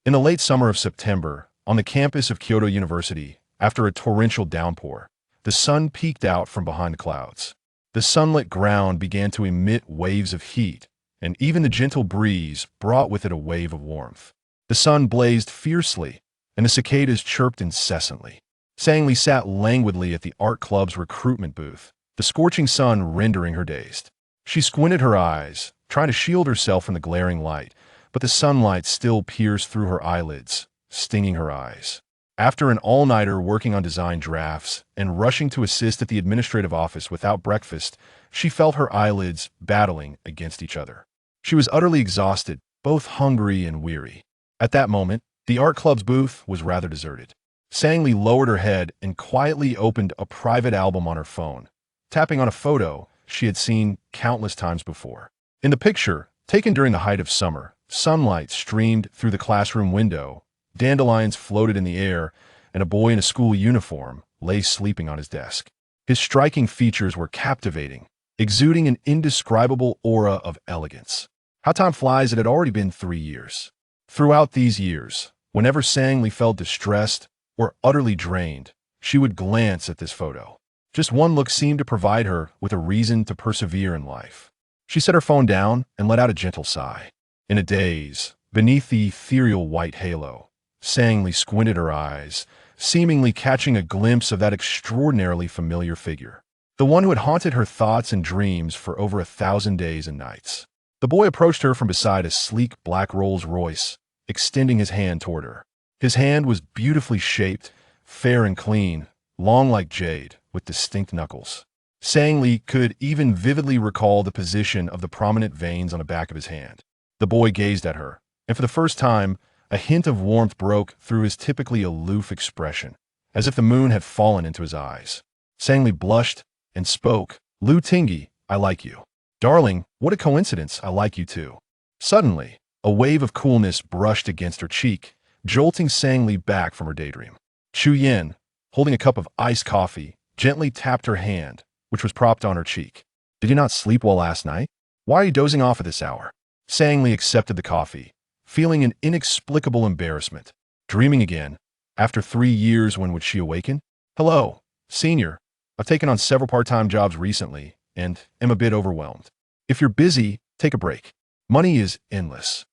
In the late summer of September, on the campus of Kyoto University, after a torrential downpour, the sun peeked out from behind the clouds. The sunlit ground began to emit waves of heat, and even the gentle breeze brought with it a wave of warmth. The sun blazed fiercely, and the cicadas chirped incessantly. Sang-Lee sat languidly at the art club's recruitment booth, the scorching sun rendering her dazed. She squinted her eyes, trying to shield herself from the glaring light, but the sunlight still pierced through her eyelids, stinging her eyes. After an all-nighter working on design drafts and rushing to assist at the administrative office without breakfast, she felt her eyelids battling against each other. She was utterly exhausted, both hungry and weary. At that moment, the art club's booth was rather deserted. Sang-Lee lowered her head and quietly opened a private album on her phone, tapping on a photo she had seen countless times before. In the picture, taken during the height of summer, sunlight streamed through the classroom window, dandelions floated in the air, and a boy in a school uniform lay sleeping on his desk. His striking features were captivating, exuding an indescribable aura of elegance. How time flies, it had already been 3 years. Throughout these years, whenever Sang-Lee felt distressed or utterly drained, she would glance at this photo. Just one look seemed to provide her with a reason to persevere in life. She set her phone down and let out a gentle sigh. In a daze, beneath the ethereal white halo, Sang-Lee squinted her eyes, seemingly catching a glimpse of that extraordinarily familiar figure, the one who had haunted her thoughts and dreams for over 1,000 days and nights. The boy approached her from beside a sleek black Rolls-Royce, extending his hand toward her. His hand was beautifully shaped, fair and clean, long like jade, with distinct knuckles. Sang-Lee could even vividly recall the position of the prominent veins on the back of his hand. The boy gazed at her, and for the first time, a hint of warmth broke through his typically aloof expression, as if the moon had fallen into his eyes. Sang-Lee blushed and spoke, "Lu Tingy, I like you." "Darling, what a coincidence, I like you too." Suddenly, a wave of coolness brushed against her cheek, jolting Sang-Lee back from her daydream. Chu Yin, holding a cup of iced coffee, gently tapped her hand, which was propped on her cheek. "Did you not sleep well last night? Why are you dozing off at this hour?" Sang-Lee accepted the coffee, feeling an inexplicable embarrassment. Dreaming again? After 3 years, when would she awaken? "Hello, senior. I've taken on several part-time jobs recently, and am a bit overwhelmed. If you're busy, take a break. Money is endless."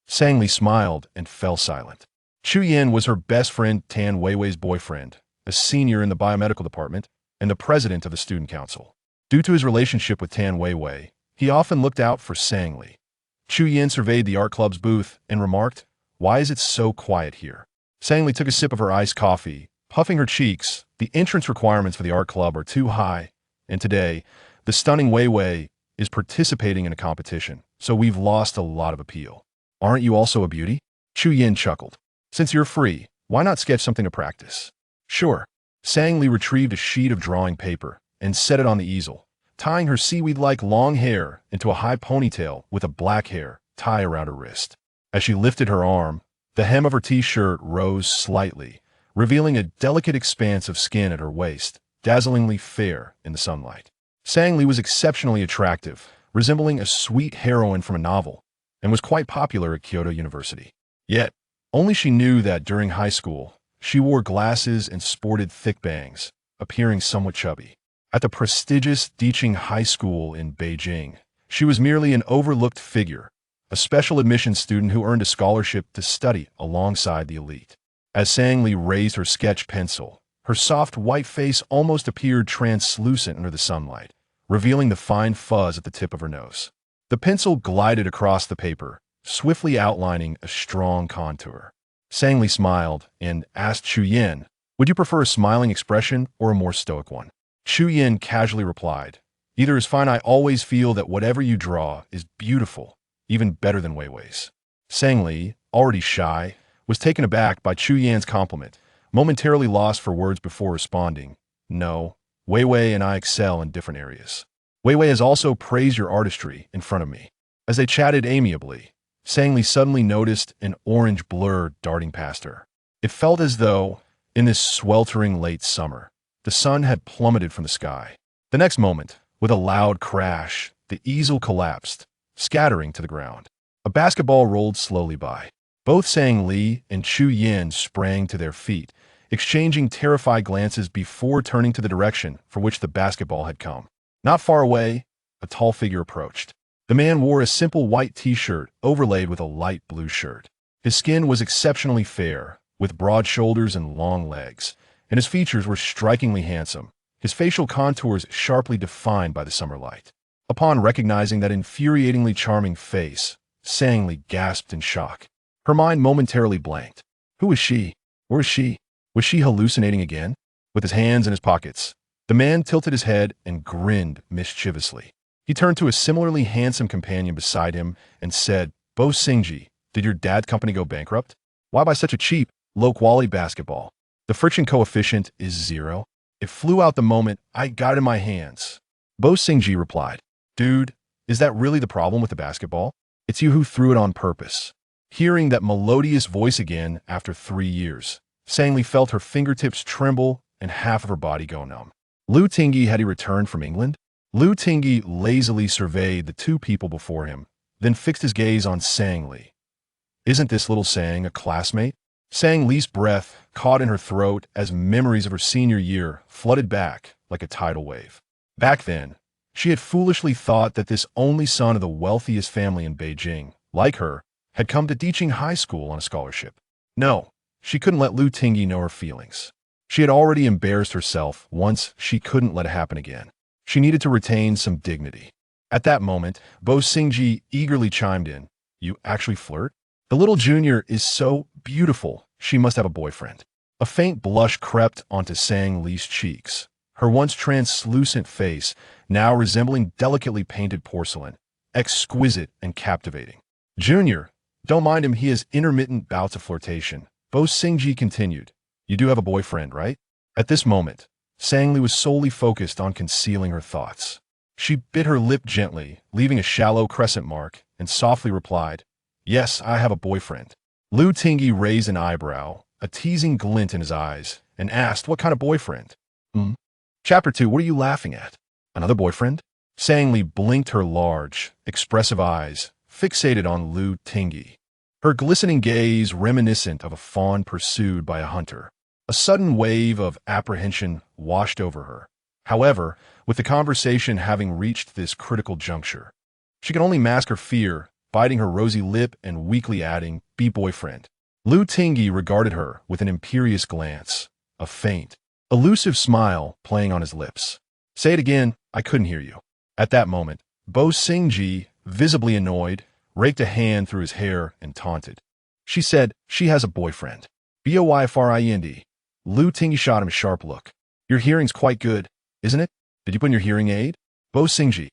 Sang-Lee smiled and fell silent. Chu Yin was her best friend Tan Weiwei's boyfriend, a senior in the biomedical department, and the president of the student council. Due to his relationship with Tan Weiwei, he often looked out for Sang-Lee. Chu Yin surveyed the art club's booth and remarked, "Why is it so quiet here?" Sang-Lee took a sip of her iced coffee, puffing her cheeks. "The entrance requirements for the art club are too high, and today, the stunning Weiwei is participating in a competition, so we've lost a lot of appeal." "Aren't you also a beauty?" Chu Yin chuckled. "Since you're free, why not sketch something to practice?" "Sure." Sang-Lee retrieved a sheet of drawing paper and set it on the easel, tying her seaweed-like long hair into a high ponytail with a black hair tie around her wrist. As she lifted her arm, the hem of her t-shirt rose slightly, revealing a delicate expanse of skin at her waist, dazzlingly fair in the sunlight. Sang-Lee was exceptionally attractive, resembling a sweet heroine from a novel, and was quite popular at Kyoto University. Yet, only she knew that during high school, she wore glasses and sported thick bangs, appearing somewhat chubby. At the prestigious Diching High School in Beijing, she was merely an overlooked figure, a special admission student who earned a scholarship to study alongside the elite. As Sang-Lee raised her sketch pencil, her soft white face almost appeared translucent under the sunlight, revealing the fine fuzz at the tip of her nose. The pencil glided across the paper, swiftly outlining a strong contour. Sang-Lee smiled and asked Chu Yin, "Would you prefer a smiling expression or a more stoic one?" Chu Yin casually replied, "Either is fine. I always feel that whatever you draw is beautiful, even better than Weiwei's." Sang-Lee, already shy, was taken aback by Chu Yin's compliment, momentarily lost for words before responding, "No, Weiwei and I excel in different areas. Weiwei has also praised your artistry in front of me." As they chatted amiably, Sang-Lee suddenly noticed an orange blur darting past her. It felt as though, in this sweltering late summer, the sun had plummeted from the sky. The next moment, with a loud crash, the easel collapsed, scattering to the ground. A basketball rolled slowly by. Both Sang Li and Chu Yin sprang to their feet, exchanging terrified glances before turning to the direction for which the basketball had come. Not far away, a tall figure approached. The man wore a simple white t-shirt overlaid with a light blue shirt. His skin was exceptionally fair, with broad shoulders and long legs, and his features were strikingly handsome, his facial contours sharply defined by the summer light. Upon recognizing that infuriatingly charming face, Sang Li gasped in shock. Her mind momentarily blanked. Who is she? Where is she? Was she hallucinating again? With his hands in his pockets, the man tilted his head and grinned mischievously. He turned to a similarly handsome companion beside him and said, Bo Singji, did your dad's company go bankrupt? Why buy such a cheap, low-quality basketball? The friction coefficient is 0. It flew out the moment I got it in my hands. Bo Singji replied, Dude, is that really the problem with the basketball? It's you who threw it on purpose. Hearing that melodious voice again after 3 years, Sang Li felt her fingertips tremble and half of her body go numb. Lu Tingyi, had he returned from England? Lu Tingyi lazily surveyed the two people before him, then fixed his gaze on Sang Li. Isn't this little Sang a classmate? Sang Li's breath caught in her throat as memories of her senior year flooded back like a tidal wave. Back then, she had foolishly thought that this only son of the wealthiest family in Beijing, like her, had come to Diqing High School on a scholarship. No, she couldn't let Lu Tingyi know her feelings. She had already embarrassed herself once. She couldn't let it happen again. She needed to retain some dignity. At that moment, Bo Singji eagerly chimed in. You actually flirt? The little junior is so beautiful. She must have a boyfriend. A faint blush crept onto Sang Li's cheeks, her once translucent face now resembling delicately painted porcelain, exquisite and captivating. Junior, don't mind him, he has intermittent bouts of flirtation. Bo Singji continued. You do have a boyfriend, right? At this moment, Sang Li was solely focused on concealing her thoughts. She bit her lip gently, leaving a shallow crescent mark, and softly replied, Yes, I have a boyfriend. Lu Tingyi raised an eyebrow, a teasing glint in his eyes, and asked, What kind of boyfriend? Chapter 2, what are you laughing at? Another boyfriend? Sang Li blinked her large, expressive eyes, fixated on Lu Tingyi, her glistening gaze reminiscent of a fawn pursued by a hunter. A sudden wave of apprehension washed over her. However, with the conversation having reached this critical juncture, she could only mask her fear, biting her rosy lip and weakly adding, Be boyfriend. Lu Tingyi regarded her with an imperious glance, a faint, elusive smile playing on his lips. Say it again, I couldn't hear you. At that moment, Bo Singji, visibly annoyed, raked a hand through his hair and taunted. She said, She has a boyfriend. Boyfriend. Lu Tingyi shot him a sharp look. Your hearing's quite good, isn't it? Did you put in your hearing aid? Bo Singji.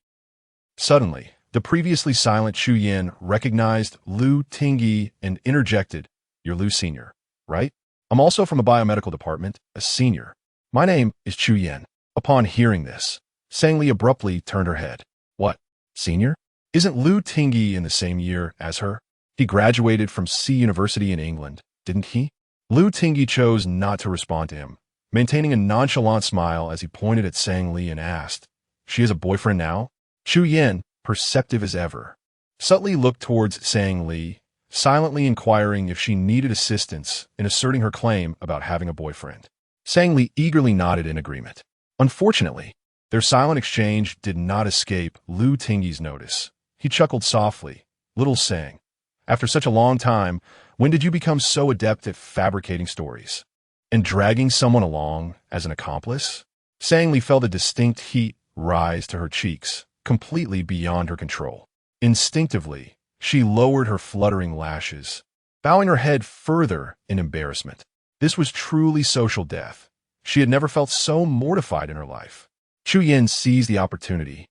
Suddenly, the previously silent Chu Yin recognized Lu Tingyi and interjected, You're Lu Senior, right? I'm also from a biomedical department, a senior. My name is Chu Yin. Upon hearing this, Sang Li abruptly turned her head. What? Senior? Isn't Lu Tingyi in the same year as her? He graduated from C University in England, didn't he? Lu Tingyi chose not to respond to him, maintaining a nonchalant smile as he pointed at Sang Li and asked, She has a boyfriend now? Chu Yin, perceptive as ever, subtly looked towards Sang Li, silently inquiring if she needed assistance in asserting her claim about having a boyfriend. Sang Li eagerly nodded in agreement. Unfortunately, their silent exchange did not escape Lu Tingyi's notice. He chuckled softly. Little Sang, after such a long time, when did you become so adept at fabricating stories and dragging someone along as an accomplice? Sang Li felt a distinct heat rise to her cheeks, completely beyond her control. Instinctively, she lowered her fluttering lashes, bowing her head further in embarrassment. This was truly social death. She had never felt so mortified in her life. Chu Yin seized the opportunity,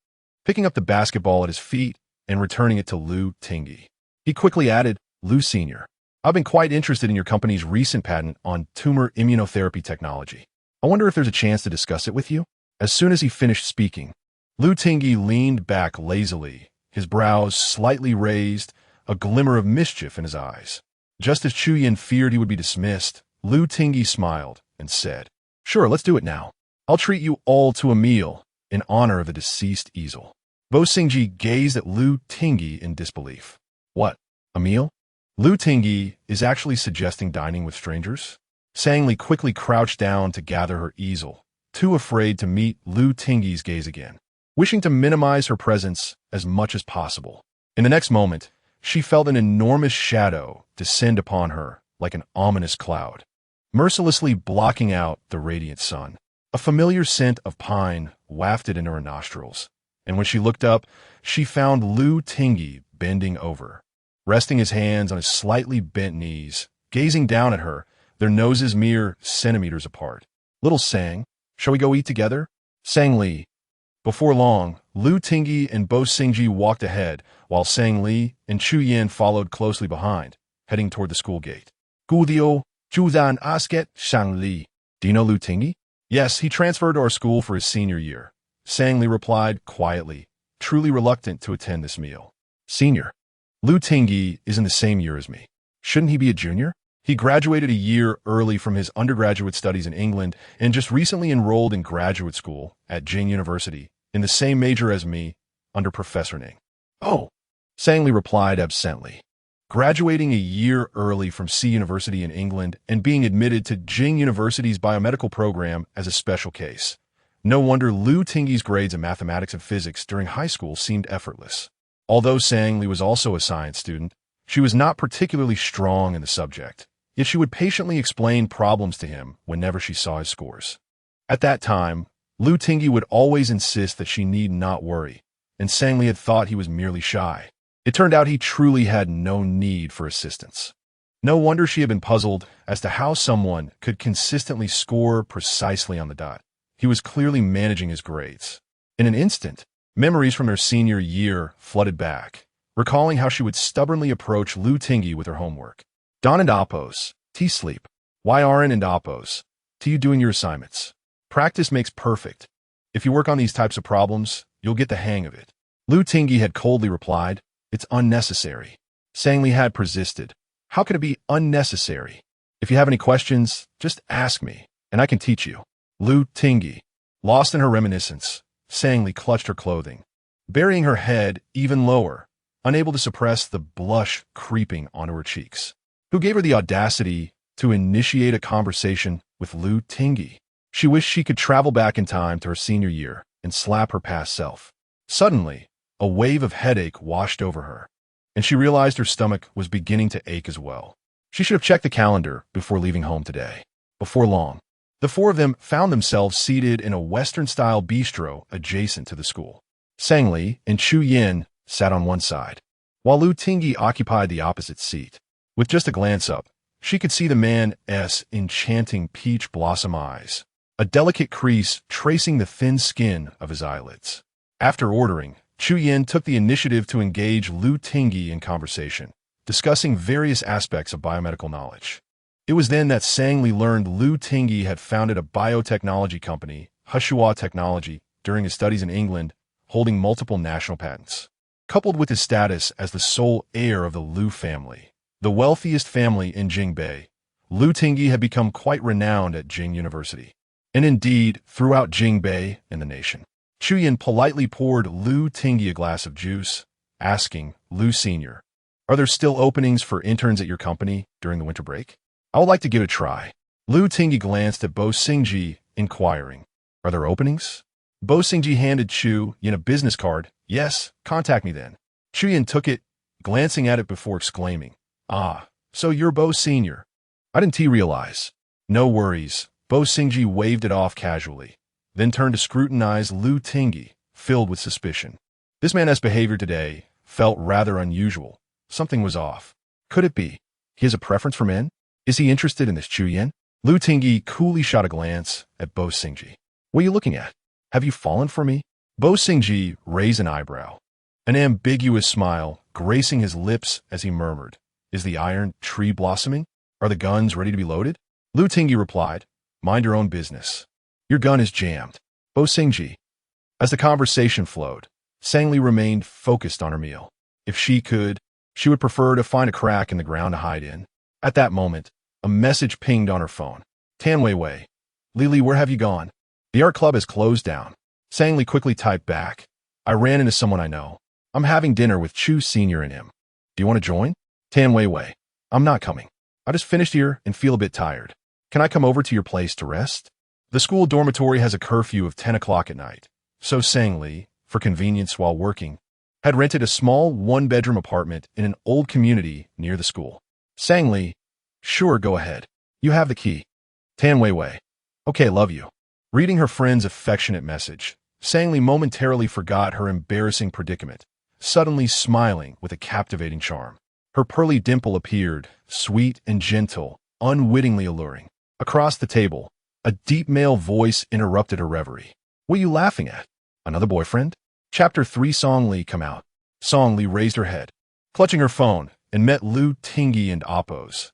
picking up the basketball at his feet and returning it to Lu Tingyi. He quickly added, Lu Senior, I've been quite interested in your company's recent patent on tumor immunotherapy technology. I wonder if there's a chance to discuss it with you? As soon as he finished speaking, Lu Tingyi leaned back lazily, his brows slightly raised, a glimmer of mischief in his eyes. Just as Chu Yin feared he would be dismissed, Lu Tingyi smiled and said, Sure, let's do it now. I'll treat you all to a meal in honor of the deceased easel. Bo Singji gazed at Lu Tingyi in disbelief. What? A meal? Lu Tingyi is actually suggesting dining with strangers? Sang Li quickly crouched down to gather her easel, too afraid to meet Lu Tingyi's gaze again, wishing to minimize her presence as much as possible. In the next moment, she felt an enormous shadow descend upon her like an ominous cloud, mercilessly blocking out the radiant sun. A familiar scent of pine wafted into her nostrils, and when she looked up, she found Lu Tingyi bending over, resting his hands on his slightly bent knees, gazing down at her, their noses mere centimeters apart. "Little Sang, shall we go eat together?" Sang Li. Before long, Lu Tingyi and Bo Xingji walked ahead, while Sang Li and Chu Yin followed closely behind, heading toward the school gate. "Gudio, Zhuzan Asket Sang Li." Do you know Lu Tingyi? Yes, he transferred to our school for his senior year. Sang Li replied quietly, truly reluctant to attend this meal. Senior. Lu Tingyi is in the same year as me. Shouldn't he be a junior? He graduated a year early from his undergraduate studies in England and just recently enrolled in graduate school at Jing University in the same major as me under Professor Ning. Oh, Sang Li replied absently. Graduating a year early from C University in England and being admitted to Jing University's biomedical program as a special case. No wonder Lu Tingyi's grades in mathematics and physics during high school seemed effortless. Although Sang Li was also a science student, she was not particularly strong in the subject, yet she would patiently explain problems to him whenever she saw his scores. At that time, Lu Tingyi would always insist that she need not worry, and Sang Li had thought he was merely shy. It turned out he truly had no need for assistance. No wonder she had been puzzled as to how someone could consistently score precisely on the dot. He was clearly managing his grades. In an instant, memories from their senior year flooded back, recalling how she would stubbornly approach Lu Tingyi with her homework. Don and Appos, T sleep. Why aren't and Appos? To you doing your assignments. Practice makes perfect. If you work on these types of problems, you'll get the hang of it. Lu Tingyi had coldly replied, "It's unnecessary." Sang Li had persisted. "How can it be unnecessary? If you have any questions, just ask me, and I can teach you." Lu Tingyi. Lost in her reminiscence, Sang Li clutched her clothing, burying her head even lower, unable to suppress the blush creeping onto her cheeks. Who gave her the audacity to initiate a conversation with Lu Tingyi? She wished she could travel back in time to her senior year and slap her past self. Suddenly, a wave of headache washed over her, and she realized her stomach was beginning to ache as well. She should have checked the calendar before leaving home today. Before long, the four of them found themselves seated in a Western-style bistro adjacent to the school. Sang Li and Chu Yin sat on one side, while Lu Tingyi occupied the opposite seat. With just a glance up, she could see the man's enchanting peach blossom eyes, a delicate crease tracing the thin skin of his eyelids. After ordering, Chu Yin took the initiative to engage Lu Tingyi in conversation, discussing various aspects of biomedical knowledge. It was then that Sang Li learned Lu Tingyi had founded a biotechnology company, Hushua Technology, during his studies in England, holding multiple national patents. Coupled with his status as the sole heir of the Lu family, the wealthiest family in Jingbei, Lu Tingyi had become quite renowned at Jing University, and indeed throughout Jingbei and the nation. Chu Yin politely poured Lu Tingyi a glass of juice, asking, "Lu Senior, are there still openings for interns at your company during the winter break? I would like to give it a try." Lu Tingyi glanced at Bo Xingji, inquiring, "Are there openings?" Bo Xingji handed Chu Yin a business card. "Yes, contact me then." Chu Yin took it, glancing at it before exclaiming, "Ah, so you're Bo Senior. I didn't realize." "No worries." Bo Xingji waved it off casually, then turned to scrutinize Lu Tingyi, filled with suspicion. This man's behavior today felt rather unusual. Something was off. Could it be he has a preference for men? Is he interested in this Chu Yin? Lu Tingyi coolly shot a glance at Bo Xingji. "What are you looking at? Have you fallen for me?" Bo Xingji raised an eyebrow, an ambiguous smile gracing his lips as he murmured, "Is the iron tree blossoming? Are the guns ready to be loaded?" Lu Tingyi replied, "Mind your own business. Your gun is jammed." Bo Xingji. As the conversation flowed, Sang Li remained focused on her meal. If she could, she would prefer to find a crack in the ground to hide in. At that moment, a message pinged on her phone. "Tan Weiwei. Lily, where have you gone? The art club has closed down." Sang Li quickly typed back, "I ran into someone I know. I'm having dinner with Chu Senior and him. Do you want to join?" Tan Weiwei. I'm not coming. I just finished here and feel a bit tired. Can I come over to your place to rest? The school dormitory has a curfew of 10 o'clock at night, so Sang Lee, for convenience while working, had rented a small one-bedroom apartment in an old community near the school. Sang Lee, sure, go ahead. You have the key. Tan Weiwei. Okay, love you. Reading her friend's affectionate message, Sang Lee momentarily forgot her embarrassing predicament, suddenly smiling with a captivating charm. Her pearly dimple appeared, sweet and gentle, unwittingly alluring. Across the table, a deep male voice interrupted her reverie. What are you laughing at? Another boyfriend? Chapter 3. Sang Lee come out. Sang Lee raised her head, clutching her phone, and met Lu Tingyi and Appo's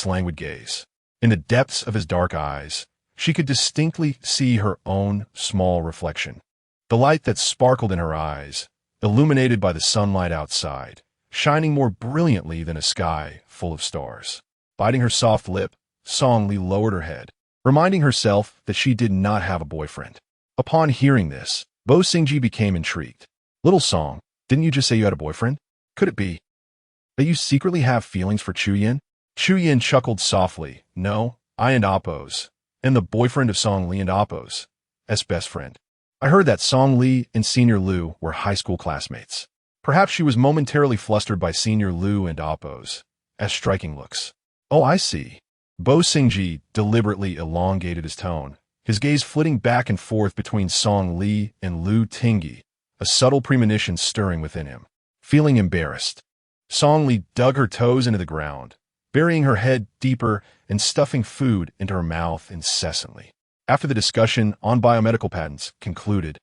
languid gaze. In the depths of his dark eyes, she could distinctly see her own small reflection. The light that sparkled in her eyes, illuminated by the sunlight outside, shining more brilliantly than a sky full of stars. Biting her soft lip, Sang Lee lowered her head, reminding herself that she did not have a boyfriend. Upon hearing this, Bo Xingji became intrigued. Little Song, didn't you just say you had a boyfriend? Could it be that you secretly have feelings for Chu Yin? Chu Yin chuckled softly. No, I and Appo's, and the boyfriend of Sang Lee and Appo's best friend. I heard that Sang Lee and Senior Lu were high school classmates. Perhaps she was momentarily flustered by Senior Lu and Appo's striking looks. Oh, I see. Bo Xingji deliberately elongated his tone, his gaze flitting back and forth between Sang Lee and Lu Tingyi, a subtle premonition stirring within him. Feeling embarrassed, Sang Lee dug her toes into the ground, burying her head deeper and stuffing food into her mouth incessantly. After the discussion on biomedical patents concluded,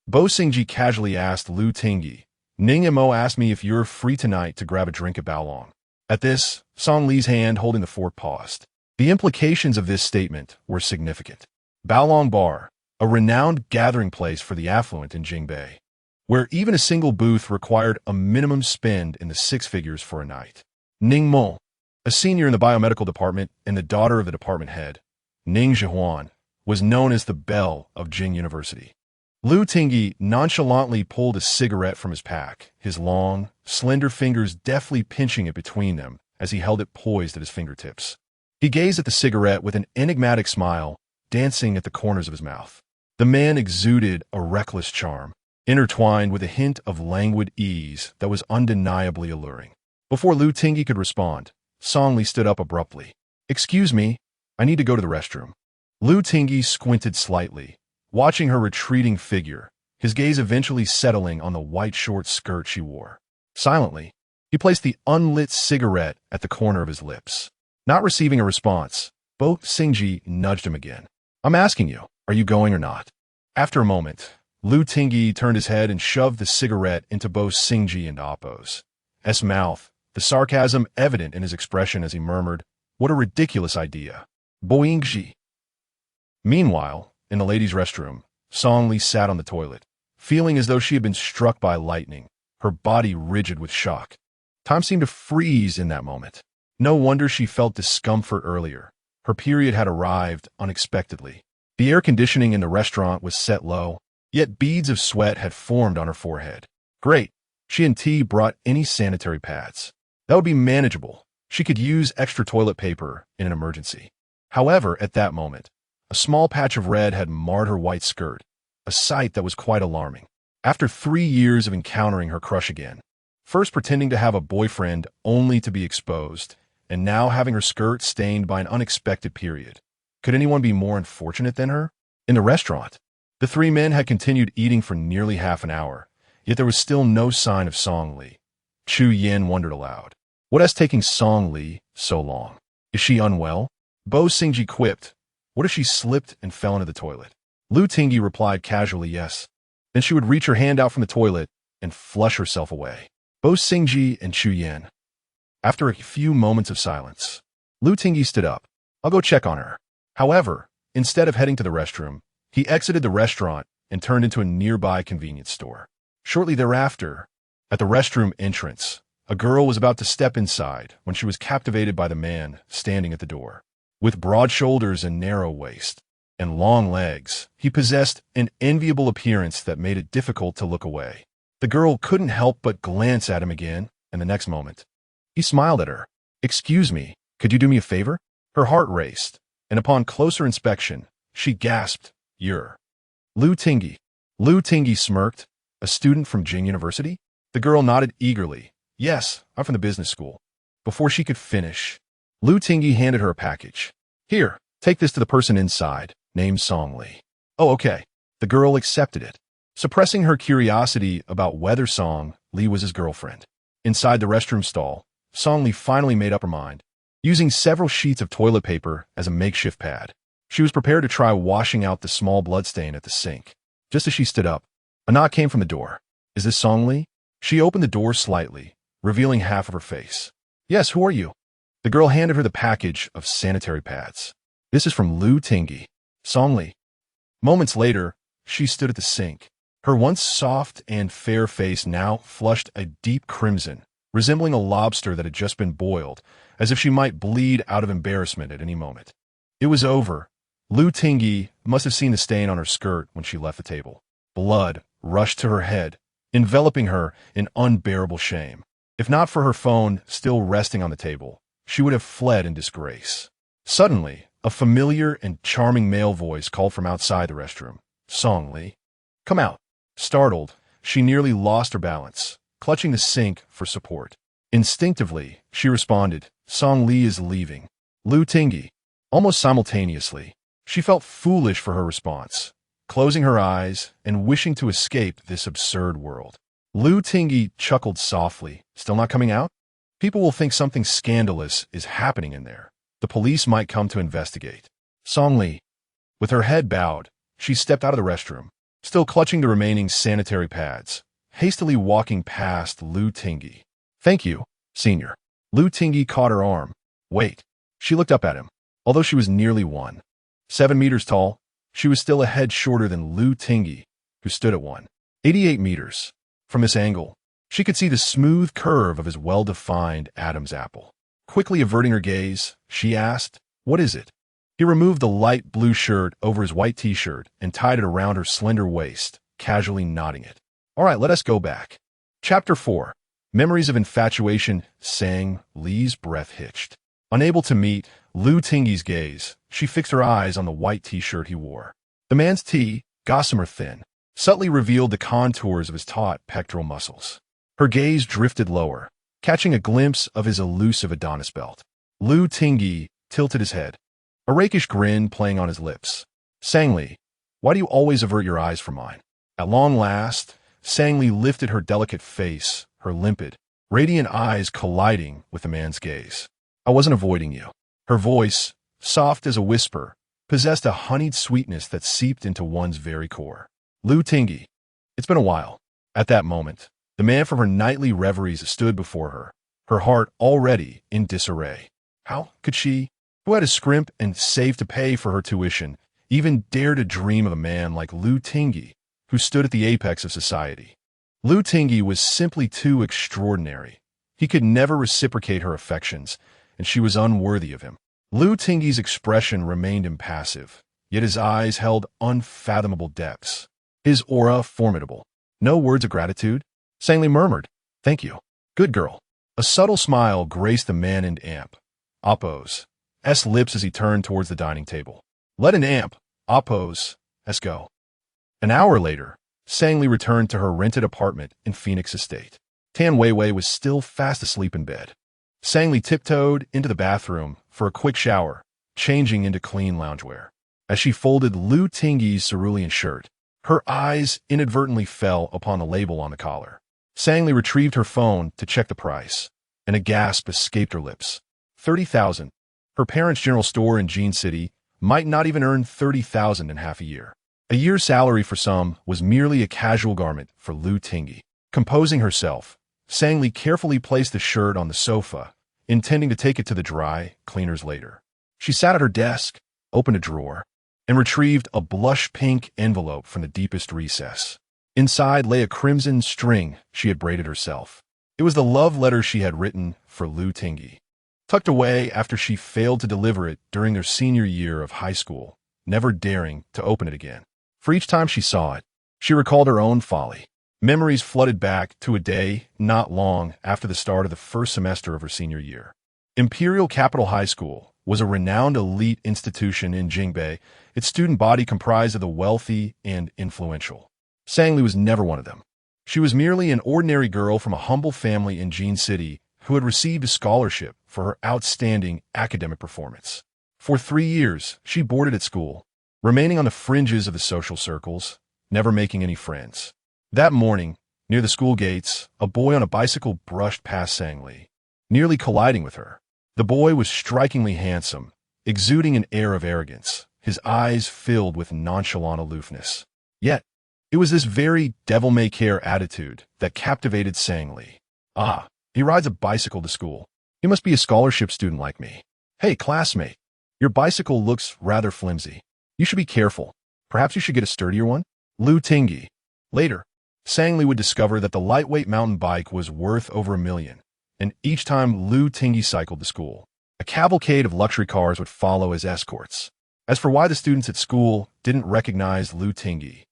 Bo Xingji casually asked Lu Tingyi, Ning Mo asked me if you're free tonight to grab a drink at Baolong. At this, Sang Lee's hand holding the fork paused. The implications of this statement were significant. Baolong Bar, a renowned gathering place for the affluent in Jingbei, where even a single booth required a minimum spend in the six figures for a night. Ning Mo, a senior in the biomedical department and the daughter of the department head, Ning Zhihuan, was known as the Belle of Jing University. Lu Tingyi nonchalantly pulled a cigarette from his pack, his long, slender fingers deftly pinching it between them as he held it poised at his fingertips. He gazed at the cigarette with an enigmatic smile dancing at the corners of his mouth. The man exuded a reckless charm, intertwined with a hint of languid ease that was undeniably alluring. Before Lu Tingyi could respond, Sang Lee stood up abruptly. Excuse me, I need to go to the restroom. Lu Tingyi squinted slightly, watching her retreating figure, his gaze eventually settling on the white short skirt she wore. Silently, he placed the unlit cigarette at the corner of his lips. Not receiving a response, Bo Xingji nudged him again. I'm asking you, are you going or not? After a moment, Lu Tingyi turned his head and shoved the cigarette into Bo Xingji and Appo's mouth, the sarcasm evident in his expression as he murmured, What a ridiculous idea. Boingji. Meanwhile, in the ladies' restroom, Sang Lee sat on the toilet, feeling as though she had been struck by lightning, her body rigid with shock. Time seemed to freeze in that moment. No wonder she felt discomfort earlier. Her period had arrived unexpectedly. The air conditioning in the restaurant was set low, yet beads of sweat had formed on her forehead. Great. She and T brought any sanitary pads. That would be manageable. She could use extra toilet paper in an emergency. However, at that moment, a small patch of red had marred her white skirt, a sight that was quite alarming. After 3 years of encountering her crush again, first pretending to have a boyfriend only to be exposed, and now having her skirt stained by an unexpected period, could anyone be more unfortunate than her? In the restaurant, the three men had continued eating for nearly half an hour, yet there was still no sign of Sang Lee. Chu Yin wondered aloud. What has taken Sang Lee so long? Is she unwell? Bo Xingji quipped. What if she slipped and fell into the toilet? Lu Tingyi replied casually yes. Then she would reach her hand out from the toilet and flush herself away. Bo Xingji and Chu Yin. After a few moments of silence, Lu Tingyi stood up. I'll go check on her. However, instead of heading to the restroom, he exited the restaurant and turned into a nearby convenience store. Shortly thereafter, at the restroom entrance, a girl was about to step inside when she was captivated by the man standing at the door. With broad shoulders and narrow waist, and long legs, he possessed an enviable appearance that made it difficult to look away. The girl couldn't help but glance at him again, and the next moment, he smiled at her. Excuse me, could you do me a favor? Her heart raced, and upon closer inspection, she gasped, You're Lu Tingyi. Lu Tingyi smirked. A student from Jing University? The girl nodded eagerly. Yes, I'm from the business school. Before she could finish, Lu Tingyi handed her a package. Here, take this to the person inside, named Song Li. Oh, okay. The girl accepted it. Suppressing her curiosity about whether Song Li was his girlfriend. Inside the restroom stall, Song Li finally made up her mind. Using several sheets of toilet paper as a makeshift pad, she was prepared to try washing out the small bloodstain at the sink. Just as she stood up, a knock came from the door. Is this Song Li? She opened the door slightly, revealing half of her face. Yes, who are you? The girl handed her the package of sanitary pads. This is from Lu Tingyi. Song Li. Moments later, she stood at the sink. Her once soft and fair face now flushed a deep crimson, resembling a lobster that had just been boiled, as if she might bleed out of embarrassment at any moment. It was over. Lu Tingyi must have seen the stain on her skirt when she left the table. Blood rushed to her head, enveloping her in unbearable shame. If not for her phone still resting on the table, she would have fled in disgrace. Suddenly, a familiar and charming male voice called from outside the restroom. Song Li. Come out. Startled, she nearly lost her balance, clutching the sink for support. Instinctively, she responded, Song Li is leaving. Lu Tingyi. Almost simultaneously, she felt foolish for her response, closing her eyes and wishing to escape this absurd world. Lu Tingyi chuckled softly. Still not coming out? People will think something scandalous is happening in there. The police might come to investigate. Song Li. With her head bowed, she stepped out of the restroom, still clutching the remaining sanitary pads, hastily walking past Lu Tingyi. Thank you, senior. Lu Tingyi caught her arm. Wait. She looked up at him. Although she was nearly 1.7 meters tall, she was still a head shorter than Lu Tingyi, who stood at 1.88 meters. From this angle, she could see the smooth curve of his well-defined Adam's apple. Quickly averting her gaze, she asked, What is it? He removed the light blue shirt over his white t-shirt and tied it around her slender waist, casually knotting it. All right, let us go back. Chapter 4. Memories of Infatuation. Sang Li's breath hitched. Unable to meet Lu Tingyi's gaze, she fixed her eyes on the white t-shirt he wore. The man's tee, gossamer thin, subtly revealed the contours of his taut pectoral muscles. Her gaze drifted lower, catching a glimpse of his elusive Adonis belt. Lu Tingyi tilted his head, a rakish grin playing on his lips. Sang Li, why do you always avert your eyes from mine? At long last, Sang Li lifted her delicate face, her limpid, radiant eyes colliding with the man's gaze. I wasn't avoiding you. Her voice, soft as a whisper, possessed a honeyed sweetness that seeped into one's very core. Lu Tingyi. It's been a while. At that moment, the man from her nightly reveries stood before her, her heart already in disarray. How could she, who had to scrimp and save to pay for her tuition, even dare to dream of a man like Lu Tingyi, who stood at the apex of society? Lu Tingyi was simply too extraordinary. He could never reciprocate her affections, and she was unworthy of him. Lu Tingyi's expression remained impassive, yet his eyes held unfathomable depths. His aura formidable. No words of gratitude? Sang Li murmured, Thank you. Good girl. A subtle smile graced the man and amp. Appo's lips as he turned towards the dining table. Let an amp, Appo's go. An hour later, Sang Li returned to her rented apartment in Phoenix Estate. Tan Weiwei was still fast asleep in bed. Sang Li tiptoed into the bathroom for a quick shower, changing into clean loungewear. As she folded Lu Tingyi's cerulean shirt, her eyes inadvertently fell upon the label on the collar. Sang Li retrieved her phone to check the price, and a gasp escaped her lips. 30,000. Her parents' general store in Jean City might not even earn 30,000 in half a year. A year's salary for some was merely a casual garment for Lu Tingyi. Composing herself, Sang Li carefully placed the shirt on the sofa, intending to take it to the dry cleaners later. She sat at her desk, opened a drawer, and retrieved a blush-pink envelope from the deepest recess. Inside lay a crimson string she had braided herself. It was the love letter she had written for Lu Tingyi. Tucked away after she failed to deliver it during their senior year of high school, never daring to open it again. For each time she saw it, she recalled her own folly. Memories flooded back to a day not long after the start of the first semester of her senior year. Imperial Capital High School was a renowned elite institution in Jingbei. Its student body comprised of the wealthy and influential. Sangli was never one of them. She was merely an ordinary girl from a humble family in Jin City who had received a scholarship for her outstanding academic performance. For 3 years, she boarded at school, remaining on the fringes of the social circles, never making any friends. That morning, near the school gates, a boy on a bicycle brushed past Sangli, nearly colliding with her. The boy was strikingly handsome, exuding an air of arrogance, his eyes filled with nonchalant aloofness. Yet, it was this very devil-may-care attitude that captivated Sangli. Ah, he rides a bicycle to school. He must be a scholarship student like me. Hey, classmate, your bicycle looks rather flimsy. You should be careful. Perhaps you should get a sturdier one? Lu Tingyi. Later, Sangli would discover that the lightweight mountain bike was worth over $1 million, and each time Lu Tingyi cycled to school, a cavalcade of luxury cars would follow as escorts. As for why the students at school didn't recognize Lu Tingyi,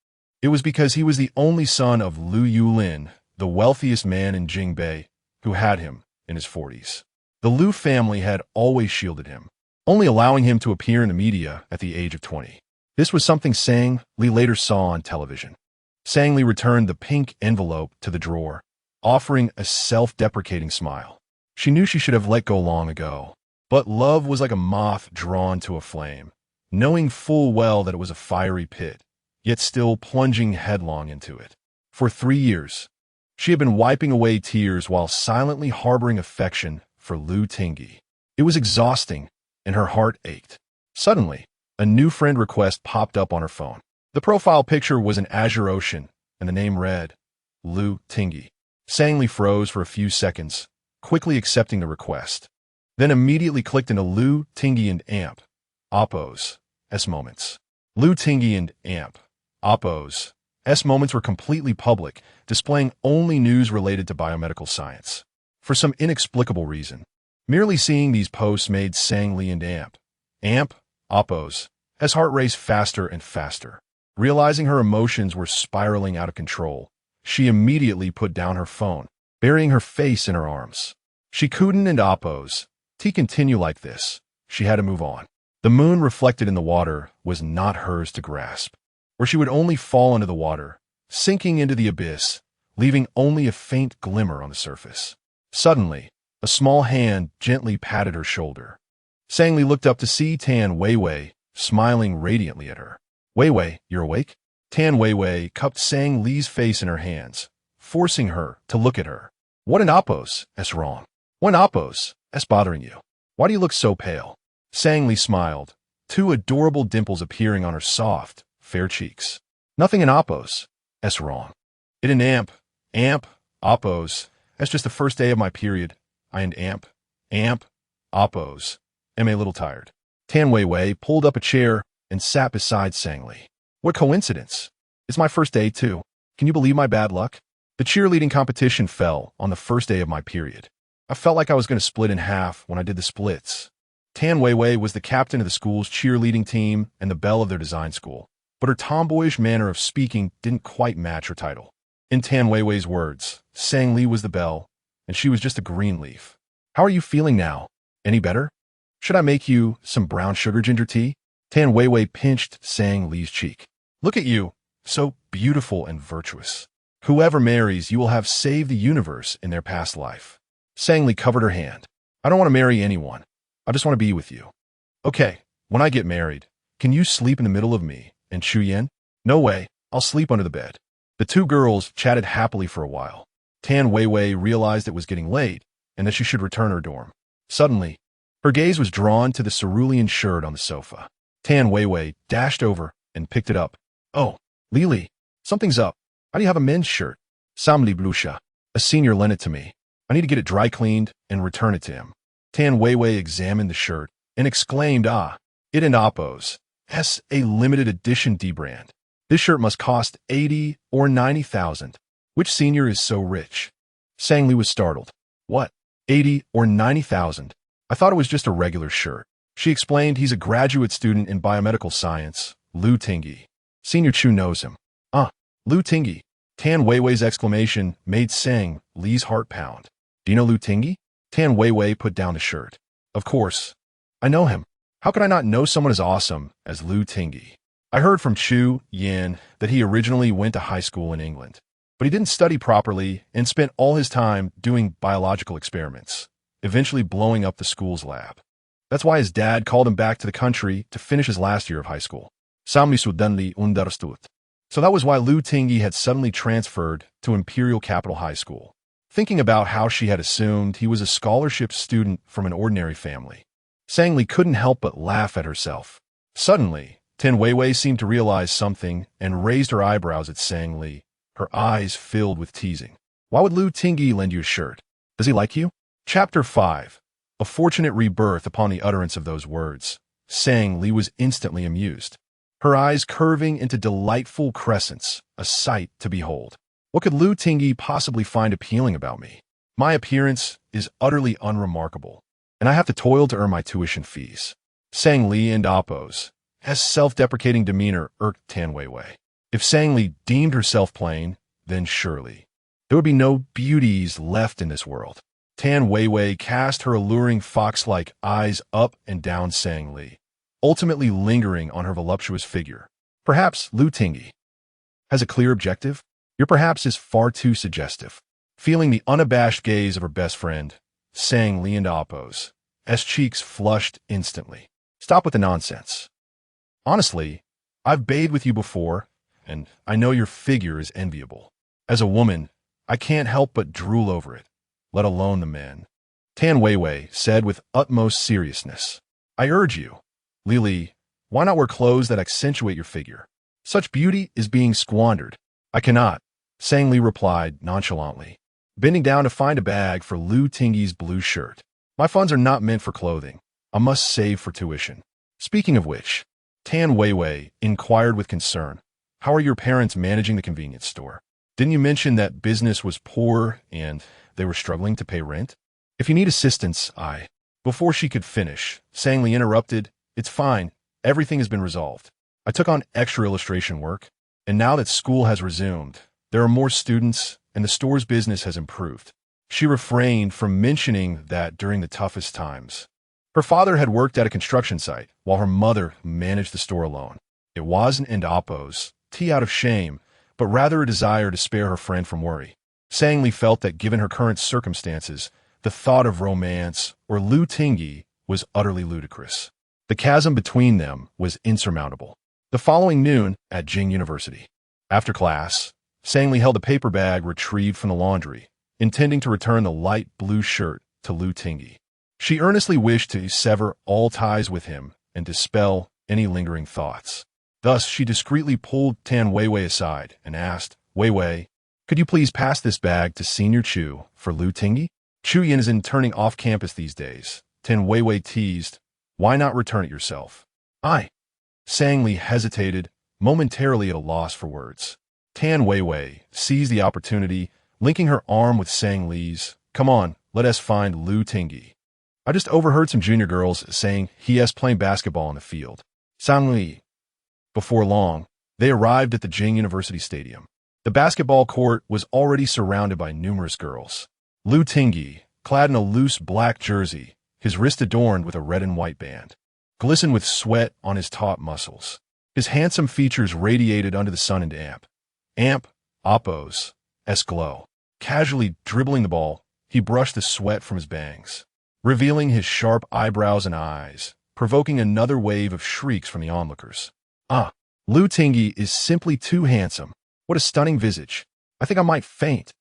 it was because he was the only son of Lu Yulin, the wealthiest man in Jingbei, who had him in his 40s. The Lu family had always shielded him, only allowing him to appear in the media at the age of 20. This was something Sangli later saw on television. Sangli returned the pink envelope to the drawer, offering a self-deprecating smile. She knew she should have let go long ago, but love was like a moth drawn to a flame, knowing full well that it was a fiery pit, yet still plunging headlong into it. For 3 years, she had been wiping away tears while silently harboring affection for Lu Tingyi. It was exhausting, and her heart ached. Suddenly, a new friend request popped up on her phone. The profile picture was an azure ocean, and the name read, Lu Tingyi. Sangli froze for a few seconds, quickly accepting the request, then immediately clicked into Lu Tingyi and Amp, Oppo's, S moments. Lu Tingyi and Amp, Oppo's, S moments were completely public, displaying only news related to biomedical science. For some inexplicable reason, merely seeing these posts made Sangli and Amp, Oppo's, S heart race faster and faster. Realizing her emotions were spiraling out of control, she immediately put down her phone, burying her face in her arms. She couldn't and Oppo's to continue like this. She had to move on. The moon reflected in the water was not hers to grasp, where she would only fall into the water, sinking into the abyss, leaving only a faint glimmer on the surface. Suddenly, a small hand gently patted her shoulder. Sangli looked up to see Tan Weiwei smiling radiantly at her. Weiwei, you're awake? Tan Weiwei cupped Sangli's face in her hands, forcing her to look at her. What in Oppo's is wrong? What in Oppo's is bothering you? Why do you look so pale? Sangli smiled, 2 adorable dimples appearing on her soft, fair cheeks. Nothing in Oppo's is wrong. It in Amp, Oppo's. That's just the first day of my period. I and Amp, Oppo's. Am a little tired. Tan Weiwei pulled up a chair and sat beside Sangli. What coincidence. It's my first day, too. Can you believe my bad luck? The cheerleading competition fell on the first day of my period. I felt like I was going to split in half when I did the splits. Tan Weiwei was the captain of the school's cheerleading team and the belle of their design school, but her tomboyish manner of speaking didn't quite match her title. In Tan Weiwei's words, Sangli was the belle, and she was just a green leaf. How are you feeling now? Any better? Should I make you some brown sugar ginger tea? Tan Weiwei pinched Sangli's cheek. Look at you, so beautiful and virtuous. Whoever marries you will have saved the universe in their past life. Sangli covered her hand. I don't want to marry anyone. I just want to be with you. Okay, when I get married, can you sleep in the middle of me and Chu Yen? No way, I'll sleep under the bed. The 2 girls chatted happily for a while. Tan Weiwei realized it was getting late and that she should return her dorm. Suddenly, her gaze was drawn to the cerulean shirt on the sofa. Tan Weiwei dashed over and picked it up. Oh, Lili, something's up. How do you have a men's shirt? Samli Blusha. A senior lent it to me. I need to get it dry cleaned and return it to him. Tan Weiwei examined the shirt and exclaimed, ah, it and Oppo's. S a limited edition D-brand. This shirt must cost 80 or 90,000. Which senior is so rich? Sangli was startled. What? 80 or 90,000? I thought it was just a regular shirt. She explained he's a graduate student in biomedical science, Lu Tingyi. Senior Chu knows him. Ah, Lu Tingyi. Tan Weiwei's exclamation made Sang Li's heart pound. Do you know Lu Tingyi? Tan Weiwei put down the shirt. Of course. I know him. How could I not know someone as awesome as Lu Tingyi? I heard from Chu Yin that he originally went to high school in England, but he didn't study properly and spent all his time doing biological experiments, eventually blowing up the school's lab. That's why his dad called him back to the country to finish his last year of high school. Unrequited. So that was why Lu Tingyi had suddenly transferred to Imperial Capital High School. Thinking about how she had assumed he was a scholarship student from an ordinary family, Sang Li couldn't help but laugh at herself. Suddenly, Tan Weiwei seemed to realize something and raised her eyebrows at Sang Li, her eyes filled with teasing. Why would Lu Tingyi lend you a shirt? Does he like you? Chapter 5. A fortunate rebirth upon the utterance of those words. Sang Li was instantly amused, her eyes curving into delightful crescents, a sight to behold. What could Lu Tingyi possibly find appealing about me? My appearance is utterly unremarkable, and I have to toil to earn my tuition fees. Sang Li and Appo's self-deprecating demeanor irked Tan Weiwei. If Sang Li deemed herself plain, then surely there would be no beauties left in this world. Tan Weiwei cast her alluring fox-like eyes up and down Sang Li, ultimately lingering on her voluptuous figure. Perhaps Lu Tingyi has a clear objective? Your perhaps is far too suggestive. Feeling the unabashed gaze of her best friend, Sang Li and Appo's cheeks flushed instantly. Stop with the nonsense. Honestly, I've bathed with you before, and I know your figure is enviable. As a woman, I can't help but drool over it, let alone the men. Tan Weiwei said with utmost seriousness. I urge you, Li, why not wear clothes that accentuate your figure? Such beauty is being squandered. I cannot, Sang Li replied nonchalantly, bending down to find a bag for Lu Tingyi's blue shirt. My funds are not meant for clothing. I must save for tuition. Speaking of which, Tan Weiwei inquired with concern, how are your parents managing the convenience store? Didn't you mention that business was poor and they were struggling to pay rent? If you need assistance, Before she could finish, Sang Li interrupted, It's fine. Everything has been resolved. I took on extra illustration work, and now that school has resumed, there are more students and the store's business has improved. She refrained from mentioning that during the toughest times, her father had worked at a construction site while her mother managed the store alone. It wasn't an Appo's tea out of shame, but rather a desire to spare her friend from worry. Sang Li felt that given her current circumstances, the thought of romance or Lu Tingyi was utterly ludicrous. The chasm between them was insurmountable. The following noon at Jing University. After class, Sang Li held a paper bag retrieved from the laundry, intending to return the light blue shirt to Lu Tingyi. She earnestly wished to sever all ties with him and dispel any lingering thoughts. Thus, she discreetly pulled Tan Weiwei aside and asked, Weiwei, could you please pass this bag to Senior Chu for Lu Tingyi? Chu Yin isn't turning off campus these days. Tan Weiwei teased, why not return it yourself? Sang Li hesitated, momentarily at a loss for words. Tan Weiwei seized the opportunity, linking her arm with Sang Li's. Come on, let us find Lu Tingyi. I just overheard some junior girls saying he is playing basketball in the field. Sang Li. Before long, they arrived at the Jing University Stadium. The basketball court was already surrounded by numerous girls. Lu Tingyi, clad in a loose black jersey, his wrist adorned with a red and white band, glistened with sweat on his taut muscles. His handsome features radiated under the sun and Appo's glow. Casually dribbling the ball, he brushed the sweat from his bangs, revealing his sharp eyebrows and eyes, provoking another wave of shrieks from the onlookers. Lu Tingyi is simply too handsome. What a stunning visage. I think I might faint.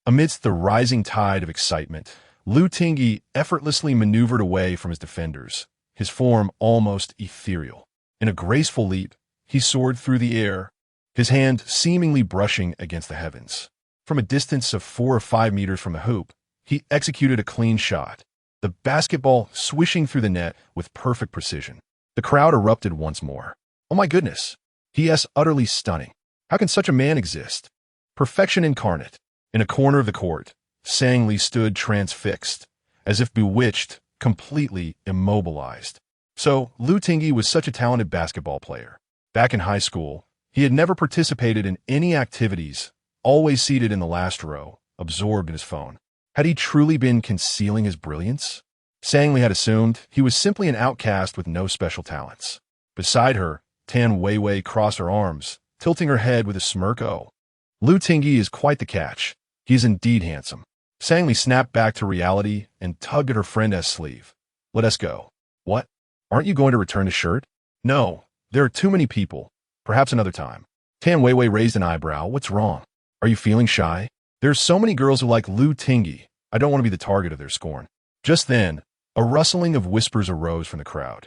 Amidst the rising tide of excitement, Lu Tingyi effortlessly maneuvered away from his defenders, his form almost ethereal. In a graceful leap, he soared through the air, his hand seemingly brushing against the heavens. From a distance of 4 or 5 meters from the hoop, he executed a clean shot, the basketball swishing through the net with perfect precision. The crowd erupted once more. Oh my goodness! He is utterly stunning. How can such a man exist? Perfection incarnate. In a corner of the court, Sang Li stood transfixed, as if bewitched, completely immobilized. So, Lu Tingyi was such a talented basketball player. Back in high school, he had never participated in any activities, always seated in the last row, absorbed in his phone. Had he truly been concealing his brilliance? Sang Li had assumed he was simply an outcast with no special talents. Beside her, Tan Weiwei crossed her arms, tilting her head with a smirk. Oh, Lu Tingyi is quite the catch. He is indeed handsome. Sang Li snapped back to reality and tugged at her friend's sleeve. Let us go. What? Aren't you going to return the shirt? No, there are too many people. Perhaps another time. Tan Weiwei raised an eyebrow. What's wrong? Are you feeling shy? There's so many girls who like Lu Tingyi. I don't want to be the target of their scorn. Just then, a rustling of whispers arose from the crowd.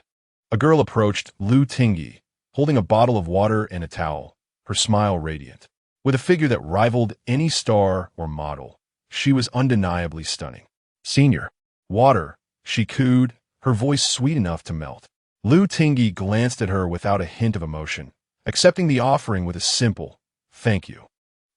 A girl approached Lu Tingyi, holding a bottle of water and a towel, her smile radiant. With a figure that rivaled any star or model, she was undeniably stunning. Senior. Water, she cooed, her voice sweet enough to melt. Lu Tingyi glanced at her without a hint of emotion, accepting the offering with a simple, thank you.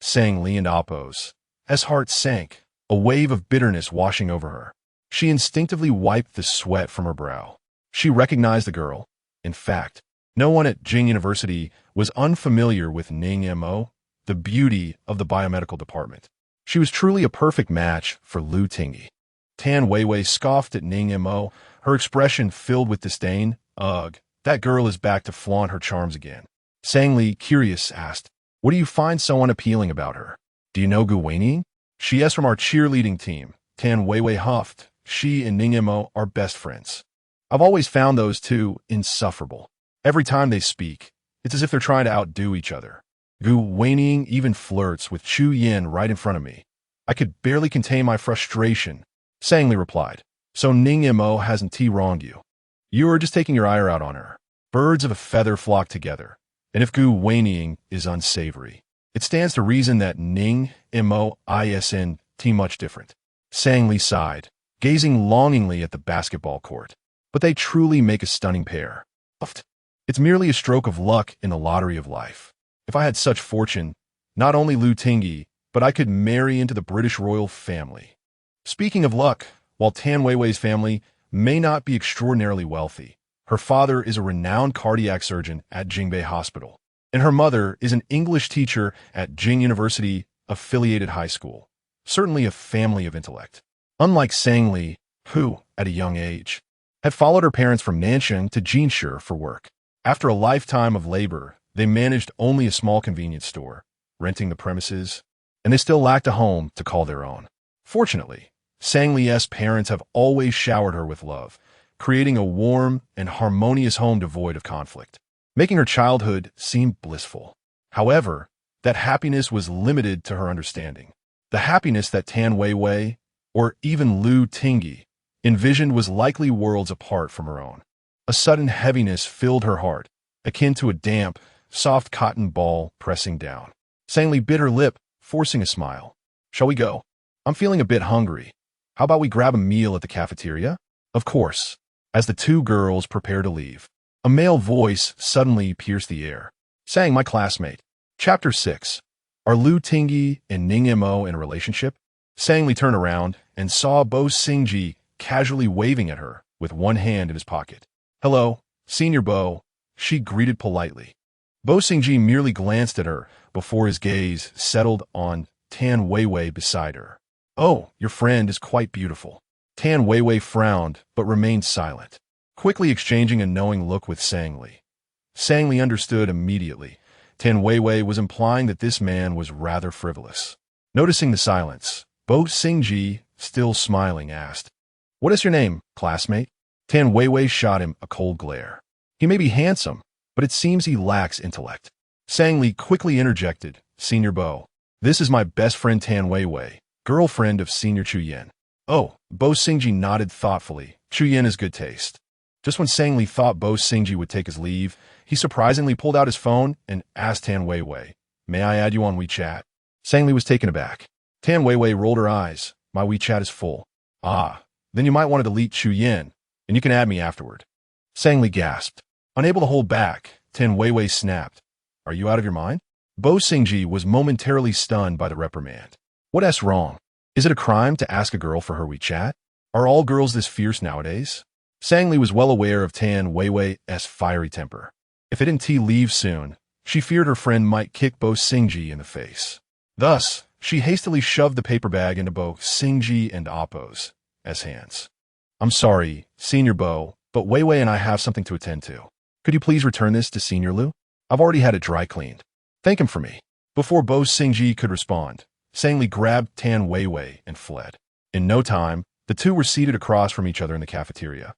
Sang Li and Appos. As heart sank, a wave of bitterness washing over her. She instinctively wiped the sweat from her brow. She recognized the girl. In fact, no one at Jing University was unfamiliar with Ning Mo, the beauty of the biomedical department. She was truly a perfect match for Lu Tingyi. Tan Weiwei scoffed at Ning Mo, her expression filled with disdain. Ugh, that girl is back to flaunt her charms again. Sang Li, curious, asked, what do you find so unappealing about her? Do you know Gu Weining? She is from our cheerleading team. Tan Weiwei huffed. She and Ning Mo are best friends. I've always found those two insufferable. Every time they speak, it's as if they're trying to outdo each other. Gu Weining even flirts with Chu Yin right in front of me. I could barely contain my frustration. Sang Li replied, so Ning Mo hasn't wronged you. You are just taking your ire out on her. Birds of a feather flock together. And if Gu Weining is unsavory, it stands to reason that Ning Mo isn't much different. Sang Li sighed, gazing longingly at the basketball court. But they truly make a stunning pair. It's merely a stroke of luck in the lottery of life. If I had such fortune, not only Lu Tingyi, but I could marry into the British royal family. Speaking of luck, while Tan Weiwei's family may not be extraordinarily wealthy, her father is a renowned cardiac surgeon at Jingbei Hospital, and her mother is an English teacher at Jing University affiliated high school. Certainly a family of intellect. Unlike Sang Li, who, at a young age, had followed her parents from Nansheng to Jinshe for work. After a lifetime of labor, they managed only a small convenience store, renting the premises, and they still lacked a home to call their own. Fortunately, Sang Li's parents have always showered her with love, creating a warm and harmonious home devoid of conflict, making her childhood seem blissful. However, that happiness was limited to her understanding. The happiness that Tan Weiwei, or even Lu Tingyi, envisioned was likely worlds apart from her own. A sudden heaviness filled her heart, akin to a damp, soft cotton ball pressing down. Sang Li bit her lip, forcing a smile. Shall we go? I'm feeling a bit hungry. How about we grab a meal at the cafeteria? Of course. As the two girls prepared to leave, a male voice suddenly pierced the air. Sang, my classmate. Chapter 6. Are Lu Tingyi and Ning Mo in a relationship? Sang Li turned around and saw Bo Xingji casually waving at her with one hand in his pocket. Hello, Senior Bo, she greeted politely. Bo Xingji merely glanced at her before his gaze settled on Tan Weiwei beside her. Oh, your friend is quite beautiful. Tan Weiwei frowned but remained silent, quickly exchanging a knowing look with Sang Li. Sang Li understood immediately. Tan Weiwei was implying that this man was rather frivolous. Noticing the silence, Bo Xingji, still smiling, asked, What is your name, classmate? Tan Weiwei shot him a cold glare. He may be handsome, but it seems he lacks intellect. Sang Li quickly interjected, Senior Bo, this is my best friend Tan Weiwei, girlfriend of Senior Chu Yin. Oh, Bo Xingji nodded thoughtfully. Chu Yin has good taste. Just when Sang Li thought Bo Xingji would take his leave, he surprisingly pulled out his phone and asked Tan Weiwei, May I add you on WeChat? Sang Li was taken aback. Tan Weiwei rolled her eyes. My WeChat is full. Ah, then you might want to delete Chu Yin, and you can add me afterward. Sang Li gasped. Unable to hold back, Tan Weiwei snapped. Are you out of your mind? Bo Xingji was momentarily stunned by the reprimand. What's wrong? Is it a crime to ask a girl for her WeChat? Are all girls this fierce nowadays? Sang Li was well aware of Tan Weiwei's fiery temper. If it didn't leave soon, she feared her friend might kick Bo Xingji in the face. Thus, she hastily shoved the paper bag into Bo Xingji and Appos' hands. I'm sorry, Senior Bo, but Wei Wei and I have something to attend to. Could you please return this to Senior Lu? I've already had it dry cleaned. Thank him for me. Before Bo Xingji could respond, Sang Li grabbed Tan Wei Wei and fled. In no time, the two were seated across from each other in the cafeteria.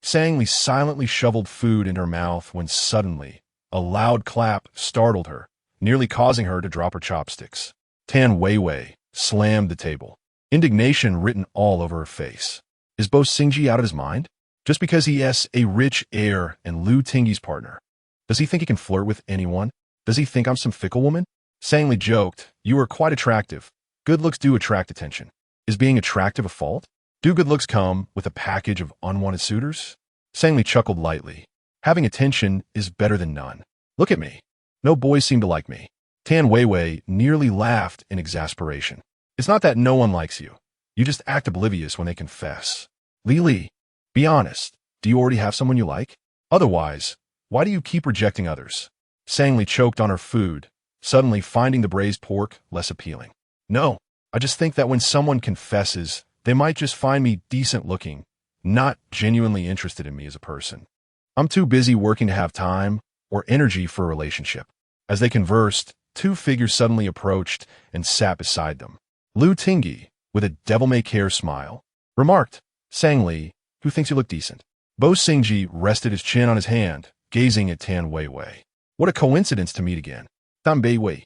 Sang Li silently shoveled food into her mouth when suddenly, a loud clap startled her, nearly causing her to drop her chopsticks. Tan Wei Wei slammed the table, indignation written all over her face. Is Bo Xingji out of his mind? Just because he is a rich heir and Lu Tingyi's partner. Does he think he can flirt with anyone? Does he think I'm some fickle woman? Sang Li joked, you are quite attractive. Good looks do attract attention. Is being attractive a fault? Do good looks come with a package of unwanted suitors? Sang Li chuckled lightly. Having attention is better than none. Look at me. No boys seem to like me. Tan Wei Wei nearly laughed in exasperation. It's not that no one likes you. You just act oblivious when they confess. Li Li, be honest. Do you already have someone you like? Otherwise, why do you keep rejecting others? Sang Li choked on her food, suddenly finding the braised pork less appealing. No, I just think that when someone confesses, they might just find me decent looking, not genuinely interested in me as a person. I'm too busy working to have time or energy for a relationship. As they conversed, two figures suddenly approached and sat beside them. Lu Tingyi, with a devil-may-care smile, remarked, Sang Li, who thinks you look decent? Bo Xingji rested his chin on his hand, gazing at Tan Wei Wei. What a coincidence to meet again. Tan Bei Wei.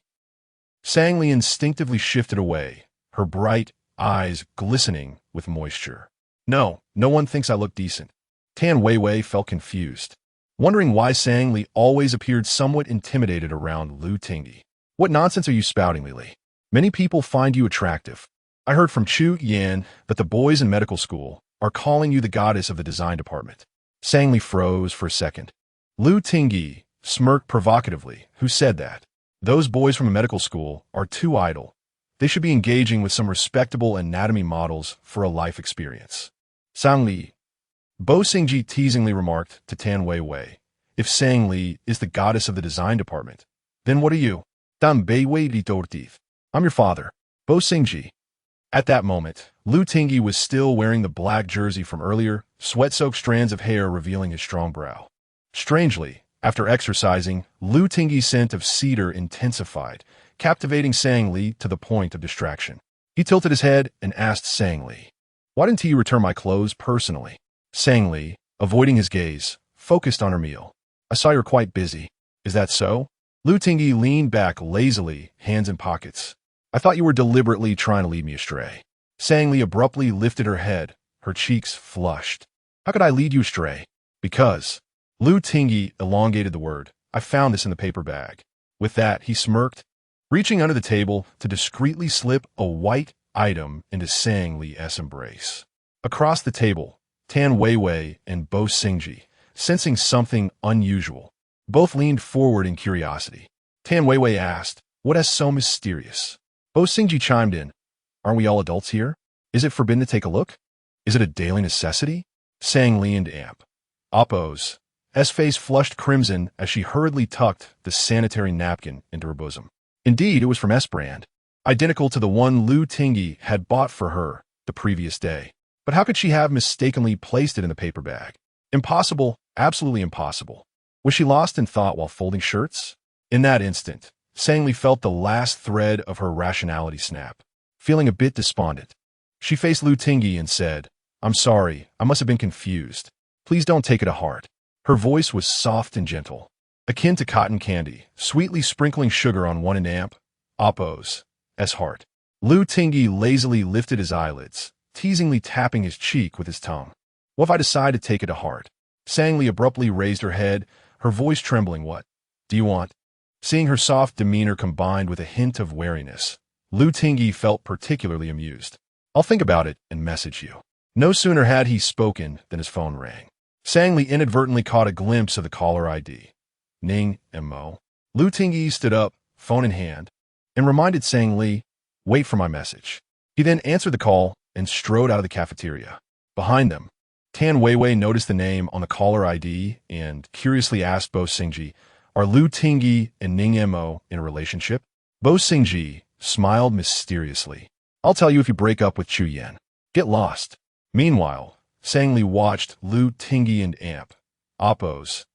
Sang Li instinctively shifted away, her bright eyes glistening with moisture. No one thinks I look decent. Tan Wei Wei felt confused, wondering why Sang Li always appeared somewhat intimidated around Lu Tingyi. What nonsense are you spouting, Li Li? Many people find you attractive. I heard from Chu Yan that the boys in medical school are calling you the goddess of the design department. Sang Li froze for a second. Lu Tingyi smirked provocatively. Who said that? Those boys from a medical school are too idle. They should be engaging with some respectable anatomy models for a life experience. Sang Li. Bo Xingji teasingly remarked to Tan Wei Wei, if Sang Li is the goddess of the design department, then what are you? Tan Bei Wei Li Dortith. I'm your father, Bo Xingji. At that moment, Lu Tingyi was still wearing the black jersey from earlier, sweat-soaked strands of hair revealing his strong brow. Strangely, after exercising, Lu Tingyi's scent of cedar intensified, captivating Sang Li to the point of distraction. He tilted his head and asked Sang Li, why didn't you return my clothes personally? Sang Li, avoiding his gaze, focused on her meal. I saw you're quite busy. Is that so? Lu Tingyi leaned back lazily, hands in pockets. I thought you were deliberately trying to lead me astray. Sang Li abruptly lifted her head, her cheeks flushed. How could I lead you astray? Because. Lu Tingyi elongated the word. I found this in the paper bag. With that, he smirked, reaching under the table to discreetly slip a white item into Sang Li's embrace. Across the table, Tan Wei Wei and Bo Xingji, sensing something unusual, both leaned forward in curiosity. Tan Wei Wei asked, what is so mysterious? Bo Xingji chimed in, aren't we all adults here? Is it forbidden to take a look? Is it a daily necessity? Sang Li and Amp. Oppo's face flushed crimson as she hurriedly tucked the sanitary napkin into her bosom. Indeed, it was from S brand, identical to the one Lu Tingyi had bought for her the previous day. But how could she have mistakenly placed it in the paper bag? Impossible, absolutely impossible. Was she lost in thought while folding shirts? In that instant, Sang Li felt the last thread of her rationality snap. Feeling a bit despondent, she faced Lu Tingyi and said, I'm sorry, I must have been confused. Please don't take it to heart. Her voice was soft and gentle, akin to cotton candy, sweetly sprinkling sugar on one Amp, Oppo's heart. Lu Tingyi lazily lifted his eyelids, teasingly tapping his cheek with his tongue. What if I decide to take it to heart? Sang Li abruptly raised her head, her voice trembling. What do you want? Seeing her soft demeanor combined with a hint of wariness, Lu Tingyi felt particularly amused. I'll think about it and message you. No sooner had he spoken than his phone rang. Sang Li inadvertently caught a glimpse of the caller ID. Ning Mo. Lu Tingyi stood up, phone in hand, and reminded Sang Li, wait for my message. He then answered the call and strode out of the cafeteria. Behind them, Tan Wei Wei noticed the name on the caller ID and curiously asked Bo Xingji, are Lu Tingyi and Ning Mo in a relationship? Bo Xingji smiled mysteriously. I'll tell you if you break up with Chu Yan. Get lost. Meanwhile, Sang-Li watched Lu Tingyi and Amp, Oppo's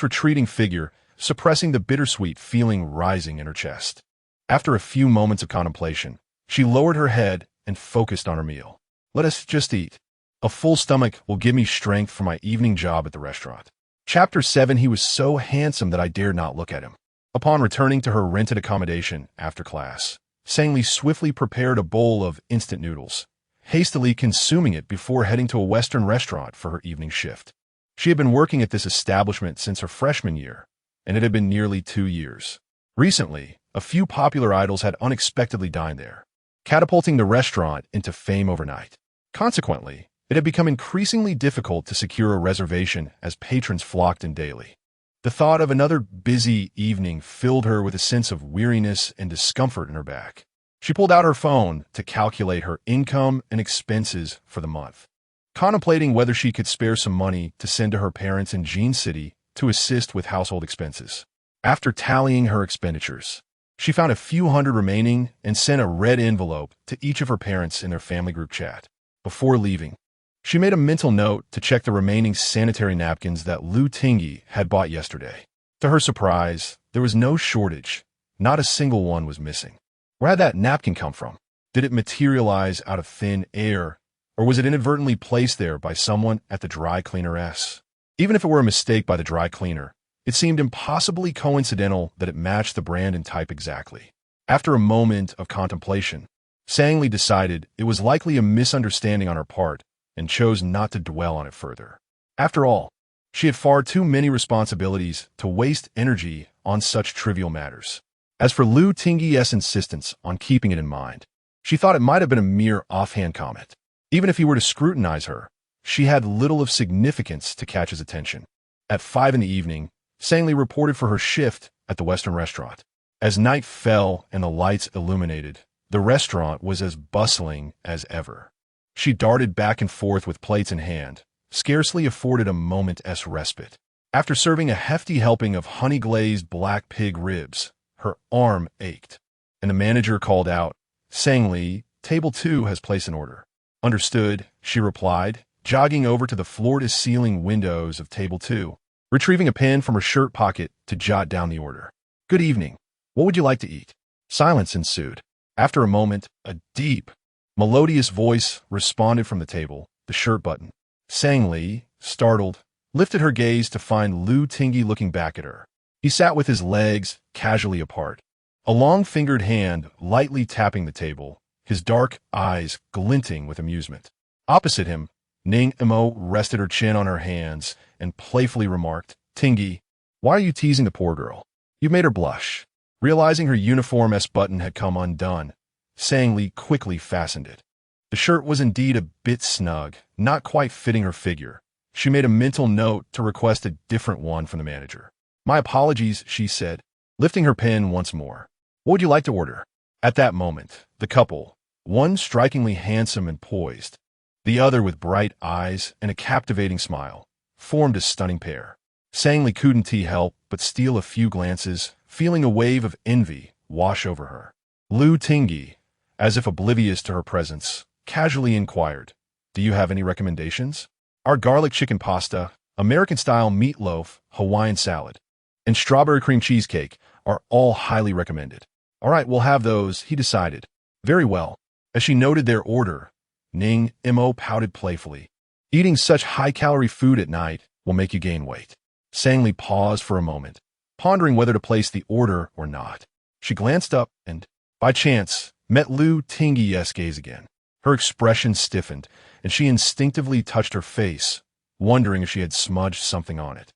retreating figure, suppressing the bittersweet feeling rising in her chest. After a few moments of contemplation, she lowered her head and focused on her meal. Let us just eat. A full stomach will give me strength for my evening job at the restaurant. Chapter 7. He was so handsome that I dared not look at him. Upon returning to her rented accommodation after class, Sang-Li swiftly prepared a bowl of instant noodles, hastily consuming it before heading to a Western restaurant for her evening shift. She had been working at this establishment since her freshman year, and it had been nearly 2 years. Recently, a few popular idols had unexpectedly dined there, catapulting the restaurant into fame overnight. Consequently, it had become increasingly difficult to secure a reservation as patrons flocked in daily. The thought of another busy evening filled her with a sense of weariness and discomfort in her back. She pulled out her phone to calculate her income and expenses for the month, contemplating whether she could spare some money to send to her parents in Jean City to assist with household expenses. After tallying her expenditures, she found a few hundred remaining and sent a red envelope to each of her parents in their family group chat. Before leaving, she made a mental note to check the remaining sanitary napkins that Lu Tingyi had bought yesterday. To her surprise, there was no shortage. Not a single one was missing. Where had that napkin come from? Did it materialize out of thin air, or was it inadvertently placed there by someone at the dry cleaner-ess? Even if it were a mistake by the dry cleaner, it seemed impossibly coincidental that it matched the brand and type exactly. After a moment of contemplation, Sang-Li decided it was likely a misunderstanding on her part and chose not to dwell on it further. After all, she had far too many responsibilities to waste energy on such trivial matters. As for Lu Tingyi's insistence on keeping it in mind, she thought it might have been a mere offhand comment. Even if he were to scrutinize her, she had little of significance to catch his attention. At 5 in the evening, Sang-Li reported for her shift at the Western restaurant. As night fell and the lights illuminated, the restaurant was as bustling as ever. She darted back and forth with plates in hand, scarcely afforded a moment's respite. After serving a hefty helping of honey-glazed black pig ribs, her arm ached, and the manager called out, "Sang-Li, table 2 has placed an order." "Understood," she replied, jogging over to the floor-to-ceiling windows of table 2, retrieving a pen from her shirt pocket to jot down the order. "Good evening. What would you like to eat?" Silence ensued. After a moment, a deep, melodious voice responded from the table, the shirt button. Sang-Li, startled, lifted her gaze to find Lu Tingyi looking back at her. He sat with his legs casually apart, a long-fingered hand lightly tapping the table, his dark eyes glinting with amusement. Opposite him, Ning Mo rested her chin on her hands and playfully remarked, "Tingyi, why are you teasing the poor girl? You've made her blush." Realizing her uniform button had come undone, Sang-Li quickly fastened it. The shirt was indeed a bit snug, not quite fitting her figure. She made a mental note to request a different one from the manager. "My apologies," she said, lifting her pen once more. "What would you like to order?" At that moment, the couple, one strikingly handsome and poised, the other with bright eyes and a captivating smile, formed a stunning pair. Sang-Li couldn't help but steal a few glances, feeling a wave of envy wash over her. Lu Tingyi, as if oblivious to her presence, casually inquired, "Do you have any recommendations?" "Our garlic chicken pasta, American-style meatloaf, Hawaiian salad, and strawberry cream cheesecake are all highly recommended." "All right, we'll have those," he decided. "Very well." As she noted their order, Ning Mo pouted playfully. "Eating such high-calorie food at night will make you gain weight." Sang-Li paused for a moment, pondering whether to place the order or not. She glanced up and, by chance, met Lu Tingyi's gaze again. Her expression stiffened, and she instinctively touched her face, wondering if she had smudged something on it.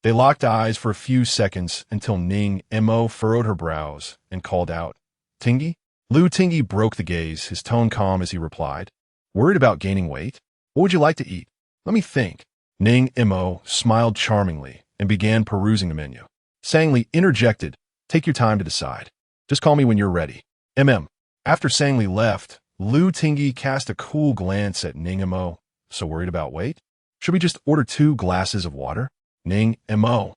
They locked eyes for a few seconds until Ning Mo furrowed her brows and called out, "Tingyi?" Lu Tingyi broke the gaze, his tone calm as he replied, "Worried about gaining weight? What would you like to eat?" "Let me think." Ning Mo smiled charmingly and began perusing the menu. Sang-Li interjected, "Take your time to decide. Just call me when you're ready." After Sang-Li left, Lu Tingyi cast a cool glance at Ning Mo. "So worried about weight? Should we just order 2 glasses of water?" Ning Mo.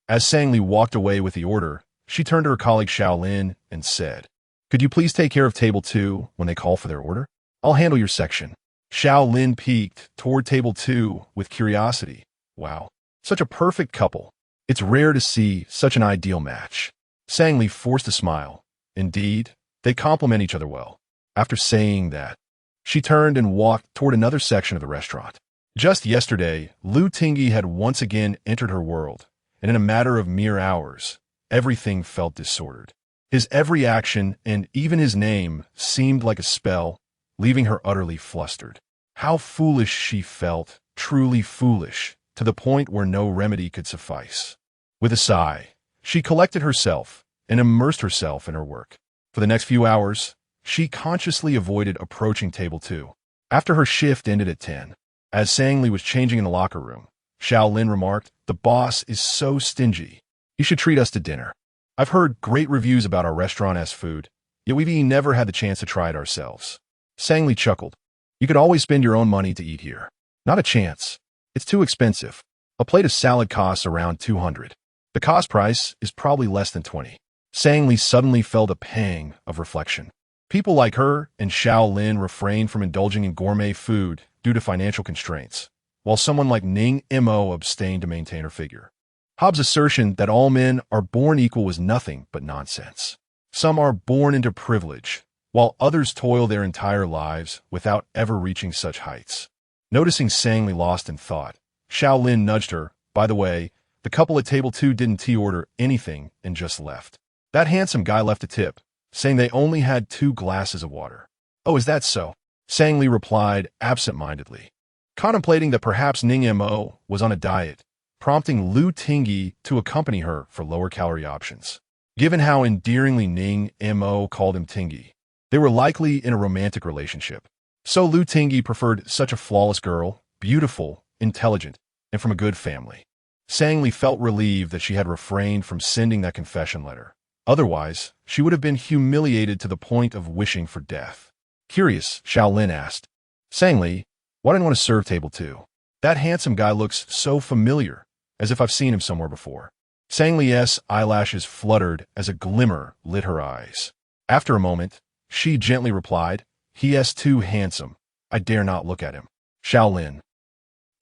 As Sang-Li walked away with the order, she turned to her colleague Shaolin and said, "Could you please take care of table 2 when they call for their order? I'll handle your section." Xiao Lin peeked toward table 2 with curiosity. Wow, such a perfect couple. It's rare to see such an ideal match. Sang Li forced a smile. Indeed, they complement each other well. After saying that, she turned and walked toward another section of the restaurant. Just yesterday, Lu Tingyi had once again entered her world, and in a matter of mere hours, everything felt disordered. His every action and even his name seemed like a spell, leaving her utterly flustered. How foolish she felt, truly foolish, to the point where no remedy could suffice. With a sigh, she collected herself and immersed herself in her work. For the next few hours, she consciously avoided approaching table 2. After her shift ended at 10, as Sang Li was changing in the locker room, Xiao Lin remarked, "The boss is so stingy. He should treat us to dinner. I've heard great reviews about our restaurant's food, yet we've never had the chance to try it ourselves." Sang Li chuckled. "You could always spend your own money to eat here." "Not a chance. It's too expensive. A plate of salad costs around 200. The cost price is probably less than 20. Sang Li suddenly felt a pang of reflection. People like her and Xiao Lin refrain from indulging in gourmet food due to financial constraints, while someone like Ning Mo abstained to maintain her figure. Hobbes' assertion that all men are born equal was nothing but nonsense. Some are born into privilege, while others toil their entire lives without ever reaching such heights. Noticing Sang Li lost in thought, Xiao Lin nudged her. "By the way, the couple at table 2 didn't tea order anything and just left. That handsome guy left a tip, saying they only had 2 glasses of water." "Oh, is that so?" Sang Li replied absent-mindedly, contemplating that perhaps Ning Mo was on a diet, prompting Lu Tingyi to accompany her for lower-calorie options. Given how endearingly Ning Mo called him Tingyi, they were likely in a romantic relationship. So Lu Tingyi preferred such a flawless girl, beautiful, intelligent, and from a good family. Sang Li felt relieved that she had refrained from sending that confession letter. Otherwise, she would have been humiliated to the point of wishing for death. Curious, Xiao Lin asked, "Sang Li, why didn't you want to serve table 2? That handsome guy looks so familiar, as if I've seen him somewhere before." Sang Li's eyelashes fluttered as a glimmer lit her eyes. After a moment, she gently replied, "He is too handsome. I dare not look at him." Xiao Lin.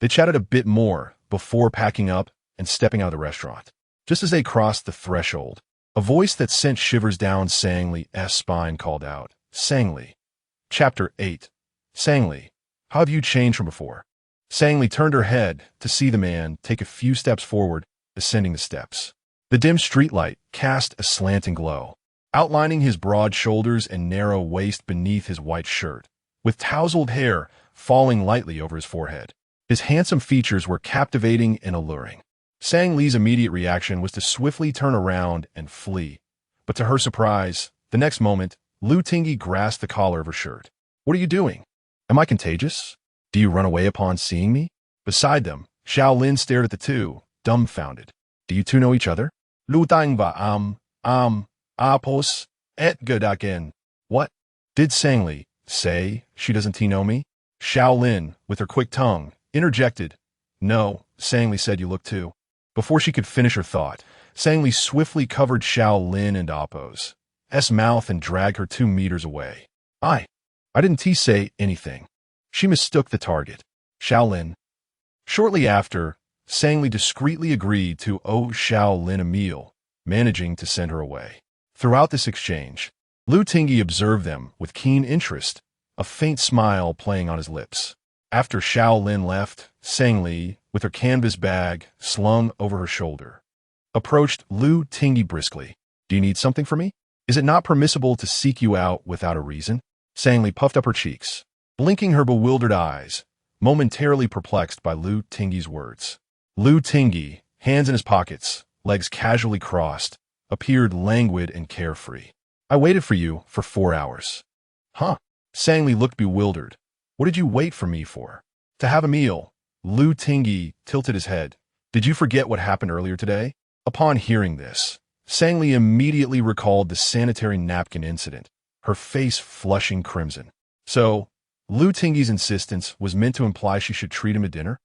They chatted a bit more before packing up and stepping out of the restaurant. Just as they crossed the threshold, a voice that sent shivers down Sang Li's spine called out, "Sang Li." Chapter 8. Sang Li, how have you changed from before? Sang Li turned her head to see the man take a few steps forward, ascending the steps. The dim streetlight cast a slanting glow, outlining his broad shoulders and narrow waist beneath his white shirt, with tousled hair falling lightly over his forehead. His handsome features were captivating and alluring. Sang Li's immediate reaction was to swiftly turn around and flee, but to her surprise, the next moment, Lu Tingyi grasped the collar of her shirt. "What are you doing? Am I contagious? Do you run away upon seeing me?" Beside them, Xiao Lin stared at the two, dumbfounded. "Do you two know each other?" "Lu Tangba apos et godaken." "What? Did Sang Li say she doesn't know me?" Xiao Lin, with her quick tongue, interjected. "No, Sang Li said you look too." Before she could finish her thought, Sang Li swiftly covered Xiao Lin and Appo's mouth and dragged her 2 meters away. I didn't say anything." She mistook the target. Xiao Lin. Shortly after, Sang Li discreetly agreed to owe Xiao Lin a meal, managing to send her away. Throughout this exchange, Lu Tingyi observed them with keen interest, a faint smile playing on his lips. After Xiao Lin left, Sang Li, with her canvas bag slung over her shoulder, approached Lu Tingyi briskly. "Do you need something from me? Is it not permissible to seek you out without a reason?" Sang Li puffed up her cheeks, blinking her bewildered eyes, momentarily perplexed by Lu Tingyi's words. Lu Tingyi, hands in his pockets, legs casually crossed, appeared languid and carefree. "I waited for you for 4 hours." "Huh?" Sang Li looked bewildered. "What did you wait for me for?" "To have a meal." Lu Tingyi tilted his head. "Did you forget what happened earlier today?" Upon hearing this, Sang Li immediately recalled the sanitary napkin incident, her face flushing crimson. So, Lu Tingyi's insistence was meant to imply she should treat him to dinner?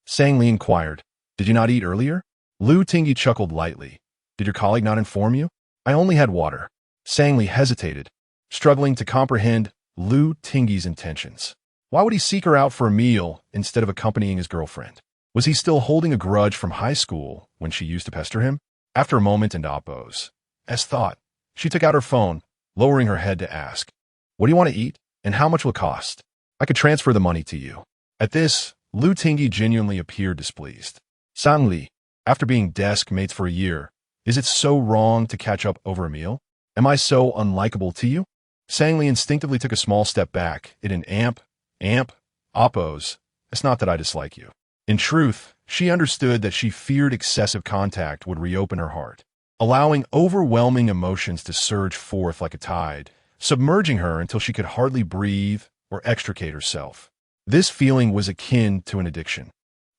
Sang Li inquired, "Did you not eat earlier?" Lu Tingyi chuckled lightly. "Did your colleague not inform you?" "I only had water." Sang Li hesitated, struggling to comprehend Lu Tingyi's intentions. Why would he seek her out for a meal instead of accompanying his girlfriend? Was he still holding a grudge from high school when she used to pester him? After a moment and Oppos, as thought, she took out her phone, lowering her head to ask, "What do you want to eat, and how much will it cost? I could transfer the money to you." At this, Lu Tingyi genuinely appeared displeased. "Suddenly, after being desk mates for a year, is it so wrong to catch up over a meal? Am I so unlikable to you?" Sangli instinctively took a small step back. In an amp, Oppos, "It's not that I dislike you." In truth, she understood that she feared excessive contact would reopen her heart, allowing overwhelming emotions to surge forth like a tide, submerging her until she could hardly breathe or extricate herself. This feeling was akin to an addiction.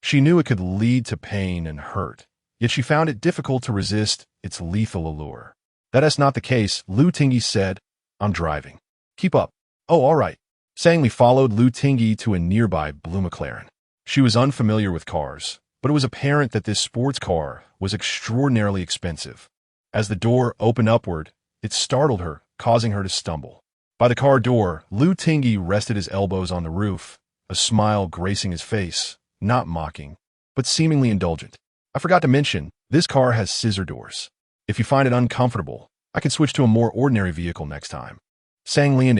She knew it could lead to pain and hurt, yet she found it difficult to resist its lethal allure. "That is not the case," Lu Tingyi said. "I'm driving." "Keep up." "Oh, all right." Sangli followed Lu Tingyi to a nearby blue McLaren. She was unfamiliar with cars, but it was apparent that this sports car was extraordinarily expensive. As the door opened upward, it startled her, causing her to stumble. By the car door, Lu Tingyi rested his elbows on the roof, a smile gracing his face, not mocking, but seemingly indulgent. "I forgot to mention, this car has scissor doors. If you find it uncomfortable, I can switch to a more ordinary vehicle next time." Sang Li and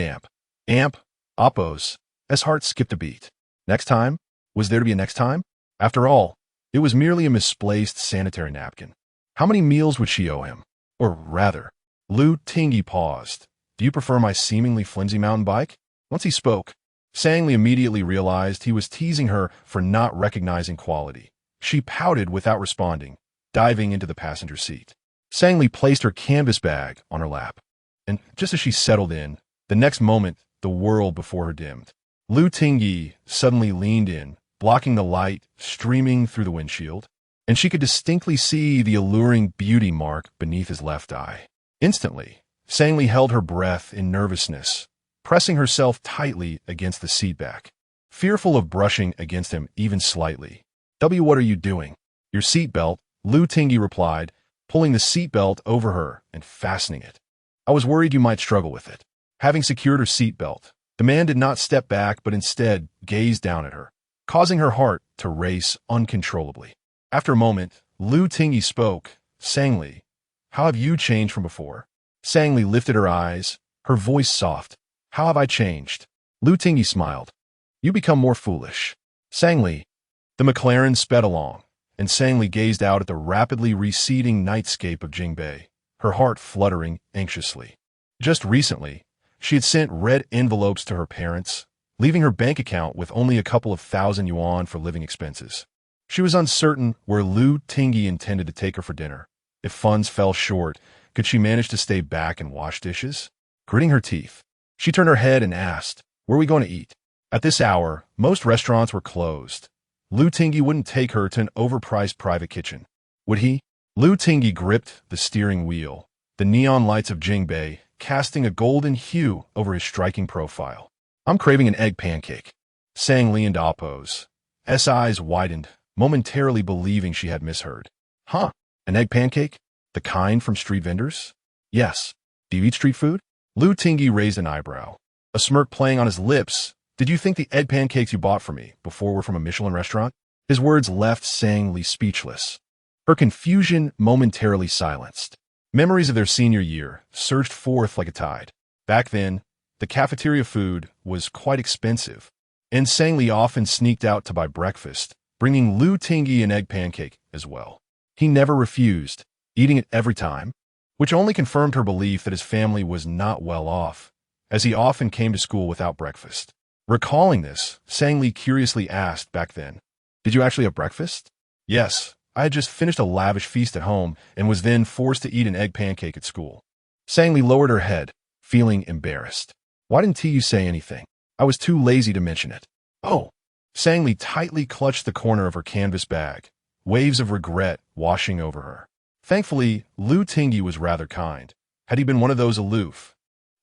Oppos, as heart skipped a beat. Next time? Was there to be a next time? After all, it was merely a misplaced sanitary napkin. How many meals would she owe him? Or rather, Lu Tingyi paused. "Do you prefer my seemingly flimsy mountain bike?" Once he spoke, Sangli immediately realized he was teasing her for not recognizing quality. She pouted without responding, diving into the passenger seat. Sangli placed her canvas bag on her lap, and just as she settled in, the next moment, the world before her dimmed. Lu Tingyi suddenly leaned in, blocking the light streaming through the windshield, and she could distinctly see the alluring beauty mark beneath his left eye. Instantly, Sangli held her breath in nervousness, pressing herself tightly against the seatback, fearful of brushing against him even slightly. What are you doing?" "Your seatbelt," Lu Tingyi replied, pulling the seatbelt over her and fastening it. "I was worried you might struggle with it." Having secured her seatbelt, the man did not step back but instead gazed down at her, causing her heart to race uncontrollably. After a moment, Lu Tingyi spoke. "Sangli, how have you changed from before?" Sangli lifted her eyes, her voice soft. "How have I changed?" Lu Tingyi smiled. "You become more foolish." "Sangli." The McLaren sped along, and Sangli gazed out at the rapidly receding nightscape of Jingbei, her heart fluttering anxiously. Just recently, she had sent red envelopes to her parents, leaving her bank account with only a couple of thousand yuan for living expenses. She was uncertain where Lu Tingyi intended to take her for dinner. If funds fell short, could she manage to stay back and wash dishes? Gritting her teeth, she turned her head and asked, "Where are we going to eat?" At this hour, most restaurants were closed. Lu Tingyi wouldn't take her to an overpriced private kitchen. Would he? Lu Tingyi gripped the steering wheel, the neon lights of Jingbei casting a golden hue over his striking profile. "I'm craving an egg pancake," sang Li and Oppos. S eyes widened, momentarily believing she had misheard. "Huh? An egg pancake? The kind from street vendors?" "Yes." "Do you eat street food?" Lu Tingyi raised an eyebrow, a smirk playing on his lips. "Did you think the egg pancakes you bought for me before were from a Michelin restaurant?" His words left Sang Li speechless. Her confusion momentarily silenced. Memories of their senior year surged forth like a tide. Back then, the cafeteria food was quite expensive, and Sang Li often sneaked out to buy breakfast, bringing Lu Tingyi an egg pancake as well. He never refused, eating it every time, which only confirmed her belief that his family was not well off, as he often came to school without breakfast. Recalling this, Sang Li curiously asked back then, "Did you actually have breakfast?" "Yes, I had just finished a lavish feast at home and was then forced to eat an egg pancake at school." Sang Li lowered her head, feeling embarrassed. "Why didn't you say anything?" "I was too lazy to mention it." "Oh." Sang Li tightly clutched the corner of her canvas bag, waves of regret washing over her. Thankfully, Lu Tingyi was rather kind. Had he been one of those aloof,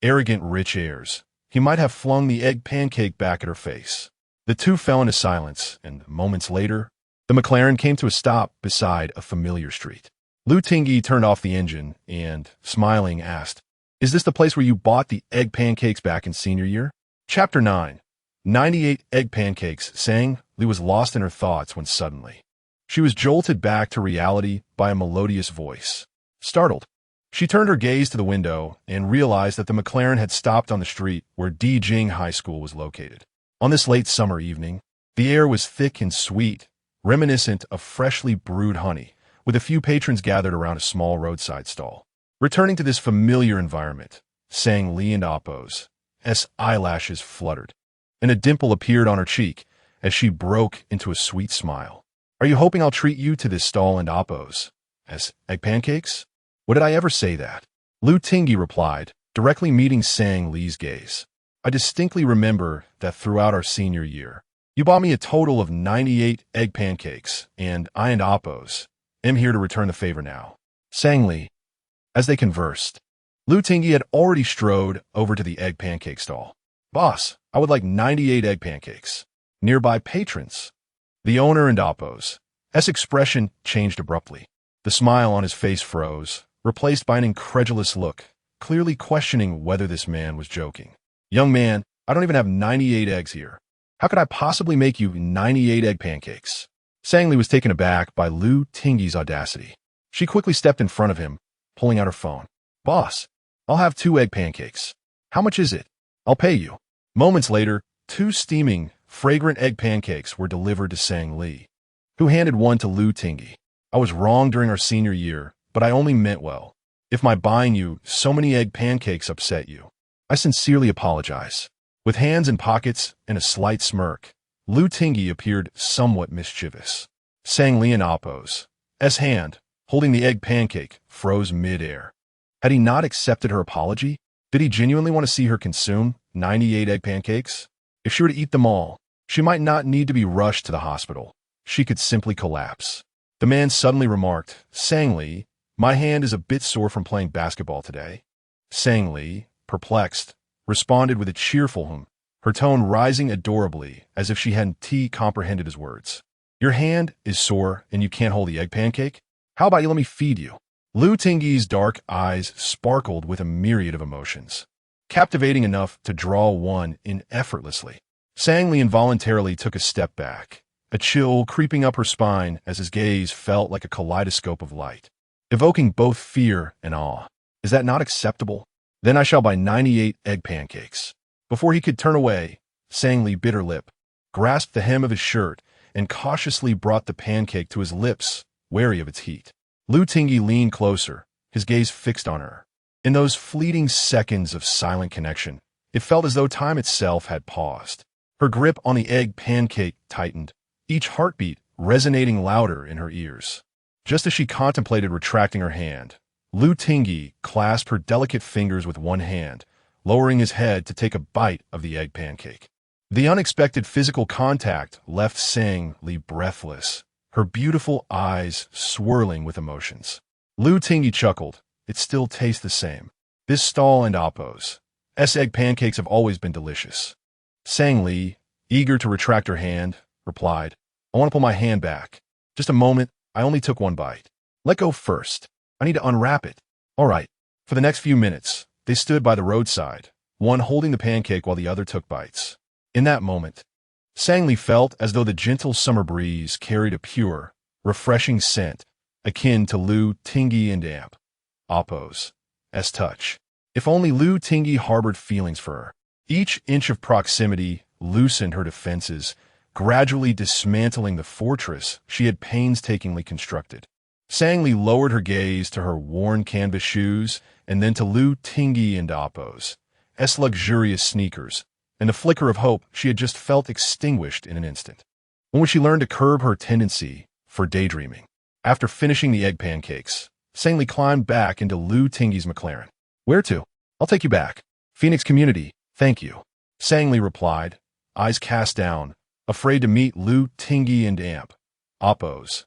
arrogant rich heirs, he might have flung the egg pancake back at her face. The two fell into silence, and moments later, the McLaren came to a stop beside a familiar street. Lu Tingyi turned off the engine and, smiling, asked, "Is this the place where you bought the egg pancakes back in senior year?" Chapter 9. 98 egg pancakes, saying Lee was lost in her thoughts when suddenly she was jolted back to reality by a melodious voice. Startled, she turned her gaze to the window and realized that the McLaren had stopped on the street where Dijing High School was located. On this late summer evening, the air was thick and sweet, reminiscent of freshly brewed honey, with a few patrons gathered around a small roadside stall. Returning to this familiar environment, sang Lee and Appo's eyelashes fluttered, and a dimple appeared on her cheek as she broke into a sweet smile. Are you hoping I'll treat you to this stall and Appo's egg pancakes? What did I ever say that? Lu Tingyi replied, directly meeting Sang Lee's gaze. I distinctly remember that throughout our senior year, you bought me a total of 98 egg pancakes, and I and Appo's am here to return the favor now. Sang Lee. As they conversed, Lu Tingyi had already strode over to the egg pancake stall. Boss, I would like 98 egg pancakes. Nearby patrons. The owner and Appo's expression changed abruptly. The smile on his face froze, replaced by an incredulous look, clearly questioning whether this man was joking. Young man, I don't even have 98 eggs here. How could I possibly make you 98 egg pancakes? Sang Lee was taken aback by Lu Tingyi's audacity. She quickly stepped in front of him, pulling out her phone. Boss, I'll have 2 egg pancakes. How much is it? I'll pay you. Moments later, 2 steaming, fragrant egg pancakes were delivered to Sang Lee, who handed one to Lu Tingyi. I was wrong during our senior year, but I only meant well. If my buying you so many egg pancakes upset you, I sincerely apologize. With hands in pockets and a slight smirk, Lu Tingyi appeared somewhat mischievous. Sang Lee and Appo's hand, holding the egg pancake, froze mid-air. Had he not accepted her apology? Did he genuinely want to see her consume 98 egg pancakes? If she were to eat them all, she might not need to be rushed to the hospital. She could simply collapse. The man suddenly remarked, Sang Lee, my hand is a bit sore from playing basketball today. Sang Lee, perplexed, responded with a cheerful hum, her tone rising adorably as if she hadn't comprehended his words. Your hand is sore and you can't hold the egg pancake? How about you let me feed you? Lu Tingyi's dark eyes sparkled with a myriad of emotions, captivating enough to draw one in effortlessly. Sang Lee involuntarily took a step back, a chill creeping up her spine as his gaze felt like a kaleidoscope of light, evoking both fear and awe. Is that not acceptable? Then I shall buy 98 egg pancakes. Before he could turn away, Sang Lee bit her lip, grasped the hem of his shirt, and cautiously brought the pancake to his lips, wary of its heat. Lu Tingyi leaned closer, his gaze fixed on her. In those fleeting seconds of silent connection, it felt as though time itself had paused. Her grip on the egg pancake tightened, each heartbeat resonating louder in her ears. Just as she contemplated retracting her hand, Lu Tingyi clasped her delicate fingers with one hand, lowering his head to take a bite of the egg pancake. The unexpected physical contact left Sang Lee breathless, her beautiful eyes swirling with emotions. Lu Tingyi chuckled. It still tastes the same. This stall and Appo's egg pancakes have always been delicious. Sang Lee, eager to retract her hand, replied, I want to pull my hand back. Just a moment, I only took one bite. Let go first. I need to unwrap it. All right. For the next few minutes, they stood by the roadside, one holding the pancake while the other took bites. In that moment, Sang Lee felt as though the gentle summer breeze carried a pure, refreshing scent, akin to Lu Tingyi and Appo's touch. If only Lu Tingyi harbored feelings for her. Each inch of proximity loosened her defenses, gradually dismantling the fortress she had painstakingly constructed. Sang Lee lowered her gaze to her worn canvas shoes and then to Lu Tingyi and Appo's luxurious sneakers, and the flicker of hope she had just felt extinguished in an instant. When would she learn to curb her tendency for daydreaming? After finishing the egg pancakes, Sang Lee climbed back into Lu Tingyi's McLaren. Where to? I'll take you back. Phoenix Community, thank you. Sang Lee replied, eyes cast down, afraid to meet Lu Tingyi and Appo's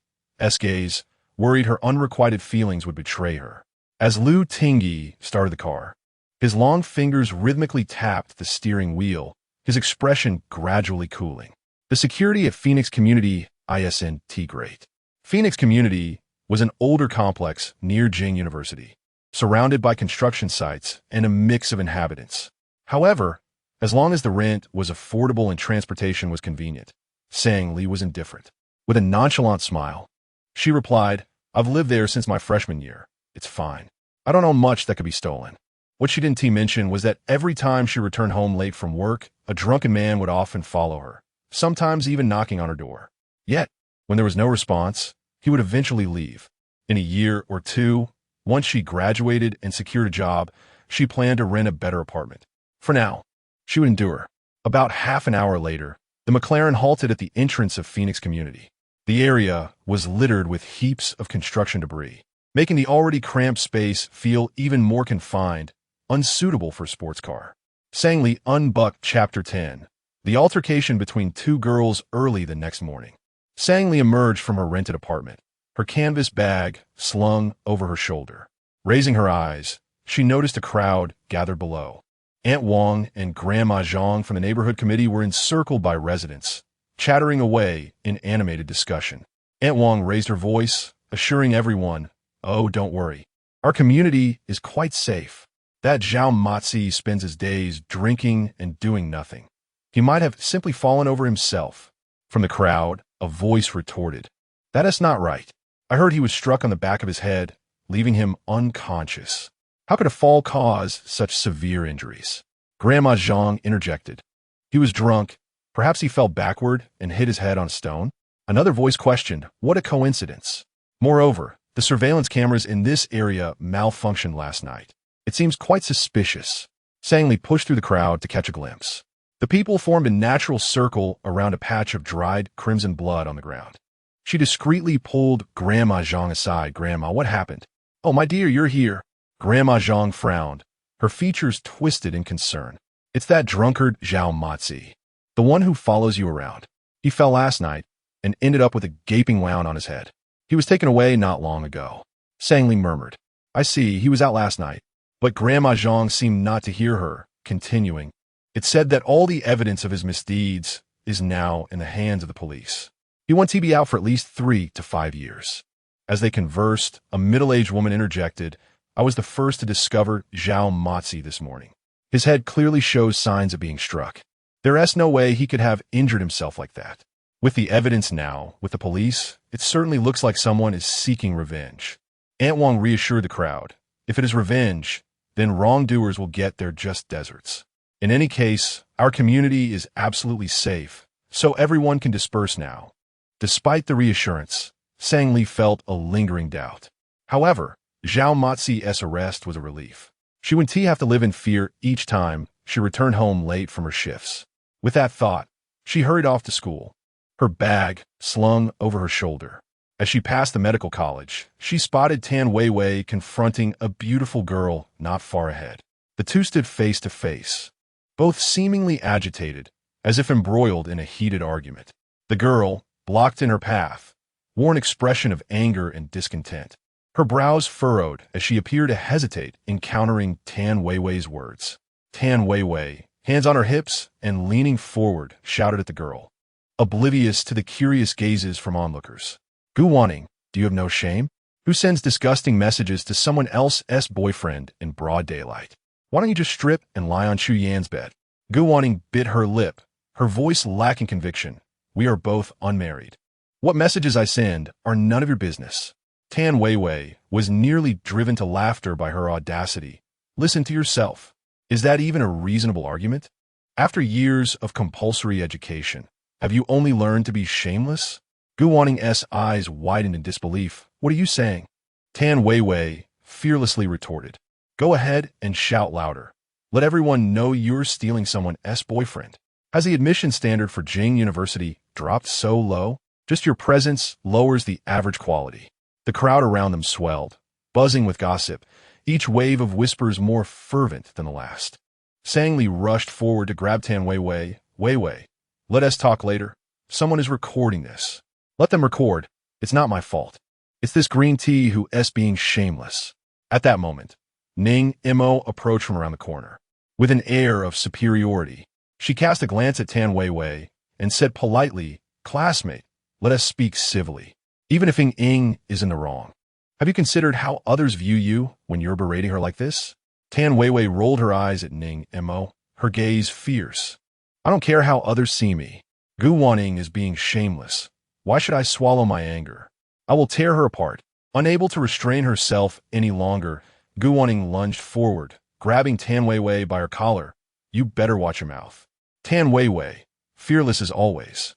gaze, worried her unrequited feelings would betray her. As Lu Tingyi started the car, his long fingers rhythmically tapped the steering wheel, his expression gradually cooling. The security at Phoenix Community isn't great. Phoenix Community was an older complex near Jing University, surrounded by construction sites and a mix of inhabitants. However, as long as the rent was affordable and transportation was convenient. Sang Li was indifferent. With a nonchalant smile, she replied, I've lived there since my freshman year. It's fine. I don't own much that could be stolen. What she didn't mention was that every time she returned home late from work, a drunken man would often follow her, sometimes even knocking on her door. Yet, when there was no response, he would eventually leave. In a year or two, once she graduated and secured a job, she planned to rent a better apartment. For now, she would endure. About half an hour later, the McLaren halted at the entrance of Phoenix Community. The area was littered with heaps of construction debris, making the already cramped space feel even more confined, unsuitable for a sports car. Sang Li unbucked Chapter 10, the altercation between two girls early the next morning. Sang Li emerged from her rented apartment, her canvas bag slung over her shoulder. Raising her eyes, she noticed a crowd gathered below. Aunt Wang and Grandma Zhang from the neighborhood committee were encircled by residents, chattering away in animated discussion. Aunt Wang raised her voice, assuring everyone, "Oh, don't worry. Our community is quite safe. That Zhao Matzi spends his days drinking and doing nothing. He might have simply fallen over himself." From the crowd, a voice retorted, "That is not right. I heard he was struck on the back of his head, leaving him unconscious. How could a fall cause such severe injuries?" Grandma Zhang interjected. "He was drunk. Perhaps he fell backward and hit his head on a stone." Another voice questioned, "What a coincidence." Moreover, the surveillance cameras in this area malfunctioned last night. It seems quite suspicious. Sang Li pushed through the crowd to catch a glimpse. The people formed a natural circle around a patch of dried crimson blood on the ground. She discreetly pulled Grandma Zhang aside. "Grandma, what happened?" "Oh, my dear, you're here." Grandma Zhang frowned, her features twisted in concern. "It's that drunkard Zhao Matzi, the one who follows you around. He fell last night and ended up with a gaping wound on his head. He was taken away not long ago." Sang Li murmured, "I see, he was out last night." But Grandma Zhang seemed not to hear her, continuing, "It's said that all the evidence of his misdeeds is now in the hands of the police. He wants to be out for at least 3 to 5 years. As they conversed, a middle-aged woman interjected, "I was the first to discover Zhao Matzi this morning. His head clearly shows signs of being struck. There is no way he could have injured himself like that. With the evidence now, with the police, it certainly looks like someone is seeking revenge." Aunt Wang reassured the crowd, "If it is revenge, then wrongdoers will get their just deserts. In any case, our community is absolutely safe, so everyone can disperse now." Despite the reassurance, Sang Li felt a lingering doubt. However, Zhao Matzi's arrest was a relief. She wouldn't have to live in fear each time she returned home late from her shifts. With that thought, she hurried off to school, her bag slung over her shoulder. As she passed the medical college, she spotted Tan Weiwei confronting a beautiful girl not far ahead. The two stood face to face, both seemingly agitated, as if embroiled in a heated argument. The girl, blocked in her path, wore an expression of anger and discontent. Her brows furrowed as she appeared to hesitate encountering Tan Weiwei's words. Tan Weiwei, hands on her hips and leaning forward, shouted at the girl, oblivious to the curious gazes from onlookers. "Gu Wanning, do you have no shame? Who sends disgusting messages to someone else's boyfriend in broad daylight? Why don't you just strip and lie on Chu Yan's bed?" Gu Wanning bit her lip, her voice lacking conviction. "We are both unmarried. What messages I send are none of your business." Tan Weiwei was nearly driven to laughter by her audacity. "Listen to yourself. Is that even a reasonable argument? After years of compulsory education, have you only learned to be shameless?" Gu Wanning's eyes widened in disbelief. "What are you saying?" Tan Weiwei fearlessly retorted, "Go ahead and shout louder. Let everyone know you're stealing someone's boyfriend. Has the admission standard for Jing University dropped so low? Just your presence lowers the average quality." The crowd around them swelled, buzzing with gossip, each wave of whispers more fervent than the last. Sang Li rushed forward to grab Tan Weiwei. "Weiwei, let us talk later. Someone is recording this." "Let them record. It's not my fault. It's this green tea who is being shameless." At that moment, Ning Imo approached from around the corner. With an air of superiority, she cast a glance at Tan Weiwei and said politely, "Classmate, let us speak civilly. Even if Ing is in the wrong, have you considered how others view you when you're berating her like this?" Tan Weiwei rolled her eyes at Ning Imo, her gaze fierce. I don't care how others see me. Gu Wanning is being shameless. Why should I swallow my anger? I will tear her apart. Unable to restrain herself any longer, Gu Wanning lunged forward, grabbing Tan Weiwei by her collar. You better watch your mouth. Tan Weiwei, fearless as always.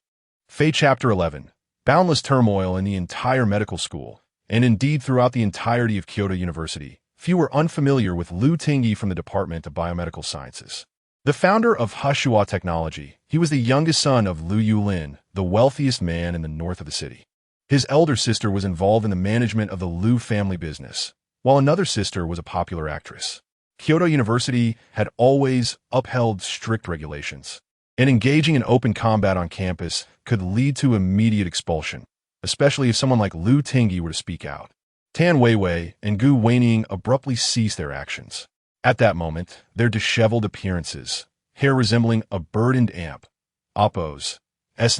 Fate Chapter 11. Boundless turmoil in the entire medical school, and indeed throughout the entirety of Kyoto University. Few were unfamiliar with Lu Tingyi from the Department of Biomedical Sciences. The founder of Hushua Technology, he was the youngest son of Lu Yulin, the wealthiest man in the north of the city. His elder sister was involved in the management of the Lu family business, while another sister was a popular actress. Kyoto University had always upheld strict regulations, and engaging in open combat on campus could lead to immediate expulsion, especially if someone like Lu Tingyi were to speak out. Tan Weiwei and Gu Wanning abruptly ceased their actions. At that moment, their disheveled appearances, hair resembling a burdened ant, oppos,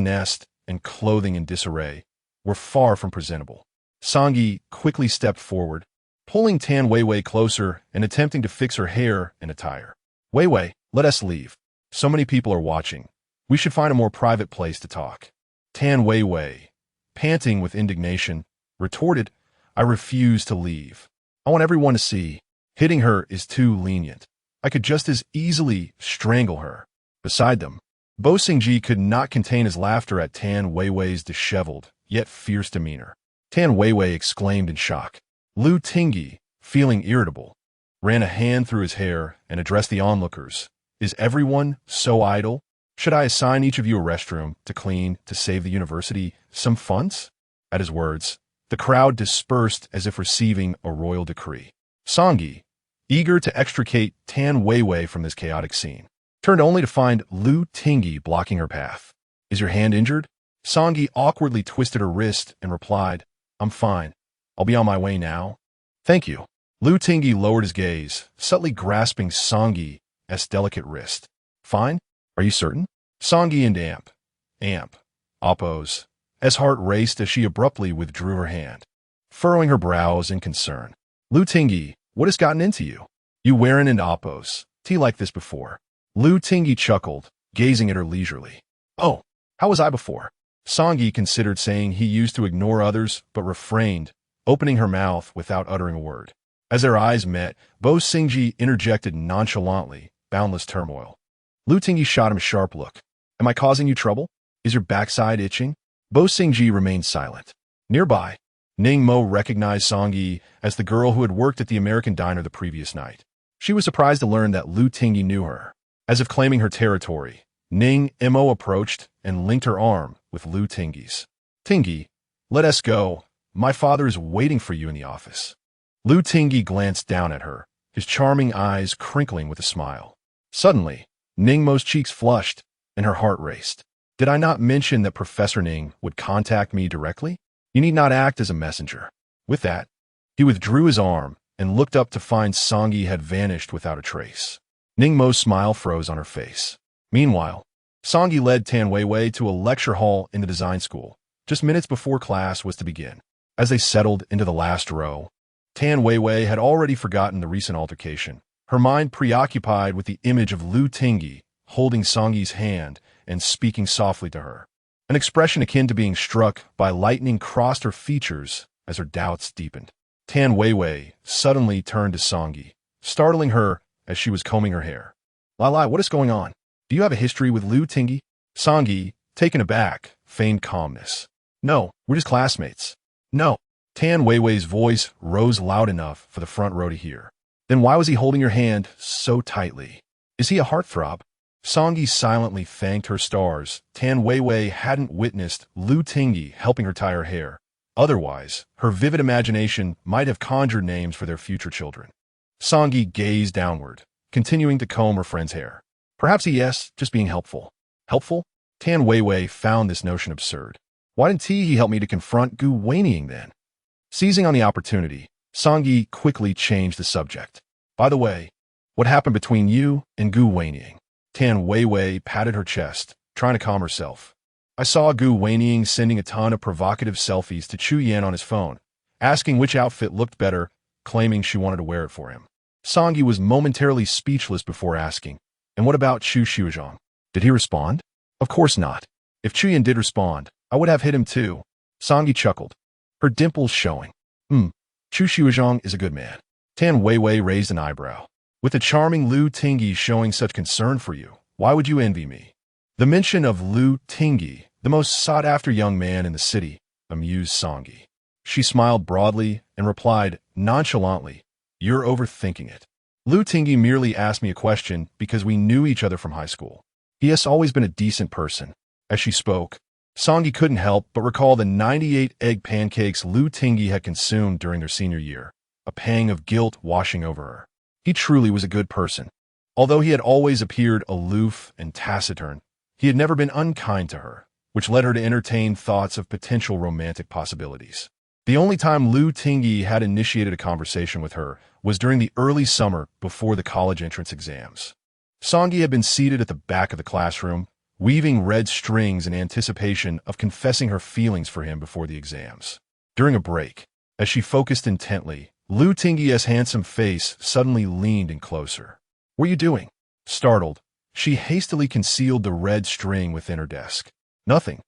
nest, and clothing in disarray, were far from presentable. Sangyi quickly stepped forward, pulling Tan Weiwei closer and attempting to fix her hair and attire. Weiwei, let us leave. So many people are watching. We should find a more private place to talk. Tan Weiwei, panting with indignation, retorted, I refuse to leave. I want everyone to see. Hitting her is too lenient. I could just as easily strangle her. Beside them, Bo Xingji could not contain his laughter at Tan Weiwei's disheveled, yet fierce demeanor. Tan Weiwei exclaimed in shock. Lu Tingyi, feeling irritable, ran a hand through his hair and addressed the onlookers. Is everyone so idle? Should I assign each of you a restroom to clean to save the university some funds? At his words, the crowd dispersed as if receiving a royal decree. Sangyi, eager to extricate Tan Weiwei from this chaotic scene, turned only to find Lu Tingyi blocking her path. Is your hand injured? Sangyi awkwardly twisted her wrist and replied, I'm fine. I'll be on my way now. Thank you. Lu Tingyi lowered his gaze, subtly grasping Sangyi's delicate wrist. Fine? Are you certain? Sangyi and oppos. Heart raced as she abruptly withdrew her hand, furrowing her brows in concern. Lu Tingyi, what has gotten into you? You weren't in oppos tea like this before. Lu Tingyi chuckled, gazing at her leisurely. Oh, how was I before? Sangyi considered saying he used to ignore others, but refrained, opening her mouth without uttering a word. As their eyes met, Bo Xingji interjected nonchalantly, boundless turmoil. Lu Tingyi shot him a sharp look. Am I causing you trouble? Is your backside itching? Bo Xingji remained silent. Nearby, Ning Mo recognized Sangyi as the girl who had worked at the American diner the previous night. She was surprised to learn that Lu Tingyi knew her. As if claiming her territory, Ning Mo approached and linked her arm with Lu Tingyi's. Tingyi, let us go. My father is waiting for you in the office. Lu Tingyi glanced down at her, his charming eyes crinkling with a smile. Suddenly, Ning Mo's cheeks flushed, and her heart raced. Did I not mention that Professor Ning would contact me directly? You need not act as a messenger. With that, he withdrew his arm and looked up to find Sangyi had vanished without a trace. Ning Mo's smile froze on her face. Meanwhile, Sangyi led Tan Weiwei to a lecture hall in the design school, just minutes before class was to begin. As they settled into the last row, Tan Weiwei had already forgotten the recent altercation, her mind preoccupied with the image of Lu Tingyi holding Sangyi's hand and speaking softly to her. An expression akin to being struck by lightning crossed her features as her doubts deepened. Tan Weiwei suddenly turned to Sangyi, startling her as she was combing her hair. Lai, what is going on? Do you have a history with Lu Tingyi? Sangyi, taken aback, feigned calmness. No, we're just classmates. No. Tan Weiwei's voice rose loud enough for the front row to hear. Then why was he holding your hand so tightly? Is he a heartthrob? Sangyi silently thanked her stars. Tan Weiwei hadn't witnessed Lu Tingyi helping her tie her hair. Otherwise, her vivid imagination might have conjured names for their future children. Sangyi gazed downward, continuing to comb her friend's hair. Perhaps yes, just being helpful. Helpful? Tan Weiwei found this notion absurd. Why didn't he help me to confront Gu Wanning then? Seizing on the opportunity, Sangyi quickly changed the subject. By the way, what happened between you and Gu Wanning? Tan Weiwei patted her chest, trying to calm herself. I saw Gu Wanning sending a ton of provocative selfies to Chu Yan on his phone, asking which outfit looked better, claiming she wanted to wear it for him. Sangyi was momentarily speechless before asking, And what about Chu Xiuzhang? Did he respond? Of course not. If Chuyan did respond, I would have hit him too. Sangyi chuckled, her dimples showing. Chu Xiuzhang is a good man. Tan Weiwei raised an eyebrow. With the charming Lu Tingyi showing such concern for you, why would you envy me? The mention of Lu Tingyi, the most sought-after young man in the city, amused Sangyi. She smiled broadly and replied nonchalantly, "You're overthinking it. Lu Tingyi merely asked me a question because we knew each other from high school. He has always been a decent person." As she spoke, Sangyi couldn't help but recall the 98 egg pancakes Lu Tingyi had consumed during their senior year, a pang of guilt washing over her. He truly was a good person. Although he had always appeared aloof and taciturn, he had never been unkind to her, which led her to entertain thoughts of potential romantic possibilities. The only time Lu Tingyi had initiated a conversation with her was during the early summer before the college entrance exams. Sangyi had been seated at the back of the classroom, weaving red strings in anticipation of confessing her feelings for him before the exams. During a break, as she focused intently, Lu Tingyi's handsome face suddenly leaned in closer. "What are you doing?" Startled, she hastily concealed the red string within her desk. "Nothing."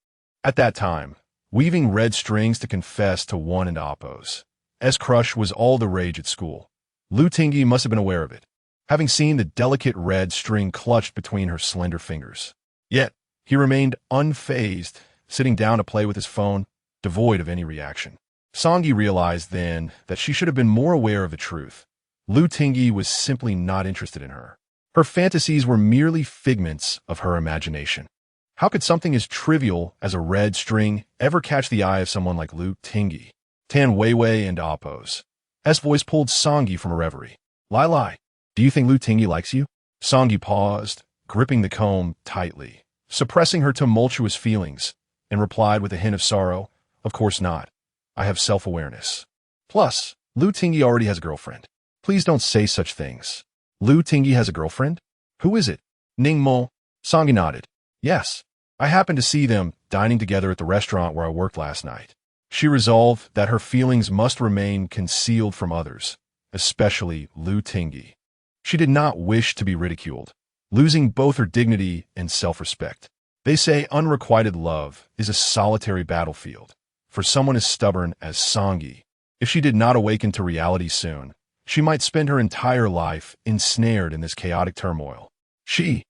At that time, weaving red strings to confess to one and oppose. S-crush was all the rage at school. Lu Tingyi must have been aware of it, having seen the delicate red string clutched between her slender fingers. Yet, he remained unfazed, sitting down to play with his phone, devoid of any reaction. Sangyi realized then that she should have been more aware of the truth. Lu Tingyi was simply not interested in her. Her fantasies were merely figments of her imagination. How could something as trivial as a red string ever catch the eye of someone like Lu Tingyi? Tan Weiwei and Oppose. S voice pulled Sangyi from a reverie. Lai, do you think Lu Tingyi likes you?" Sangyi paused, gripping the comb tightly, suppressing her tumultuous feelings, and replied with a hint of sorrow, "Of course not. I have self-awareness. Plus, Lu Tingyi already has a girlfriend. Please don't say such things." "Lu Tingyi has a girlfriend? Who is it?" Ning Mo. Sangyi nodded. "Yes. I happened to see them dining together at the restaurant where I worked last night." She resolved that her feelings must remain concealed from others, especially Lu Tingyi. She did not wish to be ridiculed, losing both her dignity and self-respect. They say unrequited love is a solitary battlefield for someone as stubborn as Sangyi. If she did not awaken to reality soon, she might spend her entire life ensnared in this chaotic turmoil. She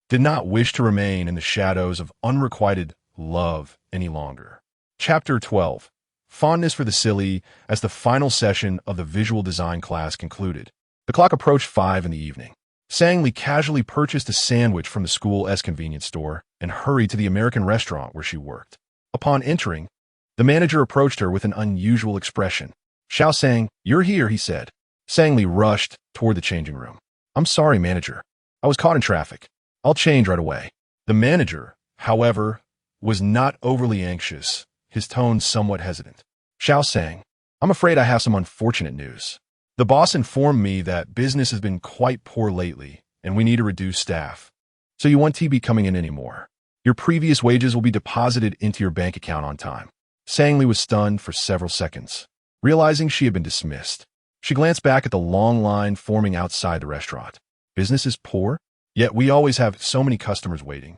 did not wish to remain in the shadows of unrequited love any longer. Chapter 12. Fondness for the silly. As the final session of the visual design class concluded, the clock approached 5 in the evening. Sangyi casually purchased a sandwich from the school's convenience store and hurried to the American restaurant where she worked. Upon entering, the manager approached her with an unusual expression. "Xiao Sang, you're here," he said. Sangyi rushed toward the changing room. "I'm sorry, manager. I was caught in traffic. I'll change right away." The manager, however, was not overly anxious, his tone somewhat hesitant. "Xiao Sang, I'm afraid I have some unfortunate news. The boss informed me that business has been quite poor lately, and we need to reduce staff. So you won't be coming in anymore. Your previous wages will be deposited into your bank account on time." Sangyi was stunned for several seconds, realizing she had been dismissed. She glanced back at the long line forming outside the restaurant. Business is poor? Yet we always have so many customers waiting.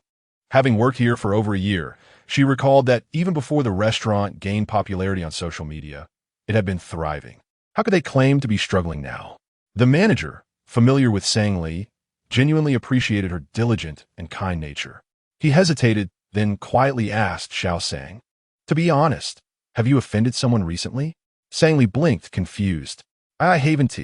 Having worked here for over a year, she recalled that even before the restaurant gained popularity on social media, it had been thriving. How could they claim to be struggling now? The manager, familiar with Sangyi, genuinely appreciated her diligent and kind nature. He hesitated, then quietly asked Xiao Sang, "To be honest, have you offended someone recently?" Sangyi blinked, confused. "I haven't.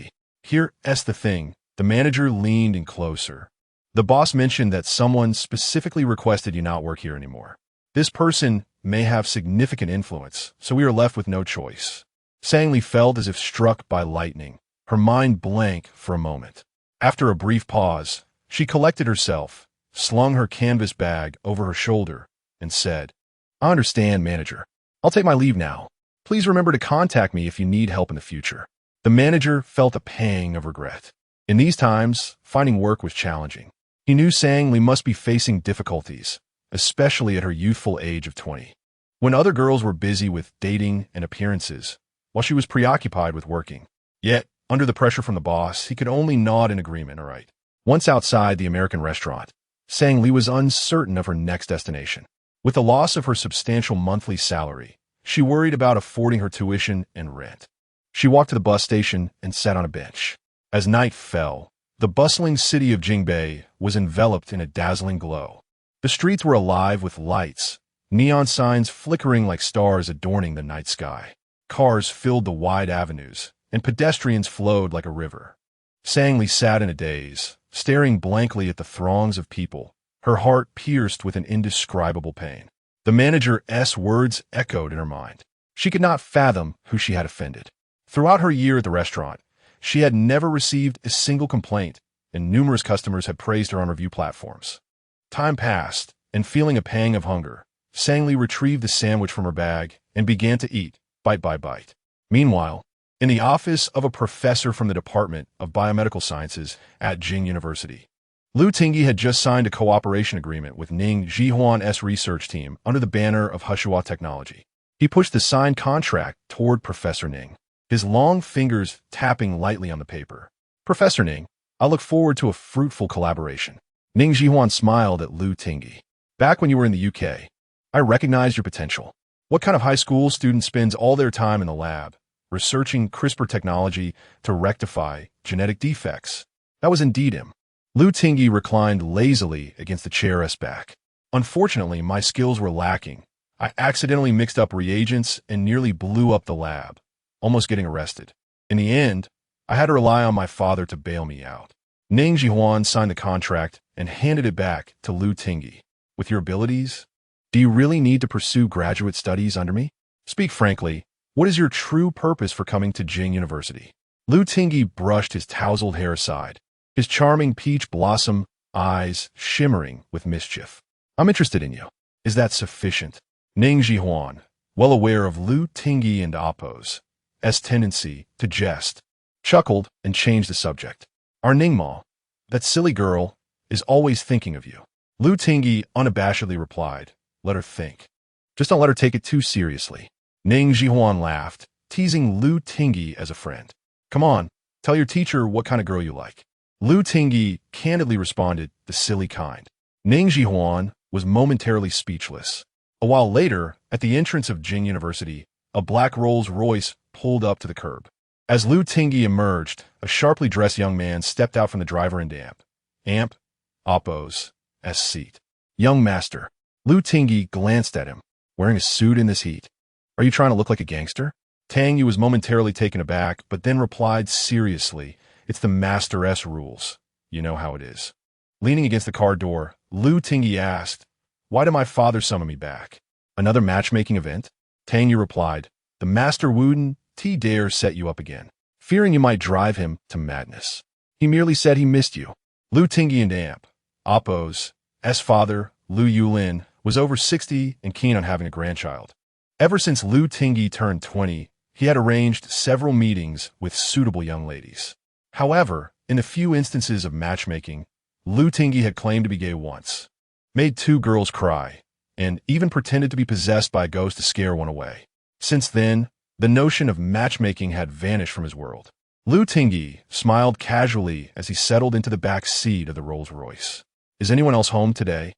Here's the thing." The manager leaned in closer. "The boss mentioned that someone specifically requested you not work here anymore. This person may have significant influence, so we are left with no choice." Sangyi felt as if struck by lightning, her mind blank for a moment. After a brief pause, she collected herself, slung her canvas bag over her shoulder, and said, "I understand, manager. I'll take my leave now. Please remember to contact me if you need help in the future." The manager felt a pang of regret. In these times, finding work was challenging. He knew Sangyi must be facing difficulties, especially at her youthful age of 20. When other girls were busy with dating and appearances, while she was preoccupied with working. Yet, under the pressure from the boss, he could only nod in agreement. "All right. Once outside the American restaurant, Sang Li was uncertain of her next destination. With the loss of her substantial monthly salary, she worried about affording her tuition and rent. She walked to the bus station and sat on a bench. As night fell, the bustling city of Jingbei was enveloped in a dazzling glow. The streets were alive with lights, neon signs flickering like stars adorning the night sky. Cars filled the wide avenues, and pedestrians flowed like a river. Sang Li sat in a daze, staring blankly at the throngs of people, her heart pierced with an indescribable pain. The manager's words echoed in her mind. She could not fathom who she had offended. Throughout her year at the restaurant, she had never received a single complaint, and numerous customers had praised her on review platforms. Time passed, and feeling a pang of hunger, Sang Li retrieved the sandwich from her bag and began to eat, bite by bite. Meanwhile, in the office of a professor from the Department of Biomedical Sciences at Jing University, Lu Tingyi had just signed a cooperation agreement with Ning Jihuan's research team under the banner of Hushua Technology. He pushed the signed contract toward Professor Ning, his long fingers tapping lightly on the paper. "Professor Ning, I look forward to a fruitful collaboration." Ning Jihuan smiled at Lu Tingyi. "Back when you were in the UK, I recognized your potential. What kind of high school student spends all their time in the lab, researching CRISPR technology to rectify genetic defects?" That was indeed him. Lu Tingyi reclined lazily against the chair's back. "Unfortunately, my skills were lacking. I accidentally mixed up reagents and nearly blew up the lab, almost getting arrested. In the end, I had to rely on my father to bail me out." Ning Jihuan signed the contract and handed it back to Lu Tingyi. "With your abilities, do you really need to pursue graduate studies under me? Speak frankly, what is your true purpose for coming to Jing University?" Lu Tingyi brushed his tousled hair aside, his charming peach blossom eyes shimmering with mischief. "I'm interested in you. Is that sufficient?" Ning Jihuan, well aware of Lu Tingyi and Appo's tendency to jest, chuckled and changed the subject. "Our Ningma, that silly girl, is always thinking of you." Lu Tingyi unabashedly replied, "Let her think. Just don't let her take it too seriously." Ning Jihuan laughed, teasing Lu Tingyi as a friend. "Come on, tell your teacher what kind of girl you like." Lu Tingyi candidly responded, "The silly kind." Ning Jihuan was momentarily speechless. A while later, at the entrance of Jing University, a black Rolls-Royce pulled up to the curb. As Lu Tingyi emerged, a sharply dressed young man stepped out from the driver and Appo's seat. "Young master." Lu Tingyi glanced at him. "Wearing a suit in this heat? Are you trying to look like a gangster?" Tang Yu was momentarily taken aback, but then replied seriously, "It's the master's rules. You know how it is." Leaning against the car door, Lu Tingyi asked, "Why did my father summon me back? Another matchmaking event?" Tang Yu replied, "The master wouldn't dare set you up again, fearing you might drive him to madness. He merely said he missed you." Lu Tingyi and Appo's father, Lu Yulin, was over 60 and keen on having a grandchild. Ever since Lu Tingyi turned 20, he had arranged several meetings with suitable young ladies. However, in the few instances of matchmaking, Lu Tingyi had claimed to be gay once, made 2 girls cry, and even pretended to be possessed by a ghost to scare one away. Since then, the notion of matchmaking had vanished from his world. Lu Tingyi smiled casually as he settled into the back seat of the Rolls-Royce. "Is anyone else home today?"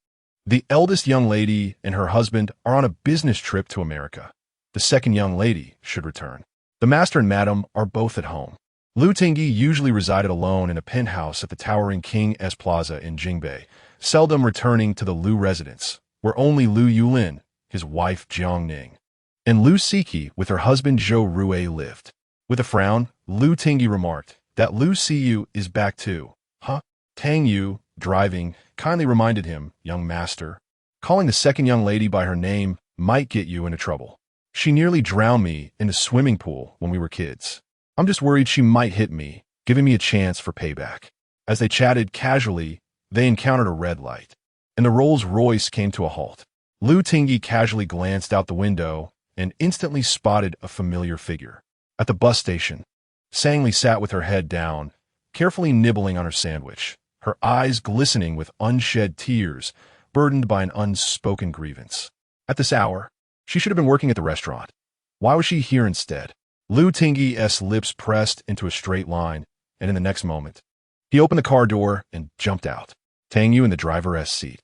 The eldest young lady and her husband are on a business trip to America. The second young lady should return. The master and madam are both at home. Lu Tingyi usually resided alone in a penthouse at the towering King's Plaza in Jingbei, seldom returning to the Lu residence, where only Lu Yulin, his wife Jiang Ning, and Lu Siki with her husband Zhou Rue lived. With a frown, Lu Tingyi remarked that Lu Siyu is back too. "Huh?" Tang Yu, driving, kindly reminded him, "Young master, calling the second young lady by her name might get you into trouble. She nearly drowned me in the swimming pool when we were kids. I'm just worried she might hit me, giving me a chance for payback." As they chatted casually, they encountered a red light, and the Rolls-Royce came to a halt. Lu Tingyi casually glanced out the window and instantly spotted a familiar figure. At the bus station, Sang Li sat with her head down, carefully nibbling on her sandwich, her eyes glistening with unshed tears, burdened by an unspoken grievance. At this hour, she should have been working at the restaurant. Why was she here instead? Lu Tingyi's lips pressed into a straight line, and in the next moment, He opened the car door and jumped out, Tang Yu in the driver's seat.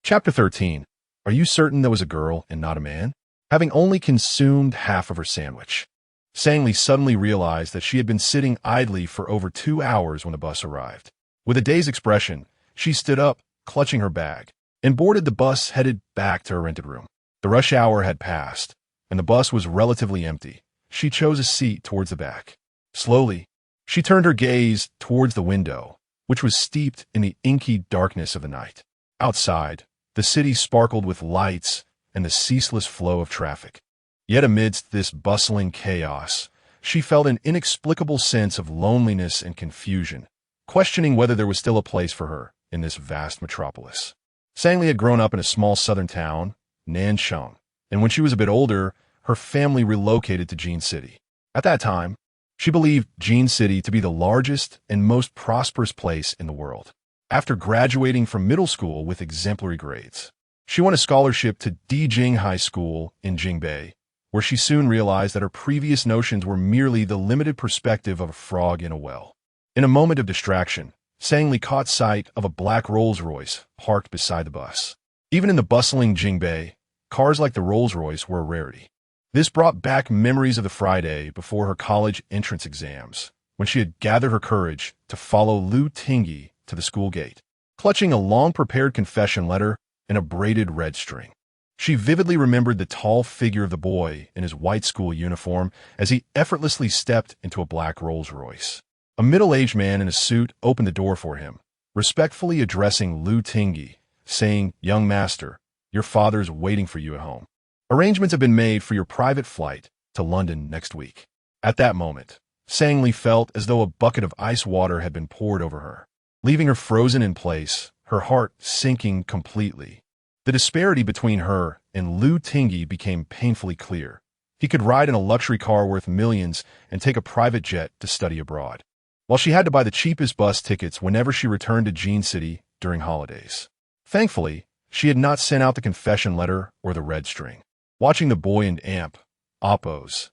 Chapter 13. Are you certain that was a girl and not a man? Having only consumed half of her sandwich, Sang Li suddenly realized that she had been sitting idly for over 2 hours when the bus arrived. With a dazed expression, she stood up, clutching her bag, and boarded the bus headed back to her rented room. The rush hour had passed, and the bus was relatively empty. She chose a seat towards the back. Slowly, she turned her gaze towards the window, which was steeped in the inky darkness of the night. Outside, the city sparkled with lights and the ceaseless flow of traffic. Yet amidst this bustling chaos, she felt an inexplicable sense of loneliness and confusion, questioning whether there was still a place for her in this vast metropolis. Sang Li had grown up in a small southern town, Nansheng, and when she was a bit older, her family relocated to Jin City. At that time, she believed Jin City to be the largest and most prosperous place in the world. After graduating from middle school with exemplary grades, she won a scholarship to Dijing High School in Jingbei, where she soon realized that her previous notions were merely the limited perspective of a frog in a well. In a moment of distraction, Sang Li caught sight of a black Rolls-Royce parked beside the bus. Even in the bustling Jingbei, cars like the Rolls-Royce were a rarity. This brought back memories of the Friday before her college entrance exams, when she had gathered her courage to follow Lu Tingyi to the school gate, clutching a long-prepared confession letter and a braided red string. She vividly remembered the tall figure of the boy in his white school uniform as he effortlessly stepped into a black Rolls-Royce. A middle-aged man in a suit opened the door for him, respectfully addressing Lu Tingyi, saying, "Young master, your father's waiting for you at home. Arrangements have been made for your private flight to London next week." At that moment, Sang Li felt as though a bucket of ice water had been poured over her, leaving her frozen in place, her heart sinking completely. The disparity between her and Lu Tingyi became painfully clear. He could ride in a luxury car worth millions and take a private jet to study abroad, while she had to buy the cheapest bus tickets whenever she returned to Jin City during holidays. Thankfully, she had not sent out the confession letter or the red string. Watching the boy and Oppo's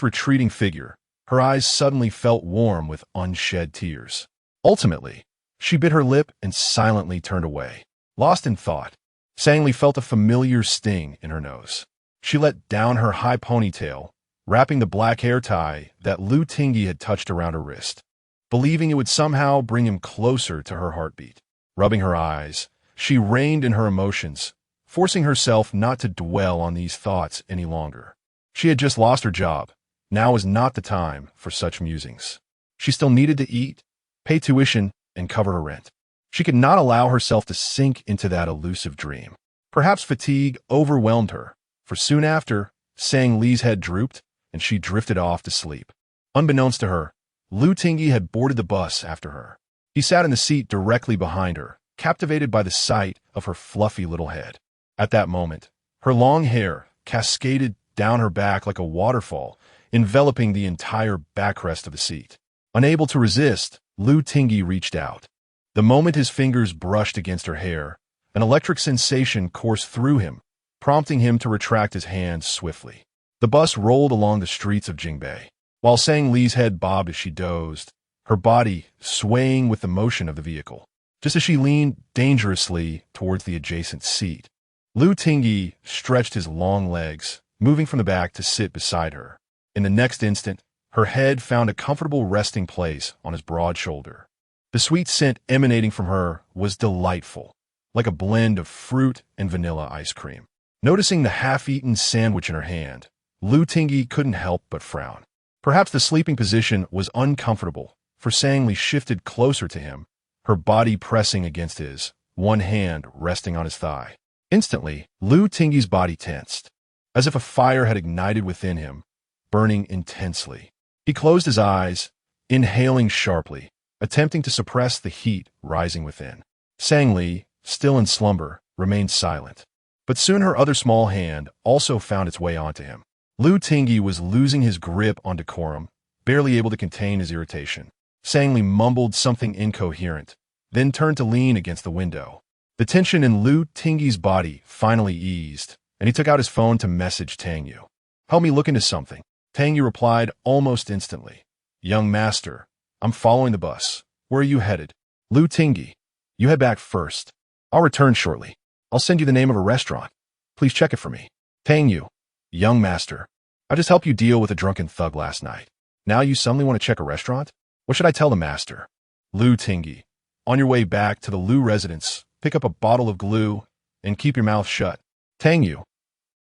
retreating figure, her eyes suddenly felt warm with unshed tears. Ultimately, she bit her lip and silently turned away. Lost in thought, Sang Li felt a familiar sting in her nose. She let down her high ponytail, wrapping the black hair tie that Lu Tingyi had touched around her wrist, believing it would somehow bring him closer to her heartbeat. Rubbing her eyes, she reined in her emotions, forcing herself not to dwell on these thoughts any longer. She had just lost her job. Now was not the time for such musings. She still needed to eat, pay tuition, and cover her rent. She could not allow herself to sink into that elusive dream. Perhaps fatigue overwhelmed her, for soon after, Sang Li's head drooped, and she drifted off to sleep. Unbeknownst to her, Lu Tingyi had boarded the bus after her. He sat in the seat directly behind her, captivated by the sight of her fluffy little head. At that moment, her long hair cascaded down her back like a waterfall, enveloping the entire backrest of the seat. Unable to resist, Lu Tingyi reached out. The moment his fingers brushed against her hair, an electric sensation coursed through him, prompting him to retract his hands swiftly. The bus rolled along the streets of Jingbei, while Sang Li's head bobbed as she dozed, her body swaying with the motion of the vehicle. Just as she leaned dangerously towards the adjacent seat, Lu Tingyi stretched his long legs, moving from the back to sit beside her. In the next instant, her head found a comfortable resting place on his broad shoulder. The sweet scent emanating from her was delightful, like a blend of fruit and vanilla ice cream. Noticing the half-eaten sandwich in her hand, Lu Tingyi couldn't help but frown. Perhaps the sleeping position was uncomfortable, for Sang Li shifted closer to him, her body pressing against his, one hand resting on his thigh. Instantly, Lu Tingyi's body tensed, as if a fire had ignited within him, burning intensely. He closed his eyes, inhaling sharply, attempting to suppress the heat rising within. Sang Li, still in slumber, remained silent. But soon her other small hand also found its way onto him. Lu Tingyi was losing his grip on decorum, barely able to contain his irritation. Sang Li mumbled something incoherent, then turned to lean against the window. The tension in Lu Tingyi's body finally eased, and he took out his phone to message Tang Yu. "Help me look into something." Tang Yu replied almost instantly. "Young master, I'm following the bus. Where are you headed? Lu Tingyi. You head back first. I'll return shortly. I'll send you the name of a restaurant. Please check it for me. Tang Yu. Young master. I just helped you deal with a drunken thug last night. Now you suddenly want to check a restaurant? What should I tell the master? Lu Tingyi. On your way back to the Lu residence, pick up a bottle of glue and keep your mouth shut. Tang Yu.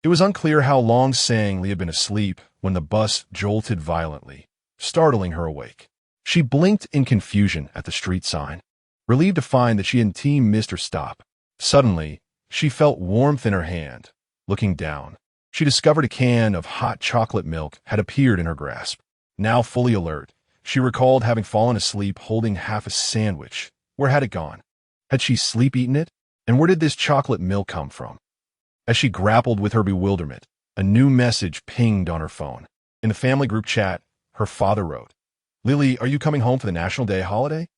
It was unclear how long Sang Li had been asleep when the bus jolted violently, startling her awake. She blinked in confusion at the street sign, relieved to find that she and team missed her stop. Suddenly, she felt warmth in her hand. Looking down, she discovered a can of hot chocolate milk had appeared in her grasp. Now fully alert, she recalled having fallen asleep holding half a sandwich. Where had it gone? Had she sleep-eaten it? And where did this chocolate milk come from? As she grappled with her bewilderment, a new message pinged on her phone. In the family group chat, her father wrote, "Lily, are you coming home for the National Day holiday?"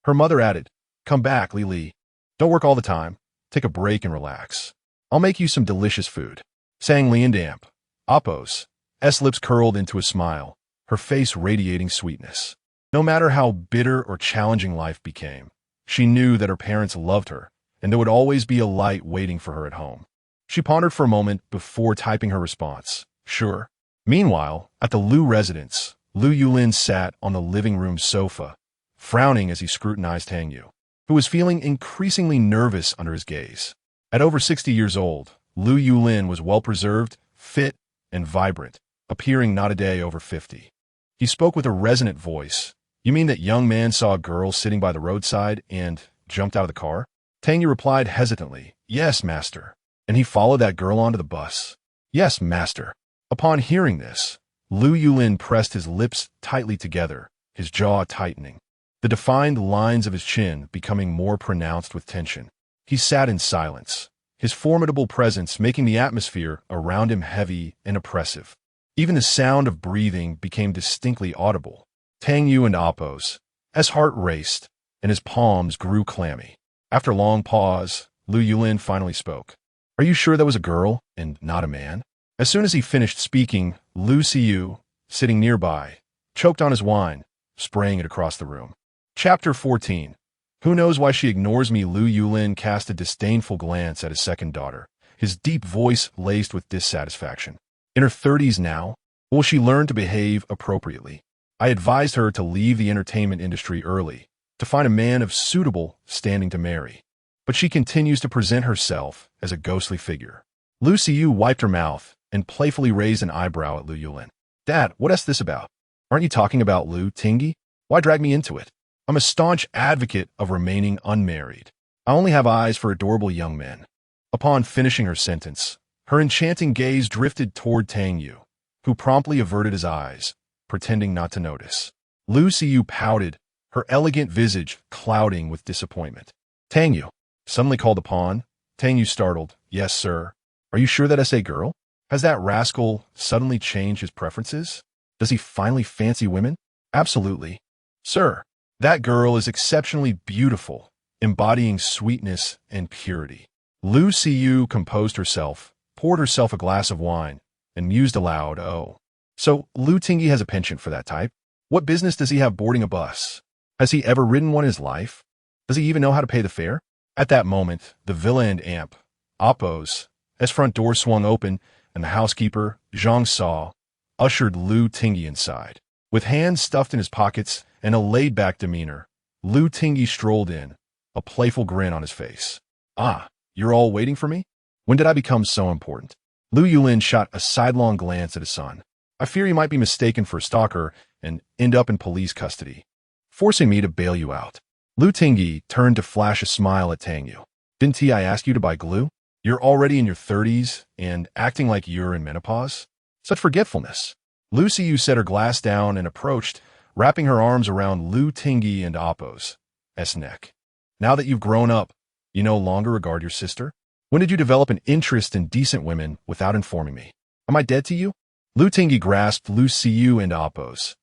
Her mother added, "Come back, Lily. Don't work all the time. Take a break and relax. I'll make you some delicious food." Sang Li and Damp. Apos. S lips curled into a smile, her face radiating sweetness. No matter how bitter or challenging life became, she knew that her parents loved her, and there would always be a light waiting for her at home. She pondered for a moment before typing her response, "Sure." Meanwhile, at the Lu residence, Lu Yulin sat on the living room sofa, frowning as he scrutinized Tang Yu, who was feeling increasingly nervous under his gaze. At over 60 years old, Lu Yulin was well-preserved, fit, and vibrant, appearing not a day over 50. He spoke with a resonant voice. "You mean that young man saw a girl sitting by the roadside and jumped out of the car?" Tang Yu replied hesitantly, "Yes, master." "And he followed that girl onto the bus?" "Yes, master." Upon hearing this, Lu Yulin pressed his lips tightly together, his jaw tightening, the defined lines of his chin becoming more pronounced with tension. He sat in silence, his formidable presence making the atmosphere around him heavy and oppressive. Even the sound of breathing became distinctly audible. Tang Yu and Apos, as heart raced, and his palms grew clammy. After a long pause, Lu Yulin finally spoke. "Are you sure that was a girl and not a man?" As soon as he finished speaking, Lu Xiyu, sitting nearby, choked on his wine, spraying it across the room. Chapter 14. Who knows why she ignores me? Lu Yulin cast a disdainful glance at his second daughter, his deep voice laced with dissatisfaction. In her 30s now, will she learn to behave appropriately? I advised her to leave the entertainment industry early, to find a man of suitable standing to marry. But she continues to present herself as a ghostly figure. Lu Xiyu wiped her mouth and playfully raised an eyebrow at Lu Yulin. "Dad, what is this about? Aren't you talking about Lu Tingyi? Why drag me into it? I'm a staunch advocate of remaining unmarried. I only have eyes for adorable young men." Upon finishing her sentence, her enchanting gaze drifted toward Tang Yu, who promptly averted his eyes, pretending not to notice. Lu Xiyu pouted, her elegant visage clouding with disappointment. "Tang Yu," suddenly called upon. Tang Yu startled. "Yes, sir." "Are you sure that is a girl? Has that rascal suddenly changed his preferences? Does he finally fancy women?" "Absolutely. Sir, that girl is exceptionally beautiful, embodying sweetness and purity." Lu Xiyu composed herself, poured herself a glass of wine, and mused aloud, "Oh. So Lu Tingyi has a penchant for that type? What business does he have boarding a bus? Has he ever ridden one in his life? Does he even know how to pay the fare?" At that moment, the villa and Amp, Apos, as front door swung open, and the housekeeper, Zhang Sa, ushered Lu Tingyi inside. With hands stuffed in his pockets and a laid-back demeanor, Lu Tingyi strolled in, a playful grin on his face. "Ah, you're all waiting for me? When did I become so important?" Lu Yulin shot a sidelong glance at his son. "I fear you might be mistaken for a stalker and end up in police custody, forcing me to bail you out." Lu Tingyi turned to flash a smile at Tang Yu. "Didn't I ask you to buy glue? You're already in your 30s and acting like you're in menopause? Such forgetfulness." Lu Xiyu set her glass down and approached, wrapping her arms around Lu Tingyi and Apos' neck. "Now that you've grown up, you no longer regard your sister? When did you develop an interest in decent women without informing me? Am I dead to you?" Lu Tingyi grasped Lu Xiyu and Apos'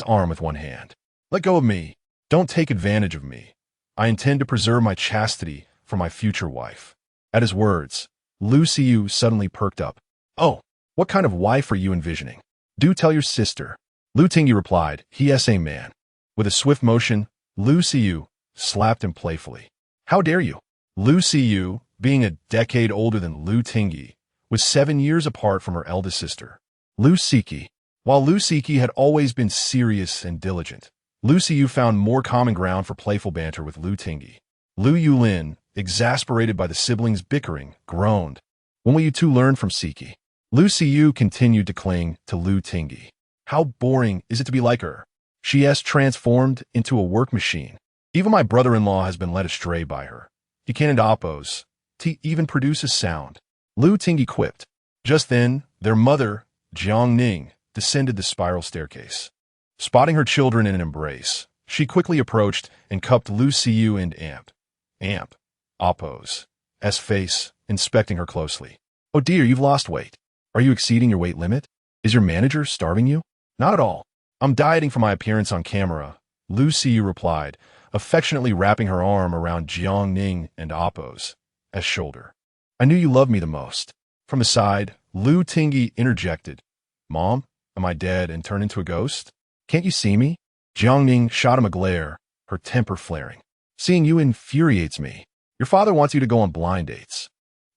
arm with one hand. "Let go of me. Don't take advantage of me. I intend to preserve my chastity for my future wife." At his words, Lu Xiyu suddenly perked up. "Oh, what kind of wife are you envisioning? Do tell your sister." Lu Tingyi replied, "He is a man." With a swift motion, Lu Siyu slapped him playfully. How dare you? Lu Siyu, being a decade older than Lu Tingyi, was 7 years apart from her eldest sister, Lu Siki. While Lu Siki had always been serious and diligent, Lu Siyu found more common ground for playful banter with Lu Tingyi. Lu Yulin, exasperated by the siblings' bickering, groaned. When will you two learn from Siki? Lu Siyu continued to cling to Lu Tingyi. How boring is it to be like her? She has transformed into a work machine. Even my brother-in-law has been led astray by her. He can't oppose. He even produces sound. Lu Tingyi quipped. Just then, their mother, Jiang Ning, descended the spiral staircase. Spotting her children in an embrace, she quickly approached and cupped Lu Siyu and Oppo's face, inspecting her closely. Oh dear, you've lost weight. Are you exceeding your weight limit? Is your manager starving you? Not at all. I'm dieting for my appearance on camera, Lu Siyu replied, affectionately wrapping her arm around Jiang Ning and Oppo's shoulder. I knew you loved me the most. From the side, Lu Tingyi interjected. Mom, am I dead and turned into a ghost? Can't you see me? Jiang Ning shot him a glare, her temper flaring. Seeing you infuriates me. Your father wants you to go on blind dates.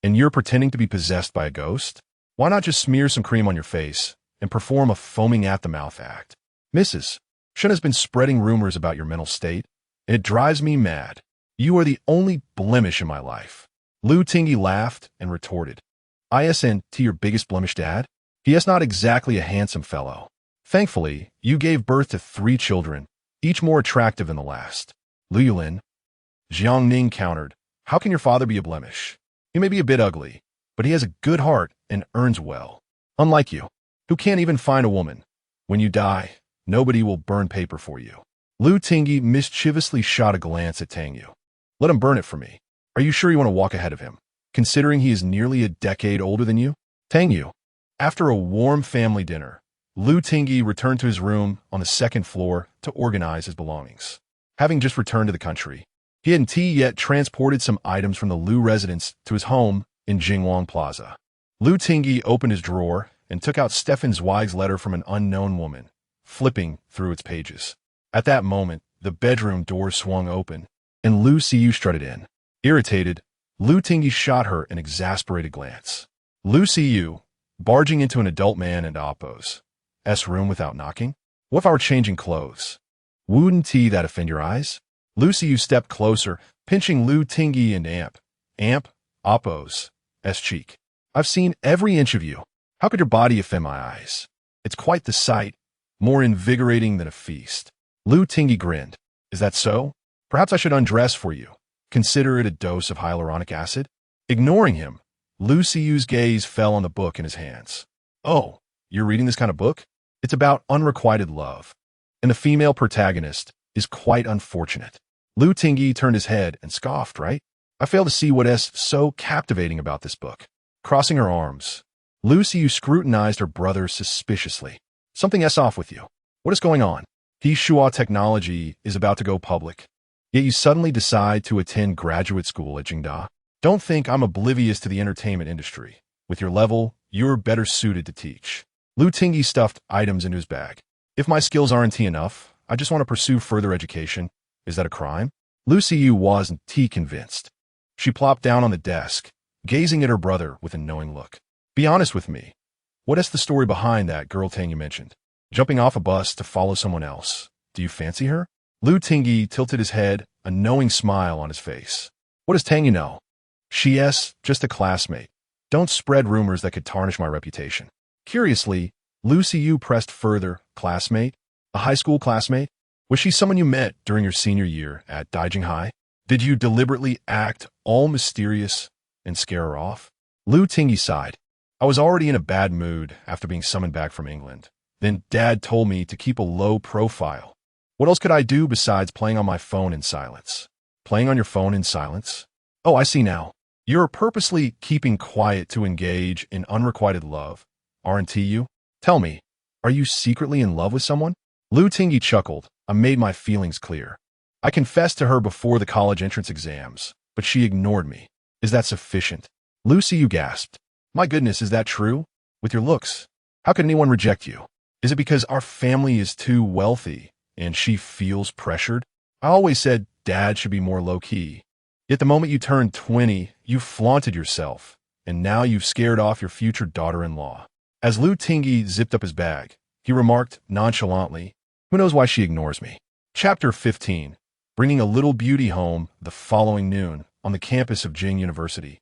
And you're pretending to be possessed by a ghost? Why not just smear some cream on your face and perform a foaming at the mouth act? Mrs. Shen has been spreading rumors about your mental state. It drives me mad. You are the only blemish in my life. Lu Tingyi laughed and retorted. ISN to your biggest blemish, Dad? He is not exactly a handsome fellow. Thankfully, you gave birth to 3 children, each more attractive than the last. Lu Yulin. Jiang Ning countered. How can your father be a blemish? He may be a bit ugly, but he has a good heart and earns well. Unlike you, who can't even find a woman. When you die, nobody will burn paper for you. Lu Tingyi mischievously shot a glance at Tang Yu. Let him burn it for me. Are you sure you want to walk ahead of him, considering he is nearly a decade older than you? Tang Yu. After a warm family dinner, Lu Tingyi returned to his room on the 2nd floor to organize his belongings. Having just returned to the country, he hadn't yet transported some items from the Lu residence to his home in Jingwang Plaza. Lu Tingyi opened his drawer and took out Stefan Zweig's letter from an unknown woman, flipping through its pages. At that moment, the bedroom door swung open, and Lu Siyu strutted in. Irritated, Lu Tingyi shot her an exasperated glance. Lu Siyu, barging into an adult man and Oppo's room without knocking? What if I were changing clothes? Wouldn't that offend your eyes? Lu Siyu stepped closer, pinching Lu Tingyi and Oppo's cheek. I've seen every inch of you. How could your body offend my eyes? It's quite the sight, more invigorating than a feast. Lu Tingyi grinned. Is that so? Perhaps I should undress for you. Consider it a dose of hyaluronic acid? Ignoring him, Lu Siyu's gaze fell on the book in his hands. Oh, you're reading this kind of book? It's about unrequited love. And the female protagonist is quite unfortunate. Lu Tingyi turned his head and scoffed, right? I fail to see what is so captivating about this book. Crossing her arms, Lu Siyu scrutinized her brother suspiciously. Something off with you. What is going on? Shua Technology is about to go public. Yet you suddenly decide to attend graduate school at Jingda. Don't think I'm oblivious to the entertainment industry. With your level, you're better suited to teach. Lu Tingyi stuffed items into his bag. If my skills aren't enough, I just want to pursue further education. Is that a crime? Lu Siyu wasn't convinced. She plopped down on the desk, gazing at her brother with a knowing look. Be honest with me. What is the story behind that girl Tang you mentioned? Jumping off a bus to follow someone else. Do you fancy her? Lu Tingyi tilted his head, a knowing smile on his face. What does Tang you know? She's just a classmate. Don't spread rumors that could tarnish my reputation. Curiously, Lu Siyu pressed further. Classmate? A high school classmate? Was she someone you met during your senior year at Daijing High? Did you deliberately act all mysterious and scare her off? Lu Tingyi sighed. I was already in a bad mood after being summoned back from England. Then Dad told me to keep a low profile. What else could I do besides playing on my phone in silence? Playing on your phone in silence? Oh, I see now. You're purposely keeping quiet to engage in unrequited love, aren't you? Tell me, are you secretly in love with someone? Lu Tingyi chuckled. I made my feelings clear. I confessed to her before the college entrance exams, but she ignored me. Is that sufficient? Lu Siyu gasped. My goodness, is that true? With your looks, how could anyone reject you? Is it because our family is too wealthy and she feels pressured? I always said dad should be more low-key. Yet the moment you turned 20, you flaunted yourself, and now you've scared off your future daughter-in-law. As Lu Tingy zipped up his bag, he remarked nonchalantly, "Who knows why she ignores me?" Chapter 15. Bringing a little beauty home the following noon on the campus of Jing University.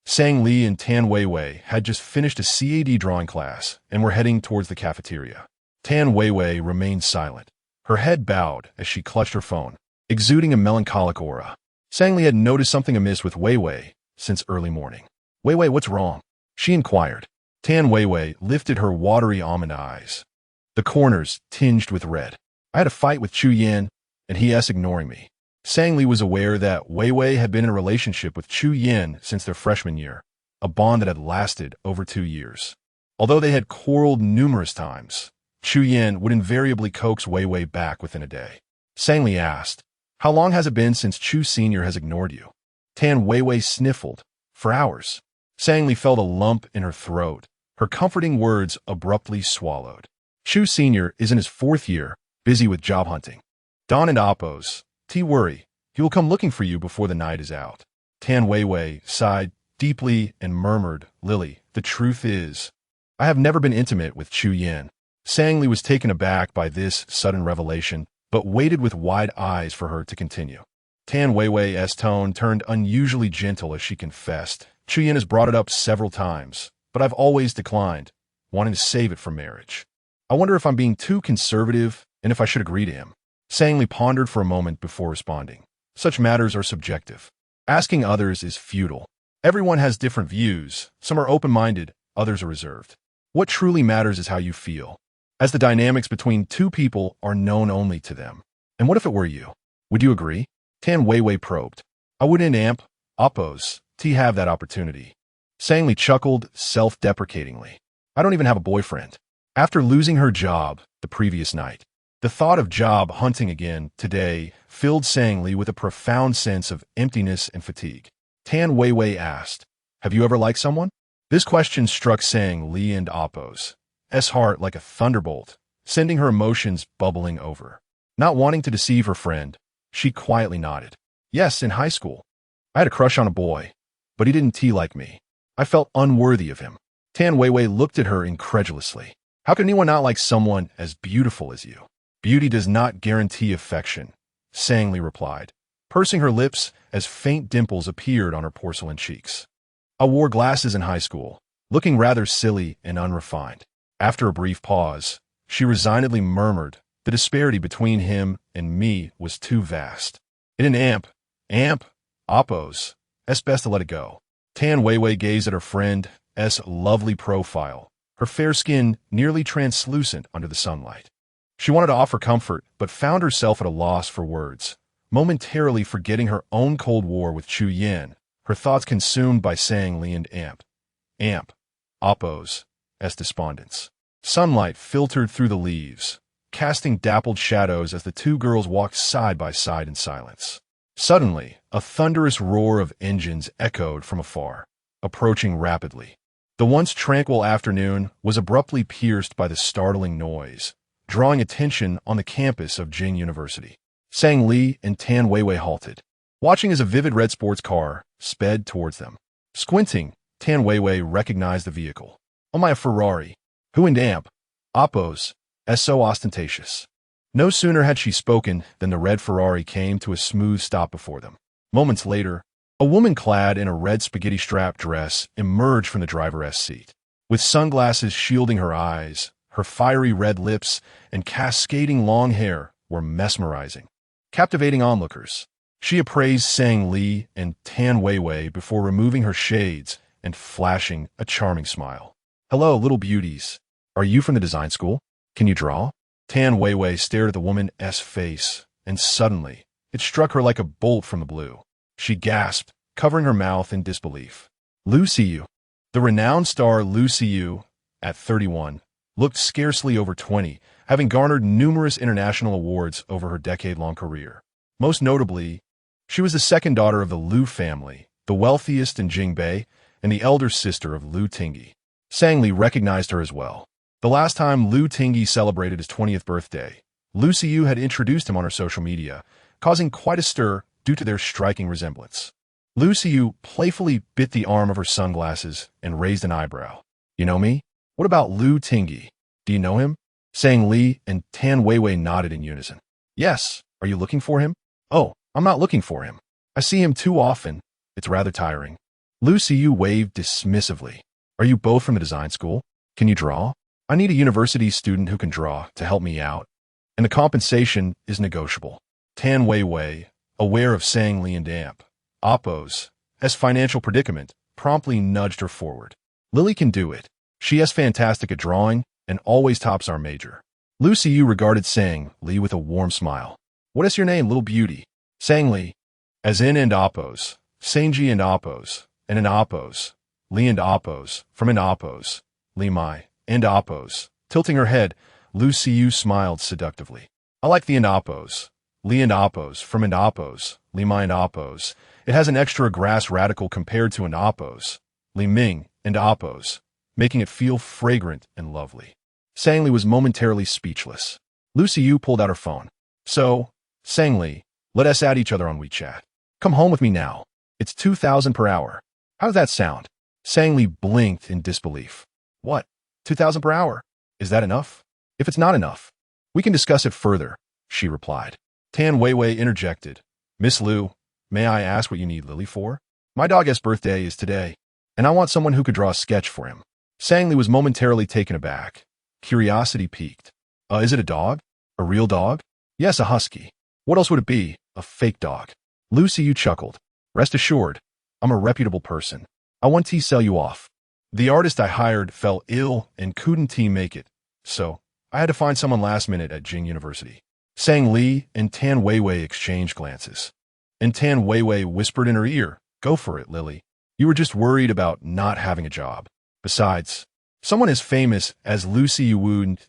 Sang Li and Tan Weiwei had just finished a CAD drawing class and were heading towards the cafeteria. Tan Weiwei remained silent, her head bowed as she clutched her phone, exuding a melancholic aura. Sang Li had noticed something amiss with Weiwei since early morning. "Weiwei, what's wrong?" she inquired. Tan Weiwei lifted her watery almond eyes, the corners tinged with red. "I had a fight with Chu Yin, and he's ignoring me." Sang Li was aware that Weiwei had been in a relationship with Chu Yin since their freshman year, a bond that had lasted over 2 years. Although they had quarreled numerous times, Chu Yin would invariably coax Weiwei back within a day. Sang Li asked, "How long has it been since Chu Sr. has ignored you?" Tan Weiwei sniffled. "For hours." Sang Li felt a lump in her throat, her comforting words abruptly swallowed. "Chu Sr. is in his 4th year, busy with job hunting. Don and Appos, worry, he will come looking for you before the night is out." Tan Weiwei sighed deeply and murmured, "Lily, the truth is, I have never been intimate with Chu Yin." Sang Li was taken aback by this sudden revelation, but waited with wide eyes for her to continue. Tan Weiwei's tone turned unusually gentle as she confessed, "Chu Yin has brought it up several times, but I've always declined, wanting to save it for marriage. I wonder if I'm being too conservative and if I should agree to him." Sang Li pondered for a moment before responding. Such matters are subjective. Asking others is futile. Everyone has different views. Some are open-minded, others are reserved. What truly matters is how you feel, as the dynamics between two people are known only to them. And what if it were you? Would you agree? Tan Weiwei probed. "I wouldn't Appos, have that opportunity." Sang Li chuckled self-deprecatingly. "I don't even have a boyfriend." After losing her job the previous night, the thought of job hunting again today filled Sang Li with a profound sense of emptiness and fatigue. Tan Weiwei asked, "Have you ever liked someone?" This question struck Sang Li and Appos' heart like a thunderbolt, sending her emotions bubbling over. Not wanting to deceive her friend, she quietly nodded. "Yes, in high school. I had a crush on a boy, but he didn't like me. I felt unworthy of him." Tan Weiwei looked at her incredulously. "How can anyone not like someone as beautiful as you?" "Beauty does not guarantee affection," Sang Li replied, pursing her lips as faint dimples appeared on her porcelain cheeks. "I wore glasses in high school, looking rather silly and unrefined." After a brief pause, she resignedly murmured, "The disparity between him and me was too vast. It didn't Appos, best to let it go." Tan Weiwei gazed at her friend's lovely profile, her fair skin nearly translucent under the sunlight. She wanted to offer comfort, but found herself at a loss for words, momentarily forgetting her own Cold War with Chu Yin, her thoughts consumed by Sang Li and Appos' despondence. Sunlight filtered through the leaves, casting dappled shadows as the two girls walked side by side in silence. Suddenly, a thunderous roar of engines echoed from afar, approaching rapidly. The once tranquil afternoon was abruptly pierced by the startling noise, drawing attention on the campus of Jing University. Sang Li and Tan Weiwei halted, watching as a vivid red sports car sped towards them. Squinting, Tan Weiwei recognized the vehicle. "Oh, my Ferrari. Who and Appos, so ostentatious." No sooner had she spoken than the red Ferrari came to a smooth stop before them. Moments later, a woman clad in a red spaghetti-strap dress emerged from the driver's seat. With sunglasses shielding her eyes, her fiery red lips and cascading long hair were mesmerizing, captivating onlookers. She appraised Sang Li and Tan Weiwei before removing her shades and flashing a charming smile. "Hello, little beauties. Are you from the design school? Can you draw?" Tan Weiwei stared at the woman's face, and suddenly, it struck her like a bolt from the blue. She gasped, covering her mouth in disbelief. Lu Xiyu. The renowned star Lu Xiyu, at 31, looked scarcely over 20, having garnered numerous international awards over her decade-long career. Most notably, she was the second daughter of the Lu family, the wealthiest in Jingbei, and the elder sister of Lu Tingy. Sang Li recognized her as well. The last time Lu Tingy celebrated his 20th birthday, Lu Xiyu had introduced him on her social media, causing quite a stir due to their striking resemblance. Lu Xiyu playfully bit the arm of her sunglasses and raised an eyebrow. You know me? What about Lu Tingyi? Do you know him? Sang Li and Tan Weiwei nodded in unison. Yes. Are you looking for him? Oh, I'm not looking for him. I see him too often. It's rather tiring. Lu Xiyu waved dismissively. Are you both from the design school? Can you draw? I need a university student who can draw to help me out. And the compensation is negotiable. Tan Weiwei, aware of Sang Li and Oppo's financial predicament, promptly nudged her forward. Lily can do it. She is fantastic at drawing and always tops our major. Lu Xiyu regarded Sang Li with a warm smile. What is your name, little beauty? Sang Li. As in and Oppo's, Sangji and Oppo's, and in Oppo's, Li and Oppo's, from in Oppo's, Li Mai, and Oppo's. Tilting her head, Lu Xiyu smiled seductively. I like the and Oppo's, Li and Oppo's, from and Oppo's, Li Mai and Oppo's. It has an extra grass radical compared to an Oppo's, Li Ming and Oppo's, making it feel fragrant and lovely. Sang Li was momentarily speechless. Lu Xiyu pulled out her phone. So, Sang Li, let us add each other on WeChat. Come home with me now. It's 2,000 per hour. How does that sound? Sang Li blinked in disbelief. What? 2,000 per hour? Is that enough? If it's not enough, we can discuss it further, she replied. Tan Weiwei interjected. Miss Lu, may I ask what you need Lily for? My dog's birthday is today, and I want someone who could draw a sketch for him. Sang Li was momentarily taken aback. Curiosity piqued. Is it a dog? A real dog? Yes, a husky. What else would it be? A fake dog. Lu Xiyu chuckled. Rest assured, I'm a reputable person. I want to sell you off. The artist I hired fell ill and couldn't make it, so I had to find someone last minute at Jing University. Sang Li and Tan Weiwei exchanged glances. And Tan Weiwei whispered in her ear, Go for it, Lily. You were just worried about not having a job. Besides, someone as famous as Lu Xiyu wouldn't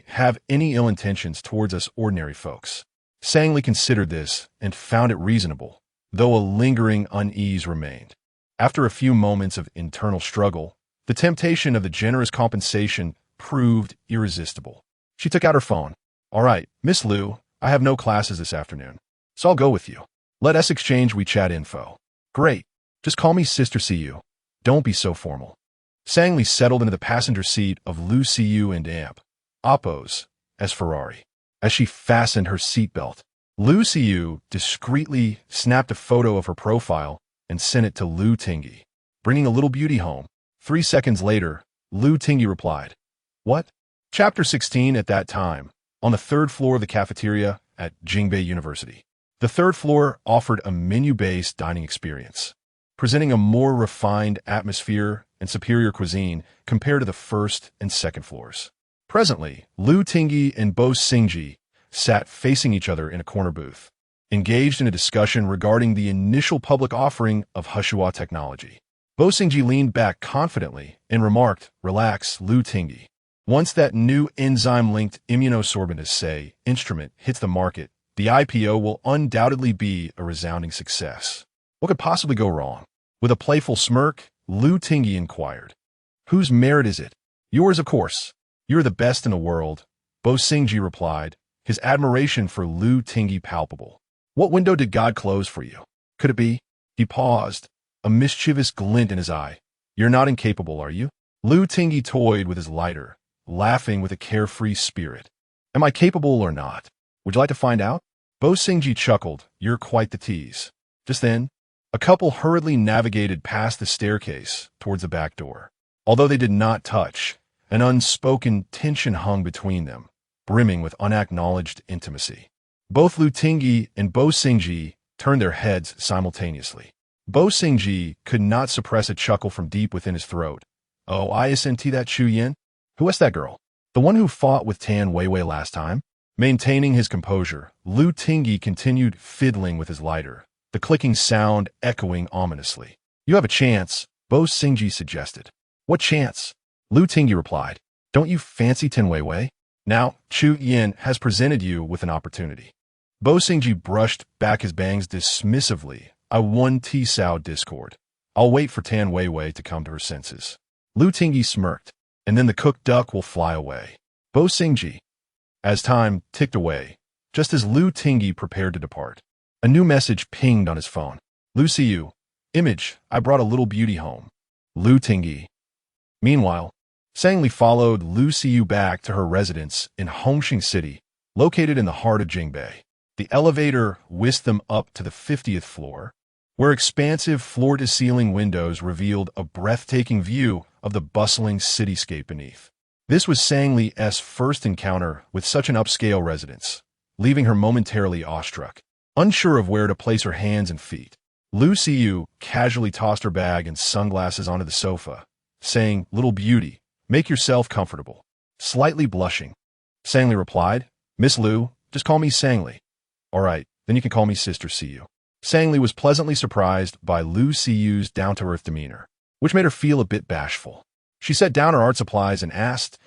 have any ill intentions towards us ordinary folks. Sang Li considered this and found it reasonable, though a lingering unease remained. After a few moments of internal struggle, the temptation of the generous compensation proved irresistible. She took out her phone. All right, Miss Lu, I have no classes this afternoon, so I'll go with you. Let us exchange WeChat info. Great. Just call me Sister Xiyu. Don't be so formal. Sang Li settled into the passenger seat of Lu Xiyu and Oppo's Ferrari. As she fastened her seatbelt, Lu Xiyu discreetly snapped a photo of her profile and sent it to Lu Tingyi, bringing a little beauty home. 3 seconds later, Lu Tingyi replied, What? Chapter 16 at that time, on the 3rd floor of the cafeteria at Jingbei University. The 3rd floor offered a menu-based dining experience, presenting a more refined atmosphere and superior cuisine compared to the 1st and 2nd floors. Presently, Lu Tingyi and Bo Xingji sat facing each other in a corner booth, engaged in a discussion regarding the initial public offering of Hushua technology. Bo Xingji leaned back confidently and remarked, Relax, Lu Tingyi. Once that new enzyme-linked immunosorbent assay instrument hits the market, the IPO will undoubtedly be a resounding success. What could possibly go wrong? With a playful smirk, Lu Tingyi inquired. Whose merit is it? Yours, of course. You're the best in the world, Bo Xingji replied, his admiration for Lu Tingyi palpable. What window did God close for you? Could it be? He paused, a mischievous glint in his eye. You're not incapable, are you? Lu Tingyi toyed with his lighter, laughing with a carefree spirit. Am I capable or not? Would you like to find out? Bo Xingji chuckled. You're quite the tease. Just then, a couple hurriedly navigated past the staircase towards the back door. Although they did not touch, an unspoken tension hung between them, brimming with unacknowledged intimacy. Both Lu Tingyi and Bo Xingji turned their heads simultaneously. Bo Xingji could not suppress a chuckle from deep within his throat. Oh, isn't that Chu Yin? Who was that girl? The one who fought with Tan Weiwei last time? Maintaining his composure, Lu Tingyi continued fiddling with his lighter, the clicking sound echoing ominously. You have a chance, Bo Xingji suggested. What chance? Lu Tingyi replied. Don't you fancy Tan Weiwei? Now, Chu Yin has presented you with an opportunity. Bo Xingji brushed back his bangs dismissively. I won T-Sao discord. I'll wait for Tan Weiwei to come to her senses. Lu Tingyi smirked, and then the cooked duck will fly away. Bo Xingji. As time ticked away, just as Lu Tingyi prepared to depart, A new message pinged on his phone. Lu Siyu. Image, I brought a little beauty home. Lu Tingyi. Meanwhile, Sang Li followed Lu Siyu back to her residence in Hongxing City, located in the heart of Jingbei. The elevator whisked them up to the 50th floor, where expansive floor-to-ceiling windows revealed a breathtaking view of the bustling cityscape beneath. This was Sang Li's first encounter with such an upscale residence, leaving her momentarily awestruck. Unsure of where to place her hands and feet, Lu Siyu casually tossed her bag and sunglasses onto the sofa, saying, "Little beauty, make yourself comfortable." Slightly blushing, Sang Li replied, "Miss Lu, just call me Sang Li." "All right, then you can call me Sister Siyu." Sang Li was pleasantly surprised by Lu Siyu's down-to-earth demeanor, which made her feel a bit bashful. She set down her art supplies and asked,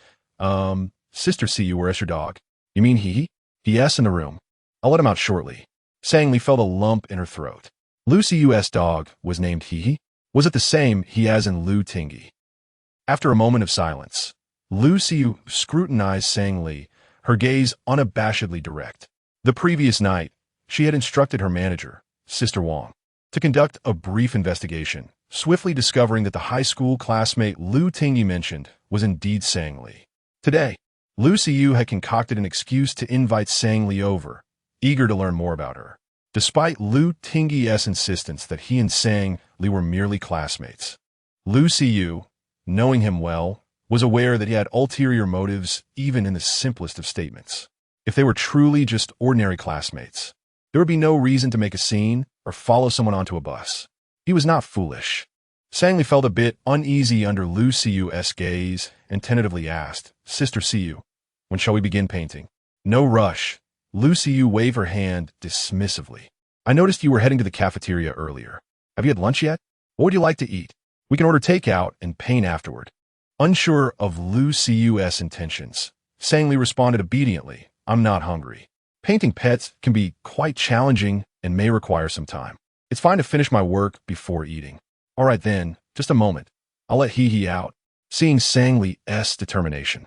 Sister Siyu, where's your dog?" "You mean he?" "Yes, in the room. I'll let him out shortly." Sang Li felt a lump in her throat. Lu Siyu's dog was named He. Was it the same he as in Lu Tingyi? After a moment of silence, Lu Siyu scrutinized Sang Li, her gaze unabashedly direct. The previous night, she had instructed her manager, Sister Wang, to conduct a brief investigation, swiftly discovering that the high school classmate Lu Tingyi mentioned was indeed Sang Li. Today, Lu Siyu had concocted an excuse to invite Sang Li over, eager to learn more about her. Despite Lu Tingyi's insistence that he and Sang Li were merely classmates, Lu Siyu, knowing him well, was aware that he had ulterior motives even in the simplest of statements. If they were truly just ordinary classmates, there would be no reason to make a scene or follow someone onto a bus. He was not foolish. Sang Li felt a bit uneasy under Lu Siyu's gaze and tentatively asked, "Sister Siyu, when shall we begin painting?" "No rush." Lu Siyu waved her hand dismissively. "I noticed you were heading to the cafeteria earlier. Have you had lunch yet? What would you like to eat? We can order takeout and paint afterward." Unsure of Lu Siyu's intentions, Sang Li responded obediently, "I'm not hungry. Painting pets can be quite challenging and may require some time. It's fine to finish my work before eating." "All right then, just a moment. I'll let He out." Seeing Sang Li's determination,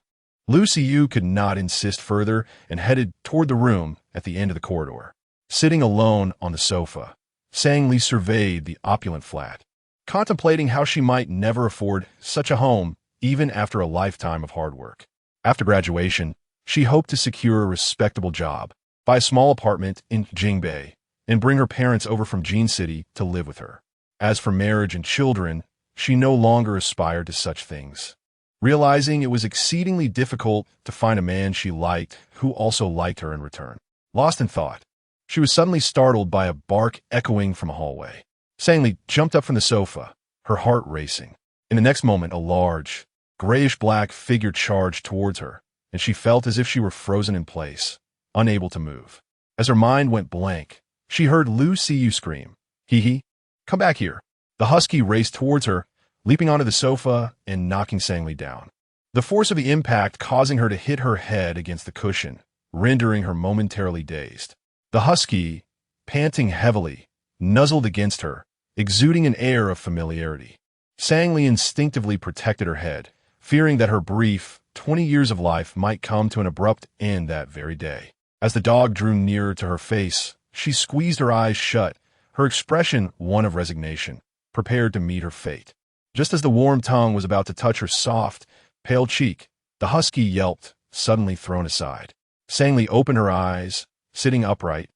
Lu Siyu could not insist further and headed toward the room at the end of the corridor. Sitting alone on the sofa, Sang Li surveyed the opulent flat, contemplating how she might never afford such a home even after a lifetime of hard work. After graduation, she hoped to secure a respectable job, buy a small apartment in Jingbei, and bring her parents over from Jin City to live with her. As for marriage and children, she no longer aspired to such things. Realizing it was exceedingly difficult to find a man she liked who also liked her in return. Lost in thought, she was suddenly startled by a bark echoing from a hallway. Sang Li jumped up from the sofa, her heart racing. In the next moment, a large, grayish-black figure charged towards her, and she felt as if she were frozen in place, unable to move. As her mind went blank, she heard Lu Siyu scream, "He, come back here." The husky raced towards her, leaping onto the sofa and knocking Sang Li down. The force of the impact causing her to hit her head against the cushion, rendering her momentarily dazed. The husky, panting heavily, nuzzled against her, exuding an air of familiarity. Sang Li instinctively protected her head, fearing that her brief 20 years of life might come to an abrupt end that very day. As the dog drew nearer to her face, she squeezed her eyes shut, her expression one of resignation, prepared to meet her fate. Just as the warm tongue was about to touch her soft, pale cheek, the husky yelped, suddenly thrown aside. Sang Li opened her eyes, sitting upright,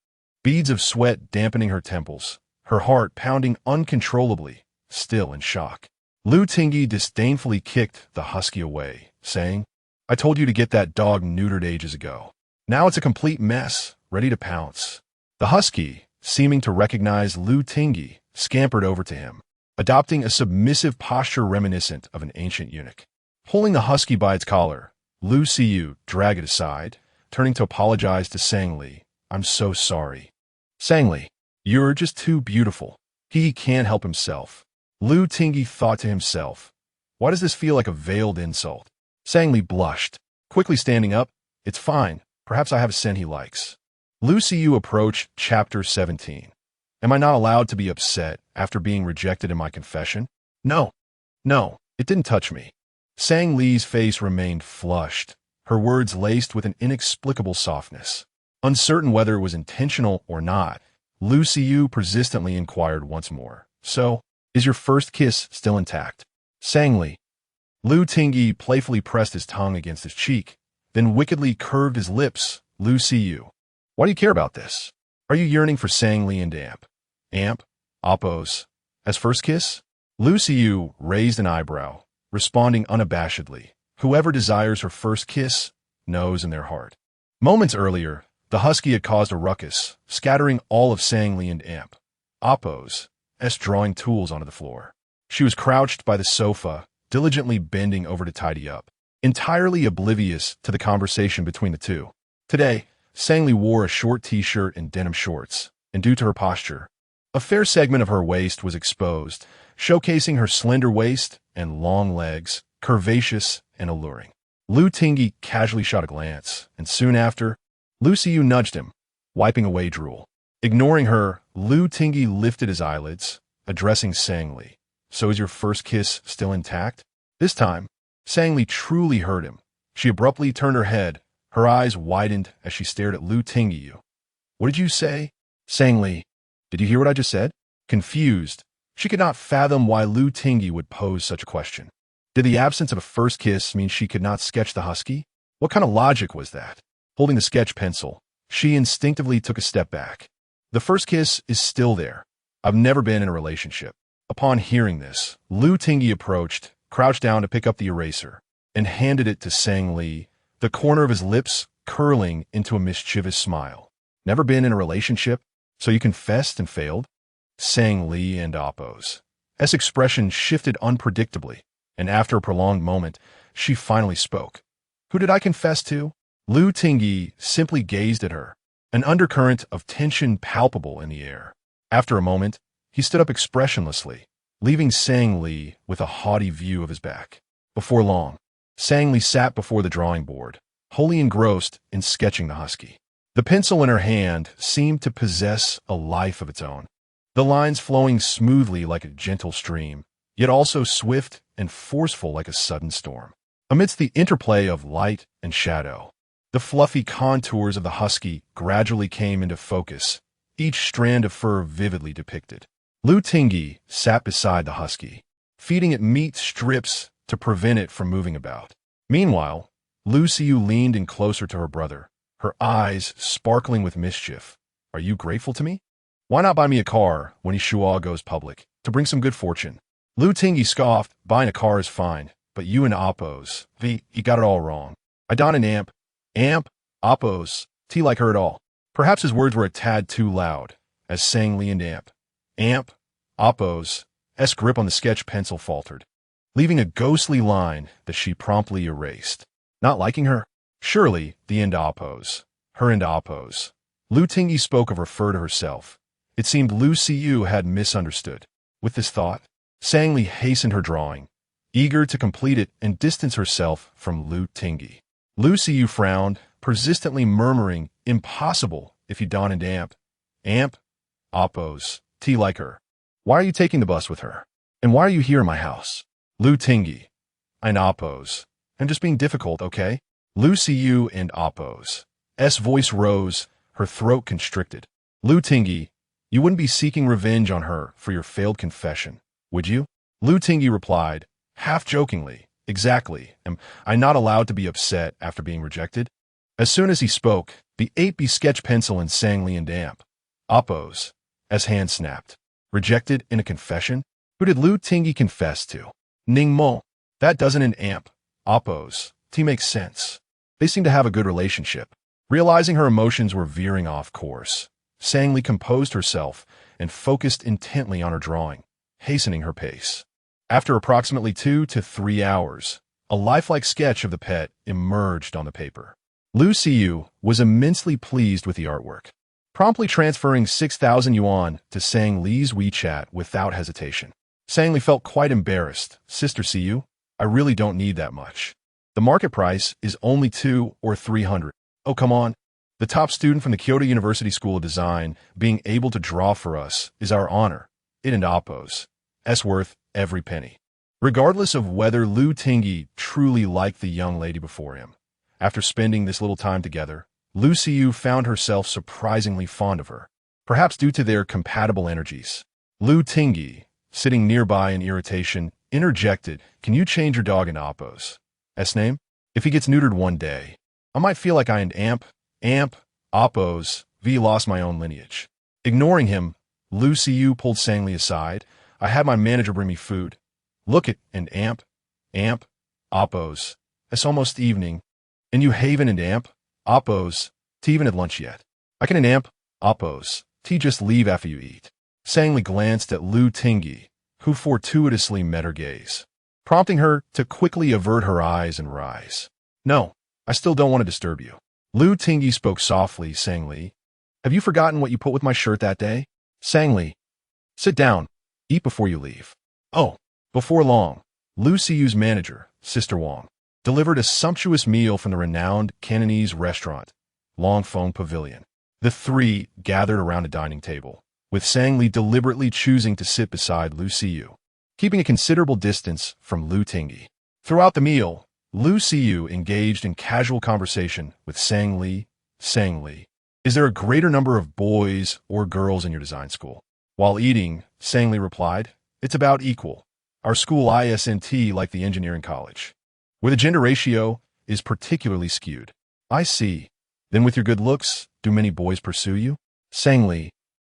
beads of sweat dampening her temples, her heart pounding uncontrollably, still in shock. Lu Tingyi disdainfully kicked the husky away, saying, "I told you to get that dog neutered ages ago. Now it's a complete mess, ready to pounce." The husky, seeming to recognize Lu Tingyi, scampered over to him, adopting a submissive posture reminiscent of an ancient eunuch. Pulling the husky by its collar, Lu Siyu dragged it aside, turning to apologize to Sang Li. "I'm so sorry." "Sang Li, you're just too beautiful." He can't help himself. Lu Tingyi thought to himself, "Why does this feel like a veiled insult?" Sang Li blushed, quickly standing up. "It's fine. Perhaps I have a scent he likes." Lu Siyu approached Chapter 17. "Am I not allowed to be upset after being rejected in my confession?" No, it didn't touch me." Sang Li's face remained flushed, her words laced with an inexplicable softness. Uncertain whether it was intentional or not, Lu Xiu persistently inquired once more. So, is your first kiss still intact? Sangly. Lu Tingyi playfully pressed his tongue against his cheek, then wickedly curved his lips. Lu Xiu. Why do you care about this? Are you yearning for Sangli and Amp? Oppos. As first kiss? Lu Xiu raised an eyebrow, responding unabashedly. Whoever desires her first kiss knows in their heart. Moments earlier, the husky had caused a ruckus, scattering all of Sangli and Oppos' drawing tools onto the floor. She was crouched by the sofa, diligently bending over to tidy up, entirely oblivious to the conversation between the two. Today, Sangli wore a short t-shirt and denim shorts, and due to her posture, a fair segment of her waist was exposed, showcasing her slender waist and long legs, curvaceous and alluring. Lu Tingyi casually shot a glance, and soon after, Lu Xiu nudged him, wiping away drool. Ignoring her, Lu Tingyi lifted his eyelids, addressing Sangli. So is your first kiss still intact? This time, Sangli truly heard him. She abruptly turned her head, her eyes widened as she stared at Lu Tingyi. What did you say? Sangli, did you hear what I just said? Confused, she could not fathom why Lu Tingyi would pose such a question. Did the absence of a first kiss mean she could not sketch the husky? What kind of logic was that? Holding the sketch pencil, she instinctively took a step back. The first kiss is still there. I've never been in a relationship. Upon hearing this, Lu Tingyi approached, crouched down to pick up the eraser, and handed it to Sangli, the corner of his lips curling into a mischievous smile. Never been in a relationship? So you confessed and failed? Sangli and Oppos' expression shifted unpredictably, and after a prolonged moment, she finally spoke. Who did I confess to? Lu Tingyi simply gazed at her, an undercurrent of tension palpable in the air. After a moment, he stood up expressionlessly, leaving Sangli with a haughty view of his back. Before long, Sangli sat before the drawing board, wholly engrossed in sketching the husky. The pencil in her hand seemed to possess a life of its own, the lines flowing smoothly like a gentle stream, yet also swift and forceful like a sudden storm. Amidst the interplay of light and shadow, the fluffy contours of the husky gradually came into focus, each strand of fur vividly depicted. Lu Tingyi sat beside the husky, feeding it meat strips to prevent it from moving about. Meanwhile, Lu Xiu leaned in closer to her brother, her eyes sparkling with mischief. Are you grateful to me? Why not buy me a car when Yishua goes public, to bring some good fortune? Lu Tingyi scoffed. Buying a car is fine, but you and Oppos, you got it all wrong. I don an amp, Oppos, like her at all. Perhaps his words were a tad too loud, as Sangli and amp, Oppos' grip on the sketch pencil faltered, leaving a ghostly line that she promptly erased. Not liking her? Surely, her and Oppos. Lu Tingyi spoke of refer to herself. It seemed Lu Xiu had misunderstood. With this thought, Sangli hastened her drawing, eager to complete it and distance herself from Lu Tingyi. Lu Xiu frowned, persistently murmuring, impossible if you don and amp, Oppos, like her. Why are you taking the bus with her? And why are you here in my house? Lu Tingyi. And Oppos. I'm just being difficult, okay? Lu Xiu and Oppos' voice rose, her throat constricted. Lu Tingyi, you wouldn't be seeking revenge on her for your failed confession, would you? Lu Tingyi replied, half jokingly, exactly. Am I not allowed to be upset after being rejected? As soon as he spoke, the 8B sketch pencil in Sangli and Oppos' hand snapped. Rejected in a confession? Who did Lu Tingyi confess to? Ning Mo. That doesn't an Oppos' makes sense. They seem to have a good relationship. Realizing her emotions were veering off course, Sangli composed herself and focused intently on her drawing, hastening her pace. After approximately 2 to 3 hours, a lifelike sketch of the pet emerged on the paper. Lu Xiu was immensely pleased with the artwork, promptly transferring 6,000 yuan to Sangli's WeChat without hesitation. Sangli felt quite embarrassed. Sister Xiu, I really don't need that much. The market price is only 200 or 300. Oh, come on. The top student from the Kyoto University School of Design being able to draw for us is our honor. It and Oppos' worth every penny. Regardless of whether Lu Tingyi truly liked the young lady before him, after spending this little time together, Lu Xiu found herself surprisingly fond of her. perhaps due to their compatible energies. Lu Tingyi, sitting nearby in irritation, interjected, "Can you change your dog in Oppo's name? If he gets neutered one day, I might feel like I and amp, Oppo's, lost my own lineage." Ignoring him, Lu Siyu pulled Sangli aside. "I had my manager bring me food. Look at and amp, Oppo's. It's almost evening. And you haven and amp, Oppo's, tea even at lunch yet. I can and amp, Oppo's, tea just leave after you eat." Sangli glanced at Lu Tingyi, who fortuitously met her gaze, prompting her to quickly avert her eyes and rise. "No, I still don't want to disturb you." Lu Tingyi spoke softly, Sangli. "Have you forgotten what you put with my shirt that day?" Sangli, "Sit down. Eat before you leave." Oh, before long, Lu Siyu's manager, Sister Wang, delivered a sumptuous meal from the renowned Cantonese restaurant, Longfeng Pavilion. The three gathered around a dining table, with Sangli deliberately choosing to sit beside Lu Siyu, keeping a considerable distance from Lu Tingyi. Throughout the meal, Lu Siyu engaged in casual conversation with Sangli. "Sangli, is there a greater number of boys or girls in your design school?" While eating, Sangli replied, "It's about equal. Our school isn't like the engineering college, where the gender ratio is particularly skewed." "I see. Then with your good looks, do many boys pursue you?" Sangli,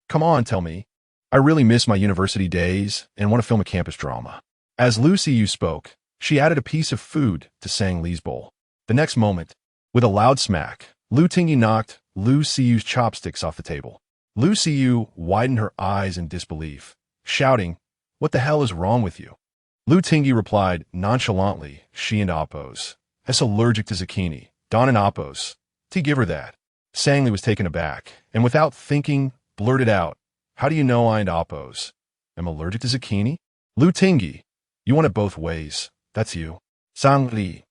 "Come on, tell me. I really miss my university days and want to film a campus drama." As Lu Siyu spoke, she added a piece of food to Sangli's bowl. The next moment, with a loud smack, Lu Tingyi knocked Lu Siyu's chopsticks off the table. Lu Siyu widened her eyes in disbelief, shouting, "What the hell is wrong with you?" Lu Tingyi replied nonchalantly, "She and Oppo's. Es allergic to zucchini. Don and Oppo's. T give her that." Sangli was taken aback, and without thinking, blurted out, "How do you know I and Oppo's am allergic to zucchini?" "Lu Tingyi, you want it both ways. That's you." Sangli,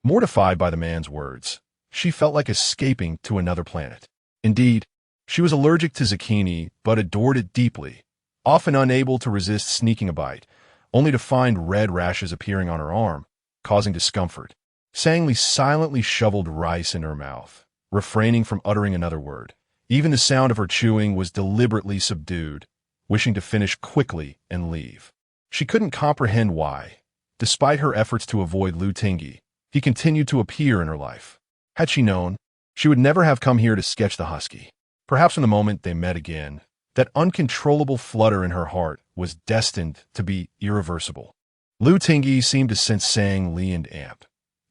mortified by the man's words, she felt like escaping to another planet. Indeed, she was allergic to zucchini, but adored it deeply, often unable to resist sneaking a bite, only to find red rashes appearing on her arm, causing discomfort. Sangli silently shoveled rice in her mouth, refraining from uttering another word. Even the sound of her chewing was deliberately subdued, wishing to finish quickly and leave. She couldn't comprehend why, despite her efforts to avoid Lu Tingyi, he continued to appear in her life. Had she known, she would never have come here to sketch the husky. Perhaps from the moment they met again, that uncontrollable flutter in her heart was destined to be irreversible. Lu Tingyi seemed to sense Sangli and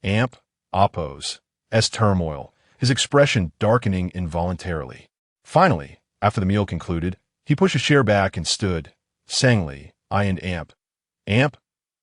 Amp, Oppo's, turmoil, his expression darkening involuntarily. Finally, after the meal concluded, he pushed a chair back and stood. "Sangli, I and Amp,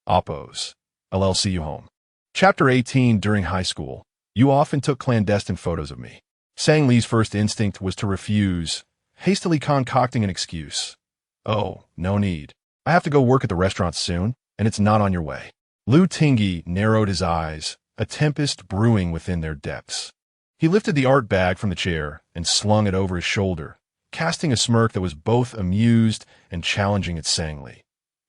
Oppo's. I'll see you home." Chapter 18. During high school, you often took clandestine photos of me. Sangli's first instinct was to refuse, hastily concocting an excuse. "Oh, no need. I have to go work at the restaurant soon, and it's not on your way." Lu Tingyi narrowed his eyes, a tempest brewing within their depths. He lifted the art bag from the chair and slung it over his shoulder, casting a smirk that was both amused and challenging at Sangli.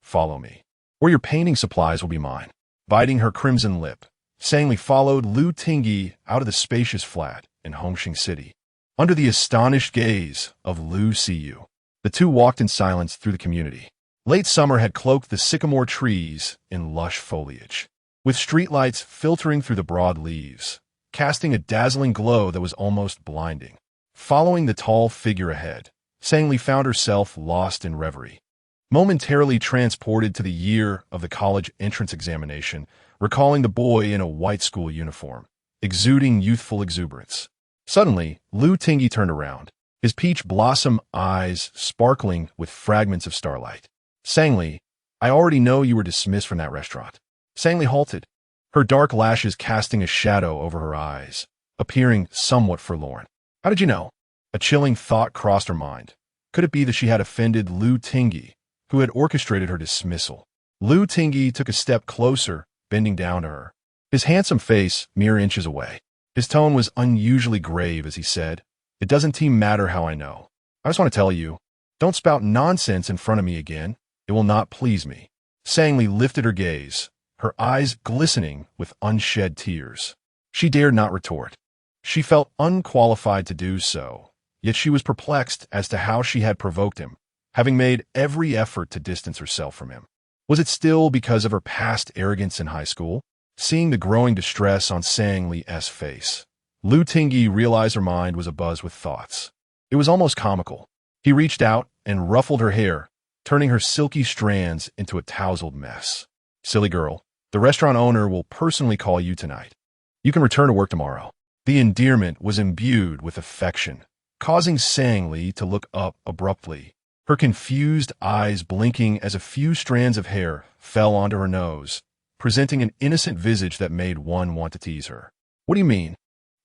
"Follow me, or your painting supplies will be mine." Biting her crimson lip, Sangli followed Lu Tingyi out of the spacious flat in Hongqing City. Under the astonished gaze of Lu Siyu, the two walked in silence through the community. Late summer had cloaked the sycamore trees in lush foliage, with streetlights filtering through the broad leaves, casting a dazzling glow that was almost blinding. Following the tall figure ahead, Sangli found herself lost in reverie, momentarily transported to the year of the college entrance examination, recalling the boy in a white school uniform, exuding youthful exuberance. Suddenly, Lu Tingyi turned around, his peach blossom eyes sparkling with fragments of starlight. "Sangli, I already know you were dismissed from that restaurant." Sangli halted, her dark lashes casting a shadow over her eyes, appearing somewhat forlorn. "How did you know?" A chilling thought crossed her mind. Could it be that she had offended Lu Tingyi, who had orchestrated her dismissal? Lu Tingyi took a step closer, bending down to her, his handsome face mere inches away. His tone was unusually grave as he said, "It doesn't matter how I know. I just want to tell you, don't spout nonsense in front of me again. It will not please me." Sangli lifted her gaze, her eyes glistening with unshed tears. She dared not retort. She felt unqualified to do so, Yet she was perplexed as to how she had provoked him, having made every effort to distance herself from him. Was it still because of her past arrogance in high school? Seeing the growing distress on Sang Li's face, Lu Tingyi realized her mind was abuzz with thoughts. It was almost comical. He reached out and ruffled her hair, turning her silky strands into a tousled mess. Silly girl, the restaurant owner will personally call you tonight. You can return to work tomorrow. The endearment was imbued with affection, causing Sang Li to look up abruptly, her confused eyes blinking as a few strands of hair fell onto her nose, presenting an innocent visage that made one want to tease her. What do you mean?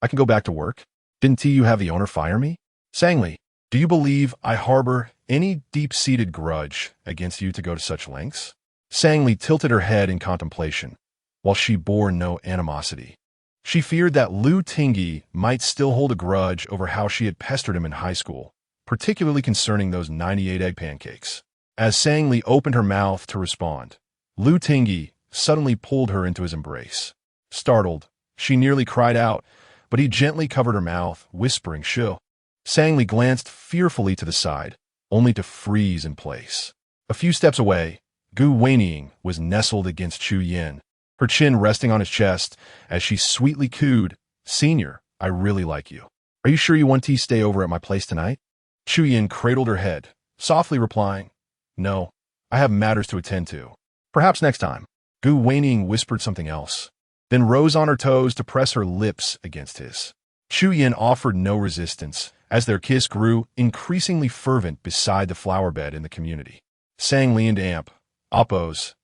I can go back to work? Didn't you have the owner fire me? Sang Li, do you believe I harbor any deep-seated grudge against you to go to such lengths? Sang Li tilted her head in contemplation, while she bore no animosity. She feared that Lu Tingyi might still hold a grudge over how she had pestered him in high school, particularly concerning those 98 egg pancakes. As Sang Li opened her mouth to respond, Lu Tingyi suddenly pulled her into his embrace. Startled, she nearly cried out, but he gently covered her mouth, whispering shoo. Sang Li glanced fearfully to the side, only to freeze in place. A few steps away, Gu Wenying was nestled against Chu Yin, her chin resting on his chest as she sweetly cooed, "Senior, I really like you. Are you sure you want to stay over at my place tonight?" Chu Yin cradled her head, softly replying, "No, I have matters to attend to. Perhaps next time." Gu Wenying whispered something else, then rose on her toes to press her lips against his. Chu Yin offered no resistance as their kiss grew increasingly fervent beside the flower bed in the community. Sang Li and Appo's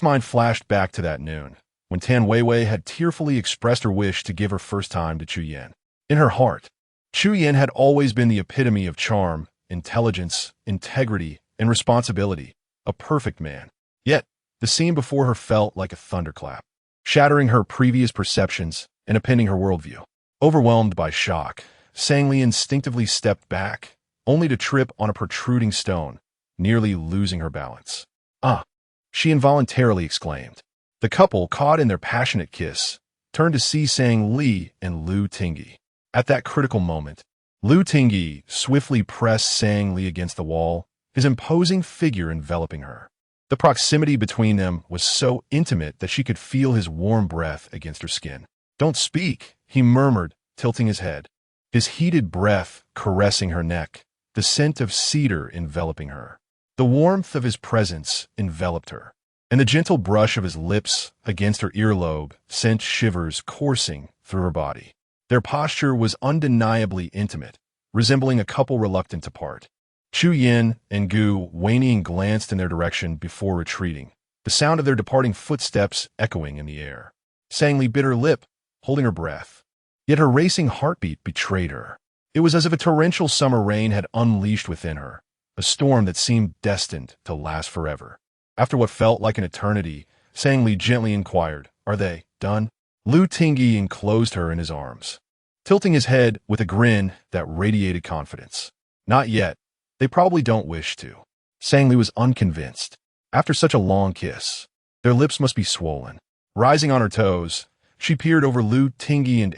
mind flashed back to that noon, when Tan Weiwei had tearfully expressed her wish to give her first time to Chu Yin. In her heart, Chu Yin had always been the epitome of charm, intelligence, integrity, and responsibility, a perfect man. Yet, the scene before her felt like a thunderclap, shattering her previous perceptions and upending her worldview. Overwhelmed by shock, Sang Li instinctively stepped back, only to trip on a protruding stone, nearly losing her balance. "Ah!" she involuntarily exclaimed. The couple, caught in their passionate kiss, turned to see Sang Li and Lu Tingyi. At that critical moment, Lu Tingyi swiftly pressed Sang Li against the wall, his imposing figure enveloping her. The proximity between them was so intimate that she could feel his warm breath against her skin. "Don't speak," he murmured, tilting his head, his heated breath caressing her neck, the scent of cedar enveloping her. The warmth of his presence enveloped her, and the gentle brush of his lips against her earlobe sent shivers coursing through her body. Their posture was undeniably intimate, resembling a couple reluctant to part. Chu Yin and Gu Wenying glanced in their direction before retreating, the sound of their departing footsteps echoing in the air. Sang Li bit her lip, holding her breath. Yet her racing heartbeat betrayed her. It was as if a torrential summer rain had unleashed within her, a storm that seemed destined to last forever. After what felt like an eternity, Sang Li gently inquired, "Are they done?" Lu Tingyi enclosed her in his arms, tilting his head with a grin that radiated confidence. "Not yet. They probably don't wish to." Sang Li was unconvinced. After such a long kiss, their lips must be swollen. Rising on her toes, she peered over Lu Tingyi and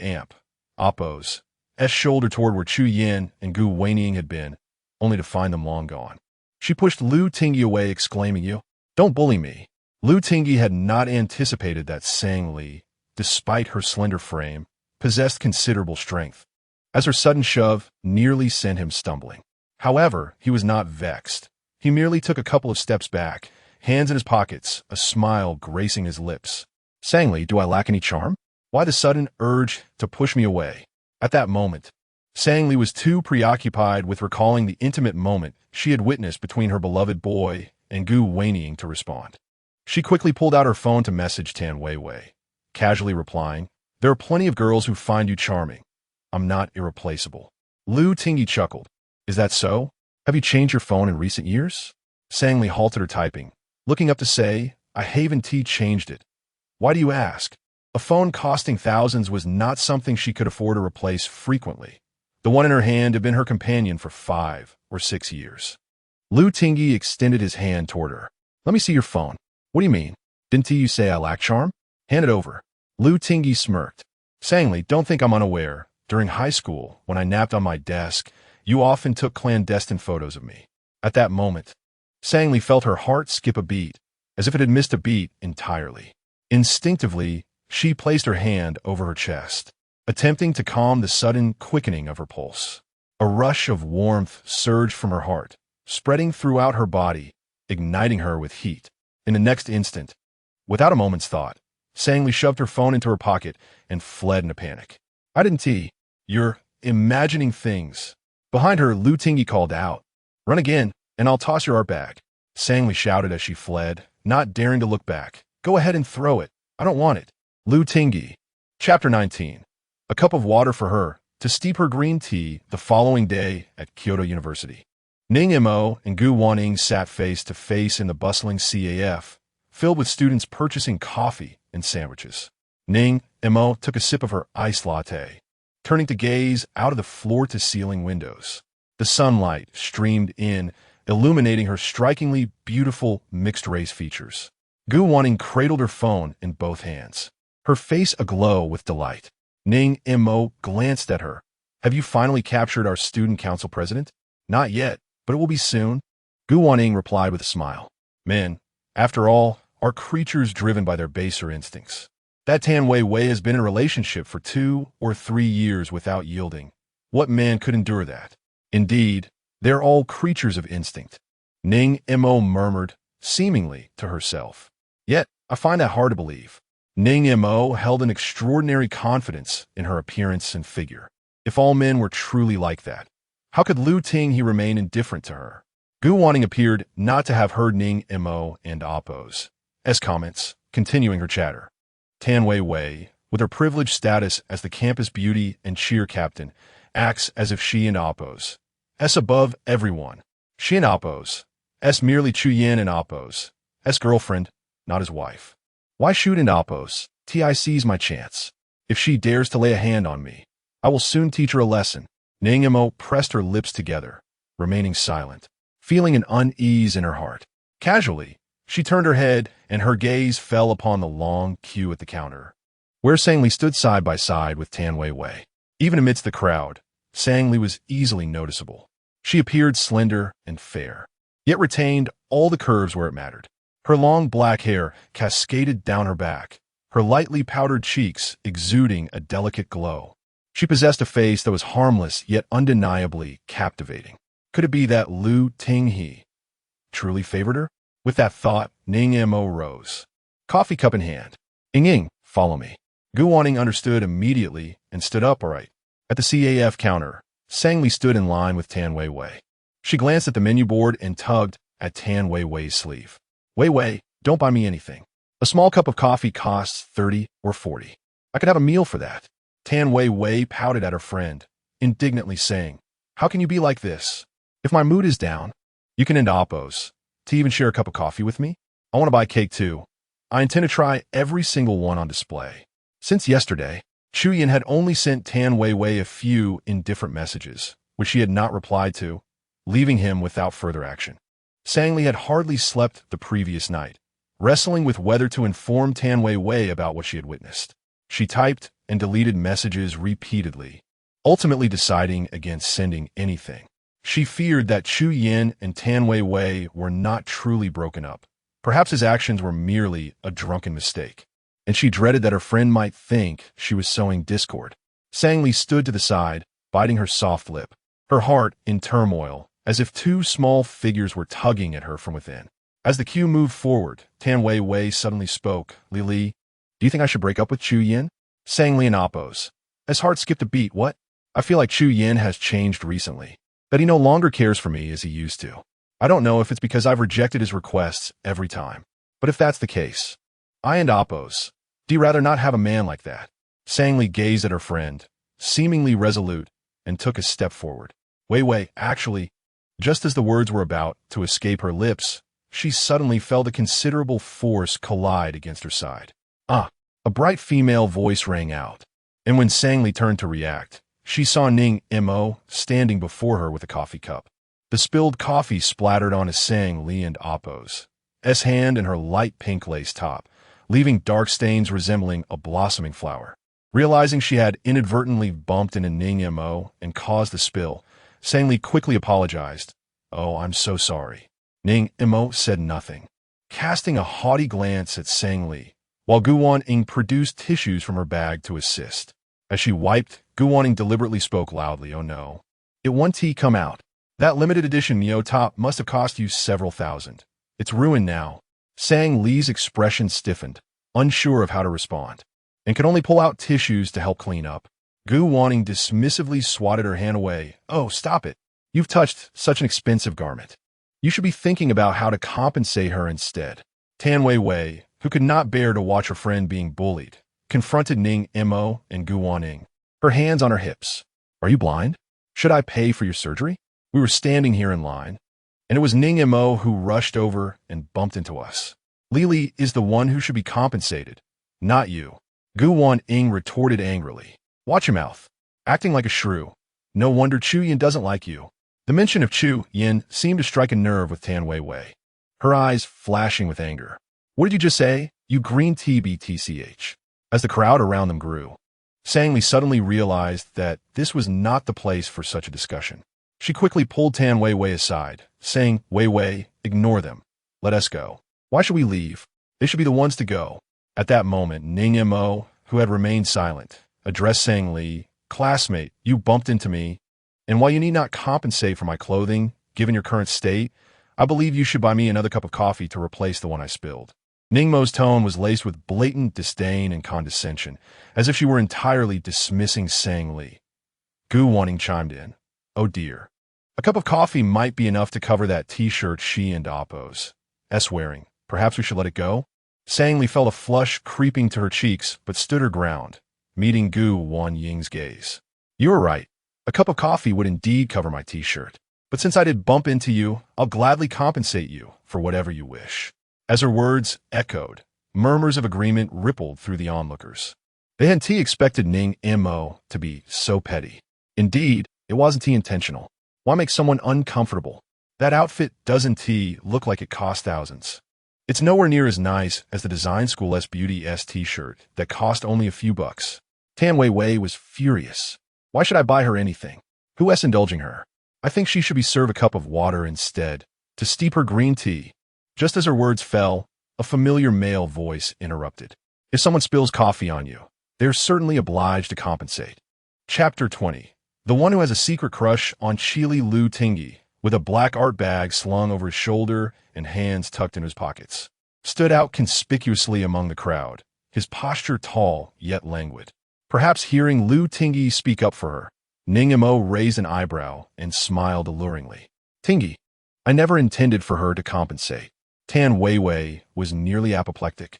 Appo's shoulder toward where Chu Yin and Gu Wenying had been, only to find them long gone. She pushed Lu Tingyi away, exclaiming, "You don't bully me." Lu Tingyi had not anticipated that Sang Li, despite her slender frame, possessed considerable strength, as her sudden shove nearly sent him stumbling. However, he was not vexed. He merely took a couple of steps back, hands in his pockets, a smile gracing his lips. "Sang Li, do I lack any charm? Why the sudden urge to push me away?" At that moment, Sang Li was too preoccupied with recalling the intimate moment she had witnessed between her beloved boy and Gu Wenying to respond. She quickly pulled out her phone to message Tan Weiwei, casually replying, "There are plenty of girls who find you charming. I'm not irreplaceable." Lu Tingyi chuckled. "Is that so? Have you changed your phone in recent years?" Sang Li halted her typing, looking up to say, "I haven't changed it." "Why do you ask?" A phone costing thousands was not something she could afford to replace frequently. The one in her hand had been her companion for 5 or 6 years. Lu Tingyi extended his hand toward her. "Let me see your phone." "What do you mean? Didn't you say I lack charm?" "Hand it over." Lu Tingyi smirked. "Sang Li, don't think I'm unaware. During high school, when I napped on my desk, You often took clandestine photos of me. At that moment, Sang-Li felt her heart skip a beat, as if it had missed a beat entirely. Instinctively, she placed her hand over her chest, attempting to calm the sudden quickening of her pulse. A rush of warmth surged from her heart, spreading throughout her body, igniting her with heat. In the next instant, without a moment's thought, Sang-Li shoved her phone into her pocket and fled in a panic. I didn't see. You're imagining things. Behind her, Lu Tingyi called out. Run again, and I'll toss your art bag. Sang-Li shouted as she fled, not daring to look back. Go ahead and throw it. I don't want it. Lu Tingyi. Chapter 19. A cup of water for her to steep her green tea the following day at Kyoto University. Ning Mo and Gu Wanning sat face to face in the bustling CAF, filled with students purchasing coffee and sandwiches. Ning Mo took a sip of her iced latte, turning to gaze out of the floor-to-ceiling windows. The sunlight streamed in, illuminating her strikingly beautiful mixed-race features. Gu Wanning cradled her phone in both hands, her face aglow with delight. Ning Mo glanced at her. Have you finally captured our student council president? Not yet, but it will be soon. Gu Wanning replied with a smile. Men, after all, are creatures driven by their baser instincts. That Tan Wei has been in a relationship for 2 or 3 years without yielding. What man could endure that? Indeed, they're all creatures of instinct. Ning Mo murmured, seemingly to herself. Yet, I find that hard to believe. Ning Mo held an extraordinary confidence in her appearance and figure. If all men were truly like that, how could Lu Tingyi remain indifferent to her? Gu Wanning appeared not to have heard Ning Mo and Appo's comments, continuing her chatter. Tan Wei, with her privileged status as the campus beauty and cheer captain, acts as if she and Appo's above everyone. She and Appo's merely Chu Yin and Appo's girlfriend, not his wife. Why shoot in Appo's? Tic's my chance. If she dares to lay a hand on me, I will soon teach her a lesson. Ning Mo pressed her lips together, remaining silent, feeling an unease in her heart. Casually, she turned her head, and her gaze fell upon the long queue at the counter, where Sang-Li stood side by side with Tan Wei. Even amidst the crowd, Sang-Li was easily noticeable. She appeared slender and fair, yet retained all the curves where it mattered. Her long black hair cascaded down her back, her lightly powdered cheeks exuding a delicate glow. She possessed a face that was harmless yet undeniably captivating. Could it be that Lu Tingyi truly favored her? With that thought, Ning Mo rose, coffee cup in hand. Ying, follow me. Gu Wanning understood immediately and stood upright. At the CAF counter, Sang-Li stood in line with Tan Wei. She glanced at the menu board and tugged at Tan Wei's sleeve. Wei, don't buy me anything. A small cup of coffee costs 30 or 40. I could have a meal for that. Tan Wei pouted at her friend, indignantly saying, How can you be like this? If my mood is down, you can end Appo's. To even share a cup of coffee with me? I want to buy cake too. I intend to try every single one on display. Since yesterday, Chu Yin had only sent Tan Wei a few indifferent messages, which she had not replied to, leaving him without further action. Sang-Li had hardly slept the previous night, wrestling with whether to inform Tan Wei about what she had witnessed. She typed and deleted messages repeatedly, ultimately deciding against sending anything. She feared that Chu Yin and Tan Wei were not truly broken up. Perhaps his actions were merely a drunken mistake, and she dreaded that her friend might think she was sowing discord. Sang-Li stood to the side, biting her soft lip, her heart in turmoil, as if 2 small figures were tugging at her from within. As the queue moved forward, Tan Wei suddenly spoke. Li, do you think I should break up with Chu Yin? Sang-Li and Appo's heart skipped a beat. What? I feel like Chu Yin has changed recently, that he no longer cares for me as he used to. I don't know if it's because I've rejected his requests every time, but if that's the case, I and Appo's, do you rather not have a man like that? Sang-Li gazed at her friend, seemingly resolute, and took a step forward. Wei, actually, just as the words were about to escape her lips, she suddenly felt a considerable force collide against her side. A bright female voice rang out, and when Sang-Li turned to react, she saw Ning Mo standing before her with a coffee cup. The spilled coffee splattered onto Sang-Li and Appo's hand and her light pink lace top, leaving dark stains resembling a blossoming flower. Realizing she had inadvertently bumped into Ning Mo and caused the spill, Sang Li quickly apologized. Oh, I'm so sorry. Ning Imo said nothing, casting a haughty glance at Sang Li, while Gu Waning produced tissues from her bag to assist. As she wiped, Gu Waning deliberately spoke loudly. Oh no. It won't come out. That limited edition Neo top must have cost you several thousand. It's ruined now. Sang Li's expression stiffened, unsure of how to respond, and could only pull out tissues to help clean up. Gu Waning dismissively swatted her hand away. Oh, stop it. You've touched such an expensive garment. You should be thinking about how to compensate her instead. Tan Wei, who could not bear to watch her friend being bullied, confronted Ning Mo and Gu Waning, her hands on her hips. Are you blind? Should I pay for your surgery? We were standing here in line, and it was Ning Mo who rushed over and bumped into us. Lili is the one who should be compensated, not you. Gu Waning retorted angrily. Watch your mouth. Acting like a shrew. No wonder Chu Yin doesn't like you. The mention of Chu Yin seemed to strike a nerve with Tan Wei, her eyes flashing with anger. What did you just say, you green tea BTCH? As the crowd around them grew, Sang Li suddenly realized that this was not the place for such a discussion. She quickly pulled Tan Wei aside, saying, Wei, ignore them. Let us go. Why should we leave? They should be the ones to go. At that moment, Ning Mo, who had remained silent, addressed Sang Li, classmate, you bumped into me, and while you need not compensate for my clothing, given your current state, I believe you should buy me another cup of coffee to replace the one I spilled. Ning Mo's tone was laced with blatant disdain and condescension, as if she were entirely dismissing Sang Li. Gu Waning chimed in. Oh dear. A cup of coffee might be enough to cover that t-shirt she and Appo's wearing. Perhaps we should let it go? Sang Li felt a flush creeping to her cheeks, but stood her ground, meeting Gu Waning's gaze. You were right. A cup of coffee would indeed cover my t-shirt. But since I did bump into you, I'll gladly compensate you for whatever you wish. As her words echoed, murmurs of agreement rippled through the onlookers. They hadn't expected Ning Mo to be so petty. Indeed, it wasn't intentional. Why make someone uncomfortable? That outfit doesn't look like it cost thousands. It's nowhere near as nice as the design school's beauty t-shirt that cost only a few bucks. Tan Wei was furious. Why should I buy her anything? Who is indulging her? I think she should be served a cup of water instead, to steep her green tea. Just as her words fell, a familiar male voice interrupted. If someone spills coffee on you, they're certainly obliged to compensate. Chapter 20. The one who has a secret crush on Chili Lu Tingyi, with a black art bag slung over his shoulder and hands tucked in his pockets, stood out conspicuously among the crowd, his posture tall yet languid. Perhaps hearing Lu Tingyi speak up for her, Ning Mo raised an eyebrow and smiled alluringly. Tingyi, I never intended for her to compensate. Tan Wei was nearly apoplectic.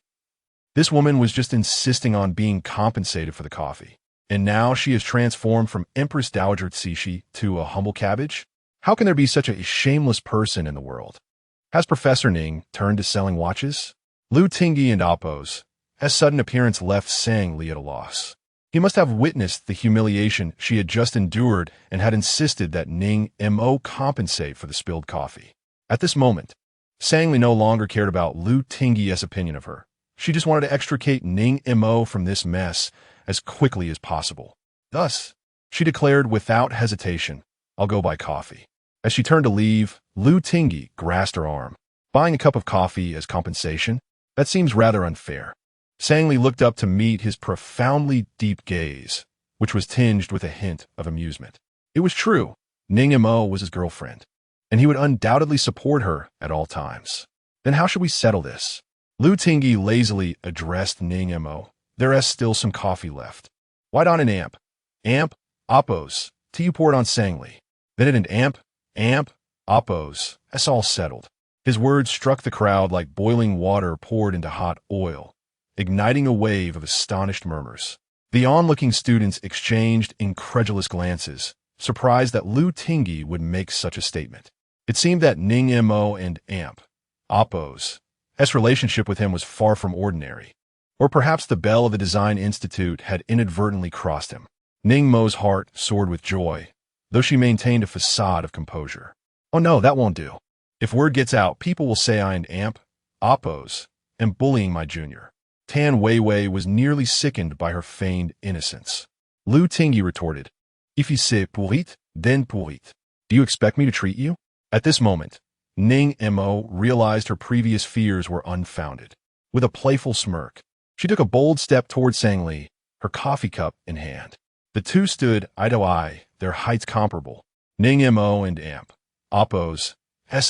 This woman was just insisting on being compensated for the coffee. And now she is transformed from Empress Dowager Cixi to a humble cabbage? How can there be such a shameless person in the world? Has Professor Ning turned to selling watches? Lu Tingyi and Appo's sudden appearance left Sang Li at a loss. He must have witnessed the humiliation she had just endured and had insisted that Ning Mo compensate for the spilled coffee. At this moment, Sang Li no longer cared about Lu Tingyi's opinion of her. She just wanted to extricate Ning Mo from this mess as quickly as possible. Thus, she declared without hesitation, I'll go buy coffee. As she turned to leave, Lu Tingyi grasped her arm. Buying a cup of coffee as compensation? That seems rather unfair. Sang Li looked up to meet his profoundly deep gaze, which was tinged with a hint of amusement. It was true. Ning Mo was his girlfriend, and he would undoubtedly support her at all times. Then how should we settle this? Lu Tingyi lazily addressed Ning Mo. There is still some coffee left. Why not an amp? Amp, Appo's. Tea you poured on Sang Li. Then an amp, Appo's. That's all settled. His words struck the crowd like boiling water poured into hot oil, igniting a wave of astonished murmurs. The onlooking students exchanged incredulous glances, surprised that Lu Tingyi would make such a statement. It seemed that Ning Mo and Appo's relationship with him was far from ordinary. Or perhaps the bell of the Design Institute had inadvertently crossed him. Ning Mo's heart soared with joy, though she maintained a facade of composure. Oh no, that won't do. If word gets out, people will say I and Appo's am bullying my junior. Tan Wei was nearly sickened by her feigned innocence. Lu Tingyi retorted, If you say pour it, then pour it. Do you expect me to treat you? At this moment, Ning Mo realized her previous fears were unfounded. With a playful smirk, she took a bold step toward Sang Li, her coffee cup in hand. The two stood eye to eye, their heights comparable. Ning Mo and Amp, Oppo's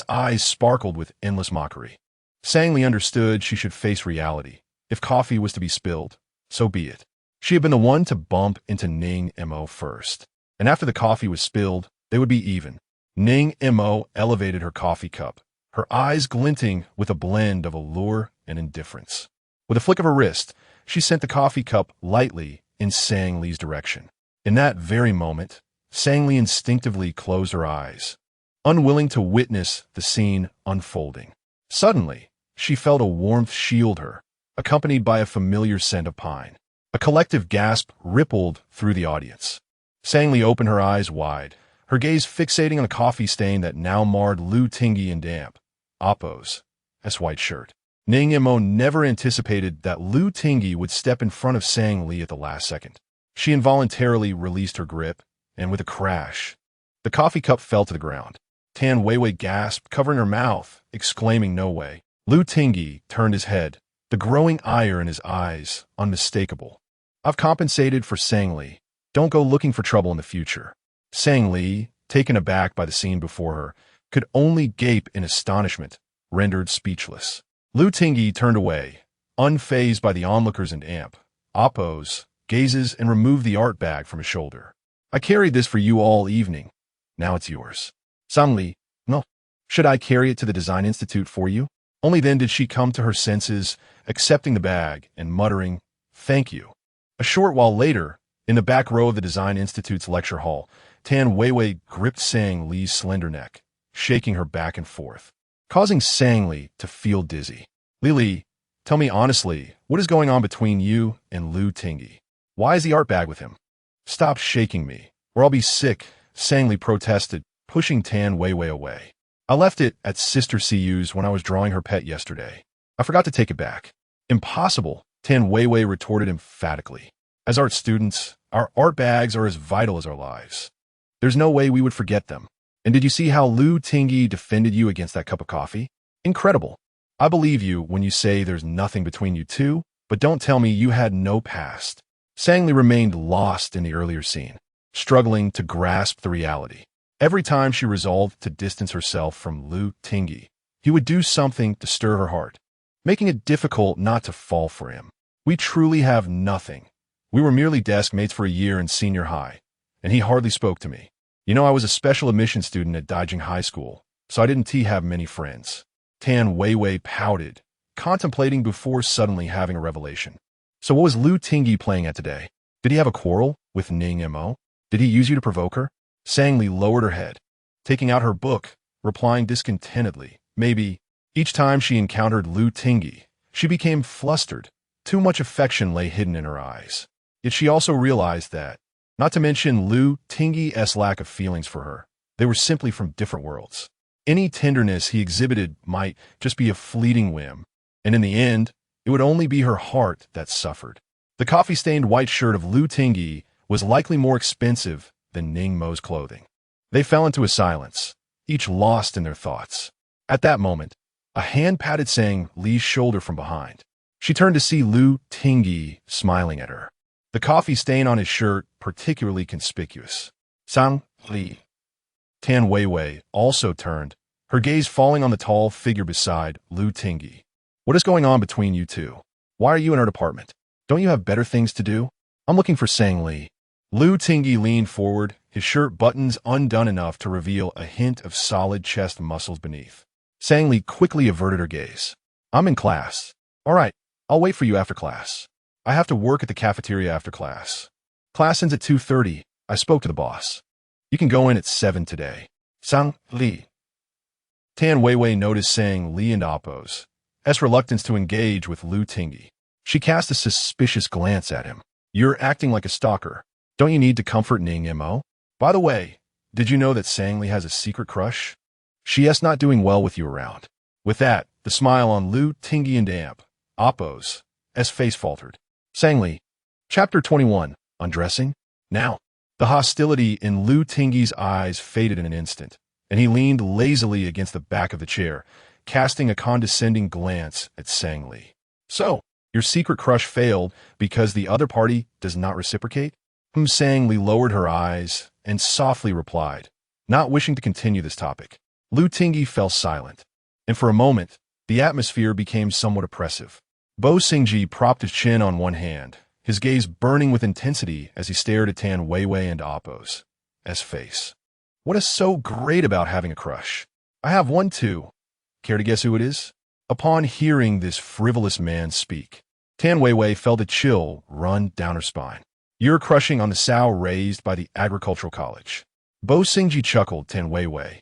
eyes sparkled with endless mockery. Sang Li understood she should face reality. If coffee was to be spilled, so be it. She had been the one to bump into Ning Mo first. And after the coffee was spilled, they would be even. Ning Mo elevated her coffee cup, her eyes glinting with a blend of allure and indifference. With a flick of her wrist, she sent the coffee cup lightly in Sang Li's direction. In that very moment, Sang Li instinctively closed her eyes, unwilling to witness the scene unfolding. Suddenly, she felt a warmth shield her, accompanied by a familiar scent of pine. A collective gasp rippled through the audience. Sang Li opened her eyes wide, her gaze fixating on a coffee stain that now marred Lu Tingyi and Damp, Oppo's white shirt. Ning Mo never anticipated that Lu Tingyi would step in front of Sang Li at the last second. She involuntarily released her grip, and with a crash, the coffee cup fell to the ground. Tan Weiwei gasped, covering her mouth, exclaiming, "No way." Lu Tingyi turned his head, the growing ire in his eyes unmistakable. "I've compensated for Sang Li. Don't go looking for trouble in the future." Sang Li, taken aback by the scene before her, could only gape in astonishment, rendered speechless. Lu Tingyi turned away, unfazed by the onlookers and Amp, Oppo's gazes, and removed the art bag from his shoulder. "I carried this for you all evening. Now it's yours." Sang Li, "No. Should I carry it to the Design Institute for you?" Only then did she come to her senses, accepting the bag and muttering, "Thank you." A short while later, in the back row of the Design Institute's lecture hall, Tan Weiwei gripped Sang Li's slender neck, shaking her back and forth, causing Sang Li to feel dizzy. "Li, tell me honestly, what is going on between you and Lu Tingyi? Why is the art bag with him?" "Stop shaking me, or I'll be sick," Sang Li protested, pushing Tan Weiwei away. "I left it at Sister CU's when I was drawing her pet yesterday. I forgot to take it back." "Impossible," Tan Weiwei retorted emphatically. "As art students, our art bags are as vital as our lives. There's no way we would forget them. And did you see how Lu Tingyi defended you against that cup of coffee? Incredible. I believe you when you say there's nothing between you two, but don't tell me you had no past." Sang Li remained lost in the earlier scene, struggling to grasp the reality. Every time she resolved to distance herself from Lu Tingyi, he would do something to stir her heart, making it difficult not to fall for him. "We truly have nothing. We were merely desk mates for a year in senior high, and he hardly spoke to me. You know, I was a special admission student at Daijing High School, so I didn't have many friends." Tan Weiwei pouted, contemplating before suddenly having a revelation. "So what was Lu Tingyi playing at today? Did he have a quarrel with Ning Mo? Did he use you to provoke her?" Sang Li lowered her head, taking out her book, replying discontentedly, "Maybe." Each time she encountered Lu Tingyi, she became flustered. Too much affection lay hidden in her eyes. Yet she also realized that, not to mention Lu Tingyi's lack of feelings for her, they were simply from different worlds. Any tenderness he exhibited might just be a fleeting whim, and in the end, it would only be her heart that suffered. The coffee-stained white shirt of Lu Tingyi was likely more expensive than Ning Mo's clothing. They fell into a silence, each lost in their thoughts. At that moment, a hand patted Sang Li's shoulder from behind. She turned to see Lu Tingyi smiling at her, the coffee stain on his shirt particularly conspicuous. "Sang Li." Tan Weiwei also turned, her gaze falling on the tall figure beside Lu Tingyi. "What is going on between you two? Why are you in our department? Don't you have better things to do?" "I'm looking for Sang Li." Lu Tingyi leaned forward, his shirt buttons undone enough to reveal a hint of solid chest muscles beneath. Sang Li quickly averted her gaze. "I'm in class." "All right, I'll wait for you after class. I have to work at the cafeteria after class. Class ends at 2:30. I spoke to the boss. You can go in at 7 today." "Sang Li." Tan Weiwei noticed Sang Li and Oppo's reluctance to engage with Lu Tingyi. She cast a suspicious glance at him. "You're acting like a stalker. Don't you need to comfort Ning Mo? By the way, did you know that Sang Li has a secret crush? She's not doing well with you around." With that, the smile on Lu Tingyi and Amp, Oppo's face faltered. Sang Li. Chapter 21. Undressing? Now. The hostility in Lu Tingyi's eyes faded in an instant, and he leaned lazily against the back of the chair, casting a condescending glance at Sang Li. So, your secret crush failed because the other party does not reciprocate? Sang Li lowered her eyes and softly replied, not wishing to continue this topic. Lu Tingyi fell silent, and for a moment, the atmosphere became somewhat oppressive. Bo Xingji propped his chin on one hand, his gaze burning with intensity as he stared at Tan Weiwei and Appo's face. What is so great about having a crush? I have one too. Care to guess who it is? Upon hearing this frivolous man speak, Tan Weiwei felt a chill run down her spine. You're crushing on the sow raised by the agricultural college. Bo Xingji chuckled. Tan Weiwei.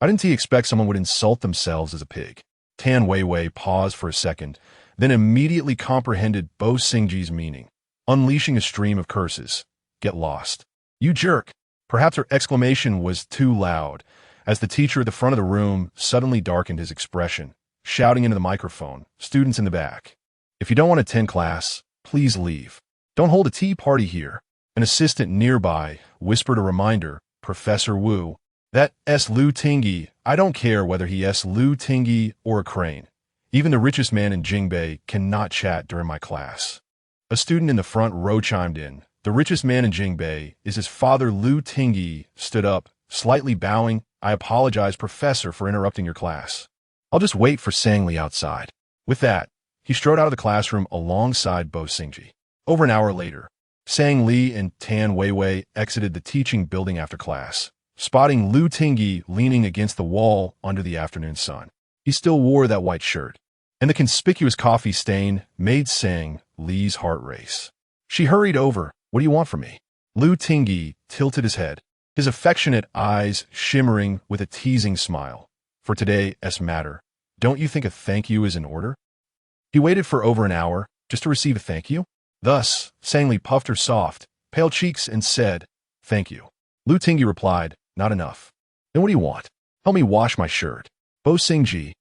I didn't expect someone would insult themselves as a pig. Tan Weiwei paused for a second, then immediately comprehended Bo Xingji's meaning, unleashing a stream of curses. Get lost. You jerk. Perhaps her exclamation was too loud, as the teacher at the front of the room suddenly darkened his expression, shouting into the microphone, students in the back. If you don't want to attend class, please leave. Don't hold a tea party here. An assistant nearby whispered a reminder, Professor Wu. That S. Lu Tingyi, I don't care whether he S. Lu Tingyi or a crane. Even the richest man in Jingbei cannot chat during my class. A student in the front row chimed in. The richest man in Jingbei is his father. Lu Tingyi stood up, slightly bowing. I apologize, Professor, for interrupting your class. I'll just wait for Sang Li outside. With that, he strode out of the classroom alongside Bo Xingji. Over an hour later, Sang Li and Tan Weiwei exited the teaching building after class, spotting Lu Tingyi leaning against the wall under the afternoon sun. He still wore that white shirt, and the conspicuous coffee stain made Sang Li's heart race. She hurried over. What do you want from me? Lu Tingyi tilted his head, his affectionate eyes shimmering with a teasing smile. For today's matter, don't you think a thank you is in order? He waited for over an hour just to receive a thank you. Thus, Sang Li puffed her soft, pale cheeks and said, thank you. Lu Tingyi replied, not enough. Then what do you want? Help me wash my shirt. Bo Xingji.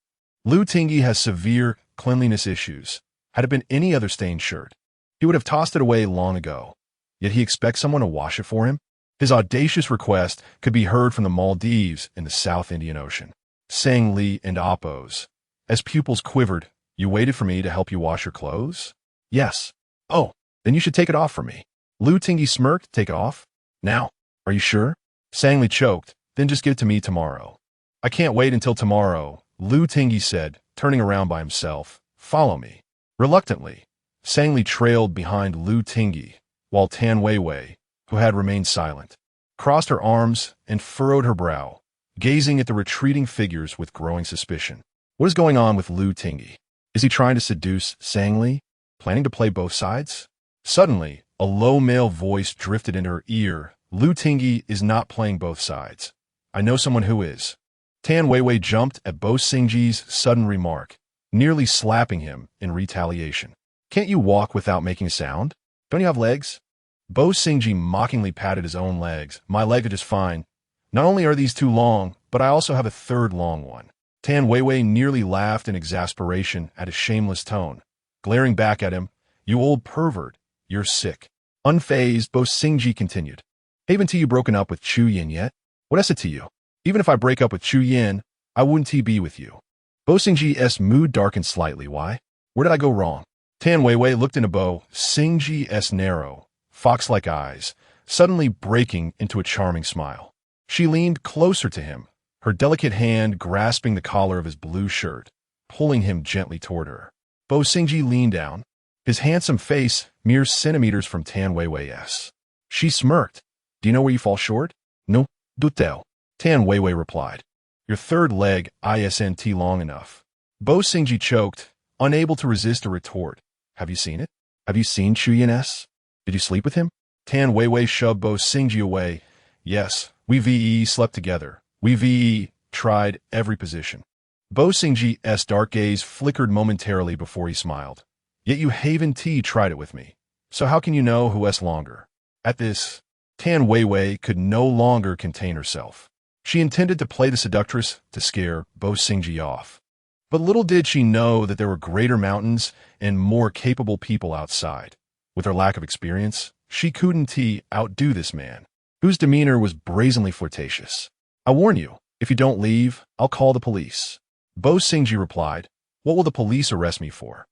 Lu Tingyi has severe cleanliness issues. Had it been any other stained shirt, he would have tossed it away long ago. Yet he expects someone to wash it for him? His audacious request could be heard from the Maldives in the South Indian Ocean. Sang Li and Appo's as pupils quivered. You waited for me to help you wash your clothes? Yes. Oh, then you should take it off for me. Lu Tingyi smirked. Take it off? Now? Are you sure? Sang Li choked. Then just give it to me tomorrow. I can't wait until tomorrow, Lu Tingyi said, turning around by himself. Follow me. Reluctantly, Sang Li trailed behind Lu Tingyi, while Tan Weiwei, who had remained silent, crossed her arms and furrowed her brow, gazing at the retreating figures with growing suspicion. What is going on with Lu Tingyi? Is he trying to seduce Sang Li? Planning to play both sides? Suddenly, a low male voice drifted into her ear. Lu Tingyi is not playing both sides. I know someone who is. Tan Weiwei jumped at Bo Xingji's sudden remark, nearly slapping him in retaliation. Can't you walk without making a sound? Don't you have legs? Bo Xingji mockingly patted his own legs. My legs are just fine. Not only are these too long, but I also have a third long one. Tan Weiwei nearly laughed in exasperation at his shameless tone, glaring back at him. You old pervert, you're sick. Unfazed, Bo Xingji continued. Haven't you broken up with Chu Yin yet? What is it to you? Even if I break up with Chu Yin, I wouldn't be with you. Bo Xingji's mood darkened slightly. Why? Where did I go wrong? Tan Weiwei looked into Bo Xingji's narrow, fox-like eyes, suddenly breaking into a charming smile. She leaned closer to him, her delicate hand grasping the collar of his blue shirt, pulling him gently toward her. Bo Xingji leaned down, his handsome face mere centimeters from Tan Weiwei's. She smirked. Do you know where you fall short? No, do tell. Tan Weiwei replied. Your third leg isn't long enough. Bo Xingji choked, unable to resist a retort. Have you seen it? Have you seen Chu Yin's? Did you sleep with him? Tan Weiwei shoved Bo Xingji away. Yes, we slept together. We tried every position. Bo Xingji's dark gaze flickered momentarily before he smiled. Yet you haven't tried it with me. So how can you know who's longer? At this, Tan Weiwei could no longer contain herself. She intended to play the seductress to scare Bo Xingji off. But little did she know that there were greater mountains and more capable people outside. With her lack of experience, she couldn't outdo this man, whose demeanor was brazenly flirtatious. "I warn you, if you don't leave, I'll call the police." Bo Singji replied, "What will the police arrest me for?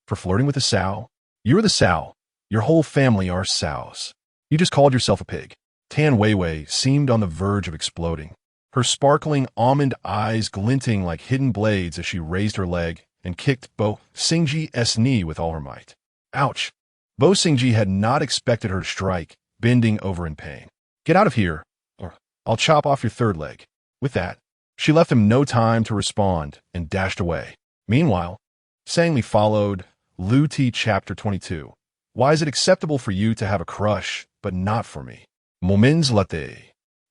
For flirting with a sow? You're the sow. Your whole family are sows. You just called yourself a pig." Tan Weiwei seemed on the verge of exploding, her sparkling almond eyes glinting like hidden blades as she raised her leg and kicked Bo Singji's knee with all her might. Ouch! Bo Singji had not expected her to strike, bending over in pain. "Get out of here, or I'll chop off your third leg." With that, she left him no time to respond and dashed away. Meanwhile, Sang Li followed. Lu Ti Chapter 22. Why is it acceptable for you to have a crush, but not for me? Moments later,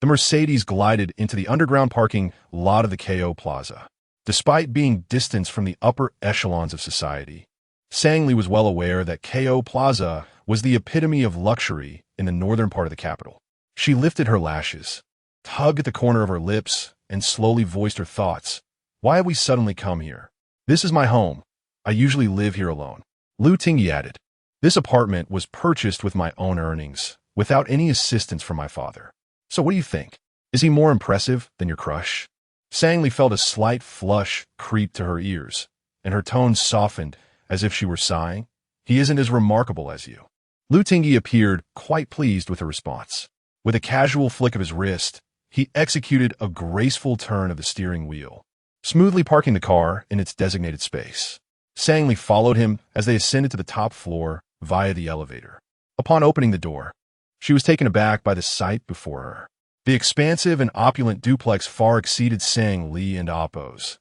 the Mercedes glided into the underground parking lot of the KO Plaza. Despite being distanced from the upper echelons of society, Sang Li was well aware that KO Plaza was the epitome of luxury in the northern part of the capital. She lifted her lashes, tugged at the corner of her lips, and slowly voiced her thoughts. "Why have we suddenly come here? This is my home. I usually live here alone." Lu Tingyi added, "This apartment was purchased with my own earnings, without any assistance from my father. So what do you think? Is he more impressive than your crush?" Sang Li felt a slight flush creep to her ears, and her tone softened as if she were sighing. "He isn't as remarkable as you." Lu Tingyi appeared quite pleased with her response. With a casual flick of his wrist, he executed a graceful turn of the steering wheel, smoothly parking the car in its designated space. Sang Li followed him as they ascended to the top floor via the elevator. Upon opening the door, she was taken aback by the sight before her. The expansive and opulent duplex far exceeded Sang Li and Appo's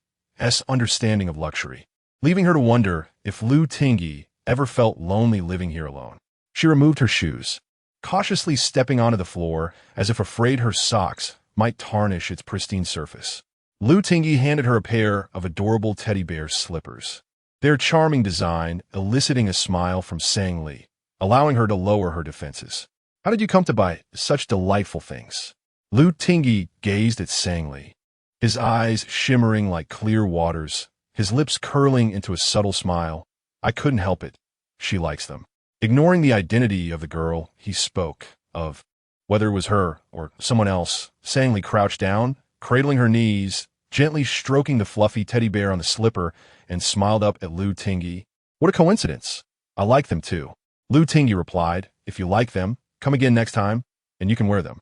understanding of luxury, leaving her to wonder if Lu Tingyi ever felt lonely living here alone. She removed her shoes, cautiously stepping onto the floor as if afraid her socks might tarnish its pristine surface. Lu Tingyi handed her a pair of adorable teddy bear slippers, their charming design eliciting a smile from Sang Li, allowing her to lower her defenses. "How did you come to buy such delightful things?" Lu Tingyi gazed at Sang Li, his eyes shimmering like clear waters, his lips curling into a subtle smile. "I couldn't help it. She likes them." Ignoring the identity of the girl he spoke of, whether it was her or someone else, Sang Li crouched down, cradling her knees, gently stroking the fluffy teddy bear on the slipper, and smiled up at Lu Tingyi. "What a coincidence. I like them too." Lu Tingyi replied, "If you like them, come again next time, and you can wear them."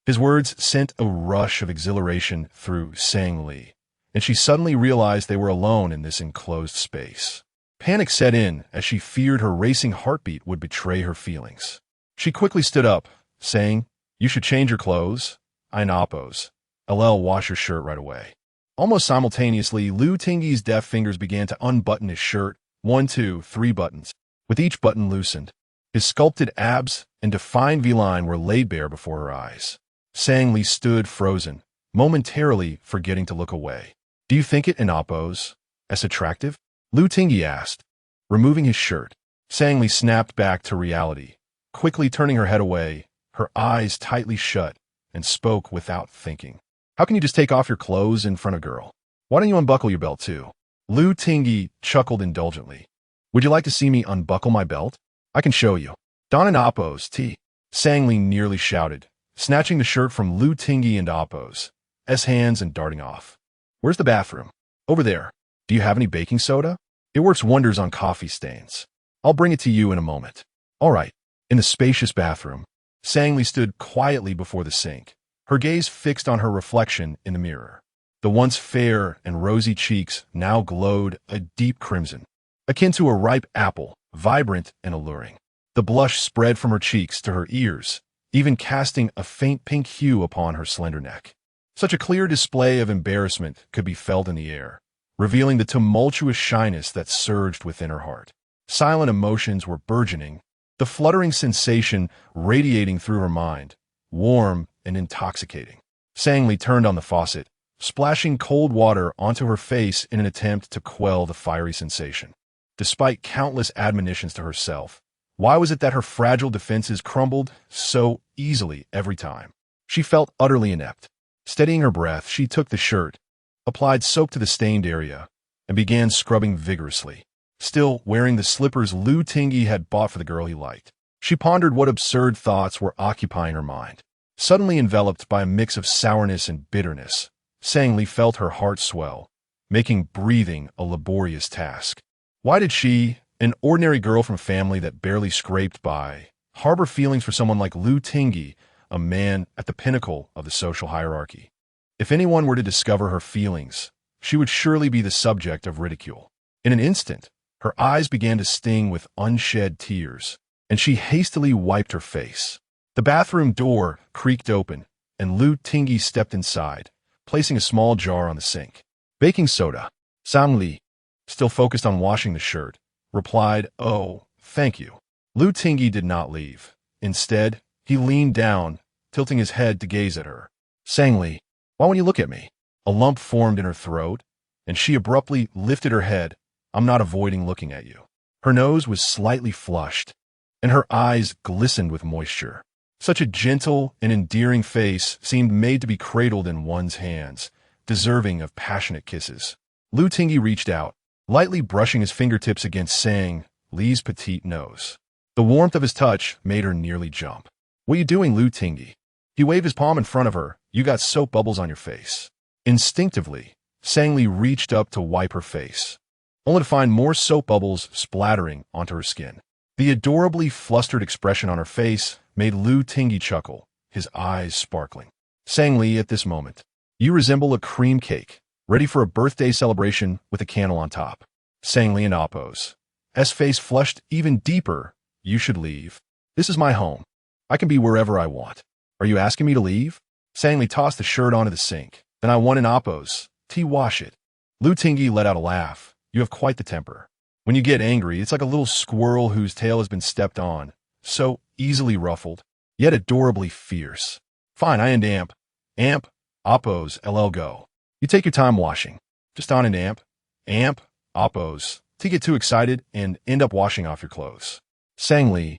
His words sent a rush of exhilaration through Sang Li, and she suddenly realized they were alone in this enclosed space. Panic set in as she feared her racing heartbeat would betray her feelings. She quickly stood up, saying, "You should change your clothes. I know Appo's. LL, wash your shirt right away." Almost simultaneously, Lu Tingyi's deft fingers began to unbutton his shirt, 1, 2, 3 buttons, with each button loosened. His sculpted abs and defined V-line were laid bare before her eyes. Sang Li stood frozen, momentarily forgetting to look away. "Do you think it in Appo's as attractive?" Lu Tingyi asked, removing his shirt. Sang Li snapped back to reality, quickly turning her head away, her eyes tightly shut, and spoke without thinking. "How can you just take off your clothes in front of a girl? Why don't you unbuckle your belt too?" Lu Tingyi chuckled indulgently. "Would you like to see me unbuckle my belt? I can show you." "Don and Appo's tea," Sang Li nearly shouted, snatching the shirt from Lu Tingyi and Appo's hands and darting off. "Where's the bathroom?" "Over there. Do you have any baking soda? It works wonders on coffee stains. I'll bring it to you in a moment." "All right." In the spacious bathroom, Sang Li stood quietly before the sink, her gaze fixed on her reflection in the mirror. The once fair and rosy cheeks now glowed a deep crimson, akin to a ripe apple, vibrant and alluring. The blush spread from her cheeks to her ears, even casting a faint pink hue upon her slender neck. Such a clear display of embarrassment could be felt in the air, revealing the tumultuous shyness that surged within her heart. Silent emotions were burgeoning, the fluttering sensation radiating through her mind, warm and intoxicating. Sang Li turned on the faucet, splashing cold water onto her face in an attempt to quell the fiery sensation. Despite countless admonitions to herself, why was it that her fragile defenses crumbled so easily every time? She felt utterly inept. Steadying her breath, she took the shirt, applied soap to the stained area, and began scrubbing vigorously. Still wearing the slippers Lu Tingyi had bought for the girl he liked, she pondered what absurd thoughts were occupying her mind. Suddenly enveloped by a mix of sourness and bitterness, Sang-Li felt her heart swell, making breathing a laborious task. Why did she, an ordinary girl from a family that barely scraped by, harbor feelings for someone like Lu Tingyi, a man at the pinnacle of the social hierarchy? If anyone were to discover her feelings, she would surely be the subject of ridicule. In an instant, her eyes began to sting with unshed tears, and she hastily wiped her face. The bathroom door creaked open, and Lu Tingyi stepped inside, placing a small jar on the sink. Baking soda. Sang-Li, still focused on washing the shirt, replied, "Oh, thank you." Lu Tingyi did not leave. Instead, he leaned down, tilting his head to gaze at her. "Sang-Li, why won't you look at me?" A lump formed in her throat, and she abruptly lifted her head. "I'm not avoiding looking at you." Her nose was slightly flushed, and her eyes glistened with moisture. Such a gentle and endearing face seemed made to be cradled in one's hands, deserving of passionate kisses. Lu Tingyi reached out, lightly brushing his fingertips against Sang-Li's petite nose. The warmth of his touch made her nearly jump. "What are you doing, Lu Tingyi?" He waved his palm in front of her. "You got soap bubbles on your face." Instinctively, Sang-Li reached up to wipe her face, only to find more soap bubbles splattering onto her skin. The adorably flustered expression on her face made Lu Tingyi chuckle, his eyes sparkling. "Sang-Li, at this moment, you resemble a cream cake, ready for a birthday celebration with a candle on top." Sang-Li and Appo's face flushed even deeper. "You should leave. This is my home. I can be wherever I want." "Are you asking me to leave?" Sang-Li tossed the shirt onto the sink. "Then I want an Appo's tea, wash it." Lu Tingyi let out a laugh. "You have quite the temper. When you get angry, it's like a little squirrel whose tail has been stepped on, so easily ruffled, yet adorably fierce." "Fine, I and Amp. Amp, Appo's, LL go. You take your time washing. Just on and Amp. Amp, Appo's, to get too excited and end up washing off your clothes." Sang-Li.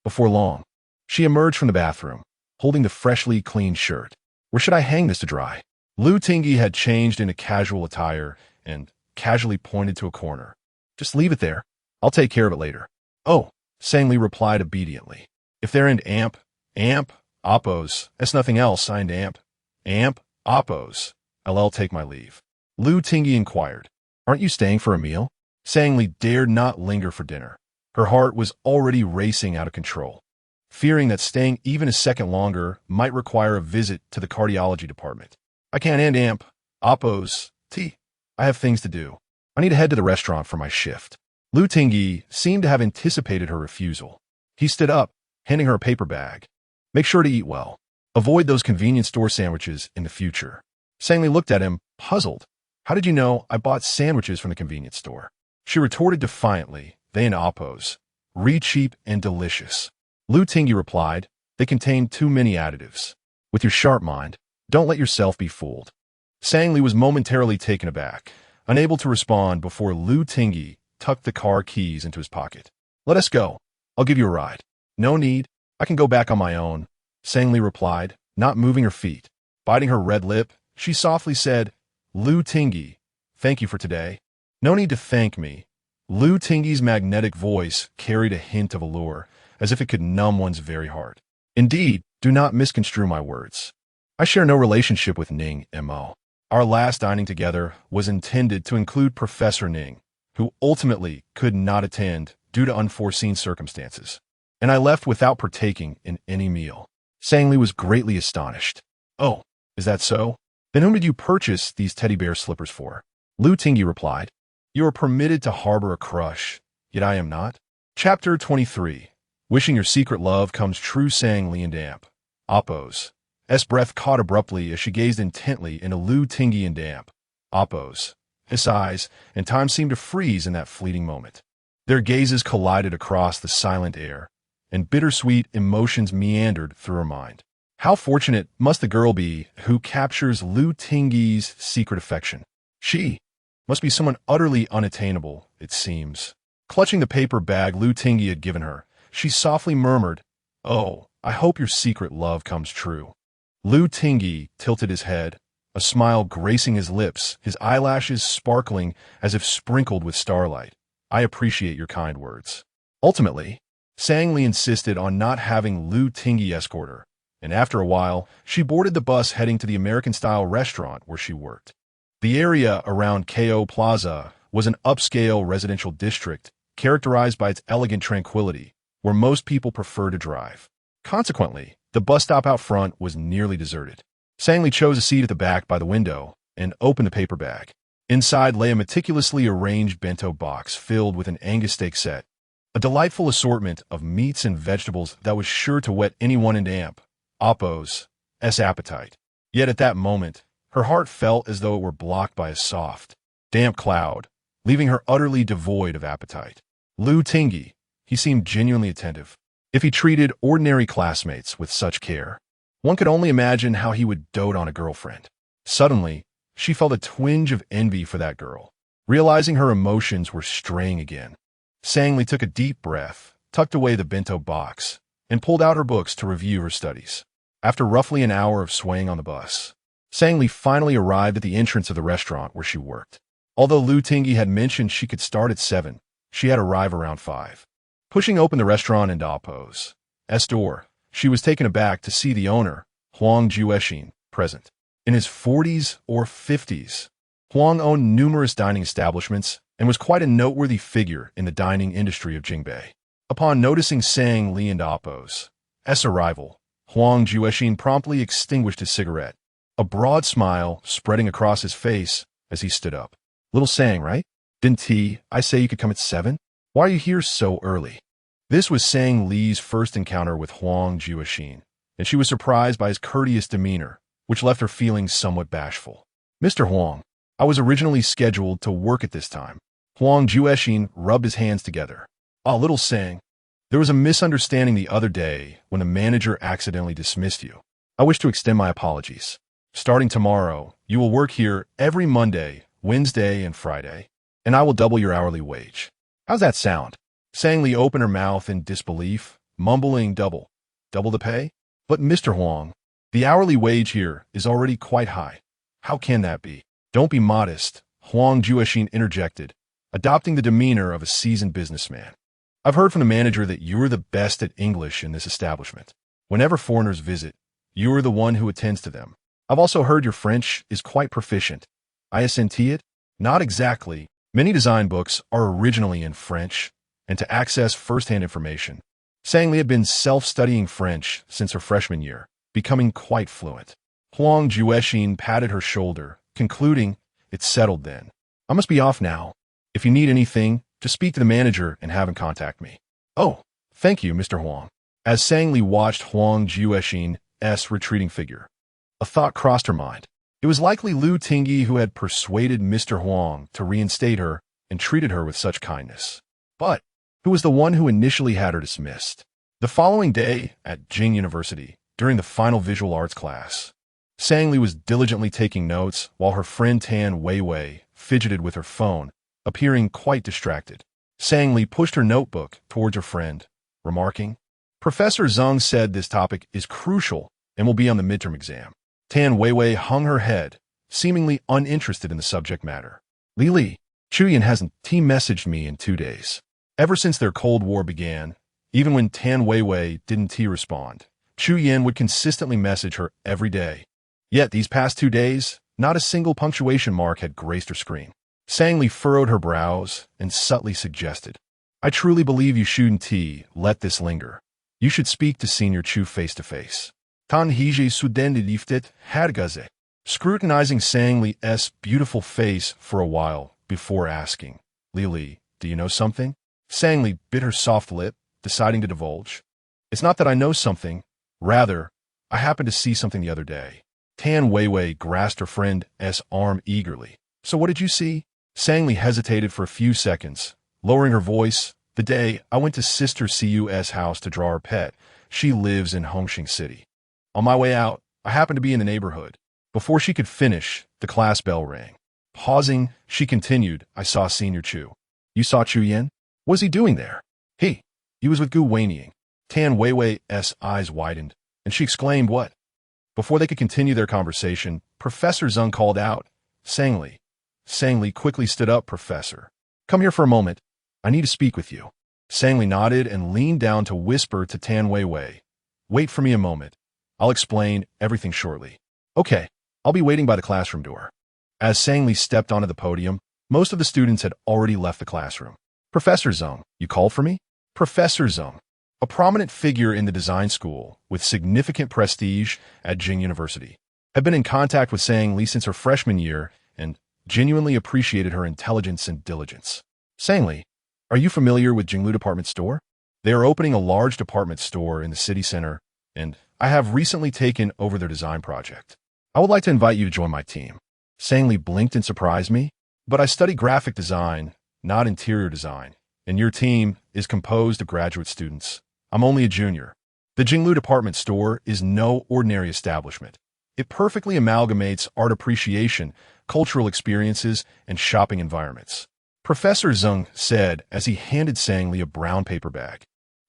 Before long, she emerged from the bathroom, holding the freshly cleaned shirt. "Where should I hang this to dry?" Lu Tingyi had changed into casual attire and casually pointed to a corner. "Just leave it there. I'll take care of it later." "Oh," Sang-Li replied obediently. "If they're in Amp, Appo's, that's nothing else, I and Amp, Appo's, I'll take my leave." Lu Tingyi inquired, "Aren't you staying for a meal?" Sang-Li dared not linger for dinner. Her heart was already racing out of control, fearing that staying even a second longer might require a visit to the cardiology department. "I can't and Appo's tea. I have things to do. I need to head to the restaurant for my shift." Lu Tingyi seemed to have anticipated her refusal. He stood up, handing her a paper bag. "Make sure to eat well. Avoid those convenience store sandwiches in the future." Sang-Li looked at him, puzzled. "How did you know I bought sandwiches from the convenience store?" She retorted defiantly, "They and Appo's. Cheap and delicious." Lu Tingyi replied, "They contain too many additives. With your sharp mind, don't let yourself be fooled." Sang-Li was momentarily taken aback, unable to respond before Lu Tingyi tucked the car keys into his pocket. "Let us go. I'll give you a ride." "No need. I can go back on my own," Sang-Li replied, not moving her feet. Biting her red lip, she softly said, "Lu Tingyi, thank you for today." "No need to thank me." Lu Tingyi's magnetic voice carried a hint of allure, as if it could numb one's very heart. "Indeed, do not misconstrue my words. I share no relationship with Ning Mo. Our last dining together was intended to include Professor Ning, who ultimately could not attend due to unforeseen circumstances, and I left without partaking in any meal." Sang-Li was greatly astonished. "Oh, is that so? Then whom did you purchase these teddy bear slippers for?" Lu Tingyi replied, "You are permitted to harbor a crush, yet I am not." Chapter 23. Wishing your secret love comes true. Sang-Li and Appo's breath caught abruptly as she gazed intently into Lu Tingyi and Appo's eyes, and time seemed to freeze in that fleeting moment. Their gazes collided across the silent air, and bittersweet emotions meandered through her mind. How fortunate must the girl be who captures Lu Tingyi's secret affection? She must be someone utterly unattainable, it seems. Clutching the paper bag Lu Tingyi had given her, she softly murmured, "Oh, I hope your secret love comes true." Lu Tingyi tilted his head, a smile gracing his lips, his eyelashes sparkling as if sprinkled with starlight. "I appreciate your kind words." Ultimately, Sang-Li insisted on not having Lu Tingyi escort her, and after a while, she boarded the bus heading to the American-style restaurant where she worked. The area around Ko Plaza was an upscale residential district characterized by its elegant tranquility, where most people prefer to drive. Consequently, the bus stop out front was nearly deserted. Sang-Lee chose a seat at the back by the window and opened the paper bag. Inside lay a meticulously arranged bento box filled with an Angus steak set, a delightful assortment of meats and vegetables that was sure to whet anyone in Appo's appetite. Yet at that moment, her heart felt as though it were blocked by a soft, damp cloud, leaving her utterly devoid of appetite. Liu Tingy, he seemed genuinely attentive. If he treated ordinary classmates with such care, one could only imagine how he would dote on a girlfriend. Suddenly, she felt a twinge of envy for that girl, realizing her emotions were straying again. Sang-Lee took a deep breath, tucked away the bento box, and pulled out her books to review her studies. After roughly an hour of swaying on the bus, Sang-Lee finally arrived at the entrance of the restaurant where she worked. Although Liu Tingy had mentioned she could start at 7, she had arrived around 5. Pushing open the restaurant and Appo's door, she was taken aback to see the owner, Huang Juexin, present. In his 40s or 50s, Huang owned numerous dining establishments and was quite a noteworthy figure in the dining industry of Jingbei. Upon noticing Sang-Lee and Appo's arrival, Huang Juexin promptly extinguished his cigarette, a broad smile spreading across his face as he stood up. "Little Sang, right? Didn't I say you could come at 7? Why are you here so early?" This was Sang-Lee's first encounter with Huang Juexin, and she was surprised by his courteous demeanor, which left her feeling somewhat bashful. "Mr. Huang, I was originally scheduled to work at this time." Huang Juexin rubbed his hands together. "Ah, little Sang, there was a misunderstanding the other day when a manager accidentally dismissed you. I wish to extend my apologies. Starting tomorrow, you will work here every Monday, Wednesday, and Friday, and I will double your hourly wage. How's that sound?" Sang-Lee opened her mouth in disbelief, mumbling double the pay? "But Mr. Huang, the hourly wage here is already quite high. How can that be?" "Don't be modest," Huang Juexin interjected, adopting the demeanor of a seasoned businessman. "I've heard from the manager that you're the best at English in this establishment. Whenever foreigners visit, you're the one who attends to them. I've also heard your French is quite proficient. Isn't it?" "Not exactly. Many design books are originally in French, and to access first-hand information." Sang-Lee had been self-studying French since her freshman year, becoming quite fluent. Huang Juexin patted her shoulder, concluding, "It's settled then. I must be off now. If you need anything, just speak to the manager and have him contact me." "Oh, thank you, Mr. Huang." As Sang-Lee watched Huang Juexin's retreating figure, a thought crossed her mind. It was likely Liu Tingy who had persuaded Mr. Huang to reinstate her and treated her with such kindness. But who was the one who initially had her dismissed? The following day, at Jing University, during the final visual arts class, Sang-Lee was diligently taking notes while her friend Tan Weiwei fidgeted with her phone, appearing quite distracted. Sang-Lee pushed her notebook towards her friend, remarking, "Professor Zhang said this topic is crucial and will be on the midterm exam." Tan Weiwei hung her head, seemingly uninterested in the subject matter. "Li, Chuyan hasn't messaged me in 2 days. Ever since their Cold War began, even when Tan Weiwei didn't respond, Chuyan would consistently message her every day. Yet these past 2 days, not a single punctuation mark had graced her screen." Sang-Lee furrowed her brows and subtly suggested, "I truly believe you shouldn't let this linger. You should speak to Senior Chu face-to-face." Tan Hije Sudende lifted Hadgaze, scrutinizing Sang-Lee's beautiful face for a while before asking, "Li, do you know something?" Sang-Lee bit her soft lip, deciding to divulge. "It's not that I know something. Rather, I happened to see something the other day." Tan Weiwei grasped her friend's arm eagerly. "So what did you see?" Sang-Lee hesitated for a few seconds, lowering her voice. "The day I went to Sister Cu's house to draw her pet. She lives in Hongqing City. On my way out, I happened to be in the neighborhood." Before she could finish, the class bell rang. Pausing, she continued, "I saw Senior Chu." "You saw Chu Yan? What was he doing there?" He was with Gu Weiniang." Tan Weiwei's eyes widened, and she exclaimed, "What?" Before they could continue their conversation, Professor Zhang called out, "Sang-Lee." Sang-Lee quickly stood up. "Professor, come here for a moment. I need to speak with you." Sang-Lee nodded and leaned down to whisper to Tan Weiwei, "Wait for me a moment. I'll explain everything shortly. Okay, I'll be waiting by the classroom door. As Sang Li stepped onto the podium, most of the students had already left the classroom. Professor Zheng, you called for me? Professor Zheng, a prominent figure in the design school with significant prestige at Jing University, had been in contact with Sang Li since her freshman year and genuinely appreciated her intelligence and diligence. Sang Li, are you familiar with Jinglu Department Store? They are opening a large department store in the city center, and I have recently taken over their design project. I would like to invite you to join my team. Sang Li blinked in surprise me, but I study graphic design, not interior design, and your team is composed of graduate students. I'm only a junior. The Jinglu Department Store is no ordinary establishment. It perfectly amalgamates art appreciation, cultural experiences, and shopping environments. Professor Zheng said as he handed Sang Li a brown paper bag.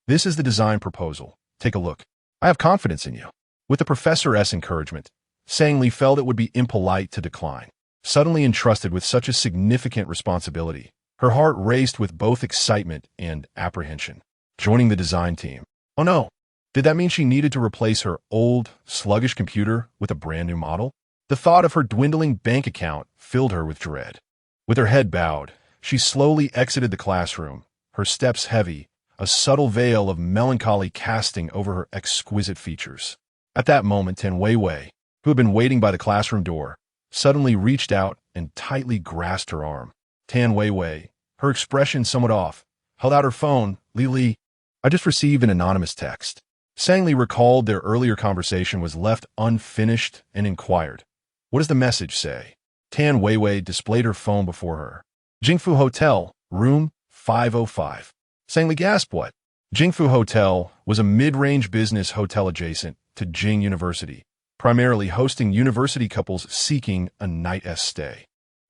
This is the design proposal. Take a look. I have confidence in you. With the professor's encouragement, Sang Li felt it would be impolite to decline. Suddenly entrusted with such a significant responsibility, her heart raced with both excitement and apprehension. Joining the design team. Oh no! Did that mean she needed to replace her old, sluggish computer with a brand new model? The thought of her dwindling bank account filled her with dread. With her head bowed, she slowly exited the classroom, her steps heavy, a subtle veil of melancholy casting over her exquisite features. At that moment, Tan Weiwei, who had been waiting by the classroom door, suddenly reached out and tightly grasped her arm. Tan Weiwei, her expression somewhat off, held out her phone. Li, I just received an anonymous text. Sang Li recalled their earlier conversation was left unfinished and inquired, what does the message say? Tan Weiwei displayed her phone before her. Jingfu Hotel, room 505. Sang Li gasped what? Jingfu Hotel was a mid-range business hotel adjacent to Jing University, primarily hosting university couples seeking a night's stay.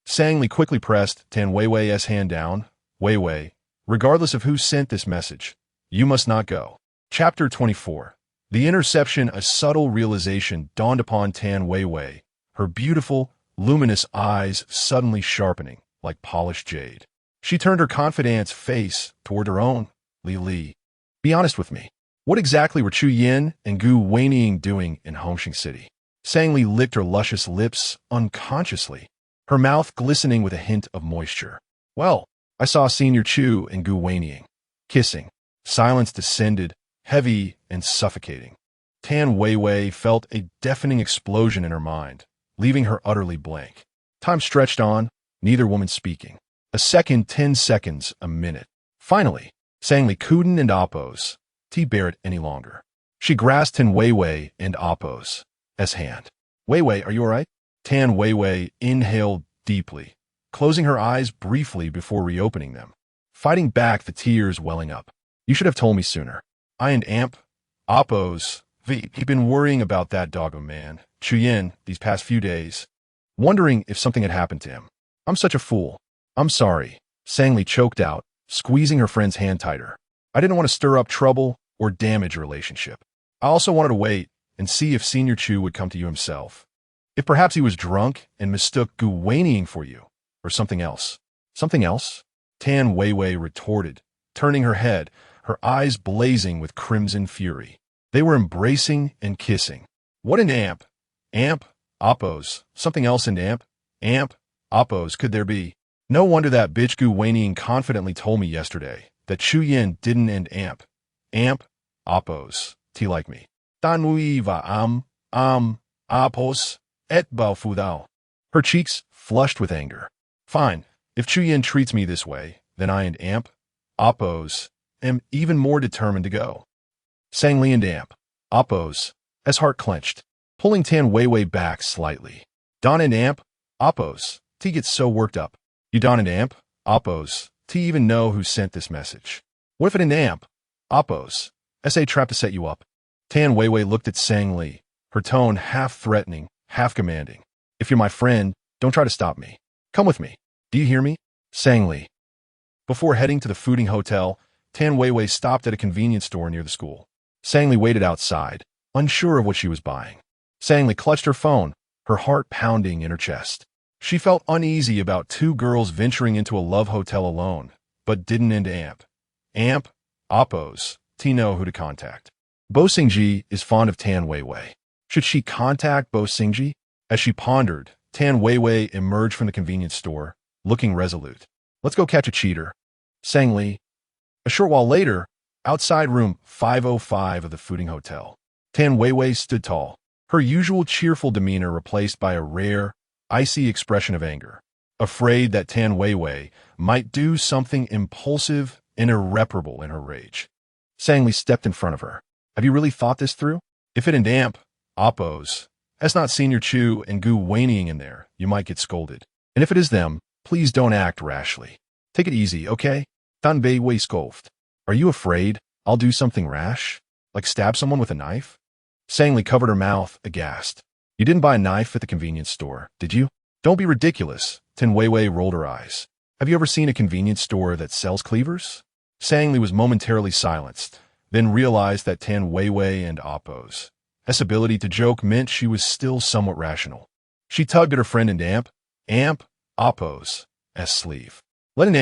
Sang Li quickly pressed Tan Weiwei's hand down. Weiwei, regardless of who sent this message, you must not go. Chapter 24. The interception, a subtle realization dawned upon Tan Weiwei, her beautiful, luminous eyes suddenly sharpening like polished jade. She turned her confident face toward her own. Li, be honest with me. What exactly were Chu Yin and Gu Weiniang doing in Hongxing City? Sang Li licked her luscious lips unconsciously, her mouth glistening with a hint of moisture. Well, I saw Senior Chu and Gu Weiniang kissing. Silence descended, heavy and suffocating. Tan Weiwei felt a deafening explosion in her mind, leaving her utterly blank. Time stretched on, neither woman speaking. A second, 10 seconds, a minute. Finally, Sang Li couldn't oppose. Bear it any longer. She grasped Tan Weiwei and Appo's hand. Weiwei, are you all right? Tan Weiwei inhaled deeply, closing her eyes briefly before reopening them, fighting back the tears welling up. You should have told me sooner. I and Appo's, he'd been worrying about that dog of a man, Chu Yin, these past few days, wondering if something had happened to him. I'm such a fool. I'm sorry. Sang Li choked out, squeezing her friend's hand tighter. I didn't want to stir up trouble or damage a relationship. I also wanted to wait and see if Senior Chu would come to you himself. If perhaps he was drunk and mistook Gu Weiniang for you, or something else. Something else? Tan Weiwei retorted, turning her head, her eyes blazing with crimson fury. They were embracing and kissing. What an amp, Appo's, something else in amp, Appo's could there be? No wonder that bitch Gu Weiniang confidently told me yesterday that Chu Yin didn't end amp, Appo's, like me. Dan mui va Appo's, et bao fudao. Her cheeks flushed with anger. Fine, if Chu Yin treats me this way, then I and Appo's, am even more determined to go. Sang Li and Appo's, as heart clenched, pulling Tan Weiwei back slightly. Don and Appo's, T gets so worked up. You Don and Appo's, T even know who sent this message. What if it an Appo's, SA trap to set you up? Tan Weiwei looked at Sang Li, her tone half threatening, half commanding. If you're my friend, don't try to stop me. Come with me. Do you hear me? Sang Li. Before heading to the fooding hotel, Tan Weiwei stopped at a convenience store near the school. Sang Li waited outside, unsure of what she was buying. Sang Li clutched her phone, her heart pounding in her chest. She felt uneasy about two girls venturing into a love hotel alone, but didn't end Appo's, T know who to contact. Bo Xingji is fond of Tan Weiwei. Should she contact Bo Xingji? As she pondered, Tan Weiwei emerged from the convenience store, looking resolute. Let's go catch a cheater. Sang Li. A short while later, outside room 505 of the Footing Hotel, Tan Weiwei stood tall, her usual cheerful demeanor replaced by a rare, icy expression of anger. Afraid that Tan Weiwei might do something impulsive and irreparable in her rage, Sang Li stepped in front of her. Have you really thought this through? If it and damp, Oppos, that's not Senior Chu and Gu Wanying in there, you might get scolded. And if it is them, please don't act rashly. Take it easy, okay? Tan Bei Wei scoffed. Are you afraid I'll do something rash? Like stab someone with a knife? Sang Li covered her mouth, aghast. You didn't buy a knife at the convenience store, did you? Don't be ridiculous. Tan Weiwei rolled her eyes. Have you ever seen a convenience store that sells cleavers? Sang Li was momentarily silenced, then realized that Tan Weiwei and Oppos' ability to joke meant she was still somewhat rational. She tugged at her friend and Amp, Oppos' sleeve. Let an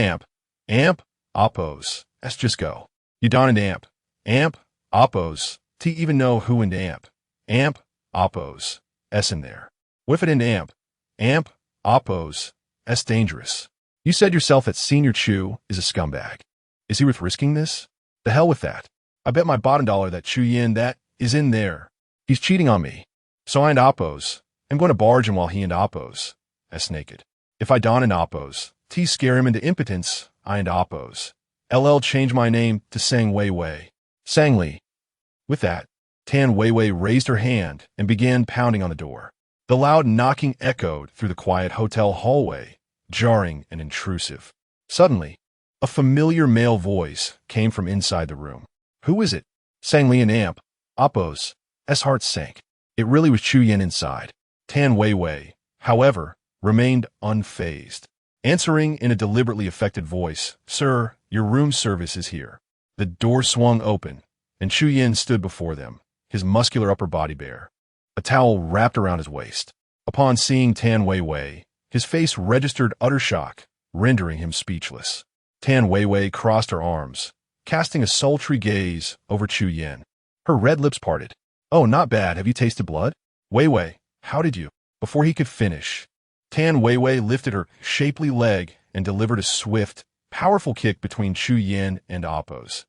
Amp, Oppos' just go. You don and Amp, Oppos', to even know who and Amp, Oppos' in there. What if it and Amp, Oppos' dangerous? You said yourself that Senior Chu is a scumbag. Is he worth risking this? The hell with that. I bet my bottom dollar that Chu Yin that is in there. He's cheating on me. So I and Oppos, I'm going to barge him while he and Oppos, naked. If I don and Oppos, T scare him into impotence, I and Oppos. LL change my name to Sang Weiwei. Sang Li. With that, Tan Weiwei raised her hand and began pounding on the door. The loud knocking echoed through the quiet hotel hallway, jarring and intrusive. Suddenly, a familiar male voice came from inside the room. Who is it? Sang Li and Oppos' heart sank. It really was Chu Yin inside. Tan Weiwei, however, remained unfazed. Answering in a deliberately affected voice, Sir, your room service is here. The door swung open, and Chu Yin stood before them, his muscular upper body bare, a towel wrapped around his waist. Upon seeing Tan Weiwei, his face registered utter shock, rendering him speechless. Tan Weiwei crossed her arms, casting a sultry gaze over Chu Yin. Her red lips parted. Oh, not bad. Have you tasted blood? Weiwei, how did you? Before he could finish, Tan Weiwei lifted her shapely leg and delivered a swift, powerful kick between Chu Yin and Oppos'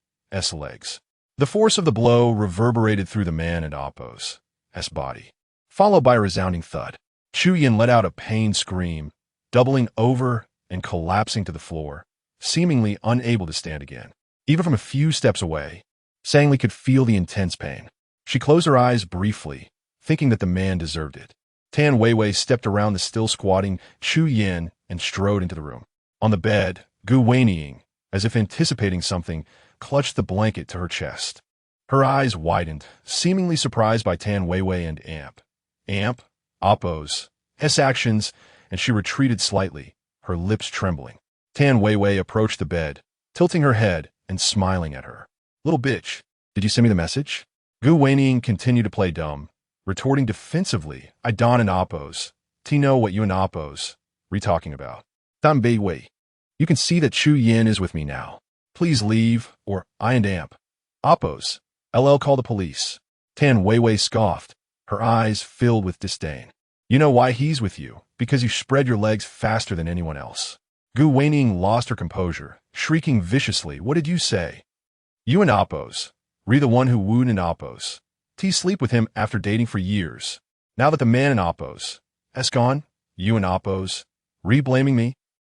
legs. The force of the blow reverberated through the man and Oppos' body, followed by a resounding thud. Chu Yin let out a pained scream, doubling over and collapsing to the floor, seemingly unable to stand again. Even from a few steps away, Sang Li could feel the intense pain. She closed her eyes briefly, thinking that the man deserved it. Tan Weiwei stepped around the still squatting Chu Yin and strode into the room. On the bed, Gu Wanying, as if anticipating something, clutched the blanket to her chest. Her eyes widened, seemingly surprised by Tan Weiwei and Amp, Oppos' actions, and she retreated slightly, her lips trembling. Tan Weiwei approached the bed, tilting her head and smiling at her. Little bitch, did you send me the message? Gu Wanying continued to play dumb, retorting defensively. I don and Oppos. Know what you and Oppos talking about. Tan Bei Wei. You can see that Chu Yin is with me now. Please leave, or I and Oppos. LL call the police. Tan Weiwei scoffed, her eyes filled with disdain. You know why he's with you, because you spread your legs faster than anyone else. Gu Wanying lost her composure, shrieking viciously. What did you say? You and Oppos. The one who wooed in Oppos. Sleep with him after dating for years. Now that the man in Oppos gone, you and Oppos, blaming me?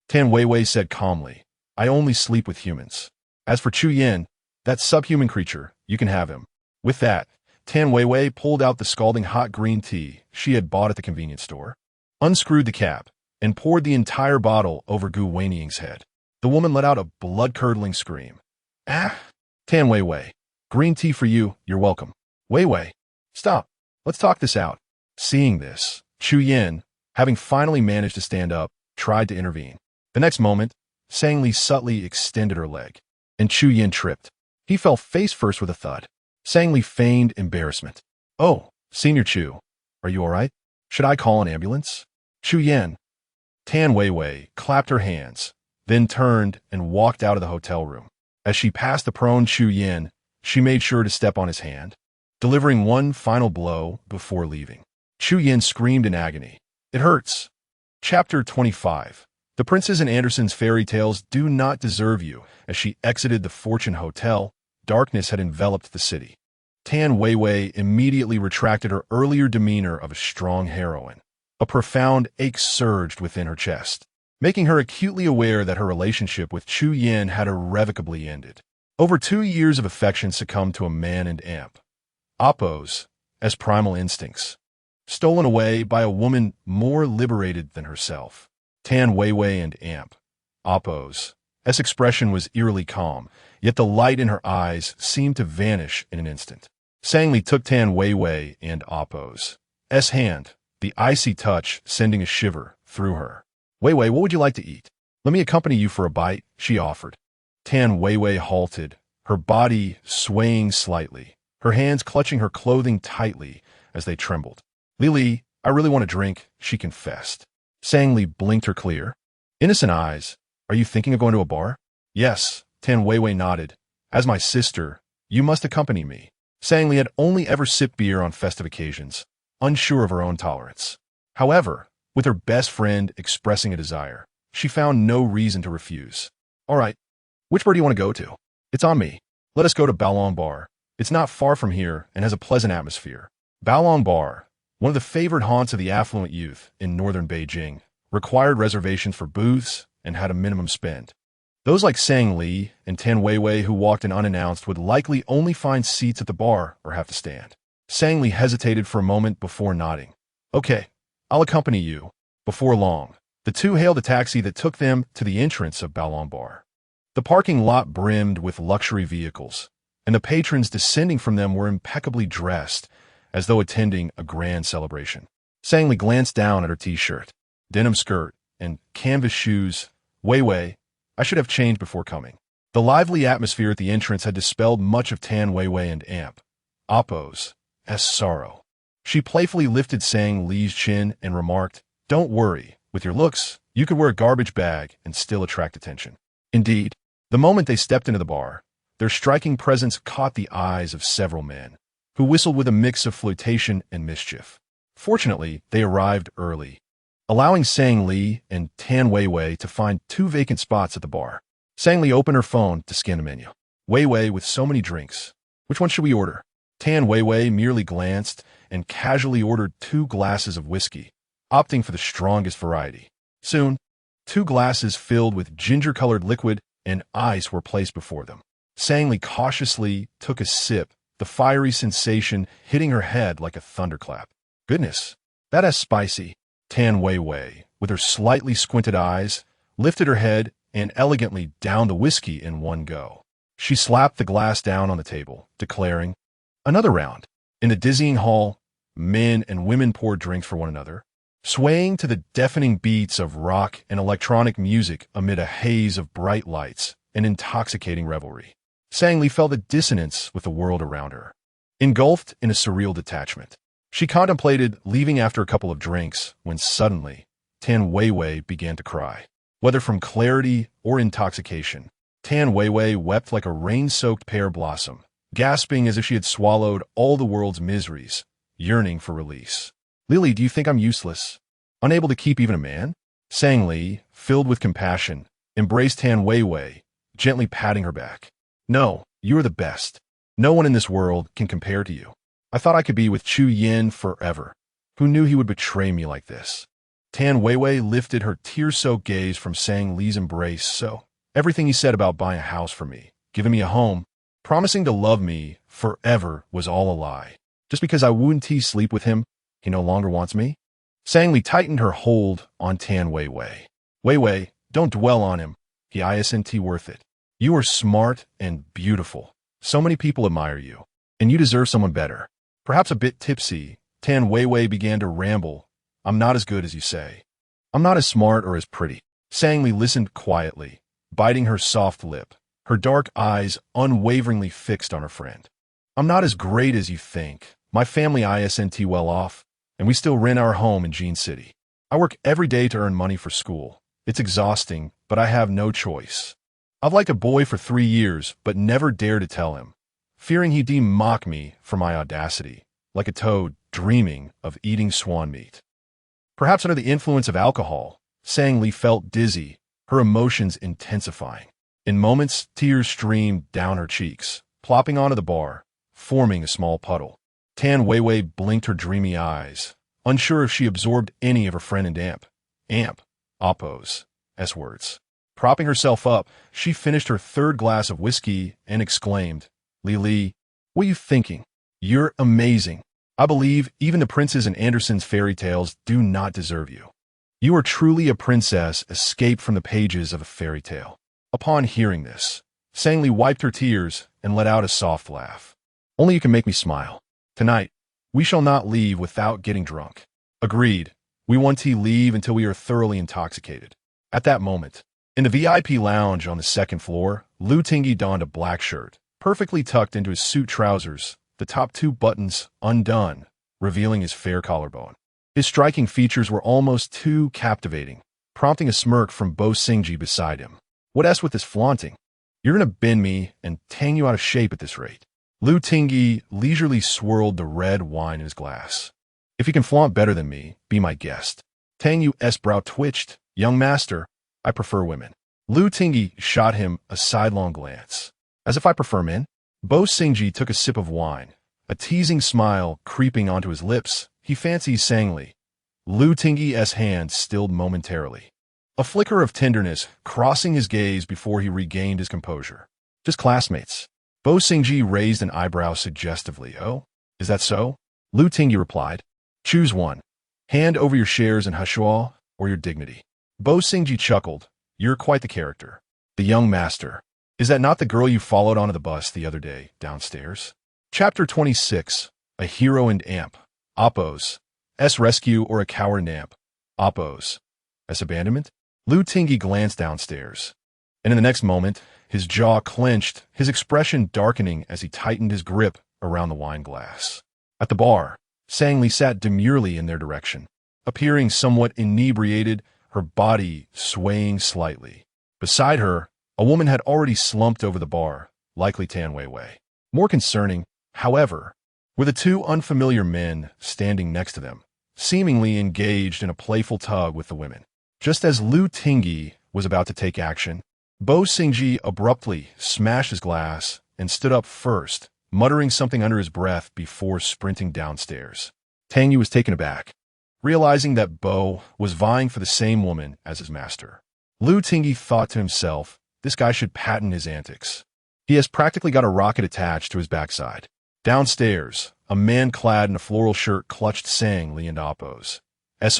Tan Weiwei said calmly, I only sleep with humans. As for Chu Yin, that subhuman creature, you can have him. With that, Tan Weiwei pulled out the scalding hot green tea she had bought at the convenience store, unscrewed the cap, and poured the entire bottle over Gu Wanying's head. The woman let out a blood-curdling scream. Ah! Tan Weiwei. Green tea for you, you're welcome. Weiwei. Stop. Let's talk this out. Seeing this, Chu Yin, having finally managed to stand up, tried to intervene. The next moment, Sang Li subtly extended her leg, and Chu Yin tripped. He fell face first with a thud. Sang Li feigned embarrassment. Oh, Senior Chu, are you all right? Should I call an ambulance? Chu Yin. Tan Weiwei clapped her hands, then turned and walked out of the hotel room. As she passed the prone Chu Yin, she made sure to step on his hand. delivering one final blow before leaving. Chu Yin screamed in agony. It hurts. Chapter 25. The Princess in Andersen's fairy tales do not deserve you. As she exited the Fortune Hotel, darkness had enveloped the city. Tan Weiwei immediately retracted her earlier demeanor of a strong heroine. A profound ache surged within her chest, making her acutely aware that her relationship with Chu Yin had irrevocably ended. Over 2 years of affection succumbed to a man and amp. Oppos, as primal instincts, stolen away by a woman more liberated than herself. Tan Weiwei and amp. Oppos. S expression was eerily calm, yet the light in her eyes seemed to vanish in an instant. Sangli took Tan Weiwei and Oppos' hand, the icy touch sending a shiver through her. Weiwei, what would you like to eat? Let me accompany you for a bite, she offered. Tan Weiwei halted, her body swaying slightly, her hands clutching her clothing tightly as they trembled. Lili, I really want a drink, she confessed. Sangli blinked her clear, innocent eyes. Are you thinking of going to a bar? Yes, Tan Weiwei nodded. As my sister, you must accompany me. Sangli had only ever sipped beer on festive occasions, unsure of her own tolerance. However, with her best friend expressing a desire, she found no reason to refuse. All right, which bar do you want to go to? It's on me. Let us go to Baolong Bar. It's not far from here and has a pleasant atmosphere. Baolong Bar, one of the favored haunts of the affluent youth in northern Beijing, required reservations for booths and had a minimum spend. Those like Sang Li and Tan Weiwei who walked in unannounced would likely only find seats at the bar or have to stand. Sang Li hesitated for a moment before nodding. Okay, I'll accompany you. Before long, the two hailed a taxi that took them to the entrance of Baolong Bar. The parking lot brimmed with luxury vehicles, and the patrons descending from them were impeccably dressed, as though attending a grand celebration. Sang Li glanced down at her t-shirt, denim skirt, and canvas shoes. Weiwei, I should have changed before coming. The lively atmosphere at the entrance had dispelled much of Tan Weiwei and amp. Oppos' sorrow. She playfully lifted Sang Li's chin and remarked, Don't worry, with your looks, you could wear a garbage bag and still attract attention. Indeed, the moment they stepped into the bar, their striking presence caught the eyes of several men, who whistled with a mix of flirtation and mischief. Fortunately, they arrived early, allowing Sang Li and Tan Weiwei to find 2 vacant spots at the bar. Sang Li opened her phone to scan the menu. Weiwei, with so many drinks, which one should we order? Tan Weiwei merely glanced and casually ordered 2 glasses of whiskey, opting for the strongest variety. Soon, 2 glasses filled with ginger-colored liquid and ice were placed before them. Sang Li cautiously took a sip, the fiery sensation hitting her head like a thunderclap. Goodness, that is spicy. Tan Weiwei, with her slightly squinted eyes, lifted her head and elegantly downed the whiskey in one go. She slapped the glass down on the table, declaring, Another round. In the dizzying hall, men and women poured drinks for one another, swaying to the deafening beats of rock and electronic music amid a haze of bright lights and intoxicating revelry. Sang Li felt a dissonance with the world around her, engulfed in a surreal detachment. She contemplated leaving after a couple of drinks when suddenly Tan Weiwei began to cry. Whether from clarity or intoxication, Tan Weiwei wept like a rain-soaked pear blossom, gasping as if she had swallowed all the world's miseries, yearning for release. Lili, do you think I'm useless? Unable to keep even a man? Sang Li, filled with compassion, embraced Tan Weiwei, gently patting her back. No, you are the best. No one in this world can compare to you. I thought I could be with Chu Yin forever. Who knew he would betray me like this? Tan Weiwei lifted her tear-soaked gaze from Sang Li's embrace. So, everything he said about buying a house for me, giving me a home, promising to love me forever was all a lie. Just because I wouldn't sleep with him, he no longer wants me? Sang Li tightened her hold on Tan Weiwei. Weiwei, don't dwell on him. He isn't worth it. You are smart and beautiful. So many people admire you, and you deserve someone better. Perhaps a bit tipsy, Tan Weiwei began to ramble. I'm not as good as you say. I'm not as smart or as pretty. Sang Li listened quietly, biting her soft lip, her dark eyes unwaveringly fixed on her friend. I'm not as great as you think. My family isn't well off, and we still rent our home in Jean City. I work every day to earn money for school. It's exhausting, but I have no choice. I've liked a boy for 3 years, but never dared to tell him. fearing he'd mock me for my audacity, like a toad dreaming of eating swan meat. Perhaps under the influence of alcohol, Sang Li felt dizzy, her emotions intensifying. In moments, tears streamed down her cheeks, plopping onto the bar, forming a small puddle. Tan Weiwei blinked her dreamy eyes, unsure if she absorbed any of her friend and Oppo's words. Propping herself up, she finished her third glass of whiskey and exclaimed, Li, what are you thinking? You're amazing. I believe even the princes in Andersen's fairy tales do not deserve you. You are truly a princess escaped from the pages of a fairy tale. Upon hearing this, Sang Li wiped her tears and let out a soft laugh. Only you can make me smile. Tonight, we shall not leave without getting drunk. Agreed. We want to leave until we are thoroughly intoxicated. At that moment, in the VIP lounge on the second floor, Lu Tingyi donned a black shirt, perfectly tucked into his suit trousers, the top 2 buttons undone, revealing his fair collarbone. His striking features were almost too captivating, prompting a smirk from Bo Singji beside him. What else with this flaunting? You're gonna bend me and tang you out of shape at this rate. Lu Tingyi leisurely swirled the red wine in his glass. If you can flaunt better than me, be my guest. Tang Yu's brow twitched. Young master, I prefer women. Lu Tingyi shot him a sidelong glance. As if I prefer men? Bo Singji took a sip of wine, a teasing smile creeping onto his lips. He fancied Sang Li. Lu Tingyi's hand stilled momentarily. A flicker of tenderness crossing his gaze before he regained his composure. Just classmates. Bo Singji raised an eyebrow suggestively. Oh, is that so? Lu Tingyi replied. Choose one. Hand over your shares in Hushuo or your dignity. Bo Singji chuckled. You're quite the character. The young master. Is that not the girl you followed onto the bus the other day, downstairs? Chapter 26. A hero and amp. Oppo's rescue or a coward and amp. Oppo's abandonment? Lu Tingyi glanced downstairs, and in the next moment, his jaw clenched, his expression darkening as he tightened his grip around the wine glass. At the bar, Sang Li sat demurely in their direction, appearing somewhat inebriated, her body swaying slightly. Beside her, a woman had already slumped over the bar, likely Tan Weiwei. More concerning, however, were the 2 unfamiliar men standing next to them, seemingly engaged in a playful tug with the women. Just as Lu Tingyi was about to take action, Bo Singji abruptly smashed his glass and stood up first, muttering something under his breath before sprinting downstairs. Tang Yu was taken aback, realizing that Bo was vying for the same woman as his master. Lu Tingyi thought to himself, this guy should patent his antics. He has practically got a rocket attached to his backside. Downstairs, a man clad in a floral shirt clutched Sang Li and Oppo's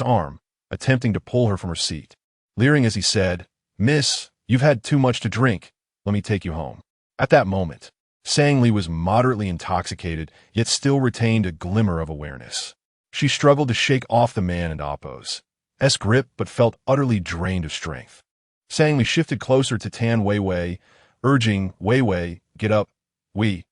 arm, attempting to pull her from her seat. Leering as he said, Miss, you've had too much to drink. Let me take you home. At that moment, Sang Li was moderately intoxicated, yet still retained a glimmer of awareness. She struggled to shake off the man and Oppo's grip, but felt utterly drained of strength. Sang Li shifted closer to Tan Weiwei, urging, Weiwei, get up. We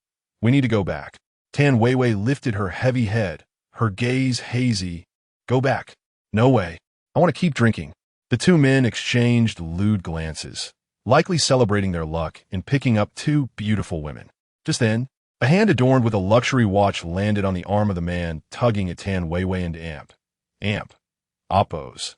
need to go back. Tan Weiwei lifted her heavy head, her gaze hazy. Go back. No way. I want to keep drinking. The 2 men exchanged lewd glances, likely celebrating their luck in picking up 2 beautiful women. Just then, a hand adorned with a luxury watch landed on the arm of the man tugging at Tan Weiwei and Oppo's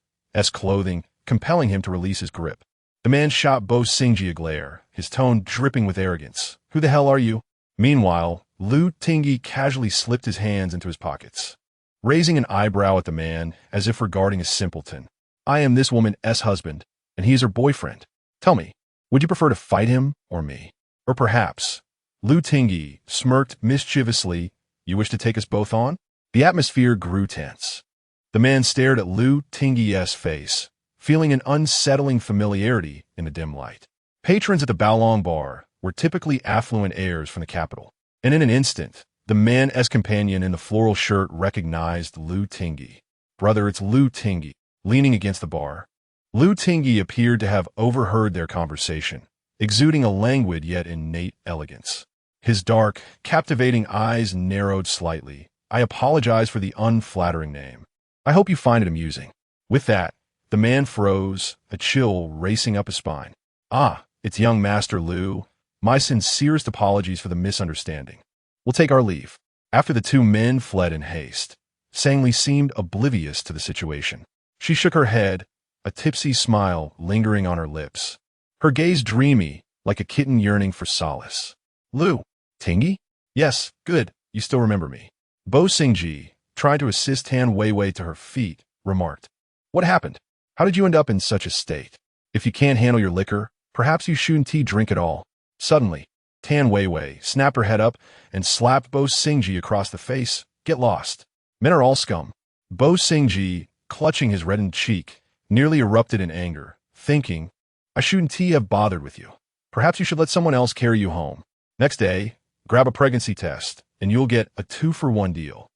clothing, compelling him to release his grip. The man shot Bo Singji a glare, his tone dripping with arrogance. Who the hell are you? Meanwhile, Lu Tingyi casually slipped his hands into his pockets, raising an eyebrow at the man as if regarding a simpleton. I am this woman's husband, and he is her boyfriend. Tell me, would you prefer to fight him or me? Or perhaps, Lu Tingyi smirked mischievously, you wish to take us both on? The atmosphere grew tense. The man stared at Lu Tingyi's face, feeling an unsettling familiarity in the dim light. Patrons at the Baolong bar were typically affluent heirs from the capital, and in an instant, the man's companion in the floral shirt recognized Lu Tingyi. Brother, it's Lu Tingyi. Leaning against the bar, Lu Tingyi appeared to have overheard their conversation, exuding a languid yet innate elegance. His dark, captivating eyes narrowed slightly. I apologize for the unflattering name. I hope you find it amusing. With that, the man froze, a chill racing up his spine. Ah, it's young Master Lu. My sincerest apologies for the misunderstanding. We'll take our leave. After the two men fled in haste, Sangli seemed oblivious to the situation. She shook her head, a tipsy smile lingering on her lips. Her gaze dreamy, like a kitten yearning for solace. Lu, Tingy? Yes, good, you still remember me. Bo Singji, trying to assist Tan Weiwei to her feet, remarked. What happened? How did you end up in such a state? If you can't handle your liquor, perhaps you shouldn't drink at all. Suddenly, Tan Weiwei snapped her head up and slapped Bo Singji across the face. Get lost. Men are all scum. Bo Singji, clutching his reddened cheek, nearly erupted in anger, thinking, I shouldn't have bothered with you. Perhaps you should let someone else carry you home. Next day, grab a pregnancy test, and you'll get a 2-for-1 deal.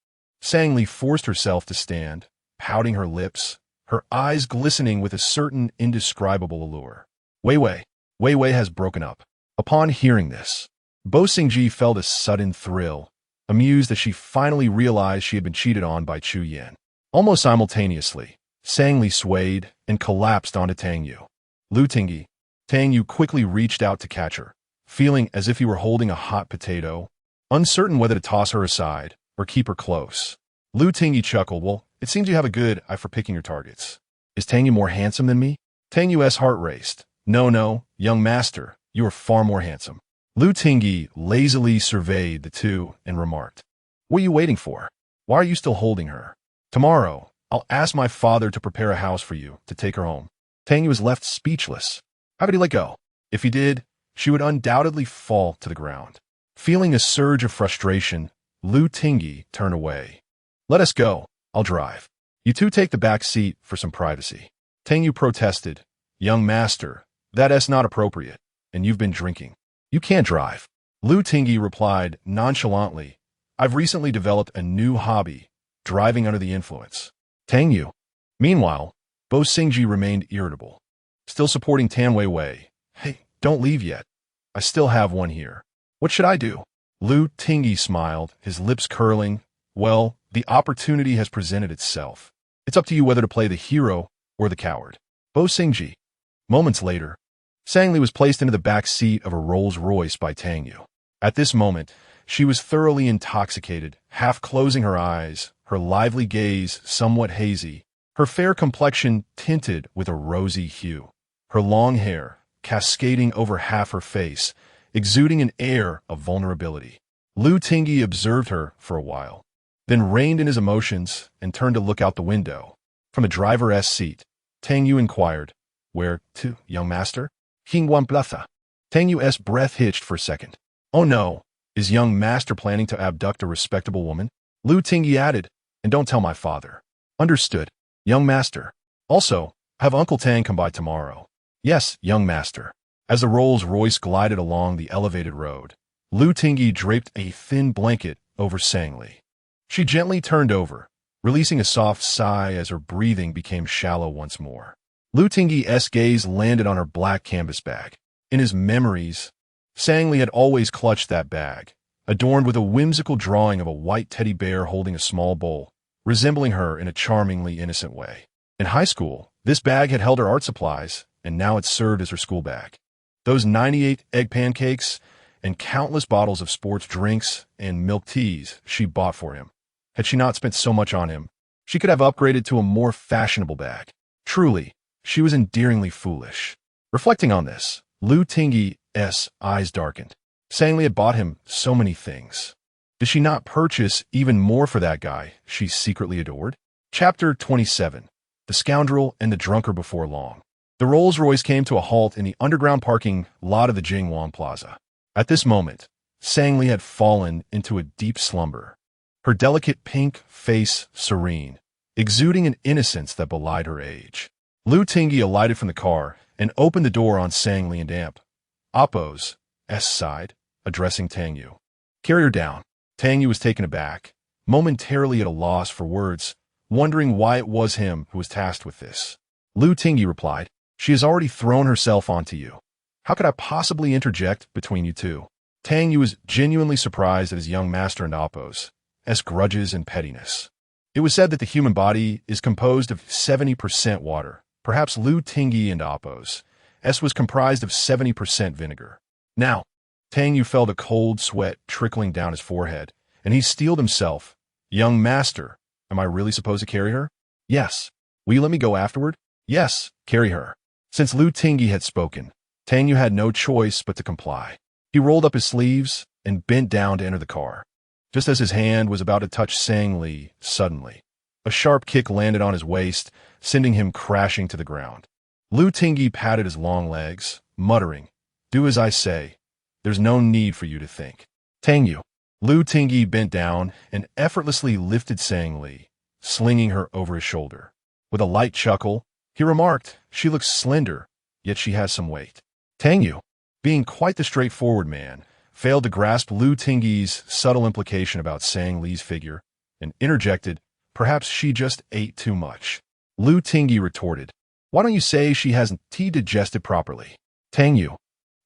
Sangli forced herself to stand, pouting her lips, her eyes glistening with a certain indescribable allure. Weiwei has broken up. Upon hearing this, Bo Singji felt a sudden thrill, amused that she finally realized she had been cheated on by Chu Yan. Almost simultaneously, Sangli swayed and collapsed onto Tang Yu. Lu Tingyi. Tang Yu quickly reached out to catch her, feeling as if he were holding a hot potato, uncertain whether to toss her aside or keep her close. Lu Tingyi chuckled. Well, it seems you have a good eye for picking your targets. Is Tang Yu more handsome than me? Tang Yu's heart raced. No, young master, you are far more handsome. Lu Tingyi lazily surveyed the two and remarked, what are you waiting for? Why are you still holding her? Tomorrow, I'll ask my father to prepare a house for you to take her home. Tang Yu was left speechless. How could he let go? If he did, she would undoubtedly fall to the ground. Feeling a surge of frustration, Lu Tingyi turned away. Let us go. I'll drive. You two take the back seat for some privacy. Tang Yu protested. Young master, that's not appropriate, and you've been drinking. You can't drive. Lu Tingyi replied nonchalantly. I've recently developed a new hobby, driving under the influence. Tang Yu. Meanwhile, Bo Singji remained irritable, still supporting Tan Weiwei. Hey, don't leave yet. I still have one here. What should I do? Lu Tingyi smiled, his lips curling. Well, the opportunity has presented itself. It's up to you whether to play the hero or the coward. Bo Singji. Moments later, Sangli was placed into the back seat of a Rolls-Royce by Tang Yu. At this moment, she was thoroughly intoxicated, half closing her eyes, her lively gaze somewhat hazy, her fair complexion tinted with a rosy hue, her long hair cascading over half her face, exuding an air of vulnerability. Lu Tingyi observed her for a while, then reined in his emotions and turned to look out the window. From the driver's seat, Tang Yu inquired, Where to, young master? Hingwan Platha. Tang Yu's breath hitched for a second. Oh no, is young master planning to abduct a respectable woman? Lu Tingyi added, and don't tell my father. Understood, young master. Also, have Uncle Tang come by tomorrow. Yes, young master. As the Rolls-Royce glided along the elevated road, Lu Tingyi draped a thin blanket over Sangli. She gently turned over, releasing a soft sigh as her breathing became shallow once more. Lu Tingyi's gaze landed on her black canvas bag. In his memories, Sangli had always clutched that bag, adorned with a whimsical drawing of a white teddy bear holding a small bowl, resembling her in a charmingly innocent way. In high school, this bag had held her art supplies, and now it served as her school bag. Those 98 egg pancakes and countless bottles of sports drinks and milk teas she bought for him. Had she not spent so much on him, she could have upgraded to a more fashionable bag. Truly, she was endearingly foolish. Reflecting on this, Lu Tingyi's eyes darkened. Sangli had bought him so many things. Did she not purchase even more for that guy she secretly adored? Chapter 27. The Scoundrel and the Drunkard Before Long. The Rolls-Royce came to a halt in the underground parking lot of the Jingwang Plaza. At this moment, Sangli had fallen into a deep slumber, her delicate pink face serene, exuding an innocence that belied her age. Lu Tingyi alighted from the car and opened the door on Sangli and Amp. Appo's side, addressing Tang Yu. Carry her down. Tang Yu was taken aback, momentarily at a loss for words, wondering why it was him who was tasked with this. Lu Tingyi replied, She has already thrown herself onto you. How could I possibly interject between you two? Tang Yu was genuinely surprised at his young master and Appo's grudges and pettiness. It was said that the human body is composed of 70% water. Perhaps Lu Tingyi and Appo's was comprised of 70% vinegar. Now, Tang Yu felt a cold sweat trickling down his forehead, and he steeled himself. Young master, am I really supposed to carry her? Yes. Will you let me go afterward? Yes, carry her. Since Lu Tingyi had spoken, Tang Yu had no choice but to comply. He rolled up his sleeves and bent down to enter the car. Just as his hand was about to touch Sang Li, suddenly, a sharp kick landed on his waist, sending him crashing to the ground. Lu Tingyi patted his long legs, muttering, "Do as I say. There's no need for you to think." Tang Yu. Lu Tingyi bent down and effortlessly lifted Sang Li, slinging her over his shoulder. With a light chuckle, he remarked, "She looks slender, yet she has some weight." Tang Yu, being quite the straightforward man, failed to grasp Lu Tingyi's subtle implication about Sang Li's figure, and interjected, "Perhaps she just ate too much." Lu Tingyi retorted, "Why don't you say she hasn't digested properly?" Tang Yu.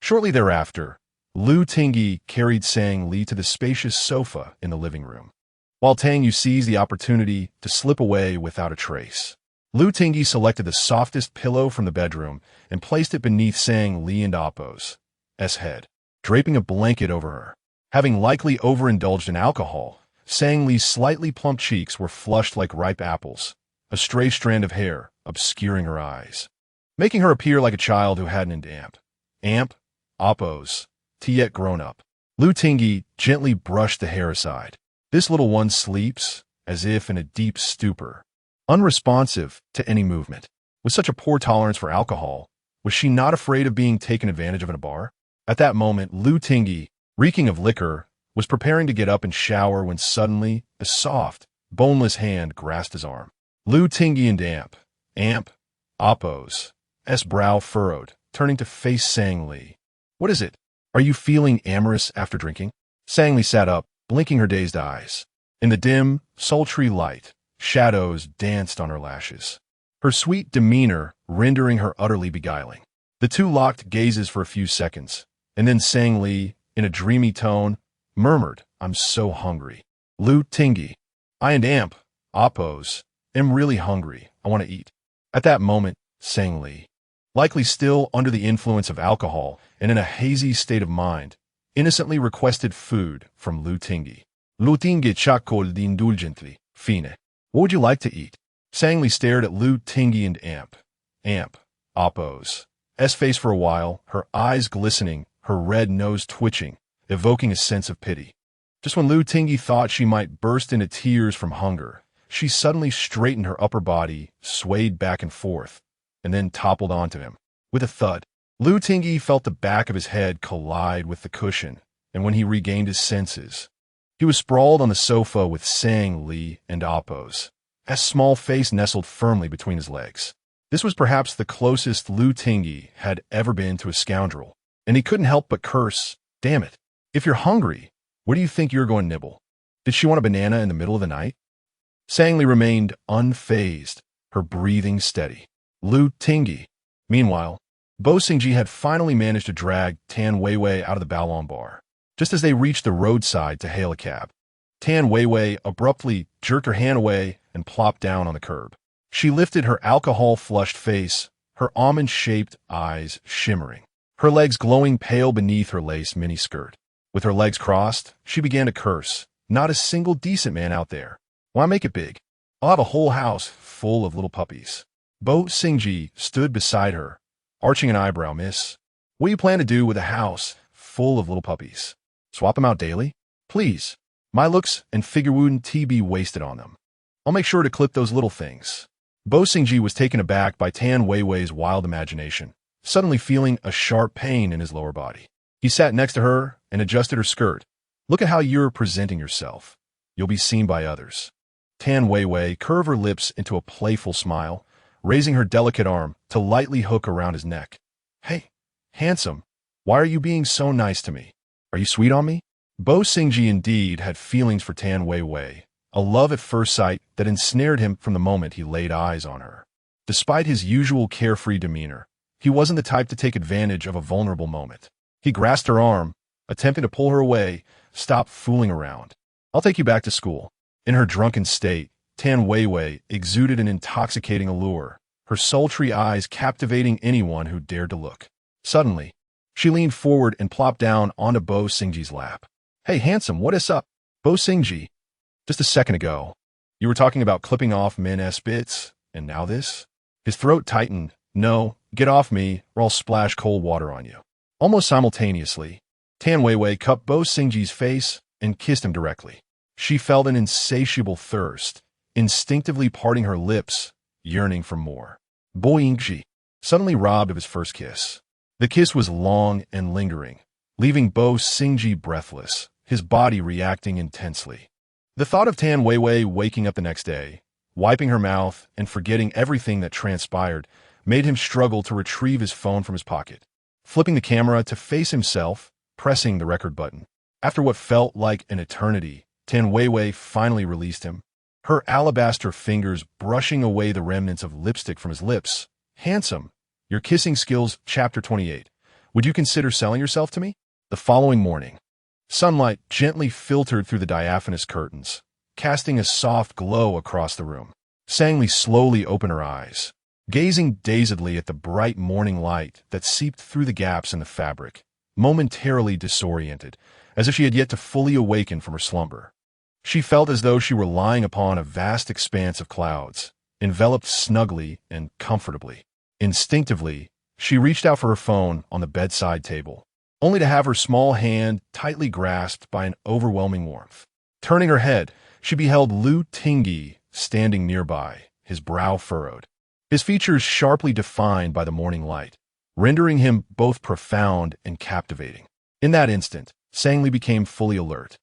Shortly thereafter, Lu Tingyi carried Sang Li to the spacious sofa in the living room, while Tang Yu seized the opportunity to slip away without a trace. Lu Tingyi selected the softest pillow from the bedroom and placed it beneath Sang Li and Appo's head, draping a blanket over her. Having likely overindulged in alcohol, Sang Li's slightly plump cheeks were flushed like ripe apples, a stray strand of hair obscuring her eyes, making her appear like a child who hadn't Appo's yet grown up. Lu Tingyi gently brushed the hair aside. This little one sleeps, as if in a deep stupor, unresponsive to any movement. With such a poor tolerance for alcohol, was she not afraid of being taken advantage of in a bar? At that moment, Lu Tingyi, reeking of liquor, was preparing to get up and shower when suddenly a soft, boneless hand grasped his arm. Lu Tingyi and Appo's brow furrowed, turning to face Sang Li. "What is it? Are you feeling amorous after drinking?" Sang Li sat up, blinking her dazed eyes. In the dim, sultry light, shadows danced on her lashes, her sweet demeanor rendering her utterly beguiling. The two locked gazes for a few seconds, and then Sang Li, in a dreamy tone, murmured, "I'm so hungry." Lu Tingyi. "I and Appo's am really hungry. I want to eat." At that moment, Sang Li, likely still under the influence of alcohol and in a hazy state of mind, innocently requested food from Lu Tingyi. Lu Tingyi chuckled indulgently. "Fine. What would you like to eat?" Sang Li stared at Lu Tingyi and Appo's face for a while, her eyes glistening, her red nose twitching, evoking a sense of pity. Just when Lu Tingyi thought she might burst into tears from hunger, she suddenly straightened her upper body, swayed back and forth, and then toppled onto him. With a thud, Lu Tingyi felt the back of his head collide with the cushion, and when he regained his senses, he was sprawled on the sofa with Sang Li and Appo's small face nestled firmly between his legs. This was perhaps the closest Lu Tingyi had ever been to a scoundrel, and he couldn't help but curse, "Damn it. If you're hungry, where do you think you're going to nibble? Did she want a banana in the middle of the night?" Sang Li remained unfazed, her breathing steady. Lu Tingyi. Meanwhile, Bo Xingji had finally managed to drag Tan Weiwei out of the Baolong bar. Just as they reached the roadside to hail a cab, Tan Weiwei abruptly jerked her hand away and plopped down on the curb. She lifted her alcohol-flushed face, her almond-shaped eyes shimmering, her legs glowing pale beneath her lace miniskirt. With her legs crossed, she began to curse. "Not a single decent man out there. Why make it big? I'll have a whole house full of little puppies." Bo Xingji stood beside her, arching an eyebrow. "Miss, what do you plan to do with a house full of little puppies? Swap them out daily? Please. My looks and figure wouldn't be wasted on them. I'll make sure to clip those little things." Bo Xingji was taken aback by Tan Weiwei's wild imagination, suddenly feeling a sharp pain in his lower body. He sat next to her and adjusted her skirt. "Look at how you're presenting yourself. You'll be seen by others." Tan Weiwei curved her lips into a playful smile, raising her delicate arm to lightly hook around his neck. "Hey, handsome, why are you being so nice to me? Are you sweet on me?" Bo Xingji indeed had feelings for Tan Weiwei, a love at first sight that ensnared him from the moment he laid eyes on her. Despite his usual carefree demeanor, he wasn't the type to take advantage of a vulnerable moment. He grasped her arm, attempting to pull her away. "Stop fooling around. I'll take you back to school." In her drunken state, Tan Weiwei exuded an intoxicating allure, her sultry eyes captivating anyone who dared to look. Suddenly, She leaned forward and plopped down onto Bo Singji's lap. Hey, handsome, what is up? Bo Singji. Just a second ago, you were talking about clipping off men's bits, and now this? His throat tightened. No, get off me, or I'll splash cold water on you. Almost simultaneously, Tan Weiwei cupped Bo Singji's face and kissed him directly. She felt an insatiable thirst, instinctively parting her lips, yearning for more. Bo Yingji, suddenly robbed of his first kiss. The kiss was long and lingering, leaving Bo Singji breathless, his body reacting intensely. The thought of Tan Weiwei waking up the next day, wiping her mouth, and forgetting everything that transpired made him struggle to retrieve his phone from his pocket. Flipping the camera to face himself, pressing the record button. After what felt like an eternity, Tan Weiwei finally released him, her alabaster fingers brushing away the remnants of lipstick from his lips. Handsome, your kissing skills, Chapter 28. Would you consider selling yourself to me? The following morning, sunlight gently filtered through the diaphanous curtains, casting a soft glow across the room. Sangli slowly opened her eyes, gazing dazedly at the bright morning light that seeped through the gaps in the fabric, momentarily disoriented, as if she had yet to fully awaken from her slumber. She felt as though she were lying upon a vast expanse of clouds, enveloped snugly and comfortably. Instinctively, she reached out for her phone on the bedside table, only to have her small hand tightly grasped by an overwhelming warmth. Turning her head, she beheld Lu Tingyi standing nearby, his brow furrowed, his features sharply defined by the morning light, rendering him both profound and captivating. In that instant, Sangli became fully alert.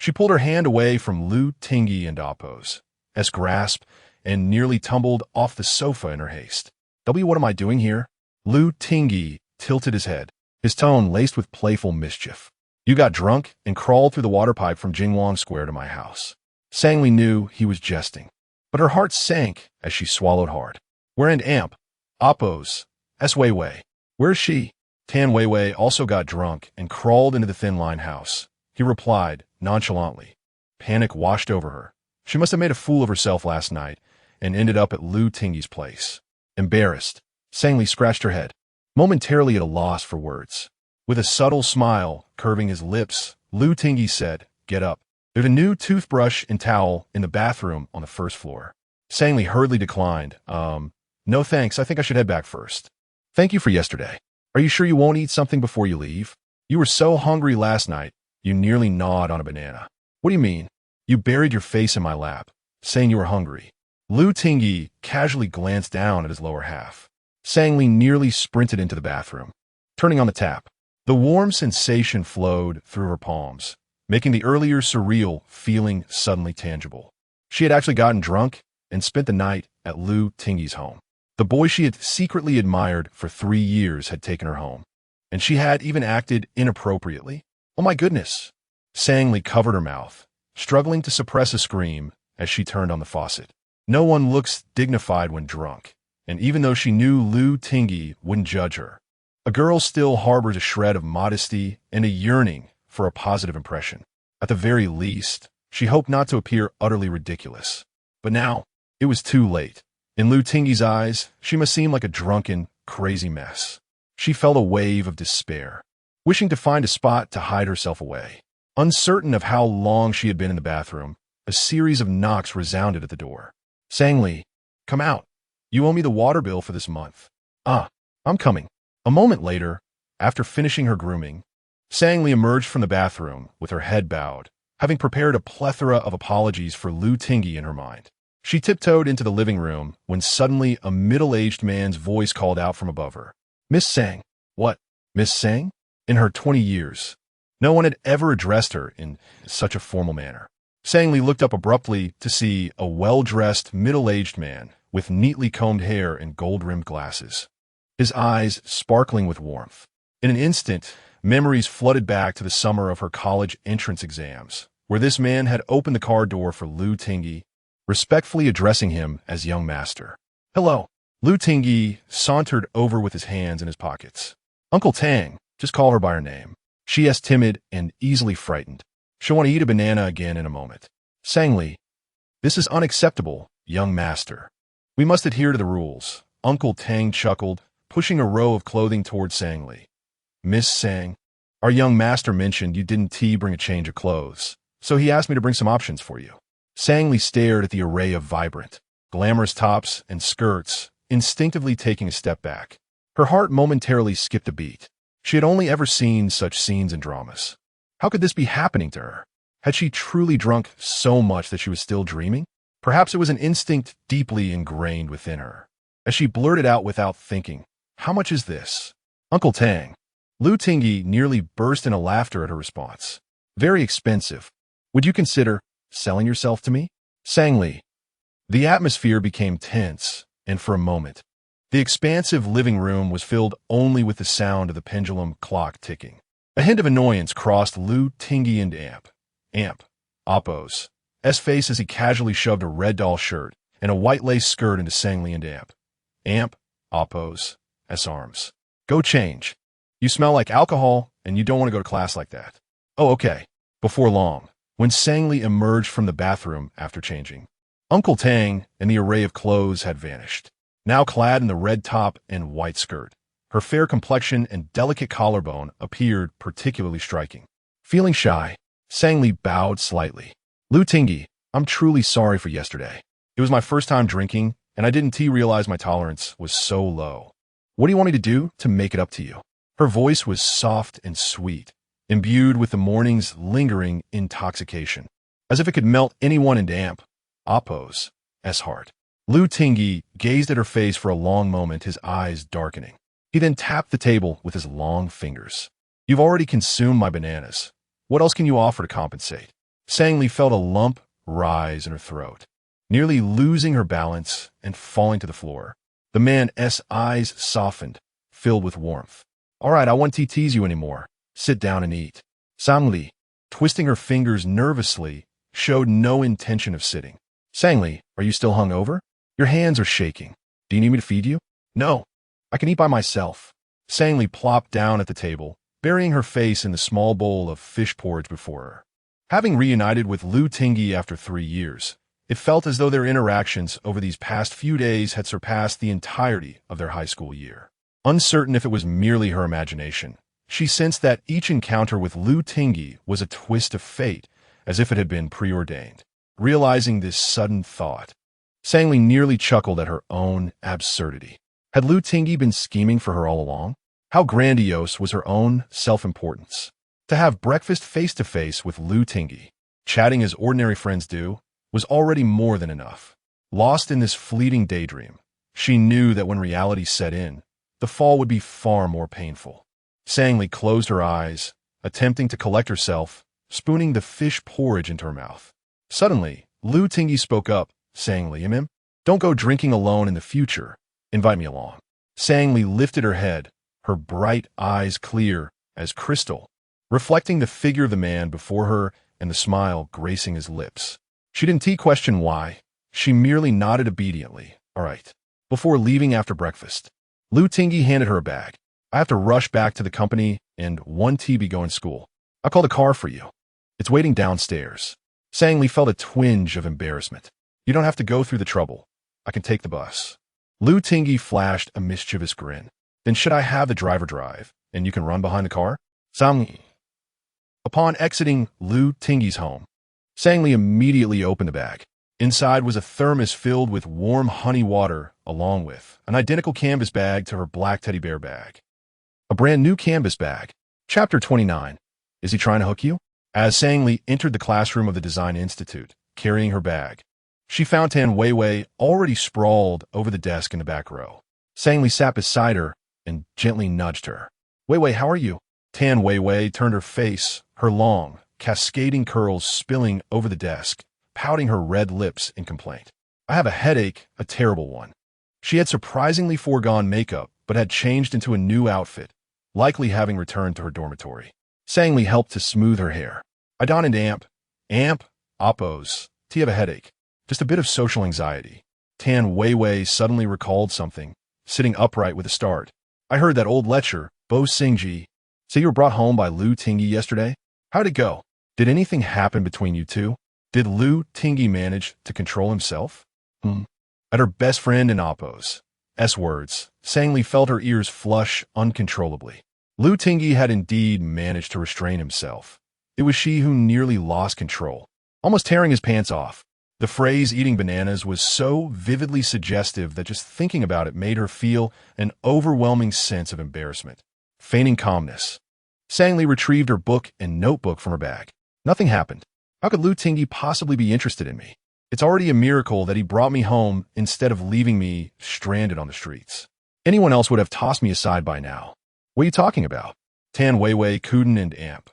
She pulled her hand away from Lu Tingyi and Appo's grasp and nearly tumbled off the sofa in her haste. What am I doing here? Lu Tingyi tilted his head, his tone laced with playful mischief. You got drunk and crawled through the water pipe from Jingwang Square to my house. Sangli knew he was jesting, but her heart sank as she swallowed hard. Where and Amp? Appo's. Weiwei. Where's she? Tan Weiwei also got drunk and crawled into the thin-line house. He replied, nonchalantly. Panic washed over her. She must have made a fool of herself last night and ended up at Lu Tingyi's place. Embarrassed, Sangli scratched her head, momentarily at a loss for words. With a subtle smile curving his lips, Lu Tingyi said, get up. There's a new toothbrush and towel in the bathroom on the first floor. Sangli hurriedly declined. No thanks, I think I should head back first. Thank you for yesterday. Are you sure you won't eat something before you leave? You were so hungry last night, you nearly gnawed on a banana. What do you mean? You buried your face in my lap, saying you were hungry. Lu Tingyi casually glanced down at his lower half. Sangli nearly sprinted into the bathroom, turning on the tap. The warm sensation flowed through her palms, making the earlier surreal feeling suddenly tangible. She had actually gotten drunk and spent the night at Lu Tingyi's home. The boy she had secretly admired for 3 years had taken her home, and she had even acted inappropriately. Oh my goodness! Sangli covered her mouth, struggling to suppress a scream as she turned on the faucet. No one looks dignified when drunk, and even though she knew Lu Tingyi wouldn't judge her, a girl still harbors a shred of modesty and a yearning for a positive impression. At the very least, she hoped not to appear utterly ridiculous. But now, it was too late. In Lu Tingyi's eyes, she must seem like a drunken, crazy mess. She felt a wave of despair, wishing to find a spot to hide herself away. Uncertain of how long she had been in the bathroom, a series of knocks resounded at the door. Sangli, come out. You owe me the water bill for this month. I'm coming. A moment later, after finishing her grooming, Sangli emerged from the bathroom with her head bowed, having prepared a plethora of apologies for Lu Tingyi in her mind. She tiptoed into the living room when suddenly a middle-aged man's voice called out from above her. Miss Sang. What? Miss Sang? In her 20 years, no one had ever addressed her in such a formal manner. Sangli looked up abruptly to see a well-dressed, middle-aged man with neatly combed hair and gold-rimmed glasses, his eyes sparkling with warmth. In an instant, memories flooded back to the summer of her college entrance exams, where this man had opened the car door for Lu Tingyi, respectfully addressing him as young master. Hello. Lu Tingyi sauntered over with his hands in his pockets. Uncle Tang, just call her by her name. She is timid and easily frightened. She'll want to eat a banana again in a moment. Sangli, this is unacceptable, young master. We must adhere to the rules. Uncle Tang chuckled, pushing a row of clothing toward Sangli. Miss Sang. Our young master mentioned you didn't bring a change of clothes, so he asked me to bring some options for you. Sang stared at the array of vibrant, glamorous tops and skirts, instinctively taking a step back. Her heart momentarily skipped a beat. She had only ever seen such scenes in dramas. How could this be happening to her? Had she truly drunk so much that she was still dreaming? Perhaps it was an instinct deeply ingrained within her. As she blurted out without thinking, "How much is this?" "Uncle Tang." Lu Tingyi nearly burst into laughter at her response. "Very expensive. Would you consider selling yourself to me?" Sang Li. The atmosphere became tense, and for a moment, the expansive living room was filled only with the sound of the pendulum clock ticking. A hint of annoyance crossed Lu Tingyi and Amp, Oppo's face as he casually shoved a red doll shirt and a white lace skirt into Sang Li and Amp, Oppo's arms. "Go change. You smell like alcohol, and you don't want to go to class like that." "Oh, okay." Before long, when Sang Li emerged from the bathroom after changing, Uncle Tang and the array of clothes had vanished. Now clad in the red top and white skirt, her fair complexion and delicate collarbone appeared particularly striking. Feeling shy, Sang Li bowed slightly. "Lu Tingyi, I'm truly sorry for yesterday. It was my first time drinking, and I didn't realize my tolerance was so low. What do you want me to do to make it up to you?" Her voice was soft and sweet, imbued with the morning's lingering intoxication, as if it could melt anyone into Oppo's heart. Lu Tingyi gazed at her face for a long moment, his eyes darkening. He then tapped the table with his long fingers. "You've already consumed my bananas. What else can you offer to compensate?" Sang Li felt a lump rise in her throat, nearly losing her balance and falling to the floor. The man's eyes softened, filled with warmth. "All right, I won't tease you anymore. Sit down and eat." Sang Li, twisting her fingers nervously, showed no intention of sitting. "Sang Li, are you still hungover? Your hands are shaking. Do you need me to feed you?" "No, I can eat by myself." Sang Li plopped down at the table, burying her face in the small bowl of fish porridge before her. Having reunited with Lu Tingyi after 3 years, it felt as though their interactions over these past few days had surpassed the entirety of their high school year. Uncertain if it was merely her imagination, she sensed that each encounter with Lu Tingyi was a twist of fate, as if it had been preordained. Realizing this sudden thought, Sang Li nearly chuckled at her own absurdity. Had Lu Tingyi been scheming for her all along? How grandiose was her own self-importance? To have breakfast face-to-face with Lu Tingyi, chatting as ordinary friends do, was already more than enough. Lost in this fleeting daydream, she knew that when reality set in, the fall would be far more painful. Sang Li closed her eyes, attempting to collect herself, spooning the fish porridge into her mouth. Suddenly, Lu Tingyi spoke up. "Sang Li, don't go drinking alone in the future. Invite me along." Sang Li lifted her head, her bright eyes clear as crystal, reflecting the figure of the man before her and the smile gracing his lips. She didn't question why. She merely nodded obediently. "All right." Before leaving after breakfast, Lu Tingyi handed her a bag. "I have to rush back to the company and 1 be going to school. I'll call the car for you. It's waiting downstairs." Sang Li felt a twinge of embarrassment. "You don't have to go through the trouble. I can take the bus." Lu Tingyi flashed a mischievous grin. "Then should I have the driver drive, and you can run behind the car?" Sang Li. Upon exiting Lu Tingyi's home, Sang Li immediately opened the bag. Inside was a thermos filled with warm honey water, along with an identical canvas bag to her black teddy bear bag. A brand new canvas bag. Chapter 29. Is he trying to hook you? As Sang Li entered the classroom of the Design Institute, carrying her bag, she found Tan Weiwei already sprawled over the desk in the back row. Sang Li sat beside her and gently nudged her. "Weiwei, how are you?" Tan Weiwei turned her face, her long, cascading curls spilling over the desk, pouting her red lips in complaint. "I have a headache, a terrible one." She had surprisingly foregone makeup, but had changed into a new outfit, likely having returned to her dormitory. Sang Li helped to smooth her hair. "I don into Amp, Oppo's. Do you have a headache?" "Just a bit of social anxiety." Tan Weiwei suddenly recalled something, sitting upright with a start. "I heard that old lecturer, Bo Xingji, say you were brought home by Lu Tingyi yesterday. How'd it go? Did anything happen between you two? Did Lu Tingyi manage to control himself?" At her best friend in Oppo's words, Sang Li felt her ears flush uncontrollably. Lu Tingyi had indeed managed to restrain himself. It was she who nearly lost control, almost tearing his pants off. The phrase eating bananas was so vividly suggestive that just thinking about it made her feel an overwhelming sense of embarrassment. Feigning calmness, Sangli retrieved her book and notebook from her bag. Nothing happened. How could Lu Tingyi possibly be interested in me? It's already a miracle that he brought me home instead of leaving me stranded on the streets. Anyone else would have tossed me aside by now. What are you talking about? Tan Weiwei, Kuden, and Amp.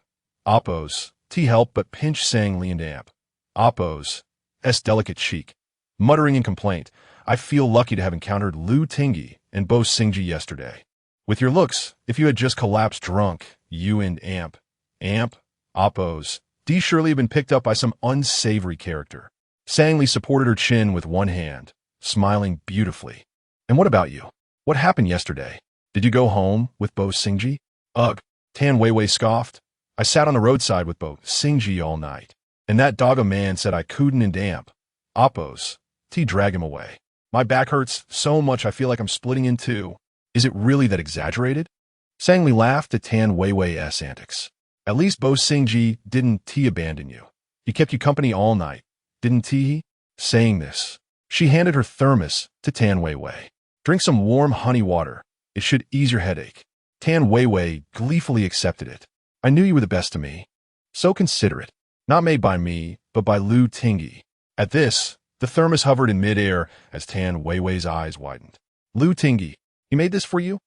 Oppos, T help but pinch Sangli and Amp. Oppos, S delicate cheek. Muttering in complaint, I feel lucky to have encountered Lu Tingyi and Bo Xingji yesterday. With your looks, if you had just collapsed drunk, you and Amp, Oppos, D surely have been picked up by some unsavory character. Sangli supported her chin with one hand, smiling beautifully. And what about you? What happened yesterday? Did you go home with Bo Xingji? Ugh, Tan Weiwei scoffed. I sat on the roadside with Bo Xingji all night. And that dog of man said I couldn't and Amp. Oppos, T drag him away. My back hurts so much I feel like I'm splitting in two. Is it really that exaggerated? Sangli laughed at Tan Weiwei's antics. At least Bo Xingji didn't T abandon you. He kept you company all night, didn't he? Saying this, she handed her thermos to Tan Weiwei. Drink some warm honey water. It should ease your headache. Tan Weiwei gleefully accepted it. I knew you were the best to me. So considerate. Not made by me, but by Lu Tingyi. At this, the thermos hovered in midair as Tan Weiwei's eyes widened. Lu Tingyi, he made this for you?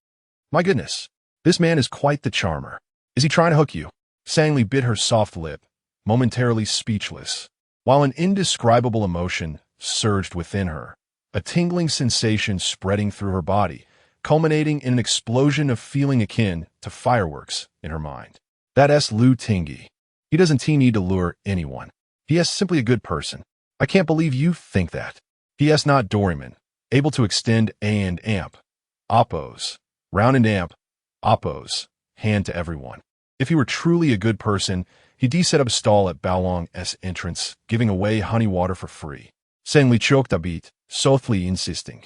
My goodness, this man is quite the charmer. Is he trying to hook you? Sangli bit her soft lip, momentarily speechless, while an indescribable emotion surged within her, a tingling sensation spreading through her body, culminating in an explosion of feeling akin to fireworks in her mind. That's Lu Tingyi. He doesn't need to lure anyone. He is simply a good person. I can't believe you think that. He is not Doryman, able to extend A and Amp. Oppos, round and Amp. Oppos, hand to everyone. If he were truly a good person, he'd set up a stall at Baolong's entrance, giving away honey water for free. Sangli choked a bit, softly insisting.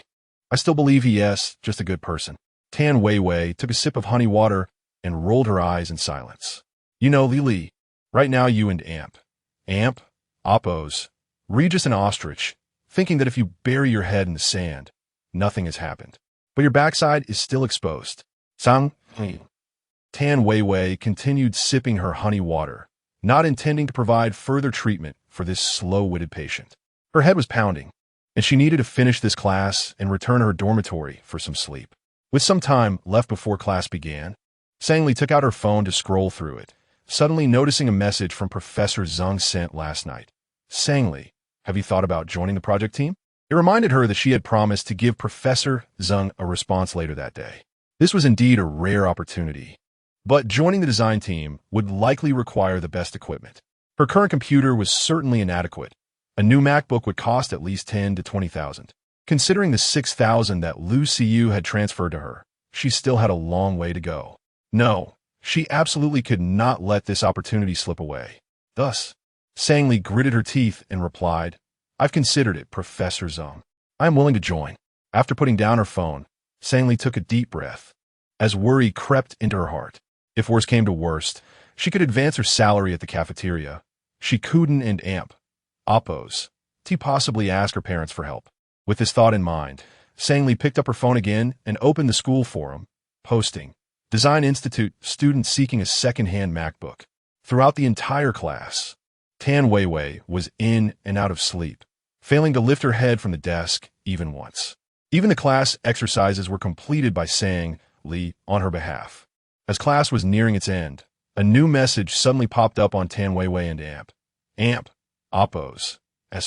I still believe he is just a good person. Tan Weiwei took a sip of honey water and rolled her eyes in silence. You know, Lili, right now you and Amp, Oppos, Regis and Ostrich, thinking that if you bury your head in the sand, nothing has happened. But your backside is still exposed. Tan Weiwei continued sipping her honey water, not intending to provide further treatment for this slow-witted patient. Her head was pounding, and she needed to finish this class and return to her dormitory for some sleep. With some time left before class began, Sangli took out her phone to scroll through it, suddenly noticing a message from Professor Zheng sent last night. Sangli, have you thought about joining the project team? It reminded her that she had promised to give Professor Zheng a response later that day. This was indeed a rare opportunity, but joining the design team would likely require the best equipment. Her current computer was certainly inadequate. A new MacBook would cost at least $10,000 to $20,000. Considering the $6,000 that Lu Xiyu had transferred to her, she still had a long way to go. No, she absolutely could not let this opportunity slip away. Thus, Sangli gritted her teeth and replied, I've considered it, Professor Zheng. I am willing to join. After putting down her phone, Sangli took a deep breath, as worry crept into her heart. If worse came to worst, she could advance her salary at the cafeteria. She couldn't and Amp, Oppos, to possibly ask her parents for help. With this thought in mind, Sangli picked up her phone again and opened the school forum, posting, Design Institute student seeking a second-hand MacBook. Throughout the entire class, Tan Weiwei was in and out of sleep, failing to lift her head from the desk even once. Even the class exercises were completed by saying Li on her behalf. As class was nearing its end, a new message suddenly popped up on Tan Weiwei and Amp, Oppos'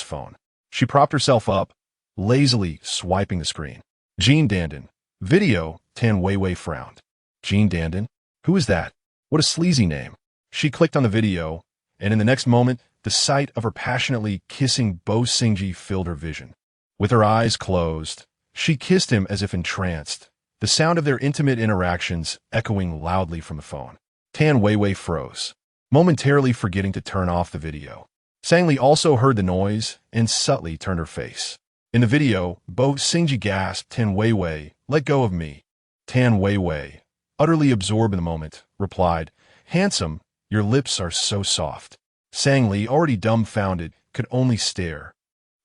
phone. She propped herself up, lazily swiping the screen. Jean Dandin. Video, Tan Weiwei frowned. Jean Dandin? Who is that? What a sleazy name. She clicked on the video, and in the next moment, the sight of her passionately kissing Bo Xingji filled her vision. With her eyes closed, she kissed him as if entranced, the sound of their intimate interactions echoing loudly from the phone. Tan Weiwei froze, momentarily forgetting to turn off the video. Sangli also heard the noise and subtly turned her face. In the video, Bo Xingji gasped, Tan Weiwei, let go of me. Tan Weiwei, utterly absorbed in the moment, replied, "Handsome, your lips are so soft." Sang-Li, already dumbfounded, could only stare.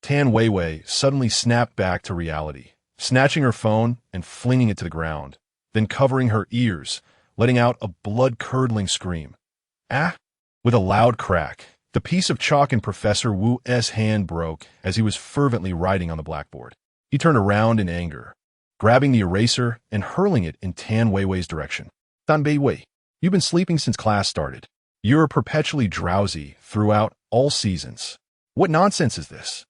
Tan Weiwei suddenly snapped back to reality, snatching her phone and flinging it to the ground, then covering her ears, letting out a blood-curdling scream. "Ah!" With a loud crack, the piece of chalk in Professor Wu's hand broke as he was fervently writing on the blackboard. He turned around in anger, grabbing the eraser and hurling it in Tan Weiwei's direction. "Tan Weiwei, you've been sleeping since class started. You're perpetually drowsy throughout all seasons. What nonsense is this?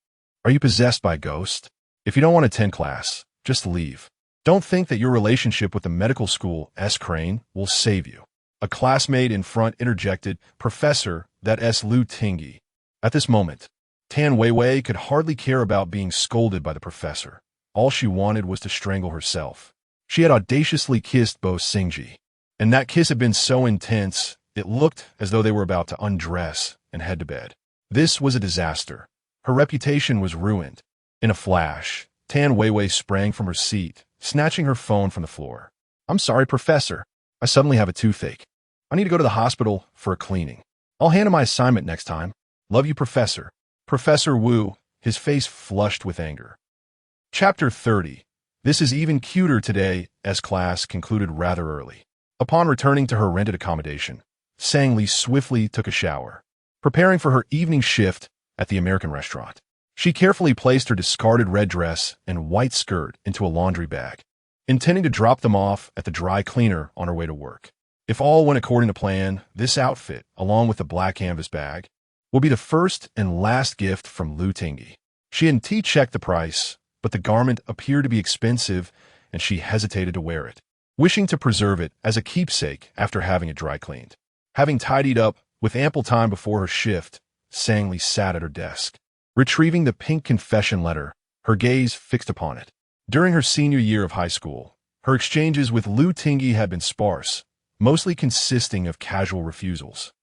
Are you possessed by a ghost? If you don't want to attend class, just leave. Don't think that your relationship with the medical school S. Crane will save you." A classmate in front interjected, "Professor, that S. Lu Tingyi." At this moment, Tan Weiwei could hardly care about being scolded by the professor. All she wanted was to strangle herself. She had audaciously kissed Bo Xingji, and that kiss had been so intense, it looked as though they were about to undress and head to bed. This was a disaster. Her reputation was ruined. In a flash, Tan Weiwei sprang from her seat, snatching her phone from the floor. "I'm sorry, Professor. I suddenly have a toothache. I need to go to the hospital for a cleaning. I'll hand in my assignment next time. Love you, Professor." Professor Wu, his face flushed with anger. Chapter 30. This is even cuter today, as class concluded rather early. Upon returning to her rented accommodation, Sang-Li swiftly took a shower, preparing for her evening shift at the American restaurant. She carefully placed her discarded red dress and white skirt into a laundry bag, intending to drop them off at the dry cleaner on her way to work. If all went according to plan, this outfit, along with the black canvas bag, will be the first and last gift from Lu Tingyi. She hadn't checked the price, but the garment appeared to be expensive, and she hesitated to wear it, wishing to preserve it as a keepsake after having it dry cleaned. Having tidied up with ample time before her shift, Sang-Li sat at her desk. Retrieving the pink confession letter, her gaze fixed upon it. During her senior year of high school, her exchanges with Lu Tingyi had been sparse, mostly consisting of casual refusals.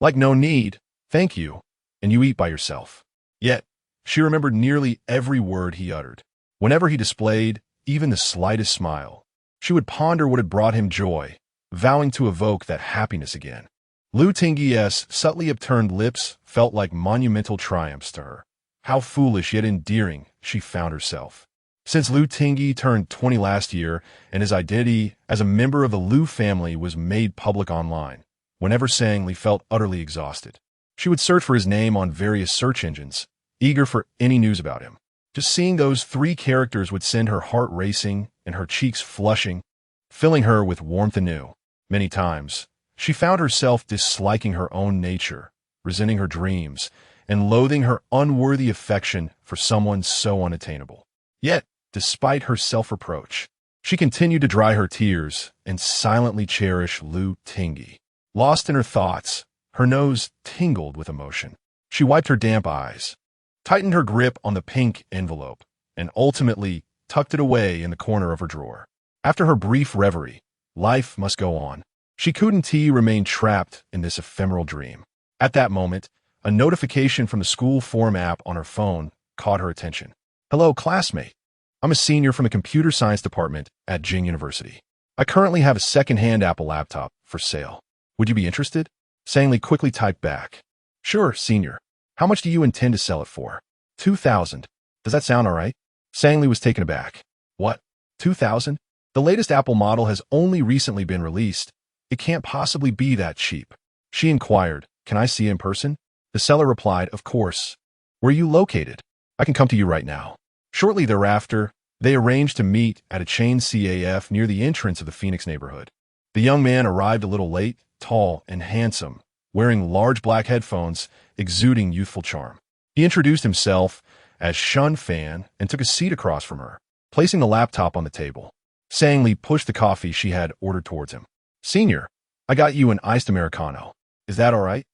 Like "no need, thank you, and you eat by yourself." Yet, she remembered nearly every word he uttered. Whenever he displayed even the slightest smile, she would ponder what had brought him joy, vowing to evoke that happiness again. Lu Tingyi's subtly upturned lips felt like monumental triumphs to her. How foolish yet endearing she found herself. Since Lu Tingyi turned 20 last year and his identity as a member of the Lu family was made public online, whenever Sang-Li felt utterly exhausted, she would search for his name on various search engines, eager for any news about him. Just seeing those 3 characters would send her heart racing and her cheeks flushing, filling her with warmth anew. Many times, she found herself disliking her own nature, resenting her dreams, and loathing her unworthy affection for someone so unattainable. Yet, despite her self-reproach, she continued to dry her tears and silently cherish Lu Tingyi. Lost in her thoughts, her nose tingled with emotion. She wiped her damp eyes, tightened her grip on the pink envelope, and ultimately tucked it away in the corner of her drawer. After her brief reverie, life must go on. She couldn't remain trapped in this ephemeral dream. At that moment, a notification from the school form app on her phone caught her attention. "Hello, classmate. I'm a senior from the computer science department at Jing University. I currently have a second-hand Apple laptop for sale. Would you be interested?" Sang-Li quickly typed back, "Sure, senior. How much do you intend to sell it for?" 2,000. Does that sound all right? Sang-Li was taken aback. "What? 2,000? The latest Apple model has only recently been released. It can't possibly be that cheap." She inquired, "Can I see it in person?" The seller replied, "Of course. Where are you located? I can come to you right now." Shortly thereafter, they arranged to meet at a chain CAF near the entrance of the Phoenix neighborhood. The young man arrived a little late, tall and handsome, wearing large black headphones, exuding youthful charm. He introduced himself as Shun Fan and took a seat across from her, placing the laptop on the table. Sang-Li pushed the coffee she had ordered towards him. "Senior, I got you an iced Americano. Is that all right?"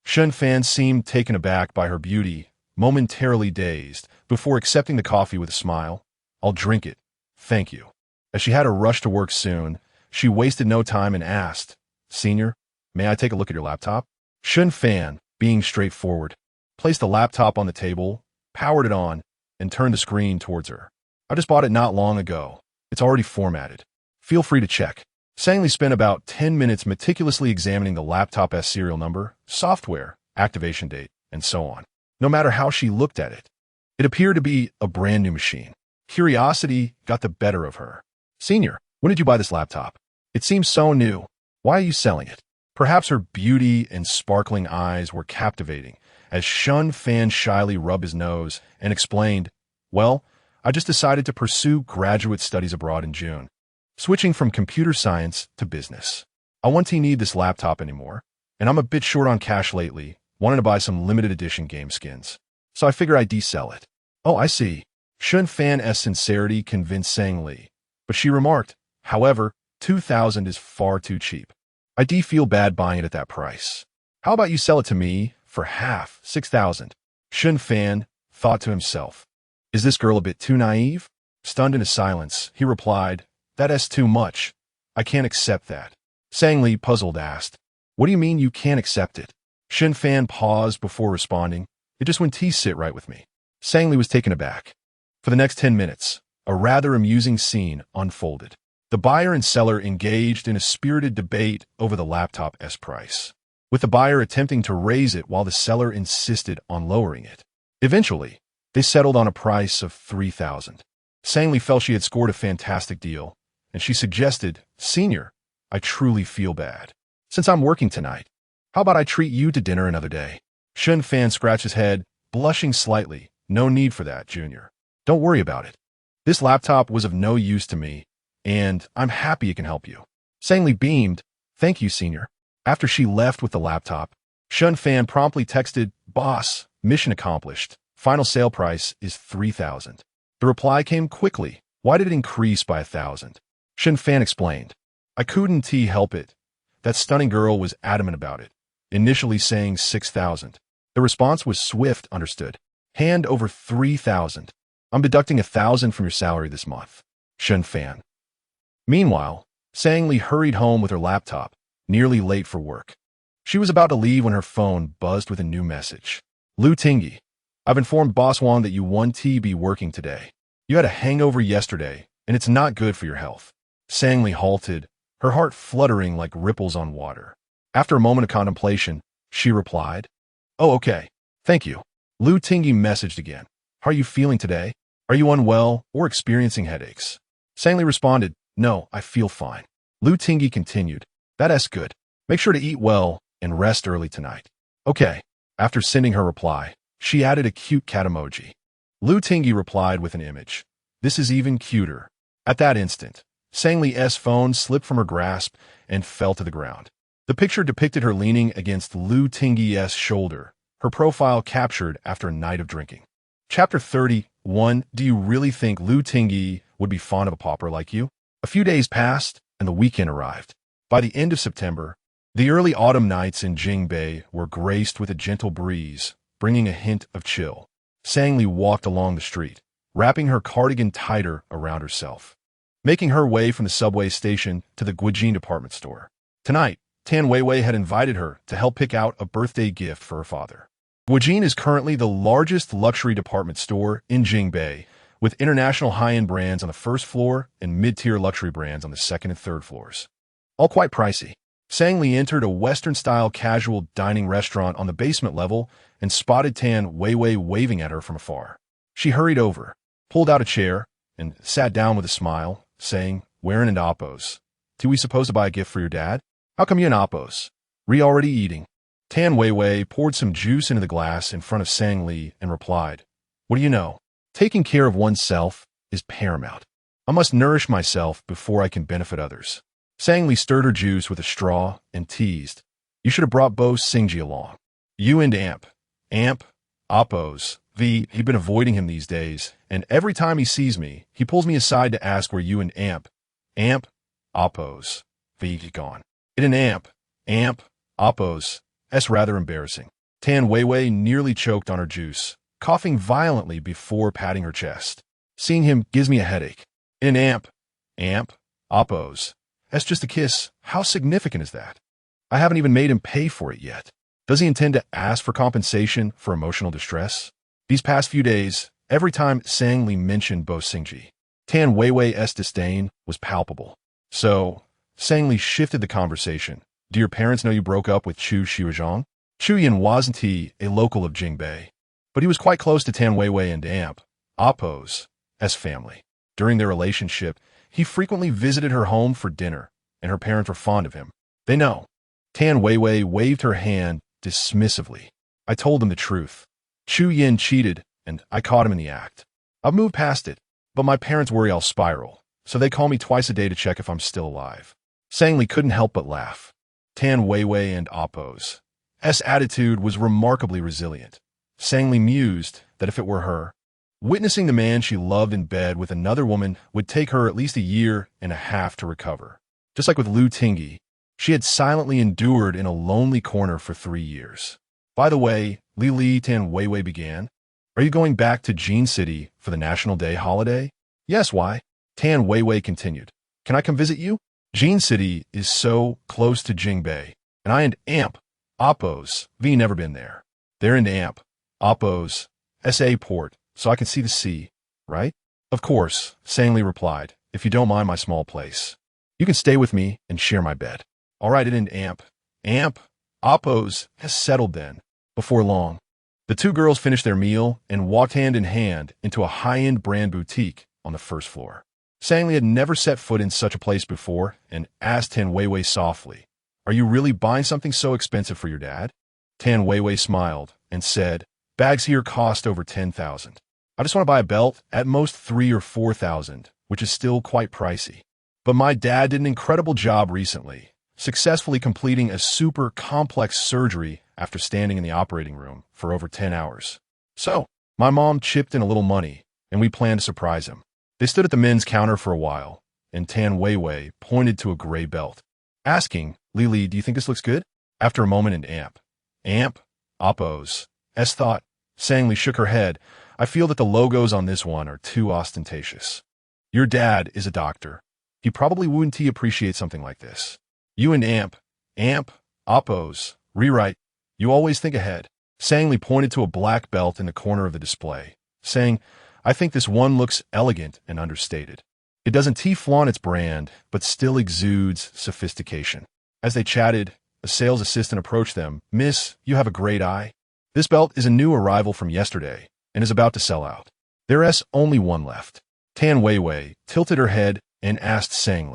Shun Fan seemed taken aback by her beauty, momentarily dazed, before accepting the coffee with a smile. "I'll drink it. Thank you." As she had to rush to work soon, she wasted no time and asked, "Senior, may I take a look at your laptop?" Shun Fan, being straightforward, placed the laptop on the table, powered it on, and turned the screen towards her. "I just bought it not long ago. It's already formatted. Feel free to check." Sang spent about 10 minutes meticulously examining the laptop's serial number, software, activation date, and so on. No matter how she looked at it, it appeared to be a brand new machine. Curiosity got the better of her. Senior, when did you buy this laptop? It seems so new. Why are you selling it? Perhaps her beauty and sparkling eyes were captivating, as Shun Fan shyly rubbed his nose and explained, well, I just decided to pursue graduate studies abroad in June, switching from computer science to business. I won't need this laptop anymore, and I'm a bit short on cash lately, wanting to buy some limited edition game skins. So I figure I'd de-sell it. Oh, I see. Shun Fan's sincerity convinced Sang Li, but she remarked, however, 2,000 is far too cheap. I do feel bad buying it at that price. How about you sell it to me for half, 6,000? Shun Fan thought to himself, is this girl a bit too naive? Stunned into silence, he replied, that's too much. I can't accept that. Sang Li, puzzled, asked, what do you mean you can't accept it? Shun Fan paused before responding, it just wouldn't sit right with me. Sang Li was taken aback. For the next 10 minutes, a rather amusing scene unfolded. The buyer and seller engaged in a spirited debate over the laptop's price, with the buyer attempting to raise it while the seller insisted on lowering it. Eventually, they settled on a price of 3,000. Sang Li felt she had scored a fantastic deal, and she suggested, Senior, I truly feel bad. Since I'm working tonight, how about I treat you to dinner another day? Shun Fan scratched his head, blushing slightly. No need for that, Junior. Don't worry about it. This laptop was of no use to me, and I'm happy it can help you. Sang Li beamed, thank you, Senior. After she left with the laptop, Shun Fan promptly texted, Boss, mission accomplished. Final sale price is 3,000. The reply came quickly. Why did it increase by 1,000? Shun Fan explained, I couldn't help it. That stunning girl was adamant about it, initially saying 6,000. The response was swift, understood. Hand over 3,000. I'm deducting 1,000 from your salary this month. Shun Fan. Meanwhile, Sang Li hurried home with her laptop, nearly late for work. She was about to leave when her phone buzzed with a new message. Lu Tingyi, I've informed Boss Wang that you won't be working today. You had a hangover yesterday, and it's not good for your health. Sang Li halted, her heart fluttering like ripples on water. After a moment of contemplation, she replied, Oh, okay. Thank you. Lu Tingyi messaged again. How are you feeling today? Are you unwell or experiencing headaches? Sang Li responded, No, I feel fine. Lu Tingyi continued, That's good. Make sure to eat well and rest early tonight. Okay. After sending her reply, she added a cute cat emoji. Lu Tingyi replied with an image. This is even cuter. At that instant, Sang Li's phone slipped from her grasp and fell to the ground. The picture depicted her leaning against Lu Tingyi's shoulder, her profile captured after a night of drinking. Chapter 31. Do you really think Lu Tingyi would be fond of a pauper like you? A few days passed, and the weekend arrived. By the end of September, the early autumn nights in Jingbei were graced with a gentle breeze, bringing a hint of chill. Sang Li walked along the street, wrapping her cardigan tighter around herself, making her way from the subway station to the Guijin department store. Tonight, Tan Weiwei had invited her to help pick out a birthday gift for her father. Guijin is currently the largest luxury department store in Jingbei, with international high-end brands on the first floor and mid-tier luxury brands on the second and third floors. All quite pricey. Sang Li entered a Western-style casual dining restaurant on the basement level and spotted Tan Weiwei waving at her from afar. She hurried over, pulled out a chair, and sat down with a smile, saying, We're in Appos. Do we supposed to buy a gift for your dad? How come you in Appos? Re already eating? Tan Weiwei poured some juice into the glass in front of Sang Li and replied, What do you know? Taking care of oneself is paramount. I must nourish myself before I can benefit others. Sang Li stirred her juice with a straw and teased, You should have brought Bo Xingji along. You and Amp, Appos, he'd been avoiding him these days, and every time he sees me, he pulls me aside to ask where you and Amp, Appos, gone. It an Amp, Appos. That's rather embarrassing. Tan Weiwei nearly choked on her juice, coughing violently before patting her chest. Seeing him gives me a headache. In Amp, Appos. That's just a kiss. How significant is that? I haven't even made him pay for it yet. Does he intend to ask for compensation for emotional distress? These past few days, every time Sang Li mentioned Bo Xingji, Tan Weiwei's disdain was palpable. So, Sang shifted the conversation. Do your parents know you broke up with Chu Xiuzhang? Chu Yin wasn't he a local of Jingbei, but he was quite close to Tan Weiwei and Amp, Appo's family. During their relationship, he frequently visited her home for dinner, and her parents were fond of him. They know. Tan Weiwei waved her hand dismissively. I told them the truth. Chu Yin cheated, and I caught him in the act. I've moved past it, but my parents worry I'll spiral, so they call me twice a day to check if I'm still alive. Sang couldn't help but laugh. Tan Weiwei and Appo's attitude was remarkably resilient. Sang mused that if it were her, witnessing the man she loved in bed with another woman would take her at least a year and a half to recover. Just like with Lu Tingyi, she had silently endured in a lonely corner for 3 years. By the way, Li Tan Weiwei began, are you going back to Jin City for the National Day holiday? Yes, why? Tan Weiwei continued. Can I come visit you? Jin City is so close to Jingbei, and I and Amp, Appo's, never been there. They're in Amp, Appo's, port, so I can see the sea, right? Of course, Sang replied, if you don't mind my small place. You can stay with me and share my bed. All right, it in Amp, Appo's has settled then. Before long, the two girls finished their meal and walked hand in hand into a high-end brand boutique on the first floor. Sang had never set foot in such a place before and asked Tan Weiwei softly, are you really buying something so expensive for your dad? Tan Weiwei smiled and said, bags here cost over 10,000. I just want to buy a belt, at most 3,000 or 4,000, which is still quite pricey. But my dad did an incredible job recently, successfully completing a super complex surgery after standing in the operating room for over 10 hours. So, my mom chipped in a little money, and we planned to surprise him. They stood at the men's counter for a while, and Tan Weiwei pointed to a gray belt, asking, Lili, do you think this looks good? After a moment in Amp, Appo's thought, Sang shook her head, I feel that the logos on this one are too ostentatious. Your dad is a doctor. He probably wouldn't appreciate something like this. You and Amp, Appo's, rewrite, you always think ahead. Sang pointed to a black belt in the corner of the display, saying, I think this one looks elegant and understated. It doesn't flaunt its brand, but still exudes sophistication. As they chatted, a sales assistant approached them. Miss, you have a great eye. This belt is a new arrival from yesterday and is about to sell out. There's only one left. Tan Weiwei tilted her head and asked Sang,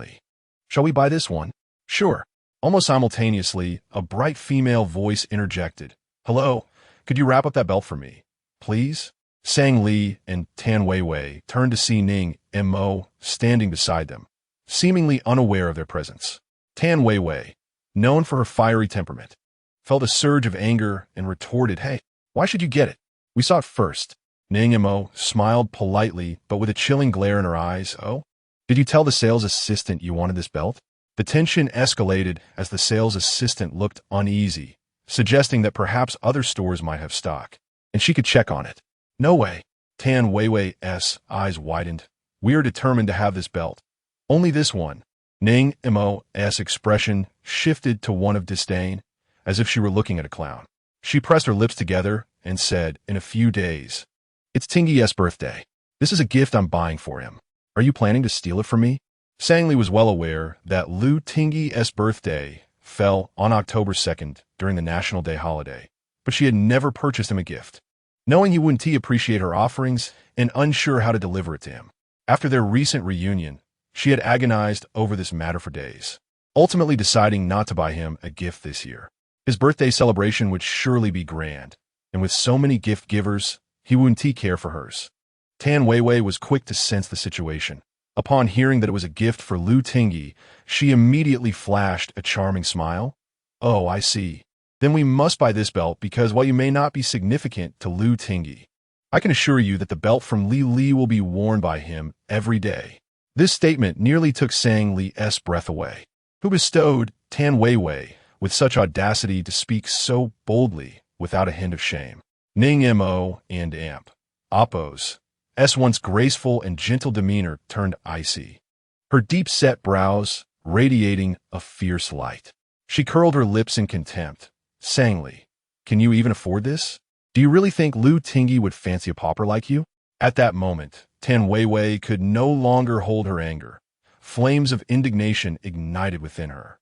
shall we buy this one? Sure. Almost simultaneously, a bright female voice interjected. Hello, could you wrap up that belt for me, please? Sang and Tan Weiwei turned to see Ning Mo standing beside them, seemingly unaware of their presence. Tan Weiwei, known for her fiery temperament, felt a surge of anger and retorted, hey, why should you get it? We saw it first. Ning Mo smiled politely, but with a chilling glare in her eyes. Oh, did you tell the sales assistant you wanted this belt? The tension escalated as the sales assistant looked uneasy, suggesting that perhaps other stores might have stock, and she could check on it. No way. Tan Weiwei's eyes widened. We're determined to have this belt. Only this one. Ning Mo's expression shifted to one of disdain, as if she were looking at a clown. She pressed her lips together and said, in a few days, it's Tingyi's birthday. This is a gift I'm buying for him. Are you planning to steal it from me? Sang was well aware that Lu Tingyi's birthday fell on October 2nd during the National Day holiday, but she had never purchased him a gift. Knowing he wouldn't appreciate her offerings and unsure how to deliver it to him. After their recent reunion, she had agonized over this matter for days, ultimately deciding not to buy him a gift this year. His birthday celebration would surely be grand, and with so many gift givers, he wouldn't care for hers. Tan Weiwei was quick to sense the situation. Upon hearing that it was a gift for Lu Tingyi, she immediately flashed a charming smile. Oh, I see. Then we must buy this belt because while you may not be significant to Lu Tingyi, I can assure you that the belt from Li will be worn by him every day. This statement nearly took Sang Li's breath away, who bestowed Tan Weiwei with such audacity to speak so boldly without a hint of shame. Ning Mo and Amp, Appo's once graceful and gentle demeanor turned icy, her deep-set brows radiating a fierce light. She curled her lips in contempt. Sang, can you even afford this? Do you really think Lu Tingyi would fancy a pauper like you? At that moment, Tan Weiwei could no longer hold her anger. Flames of indignation ignited within her,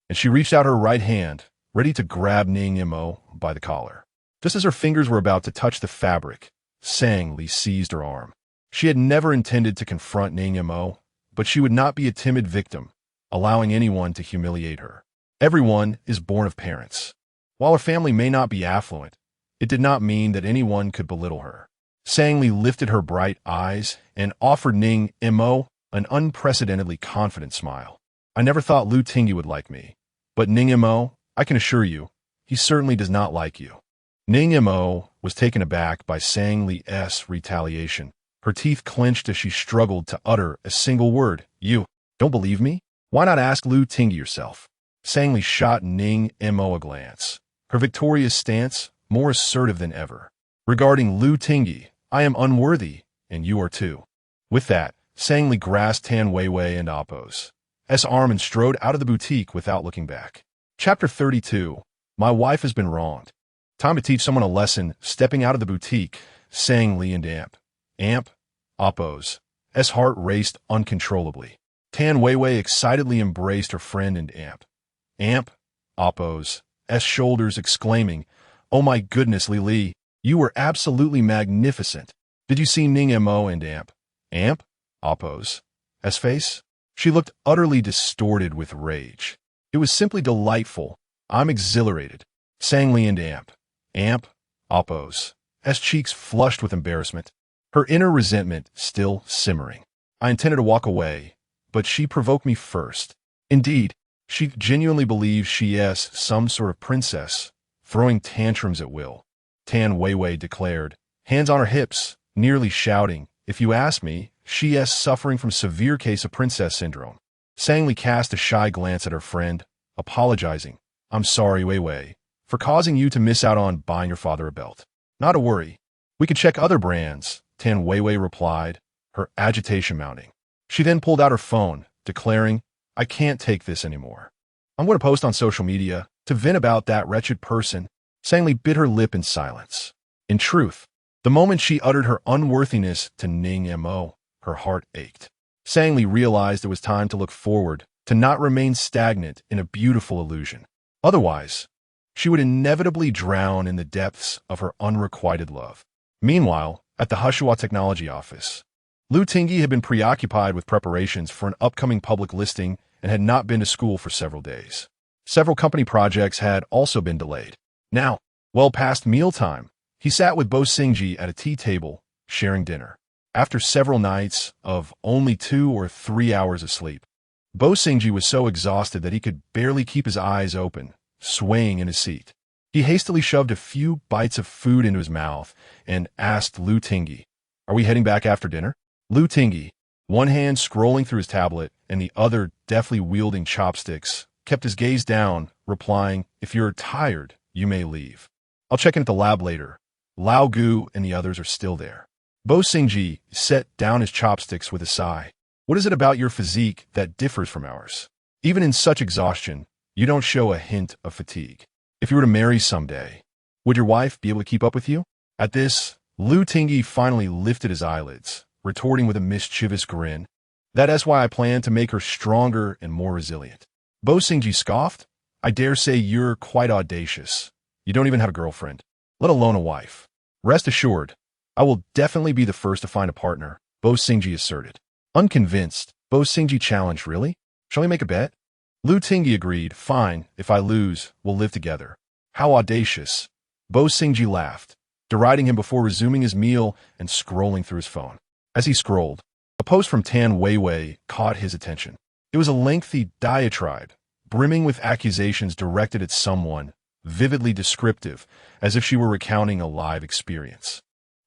and she reached out her right hand, ready to grab Ning Mo by the collar. Just as her fingers were about to touch the fabric, Sang Li seized her arm. She had never intended to confront Ning Mo, but she would not be a timid victim, allowing anyone to humiliate her. Everyone is born of parents. While her family may not be affluent, it did not mean that anyone could belittle her. Sang Li lifted her bright eyes and offered Ning Mo an unprecedentedly confident smile. I never thought Lu Tingyi would like me, but Ning Mo, I can assure you, he certainly does not like you. Ning Mo was taken aback by Sang Li's retaliation. Her teeth clenched as she struggled to utter a single word. You don't believe me? Why not ask Lu Tingyi yourself? Sang Li shot Ning Mo a glance, her victorious stance more assertive than ever. Regarding Lu Tingyi, I am unworthy, and you are too. With that, Sang Li grasped Tan Weiwei and Appo's arm and strode out of the boutique without looking back. Chapter 32. My wife has been wronged. Time to teach someone a lesson. Stepping out of the boutique, Sang Li and Appo's heart raced uncontrollably. Tan Weiwei excitedly embraced her friend and Appo's shoulders, exclaiming, "Oh my goodness, Li, you were absolutely magnificent. Did you see Ning Mo and Appo's face?" She looked utterly distorted with rage. It was simply delightful. I'm exhilarated. Sang Li and Appo's cheeks flushed with embarrassment, her inner resentment still simmering. I intended to walk away, but she provoked me first. Indeed, she genuinely believes she is some sort of princess, throwing tantrums at will. Tan Weiwei declared, hands on her hips, nearly shouting, "If you ask me, she is suffering from severe case of princess syndrome." Sang Li cast a shy glance at her friend, apologizing. "I'm sorry, Weiwei, for causing you to miss out on buying your father a belt." "Not a worry. We could check other brands," Tan Weiwei replied, her agitation mounting. She then pulled out her phone, declaring, "I can't take this anymore. I'm going to post on social media to vent about that wretched person." Sang Li bit her lip in silence. In truth, the moment she uttered her unworthiness to Ning Mo, her heart ached. Sang Li realized it was time to look forward, to not remain stagnant in a beautiful illusion. Otherwise, she would inevitably drown in the depths of her unrequited love. Meanwhile, at the Hushua Technology office, Lu Tingyi had been preoccupied with preparations for an upcoming public listing and had not been to school for several days. Several company projects had also been delayed. Now, well past mealtime, he sat with Bo Xingji at a tea table, sharing dinner. After several nights of only 2 or 3 hours of sleep, Bo Xingji was so exhausted that he could barely keep his eyes open, swaying in his seat. He hastily shoved a few bites of food into his mouth and asked Lu Tingyi, "Are we heading back after dinner?" Lu Tingyi, one hand scrolling through his tablet and the other deftly wielding chopsticks, kept his gaze down, replying, "If you're tired, you may leave. I'll check in at the lab later. Lao Gu and the others are still there." Bo Xingji set down his chopsticks with a sigh. "What is it about your physique that differs from ours? Even in such exhaustion, you don't show a hint of fatigue. If you were to marry someday, would your wife be able to keep up with you?" At this, Lu Tingyi finally lifted his eyelids, retorting with a mischievous grin, "That is why I plan to make her stronger and more resilient." Bo Xingji scoffed, "I dare say you're quite audacious. You don't even have a girlfriend, let alone a wife." "Rest assured, I will definitely be the first to find a partner," Bo Xingji asserted. Unconvinced, Bo Xingji challenged, "Really? Shall we make a bet?" Lu Tingyi agreed, "Fine, if I lose, we'll live together." "How audacious." Bo Xingji laughed, deriding him before resuming his meal and scrolling through his phone. As he scrolled, a post from Tan Weiwei caught his attention. It was a lengthy diatribe, brimming with accusations directed at someone, vividly descriptive, as if she were recounting a live experience.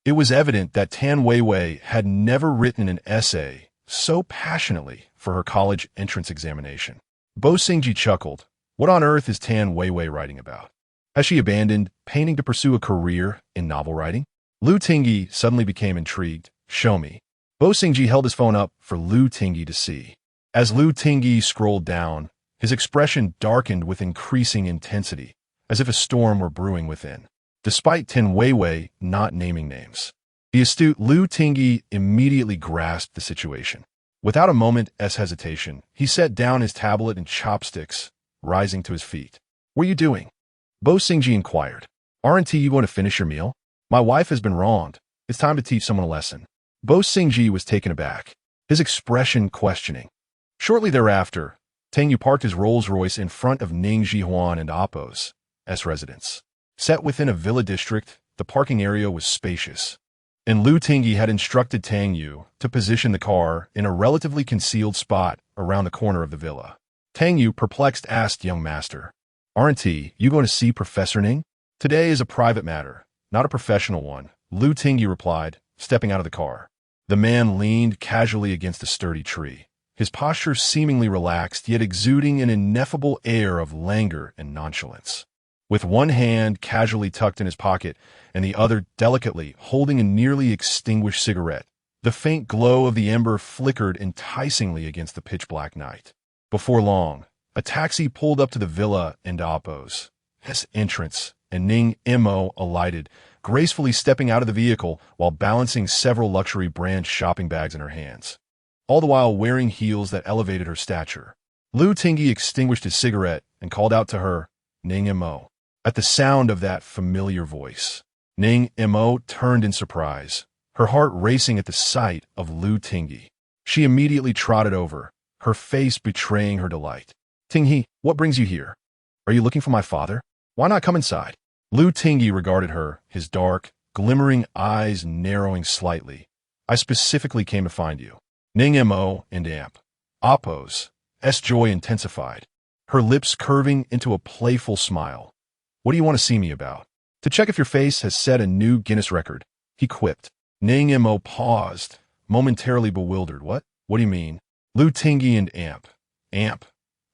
It was evident that Tan Weiwei had never written an essay so passionately for her college entrance examination. Bo Xingji chuckled. What on earth is Tan Weiwei writing about? Has she abandoned painting to pursue a career in novel writing? Lu Tingyi suddenly became intrigued. "Show me." Bo Xingji held his phone up for Lu Tingyi to see. As Lu Tingyi scrolled down, his expression darkened with increasing intensity, as if a storm were brewing within. Despite Tan Weiwei not naming names, the astute Lu Tingyi immediately grasped the situation. Without a moment's hesitation, he set down his tablet and chopsticks, rising to his feet. "What are you doing?" Bo Singji inquired. "Aren't you going to finish your meal? My wife has been wronged. It's time to teach someone a lesson." Bo Singji was taken aback, his expression questioning. Shortly thereafter, Tang Yu parked his Rolls-Royce in front of Ning Jihuan and Appo's residence. Set within a villa district, the parking area was spacious, and Lu Tingyi had instructed Tang Yu to position the car in a relatively concealed spot around the corner of the villa. Tang Yu, perplexed, asked young master, "Aren't you going to see Professor Ning?" "Today is a private matter, not a professional one," Lu Tingyi replied, stepping out of the car. The man leaned casually against a sturdy tree, his posture seemingly relaxed, yet exuding an ineffable air of languor and nonchalance. With one hand casually tucked in his pocket and the other delicately holding a nearly extinguished cigarette, the faint glow of the ember flickered enticingly against the pitch-black night. Before long, a taxi pulled up to the villa and Appo's entrance, and Ning Mo alighted, gracefully stepping out of the vehicle while balancing several luxury brand shopping bags in her hands, all the while wearing heels that elevated her stature. Lu Tingyi extinguished his cigarette and called out to her, "Ning Mo." At the sound of that familiar voice, Ning Mo turned in surprise, her heart racing at the sight of Lu Tingyi. She immediately trotted over, her face betraying her delight. "Tingyi, what brings you here? Are you looking for my father? Why not come inside?" Lu Tingyi regarded her, his dark, glimmering eyes narrowing slightly. "I specifically came to find you." Ning Mo and Appo's joy intensified, her lips curving into a playful smile. "What do you want to see me about?" "To check if your face has set a new Guinness record," he quipped. Ning Mo paused, momentarily bewildered. What do you mean?" Lu Tingyi and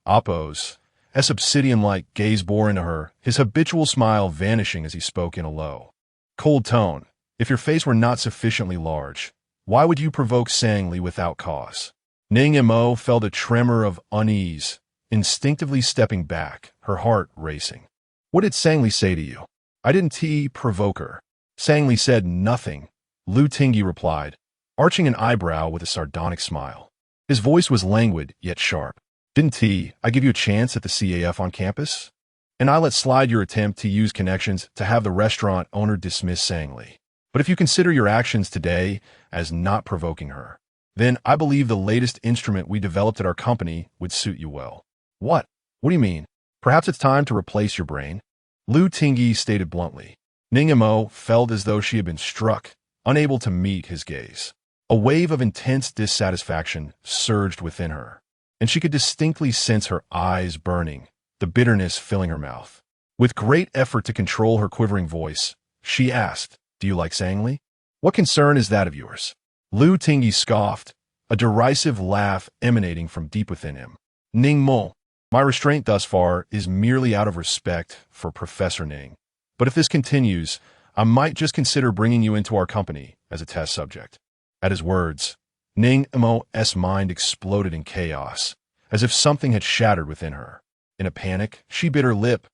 Appo's obsidian-like gaze bore into her, his habitual smile vanishing as he spoke in a low, cold tone. "If your face were not sufficiently large, why would you provoke Sangli without cause?" Ning Mo felt a tremor of unease, instinctively stepping back, her heart racing. "What did Sangli say to you?" "I didn't provoke her." "Sangli said nothing," Lu Tingyi replied, arching an eyebrow with a sardonic smile. His voice was languid yet sharp. "Didn't I give you a chance at the CAF on campus? And I let slide your attempt to use connections to have the restaurant owner dismiss Sangli. But if you consider your actions today as not provoking her, then I believe the latest instrument we developed at our company would suit you well." What do you mean? "Perhaps it's time to replace your brain," Lu Tingyi stated bluntly. Ning Mo felt as though she had been struck, unable to meet his gaze. A wave of intense dissatisfaction surged within her, and she could distinctly sense her eyes burning, the bitterness filling her mouth. With great effort to control her quivering voice, she asked, "Do you like Sangli?" "What concern is that of yours?" Lu Tingyi scoffed, a derisive laugh emanating from deep within him. "Ning Mo, my restraint thus far is merely out of respect for Professor Ning. But if this continues, I might just consider bringing you into our company as a test subject." At his words, Ning Mo's mind exploded in chaos, as if something had shattered within her. In a panic, she bit her lip,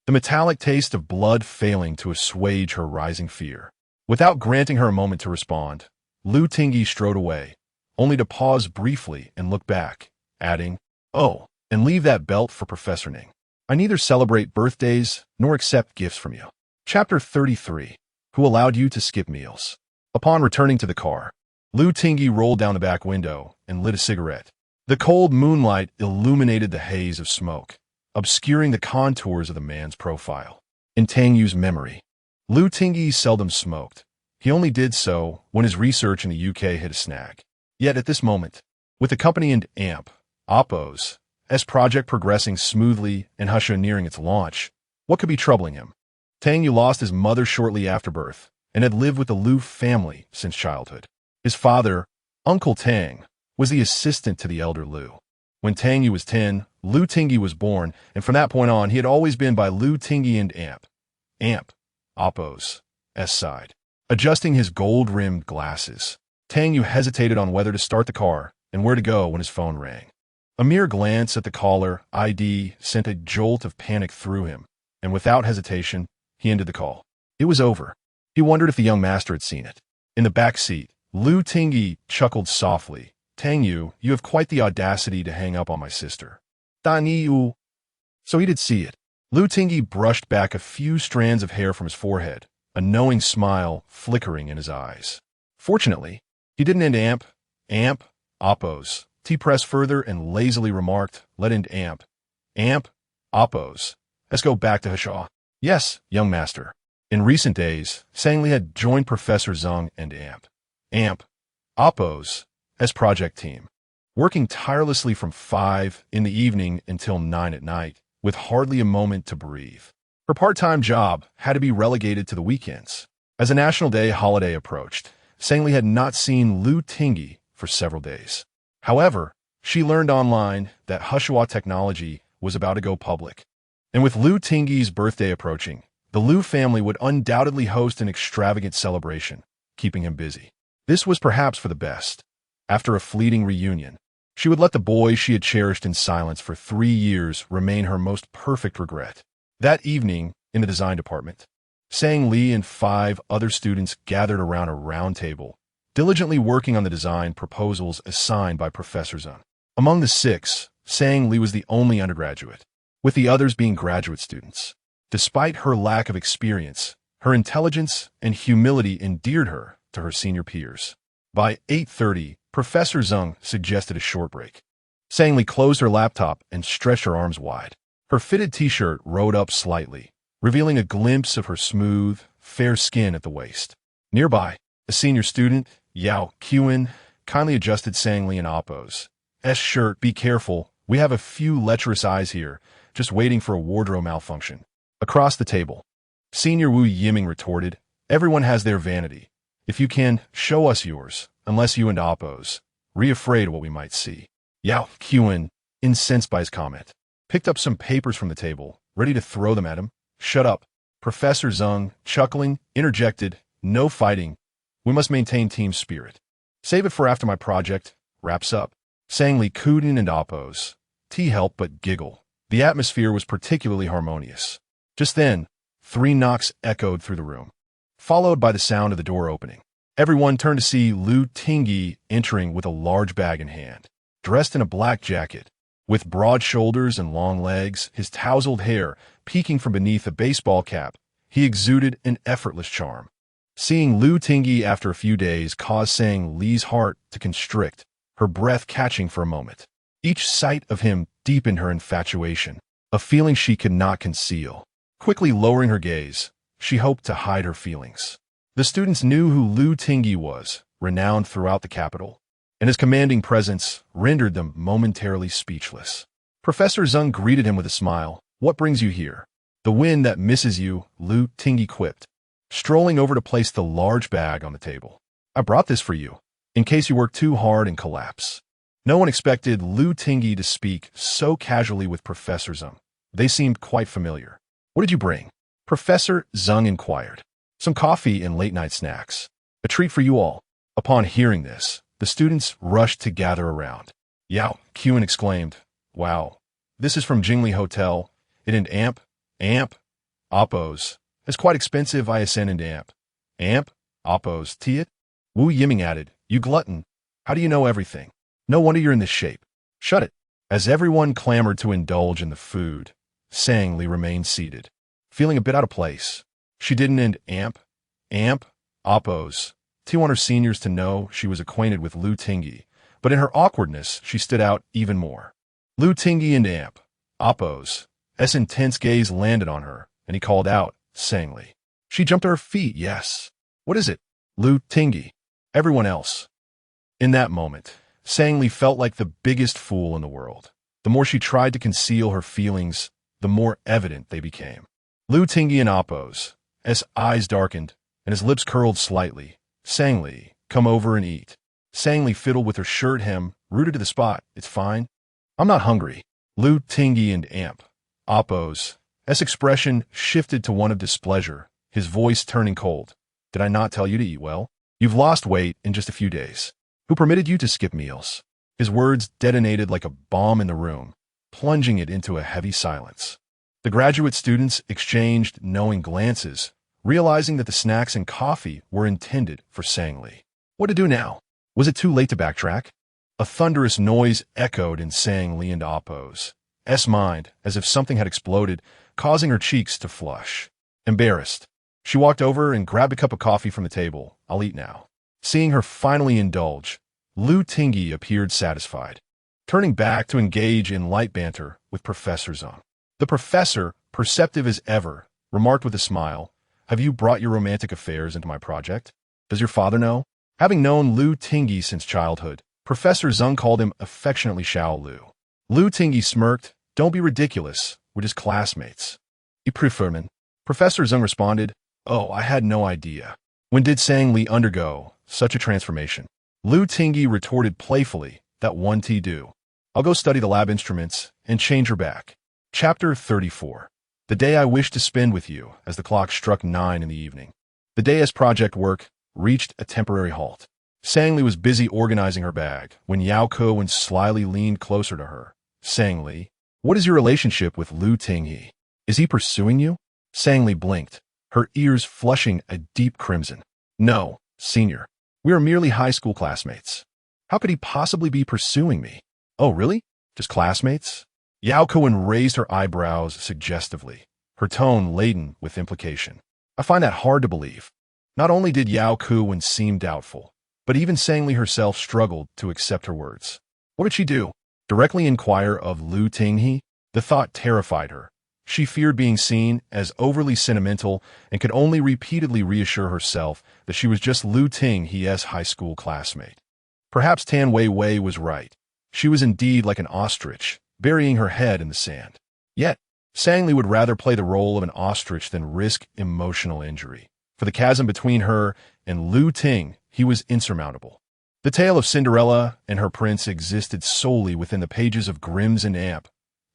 the metallic taste of blood failing to assuage her rising fear. Without granting her a moment to respond, Lu Tingyi strode away, only to pause briefly and look back, adding, "Oh, and leave that belt for Professor Ning. I neither celebrate birthdays nor accept gifts from you." Chapter 33. Who allowed you to skip meals? Upon returning to the car, Lu Tingyi rolled down the back window and lit a cigarette. The cold moonlight illuminated the haze of smoke, obscuring the contours of the man's profile. In Tang Yu's memory, Lu Tingyi seldom smoked. He only did so when his research in the UK hit a snag. Yet at this moment, with the company and Appo's project progressing smoothly and Husha nearing its launch, what could be troubling him? Tang Yu lost his mother shortly after birth and had lived with the Lu family since childhood. His father, Uncle Tang, was the assistant to the elder Lu. When Tang Yu was 10, Lu Tingyi was born, and from that point on, he had always been by Lu Tingyi and Appo's side. Adjusting his gold-rimmed glasses, Tang Yu hesitated on whether to start the car and where to go when his phone rang. A mere glance at the caller ID sent a jolt of panic through him, and without hesitation, he ended the call. It was over. He wondered if the young master had seen it. In the back seat, Lu Tingyi chuckled softly, Tang Yu, you have quite the audacity to hang up on my sister. Dan Yu. So he did see it. Lu Tingyi brushed back a few strands of hair from his forehead, a knowing smile flickering in his eyes. Fortunately, he didn't end amp, oppos. T pressed further and lazily remarked, let end amp, oppos. Let's go back to Hashaw. Yes, young master. In recent days, Sangli had joined Professor Zeng and amp, oppos as project team, working tirelessly from 5 in the evening until 9 at night, with hardly a moment to breathe. Her part-time job had to be relegated to the weekends. As a National Day holiday approached, Sangli had not seen Lu Tingyi for several days. However, she learned online that Hushua technology was about to go public. And with Lu Tingyi's birthday approaching, the Lu family would undoubtedly host an extravagant celebration, keeping him busy. This was perhaps for the best. After a fleeting reunion, she would let the boy she had cherished in silence for 3 years remain her most perfect regret. That evening, in the design department, Sang Li and 5 other students gathered around a round table, diligently working on the design proposals assigned by Professor Zeng. Among the 6, Sang Li was the only undergraduate, with the others being graduate students. Despite her lack of experience, her intelligence and humility endeared her to her senior peers. By 8:30, Professor Zeng suggested a short break. Sang Li closed her laptop and stretched her arms wide. Her fitted t-shirt rode up slightly, revealing a glimpse of her smooth, fair skin at the waist. Nearby, a senior student, Yao Qian, kindly adjusted Sang Li and Oppo's shirt. Be careful, we have a few lecherous eyes here, just waiting for a wardrobe malfunction. Across the table, Senior Wu Yiming retorted, everyone has their vanity. If you can, show us yours, unless you and Oppo's, afraid of what we might see. Yao Qian, incensed by his comment, picked up some papers from the table, ready to throw them at him. Shut up. Professor Zeng, chuckling, interjected, no fighting. We must maintain team spirit. Save it for after my project wraps up. Sang Li cooed and Oppo's. T helped but giggle. The atmosphere was particularly harmonious. Just then, 3 knocks echoed through the room, followed by the sound of the door opening. Everyone turned to see Lu Tingyi entering with a large bag in hand. Dressed in a black jacket, with broad shoulders and long legs, his tousled hair peeking from beneath a baseball cap, he exuded an effortless charm. Seeing Lu Tingyi after a few days caused Sang Li's heart to constrict, her breath catching for a moment. Each sight of him deepened her infatuation, a feeling she could not conceal. Quickly lowering her gaze, she hoped to hide her feelings. The students knew who Lu Tingyi was, renowned throughout the capital, and his commanding presence rendered them momentarily speechless. Professor Zeng greeted him with a smile. What brings you here? The wind that misses you, Lu Tingyi quipped, strolling over to place the large bag on the table. I brought this for you, in case you work too hard and collapse. No one expected Lu Tingyi to speak so casually with Professor Zeng. They seemed quite familiar. What did you bring? Professor Zeng inquired. Some coffee and late-night snacks. A treat for you all. Upon hearing this, the students rushed to gather around. Yao Qian exclaimed, wow, this is from Jingli Hotel. It and amp, oppos. It's quite expensive, I ascend and amp, oppos, tea it? Wu Yiming added, you glutton. How do you know everything? No wonder you're in this shape. Shut it. As everyone clamored to indulge in the food, Sang Li remained seated, feeling a bit out of place. She didn't end amp, oppos. T wanted her seniors to know she was acquainted with Lu Tingyi, but in her awkwardness, she stood out even more. Lu Tingyi and amp, oppos. S intense gaze landed on her, and he called out, Sang Li. She jumped to her feet, yes. What is it? Lu Tingyi. Everyone else. In that moment, Sang Li felt like the biggest fool in the world. The more she tried to conceal her feelings, the more evident they became. Lu Tingyi and Oppos, as eyes darkened and his lips curled slightly. Sang Li, come over and eat. Sang Li fiddled with her shirt hem, rooted to the spot. It's fine. I'm not hungry. Lu Tingyi and amp, Oppos, S expression shifted to one of displeasure, his voice turning cold. Did I not tell you to eat well? You've lost weight in just a few days. Who permitted you to skip meals? His words detonated like a bomb in the room, plunging it into a heavy silence. The graduate students exchanged knowing glances, realizing that the snacks and coffee were intended for Sang Li. What to do now? Was it too late to backtrack? A thunderous noise echoed in Sang Li and Appo's mind, as if something had exploded, causing her cheeks to flush. Embarrassed, she walked over and grabbed a cup of coffee from the table. I'll eat now. Seeing her finally indulge, Lu Tingyi appeared satisfied, turning back to engage in light banter with Professor Zeng. The professor, perceptive as ever, remarked with a smile, "Have you brought your romantic affairs into my project? Does your father know?" Having known Lu Tingyi since childhood, Professor Zeng called him affectionately Xiao Lu. Lu Tingyi smirked. "Don't be ridiculous. We're just classmates." "You prefer me?" Professor Zeng responded. "Oh, I had no idea. When did Sang Li undergo such a transformation?" Lu Tingyi retorted playfully, "That one tea do. I'll go study the lab instruments and change her back." Chapter 34. The day I wished to spend with you, as the clock struck 9 in the evening. The day as project work reached a temporary halt. Sang Li was busy organizing her bag when Yao Ko slyly leaned closer to her. "Sang Li, what is your relationship with Lu Tingyi? Is he pursuing you?" Sang Li blinked, her ears flushing a deep crimson. "No, senior. We are merely high school classmates. How could he possibly be pursuing me?" "Oh, really? Just classmates?" Yao Ko raised her eyebrows suggestively, her tone laden with implication. "I find that hard to believe." Not only did Yao Ko seem doubtful, but even Sang Li herself struggled to accept her words. What did she do? Directly inquire of Lu Tingyi? The thought terrified her. She feared being seen as overly sentimental and could only repeatedly reassure herself that she was just Lu Tingyi's high school classmate. Perhaps Tan Wei was right. She was indeed like an ostrich, burying her head in the sand. Yet, Sang Li would rather play the role of an ostrich than risk emotional injury. For the chasm between her and Lu Tingyi was insurmountable. The tale of Cinderella and her prince existed solely within the pages of Grimm's and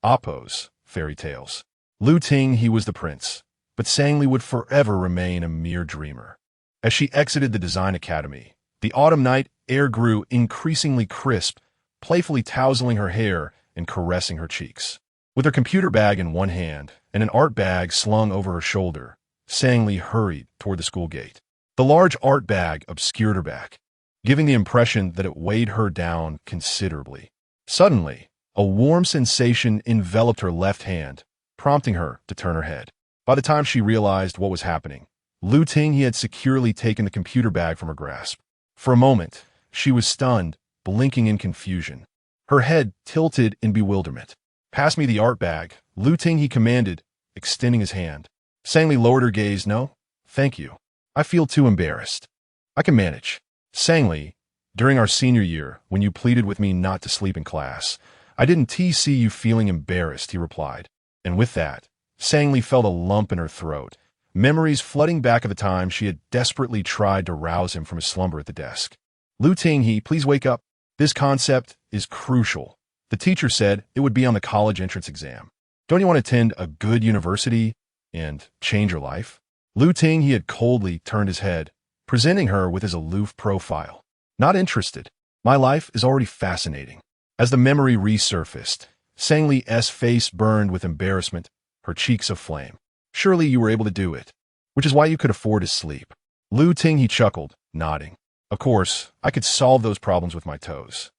Appo's fairy tales. Lu Tingyi was the prince, but Sang Li would forever remain a mere dreamer. As she exited the design academy, the autumn night air grew increasingly crisp, playfully tousling her hair and caressing her cheeks. With her computer bag in one hand and an art bag slung over her shoulder, Sang Li hurried toward the school gate. The large art bag obscured her back, giving the impression that it weighed her down considerably. Suddenly, a warm sensation enveloped her left hand, prompting her to turn her head. By the time she realized what was happening, Lu Tingyi had securely taken the computer bag from her grasp. For a moment, she was stunned, blinking in confusion, her head tilted in bewilderment. "Pass me the art bag," Lu Tingyi commanded, extending his hand. Sang Li lowered her gaze. "No, thank you. I feel too embarrassed. I can manage." "Sang Li, during our senior year, when you pleaded with me not to sleep in class, I didn't see you feeling embarrassed," he replied. And with that, Sang Li felt a lump in her throat, memories flooding back of the time she had desperately tried to rouse him from his slumber at the desk. "Lu Tingyi, please wake up. This concept is crucial. The teacher said it would be on the college entrance exam. Don't you want to attend a good university and change your life?" Lu Tingyi had coldly turned his head, presenting her with his aloof profile. "Not interested. My life is already fascinating." As the memory resurfaced, Sang Li's face burned with embarrassment, her cheeks aflame. "Surely you were able to do it, which is why you could afford to sleep." Lu Tingyi chuckled, nodding. "Of course, I could solve those problems with my toes."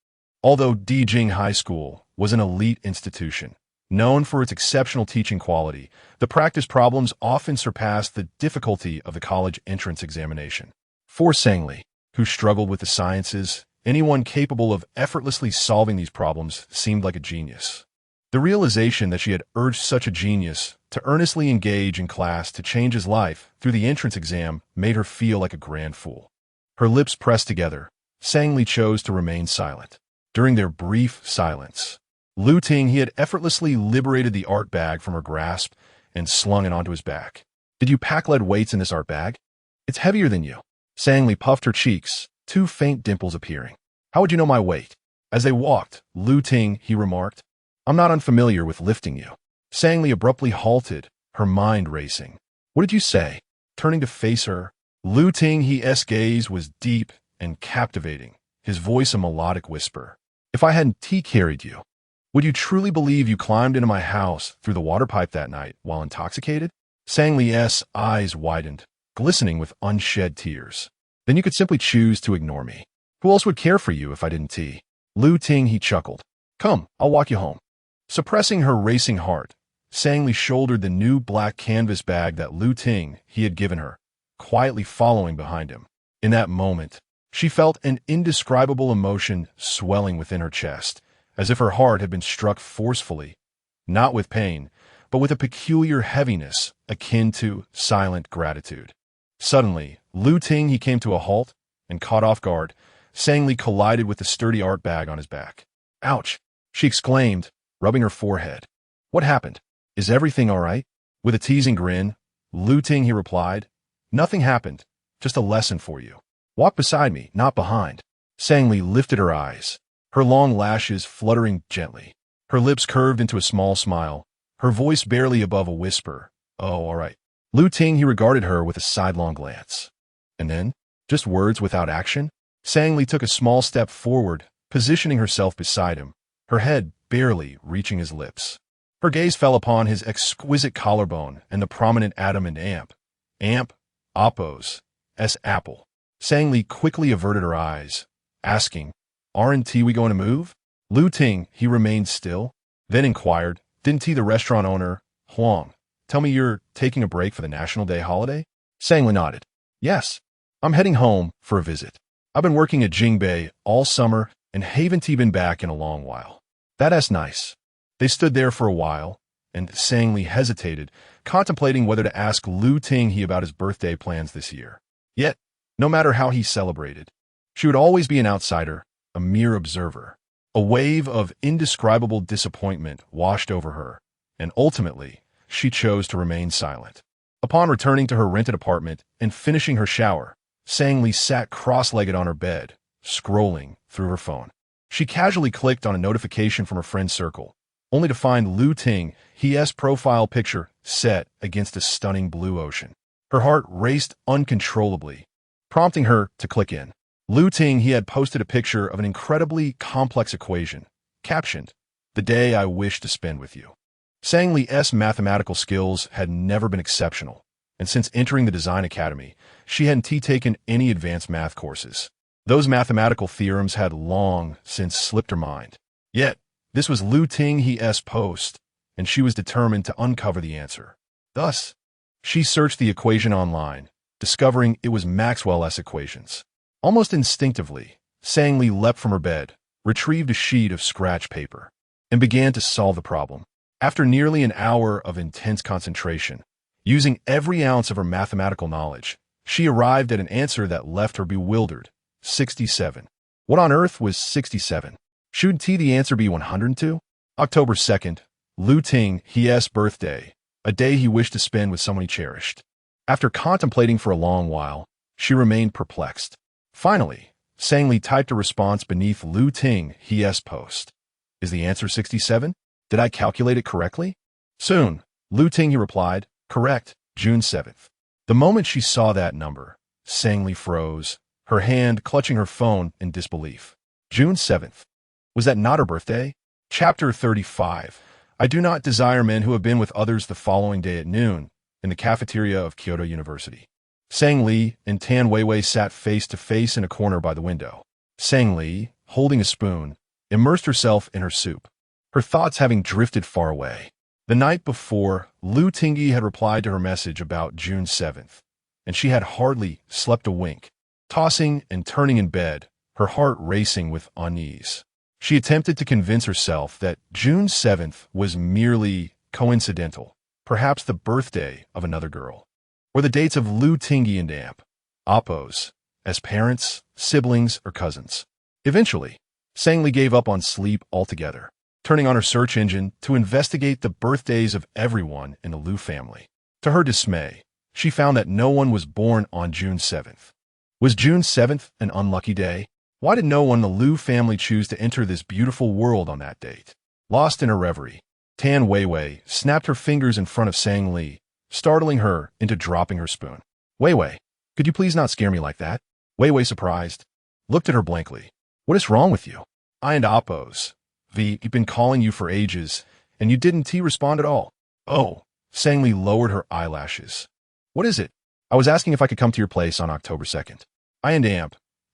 Although Dijing High School was an elite institution, known for its exceptional teaching quality, the practice problems often surpassed the difficulty of the college entrance examination. For Sang Li, who struggled with the sciences, anyone capable of effortlessly solving these problems seemed like a genius. The realization that she had urged such a genius to earnestly engage in class to change his life through the entrance exam made her feel like a grand fool. Her lips pressed together, Sang Li chose to remain silent. During their brief silence, Lu Tingyi had effortlessly liberated the art bag from her grasp and slung it onto his back. "Did you pack lead weights in this art bag? It's heavier than you." Sang Li puffed her cheeks, two faint dimples appearing. "How would you know my weight?" As they walked, Lu Tingyi remarked, "I'm not unfamiliar with lifting you." Sang Li abruptly halted, her mind racing. "What did you say?" Turning to face her, Lu Tingyi's gaze was deep and captivating, his voice a melodic whisper. "If I hadn't carried you, would you truly believe you climbed into my house through the water pipe that night while intoxicated?" Sang Li's eyes widened, glistening with unshed tears. "Then you could simply choose to ignore me. Who else would care for you if I didn't tea?" Lu Ting, he chuckled. Come, I'll walk you home. Suppressing her racing heart, Sang Li shouldered the new black canvas bag that Lu Ting he had given her, quietly following behind him. In that moment, she felt an indescribable emotion swelling within her chest, as if her heart had been struck forcefully, not with pain, but with a peculiar heaviness akin to silent gratitude. Suddenly, Lu Ting he came to a halt, and caught off guard, Sang Li collided with the sturdy art bag on his back. Ouch! She exclaimed, rubbing her forehead. What happened? Is everything all right? With a teasing grin, Lu Ting he replied, Nothing happened, just a lesson for you. Walk beside me, not behind. Sang Li lifted her eyes, her long lashes fluttering gently. Her lips curved into a small smile, her voice barely above a whisper. Oh, all right. Lu Ting he regarded her with a sidelong glance. And then, just words without action? Sang Li took a small step forward, positioning herself beside him, her head barely reaching his lips. Her gaze fell upon his exquisite collarbone and the prominent atom and amp. Amp, oppos, s apple. Sang Li quickly averted her eyes, asking, Aren't we going to move? Lu Ting, he remained still, then inquired, Didn't the restaurant owner, Huang, tell me you're taking a break for the National Day holiday? Sang Li nodded. Yes, I'm heading home for a visit. I've been working at Jingbei all summer and haven't been back in a long while. That's nice. They stood there for a while, and Sang Li hesitated, contemplating whether to ask Lu Ting he about his birthday plans this year. Yet, no matter how he celebrated, she would always be an outsider, a mere observer. A wave of indescribable disappointment washed over her, and ultimately, she chose to remain silent. Upon returning to her rented apartment and finishing her shower, Sang Li sat cross-legged on her bed, scrolling through her phone. She casually clicked on a notification from her friend's circle, only to find Lu Ting he's profile picture set against a stunning blue ocean. Her heart raced uncontrollably, prompting her to click in. Lu Ting he had posted a picture of an incredibly complex equation, captioned, The day I wish to spend with you. Sang Li's mathematical skills had never been exceptional, and since entering the Design Academy, she hadn't taken any advanced math courses. Those mathematical theorems had long since slipped her mind. Yet, this was Lu Ting he's post, and she was determined to uncover the answer. Thus, she searched the equation online, discovering it was Maxwell's equations. Almost instinctively, Sang Li leapt from her bed, retrieved a sheet of scratch paper, and began to solve the problem. After nearly an hour of intense concentration, using every ounce of her mathematical knowledge, she arrived at an answer that left her bewildered. 67. What on earth was 67? Shouldn't the answer be 102? October 2nd, Lu Ting he's birthday, a day he wished to spend with someone he cherished. After contemplating for a long while, she remained perplexed. Finally, Sang Li typed a response beneath Lu Ting he's post. Is the answer 67? Did I calculate it correctly? Soon, Lu Ting he replied, Correct, June 7th. The moment she saw that number, Sang Li froze, her hand clutching her phone in disbelief. June 7th. Was that not her birthday? Chapter 35. I do not desire men who have been with others the following day at noon, in the cafeteria of Kyoto University. Sang Li and Tan Weiwei sat face to face in a corner by the window. Sang Li, holding a spoon, immersed herself in her soup, her thoughts having drifted far away. The night before, Lu Tingyi had replied to her message about June 7th, and she had hardly slept a wink. Tossing and turning in bed, her heart racing with unease. She attempted to convince herself that June 7th was merely coincidental, perhaps the birthday of another girl, or the dates of Lu Tingyi and Amp, Oppos, as parents, siblings, or cousins. Eventually, Sang Li gave up on sleep altogether, turning on her search engine to investigate the birthdays of everyone in the Lu family. To her dismay, she found that no one was born on June 7th. Was June 7th an unlucky day? Why did no one in the Lu family choose to enter this beautiful world on that date? Lost in a reverie, Tan Weiwei snapped her fingers in front of Sang Li, startling her into dropping her spoon. Weiwei, could you please not scare me like that? Weiwei, surprised, looked at her blankly. What is wrong with you? I and Oppos, we've been calling you for ages, and you didn't respond at all. Oh, Sang Li lowered her eyelashes. What is it? I was asking if I could come to your place on October 2nd. I and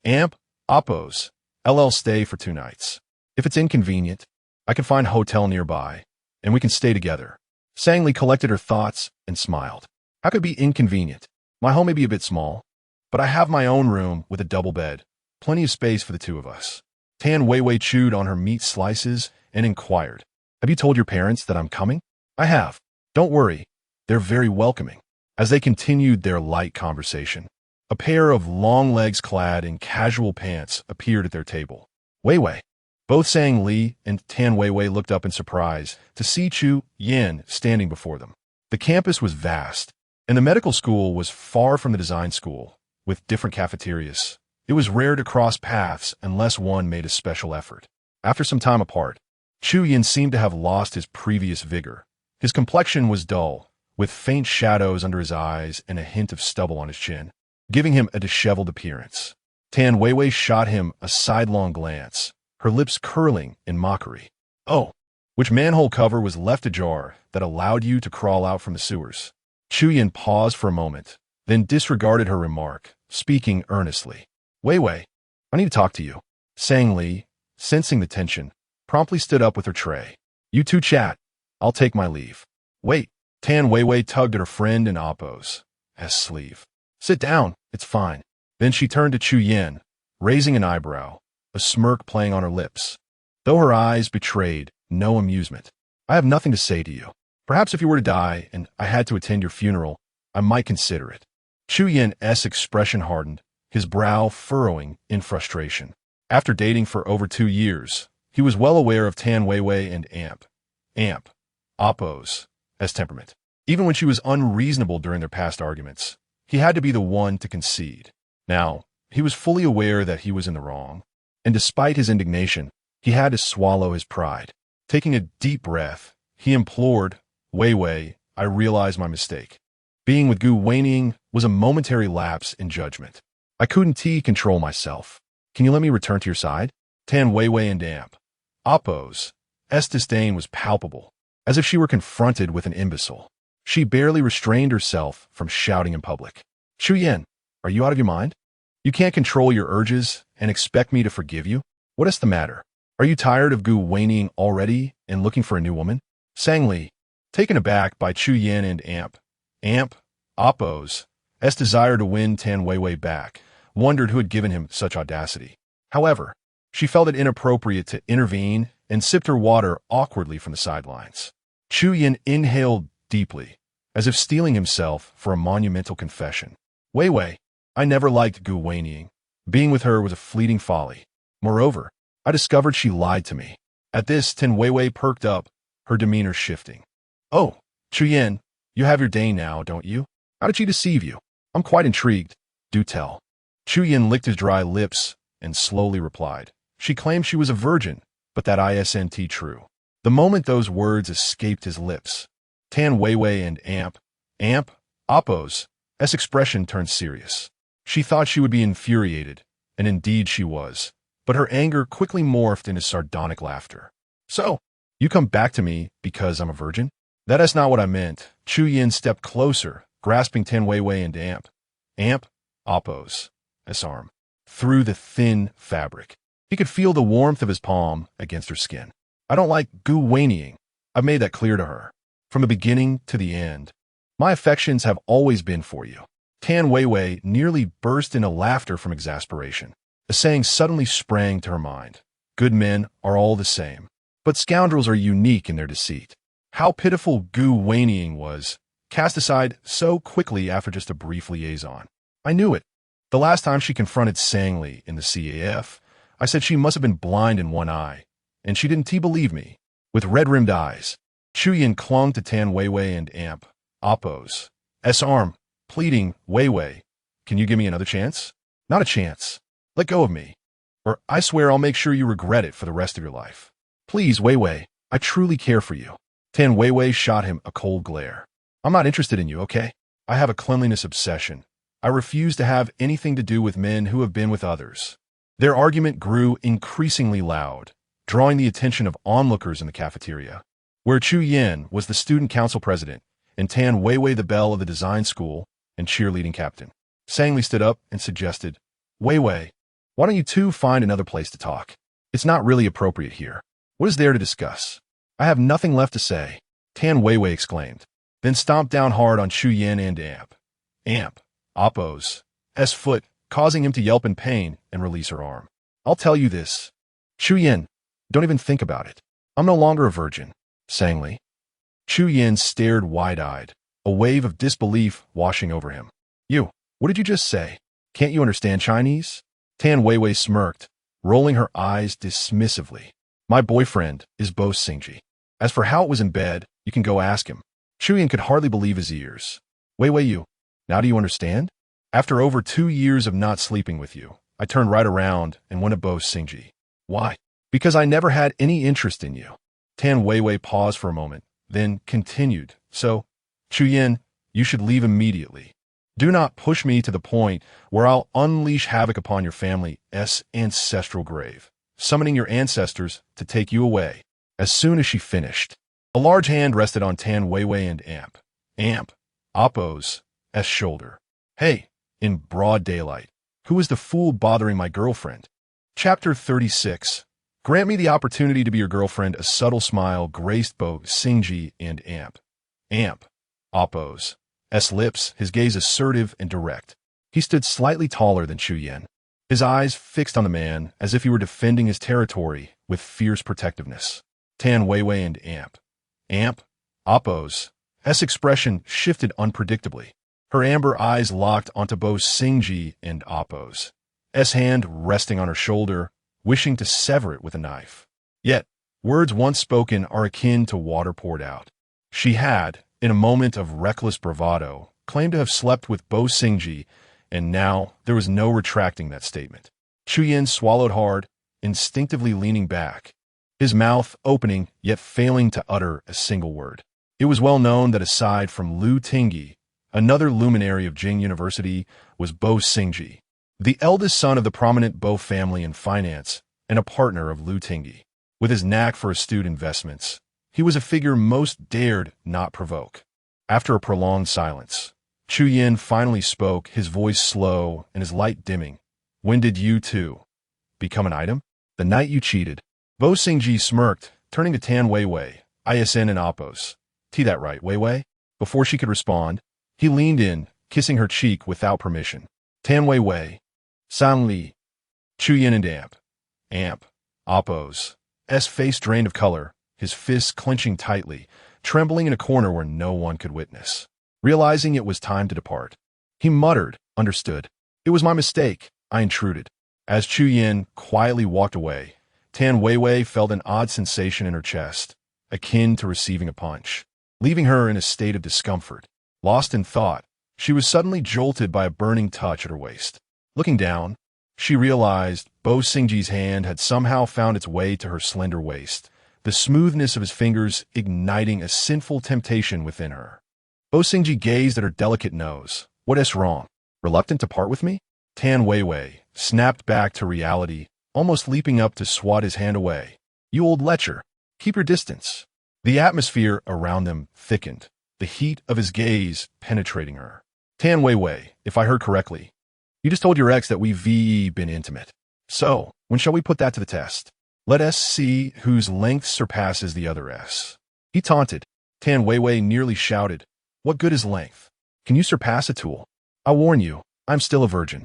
Amp, Oppos, LL stay for 2 nights. If it's inconvenient, I can find a hotel nearby, and we can stay together. Sang Li collected her thoughts and smiled. How could it be inconvenient? My home may be a bit small, but I have my own room with a double bed, plenty of space for the two of us. Tan Weiwei chewed on her meat slices and inquired, Have you told your parents that I'm coming? I have. Don't worry, they're very welcoming. As they continued their light conversation, a pair of long legs clad in casual pants appeared at their table. Weiwei. Both Sang Li and Tan Weiwei looked up in surprise to see Chu Yan standing before them. The campus was vast, and the medical school was far from the design school, with different cafeterias. It was rare to cross paths unless one made a special effort. After some time apart, Chu Yan seemed to have lost his previous vigor. His complexion was dull, with faint shadows under his eyes and a hint of stubble on his chin, giving him a disheveled appearance. Tan Weiwei shot him a sidelong glance, her lips curling in mockery. Oh, which manhole cover was left ajar that allowed you to crawl out from the sewers? Chu Yan paused for a moment, then disregarded her remark, speaking earnestly. Weiwei, I need to talk to you. Sang Li, sensing the tension, promptly stood up with her tray. You two chat. I'll take my leave. Wait. Tan Weiwei tugged at her friend in Oppo's sleeve. Sit down. It's fine. Then she turned to Chu Yan, raising an eyebrow, a smirk playing on her lips, though her eyes betrayed no amusement. I have nothing to say to you. Perhaps if you were to die and I had to attend your funeral, I might consider it. Chu Yan's expression hardened, his brow furrowing in frustration. After dating for over 2 years, he was well aware of Tan Weiwei and Oppo's temperament. Even when she was unreasonable during their past arguments, he had to be the one to concede. Now, he was fully aware that he was in the wrong, and despite his indignation, he had to swallow his pride. Taking a deep breath, he implored, Weiwei, I realize my mistake. Being with Gu Weining was a momentary lapse in judgment. I couldn't control myself. Can you let me return to your side? Tan Weiwei and Oppo's disdain was palpable, as if she were confronted with an imbecile. She barely restrained herself from shouting in public. Chu Yan, are you out of your mind? You can't control your urges and expect me to forgive you? What is the matter? Are you tired of Gu Weining already and looking for a new woman? Sang Li, taken aback by Chu Yan and Oppo's desire to win Tan Weiwei back, wondered who had given him such audacity. However, she felt it inappropriate to intervene and sipped her water awkwardly from the sidelines. Chu Yan inhaled deeply, as if steeling himself for a monumental confession. Weiwei, I never liked Gu Weining. Being with her was a fleeting folly. Moreover, I discovered she lied to me. At this, Tan Weiwei perked up, her demeanor shifting. Oh, Chu Yan, you have your day now, don't you? How did she deceive you? I'm quite intrigued. Do tell. Chu Yan licked his dry lips and slowly replied. She claimed she was a virgin, but that isn't true. The moment those words escaped his lips, Tan Weiwei and Oppo's expression turned serious. She thought she would be infuriated, and indeed she was, but her anger quickly morphed into sardonic laughter. So, you come back to me because I'm a virgin? That is not what I meant. Chu Yan stepped closer, grasping Tan Weiwei and Oppo's arm through the thin fabric. He could feel the warmth of his palm against her skin. I don't like Gu Weining. I've made that clear to her. From the beginning to the end, my affections have always been for you. Tan Weiwei nearly burst into laughter from exasperation. A saying suddenly sprang to her mind. Good men are all the same, but scoundrels are unique in their deceit. How pitiful Gu Weining was, cast aside so quickly after just a brief liaison. I knew it. The last time she confronted Sang Li in the CAF, I said she must have been blind in one eye, and she didn't believe me. With red-rimmed eyes, Chu Yan clung to Tan Weiwei and Oppo's arm, pleading, Weiwei, can you give me another chance? Not a chance. Let go of me, or I swear I'll make sure you regret it for the rest of your life. Please, Weiwei, I truly care for you. Tan Weiwei shot him a cold glare. I'm not interested in you, okay? I have a cleanliness obsession. I refuse to have anything to do with men who have been with others. Their argument grew increasingly loud, drawing the attention of onlookers in the cafeteria, where Chu Yan was the student council president and Tan Weiwei the belle of the design school and cheerleading captain. Sang Li stood up and suggested, Weiwei, why don't you two find another place to talk? It's not really appropriate here. What is there to discuss? I have nothing left to say, Tan Weiwei exclaimed, then stomped down hard on Chu Yin and Amp, Oppo's foot, causing him to yelp in pain and release her arm. I'll tell you this. Chu Yin, don't even think about it. I'm no longer a virgin, sang Li. Chu Yin stared wide-eyed, a wave of disbelief washing over him. What did you just say? Can't you understand Chinese? Tan Weiwei smirked, rolling her eyes dismissively. My boyfriend is Bo Xingji. As for how it was in bed, you can go ask him. Chu Yin could hardly believe his ears. Weiwei, now do you understand? After over 2 years of not sleeping with you, I turned right around and went to Bo Xingji. Why? Because I never had any interest in you. Tan Weiwei paused for a moment, then continued. So, Chu Yin, you should leave immediately. Do not push me to the point where I'll unleash havoc upon your family's ancestral grave, summoning your ancestors to take you away. As soon as she finished, a large hand rested on Tan Weiwei and Amp, Oppo's shoulder. Hey, in broad daylight, who is the fool bothering my girlfriend? Chapter 36. Grant me the opportunity to be your girlfriend. A subtle smile graced Bo Xingji and Amp, Oppo's lips, his gaze assertive and direct. He stood slightly taller than Chu Yin, his eyes fixed on the man as if he were defending his territory with fierce protectiveness. Tan Weiwei and Amp, Oppo's expression shifted unpredictably. Her amber eyes locked onto Bo Xingji and Oppo's hand resting on her shoulder, wishing to sever it with a knife. Yet, words once spoken are akin to water poured out. She had, in a moment of reckless bravado, claimed to have slept with Bo Xingji, and now there was no retracting that statement. Chu Yin swallowed hard, instinctively leaning back, his mouth opening yet failing to utter a single word. It was well known that aside from Lu Tingyi, another luminary of Jing University was Bo Xingji, the eldest son of the prominent Bo family in finance and a partner of Lu Tingyi. With his knack for astute investments, he was a figure most dared not provoke. After a prolonged silence, Chu Yin finally spoke, his voice slow and his light dimming. When did you two become an item? The night you cheated. Bo Xingji smirked, turning to Tan Weiwei, ISN and Oppos. That right, Weiwei? Before she could respond, he leaned in, kissing her cheek without permission. Tan Weiwei, San Li, Chu Yin and Amp, Oppos' face drained of color, his fists clenching tightly, trembling in a corner where no one could witness. Realizing it was time to depart, he muttered, understood. It was my mistake, I intruded. As Chu Yin quietly walked away, Tan Weiwei felt an odd sensation in her chest, akin to receiving a punch, leaving her in a state of discomfort. Lost in thought, she was suddenly jolted by a burning touch at her waist. Looking down, she realized Bo Xingji's hand had somehow found its way to her slender waist, the smoothness of his fingers igniting a sinful temptation within her. Bo Xingji gazed at her delicate nose. What is wrong? Reluctant to part with me? Tan Weiwei snapped back to reality, almost leaping up to swat his hand away. You old lecher, keep your distance. The atmosphere around them thickened, the heat of his gaze penetrating her. Tan Weiwei, if I heard correctly, you just told your ex that we've been intimate. So, when shall we put that to the test? Let us see whose length surpasses the other S. He taunted. Tan Weiwei nearly shouted. What good is length? Can you surpass a tool? I warn you, I'm still a virgin.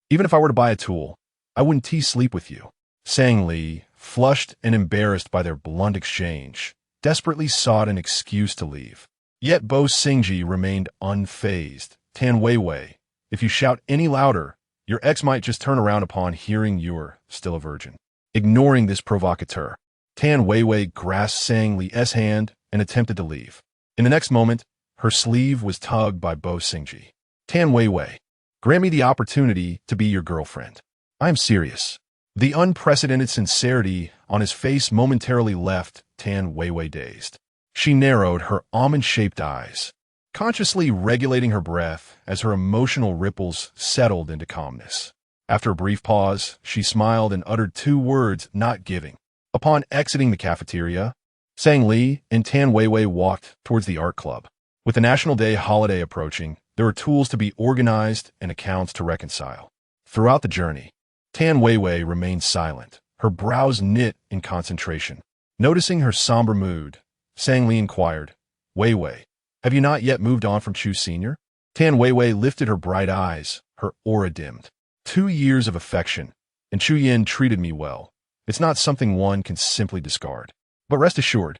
Even if I were to buy a tool, I wouldn't sleep with you. Sang Li, flushed and embarrassed by their blunt exchange, desperately sought an excuse to leave. Yet Bo Xingji remained unfazed. Tan Weiwei, if you shout any louder, your ex might just turn around upon hearing you're still a virgin. Ignoring this provocateur, Tan Weiwei grasped Sang Li's hand and attempted to leave. In the next moment, her sleeve was tugged by Bo Xingji. Tan Weiwei, grant me the opportunity to be your girlfriend. I am serious. The unprecedented sincerity on his face momentarily left Tan Weiwei dazed. She narrowed her almond-shaped eyes, consciously regulating her breath as her emotional ripples settled into calmness. After a brief pause, she smiled and uttered 2 words not giving. Upon exiting the cafeteria, Sang Li and Tan Weiwei walked towards the art club. With the National Day holiday approaching, there were tools to be organized and accounts to reconcile. Throughout the journey, Tan Weiwei remained silent, her brows knit in concentration. Noticing her somber mood, Sang Li inquired, Wei Wei, have you not yet moved on from Chu Senior? Tan Wei Wei lifted her bright eyes, her aura dimmed. 2 years of affection, and Chu Yin treated me well. It's not something one can simply discard. But rest assured,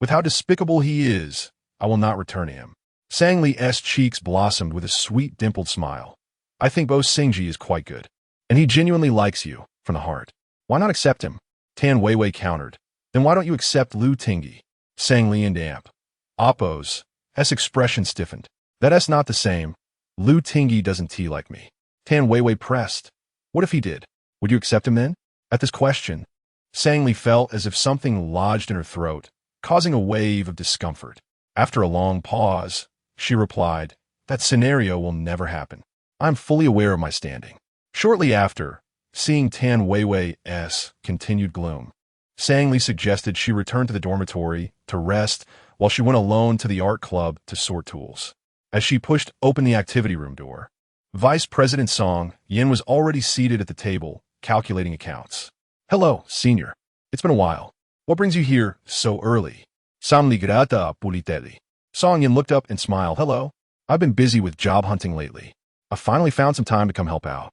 with how despicable he is, I will not return to him. Sang Li's cheeks blossomed with a sweet dimpled smile. I think Bo Xingji is quite good, and he genuinely likes you, from the heart. Why not accept him? Tan Wei Wei countered. Then why don't you accept Lu Tingyi? Sang Li and Amp. Oppo's expression stiffened. That's not the same. Lu Tingyi doesn't tea like me. Tan Wei Wei pressed. What if he did? Would you accept him then? At this question, Sang Li felt as if something lodged in her throat, causing a wave of discomfort. After a long pause, she replied, that scenario will never happen. I'm fully aware of my standing. Shortly after, seeing Tan Wei Wei's continued gloom, Sang Li suggested she return to the dormitory to rest while she went alone to the art club to sort tools. As she pushed open the activity room door, Vice President Song Yin was already seated at the table, calculating accounts. Hello, Senior. It's been a while. What brings you here so early? Samli grata pulitelli. Song Yin looked up and smiled. Hello. I've been busy with job hunting lately. I finally found some time to come help out.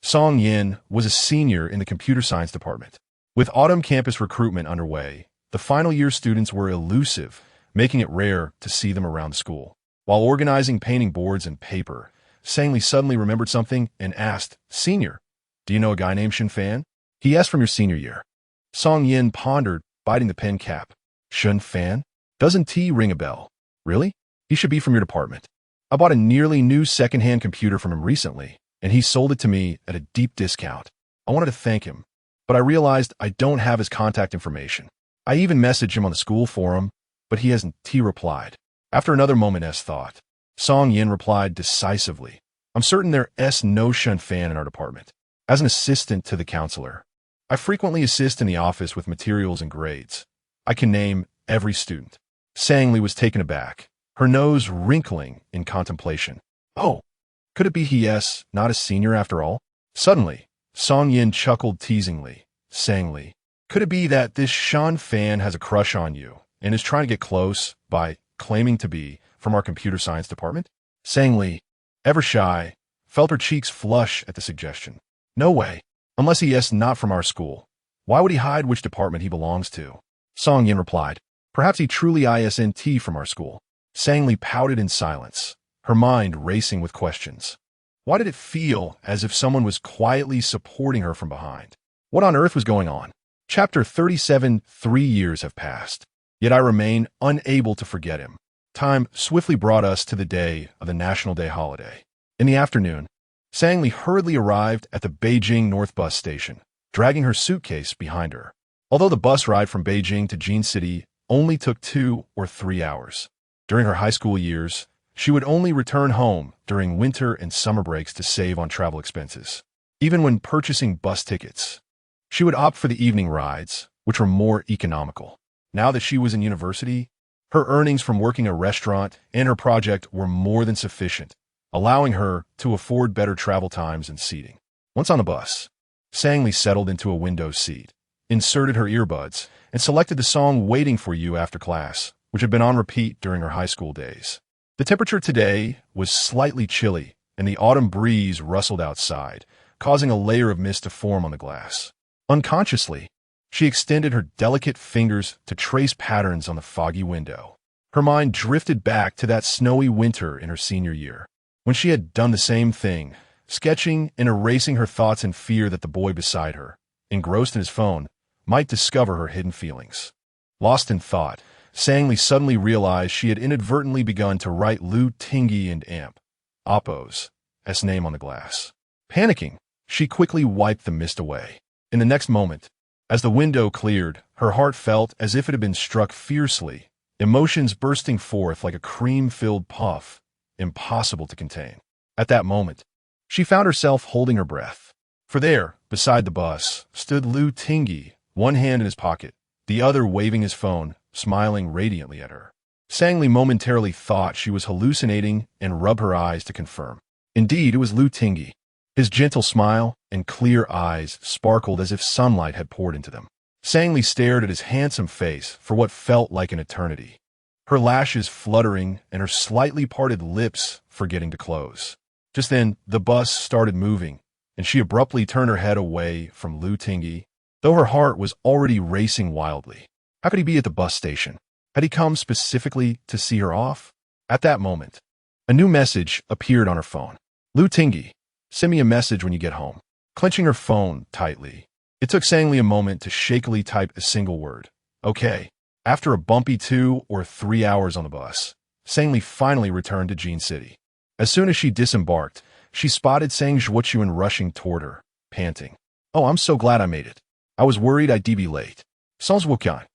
Song Yin was a senior in the computer science department. With autumn campus recruitment underway, the final year students were elusive, making it rare to see them around the school. While organizing painting boards and paper, Sang Li suddenly remembered something and asked, Senior, do you know a guy named Shen Fan? He asked from your senior year. Song Yin pondered, biting the pen cap. Shen Fan? Doesn't T ring a bell? Really? He should be from your department. I bought a nearly new second-hand computer from him recently, and he sold it to me at a deep discount. I wanted to thank him, but I realized I don't have his contact information. I even messaged him on the school forum, but he hasn't replied. After another moment's thought, Song Yin replied decisively, I'm certain there's no Shen Fan in our department. As an assistant to the counselor, I frequently assist in the office with materials and grades. I can name every student. Sang Li was taken aback, her nose wrinkling in contemplation. Oh, could it be he's not a senior after all? Suddenly, Song Yin chuckled teasingly. Sang Li, could it be that this Shen Fan has a crush on you and is trying to get close by claiming to be from our computer science department? Sang Li, ever shy, felt her cheeks flush at the suggestion. No way. Unless he is not from our school. Why would he hide which department he belongs to? Song Yin replied, perhaps he truly isn't from our school. Sang Li pouted in silence, her mind racing with questions. Why did it feel as if someone was quietly supporting her from behind? What on earth was going on? Chapter 37. 3 years have passed, yet I remain unable to forget him. Time swiftly brought us to the day of the National Day holiday. In the afternoon, Sang Li hurriedly arrived at the Beijing North Bus Station, dragging her suitcase behind her. Although the bus ride from Beijing to Jin City only took 2 or 3 hours, during her high school years, she would only return home during winter and summer breaks to save on travel expenses. Even when purchasing bus tickets, she would opt for the evening rides, which were more economical. Now that she was in university, her earnings from working a restaurant and her project were more than sufficient, allowing her to afford better travel times and seating. Once on the bus, Sang Li settled into a window seat, inserted her earbuds, and selected the song Waiting for You after class, which had been on repeat during her high school days. The temperature today was slightly chilly, and the autumn breeze rustled outside, causing a layer of mist to form on the glass. Unconsciously, she extended her delicate fingers to trace patterns on the foggy window. Her mind drifted back to that snowy winter in her senior year, when she had done the same thing, sketching and erasing her thoughts in fear that the boy beside her, engrossed in his phone, might discover her hidden feelings. Lost in thought, Sang Li suddenly realized she had inadvertently begun to write Lu Tingyi and Amp, Oppo's name on the glass. Panicking, she quickly wiped the mist away. In the next moment, as the window cleared, her heart felt as if it had been struck fiercely, emotions bursting forth like a cream-filled puff, impossible to contain. At that moment, she found herself holding her breath. For there, beside the bus, stood Lu Tingyi, one hand in his pocket, the other waving his phone, smiling radiantly at her. Sang Li momentarily thought she was hallucinating and rubbed her eyes to confirm. Indeed, it was Lu Tingyi. His gentle smile and clear eyes sparkled as if sunlight had poured into them. Sang Li stared at his handsome face for what felt like an eternity, her lashes fluttering and her slightly parted lips forgetting to close. Just then, the bus started moving, and she abruptly turned her head away from Lu Tingyi, though her heart was already racing wildly. How could he be at the bus station? Had he come specifically to see her off? At that moment, a new message appeared on her phone. Lu Tingyi, send me a message when you get home. Clenching her phone tightly, it took Sang Li a moment to shakily type a single word. Okay. After a bumpy 2 or 3 hours on the bus, Sang Li finally returned to Jin City. As soon as she disembarked, she spotted Sang Zhuochuan rushing toward her, panting. Oh, I'm so glad I made it. I was worried I'd be late. Sang Zhuochuan,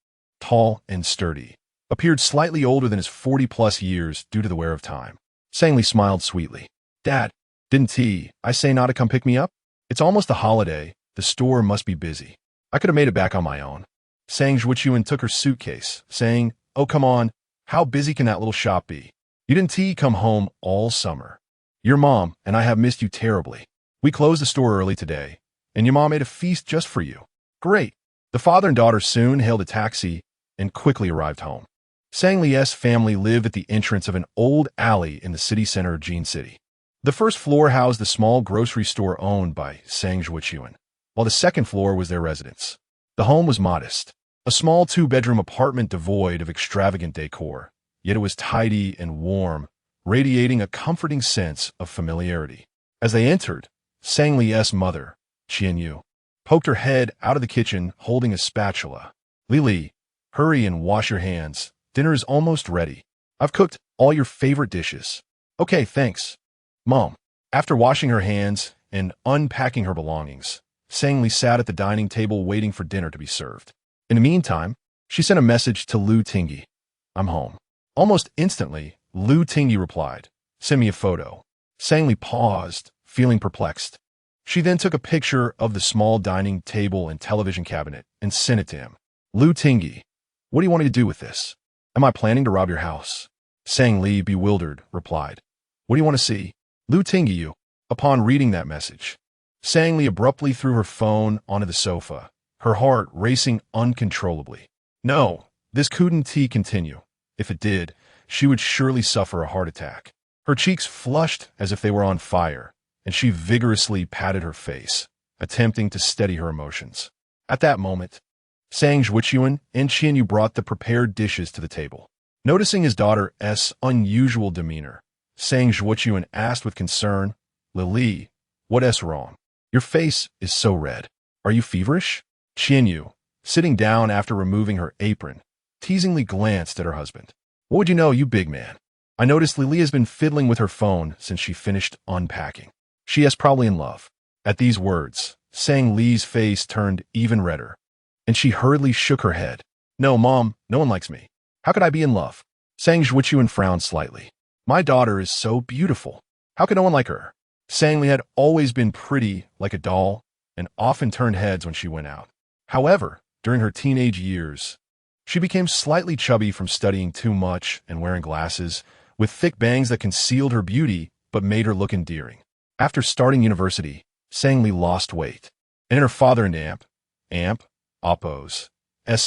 tall and sturdy, appeared slightly older than his 40-plus years due to the wear of time. Sang Li smiled sweetly. Dad, didn't I say not to come pick me up? It's almost a holiday. The store must be busy. I could have made it back on my own. Sang Zhuochuan took her suitcase, saying, Oh, come on. How busy can that little shop be? You didn't come home all summer. Your mom and I have missed you terribly. We closed the store early today, and your mom made a feast just for you. Great. The father and daughter soon hailed a taxi and quickly arrived home. Sang Li's family lived at the entrance of an old alley in the city center of Jin City. The first floor housed the small grocery store owned by Sang Zhuochuan, while the second floor was their residence. The home was modest, a small 2-bedroom apartment devoid of extravagant decor, yet it was tidy and warm, radiating a comforting sense of familiarity. As they entered, Sang Li's mother, Qianyu, poked her head out of the kitchen holding a spatula. Li, hurry and wash your hands. Dinner is almost ready. I've cooked all your favorite dishes. Okay, thanks. Mom. After washing her hands and unpacking her belongings, Sang Li sat at the dining table waiting for dinner to be served. In the meantime, she sent a message to Lu Tingyi. I'm home. Almost instantly, Lu Tingyi replied, Send me a photo. Sang Li paused, feeling perplexed. She then took a picture of the small dining table and television cabinet and sent it to him. Lu Tingyi, what do you want me to do with this? Am I planning to rob your house? Sang Li, bewildered, replied. What do you want to see? Lu Tingyi, upon reading that message, Sang Li abruptly threw her phone onto the sofa, her heart racing uncontrollably. No, this couldn't continue. If it did, she would surely suffer a heart attack. Her cheeks flushed as if they were on fire, and she vigorously patted her face, attempting to steady her emotions. At that moment, Sang Zhuochuan and Qianyu brought the prepared dishes to the table. Noticing his daughter's unusual demeanor, Sang Zhuochuan asked with concern, Li, what's wrong? Your face is so red. Are you feverish? Qianyu, sitting down after removing her apron, teasingly glanced at her husband. What would you know, you big man? I noticed Li has been fiddling with her phone since she finished unpacking. She is probably in love. At these words, Sang Li's face turned even redder, and she hurriedly shook her head. No, Mom, no one likes me. How could I be in love? Sang Zhuochuan frowned slightly. My daughter is so beautiful. How could no one like her? Sang Li had always been pretty like a doll and often turned heads when she went out. However, during her teenage years, she became slightly chubby from studying too much and wearing glasses, with thick bangs that concealed her beauty but made her look endearing. After starting university, Sang Li lost weight, and in her father and Oppo's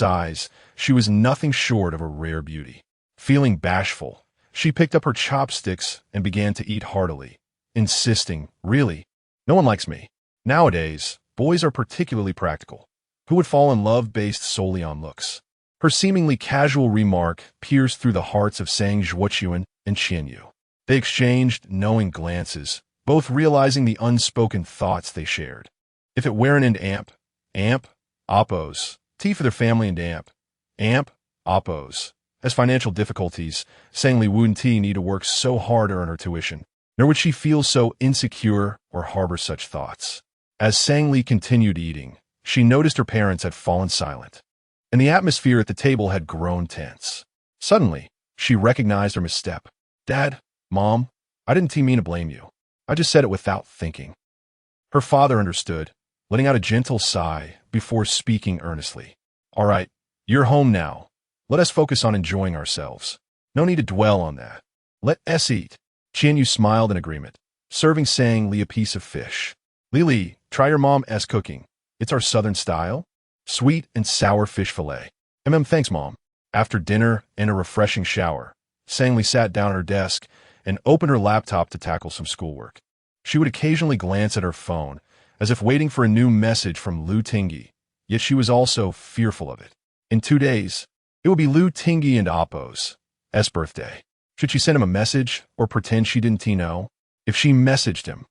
eyes, she was nothing short of a rare beauty. Feeling bashful, she picked up her chopsticks and began to eat heartily, insisting, Really? No one likes me. Nowadays, boys are particularly practical. Who would fall in love based solely on looks? Her seemingly casual remark pierced through the hearts of Sang Zhuochuan and Qianyu. They exchanged knowing glances, both realizing the unspoken thoughts they shared. If it weren't an Oppo's, tea for their family and Oppo's. As financial difficulties, Sang Li wouldn't need to work so hard to earn her tuition, nor would she feel so insecure or harbor such thoughts. As Sang Li continued eating, she noticed her parents had fallen silent, and the atmosphere at the table had grown tense. Suddenly, she recognized her misstep. Dad, Mom, I didn't mean to blame you. I just said it without thinking. Her father understood, letting out a gentle sigh before speaking earnestly. All right, you're home now. Let us focus on enjoying ourselves. No need to dwell on that. Let us eat. Qianyu smiled in agreement, serving Sang Li a piece of fish. Lily, try your mom's cooking. It's our southern style. Sweet and sour fish fillet. Thanks, Mom. After dinner and a refreshing shower, Sang Lee sat down at her desk and opened her laptop to tackle some schoolwork. She would occasionally glance at her phone, as if waiting for a new message from Lu Tingy, yet she was also fearful of it. In 2 days, it would be Lu Tingy and Appo's birthday. Should she send him a message or pretend she didn't know? If she messaged him,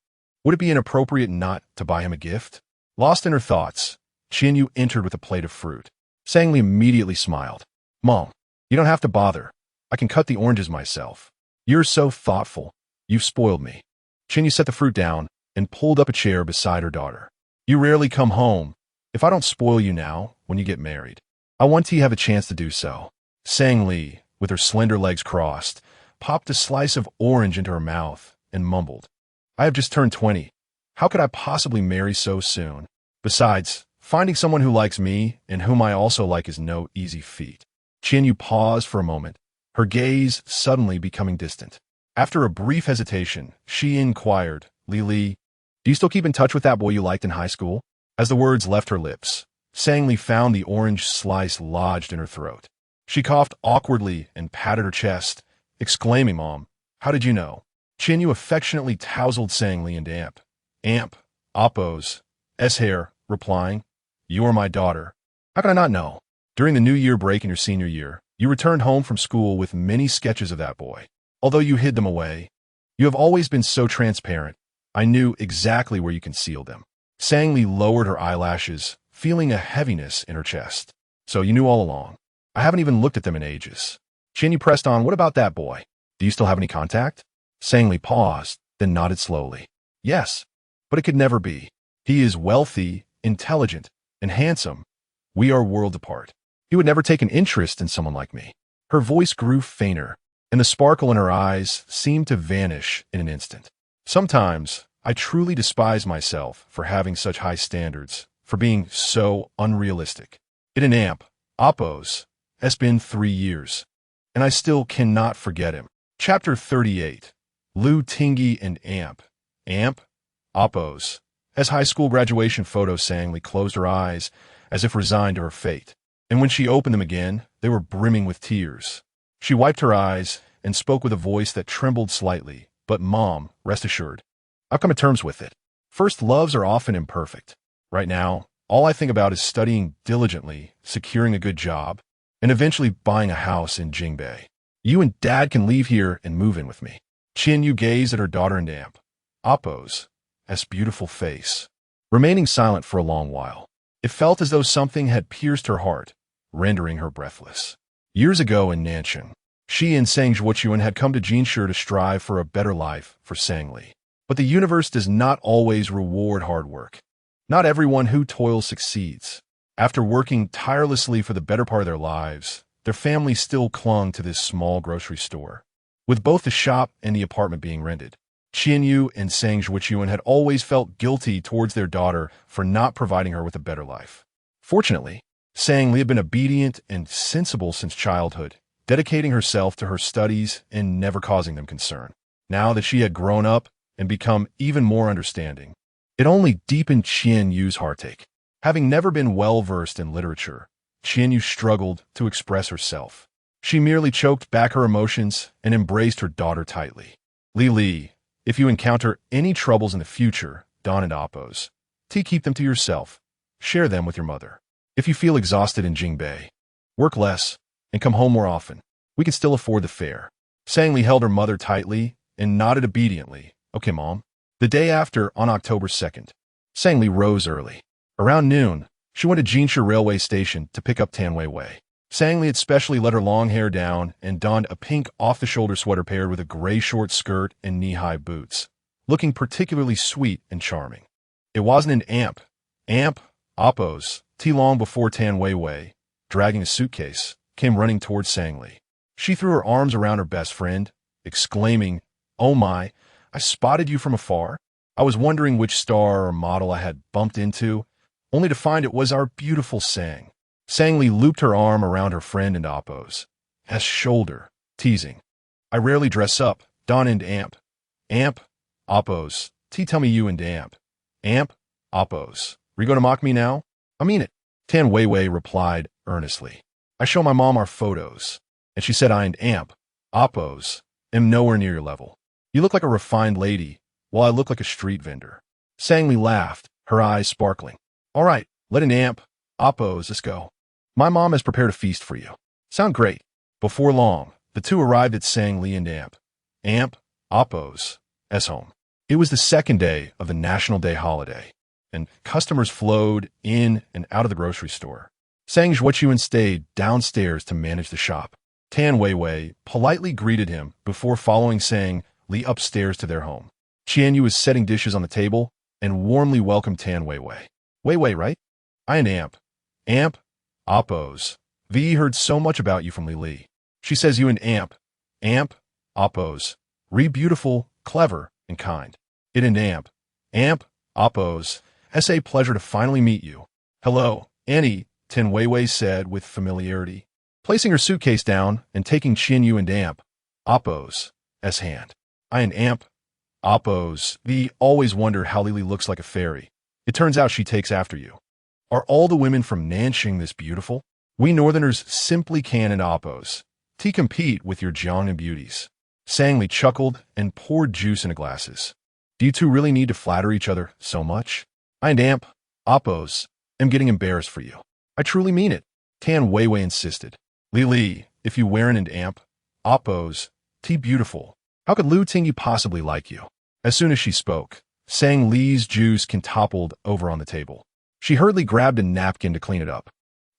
would it be inappropriate not to buy him a gift? Lost in her thoughts, Qianyu entered with a plate of fruit. Sang Lee immediately smiled. Mom, you don't have to bother. I can cut the oranges myself. You're so thoughtful. You've spoiled me. Qianyu set the fruit down and pulled up a chair beside her daughter. You rarely come home. If I don't spoil you now, when you get married, I want to have a chance to do so. Sang Lee, with her slender legs crossed, popped a slice of orange into her mouth and mumbled, I have just turned 20. How could I possibly marry so soon? Besides, finding someone who likes me and whom I also like is no easy feat. Qianyu paused for a moment, her gaze suddenly becoming distant. After a brief hesitation, she inquired, Lily, do you still keep in touch with that boy you liked in high school? As the words left her lips, Sang Lee found the orange slice lodged in her throat. She coughed awkwardly and patted her chest, exclaiming, Mom, how did you know? Qianyu affectionately tousled Sang Lee and Appo's heir, replying, You are my daughter. How can I not know? During the New Year break in your senior year, you returned home from school with many sketches of that boy. Although you hid them away, you have always been so transparent. I knew exactly where you concealed them. Sang Lee lowered her eyelashes, feeling a heaviness in her chest. So you knew all along. I haven't even looked at them in ages. Qianyu pressed on, What about that boy? Do you still have any contact? Sang Lee paused, then nodded slowly. Yes, but it could never be. He is wealthy, intelligent, and handsome. We are worlds apart. He would never take an interest in someone like me. Her voice grew fainter, and the sparkle in her eyes seemed to vanish in an instant. Sometimes, I truly despise myself for having such high standards, for being so unrealistic. It an Appo's has been 3 years, and I still cannot forget him. Chapter 38. Lu Tingy and Appo's. As high school graduation photo, Sang Lee closed her eyes as if resigned to her fate, and when she opened them again, they were brimming with tears. She wiped her eyes and spoke with a voice that trembled slightly, But Mom, rest assured, I've come to terms with it. First loves are often imperfect. Right now, all I think about is studying diligently, securing a good job, and eventually buying a house in Jingbei. You and Dad can leave here and move in with me. Qianyu gazed at her daughter and Appo's beautiful face, remaining silent for a long while. It felt as though something had pierced her heart, rendering her breathless. Years ago in Nanshan, she and Sang Zhuochuan had come to Jinshi to strive for a better life for Sang Lee. But the universe does not always reward hard work. Not everyone who toils succeeds. After working tirelessly for the better part of their lives, their family still clung to this small grocery store. With both the shop and the apartment being rented, Qianyu and Sang Zhuochuan had always felt guilty towards their daughter for not providing her with a better life. Fortunately, Sang Lee had been obedient and sensible since childhood, dedicating herself to her studies and never causing them concern. Now that she had grown up and become even more understanding, it only deepened Qianyu's heartache. Having never been well-versed in literature, Qianyu struggled to express herself. She merely choked back her emotions and embraced her daughter tightly. Lily, if you encounter any troubles in the future, Don and Appo's, keep them to yourself. Share them with your mother. If you feel exhausted in Jingbei, work less and come home more often. We can still afford the fare. Sang Lee held her mother tightly and nodded obediently. Okay, Mom. The day after, on October 2nd, Sang Lee rose early. Around noon, she went to Jinshi railway station to pick up Tan Weiwei. Sang Lee had specially let her long hair down and donned a pink off-the-shoulder sweater paired with a gray short skirt and knee-high boots, looking particularly sweet and charming. It wasn't an Appo's, long before Tan Weiwei, dragging a suitcase, came running towards Sang Lee. She threw her arms around her best friend, exclaiming, Oh my, I spotted you from afar. I was wondering which star or model I had bumped into, only to find it was our beautiful Sang. Sang Lee looped her arm around her friend and Appo's shoulder, teasing, I rarely dress up, Don and Appo's. Tell me you and Amp, oppos. Are you going to mock me now? I mean it. Tan Weiwei replied earnestly. I show my mom our photos, and she said I and amp, oppos, am nowhere near your level. You look like a refined lady, while I look like a street vendor. Sangli laughed, her eyes sparkling. All right, let an amp, oppos, us go. My mom has prepared a feast for you. Sound great. Before long, the two arrived at Sangli and amp, oppos, s home. It was the second day of the National Day holiday, and customers flowed in and out of the grocery store. Sang Zhuochuan stayed downstairs to manage the shop. Tan Weiwei politely greeted him before following Sang Li upstairs to their home. Qianyu was setting dishes on the table and warmly welcomed Tan Weiwei. Weiwei, right? I and amp, oppos. Vi heard so much about you from Li. She says you and amp, oppos, beautiful, clever, and kind. It and amp, oppos, a pleasure to finally meet you. Hello, Annie, Tan Weiwei said with familiarity, placing her suitcase down and taking Qianyu and amp, oppos, hand. I and amp, oppos, Vi always wondered how Lily looks like a fairy. It turns out she takes after you. Are all the women from Nanxing this beautiful? We northerners simply can and oppos. To compete with your Jiangnan beauties. Sangli chuckled and poured juice into glasses. Do you two really need to flatter each other so much? I and amp, oppos, am getting embarrassed for you. I truly mean it. Tan Weiwei insisted. Li, if you wear an amp, oppos, beautiful. How could Lu Tingyi possibly like you? As soon as she spoke, Sang Li's juice toppled over on the table. She hurriedly grabbed a napkin to clean it up.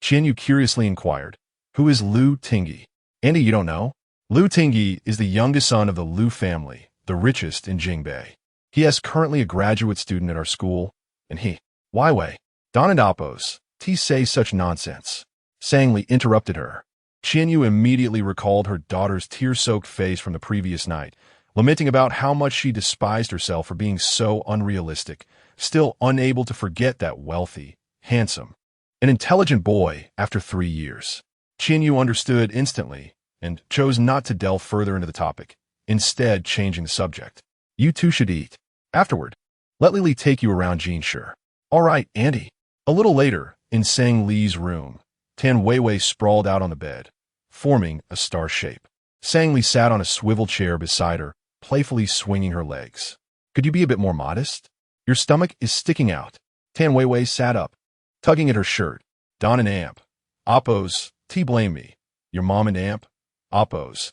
Qianyu curiously inquired, who is Lu Tingyi? Andy, you don't know? Lu Tingyi is the youngest son of the Lu family, the richest in Jingbei. He is currently a graduate student at our school, and he, Weiwei, Don and oppos, say such nonsense. Sangli interrupted her. Qianyu immediately recalled her daughter's tear-soaked face from the previous night, lamenting about how much she despised herself for being so unrealistic, still unable to forget that wealthy, handsome, and intelligent boy after 3 years. Qianyu understood instantly and chose not to delve further into the topic, instead changing the subject. You two should eat. Afterward, let Lily take you around Jinshe. All right, Andy. A little later, in Sang Li's room, Tan Weiwei sprawled out on the bed, forming a star shape. Sang Li sat on a swivel chair beside her, playfully swinging her legs. Could you be a bit more modest? Your stomach is sticking out. Tan Weiwei sat up, tugging at her shirt. Don and amp, oppos, blame me. Your mom and amp, oppos,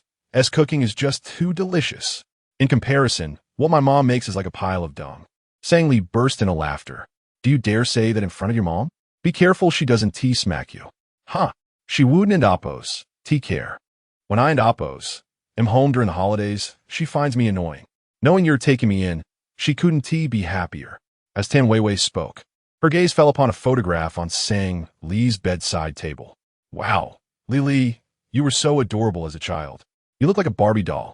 cooking is just too delicious. In comparison, what my mom makes is like a pile of dung. Sang Li burst into laughter. Do you dare say that in front of your mom? Be careful she doesn't smack you. Huh. She wouldn't and oppos, care. When I and oppos am home during the holidays, she finds me annoying. Knowing you're taking me in, she couldn't be happier. As Tan Weiwei spoke, her gaze fell upon a photograph on Sang Li's bedside table. Wow, Li, you were so adorable as a child. You look like a Barbie doll.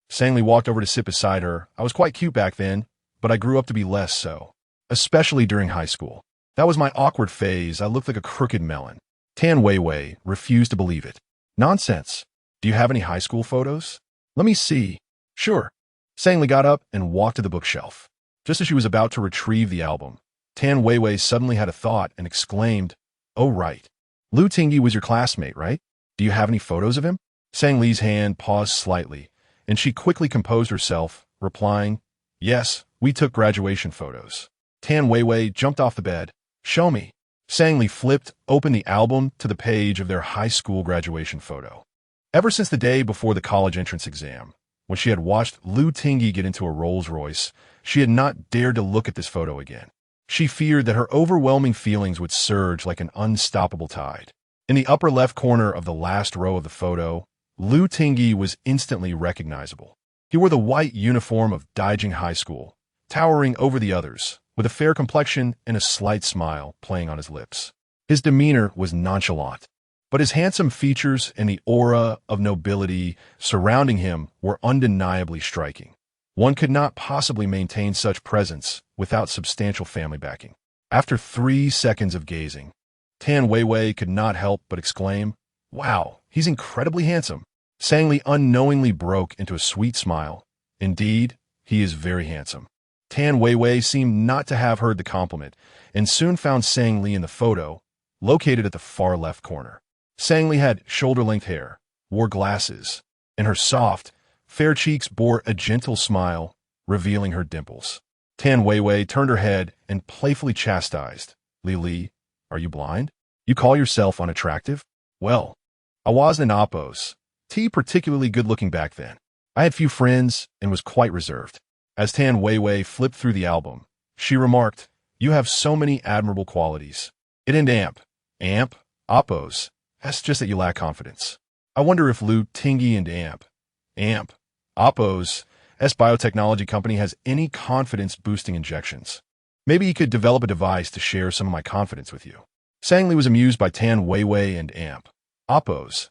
Sang Li walked over to sit beside her. I was quite cute back then, but I grew up to be less so. Especially during high school. That was my awkward phase. I looked like a crooked melon. Tan Weiwei refused to believe it. Nonsense. Do you have any high school photos? Let me see. Sure. Sang Li got up and walked to the bookshelf. Just as she was about to retrieve the album, Tan Weiwei suddenly had a thought and exclaimed, Oh right. Lu Tingyi was your classmate, right? Do you have any photos of him? Sang Li's hand paused slightly, and she quickly composed herself, replying, Yes, we took graduation photos. Tan Weiwei jumped off the bed. Show me. Sang Li flipped open the album to the page of their high school graduation photo. Ever since the day before the college entrance exam, when she had watched Lu Tingyi get into a Rolls-Royce, she had not dared to look at this photo again. She feared that her overwhelming feelings would surge like an unstoppable tide. In the upper left corner of the last row of the photo, Lu Tingyi was instantly recognizable. He wore the white uniform of Daijing High School, towering over the others, with a fair complexion and a slight smile playing on his lips. His demeanor was nonchalant, but his handsome features and the aura of nobility surrounding him were undeniably striking. One could not possibly maintain such presence without substantial family backing. After 3 seconds of gazing, Tan Weiwei could not help but exclaim, Wow, he's incredibly handsome. Sang Li unknowingly broke into a sweet smile. Indeed, he is very handsome. Tan Weiwei seemed not to have heard the compliment and soon found Sang Li in the photo, located at the far left corner. Sang Li had shoulder-length hair, wore glasses, and her soft, fair cheeks bore a gentle smile, revealing her dimples. Tan Weiwei turned her head and playfully chastised, Li, are you blind? You call yourself unattractive? Well, I wasn't an oppos. Particularly good-looking back then. I had few friends and was quite reserved. As Tan Weiwei flipped through the album, she remarked, you have so many admirable qualities. It and amp, oppos. That's just that you lack confidence. I wonder if Lu Tingyi and amp, oppos, biotechnology company has any confidence-boosting injections. Maybe he could develop a device to share some of my confidence with you. Sang Li was amused by Tan Weiwei and amp, oppos,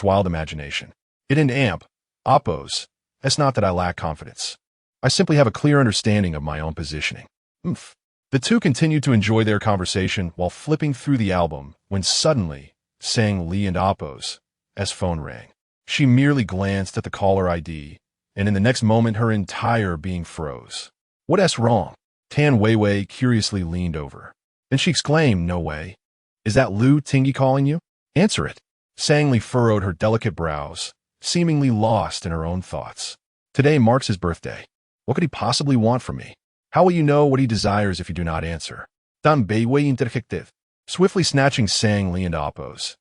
wild imagination. It and amp, oppos. It's not that I lack confidence. I simply have a clear understanding of my own positioning. The two continued to enjoy their conversation while flipping through the album when suddenly, Sang Li and oppos' phone rang. She merely glanced at the caller ID, and in the next moment her entire being froze. What's wrong? Tan Weiwei curiously leaned over. Then she exclaimed, no way. Is that Lu Tingyi calling you? Answer it. Sang Li furrowed her delicate brows, seemingly lost in her own thoughts. Today marks his birthday. What could he possibly want from me? How will you know what he desires if you do not answer? Tan Weiwei interjected, swiftly snatching Sang Li and oppos'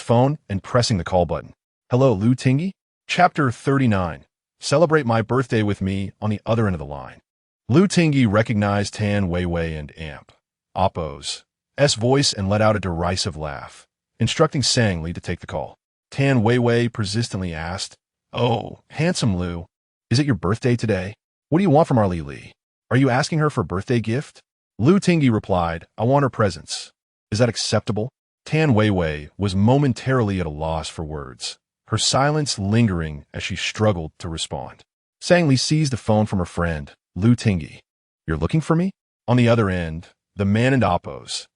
phone and pressing the call button. Hello, Lu Tingyi? Chapter 39. Celebrate my birthday with me on the other end of the line. Lu Tingyi recognized Tan Weiwei and amp, oppos' voice and let out a derisive laugh, instructing Sang Li to take the call. Tan Weiwei persistently asked, oh, handsome Lu, is it your birthday today? What do you want from our Li? Are you asking her for a birthday gift? Lu Tingyi replied, I want her presents. Is that acceptable? Tan Weiwei was momentarily at a loss for words, her silence lingering as she struggled to respond. Sang Li seized the phone from her friend, Lu Tingyi. You're looking for me? On the other end, the man and oppos'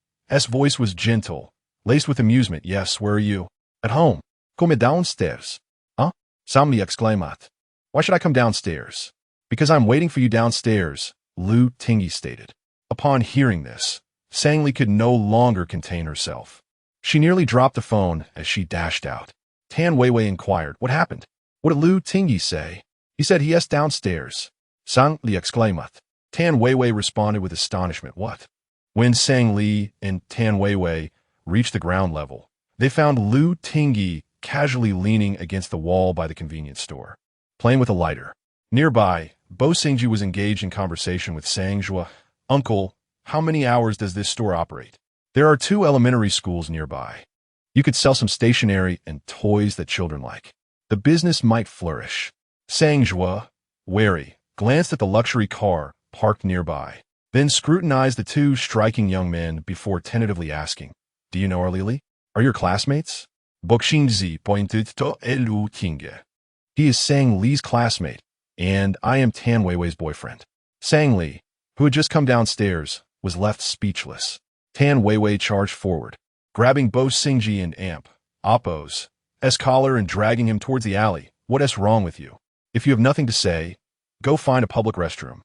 voice was gentle, laced with amusement. Yes, where are you? At home. Come downstairs. Huh? Sang Li exclaimed. Why should I come downstairs? Because I'm waiting for you downstairs, Lu Tingyi stated. Upon hearing this, Sang Li could no longer contain herself. She nearly dropped the phone as she dashed out. Tan Weiwei inquired, what happened? What did Lu Tingyi say? He said yes downstairs. Sang Li exclaimed. Tan Weiwei responded with astonishment. What? When Sang Li and Tan Weiwei reached the ground level, they found Lu Tingyi casually leaning against the wall by the convenience store, playing with a lighter. Nearby, Bo Xingji was engaged in conversation with Sang Zhua. Uncle, how many hours does this store operate? There are 2 elementary schools nearby. You could sell some stationery and toys that children like. The business might flourish. Sang Zhua, wary, glanced at the luxury car parked nearby, then scrutinized the 2 striking young men before tentatively asking, do you know our Li? Are your classmates? Bo Xingji pointed to Lu Tingyi. He is Sang Li's classmate, and I am Tan Weiwei's boyfriend. Sang Li, who had just come downstairs, was left speechless. Tan Weiwei charged forward, grabbing Bo Xingji and amp, oppos' collar and dragging him towards the alley. What's wrong with you? If you have nothing to say, go find a public restroom.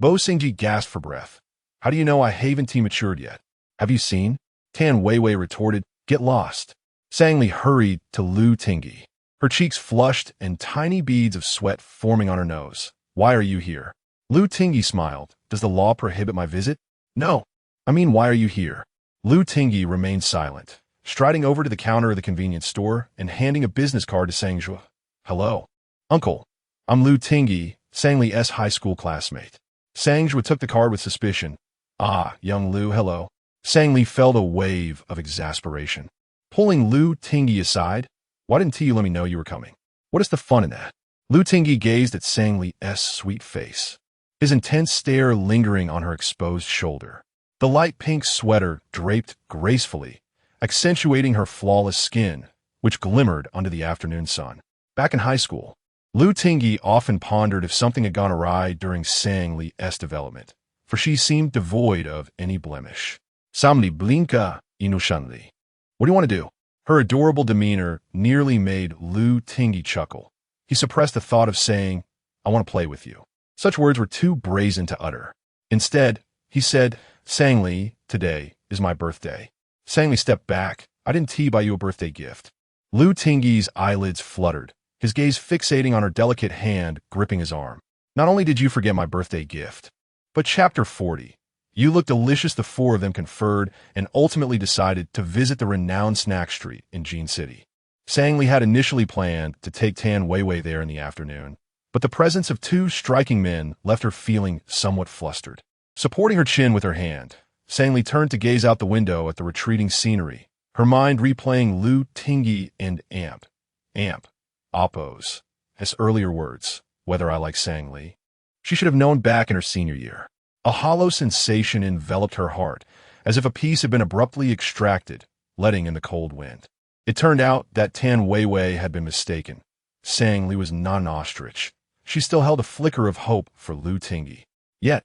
Bo Xingji gasped for breath. How do you know I haven't matured yet? Have you seen? Tan Weiwei retorted, get lost. Sang Li hurried to Lu Tingyi, her cheeks flushed and tiny beads of sweat forming on her nose. Why are you here? Lu Tingyi smiled. Does the law prohibit my visit? No. I mean, why are you here? Lu Tingyi remained silent, striding over to the counter of the convenience store and handing a business card to Sang Zhua. Hello. Uncle. I'm Lu Tingyi, Sang Li's high school classmate. Sang Zhua took the card with suspicion. Ah, young Lu, hello. Sang Li felt a wave of exasperation. Pulling Lu Tingyi aside, why didn't you let me know you were coming? What is the fun in that? Lu Tingyi gazed at Sang Li's sweet face, his intense stare lingering on her exposed shoulder. The light pink sweater draped gracefully, accentuating her flawless skin, which glimmered under the afternoon sun. Back in high school, Lu Tingyi often pondered if something had gone awry during Sang Li's development, for she seemed devoid of any blemish. Sang Li blinka inushanli. What do you want to do? Her adorable demeanor nearly made Lu Tingyi chuckle. He suppressed the thought of saying, I want to play with you. Such words were too brazen to utter. Instead, he said, Sang Li, today is my birthday. Sang Li stepped back. I didn't buy you a birthday gift. Lu Tingyi's eyelids fluttered, his gaze fixating on her delicate hand gripping his arm. Not only did you forget my birthday gift, but Chapter 40. You look delicious. The four of them conferred and ultimately decided to visit the renowned snack street in Jean City. Sang Li had initially planned to take Tan Weiwei there in the afternoon, but the presence of two striking men left her feeling somewhat flustered. Supporting her chin with her hand, Sang Li turned to gaze out the window at the retreating scenery, her mind replaying Lu Tingyi and Oppos, as earlier words, whether I like Sang Li. She should have known back in her senior year. A hollow sensation enveloped her heart, as if a piece had been abruptly extracted, letting in the cold wind. It turned out that Tan Weiwei had been mistaken. Sang Li was not an ostrich. She still held a flicker of hope for Lu Tingyi. Yet,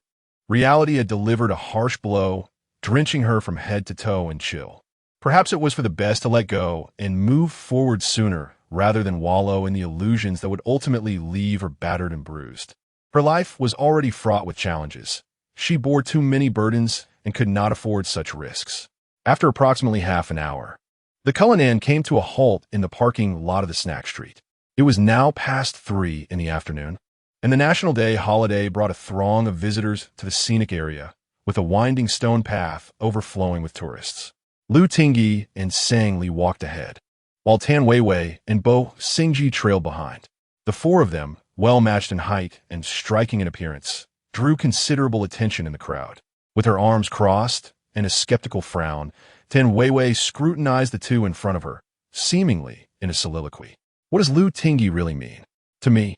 reality had delivered a harsh blow, drenching her from head to toe in chill. Perhaps it was for the best to let go and move forward sooner rather than wallow in the illusions that would ultimately leave her battered and bruised. Her life was already fraught with challenges. She bore too many burdens and could not afford such risks. After approximately half an hour, the Cullinan came to a halt in the parking lot of the snack street. It was now past 3 in the afternoon, and the National Day holiday brought a throng of visitors to the scenic area, with a winding stone path overflowing with tourists. Lu Tingyi and Sang Li walked ahead, while Tan Weiwei and Bo Xingji trailed behind. The four of them, well-matched in height and striking in appearance, drew considerable attention in the crowd. With her arms crossed and a skeptical frown, Tan Weiwei scrutinized the two in front of her, seemingly in a soliloquy. What does Lu Tingyi really mean? To me,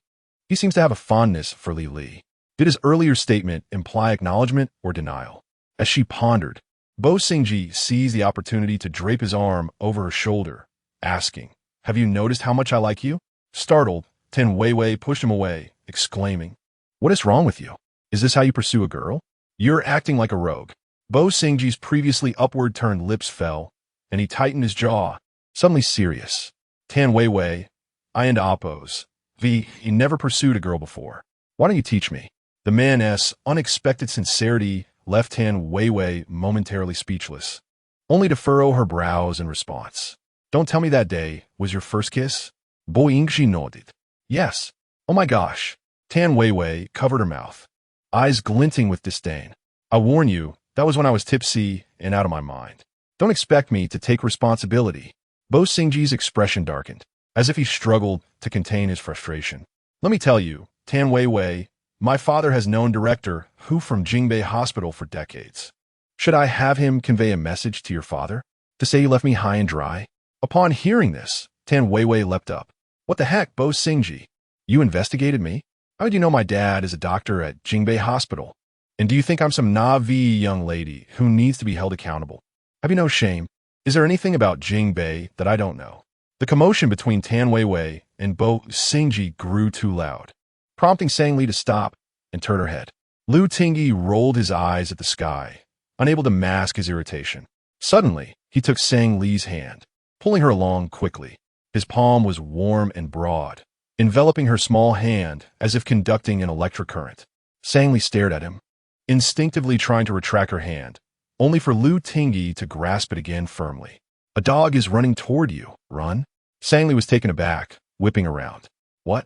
he seems to have a fondness for Li Li. Did his earlier statement imply acknowledgement or denial? As she pondered, Bo Xingji seized the opportunity to drape his arm over her shoulder, asking, Have you noticed how much I like you? Startled, Tan Weiwei pushed him away, exclaiming, What is wrong with you? Is this how you pursue a girl? You're acting like a rogue. Bo Xingji's previously upward-turned lips fell, and he tightened his jaw, suddenly serious. Tan Weiwei, I and Oppos, he never pursued a girl before. Why don't you teach me? The man's unexpected sincerity left Tan Weiwei momentarily speechless, only to furrow her brows in response. Don't tell me that day was your first kiss? Bo Xingji nodded. Yes. Oh my gosh. Tan Weiwei covered her mouth, eyes glinting with disdain. I warn you, that was when I was tipsy and out of my mind. Don't expect me to take responsibility. Bo Xingji's expression darkened, as if he struggled to contain his frustration. Let me tell you, Tan Weiwei, my father has known Director Hu from Jingbei Hospital for decades. Should I have him convey a message to your father? To say you left me high and dry? Upon hearing this, Tan Weiwei leapt up. What the heck, Bo Xingji? You investigated me? How did you know my dad is a doctor at Jingbei Hospital? And do you think I'm some naive young lady who needs to be held accountable? Have you no shame? Is there anything about Jingbei that I don't know? The commotion between Tan Weiwei and Bo Xingji grew too loud, prompting Sang Li to stop and turn her head. Lu Tingyi rolled his eyes at the sky, unable to mask his irritation. Suddenly, he took Sang Li's hand, pulling her along quickly. His palm was warm and broad, enveloping her small hand as if conducting an electric current. Sang Li stared at him, instinctively trying to retract her hand, only for Lu Tingyi to grasp it again firmly. A dog is running toward you. Run? Sang Li was taken aback, whipping around. What?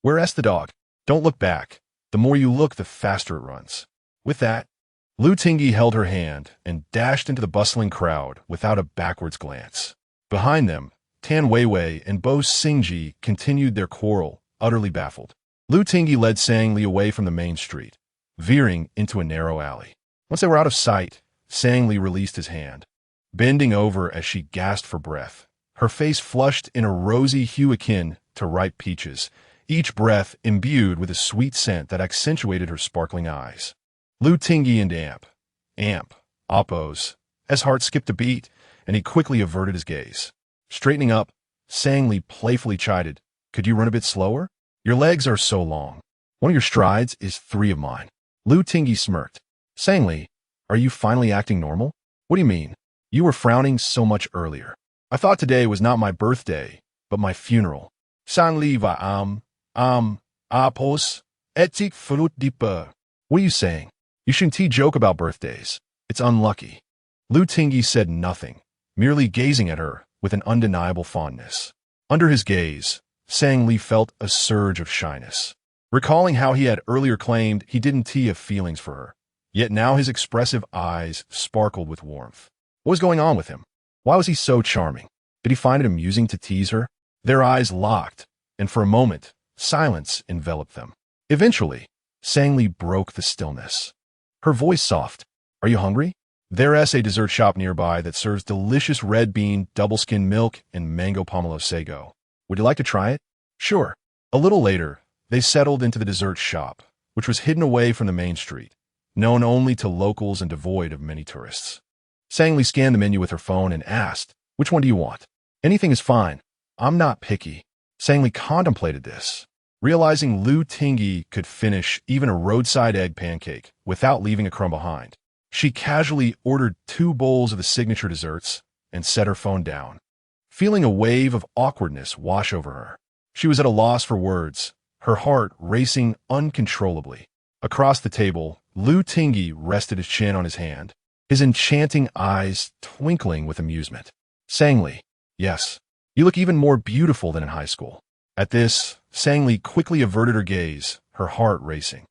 Where's the dog? Don't look back. The more you look, the faster it runs. With that, Lu Tingyi held her hand and dashed into the bustling crowd without a backwards glance. Behind them, Tan Weiwei and Bo Xingji continued their quarrel, utterly baffled. Lu Tingyi led Sang Li away from the main street, veering into a narrow alley. Once they were out of sight, Sang Li released his hand, bending over as she gasped for breath, her face flushed in a rosy hue akin to ripe peaches, each breath imbued with a sweet scent that accentuated her sparkling eyes. Lu Tingyi and Oppos, his heart skipped a beat, and he quickly averted his gaze. Straightening up, Sang Li playfully chided, Could you run a bit slower? Your legs are so long. One of your strides is 3 of mine. Lu Tingyi smirked. Sang Li, are you finally acting normal? What do you mean? You were frowning so much earlier. I thought today was not my birthday, but my funeral. Sang Li va Oppos, etik fruit deeper. What are you saying? You shouldn't joke about birthdays. It's unlucky. Lu Tingyi said nothing, merely gazing at her with an undeniable fondness. Under his gaze, Sang Li felt a surge of shyness, recalling how he had earlier claimed he didn't tee of feelings for her. Yet now his expressive eyes sparkled with warmth. What was going on with him? Why was he so charming? Did he find it amusing to tease her? Their eyes locked, and for a moment, silence enveloped them. Eventually, Sang Li broke the stillness. Her voice soft. Are you hungry? There's a dessert shop nearby that serves delicious red bean, double-skim milk, and mango pomelo sago. Would you like to try it? Sure. A little later, they settled into the dessert shop, which was hidden away from the main street, known only to locals and devoid of many tourists. Sang Li scanned the menu with her phone and asked, "Which one do you want?" "Anything is fine. I'm not picky." Sang Li contemplated this, realizing Lu Tingyi could finish even a roadside egg pancake without leaving a crumb behind. She casually ordered 2 bowls of the signature desserts and set her phone down, feeling a wave of awkwardness wash over her. She was at a loss for words, her heart racing uncontrollably. Across the table, Lu Tingyi rested his chin on his hand, his enchanting eyes twinkling with amusement. Sang Li, yes, you look even more beautiful than in high school. At this, Sang Li quickly averted her gaze, her heart racing.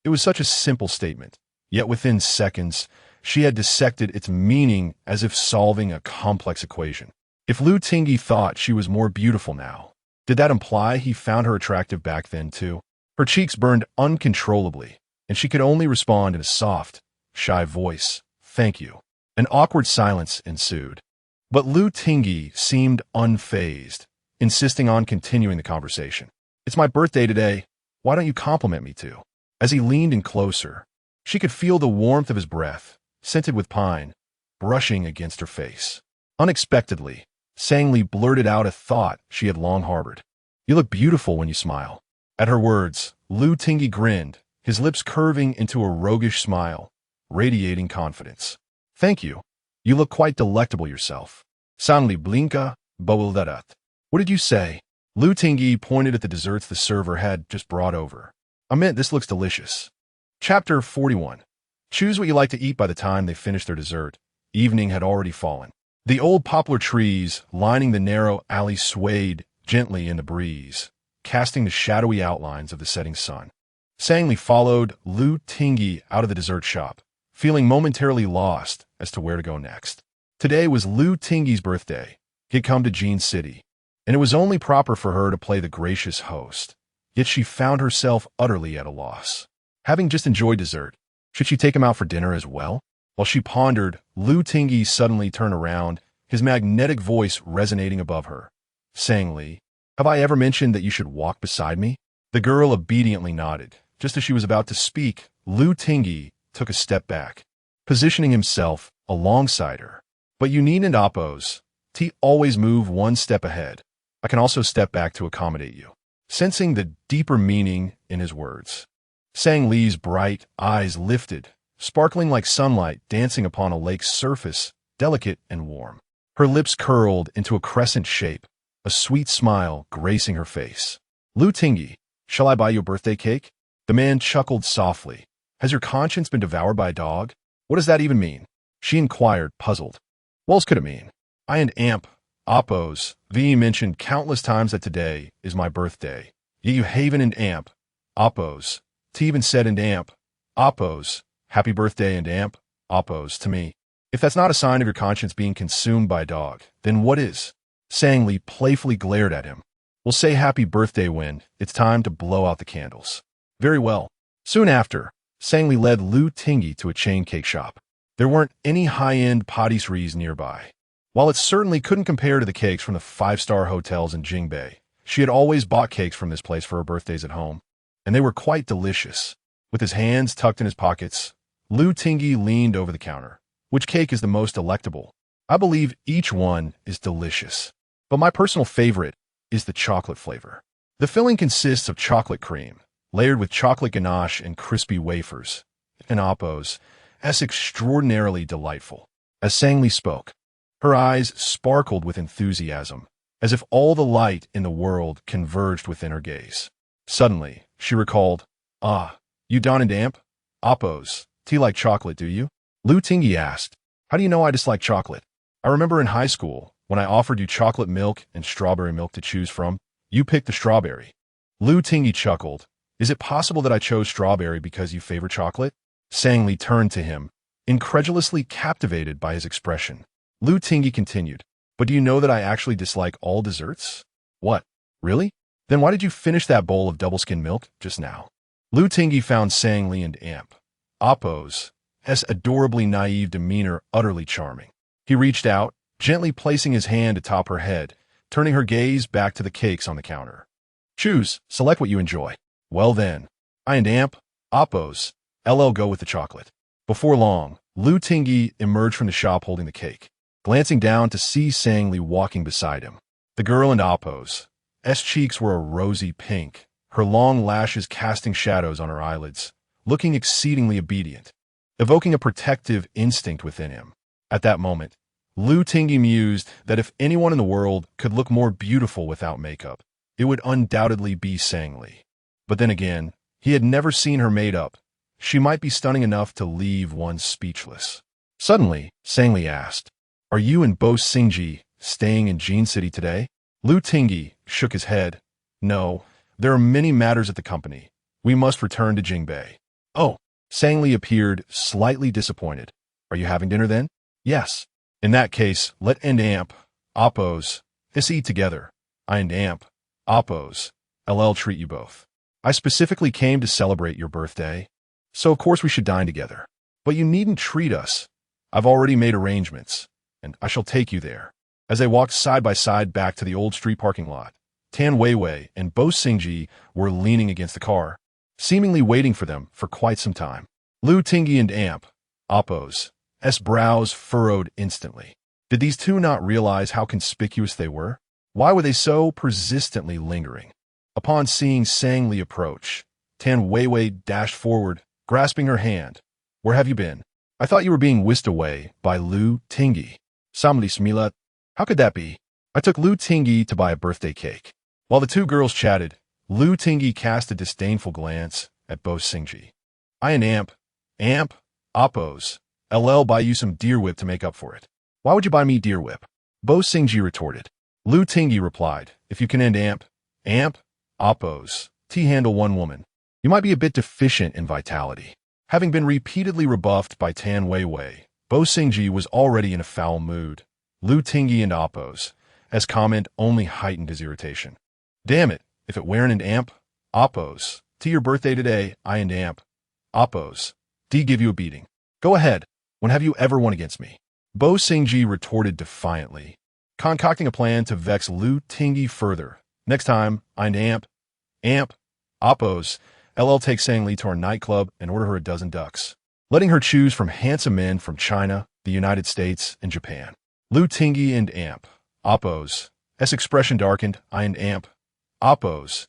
It was such a simple statement, yet within seconds, she had dissected its meaning as if solving a complex equation. If Lu Tingyi thought she was more beautiful now, did that imply he found her attractive back then too? Her cheeks burned uncontrollably, and she could only respond in a soft, shy voice, "Thank you." An awkward silence ensued. But Lu Tingyi seemed unfazed, insisting on continuing the conversation. "It's my birthday today. Why don't you compliment me too?" As he leaned in closer, she could feel the warmth of his breath, scented with pine, brushing against her face. Unexpectedly, Sang Li blurted out a thought she had long harbored. "You look beautiful when you smile." At her words, Lu Tingyi grinned, his lips curving into a roguish smile, radiating confidence. "Thank you. You look quite delectable yourself." Sang Li blinka, bewilderat. "What did you say?" Lu Tingyi pointed at the desserts the server had just brought over. "I meant this looks delicious." Chapter 41. Choose what you like to eat. By the time they finished their dessert, evening had already fallen. The old poplar trees lining the narrow alley swayed gently in the breeze, casting the shadowy outlines of the setting sun. Sang Li followed Lu Tingyi out of the dessert shop, feeling momentarily lost as to where to go next. Today was Lu Tingyi's birthday. He had come to Jean City, and it was only proper for her to play the gracious host. Yet she found herself utterly at a loss. Having just enjoyed dessert, should she take him out for dinner as well? While she pondered, Lu Tingyi suddenly turned around, his magnetic voice resonating above her. "Sang Li, have I ever mentioned that you should walk beside me?" The girl obediently nodded. Just as she was about to speak, Lu Tingyi took a step back, positioning himself alongside her. "But you needn't oppose. Always move one step ahead. I can also step back to accommodate you." Sensing the deeper meaning in his words, Sang Li's bright eyes lifted, sparkling like sunlight dancing upon a lake's surface, delicate and warm. Her lips curled into a crescent shape, a sweet smile gracing her face. "Lu Tingyi, shall I buy you a birthday cake?" The man chuckled softly. "Has your conscience been devoured by a dog?" "What does that even mean?" she inquired, puzzled. "What else could it mean? I and Amp, Oppos, V mentioned countless times that today is my birthday. Yet you Haven and Amp, Oppos, T even said and Amp, Oppos, happy birthday and Amp, Oppos to me. If that's not a sign of your conscience being consumed by a dog, then what is?" Sang Li playfully glared at him. "We'll say happy birthday when it's time to blow out the candles." "Very well." Soon after, Sang Li led Lu Tingyi to a chain cake shop. There weren't any high-end patisseries nearby. While it certainly couldn't compare to the cakes from the 5-star hotels in Jingbei, she had always bought cakes from this place for her birthdays at home, and they were quite delicious. With his hands tucked in his pockets, Lu Tingyi leaned over the counter. "Which cake is the most delectable?" "I believe each one is delicious, but my personal favorite is the chocolate flavor. The filling consists of chocolate cream, layered with chocolate ganache and crispy wafers, and Oppos, as extraordinarily delightful." As Sang Li spoke, her eyes sparkled with enthusiasm, as if all the light in the world converged within her gaze. Suddenly, she recalled, "Ah, you Don and Amp? Oppos, tea like chocolate, do you? Lu Tingyi asked. How do you know I dislike chocolate? I remember in high school, when I offered you chocolate milk and strawberry milk to choose from, you picked the strawberry. Lu Tingyi chuckled. Is it possible that I chose strawberry because you favor chocolate? Sang-Li turned to him, incredulously captivated by his expression. Lu Tingyi continued. But do you know that I actually dislike all desserts? What? Really? Then why did you finish that bowl of double-skim milk just now? Lu Tingyi found Sang-Li and Appo's adorably naive demeanor utterly charming. He reached out, gently placing his hand atop her head, turning her gaze back to the cakes on the counter. Choose, select what you enjoy. Well then, I and Appo's go with the chocolate. Before long, Lu Tingyi emerged from the shop holding the cake, glancing down to see Sang-Li walking beside him. The girl and Appo's cheeks were a rosy pink, her long lashes casting shadows on her eyelids, looking exceedingly obedient, evoking a protective instinct within him. At that moment, Lu Tingyi mused that if anyone in the world could look more beautiful without makeup, it would undoubtedly be Sang-Li. But then again, he had never seen her made up. She might be stunning enough to leave one speechless. Suddenly, Sang-Li asked, Are you and Bo Xingji staying in Jin City today? Lu Tingyi shook his head. No, there are many matters at the company. We must return to Jingbei. Oh, Sang-Li appeared slightly disappointed. Are you having dinner then? Yes. In that case, let Appo's eat together. I and Appo's treat you both. I specifically came to celebrate your birthday, so of course we should dine together. But you needn't treat us. I've already made arrangements, and I shall take you there. As they walked side by side back to the old street parking lot, Tan Weiwei and Bo Xingji were leaning against the car, seemingly waiting for them for quite some time. Lu Tingyi and Appo's brows furrowed instantly. Did these two not realize how conspicuous they were? Why were they so persistently lingering? Upon seeing Sang-Li approach, Tan Weiwei dashed forward, grasping her hand. Where have you been? I thought you were being whisked away by Lu Tingyi. Samli Smila. How could that be? I took Lu Tingyi to buy a birthday cake. While the two girls chatted, Lu Tingyi cast a disdainful glance at Bo Xingji. I and Appo's buy you some deer whip to make up for it. Why would you buy me deer whip? Bo Xingji retorted. Lu Tingyi replied, If you can end Appo's handle one woman, you might be a bit deficient in vitality. Having been repeatedly rebuffed by Tan Weiwei, Bo Xingji was already in a foul mood. Lu Tingyi and Appo's comment only heightened his irritation. Damn it, if it weren't an Appo's to your birthday today, I and Appo's give you a beating. Go ahead. When have you ever won against me? Bo Xingji retorted defiantly, concocting a plan to vex Lu Tingyi further. Next time, I and Appo's take Sang-Li to our nightclub and order her a dozen ducks, letting her choose from handsome men from China, the United States, and Japan. Lu Tingyi and Appo's expression darkened. I and Appo's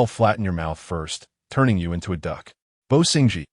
flatten your mouth first, turning you into a duck. Bo Xingji.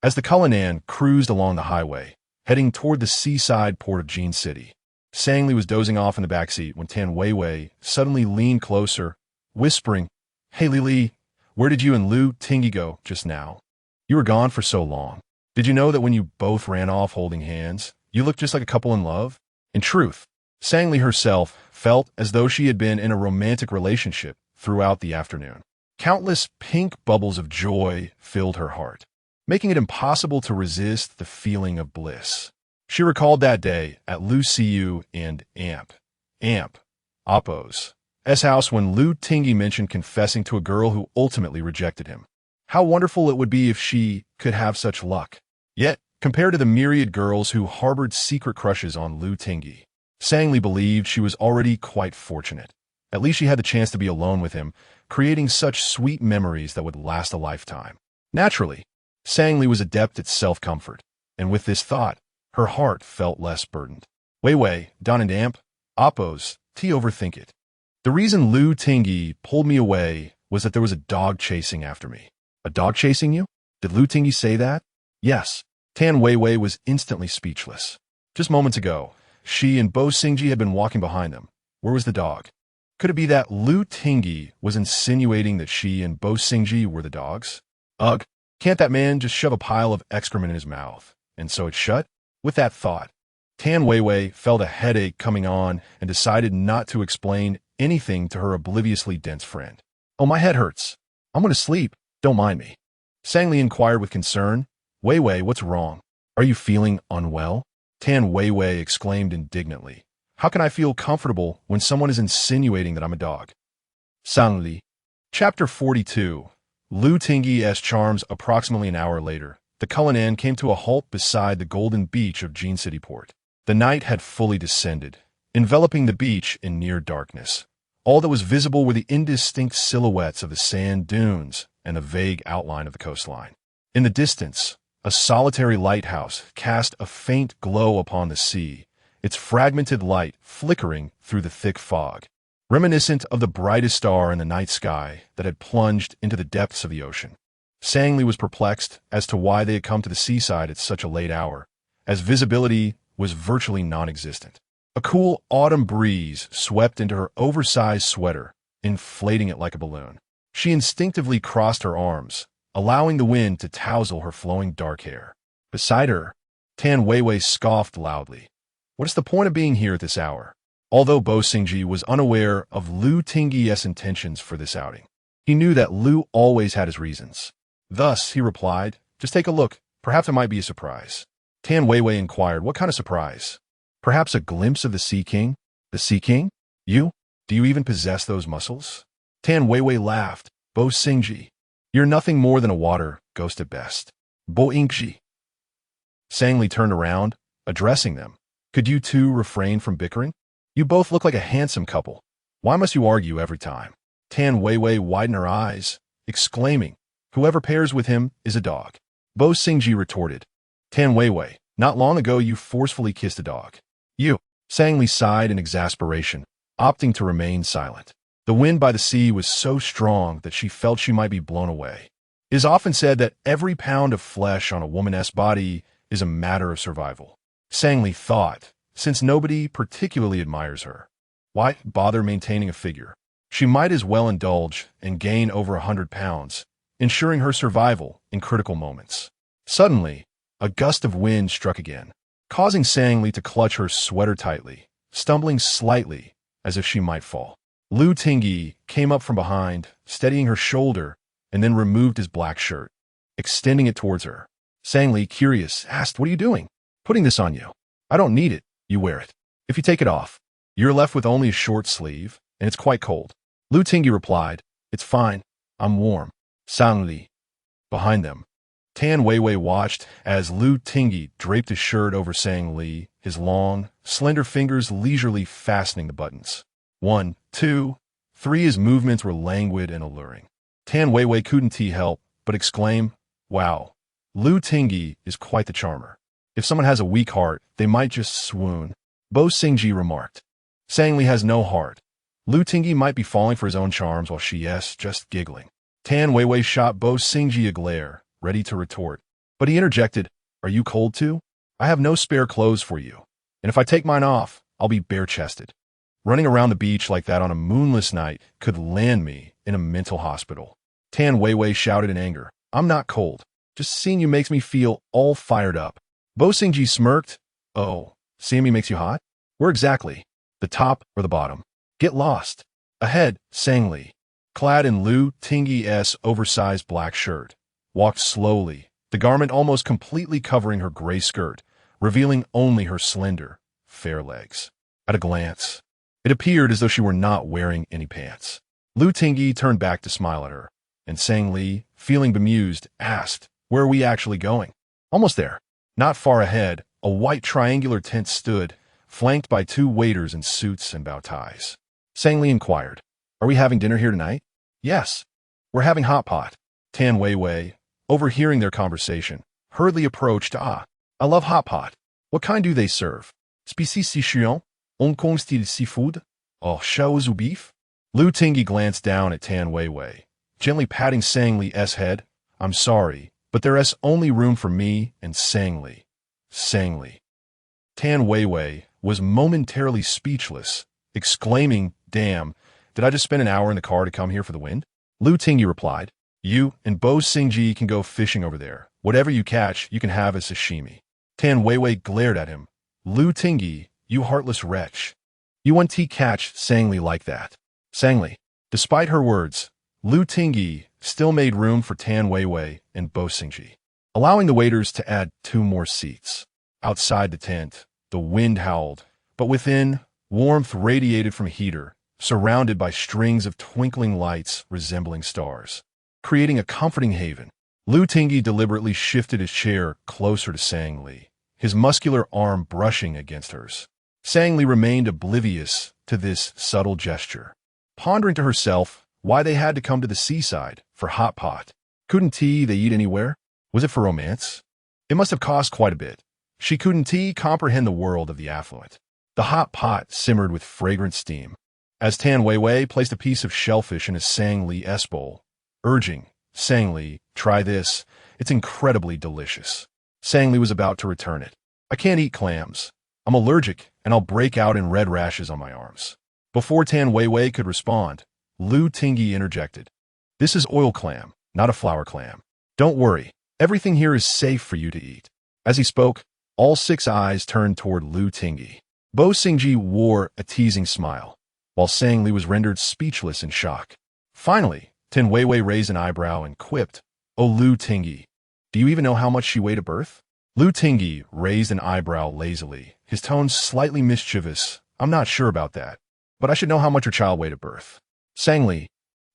As the Cullinan cruised along the highway, heading toward the seaside port of Jin City, Sang-Li was dozing off in the backseat when Tan Weiwei suddenly leaned closer, whispering, Hey Lili, where did you and Lu Tingyi go just now? You were gone for so long. Did you know that when you both ran off holding hands, you looked just like a couple in love? In truth, Sang-Li herself felt as though she had been in a romantic relationship throughout the afternoon. Countless pink bubbles of joy filled her heart, making it impossible to resist the feeling of bliss. She recalled that day at Lu Xiyu and Appo's house when Lu Tingyi mentioned confessing to a girl who ultimately rejected him. How wonderful it would be if she could have such luck. Yet, compared to the myriad girls who harbored secret crushes on Lu Tingyi, Sang-Li believed she was already quite fortunate. At least she had the chance to be alone with him, creating such sweet memories that would last a lifetime. Naturally, Sang-Li was adept at self-comfort, and with this thought, her heart felt less burdened. Weiwei, Don and Appo's overthink it. The reason Lu Tingyi pulled me away was that there was a dog chasing after me. A dog chasing you? Did Lu Tingyi say that? Yes. Tan Weiwei was instantly speechless. Just moments ago, she and Bo Xingji had been walking behind them. Where was the dog? Could it be that Lu Tingyi was insinuating that she and Bo Xingji were the dogs? Ugh. Can't that man just shove a pile of excrement in his mouth? And so it's shut? With that thought, Tan Weiwei felt a headache coming on and decided not to explain anything to her obliviously dense friend. Oh, my head hurts. I'm going to sleep. Don't mind me. Sangli inquired with concern. Weiwei, what's wrong? Are you feeling unwell? Tan Weiwei exclaimed indignantly. How can I feel comfortable when someone is insinuating that I'm a dog? Sangli. Chapter 42. Lu Tingyi's charms. Approximately an hour later, the Cullinan came to a halt beside the golden beach of Jean City Port. The night had fully descended, enveloping the beach in near darkness. All that was visible were the indistinct silhouettes of the sand dunes and the vague outline of the coastline. In the distance, a solitary lighthouse cast a faint glow upon the sea, its fragmented light flickering through the thick fog, reminiscent of the brightest star in the night sky that had plunged into the depths of the ocean. Sangli was perplexed as to why they had come to the seaside at such a late hour, as visibility was virtually non-existent. A cool autumn breeze swept into her oversized sweater, inflating it like a balloon. She instinctively crossed her arms, allowing the wind to tousle her flowing dark hair. Beside her, Tan Weiwei scoffed loudly. What is the point of being here at this hour? Although Bo Xingji was unaware of Lu Tingyi's intentions for this outing, he knew that Lu always had his reasons. Thus, he replied, just take a look. Perhaps it might be a surprise. Tan Weiwei inquired, what kind of surprise? Perhaps a glimpse of the Sea King? The Sea King? You? Do you even possess those muscles? Tan Weiwei laughed. Bo Xingji, you're nothing more than a water ghost at best. Bo Xingji. Sangli turned around, addressing them. Could you two refrain from bickering? You both look like a handsome couple. Why must you argue every time? Tan Weiwei widened her eyes, exclaiming, whoever pairs with him is a dog. Bo Xingji retorted. Tan Weiwei, not long ago you forcefully kissed a dog. You. Sangli sighed in exasperation, opting to remain silent. The wind by the sea was so strong that she felt she might be blown away. It is often said that every pound of flesh on a woman's body is a matter of survival. Sangli thought, since nobody particularly admires her, why bother maintaining a figure? She might as well indulge and gain over 100 pounds, ensuring her survival in critical moments. Suddenly, a gust of wind struck again, causing Sangli to clutch her sweater tightly, stumbling slightly as if she might fall. Lu Tingyi came up from behind, steadying her shoulder, and then removed his black shirt, extending it towards her. Sangli, curious, asked, what are you doing? Putting this on you. I don't need it. You wear it. If you take it off, you're left with only a short sleeve, and it's quite cold. Lu Tingyi replied, it's fine. I'm warm. Sangli. Behind them, Tan Weiwei watched as Lu Tingyi draped his shirt over Sangli, his long, slender fingers leisurely fastening the buttons. 1, 2, 3. His movements were languid and alluring. Tan Weiwei couldn't help but exclaim, wow, Lu Tingyi is quite the charmer. If someone has a weak heart, they might just swoon. Bo Xingji remarked. Sangli has no heart. Lu Tingyi might be falling for his own charms while she's just giggling. Tan Weiwei shot Bo Xingji a glare, ready to retort. But he interjected, are you cold too? I have no spare clothes for you. And if I take mine off, I'll be bare-chested. Running around the beach like that on a moonless night could land me in a mental hospital. Tan Weiwei shouted in anger, I'm not cold. Just seeing you makes me feel all fired up. Bo Xingji smirked. Oh, seeing me makes you hot? Where exactly? The top or the bottom? Get lost. Ahead, Sangli, clad in Lu Tingyi's oversized black shirt, walked slowly, the garment almost completely covering her gray skirt, revealing only her slender, fair legs. At a glance, it appeared as though she were not wearing any pants. Lu Tingyi turned back to smile at her, and Sangli, feeling bemused, asked, where are we actually going? Almost there. Not far ahead, a white triangular tent stood, flanked by 2 waiters in suits and bow ties. Sangli inquired, are we having dinner here tonight? Yes. We're having hot pot. Tan Weiwei, overhearing their conversation, hurriedly approached. I love hot pot. What kind do they serve? Species Sichuan? Hong Kong style seafood? Oh, shaozu beef? Lu Tingyi glanced down at Tan Weiwei, gently patting Sangli's head. I'm sorry, but there is only room for me and Sangli. Sangli. Tan Weiwei was momentarily speechless, exclaiming, damn, did I just spend an hour in the car to come here for the wind? Lu Tingyi replied, You and Bo Singji can go fishing over there. Whatever you catch, you can have as sashimi. Tan Weiwei glared at him. Lu Tingyi, you heartless wretch. You want to catch Sangli like that. Sangli. Despite her words, Lu Tingyi still made room for Tan Weiwei and Bo Singji, allowing the waiters to add 2 more seats. Outside the tent, the wind howled, but within, warmth radiated from a heater, surrounded by strings of twinkling lights resembling stars, creating a comforting haven. Lu Tingyi deliberately shifted his chair closer to Sang Li, his muscular arm brushing against hers. Sang Li remained oblivious to this subtle gesture, pondering to herself why they had to come to the seaside for hot pot. Couldn't tea they eat anywhere? Was it for romance? It must have cost quite a bit. She couldn't comprehend the world of the affluent. The hot pot simmered with fragrant steam, as Tan Weiwei placed a piece of shellfish in a Sang Li-'s bowl, urging, Sang Li, try this, it's incredibly delicious. Sang Li was about to return it. I can't eat clams. I'm allergic, and I'll break out in red rashes on my arms. Before Tan Weiwei could respond, Lu Tingyi interjected. This is oil clam, not a flower clam. Don't worry, everything here is safe for you to eat. As he spoke, all 6 eyes turned toward Lu Tingyi. Bo Singji wore a teasing smile, while Sang Li was rendered speechless in shock. Finally, Tan Weiwei raised an eyebrow and quipped, Oh Lu Tingyi, do you even know how much she weighed at birth? Lu Tingyi raised an eyebrow lazily, his tone slightly mischievous. I'm not sure about that, but I should know how much her child weighed at birth. Sang Li.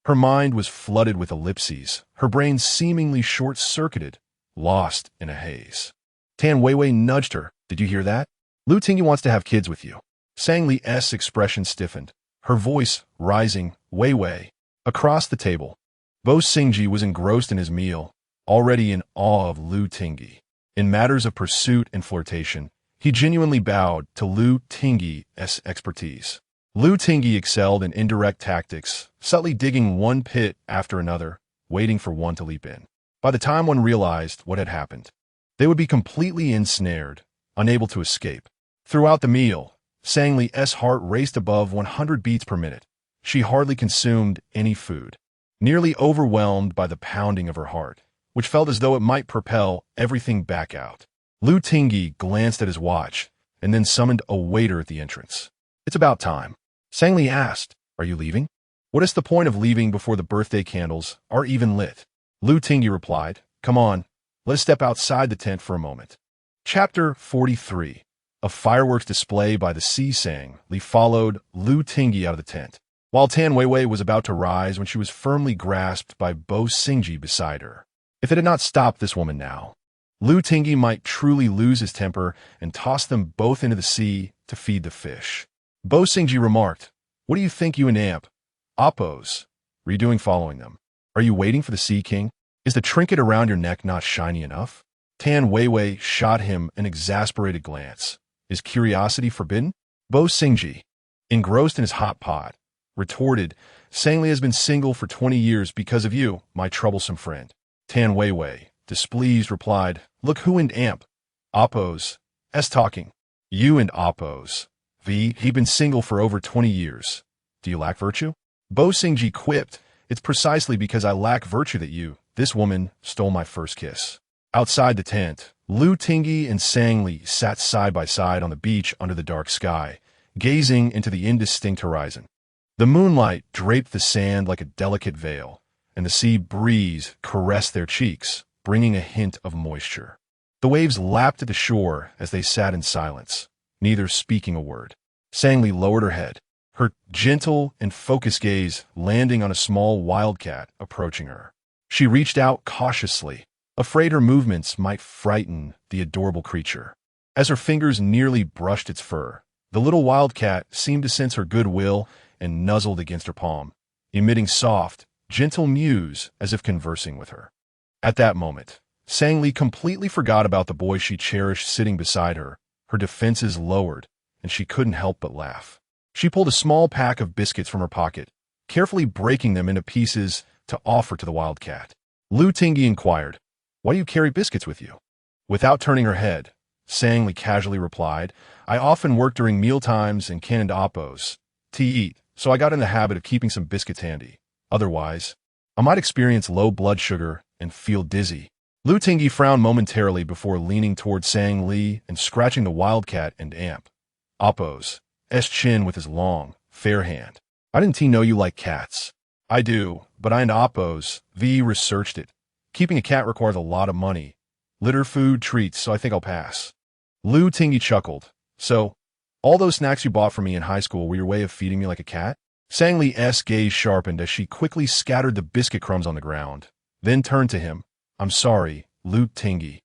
Her mind was flooded with ellipses, her brain seemingly short-circuited, lost in a haze. Tan Weiwei nudged her. Did you hear that? Lu Tingyi wants to have kids with you. Sang Li's expression stiffened, her voice rising, Weiwei. Across the table, Bo Singji was engrossed in his meal, already in awe of Lu Tingyi. In matters of pursuit and flirtation, he genuinely bowed to Lu Tingyi's expertise. Lu Tingyi excelled in indirect tactics, subtly digging one pit after another, waiting for one to leap in. By the time one realized what had happened, they would be completely ensnared, unable to escape. Throughout the meal, Sang Li's heart raced above 100 beats per minute. She hardly consumed any food, nearly overwhelmed by the pounding of her heart, which felt as though it might propel everything back out. Lu Tingyi glanced at his watch and then summoned a waiter at the entrance. It's about time. Sang Li asked, Are you leaving? What is the point of leaving before the birthday candles are even lit? Lu Tingyi replied, Come on, let's step outside the tent for a moment. Chapter 43. A fireworks display by the sea. Sang Li followed Lu Tingyi out of the tent, while Tan Weiwei was about to rise when she was firmly grasped by Bo Singji beside her. If it had not stopped this woman now, Lu Tingyi might truly lose his temper and toss them both into the sea to feed the fish. Bo Singji remarked, What do you think, you and Amp? Oppos. Are you doing following them? Are you waiting for the Sea King? Is the trinket around your neck not shiny enough? Tan Weiwei shot him an exasperated glance. Is curiosity forbidden? Bo Singji, engrossed in his hot pot, retorted, Sang Li has been single for 20 years because of you, my troublesome friend. Tan Weiwei, displeased, replied, Look who and Amp. Oppos. Talking. You and Oppos. He been single for over 20 years. Do you lack virtue? Bo Singji quipped, It's precisely because I lack virtue that you, this woman, stole my first kiss. Outside the tent, Lu Tingyi and Sang Li sat side by side on the beach under the dark sky, gazing into the indistinct horizon. The moonlight draped the sand like a delicate veil, and the sea breeze caressed their cheeks, bringing a hint of moisture. The waves lapped at the shore as they sat in silence, neither speaking a word. Sang Li lowered her head, her gentle and focused gaze landing on a small wildcat approaching her. She reached out cautiously, afraid her movements might frighten the adorable creature. As her fingers nearly brushed its fur, the little wildcat seemed to sense her goodwill and nuzzled against her palm, emitting soft, gentle mews as if conversing with her. At that moment, Sang Li completely forgot about the boy she cherished sitting beside her, her defenses lowered, and she couldn't help but laugh. She pulled a small pack of biscuits from her pocket, carefully breaking them into pieces to offer to the wildcat. Lu Tingyi inquired, Why do you carry biscuits with you? Without turning her head, Sang Li casually replied, I often work during mealtimes and canned oppos to eat, so I got in the habit of keeping some biscuits handy. Otherwise, I might experience low blood sugar and feel dizzy. Lu Tingyi frowned momentarily before leaning toward Sang Li and scratching the wildcat and amp. Oppo's chin with his long, fair hand. I didn't know you like cats. I do, but I and Oppo's researched it. Keeping a cat requires a lot of money. Litter, food, treats, so I think I'll pass. Lu Tingyi chuckled. So, all those snacks you bought for me in high school were your way of feeding me like a cat? Sang Li's gaze sharpened as she quickly scattered the biscuit crumbs on the ground, then turned to him. I'm sorry, Lu Tingyi.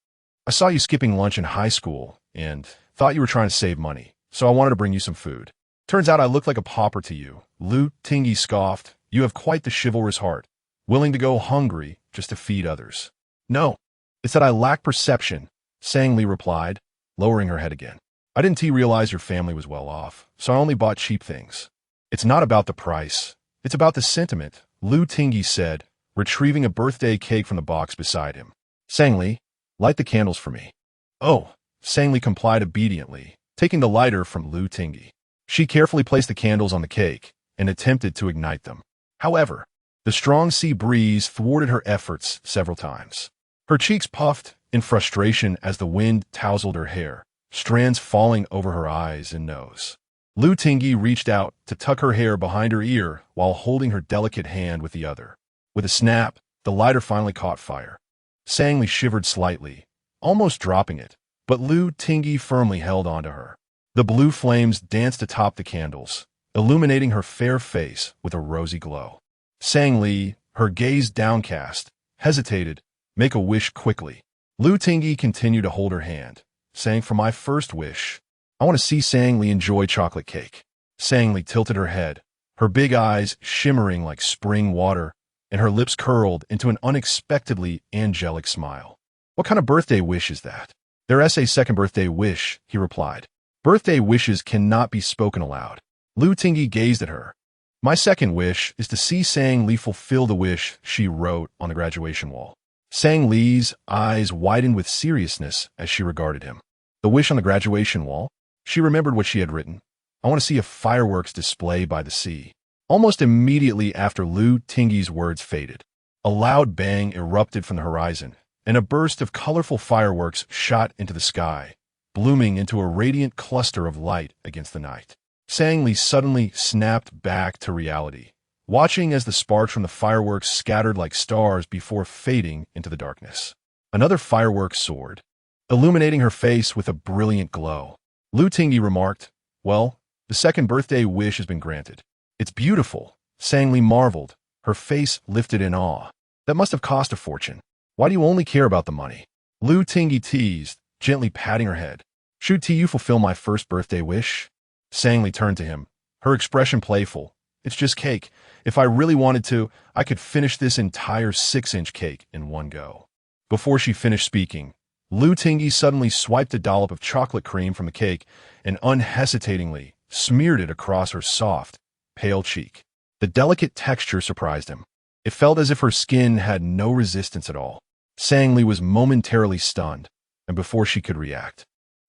I saw you skipping lunch in high school and thought you were trying to save money, so I wanted to bring you some food. Turns out I look like a pauper to you. Lu Tingyi scoffed. You have quite the chivalrous heart, willing to go hungry just to feed others. No, it's that I lack perception, Sang Li replied, lowering her head again. I didn't realize your family was well off, so I only bought cheap things. It's not about the price. It's about the sentiment, Lu Tingyi said, retrieving a birthday cake from the box beside him. Sang Li, light the candles for me. Oh, Sang Li complied obediently, taking the lighter from Lu Tingyi. She carefully placed the candles on the cake and attempted to ignite them. However, the strong sea breeze thwarted her efforts several times. Her cheeks puffed in frustration as the wind tousled her hair, strands falling over her eyes and nose. Lu Tingyi reached out to tuck her hair behind her ear while holding her delicate hand with the other. With a snap, the lighter finally caught fire. Sang Li shivered slightly, almost dropping it, but Lu Tingyi firmly held onto her. The blue flames danced atop the candles, illuminating her fair face with a rosy glow. Sang Li, her gaze downcast, hesitated, make a wish quickly. Lu Tingyi continued to hold her hand, saying, for my first wish, I want to see Sang Li enjoy chocolate cake. Sang Li tilted her head, her big eyes shimmering like spring water, and her lips curled into an unexpectedly angelic smile. What kind of birthday wish is that? Their essay's second birthday wish, he replied. Birthday wishes cannot be spoken aloud. Lu Tingyi gazed at her. My second wish is to see Sang Li fulfill the wish she wrote on the graduation wall. Sang Li's eyes widened with seriousness as she regarded him. The wish on the graduation wall? She remembered what she had written. I want to see a fireworks display by the sea. Almost immediately after Lu Tingyi's words faded, a loud bang erupted from the horizon, and a burst of colorful fireworks shot into the sky, blooming into a radiant cluster of light against the night. Sang Li suddenly snapped back to reality, watching as the sparks from the fireworks scattered like stars before fading into the darkness. Another firework soared, illuminating her face with a brilliant glow. Lu Tingyi remarked, well, the second birthday wish has been granted. It's beautiful, Sang Li marveled, her face lifted in awe. That must have cost a fortune. Why do you only care about the money? Lu Tingyi teased, gently patting her head. Should you fulfill my first birthday wish? Sang Li turned to him, her expression playful. It's just cake. If I really wanted to, I could finish this entire 6-inch cake in one go. Before she finished speaking, Lu Tingyi suddenly swiped a dollop of chocolate cream from the cake and unhesitatingly smeared it across her soft, pale cheek. The delicate texture surprised him. It felt as if her skin had no resistance at all. Sang Li was momentarily stunned, and before she could react,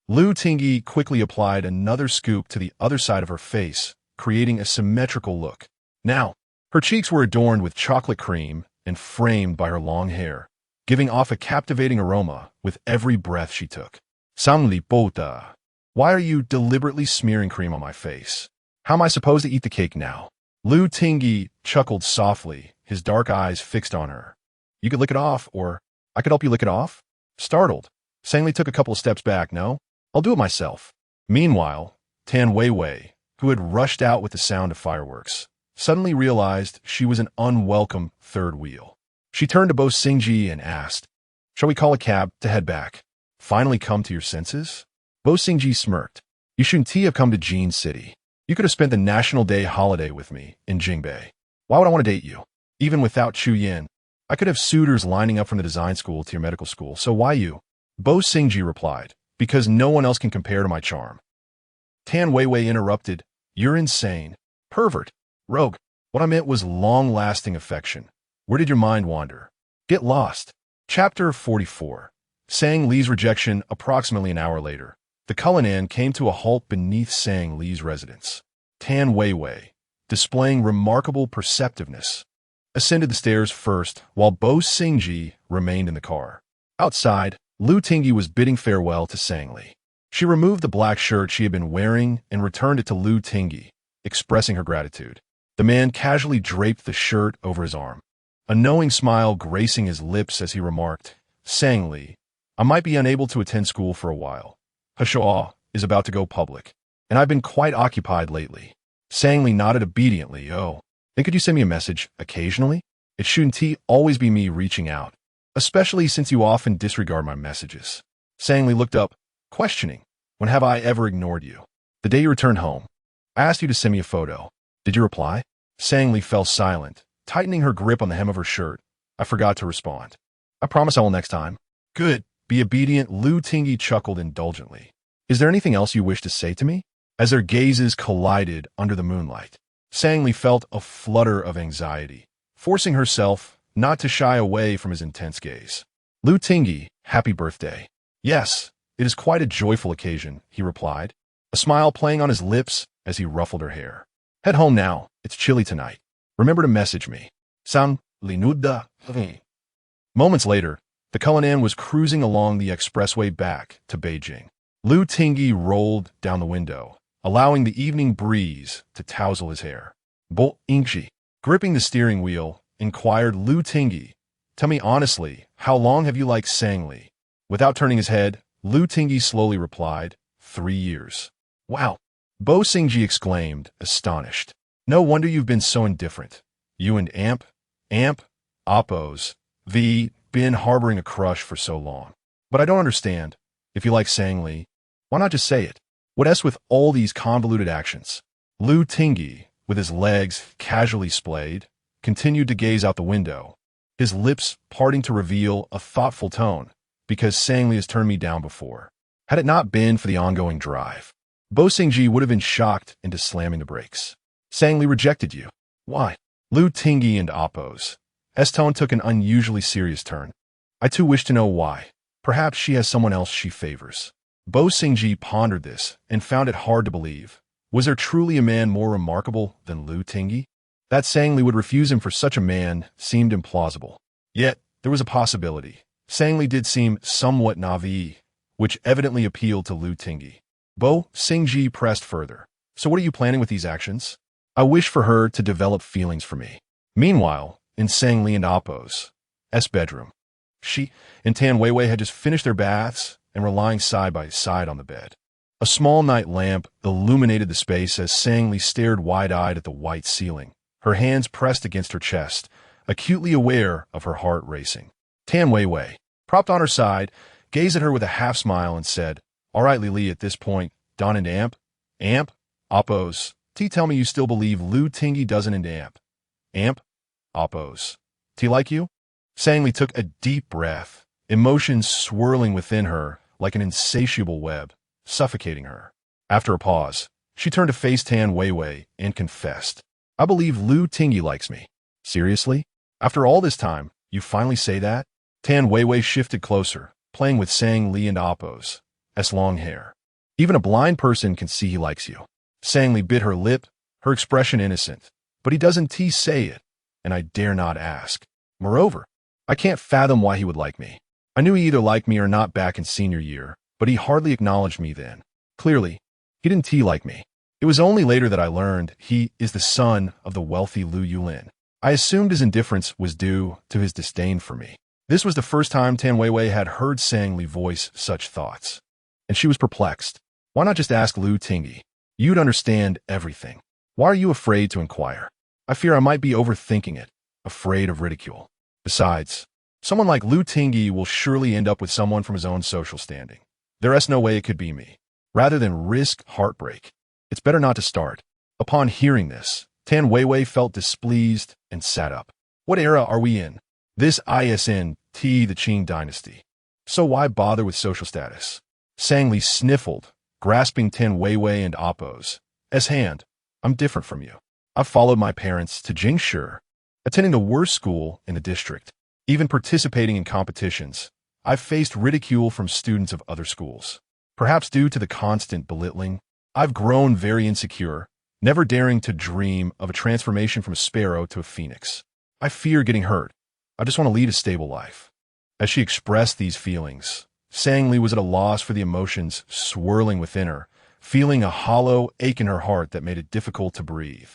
Lu Tingyi quickly applied another scoop to the other side of her face, creating a symmetrical look. Now, her cheeks were adorned with chocolate cream and framed by her long hair, giving off a captivating aroma with every breath she took. Sang Li Bota. Why are you deliberately smearing cream on my face? How am I supposed to eat the cake now? Lu Tingyi chuckled softly, his dark eyes fixed on her. You could lick it off, or I could help you lick it off? Startled, Sang Li took a couple of steps back. No, I'll do it myself. Meanwhile, Tan Weiwei, who had rushed out with the sound of fireworks, suddenly realized she was an unwelcome third wheel. She turned to Bo Xingji and asked, shall we call a cab to head back? Finally come to your senses? Bo Xingji smirked. You shouldn't have come to Jin City. You could have spent the National Day holiday with me in Jingbei. Why would I want to date you? Even without Chu Yin, I could have suitors lining up from the design school to your medical school, so why you? Bo Xingji replied, because no one else can compare to my charm. Tan Weiwei interrupted, you're insane. Pervert. Rogue. What I meant was long-lasting affection. Where did your mind wander? Get lost. Chapter 44. Sang Li's rejection. Approximately an hour later, the Cullinan came to a halt beneath Sang Li's residence. Tan Weiwei, displaying remarkable perceptiveness, ascended the stairs first, while Bo Singji remained in the car. Outside, Lu Tingyi was bidding farewell to Sangli. She removed the black shirt she had been wearing and returned it to Lu Tingyi, expressing her gratitude. The man casually draped the shirt over his arm, a knowing smile gracing his lips as he remarked, "Sangli, I might be unable to attend school for a while. Hashaw is about to go public, and I've been quite occupied lately." Sangli nodded obediently. "Oh, then could you send me a message occasionally? It shouldn't always be me reaching out, especially since you often disregard my messages." Sangli looked up, questioning, "When have I ever ignored you?" "The day you returned home. I asked you to send me a photo. Did you reply?" Sangli fell silent, tightening her grip on the hem of her shirt. "I forgot to respond. I promise I will next time." "Good. Be obedient." Lu Tingyi chuckled indulgently. "Is there anything else you wish to say to me?" As their gazes collided under the moonlight, Sangli felt a flutter of anxiety, forcing herself not to shy away from his intense gaze. "Lu Tingyi, happy birthday." "Yes, it is quite a joyful occasion," he replied, a smile playing on his lips as he ruffled her hair. "Head home now. It's chilly tonight. Remember to message me." Sang linuda. Moments later, the Cullinan was cruising along the expressway back to Beijing. Lu Tingyi rolled down the window, allowing the evening breeze to tousle his hair. "Bo Ingshi," gripping the steering wheel, inquired Lu Tingyi, "Tell me honestly, how long have you liked Sangli?" Without turning his head, Lu Tingyi slowly replied, 3 years. "Wow!" Bo Singji exclaimed, astonished. "No wonder you've been so indifferent. You and Amp, Oppos, been harboring a crush for so long. But I don't understand. If you like Sangli, why not just say it? What's with all these convoluted actions?" Lu Tingyi, with his legs casually splayed, continued to gaze out the window, his lips parting to reveal a thoughtful tone, "Because Sangli has turned me down before. Had it not been for the ongoing drive, Bo Singji would have been shocked into slamming the brakes. Sangli rejected you. Why?" Lu Tingyi and Oppos. S tone took an unusually serious turn. "I too wish to know why. Perhaps she has someone else she favors." Bo Singji pondered this and found it hard to believe. Was there truly a man more remarkable than Lu Tingyi? That Sangli would refuse him for such a man seemed implausible. Yet, there was a possibility. Sangli did seem somewhat naive, which evidently appealed to Lu Tingyi. Bo Singji pressed further. "So what are you planning with these actions?" "I wish for her to develop feelings for me." Meanwhile, in Sangli and Oppos' bedroom, she and Tan Weiwei had just finished their baths and were lying side by side on the bed. A small night lamp illuminated the space as Sangli stared wide-eyed at the white ceiling, her hands pressed against her chest, acutely aware of her heart racing. Tan Weiwei, propped on her side, gazed at her with a half-smile and said, "All right, Lili, at this point, Don and Amp, Oppos, tell me you still believe Lu Tingyi doesn't and Amp, Oppos, like you?" Sangli took a deep breath, emotions swirling within her like an insatiable web, suffocating her. After a pause, she turned to face Tan Weiwei and confessed, "I believe Lu Tingyi likes me." "Seriously? After all this time, you finally say that?" Tan Weiwei shifted closer, playing with Sangli and Oppos' long hair. "Even a blind person can see he likes you." Sangli bit her lip, her expression innocent. "But he doesn't say it, and I dare not ask. Moreover, I can't fathom why he would like me. I knew he either liked me or not back in senior year, but he hardly acknowledged me then. Clearly, he didn't like me. It was only later that I learned he is the son of the wealthy Lu Yulin. I assumed his indifference was due to his disdain for me." This was the first time Tan Weiwei had heard Sangli voice such thoughts, and she was perplexed. Why not just ask Lu Tingyi? You'd understand everything. Why are you afraid to inquire? "I fear I might be overthinking it, afraid of ridicule. Besides, someone like Lu Tingyi will surely end up with someone from his own social standing. There's no way it could be me. Rather than risk heartbreak, it's better not to start." Upon hearing this, Tan Weiwei felt displeased and sat up. "What era are we in? This isn't the Qing dynasty. So why bother with social status?" Sangli sniffled, grasping Tan Weiwei and Oppos' hand. "I'm different from you. I've followed my parents to Jingshi, attending the worst school in the district. Even participating in competitions, I've faced ridicule from students of other schools. Perhaps due to the constant belittling, I've grown very insecure, never daring to dream of a transformation from a sparrow to a phoenix. I fear getting hurt. I just want to lead a stable life. As she expressed these feelings, Sang Li was at a loss for the emotions swirling within her, feeling a hollow ache in her heart that made it difficult to breathe.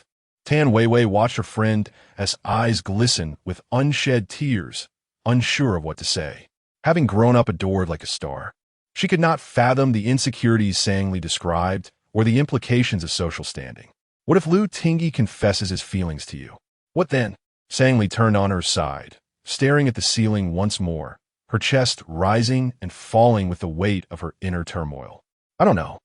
Tan Weiwei watched her friend as eyes glistened with unshed tears, unsure of what to say. Having grown up adored like a star, she could not fathom the insecurities Sang Li described or the implications of social standing. What if Lu Tingyi confesses his feelings to you? What then? Sang Li turned on her side, staring at the ceiling once more, her chest rising and falling with the weight of her inner turmoil. I don't know.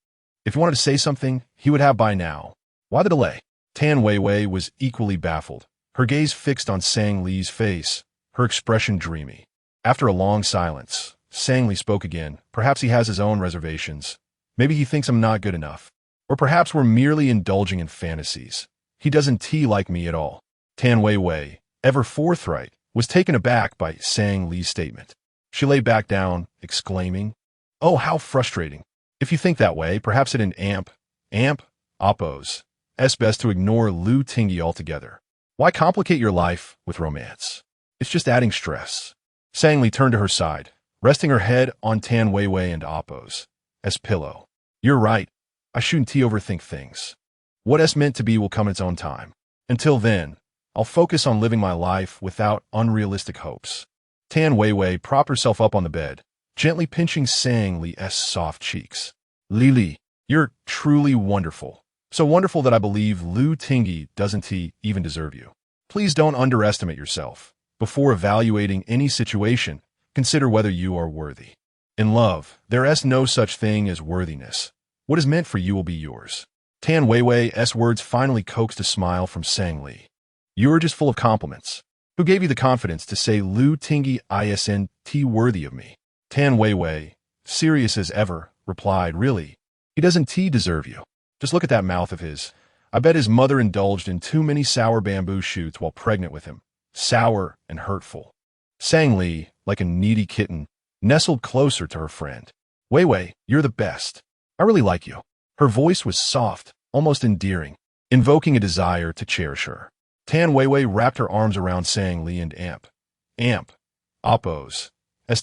If he wanted to say something, he would have by now. Why the delay? Tan Weiwei was equally baffled, her gaze fixed on Sang Li's face, her expression dreamy. After a long silence, Sang Li spoke again. Perhaps he has his own reservations. Maybe he thinks I'm not good enough. Or perhaps we're merely indulging in fantasies. He doesn't like me at all. Tan Weiwei, ever forthright, was taken aback by Sang Li's statement. She lay back down, exclaiming, "Oh, how frustrating. If you think that way, perhaps it an oppose. It's best to ignore Lu Tingyi altogether. Why complicate your life with romance? It's just adding stress." Sang Li turned to her side, resting her head on Tan Weiwei and Oppo's pillow. "You're right. I shouldn't overthink things. What is meant to be will come in its own time. Until then, I'll focus on living my life without unrealistic hopes." Tan Weiwei propped herself up on the bed, gently pinching Sang Li's soft cheeks. "Lili, you're truly wonderful. So wonderful that I believe Lu Tingyi doesn't even deserve you. Please don't underestimate yourself. Before evaluating any situation, consider whether you are worthy. In love, there is no such thing as worthiness. What is meant for you will be yours." Tan Weiwei's words finally coaxed a smile from Sang Li. "You're just full of compliments. Who gave you the confidence to say Lu Tingyi isn't worthy of me?" Tan Weiwei, serious as ever, replied, "Really, he doesn't deserve you. Just look at that mouth of his. I bet his mother indulged in too many sour bamboo shoots while pregnant with him. Sour and hurtful." Sang Li, like a needy kitten, nestled closer to her friend. "Weiwei, you're the best. I really like you." Her voice was soft, almost endearing, invoking a desire to cherish her. Tan Weiwei wrapped her arms around Sang Li and Oppo's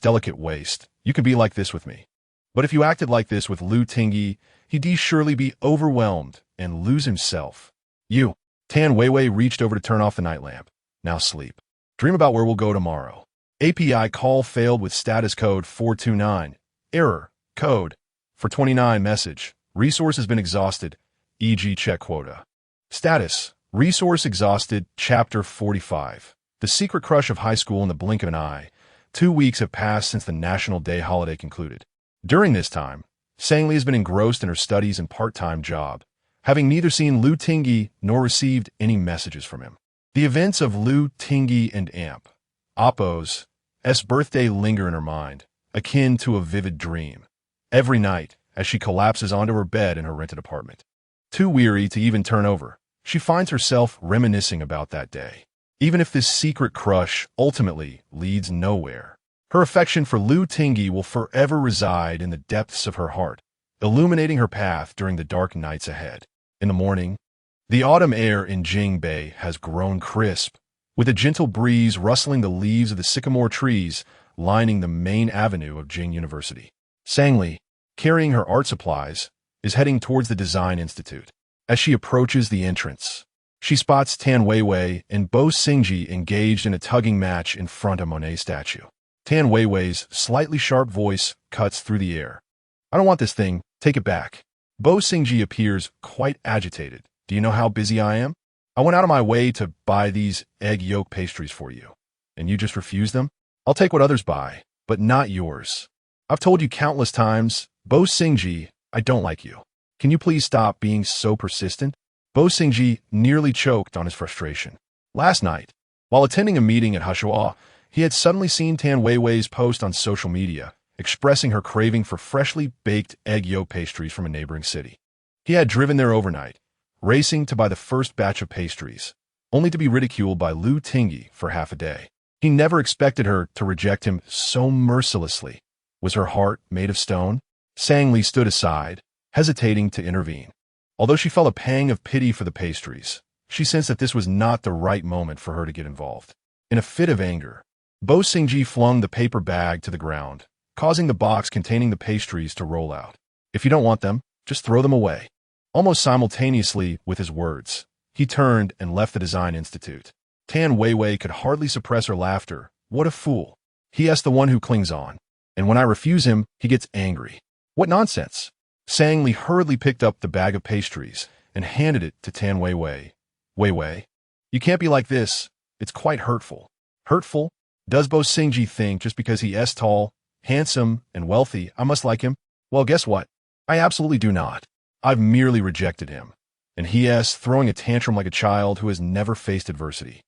delicate waist. "You can be like this with me. But if you acted like this with Lu Tingyi, he'd surely be overwhelmed and lose himself. You." Tan Weiwei reached over to turn off the night lamp. "Now sleep. Dream about where we'll go tomorrow." API call failed with status code 429. Error. Code. For 29 message. Resource has been exhausted, e.g. check quota. Status. Resource exhausted, Chapter 45. The secret crush of high school in the blink of an eye. 2 weeks have passed since the National Day holiday concluded. During this time, Sang Li has been engrossed in her studies and part-time job, having neither seen Lu Tingyi nor received any messages from him. The events of Lu Tingyi and Oppo's birthday linger in her mind, akin to a vivid dream. Every night, as she collapses onto her bed in her rented apartment, too weary to even turn over, she finds herself reminiscing about that day. Even if this secret crush ultimately leads nowhere, her affection for Lu Tingyi will forever reside in the depths of her heart, illuminating her path during the dark nights ahead. In the morning, the autumn air in Jingbei has grown crisp, with a gentle breeze rustling the leaves of the sycamore trees lining the main avenue of Jing University. Sang Li, carrying her art supplies, is heading towards the Design Institute. As she approaches the entrance, she spots Tan Weiwei and Bo Xingji engaged in a tugging match in front of Monet's statue. Tan Weiwei's slightly sharp voice cuts through the air. "I don't want this thing. Take it back." Bo Xingji appears quite agitated. "Do you know how busy I am? I went out of my way to buy these egg yolk pastries for you, and you just refuse them? I'll take what others buy, but not yours. I've told you countless times, Bo Xingji, I don't like you. Can you please stop being so persistent?" Bo Xingji nearly choked on his frustration. Last night, while attending a meeting at Hushua, he had suddenly seen Tan Weiwei's post on social media, expressing her craving for freshly baked egg yolk pastries from a neighboring city. He had driven there overnight, racing to buy the first batch of pastries, only to be ridiculed by Lu Tingyi for half a day. He never expected her to reject him so mercilessly. Was her heart made of stone? Sang Li stood aside, hesitating to intervene. Although she felt a pang of pity for the pastries, she sensed that this was not the right moment for her to get involved. In a fit of anger, Bo Singji flung the paper bag to the ground, causing the box containing the pastries to roll out. If you don't want them, just throw them away. Almost simultaneously with his words, he turned and left the Design Institute. Tan Weiwei could hardly suppress her laughter. What a fool. He is the one who clings on. And when I refuse him, he gets angry. What nonsense. Sang Li hurriedly picked up the bag of pastries and handed it to Tan Weiwei. Weiwei, you can't be like this. It's quite hurtful. Hurtful? Does Bo Singji think just because he is tall, handsome, and wealthy, I must like him? Well, guess what? I absolutely do not. I've merely rejected him. And he is throwing a tantrum like a child who has never faced adversity.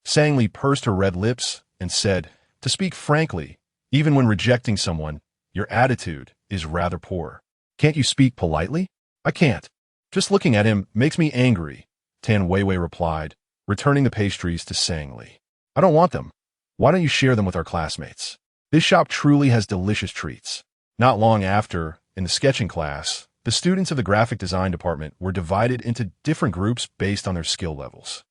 Sang Li pursed her red lips and said, to speak frankly, even when rejecting someone, your attitude is rather poor. Can't you speak politely? I can't. Just looking at him makes me angry, Tan Weiwei replied, returning the pastries to Sang Li. I don't want them. Why don't you share them with our classmates? This shop truly has delicious treats. Not long after, in the sketching class, the students of the graphic design department were divided into different groups based on their skill levels.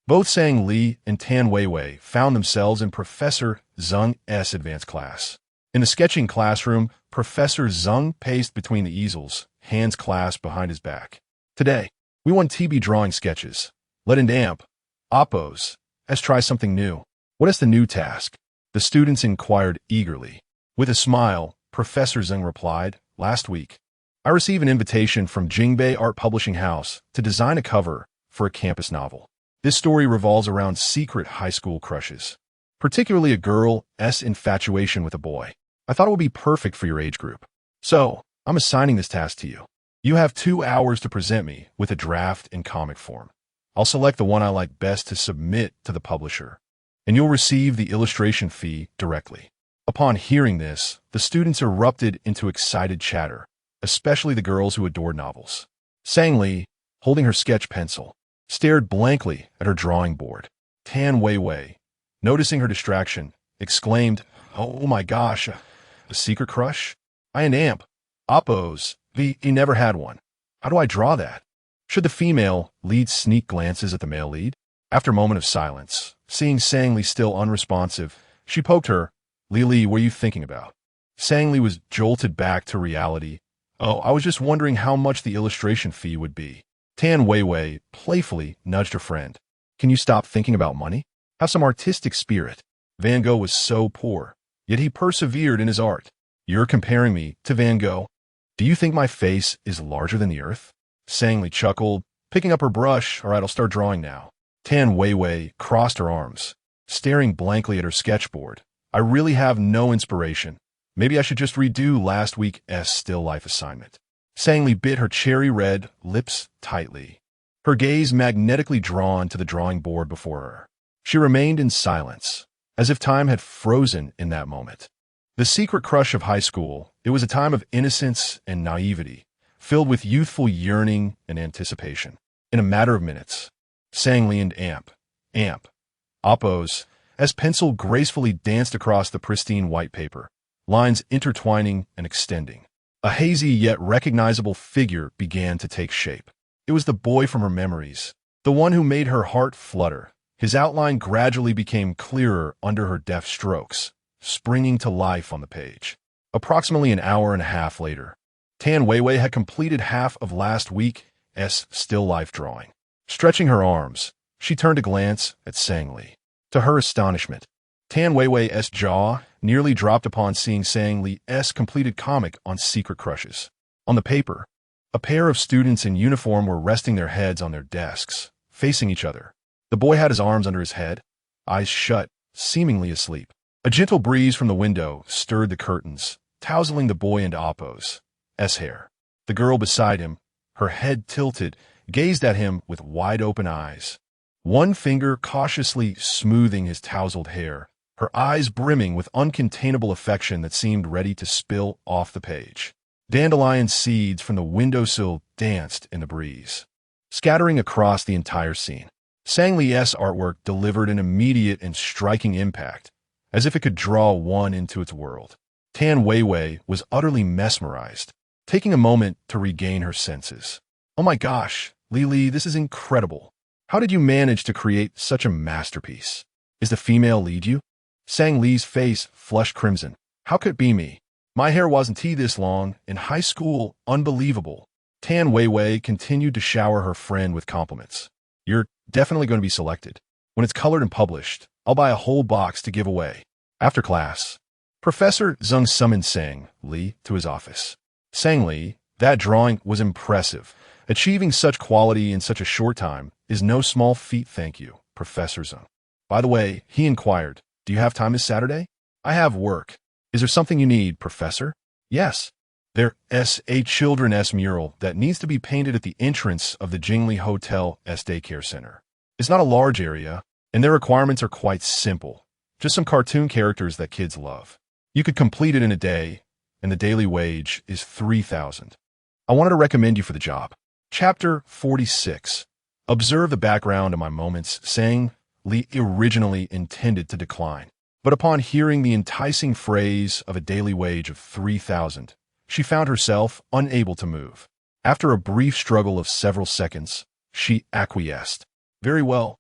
Both Sang Li and Tan Weiwei found themselves in Professor Zheng's advanced class. In the sketching classroom, Professor Zheng paced between the easels, hands clasped behind his back. Today, we want TB drawing sketches. Let in amp. Oppos. Let's try something new. What is the new task? The students inquired eagerly. With a smile, Professor Zheng replied, last week, I received an invitation from Jingbei Art Publishing House to design a cover for a campus novel. This story revolves around secret high school crushes, particularly a girl's infatuation with a boy. I thought it would be perfect for your age group. So, I'm assigning this task to you. You have 2 hours to present me with a draft in comic form. I'll select the one I like best to submit to the publisher, and you'll receive the illustration fee directly. Upon hearing this, the students erupted into excited chatter, especially the girls who adored novels. Sang Li, holding her sketch pencil, stared blankly at her drawing board. Tan Weiwei, noticing her distraction, exclaimed, oh my gosh, a secret crush? I an amp. Oppos, he never had one. How do I draw that? Should the female lead sneak glances at the male lead? After a moment of silence, seeing Sang Li still unresponsive, she poked her. Li, what are you thinking about? Sang Li was jolted back to reality. Oh, I was just wondering how much the illustration fee would be. Tan Weiwei playfully nudged her friend. Can you stop thinking about money? Have some artistic spirit. Van Gogh was so poor, yet he persevered in his art. You're comparing me to Van Gogh? Do you think my face is larger than the earth? Sang Li chuckled, picking up her brush. All right, I'll start drawing now. Tan Weiwei crossed her arms, staring blankly at her sketchboard. I really have no inspiration. Maybe I should just redo last week's still life assignment. Sang Li bit her cherry red lips tightly, her gaze magnetically drawn to the drawing board before her. She remained in silence, as if time had frozen in that moment. The secret crush of high school, it was a time of innocence and naivety, filled with youthful yearning and anticipation. In a matter of minutes, Sang Li and amp. Oppos, as pencil gracefully danced across the pristine white paper, lines intertwining and extending. A hazy yet recognizable figure began to take shape. It was the boy from her memories, the one who made her heart flutter. His outline gradually became clearer under her deft strokes, springing to life on the page. Approximately an hour and a half later, Tan Weiwei had completed half of last week's still life drawing. Stretching her arms, she turned to glance at Sang Li. To her astonishment, Tan Weiwei's jaw nearly dropped upon seeing Sang Li's completed comic on secret crushes. On the paper, a pair of students in uniform were resting their heads on their desks, facing each other. The boy had his arms under his head, eyes shut, seemingly asleep. A gentle breeze from the window stirred the curtains, tousling the boy into Oppos' hair. The girl beside him, her head tilted, gazed at him with wide-open eyes, one finger cautiously smoothing his tousled hair, her eyes brimming with uncontainable affection that seemed ready to spill off the page. Dandelion seeds from the windowsill danced in the breeze, scattering across the entire scene. Sang Li's artwork delivered an immediate and striking impact, as if it could draw one into its world. Tan Weiwei was utterly mesmerized, taking a moment to regain her senses. Oh my gosh, Li, this is incredible. How did you manage to create such a masterpiece? Is the female lead you? Sang Li's face flushed crimson. How could it be me? My hair wasn't this long. In high school, unbelievable. Tan Weiwei continued to shower her friend with compliments. You're definitely going to be selected. When it's colored and published, I'll buy a whole box to give away. After class, Professor Zheng summoned Sang Li to his office. Sang Li, that drawing was impressive. Achieving such quality in such a short time is no small feat, thank you, Professor Zheng. By the way, he inquired, do you have time this Saturday? I have work. Is there something you need, Professor? Yes. There's a children's mural that needs to be painted at the entrance of the Jingli Hotel Daycare Center. It's not a large area, and their requirements are quite simple. Just some cartoon characters that kids love. You could complete it in a day, and the daily wage is 3,000. I wanted to recommend you for the job. Chapter 46. Observe the background of my moments, saying Li originally intended to decline. But upon hearing the enticing phrase of a daily wage of 3,000, she found herself unable to move. After a brief struggle of several seconds, she acquiesced. Very well.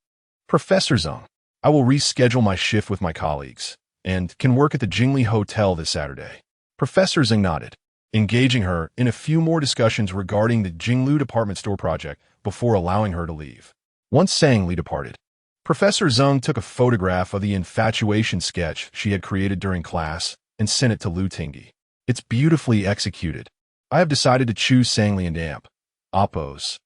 Professor Zheng, I will reschedule my shift with my colleagues, and can work at the Jingli Hotel this Saturday. Professor Zheng nodded, engaging her in a few more discussions regarding the Jinglu department store project before allowing her to leave. Once Sang Li departed, Professor Zheng took a photograph of the infatuation sketch she had created during class and sent it to Lu Tingyi. It's beautifully executed. I have decided to choose Sang Li and Amp. Oppo's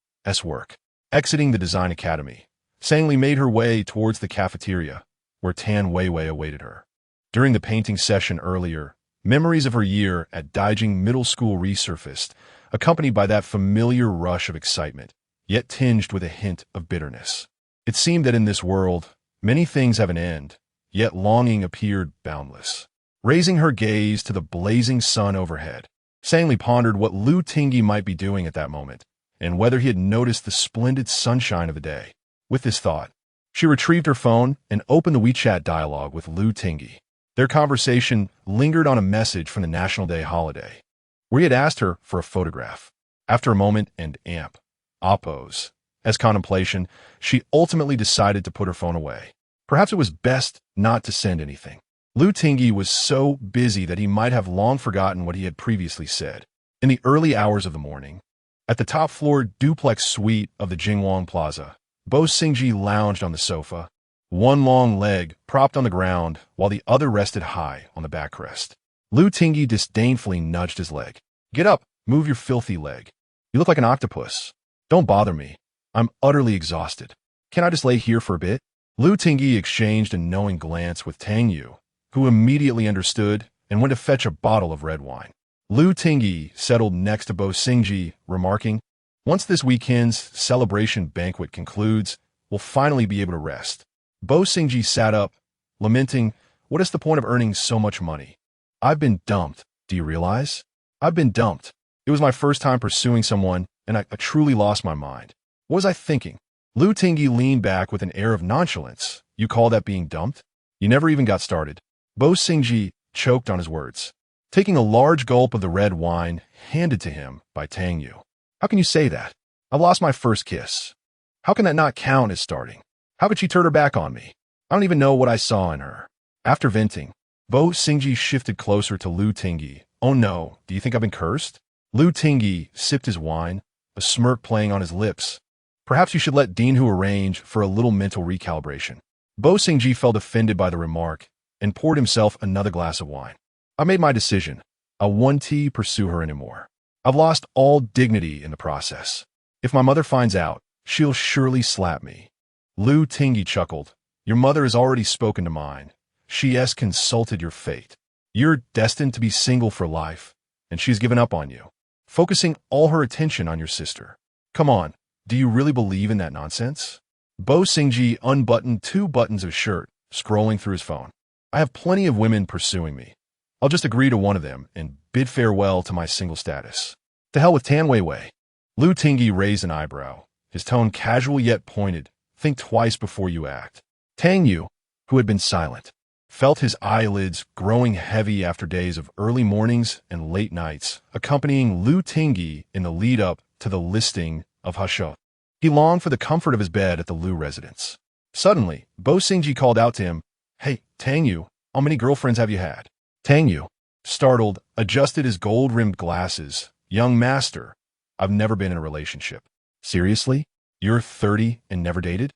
work. Exiting the design academy, Sang Li made her way towards the cafeteria, where Tan Weiwei awaited her. During the painting session earlier, memories of her year at Daijing Middle School resurfaced, accompanied by that familiar rush of excitement, yet tinged with a hint of bitterness. It seemed that in this world, many things have an end, yet longing appeared boundless. Raising her gaze to the blazing sun overhead, Sang Li pondered what Lu Tingyi might be doing at that moment, and whether he had noticed the splendid sunshine of the day. With this thought, she retrieved her phone and opened the WeChat dialogue with Lu Tingyi. Their conversation lingered on a message from the National Day holiday, where he had asked her for a photograph. After a moment and Amp, Oppo's contemplation, she ultimately decided to put her phone away. Perhaps it was best not to send anything. Lu Tingyi was so busy that he might have long forgotten what he had previously said. In the early hours of the morning, at the top-floor duplex suite of the Jingwang Plaza, Bo Xingji lounged on the sofa, one long leg propped on the ground while the other rested high on the backrest. Lu Tingyi disdainfully nudged his leg. Get up, move your filthy leg. You look like an octopus. Don't bother me. I'm utterly exhausted. Can I just lay here for a bit? Lu Tingyi exchanged a knowing glance with Tang Yu, who immediately understood and went to fetch a bottle of red wine. Lu Tingyi settled next to Bo Xingji, remarking, once this weekend's celebration banquet concludes, we'll finally be able to rest. Bo Xingji sat up, lamenting, what is the point of earning so much money? I've been dumped, do you realize? I've been dumped. It was my first time pursuing someone, and I truly lost my mind. What was I thinking? Lu Tingyi leaned back with an air of nonchalance. You call that being dumped? You never even got started. Bo Xingji choked on his words, taking a large gulp of the red wine handed to him by Tang Yu. How can you say that? I've lost my first kiss. How can that not count as starting? How could she turn her back on me? I don't even know what I saw in her. After venting, Bo Xingji shifted closer to Lu Tingyi. Oh no, do you think I've been cursed? Lu Tingyi sipped his wine, a smirk playing on his lips. Perhaps you should let Dinhu arrange for a little mental recalibration. Bo Xingji felt offended by the remark and poured himself another glass of wine. I made my decision. I won't pursue her anymore. I've lost all dignity in the process. If my mother finds out, she'll surely slap me. Lu Tingyi chuckled. Your mother has already spoken to mine. She has consulted your fate. You're destined to be single for life, and she's given up on you, focusing all her attention on your sister. Come on, do you really believe in that nonsense? Bo Xingji unbuttoned 2 buttons of his shirt, scrolling through his phone. I have plenty of women pursuing me. I'll just agree to one of them and bid farewell to my single status. To hell with Tan Weiwei. Lu Tingyi raised an eyebrow, his tone casual yet pointed. Think twice before you act. Tang Yu, who had been silent, felt his eyelids growing heavy after days of early mornings and late nights, accompanying Lu Tingyi in the lead-up to the listing of Hasho. He longed for the comfort of his bed at the Lu residence. Suddenly, Bo Singji called out to him, "Hey, Tang Yu, how many girlfriends have you had?" Tang Yu, startled, adjusted his gold-rimmed glasses. "Young master, I've never been in a relationship." "Seriously? You're 30 and never dated?"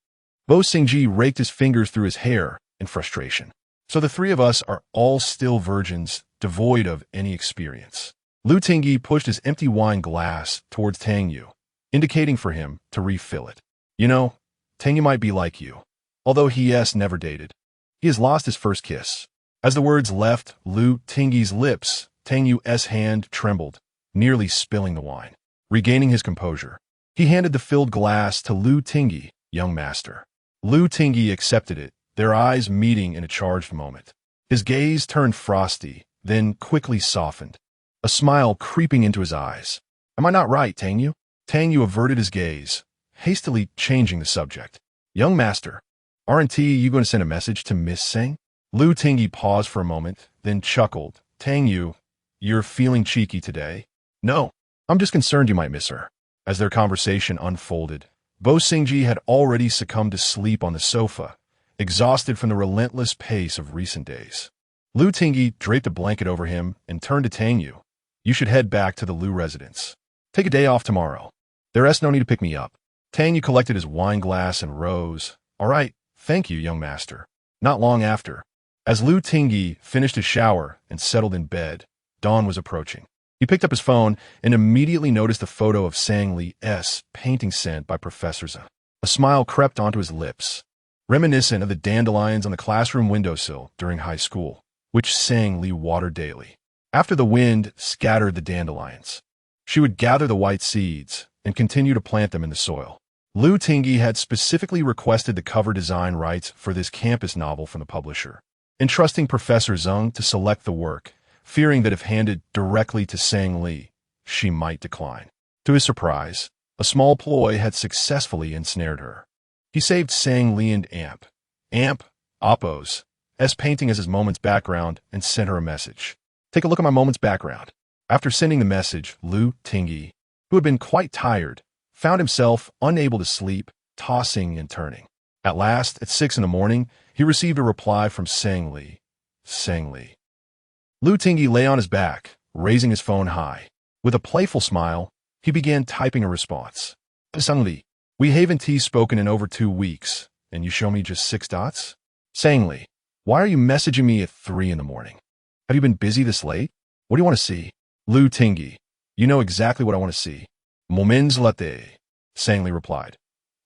Bo Singji raked his fingers through his hair in frustration. "So the three of us are all still virgins, devoid of any experience." Lu Tingyi pushed his empty wine glass towards Tang Yu, indicating for him to refill it. "You know, Tang Yu might be like you. Although he has never dated, he has lost his first kiss." As the words left Lu Tingyi's lips, Tang Yu's hand trembled, nearly spilling the wine. Regaining his composure, he handed the filled glass to Lu Tingyi. "Young master." Lu Tingyi accepted it, their eyes meeting in a charged moment. His gaze turned frosty, then quickly softened, a smile creeping into his eyes. "Am I not right, Tang Yu?" Tang Yu averted his gaze, hastily changing the subject. "Young master, aren't you going to send a message to Miss Seng?" Lu Tingyi paused for a moment, then chuckled. "Tang Yu, you're feeling cheeky today." "No, I'm just concerned you might miss her." As their conversation unfolded, Bo Singji had already succumbed to sleep on the sofa, exhausted from the relentless pace of recent days. Lu Tingyi draped a blanket over him and turned to Tang Yu. "You should head back to the Lu residence. Take a day off tomorrow. There's no need to pick me up." Tang Yu collected his wine glass and rose. "All right, thank you, young master." Not long after, as Lu Tingyi finished his shower and settled in bed, dawn was approaching. He picked up his phone and immediately noticed a photo of Sang Li's painting sent by Professor Zhe. A smile crept onto his lips, reminiscent of the dandelions on the classroom windowsill during high school, which Sang Li watered daily. After the wind scattered the dandelions, she would gather the white seeds and continue to plant them in the soil. Lu Tingyi had specifically requested the cover design rights for this campus novel from the publisher, entrusting Professor Zeng to select the work, fearing that if handed directly to Sang Li, she might decline. To his surprise, a small ploy had successfully ensnared her. He saved Sang Li and Appo's painting as his moment's background and sent her a message. "Take a look at my moment's background." After sending the message, Lu Tingyi, who had been quite tired, found himself unable to sleep, tossing and turning. At last, at 6 in the morning, he received a reply from Sang Li. Lu Tingyi lay on his back, raising his phone high. With a playful smile, he began typing a response. "Sang Li, we haven't spoken in over 2 weeks, and you show me just 6 dots? Sang Li, why are you messaging me at 3 in the morning? Have you been busy this late? What do you want to see?" Lu Tingyi, "You know exactly what I want to see." "Moments latte," Sang Li replied.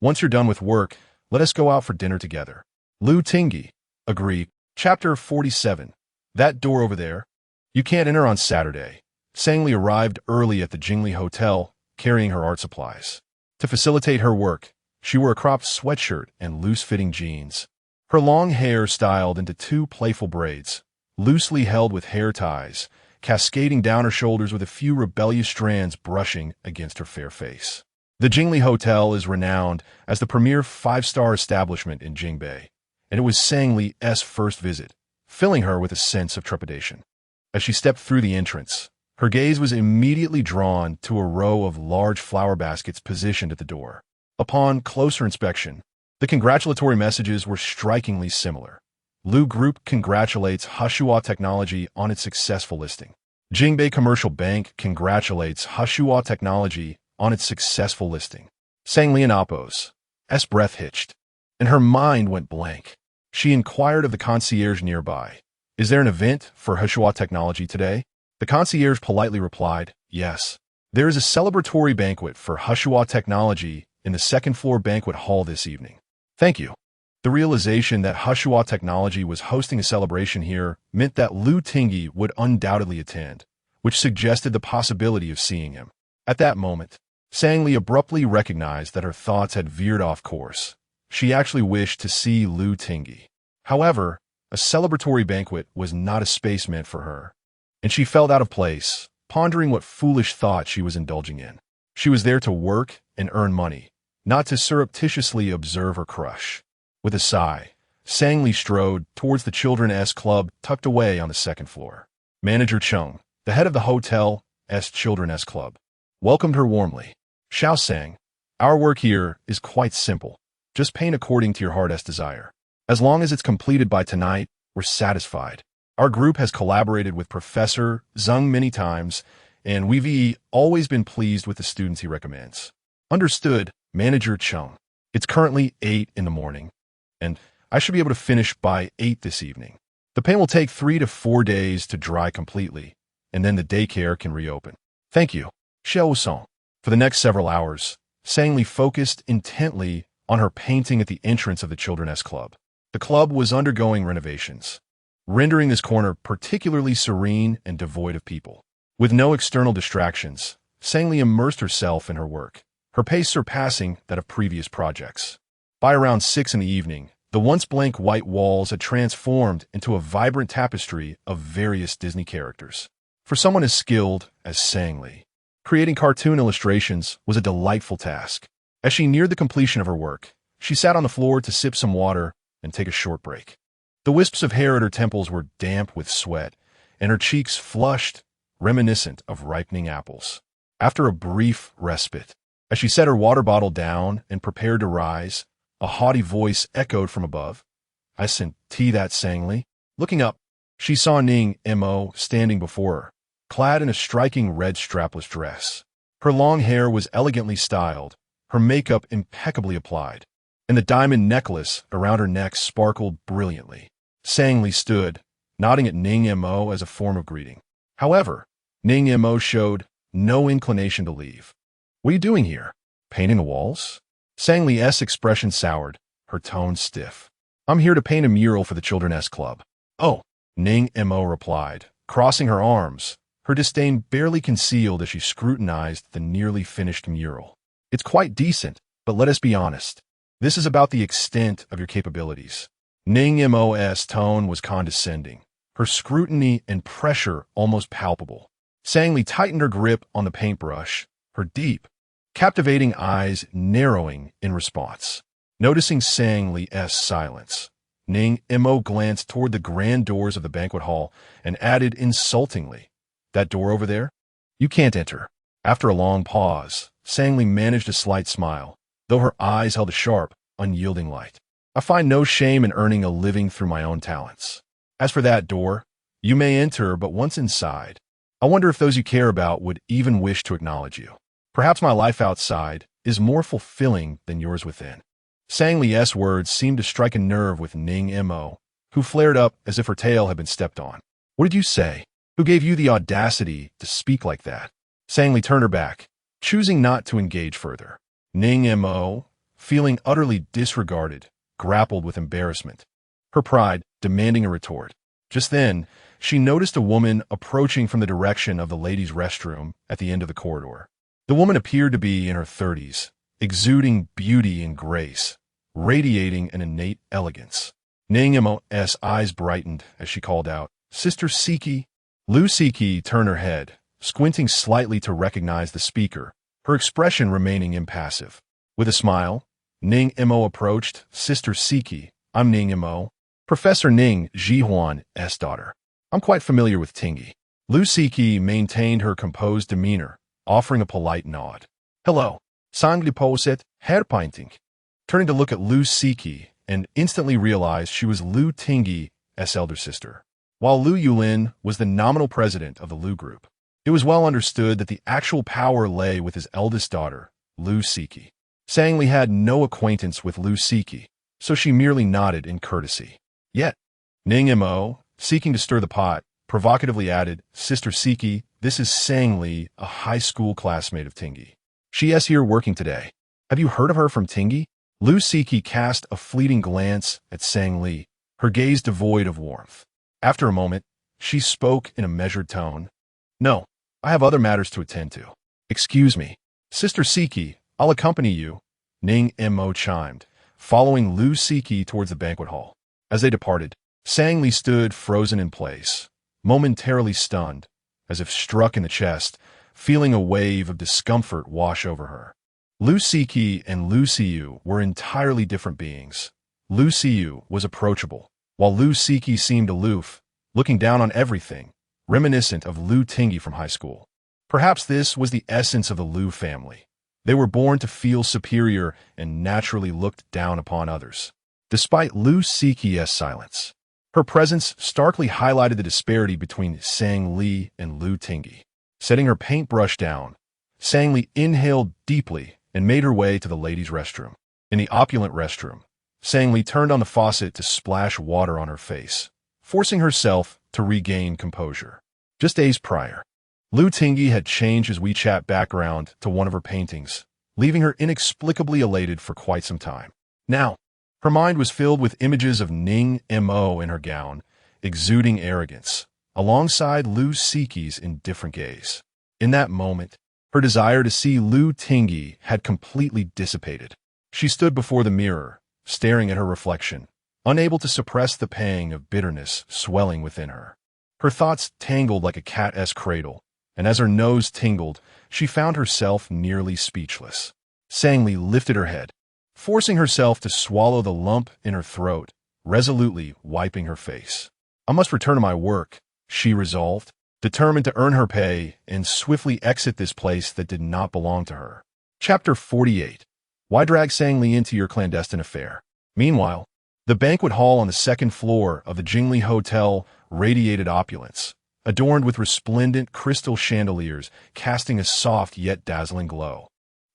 "Once you're done with work, let us go out for dinner together." Lu Tingyi, agreed. Chapter 47. That door over there. You can't enter on Saturday. Sang Li arrived early at the Jingli Hotel, carrying her art supplies. To facilitate her work, she wore a cropped sweatshirt and loose-fitting jeans. Her long hair styled into 2 playful braids, loosely held with hair ties, cascading down her shoulders with a few rebellious strands brushing against her fair face. The Jingli Hotel is renowned as the premier 5-star establishment in Jingbei, and it was Sang Li's first visit, filling her with a sense of trepidation. As she stepped through the entrance, her gaze was immediately drawn to a row of large flower baskets positioned at the door. Upon closer inspection, the congratulatory messages were strikingly similar. Lu Group congratulates Hushua Technology on its successful listing. Jingbei Commercial Bank congratulates Hushua Technology on its successful listing. Sang Li and Appo's breath hitched, and her mind went blank. She inquired of the concierge nearby, "Is there an event for Hushua Technology today?" The concierge politely replied, "Yes. There is a celebratory banquet for Hushua Technology in the second-floor banquet hall this evening." "Thank you." The realization that Hushua Technology was hosting a celebration here meant that Lu Tingyi would undoubtedly attend, which suggested the possibility of seeing him. At that moment, Sang Li abruptly recognized that her thoughts had veered off course. She actually wished to see Lu Tingyi. However, a celebratory banquet was not a space meant for her, and she felt out of place, pondering what foolish thought she was indulging in. She was there to work and earn money, not to surreptitiously observe her crush. With a sigh, Sang Li strode towards the Children's Club tucked away on the second floor. Manager Chung, the head of the hotel's Children's Club, welcomed her warmly. "Xiao Sang, our work here is quite simple. Just paint according to your heart's desire. As long as it's completed by tonight, we're satisfied. Our group has collaborated with Professor Zheng many times, and we've always been pleased with the students he recommends. Understood, Manager Chung. It's currently 8 in the morning, and I should be able to finish by 8 this evening. The paint will take 3 to 4 days to dry completely, and then the daycare can reopen. Thank you, Xiao Song. For the next several hours, Sang Li focused intently on her painting at the entrance of the Children's Club. The club was undergoing renovations, rendering this corner particularly serene and devoid of people. With no external distractions, Sang Li immersed herself in her work, her pace surpassing that of previous projects. By around 6 in the evening, the once blank white walls had transformed into a vibrant tapestry of various Disney characters. For someone as skilled as Sang Li, creating cartoon illustrations was a delightful task. As she neared the completion of her work, she sat on the floor to sip some water and take a short break. The wisps of hair at her temples were damp with sweat, and her cheeks flushed, reminiscent of ripening apples. After a brief respite, as she set her water bottle down and prepared to rise, a haughty voice echoed from above. "I sent tea that Sang Li." Looking up, she saw Ning Mo standing before her, clad in a striking red strapless dress. Her long hair was elegantly styled, her makeup impeccably applied, and the diamond necklace around her neck sparkled brilliantly. Sang Li stood, nodding at Ning Mo as a form of greeting. However, Ning Mo showed no inclination to leave. "What are you doing here? Painting the walls?" Sang Li's expression soured, her tone stiff. "I'm here to paint a mural for the Children's Club." "Oh," Ning Mo replied, crossing her arms, her disdain barely concealed as she scrutinized the nearly finished mural. "It's quite decent, but let us be honest. This is about the extent of your capabilities." Ning Mo's tone was condescending, her scrutiny and pressure almost palpable. Sang Li tightened her grip on the paintbrush, her deep, captivating eyes narrowing in response. Noticing Sang Li's silence, Ning Mo glanced toward the grand doors of the banquet hall and added insultingly, "That door over there? You can't enter." After a long pause, Sang Li managed a slight smile, though her eyes held a sharp, unyielding light. "I find no shame in earning a living through my own talents. As for that door, you may enter, but once inside, I wonder if those you care about would even wish to acknowledge you. Perhaps my life outside is more fulfilling than yours within." Sang Li's words seemed to strike a nerve with Ning Mo, who flared up as if her tail had been stepped on. "What did you say? Who gave you the audacity to speak like that?" Sang Li turned her back, choosing not to engage further. Ning Mo, feeling utterly disregarded, grappled with embarrassment, her pride demanding a retort. Just then, she noticed a woman approaching from the direction of the ladies' restroom at the end of the corridor. The woman appeared to be in her 30s, exuding beauty and grace, radiating an innate elegance. Ning Mo's eyes brightened as she called out, "Sister Siki." Lu Siki turned her head, squinting slightly to recognize the speaker, her expression remaining impassive. With a smile, Ning Mo approached. "Sister Siki, I'm Ning Mo, Professor Ning Jihuan's daughter. I'm quite familiar with Tingy." Lu Siki maintained her composed demeanor, offering a polite nod. "Hello, Sang Li poset hair painting." Turning to look at Lu Siki and instantly realized she was Lu Tingyi's elder sister. While Lu Yulin was the nominal president of the Lu Group, it was well understood that the actual power lay with his eldest daughter, Lu Siki. Sang Li had no acquaintance with Lu Siki, so she merely nodded in courtesy. Yet, Ning Mo, seeking to stir the pot, provocatively added, "Sister Siki, this is Sang Li, a high school classmate of Tingy. She is here working today. Have you heard of her from Tingy?" Lu Siki cast a fleeting glance at Sang Li, her gaze devoid of warmth. After a moment, she spoke in a measured tone. "No, I have other matters to attend to. Excuse me. Sister Siki, I'll accompany you," Ning Mo chimed, following Lu Siki towards the banquet hall. As they departed, Sang Li stood frozen in place, momentarily stunned, as if struck in the chest, feeling a wave of discomfort wash over her. Lu Siki and Lu Siyu were entirely different beings. Lu Siyu was approachable, while Lu Siki seemed aloof, looking down on everything, reminiscent of Lu Tingy from high school. Perhaps this was the essence of the Lu family, They were born to feel superior and naturally looked down upon others. Despite Lu Siqi's silence, her presence starkly highlighted the disparity between Sang Li and Lu Tingyi. Setting her paintbrush down, Sang Li inhaled deeply and made her way to the ladies' restroom. In the opulent restroom, Sang Li turned on the faucet to splash water on her face, forcing herself to regain composure. Just days prior, Lu Tingyi had changed his WeChat background to one of her paintings, leaving her inexplicably elated for quite some time. Now, her mind was filled with images of Ning Mo in her gown, exuding arrogance, alongside Lu Siqi's indifferent gaze. In that moment, her desire to see Lu Tingyi had completely dissipated. She stood before the mirror, staring at her reflection, unable to suppress the pang of bitterness swelling within her. Her thoughts tangled like a cat's cradle, and as her nose tingled, she found herself nearly speechless. Sang Li lifted her head, forcing herself to swallow the lump in her throat, resolutely wiping her face. "I must return to my work," she resolved, determined to earn her pay and swiftly exit this place that did not belong to her. Chapter 48. Why drag Sang Li into your clandestine affair? Meanwhile, the banquet hall on the second floor of the Jingli Hotel radiated opulence, adorned with resplendent crystal chandeliers casting a soft yet dazzling glow,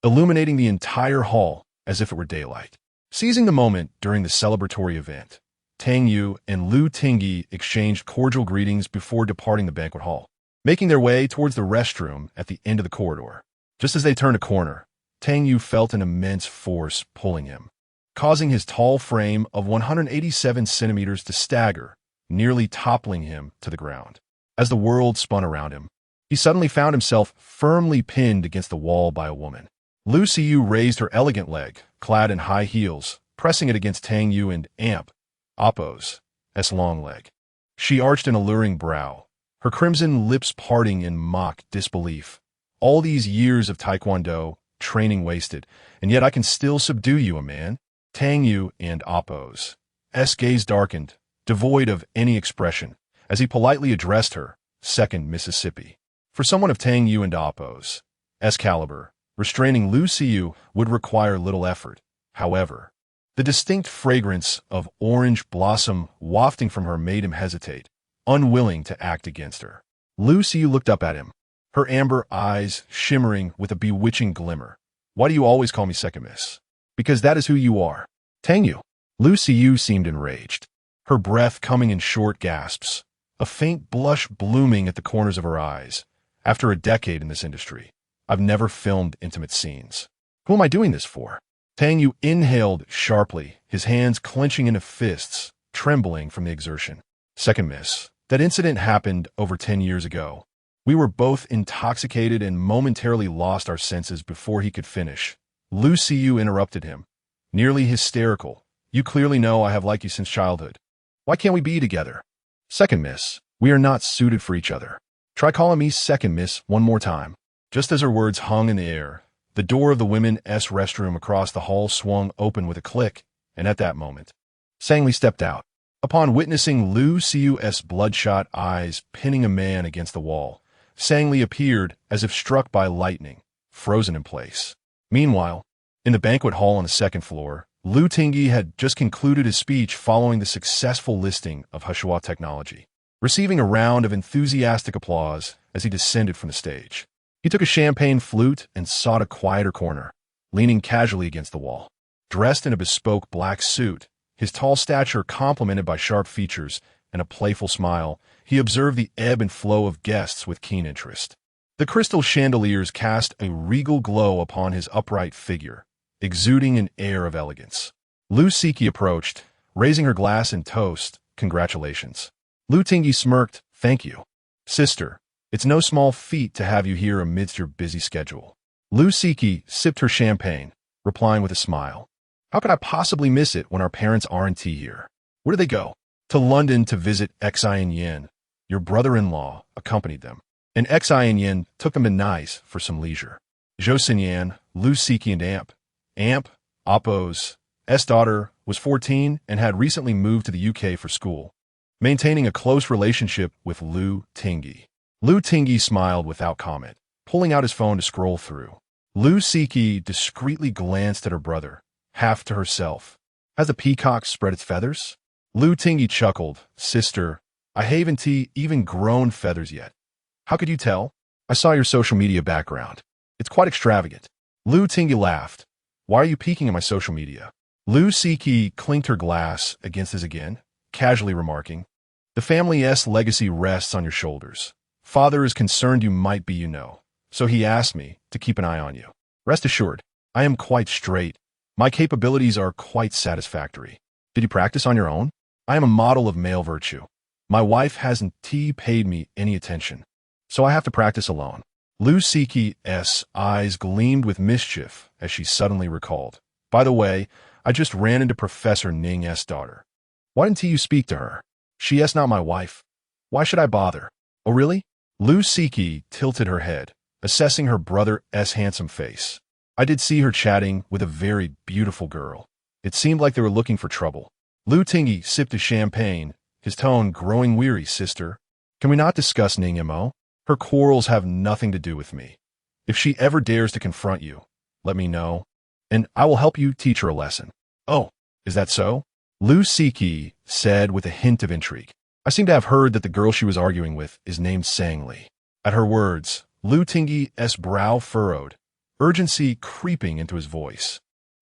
illuminating the entire hall as if it were daylight. Seizing the moment during the celebratory event, Tang Yu and Lu Tingyi exchanged cordial greetings before departing the banquet hall, making their way towards the restroom at the end of the corridor. Just as they turned a corner, Tang Yu felt an immense force pulling him, causing his tall frame of 187 centimeters to stagger, nearly toppling him to the ground. As the world spun around him, he suddenly found himself firmly pinned against the wall by a woman. Lu Xiyu raised her elegant leg, clad in high heels, pressing it against Tang Yu and Appo's long leg. She arched an alluring brow, her crimson lips parting in mock disbelief. "All these years of taekwondo training wasted, and yet I can still subdue you, a man?" Tang Yu and Appo's gaze darkened, devoid of any expression, as he politely addressed her, "Second Mississippi." For someone of Tang Yu and Appo's caliber, restraining Lu Xiyu would require little effort. However, the distinct fragrance of orange blossom wafting from her made him hesitate, unwilling to act against her. Lu Xiyu looked up at him, her amber eyes shimmering with a bewitching glimmer. "Why do you always call me Second Miss?" "Because that is who you are." "Tang Yu." Lu Xiyu seemed enraged, her breath coming in short gasps, a faint blush blooming at the corners of her eyes. "After a decade in this industry, I've never filmed intimate scenes. Who am I doing this for?" Tang Yu inhaled sharply, his hands clenching into fists, trembling from the exertion. "Second Miss, that incident happened over 10 years ago. We were both intoxicated and momentarily lost our senses before he could finish." Lu Xiyu interrupted him, nearly hysterical. "You clearly know I have liked you since childhood. Why can't we be together?" "Second Miss, we are not suited for each other. Try calling me Second Miss one more time." Just as her words hung in the air, the door of the women's restroom across the hall swung open with a click, and at that moment, Sang Li stepped out. Upon witnessing Lu Xiyu's bloodshot eyes pinning a man against the wall, Sang Li appeared as if struck by lightning, frozen in place. Meanwhile, in the banquet hall on the second floor, Lu Tingyi had just concluded his speech following the successful listing of Hashua technology, receiving a round of enthusiastic applause as he descended from the stage. He took a champagne flute and sought a quieter corner, leaning casually against the wall. Dressed in a bespoke black suit, his tall stature complemented by sharp features and a playful smile, he observed the ebb and flow of guests with keen interest. The crystal chandeliers cast a regal glow upon his upright figure, exuding an air of elegance. Lu Siqi approached, raising her glass in toast. "Congratulations." Lu Tingyi smirked. "Thank you, sister. It's no small feat to have you here amidst your busy schedule." Lu Siqi sipped her champagne, replying with a smile. "How could I possibly miss it when our parents aren't here?" "Where did they go?" "To London to visit Xian Yin. Your brother-in-law accompanied them, and Xian Yin took them to Nice for some leisure." Zhou Xinyan, Lu Siqi and Appo's daughter, was 14 and had recently moved to the UK for school, maintaining a close relationship with Lu Tingyi. Lu Tingyi smiled without comment, pulling out his phone to scroll through. Lu Siki discreetly glanced at her brother, half to herself. Has the peacock spread its feathers? Lu Tingy chuckled. Sister, I haven't even grown feathers yet. How could you tell? I saw your social media background. It's quite extravagant. Lu Tingy laughed. Why are you peeking at my social media? Lu Siki clinked her glass against his again, casually remarking, the family's legacy rests on your shoulders. Father is concerned you might be, so he asked me to keep an eye on you. Rest assured, I am quite straight. My capabilities are quite satisfactory. Did you practice on your own? I am a model of male virtue. My wife hasn't paid me any attention, so I have to practice alone. Lu Siki's eyes gleamed with mischief as she suddenly recalled. By the way, I just ran into Professor Ning's daughter. Why didn't you speak to her? She's not my wife. Why should I bother? Oh, really? Lu Siki tilted her head, assessing her brother's handsome face. I did see her chatting with a very beautiful girl. It seemed like they were looking for trouble. Lu Tingy sipped his champagne, his tone growing weary. Sister, can we not discuss Ning Mo? Her quarrels have nothing to do with me. If she ever dares to confront you, let me know, and I will help you teach her a lesson. Oh, is that so? Lu Siki said with a hint of intrigue. I seem to have heard that the girl she was arguing with is named Sangli. At her words, Lu Tingy's brow furrowed, urgency creeping into his voice.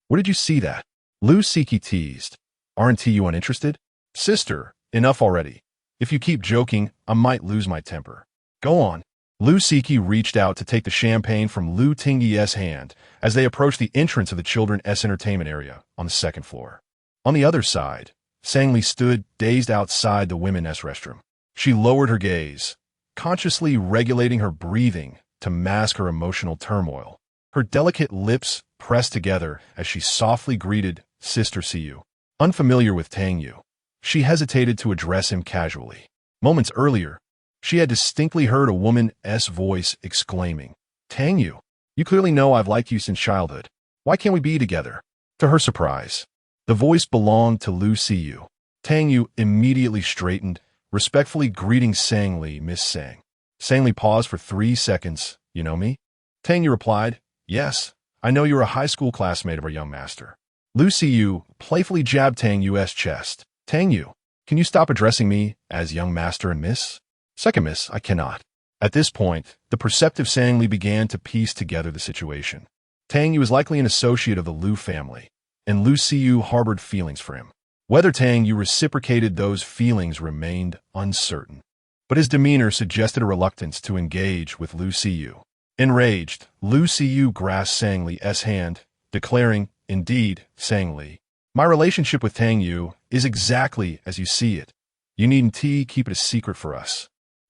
Where did you see that? Lu Siki teased. Aren't you uninterested? Sister, enough already. If you keep joking, I might lose my temper. Go on. Lu Siki reached out to take the champagne from Lu Tingy's hand as they approached the entrance of the children's entertainment area on the second floor. On the other side, Sangli stood dazed outside the women's restroom. She lowered her gaze, consciously regulating her breathing to mask her emotional turmoil. Her delicate lips pressed together as she softly greeted Sister Siyu. Unfamiliar with Tang Yu, she hesitated to address him casually. Moments earlier, she had distinctly heard a woman's voice exclaiming, Tang Yu, you clearly know I've liked you since childhood. Why can't we be together? To her surprise, the voice belonged to Lu Siyu. Tang Yu immediately straightened, respectfully greeting Sangli, Miss Sang. Sangli paused for 3 seconds. You know me? Tang Yu replied, yes, I know you're a high school classmate of our young master. Lu Siyu playfully jabbed Tang Yu's chest. Tang Yu, can you stop addressing me as young master and miss? Second miss, I cannot. At this point, the perceptive Sangli began to piece together the situation. Tang Yu was likely an associate of the Lu family, and Lu Siyu harbored feelings for him. Whether Tang Yu reciprocated those feelings remained uncertain, but his demeanor suggested a reluctance to engage with Lu Siyu. Enraged, Lu Siyu grasped Sangli's hand, declaring, indeed, Sangli, my relationship with Tang Yu is exactly as you see it. You needn't keep it a secret for us.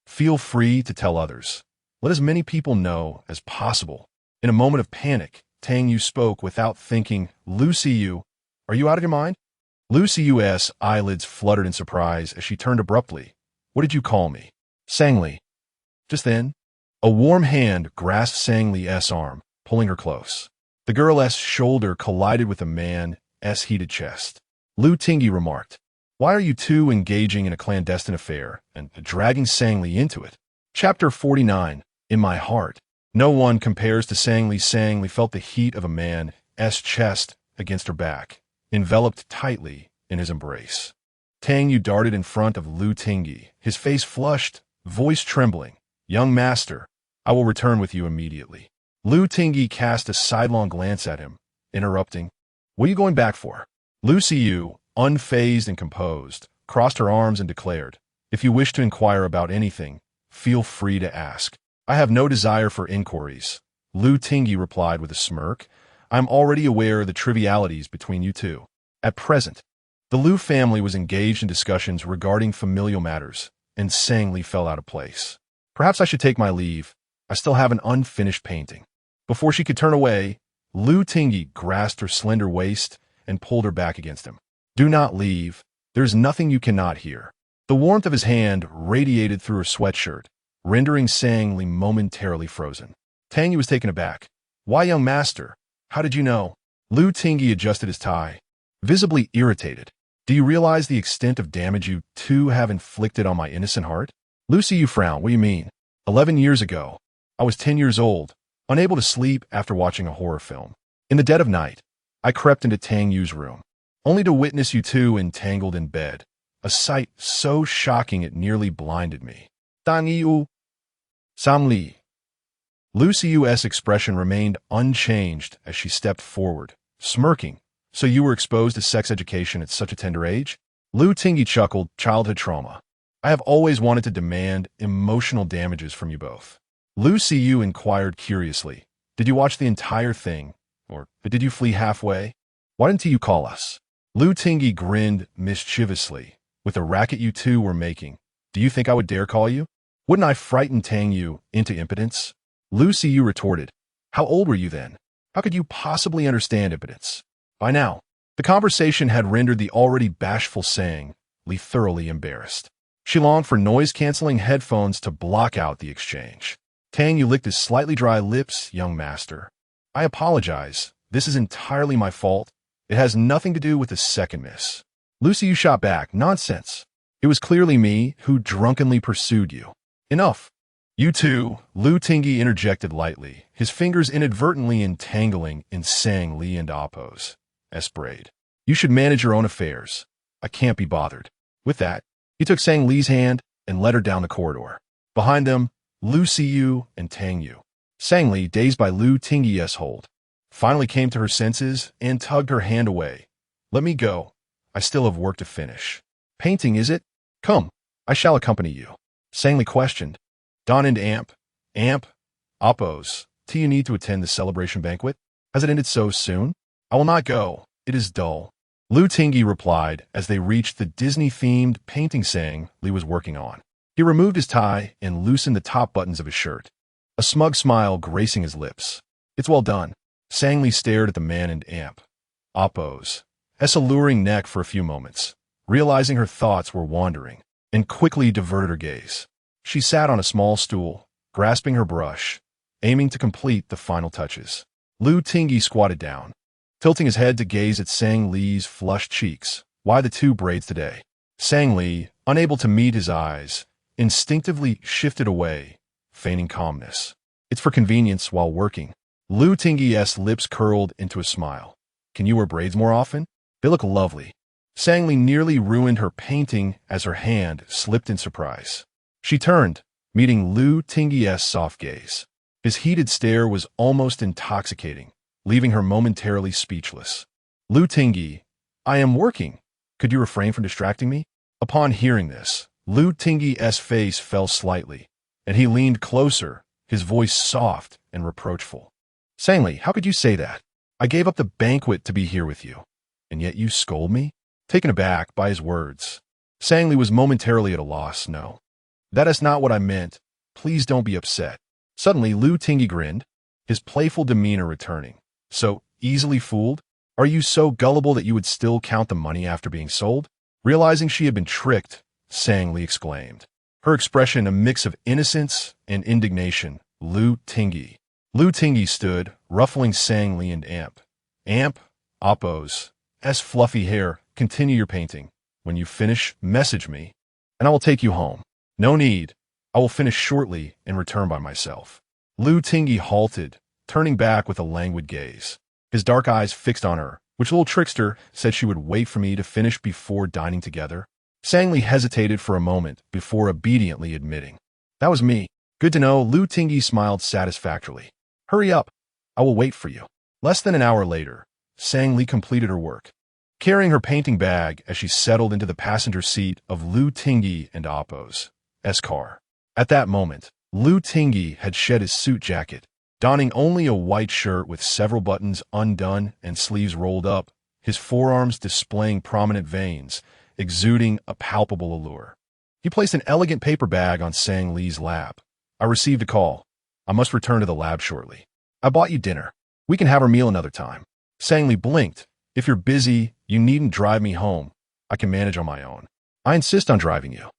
Feel free to tell others. Let as many people know as possible. In a moment of panic, Tang Yu spoke without thinking. Lu Siyu, are you out of your mind? Lu Siyu's eyelids fluttered in surprise as she turned abruptly. What did you call me? Sangli. Just then, a warm hand grasped Sangli's arm, pulling her close. The girl's shoulder collided with the man's heated chest. Lu Tingy remarked, why are you two engaging in a clandestine affair and dragging Sangli into it? Chapter 49. In my heart. No one compares to Sangli. Sangli felt the heat of a man's chest against her back, enveloped tightly in his embrace. Tang Yu darted in front of Lu Tingy, his face flushed, voice trembling. Young master, I will return with you immediately. Lu Tingy cast a sidelong glance at him, interrupting. What are you going back for? Lu Siyu, unfazed and composed, crossed her arms and declared, if you wish to inquire about anything, feel free to ask. I have no desire for inquiries. Lu Tingy replied with a smirk. I am already aware of the trivialities between you two. At present, the Lu family was engaged in discussions regarding familial matters, and Sangli fell out of place. Perhaps I should take my leave. I still have an unfinished painting. Before she could turn away, Lu Tingy grasped her slender waist and pulled her back against him. Do not leave. There's nothing you cannot hear. The warmth of his hand radiated through her sweatshirt, rendering Sangli momentarily frozen. Tang Yu was taken aback. Why, young master? How did you know? Lu Tingy adjusted his tie, visibly irritated. Do you realize the extent of damage you two have inflicted on my innocent heart? Lu Siyu frowned. What do you mean? 11 years ago. I was 10 years old. unable to sleep after watching a horror film. In the dead of night, I crept into Tang Yu's room, only to witness you two entangled in bed, a sight so shocking it nearly blinded me. Tang Yu, Sam Li. Lucy Yu's expression remained unchanged as she stepped forward, smirking. So you were exposed to sex education at such a tender age? Lu Tingyi chuckled, childhood trauma. I have always wanted to demand emotional damages from you both. Lucy Yu inquired curiously. Did you watch the entire thing? Or did you flee halfway? Why didn't you call us? Lu Tingyi grinned mischievously. With the racket you two were making, do you think I would dare call you? Wouldn't I frighten Tang Yu into impotence? Lucy Yu retorted. How old were you then? How could you possibly understand impotence? By now, the conversation had rendered the already bashful Sang Li thoroughly embarrassed. She longed for noise-canceling headphones to block out the exchange. Tang Yu licked his slightly dry lips, young master. I apologize. This is entirely my fault. It has nothing to do with the second miss. Lucy Yu shot back. Nonsense. It was clearly me who drunkenly pursued you. Enough. You two, Lu Tingyi interjected lightly, his fingers inadvertently entangling in Sang Li and Appo's braid. You should manage your own affairs. I can't be bothered. With that, he took Sang Li's hand and led her down the corridor. Behind them, Lucy Yu and Tang Yu. Sang Li, dazed by Lu Tingyi's hold, finally came to her senses and tugged her hand away. Let me go. I still have work to finish. Painting, is it? Come, I shall accompany you. Sang Li questioned. Don and Amp, Appo's, do you need to attend the celebration banquet? Has it ended so soon? I will not go. It is dull. Lu Tingyi replied as they reached the Disney-themed painting Sang Li was working on. He removed his tie and loosened the top buttons of his shirt, a smug smile gracing his lips. It's well done. Sang Li stared at the man and Appo's alluring neck for a few moments, realizing her thoughts were wandering, and quickly diverted her gaze. She sat on a small stool, grasping her brush, aiming to complete the final touches. Lu Tingyi squatted down, tilting his head to gaze at Sang Li's flushed cheeks. Why the two braids today? Sang Li, unable to meet his eyes, instinctively shifted away, feigning calmness. It's for convenience while working. Lu Tingyi's lips curled into a smile. Can you wear braids more often? They look lovely. Sang Li nearly ruined her painting as her hand slipped in surprise. She turned, meeting Lu Tingyi's soft gaze. His heated stare was almost intoxicating, leaving her momentarily speechless. Lu Tingyi, I am working. Could you refrain from distracting me? Upon hearing this, Lu Tingyi's face fell slightly, and he leaned closer, his voice soft and reproachful. Sang Li, how could you say that? I gave up the banquet to be here with you, and yet you scold me? Taken aback by his words, Sang Li was momentarily at a loss. No, that is not what I meant. Please don't be upset. Suddenly, Lu Tingyi grinned, his playful demeanor returning. So easily fooled? Are you so gullible that you would still count the money after being sold? Realizing she had been tricked, Sang Li exclaimed, her expression a mix of innocence and indignation. Lu Tingyi. Lu Tingyi stood, ruffling Sang Li and Appo's fluffy hair. Continue your painting. When you finish, message me, and I will take you home. No need. I will finish shortly and return by myself. Lu Tingyi halted, turning back with a languid gaze, his dark eyes fixed on her. Which little trickster said she would wait for me to finish before dining together? Sang Li hesitated for a moment before obediently admitting. That was me. Good to know. Lu Tingyi smiled satisfactorily. Hurry up. I will wait for you. Less than an hour later, Sang Li completed her work, carrying her painting bag as she settled into the passenger seat of Lu Tingyi and Appo's car. At that moment, Lu Tingyi had shed his suit jacket, donning only a white shirt with several buttons undone and sleeves rolled up, his forearms displaying prominent veins, exuding a palpable allure. He placed an elegant paper bag on Sang Li's lap. I received a call. I must return to the lab shortly. I bought you dinner. We can have our meal another time. Sang Li blinked. If you're busy, you needn't drive me home. I can manage on my own. I insist on driving you.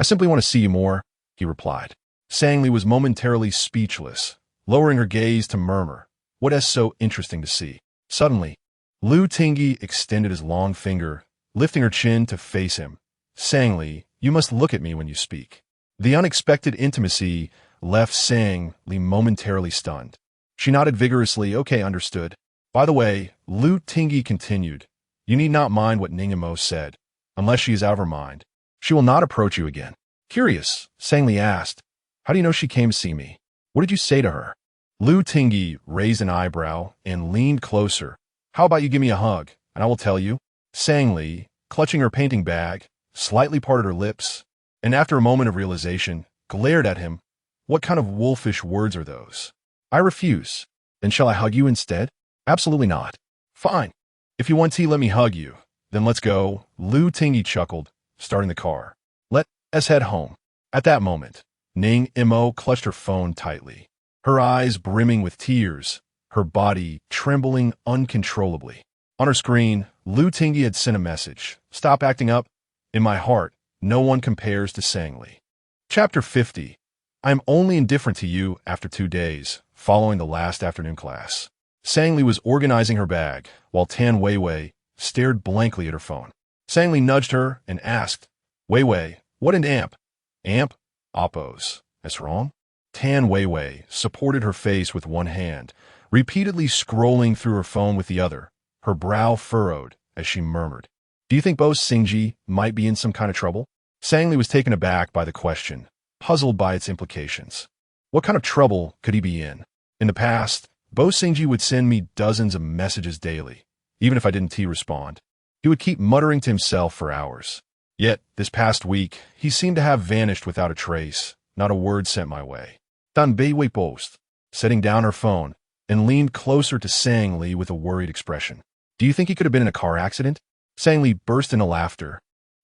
I simply want to see you more, he replied. Sang Li was momentarily speechless, lowering her gaze to murmur, what is so interesting to see? Suddenly, Lu Tingyi extended his long finger, lifting her chin to face him. Sang Li, you must look at me when you speak. The unexpected intimacy left Sang Li momentarily stunned. She nodded vigorously. Okay, understood. By the way, Lu Tingyi continued, you need not mind what Ningamo said. Unless she is out of her mind, she will not approach you again. Curious, Sangli asked, how do you know she came to see me? What did you say to her? Lu Tingyi raised an eyebrow and leaned closer. How about you give me a hug, and I will tell you? Sangli, clutching her painting bag, slightly parted her lips, and after a moment of realization, glared at him. What kind of wolfish words are those? I refuse. Then shall I hug you instead? Absolutely not. Fine. If you want tea, let me hug you. Then let's go. Lu Tingyi chuckled, starting the car. Let's head home. At that moment, Ning Imo clutched her phone tightly, her eyes brimming with tears, her body trembling uncontrollably. On her screen, Lu Tingyi had sent a message. Stop acting up. In my heart, no one compares to Sangli. Chapter 50. I am only indifferent to you after 2 days, following the last afternoon class. Sangli was organizing her bag, while Tan Weiwei stared blankly at her phone. Sangli nudged her and asked, Weiwei, what an amp? Amp? Oppos. That's wrong? Tan Weiwei supported her face with one hand, repeatedly scrolling through her phone with the other, her brow furrowed as she murmured, do you think Bo Xingji might be in some kind of trouble? Sangli was taken aback by the question, puzzled by its implications. What kind of trouble could he be in? In the past, Bo Xingji would send me dozens of messages daily, even if I didn't respond. He would keep muttering to himself for hours. Yet, this past week, he seemed to have vanished without a trace, not a word sent my way. Dan Bei Wei Post, setting down her phone, and leaned closer to Sangli with a worried expression. Do you think he could have been in a car accident? Sangli burst into laughter.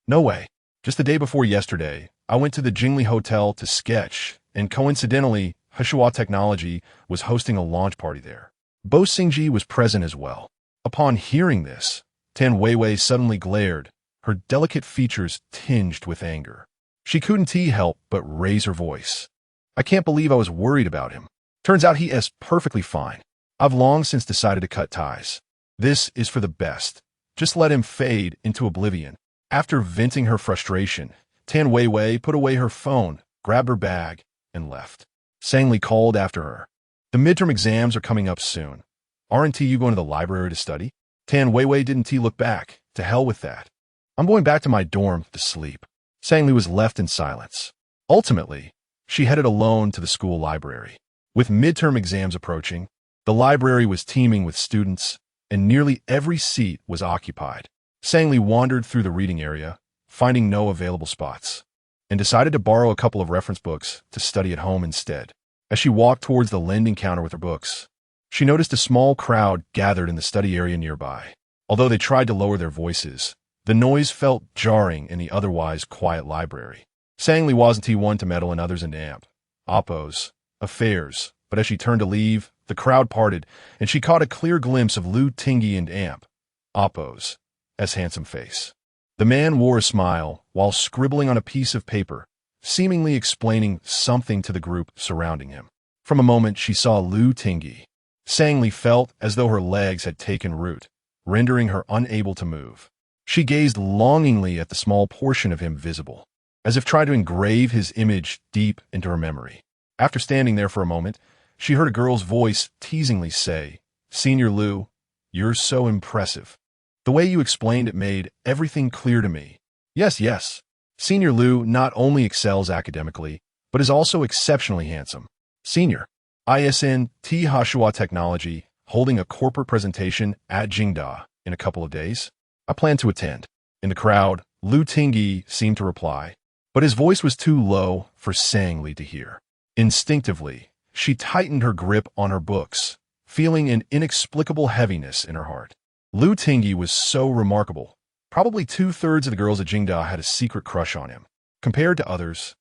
No way. Just the day before yesterday, I went to the Jingli Hotel to sketch, and coincidentally, Heshua Technology was hosting a launch party there. Bo Xingji was present as well. Upon hearing this, Tan Weiwei suddenly glared, her delicate features tinged with anger. She couldn't help but raise her voice. I can't believe I was worried about him. Turns out he is perfectly fine. I've long since decided to cut ties. This is for the best. Just let him fade into oblivion. After venting her frustration, Tan Weiwei put away her phone, grabbed her bag, and left. Sangli called after her. The midterm exams are coming up soon. Aren't you going to the library to study? Tan Weiwei didn't look back. To hell with that. I'm going back to my dorm to sleep. Sangli was left in silence. Ultimately, she headed alone to the school library. With midterm exams approaching, the library was teeming with students, and nearly every seat was occupied. Sangli wandered through the reading area, finding no available spots, and decided to borrow a couple of reference books to study at home instead. As she walked towards the lending counter with her books, she noticed a small crowd gathered in the study area nearby. Although they tried to lower their voices, the noise felt jarring in the otherwise quiet library. Sangli wasn't one to meddle in others and amp, oppos, affairs, but as she turned to leave, the crowd parted, and she caught a clear glimpse of Lu Tingyi and amp, oppos, as handsome face. The man wore a smile while scribbling on a piece of paper, seemingly explaining something to the group surrounding him. From a moment she saw Lu Tingyi. Sangli felt as though her legs had taken root, rendering her unable to move. She gazed longingly at the small portion of him visible, as if trying to engrave his image deep into her memory. After standing there for a moment, she heard a girl's voice teasingly say, Senior Lu, you're so impressive. The way you explained it made everything clear to me. Yes. Senior Lu not only excels academically, but is also exceptionally handsome. Senior, ISN T Hashua Technology, holding a corporate presentation at Jingda in a couple of days. I plan to attend. In the crowd, Lu Tingyi seemed to reply, but his voice was too low for Sangli to hear. Instinctively, she tightened her grip on her books, feeling an inexplicable heaviness in her heart. Lu Tingyi was so remarkable. Probably 2/3 of the girls at Jingda had a secret crush on him. Compared to others,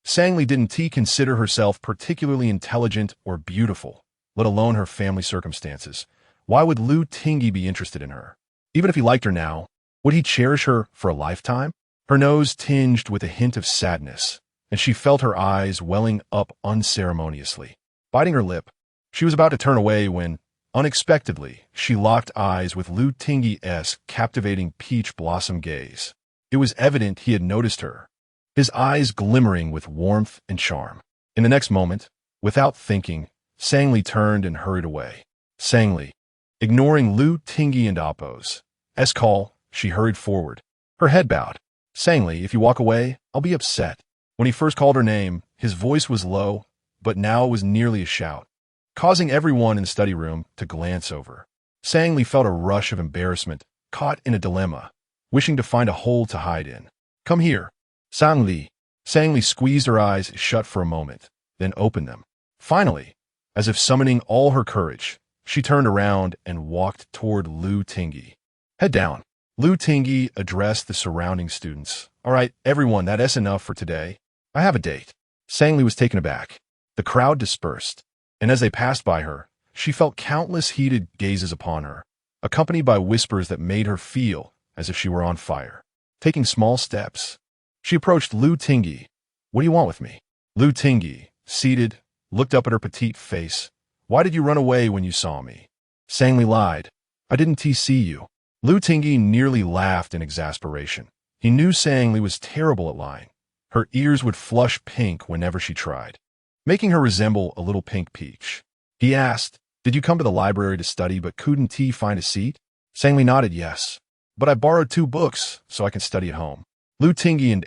Sangli didn't consider herself particularly intelligent or beautiful, let alone her family circumstances. Why would Lu Tingyi be interested in her? Even if he liked her now, would he cherish her for a lifetime? Her nose tinged with a hint of sadness, and she felt her eyes welling up unceremoniously. Biting her lip, she was about to turn away when, unexpectedly, she locked eyes with Lu Tingyi's captivating peach blossom gaze. It was evident he had noticed her, his eyes glimmering with warmth and charm. In the next moment, without thinking, Sang-Li turned and hurried away. Sang-Li. Ignoring Lu Tingyi and Appo's call, she hurried forward. Her head bowed. Sang-Li, if you walk away, I'll be upset. When he first called her name, his voice was low, but now it was nearly a shout, causing everyone in the study room to glance over. Sang-Li felt a rush of embarrassment, caught in a dilemma, wishing to find a hole to hide in. Come here. Sang-Li. Sang-Li squeezed her eyes shut for a moment, then opened them. Finally, as if summoning all her courage, she turned around and walked toward Lu Tingyi. Head down. Lu Tingyi addressed the surrounding students. All right, everyone, that's enough for today. I have a date. Sang-Li was taken aback. The crowd dispersed, and as they passed by her, she felt countless heated gazes upon her, accompanied by whispers that made her feel as if she were on fire. Taking small steps, she approached Lu Tingyi. What do you want with me? Lu Tingyi, seated, looked up at her petite face. Why did you run away when you saw me? Sang-Li lied. I didn't see you. Lu Tingyi nearly laughed in exasperation. He knew Sang-Li was terrible at lying. Her ears would flush pink whenever she tried, making her resemble a little pink peach. He asked, did you come to the library to study but couldn't find a seat? Sang-Li nodded yes. But I borrowed 2 books so I can study at home. Lu Tingyi and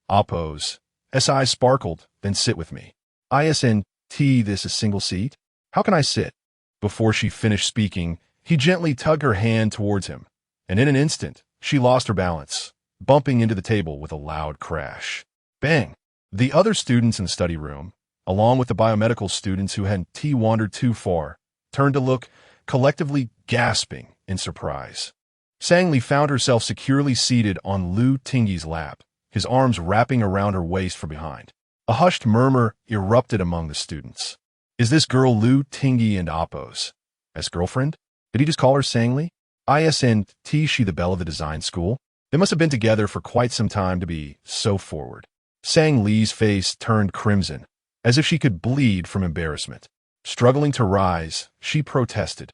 Appo's eyes sparkled. Then sit with me. Isn't this a single seat? How can I sit? Before she finished speaking, he gently tugged her hand towards him, and in an instant, she lost her balance, bumping into the table with a loud crash. Bang! The other students in the study room, along with the biomedical students who hadn't wandered too far, turned to look, collectively gasping in surprise. Sang-Li found herself securely seated on Lu Tingyi's lap, his arms wrapping around her waist from behind. A hushed murmur erupted among the students. Is this girl Lu Tingyi and Appo's girlfriend? Did he just call her Sang-Li? Isn't she the belle of the design school? They must have been together for quite some time to be so forward. Sang-Li's face turned crimson, as if she could bleed from embarrassment. Struggling to rise, she protested.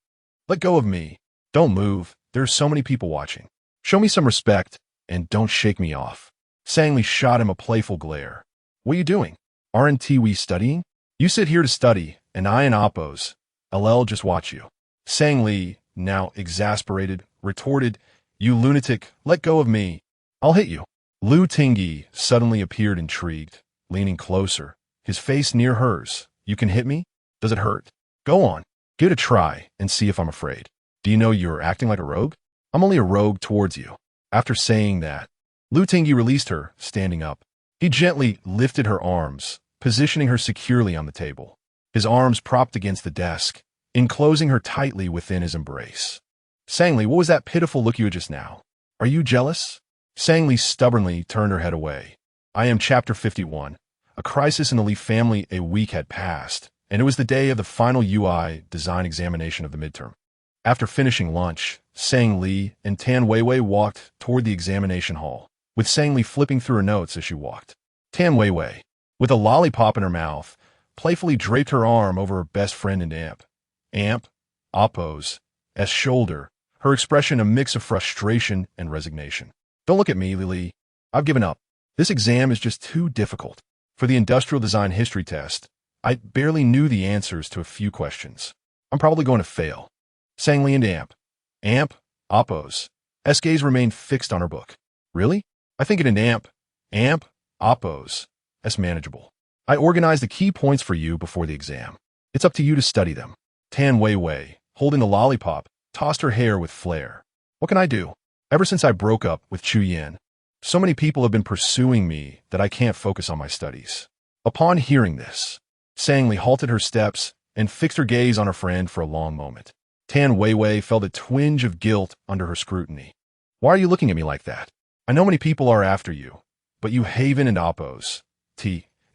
Let go of me. Don't move. There's so many people watching. Show me some respect, and don't shake me off. Sang-Li shot him a playful glare. What are you doing? Aren't we studying? You sit here to study, and I and Appo's LL just watch you. Sang-Li, now exasperated, retorted, You lunatic, let go of me. I'll hit you. Lu Tingyi suddenly appeared intrigued, leaning closer, his face near hers. You can hit me? Does it hurt? Go on. Give it a try and see if I'm afraid. Do you know you're acting like a rogue? I'm only a rogue towards you. After saying that, Lu Tingyi released her, standing up. He gently lifted her arms, positioning her securely on the table. His arms propped against the desk, enclosing her tightly within his embrace. Sang-Li, what was that pitiful look you had just now? Are you jealous? Sang-Li stubbornly turned her head away. I am Chapter 51. A crisis in the Li family. A week had passed, and it was the day of the final UI design examination of the midterm. After finishing lunch, Sang-Li and Tan Weiwei walked toward the examination hall, with Sang-Li flipping through her notes as she walked. Tan Weiwei, with a lollipop in her mouth, playfully draped her arm over her best friend and Appo's shoulder, her expression a mix of frustration and resignation. Don't look at me, Lily. I've given up. This exam is just too difficult. For the industrial design history test, I barely knew the answers to a few questions. I'm probably going to fail. Sang-Li and Appo's gaze remained fixed on her book. Really? I think it an Appo's manageable. I organized the key points for you before the exam. It's up to you to study them. Tan Weiwei, holding the lollipop, tossed her hair with flair. What can I do? Ever since I broke up with Chu Yan, so many people have been pursuing me that I can't focus on my studies. Upon hearing this, Sang-Li halted her steps and fixed her gaze on her friend for a long moment. Tan Weiwei felt a twinge of guilt under her scrutiny. Why are you looking at me like that? I know many people are after you, but you Haven and Appo's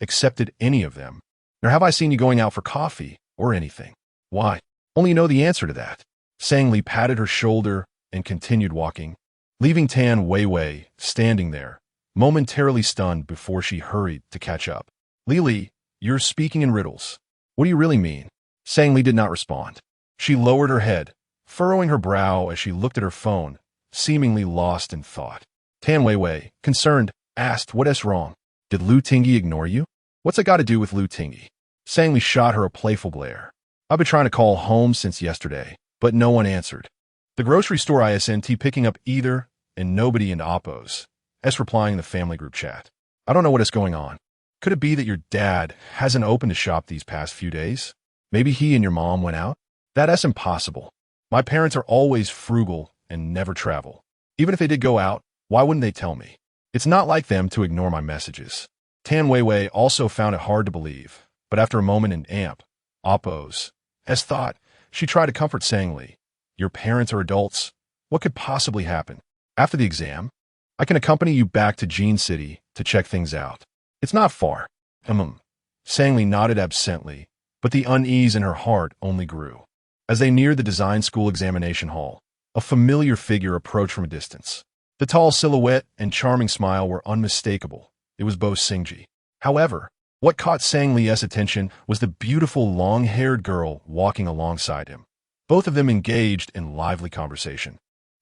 accepted any of them, nor have I seen you going out for coffee or anything. Why? Only you know the answer to that. Sang-Li patted her shoulder and continued walking, leaving Tan Weiwei standing there, momentarily stunned before she hurried to catch up. Lily, you're speaking in riddles. What do you really mean? Sang-Li did not respond. She lowered her head, furrowing her brow as she looked at her phone, seemingly lost in thought. Tan Weiwei, concerned, asked, What's wrong? Did Lu Tingyi ignore you? What's it got to do with Lu Tingyi? Sang Li shot her a playful glare. I've been trying to call home since yesterday, but no one answered. The grocery store ISNT picking up either, and nobody in Oppos. S replying in the family group chat. I don't know what is going on. Could it be that your dad hasn't opened the shop these past few days? Maybe he and your mom went out? That's impossible. My parents are always frugal and never travel. Even if they did go out, why wouldn't they tell me? It's not like them to ignore my messages. Tan Weiwei also found it hard to believe, but after a moment in Oppos, as thought, she tried to comfort Sang Li. Your parents are adults. What could possibly happen? After the exam, I can accompany you back to Jean City to check things out. It's not far. Sang Li nodded absently, but the unease in her heart only grew. As they neared the design school examination hall, a familiar figure approached from a distance. The tall silhouette and charming smile were unmistakable. It was Bo Xingji. However, what caught Sang Li's attention was the beautiful long-haired girl walking alongside him. Both of them engaged in lively conversation,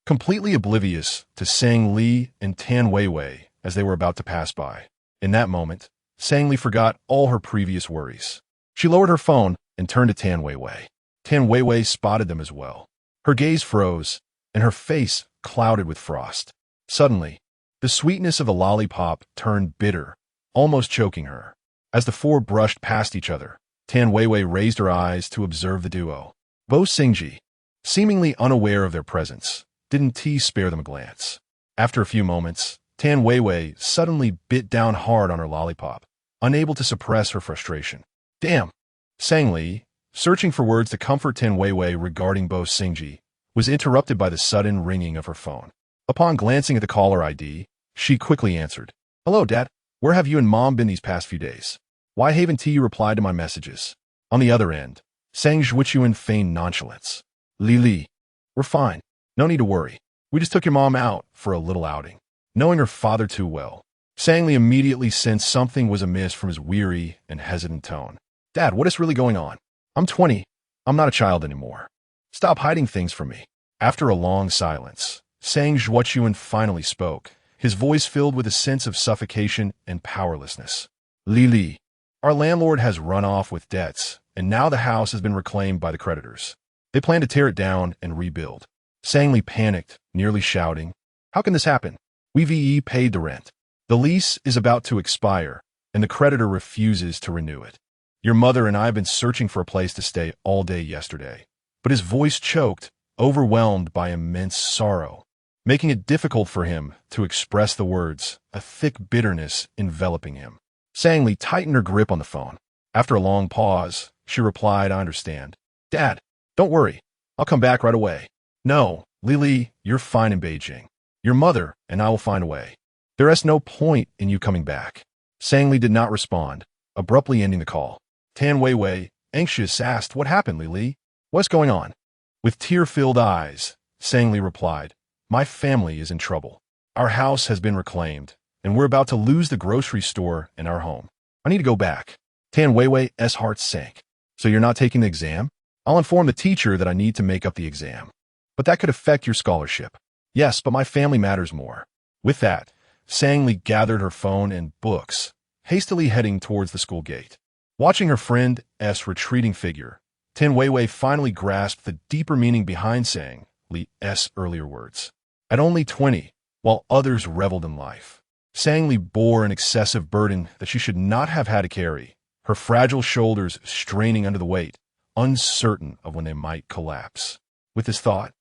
completely oblivious to Sang Li and Tan Weiwei as they were about to pass by. In that moment, Sang Li forgot all her previous worries. She lowered her phone and turned to Tan Weiwei. Tan Weiwei spotted them as well. Her gaze froze, and her face clouded with frost. Suddenly, the sweetness of the lollipop turned bitter, almost choking her. As the four brushed past each other, Tan Weiwei raised her eyes to observe the duo. Bo Xingji, seemingly unaware of their presence, didn't spare them a glance. After a few moments, Tan Weiwei suddenly bit down hard on her lollipop, unable to suppress her frustration. Damn! Sang Li, searching for words to comfort Tan Weiwei regarding Bo Xingji, was interrupted by the sudden ringing of her phone. Upon glancing at the caller ID, she quickly answered. Hello, Dad. Where have you and Mom been these past few days? Why haven't you replied to my messages? On the other end, Sang Zhuochuan feigned nonchalance. Li, we're fine. No need to worry. We just took your mom out for a little outing. Knowing her father too well, Sang Li immediately sensed something was amiss from his weary and hesitant tone. Dad, what is really going on? I'm 20. I'm not a child anymore. Stop hiding things from me. After a long silence, Sang Zhuochuan finally spoke, his voice filled with a sense of suffocation and powerlessness. Li, our landlord has run off with debts, and now the house has been reclaimed by the creditors. They plan to tear it down and rebuild. Sang Li panicked, nearly shouting, How can this happen? We've paid the rent. The lease is about to expire, and the creditor refuses to renew it. Your mother and I have been searching for a place to stay all day yesterday. But his voice choked, overwhelmed by immense sorrow, making it difficult for him to express the words, a thick bitterness enveloping him. Sang Li tightened her grip on the phone. After a long pause, she replied, I understand. Dad, don't worry. I'll come back right away. No, Li, you're fine in Beijing. Your mother and I will find a way. There is no point in you coming back. Sang Li did not respond, abruptly ending the call. Tan Weiwei, anxious, asked, What happened, Li? What's going on? With tear-filled eyes, Sang Li replied, My family is in trouble. Our house has been reclaimed, and we're about to lose the grocery store and our home. I need to go back. Tan Weiwei's heart sank. So you're not taking the exam? I'll inform the teacher that I need to make up the exam. But that could affect your scholarship. Yes, but my family matters more. With that, Sang Li gathered her phone and books, hastily heading towards the school gate. Watching her friend's retreating figure, Tan Weiwei finally grasped the deeper meaning behind Sang Li's earlier words. At only 20, while others reveled in life, Sang Li bore an excessive burden that she should not have had to carry, her fragile shoulders straining under the weight, uncertain of when they might collapse. With this thought,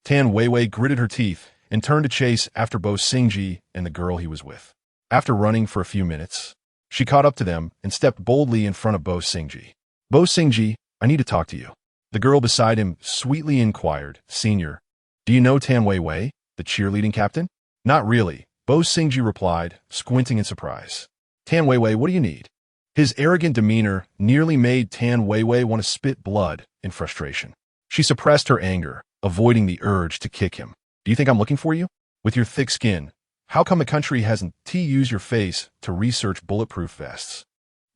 Tan Weiwei gritted her teeth and turned to chase after Bo Xingji and the girl he was with. After running for a few minutes, she caught up to them and stepped boldly in front of Bo Xingji. Bo Xingji, I need to talk to you. The girl beside him sweetly inquired, Senior, do you know Tan Weiwei, the cheerleading captain? Not really, Bo Xingji replied, squinting in surprise. Tan Weiwei, what do you need? His arrogant demeanor nearly made Tan Weiwei want to spit blood in frustration. She suppressed her anger, avoiding the urge to kick him. Do you think I'm looking for you? With your thick skin, how come the country hasn't used your face to research bulletproof vests?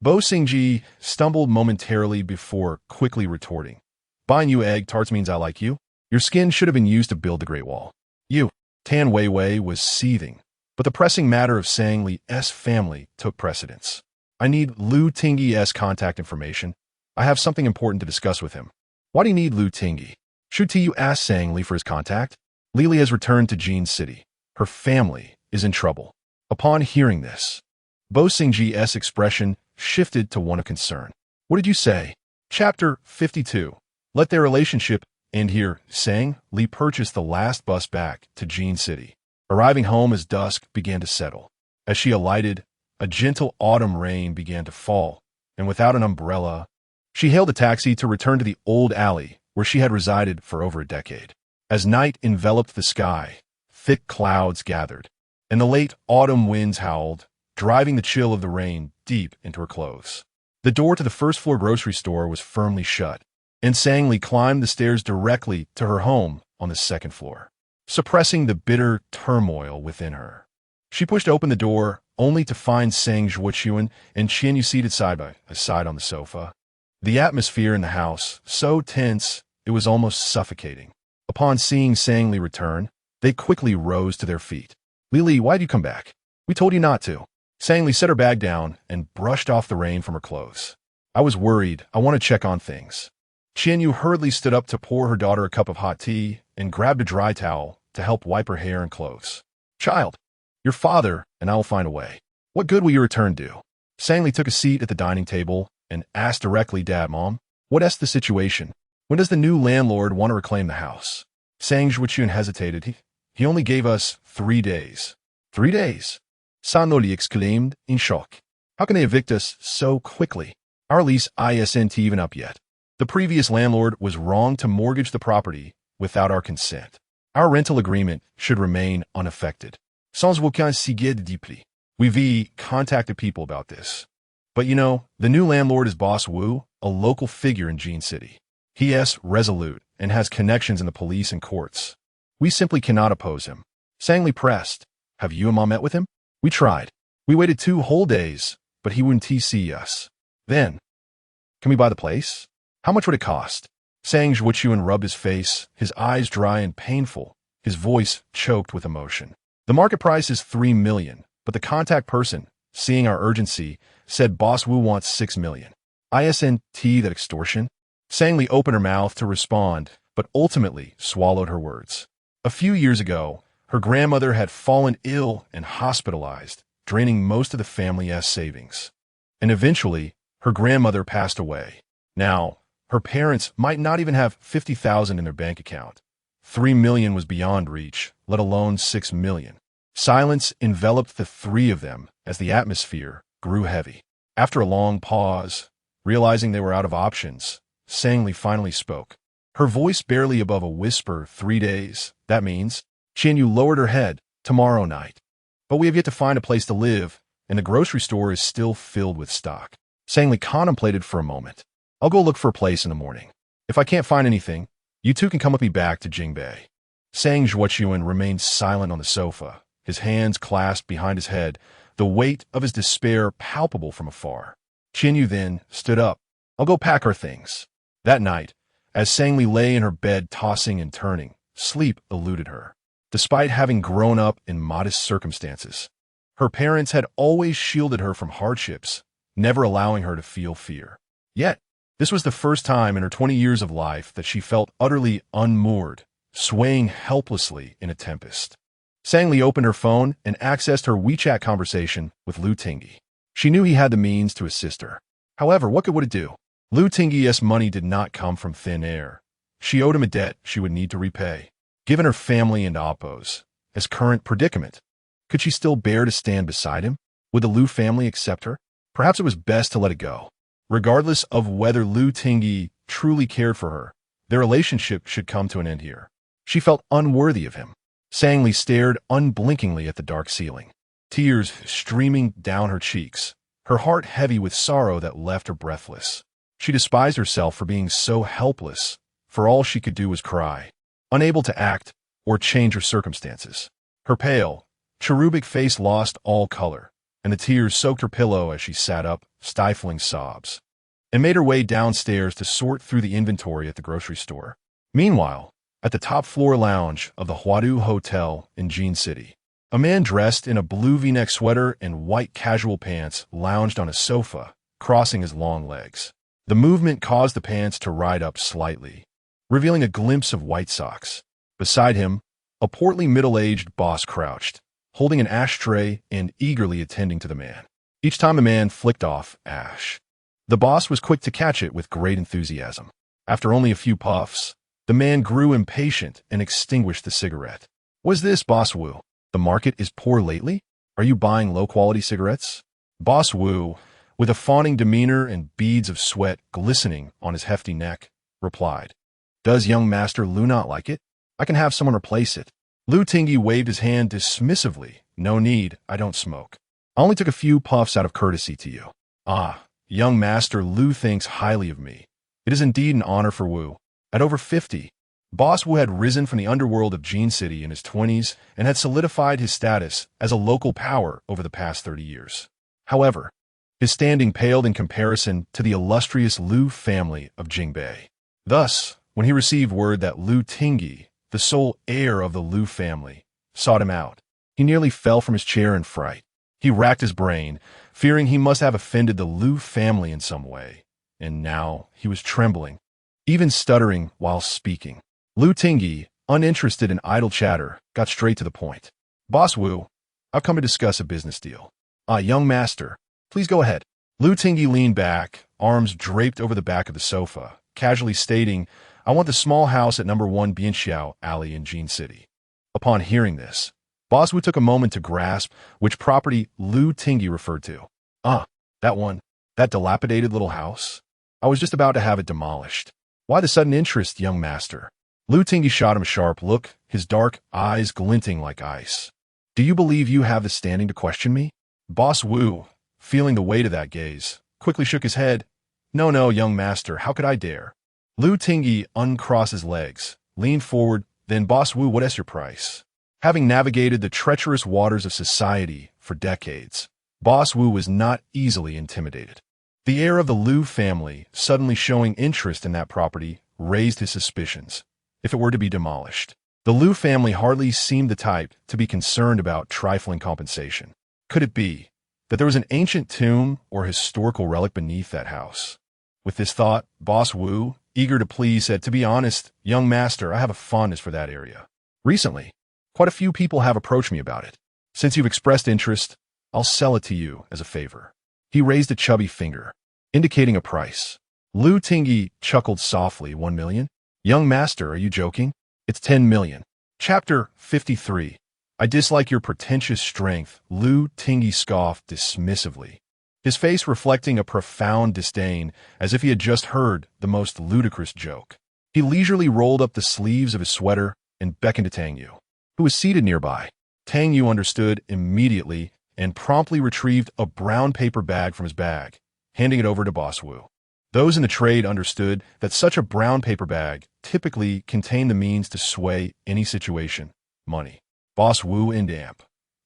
Bo Xingji stumbled momentarily before quickly retorting. Buying you egg tarts means I like you. Your skin should have been used to build the Great Wall. You. Tan Weiwei was seething, but the pressing matter of Sang Li's family took precedence. I need Lu Tingyi's contact information. I have something important to discuss with him. Why do you need Lu Tingyi? Should you ask Sang Li for his contact? Lily has returned to Jin City. Her family is in trouble. Upon hearing this, Bo Xingji's expression shifted to one of concern. What did you say? Chapter 52. Let their relationship end here. Sang Li purchased the last bus back to Jin City, arriving home as dusk began to settle. As she alighted, a gentle autumn rain began to fall, and without an umbrella, she hailed a taxi to return to the old alley where she had resided for over a decade. As night enveloped the sky, thick clouds gathered, and the late autumn winds howled, driving the chill of the rain deep into her clothes. The door to the first-floor grocery store was firmly shut, and Sang Li climbed the stairs directly to her home on the second floor, suppressing the bitter turmoil within her. She pushed open the door, only to find Sang Zhuochuan and Qian Yu seated side by side on the sofa. The atmosphere in the house, so tense, it was almost suffocating. Upon seeing Sang Li return, they quickly rose to their feet. Lily, why'd you come back? We told you not to. Sang Li set her bag down and brushed off the rain from her clothes. I was worried. I want to check on things. Qian Yu hurriedly stood up to pour her daughter a cup of hot tea and grabbed a dry towel to help wipe her hair and clothes. Child, your father and I will find a way. What good will your return do? Sang Li took a seat at the dining table and asked directly, Dad, Mom, what's the situation? When does the new landlord want to reclaim the house? Sang Zhuochuan hesitated. He only gave us 3 days. 3 days? San Noli exclaimed in shock. How can they evict us so quickly? Our lease isn't even up yet. The previous landlord was wrong to mortgage the property without our consent. Our rental agreement should remain unaffected. Sans aucun signe de dépli. We've contacted people about this. But you know, the new landlord is Boss Wu, a local figure in Jin City. He is resolute and has connections in the police and courts. We simply cannot oppose him. Sang Li pressed. Have you and Mom met with him? We tried. We waited 2 whole days, but he wouldn't see us. Then, can we buy the place? How much would it cost? Sang Zhuochuan rubbed his face, his eyes dry and painful, his voice choked with emotion. The market price is 3 million, but the contact person, seeing our urgency, said Boss Wu wants 6 million. Isn't that extortion? Sang Li opened her mouth to respond, but ultimately swallowed her words. A few years ago, her grandmother had fallen ill and hospitalized, draining most of the family's savings. And eventually, her grandmother passed away. Now, her parents might not even have 50,000 in their bank account. 3 million was beyond reach, let alone 6 million. Silence enveloped the three of them as the atmosphere grew heavy. After a long pause, realizing they were out of options, Sang Li finally spoke. Her voice barely above a whisper. 3 days, that means. Qian Yu lowered her head. Tomorrow night. But we have yet to find a place to live, and the grocery store is still filled with stock. Sang Li contemplated for a moment. I'll go look for a place in the morning. If I can't find anything, you two can come with me back to Jingbei. Sang Zhuochuan remained silent on the sofa, his hands clasped behind his head, the weight of his despair palpable from afar. Qian Yu then stood up. I'll go pack our things. That night, as Sang Li lay in her bed tossing and turning, sleep eluded her. Despite having grown up in modest circumstances, her parents had always shielded her from hardships, never allowing her to feel fear. Yet, this was the first time in her 20 years of life that she felt utterly unmoored, swaying helplessly in a tempest. Sang Li opened her phone and accessed her WeChat conversation with Lu Tingyi. She knew he had the means to assist her. However, what good would it do? Lu Tingyi's money did not come from thin air. She owed him a debt she would need to repay. Given her family and Appo's current predicament, could she still bear to stand beside him? Would the Lu family accept her? Perhaps it was best to let it go. Regardless of whether Lu Tingyi truly cared for her, their relationship should come to an end here. She felt unworthy of him. Sang Li stared unblinkingly at the dark ceiling, tears streaming down her cheeks, her heart heavy with sorrow that left her breathless. She despised herself for being so helpless, for all she could do was cry, unable to act or change her circumstances. Her pale, cherubic face lost all color, and the tears soaked her pillow as she sat up, stifling sobs, and made her way downstairs to sort through the inventory at the grocery store. Meanwhile, at the top-floor lounge of the Huadu Hotel in Jin City, A man dressed in a blue V-neck sweater and white casual pants lounged on a sofa, crossing his long legs. The movement caused the pants to ride up slightly, revealing a glimpse of white socks. Beside him, a portly middle-aged boss crouched, holding an ashtray and eagerly attending to the man. Each time the man flicked off ash, the boss was quick to catch it with great enthusiasm. After only a few puffs, the man grew impatient and extinguished the cigarette. "Was this, Boss Wu? The market is poor lately? Are you buying low-quality cigarettes?" Boss Wu, with a fawning demeanor and beads of sweat glistening on his hefty neck, replied, "Does young Master Lu not like it? I can have someone replace it." Lu Tingyi waved his hand dismissively. "No need, I don't smoke. I only took a few puffs out of courtesy to you." "Ah, young Master Lu thinks highly of me. It is indeed an honor for Wu." At over 50, Boss Wu had risen from the underworld of Jin City in his 20s and had solidified his status as a local power over the past 30 years. However, his standing paled in comparison to the illustrious Lu family of Jingbei. Thus, when he received word that Lu Tingyi, the sole heir of the Lu family, sought him out, he nearly fell from his chair in fright. He racked his brain, fearing he must have offended the Lu family in some way, and now he was trembling, even stuttering while speaking. Lu Tingyi, uninterested in idle chatter, got straight to the point. "Boss Wu, I've come to discuss a business deal." "Ah, young master, please go ahead." Lu Tingyi leaned back, arms draped over the back of the sofa, casually stating, "I want the small house at number 1 Bianxiao Alley in Jin City." Upon hearing this, Boss Wu took a moment to grasp which property Lu Tingyi referred to. "Ah, that one. That dilapidated little house. I was just about to have it demolished." "Why the sudden interest, young master?" Lu Tingyi shot him a sharp look, his dark eyes glinting like ice. "Do you believe you have the standing to question me?" Boss Wu, feeling the weight of that gaze, quickly shook his head. "No, no, young master, how could I dare?" Lu Tingyi uncrossed his legs, leaned forward, then "Boss Wu, what is your price?" Having navigated the treacherous waters of society for decades, Boss Wu was not easily intimidated. The heir of the Lu family suddenly showing interest in that property raised his suspicions. If it were to be demolished, the Lu family hardly seemed the type to be concerned about trifling compensation. Could it be that there was an ancient tomb or historical relic beneath that house? With this thought, Boss Wu, eager to please, said, "To be honest, young master, I have a fondness for that area. Recently, quite a few people have approached me about it. Since you've expressed interest, I'll sell it to you as a favor." He raised a chubby finger, indicating a price. Lu Tingyi chuckled softly. 1 million? "Young master, are you joking? It's 10 million. Chapter 53. I dislike your pretentious strength, Lu Tingyi scoffed dismissively, his face reflecting a profound disdain as if he had just heard the most ludicrous joke. He leisurely rolled up the sleeves of his sweater and beckoned to Tang Yu, who was seated nearby. Tang Yu understood immediately and promptly retrieved a brown paper bag from his bag, handing it over to Boss Wu. Those in the trade understood that such a brown paper bag typically contained the means to sway any situation, money. Boss Wu and Amp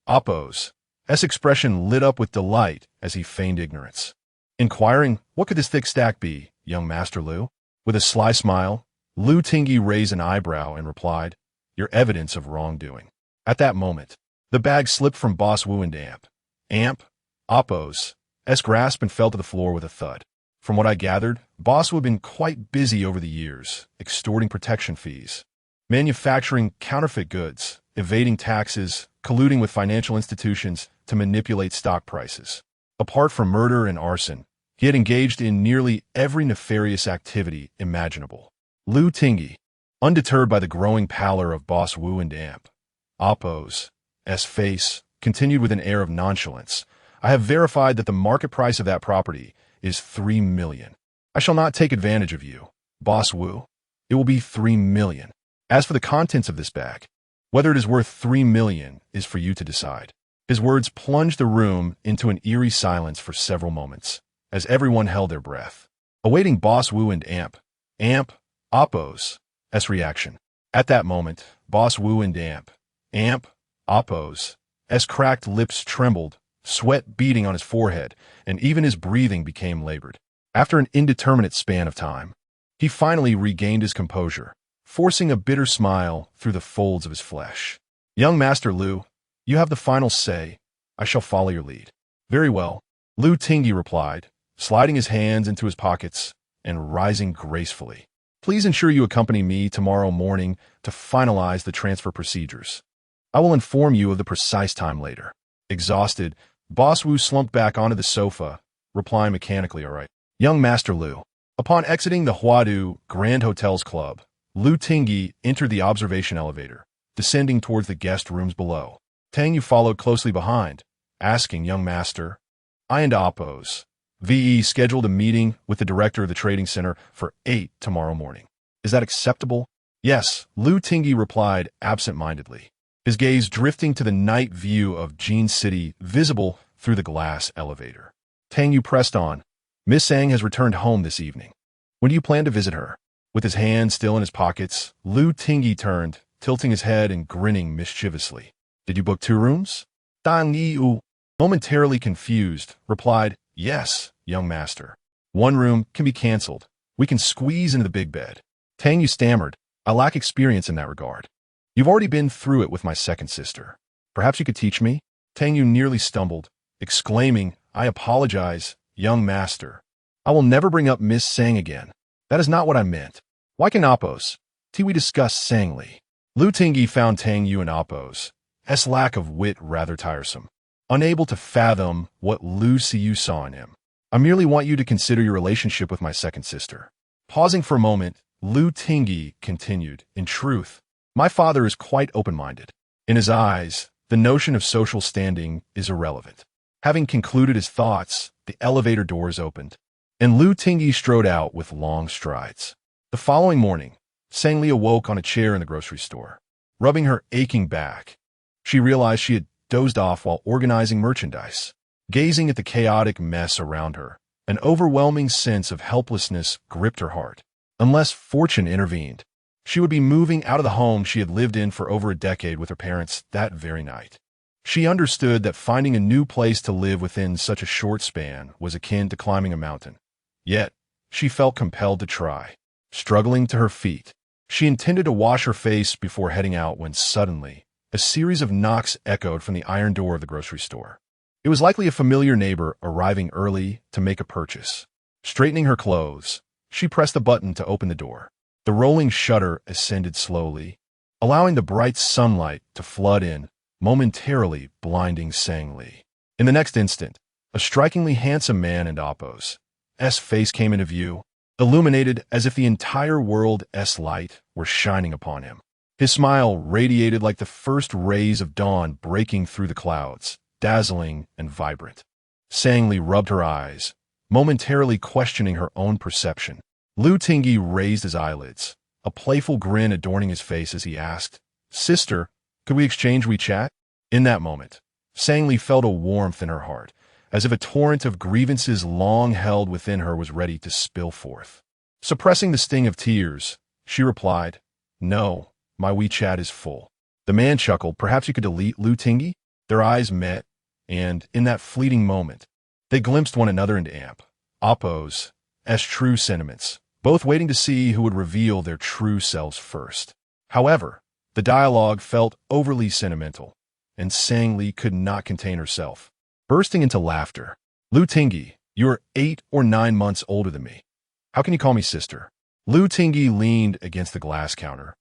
Oppo's expression lit up with delight as he feigned ignorance, inquiring, "What could this thick stack be, young Master Lu?" With a sly smile, Lu Tingyi raised an eyebrow and replied, "Your evidence of wrongdoing." At that moment, the bag slipped from Boss Wu and Amp Oppo's grasp and fell to the floor with a thud. From what I gathered, Boss Wu had been quite busy over the years, extorting protection fees, manufacturing counterfeit goods, evading taxes, colluding with financial institutions to manipulate stock prices. Apart from murder and arson, he had engaged in nearly every nefarious activity imaginable. Lu Tingyi, undeterred by the growing pallor of Boss Wu and Amp Oppo's face, continued with an air of nonchalance, "I have verified that the market price of that property is 3 million. I shall not take advantage of you, Boss Wu. It will be 3 million. As for the contents of this bag, whether it is worth 3 million is for you to decide." His words plunged the room into an eerie silence for several moments, as everyone held their breath, awaiting Boss Wu and Amp Oppo's reaction. At that moment, Boss Wu and Amp Oppo's cracked lips trembled, sweat beading on his forehead, and even his breathing became labored. After an indeterminate span of time, he finally regained his composure, forcing a bitter smile through the folds of his flesh. "Young Master Lu, You have the final say. I shall follow your lead. Very well, Lu Tingyi replied, sliding his hands into his pockets and rising gracefully. Please ensure you accompany me tomorrow morning to finalize the transfer procedures. I will inform you of the precise time later. Exhausted, Boss Wu slumped back onto the sofa, replying mechanically, all right. Young Master Lu. Upon exiting the Huadu Grand Hotel's club, Lu Tingyi entered the observation elevator, descending towards the guest rooms below. Tang Yu followed closely behind, asking young master, I and Oppos, VE scheduled a meeting with the director of the trading center for 8 tomorrow morning. Is that acceptable? Yes, Lu Tingyi replied absent-mindedly, his gaze drifting to the night view of Jin City visible through the glass elevator. Tang Yu pressed on. Miss Sang has returned home this evening. When do you plan to visit her? With his hands still in his pockets, Lu Tingyi turned, tilting his head and grinning mischievously. Did you book 2 rooms? Tang Yu, momentarily confused, replied, Yes, young master. 1 room can be cancelled. We can squeeze into the big bed. Tang Yu stammered, I lack experience in that regard. You've already been through it with my second sister. Perhaps you could teach me? Tang Yu nearly stumbled, exclaiming, I apologize, young master. I will never bring up Miss Sang again. That is not what I meant. Why can Oppos? We discuss Sangli. Lu Tingyi found Tang Yu and Oppos' lack of wit rather tiresome, unable to fathom what Lu Siyu saw in him. I merely want you to consider your relationship with my second sister. Pausing for a moment, Lu Tingyi continued, In truth, my father is quite open-minded. In his eyes, the notion of social standing is irrelevant. Having concluded his thoughts, the elevator doors opened, and Lu Tingyi strode out with long strides. The following morning, Sangli awoke on a chair in the grocery store, rubbing her aching back. She realized she had dozed off while organizing merchandise. Gazing at the chaotic mess around her, an overwhelming sense of helplessness gripped her heart. Unless fortune intervened, she would be moving out of the home she had lived in for over a decade with her parents that very night. She understood that finding a new place to live within such a short span was akin to climbing a mountain. Yet, she felt compelled to try. Struggling to her feet, she intended to wash her face before heading out when suddenly, a series of knocks echoed from the iron door of the grocery store. It was likely a familiar neighbor arriving early to make a purchase. Straightening her clothes, she pressed the button to open the door. The rolling shutter ascended slowly, allowing the bright sunlight to flood in, momentarily blinding Sangli. In the next instant, a strikingly handsome man in Oppos' face came into view, illuminated as if the entire world's light were shining upon him. His smile radiated like the first rays of dawn breaking through the clouds, dazzling and vibrant. Sangli rubbed her eyes, momentarily questioning her own perception. Lu Tingyi raised his eyelids, a playful grin adorning his face as he asked, Sister, could we exchange WeChat? In that moment, Sangli felt a warmth in her heart, as if a torrent of grievances long held within her was ready to spill forth. Suppressing the sting of tears, she replied, No, my WeChat is full. The man chuckled, Perhaps you could delete Lu Tingyi? Their eyes met, and, in that fleeting moment, they glimpsed one another into Oppos' true sentiments, both waiting to see who would reveal their true selves first. However, the dialogue felt overly sentimental, and Sangli could not contain herself. Bursting into laughter, Lu Tingyi, you are 8 or 9 months older than me. How can you call me sister? Lu Tingyi leaned against the glass counter,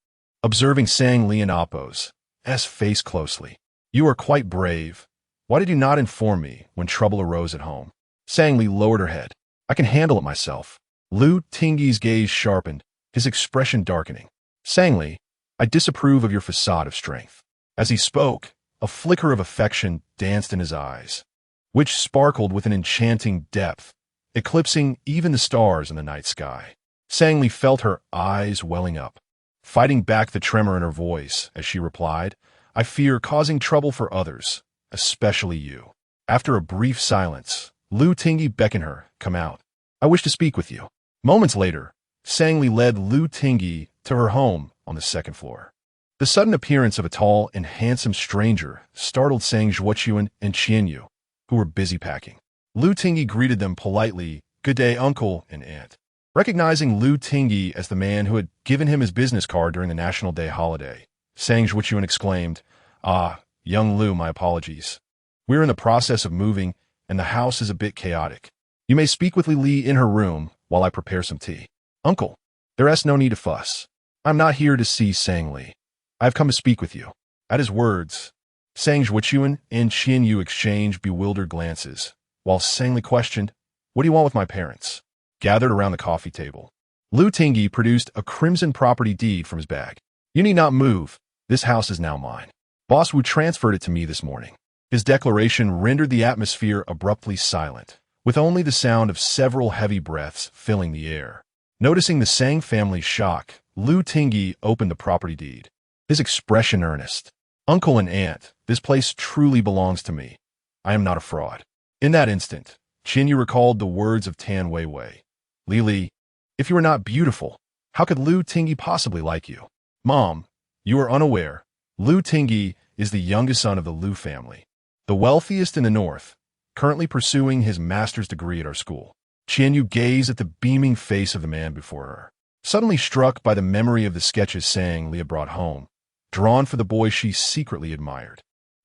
observing Sangli and Oppos' face closely. You are quite brave. Why did you not inform me when trouble arose at home? Sangli lowered her head. I can handle it myself. Lu Tingyi's gaze sharpened, his expression darkening. Sangli, I disapprove of your facade of strength. As he spoke, a flicker of affection danced in his eyes, which sparkled with an enchanting depth, eclipsing even the stars in the night sky. Sangli felt her eyes welling up, fighting back the tremor in her voice as she replied, I fear causing trouble for others, especially you. After a brief silence, Lu Tingyi beckoned her, Come out. I wish to speak with you. Moments later, Sangli led Lu Tingyi to her home on the 2nd floor. The sudden appearance of a tall and handsome stranger startled Sang Zhuochuan and Qianyu, who were busy packing. Lu Tingyi greeted them politely, Good day, uncle and aunt. Recognizing Lu Tingyi as the man who had given him his business card during the National Day holiday, Sang Zhuochuan exclaimed, Ah, Young Lu, my apologies. We're in the process of moving, and the house is a bit chaotic. You may speak with Li in her room while I prepare some tea. Uncle, there's no need to fuss. I'm not here to see Sang Li. I've come to speak with you. At his words, Sang Zhuochuan and Qian Yu exchanged bewildered glances, while Sang Li questioned, "What do you want with my parents?" Gathered around the coffee table, Lu Tingyi produced a crimson property deed from his bag. "You need not move. This house is now mine. Boss Wu transferred it to me this morning." His declaration rendered the atmosphere abruptly silent, with only the sound of several heavy breaths filling the air. Noticing the Sang family's shock, Lu Tingyi opened the property deed, his expression earnest. "Uncle and aunt, this place truly belongs to me. I am not a fraud." In that instant, Qian Yu recalled the words of Tan Weiwei. "Li, if you are not beautiful, how could Lu Tingyi possibly like you?" "Mom, you are unaware. Lu Tingyi is the youngest son of the Lu family, the wealthiest in the north, currently pursuing his master's degree at our school." Qian Yu gazed at the beaming face of the man before her, suddenly struck by the memory of the sketches Sang Li had brought home, drawn for the boy she secretly admired.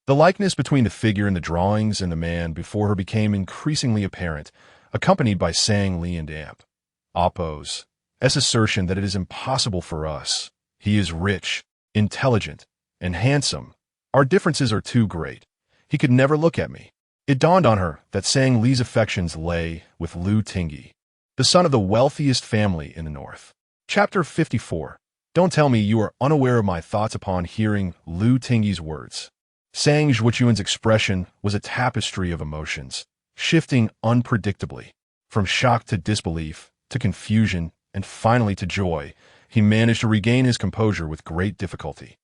The likeness between the figure in the drawings and the man before her became increasingly apparent, accompanied by Sang Li and Amp Oppo's assertion that it is impossible for us. He is rich, intelligent, and handsome. Our differences are too great. He could never look at me. It dawned on her that Sang Li's affections lay with Lu Tingyi, the son of the wealthiest family in the north. Chapter 54. Don't tell me you are unaware of my thoughts upon hearing Lu Tingyi's words. Sang Zhuochuan's expression was a tapestry of emotions, shifting unpredictably. From shock to disbelief, to confusion, and finally to joy, he managed to regain his composure with great difficulty.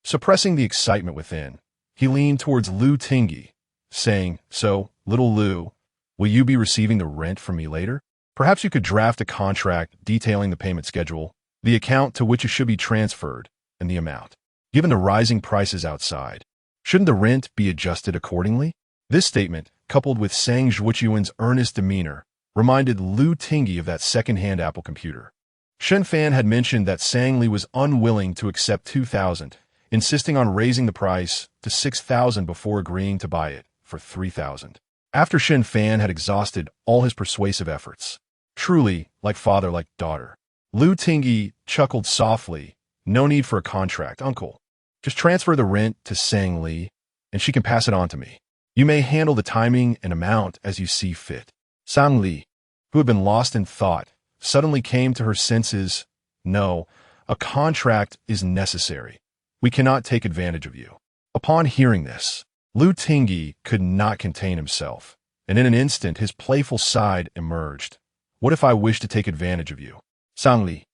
Suppressing the excitement within, he leaned towards Lu Tingyi, saying, "So, little Lu, will you be receiving the rent from me later? Perhaps you could draft a contract detailing the payment schedule, the account to which it should be transferred, and the amount. Given the rising prices outside, shouldn't the rent be adjusted accordingly?" This statement, coupled with Sang Zhuochuan's earnest demeanor, reminded Lu Tingyi of that second-hand Apple computer. Shen Fan had mentioned that Sang Li was unwilling to accept 2,000, insisting on raising the price to 6,000 before agreeing to buy it for 3,000. After Shen Fan had exhausted all his persuasive efforts. Truly, like father, like daughter. Lu Tingyi chuckled softly. "No need for a contract, uncle. Just transfer the rent to Sang Li, and she can pass it on to me. You may handle the timing and amount as you see fit." Sang Li, who had been lost in thought, suddenly came to her senses. "No, a contract is necessary. We cannot take advantage of you." Upon hearing this, Lu Tingyi could not contain himself, and in an instant his playful side emerged. "What if I wish to take advantage of you?" Sang Li,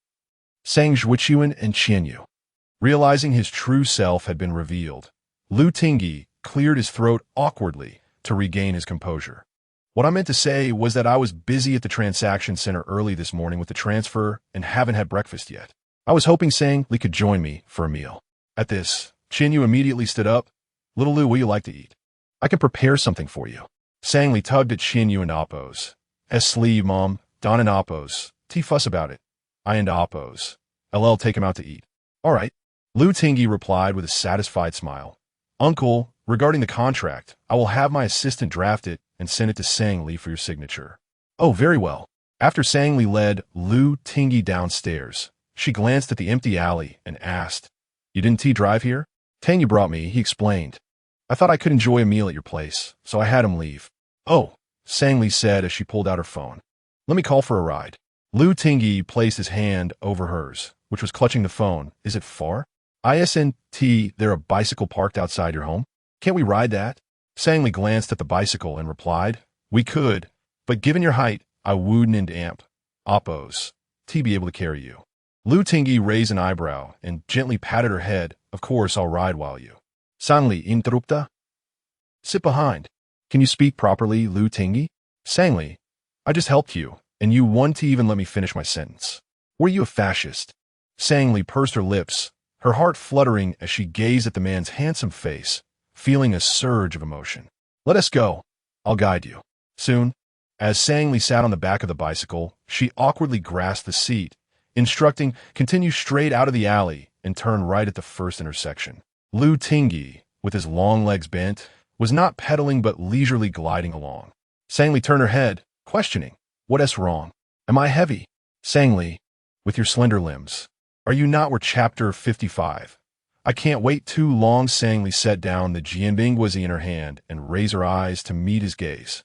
Sang Zhuochuan and Qian Yu. Realizing his true self had been revealed, Lu Tingyi cleared his throat awkwardly to regain his composure. "What I meant to say was that I was busy at the transaction center early this morning with the transfer and haven't had breakfast yet. I was hoping Sang Li could join me for a meal." At this, Qian Yu immediately stood up. "Little Lu, will you like to eat? I can prepare something for you." Sang Li tugged at Qian Yu and Oppo's sleeve. "Mom, Don and Oppo's. Fuss about it. I and Oppo's. LL take him out to eat." "All right." Lu Tingyi replied with a satisfied smile. "Uncle, regarding the contract, I will have my assistant draft it and send it to Sang Li for your signature." "Oh, very well." After Sang Li led Lu Tingyi downstairs, she glanced at the empty alley and asked, "You didn't drive here?" "Tang you brought me," he explained. "I thought I could enjoy a meal at your place, so I had him leave." "Oh," Sang Li said as she pulled out her phone. "Let me call for a ride." Lu Tingyi placed his hand over hers, which was clutching the phone. "Is it far?" "Isn't there a bicycle parked outside your home? Can't we ride that?" Sang Li glanced at the bicycle and replied, "We could, but given your height, I wouldn't Amp Oppo's be able to carry you." Lu Tingyi raised an eyebrow and gently patted her head. "Of course, I'll ride while you." Sang Li interrupta. "Sit behind. Can you speak properly, Lu Tingyi?" "Sang Li, I just helped you, and you want to even let me finish my sentence. Were you a fascist?" Sang Li pursed her lips, her heart fluttering as she gazed at the man's handsome face, feeling a surge of emotion. "Let us go. I'll guide you." Soon, as Sang Li sat on the back of the bicycle, she awkwardly grasped the seat, instructing, "Continue straight out of the alley and turn right at the first intersection." Lu Tingyi, with his long legs bent, was not pedaling but leisurely gliding along. Sang-Li turned her head, questioning, "What's wrong? Am I heavy?" "Sang-Li, with your slender limbs. Are you not where chapter 55? I can't wait too long." Sang-Li set down the jianbingguozi in her hand and raised her eyes to meet his gaze,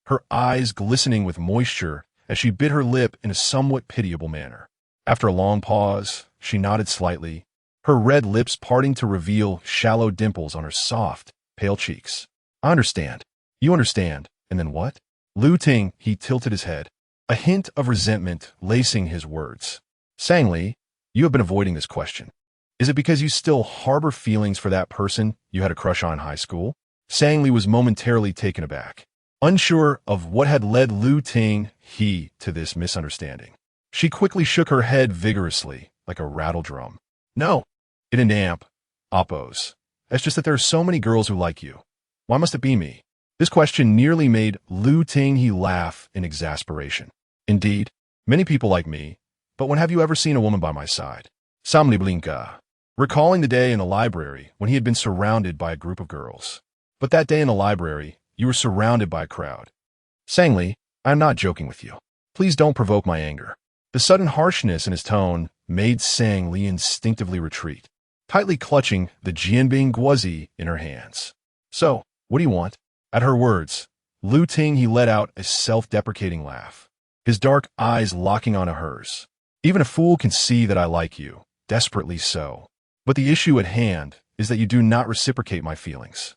her eyes glistening with moisture as she bit her lip in a somewhat pitiable manner. After a long pause, she nodded slightly, her red lips parting to reveal shallow dimples on her soft, pale cheeks. "I understand. You understand. And then what?" Lu Ting, he tilted his head, a hint of resentment lacing his words. "Sang-Li, you have been avoiding this question. Is it because you still harbor feelings for that person you had a crush on in high school?" Sang-Li was momentarily taken aback, unsure of what had led Lu Ting to this misunderstanding. She quickly shook her head vigorously, like a rattle drum. "No, it ain't amp, oppos. It's just that there are so many girls who like you. Why must it be me?" This question nearly made Lu Ting laugh in exasperation. "Indeed, many people like me, but when have you ever seen a woman by my side?" Samli Blinka, recalling the day in the library when he had been surrounded by a group of girls. "But that day in the library, you were surrounded by a crowd." "Sang-Li, I am not joking with you. Please don't provoke my anger." The sudden harshness in his tone made Sang-Li instinctively retreat, tightly clutching the jianbingguozi in her hands. "So, what do you want?" At her words, Lu Ting let out a self-deprecating laugh, his dark eyes locking onto hers. "Even a fool can see that I like you, desperately so. But the issue at hand is that you do not reciprocate my feelings.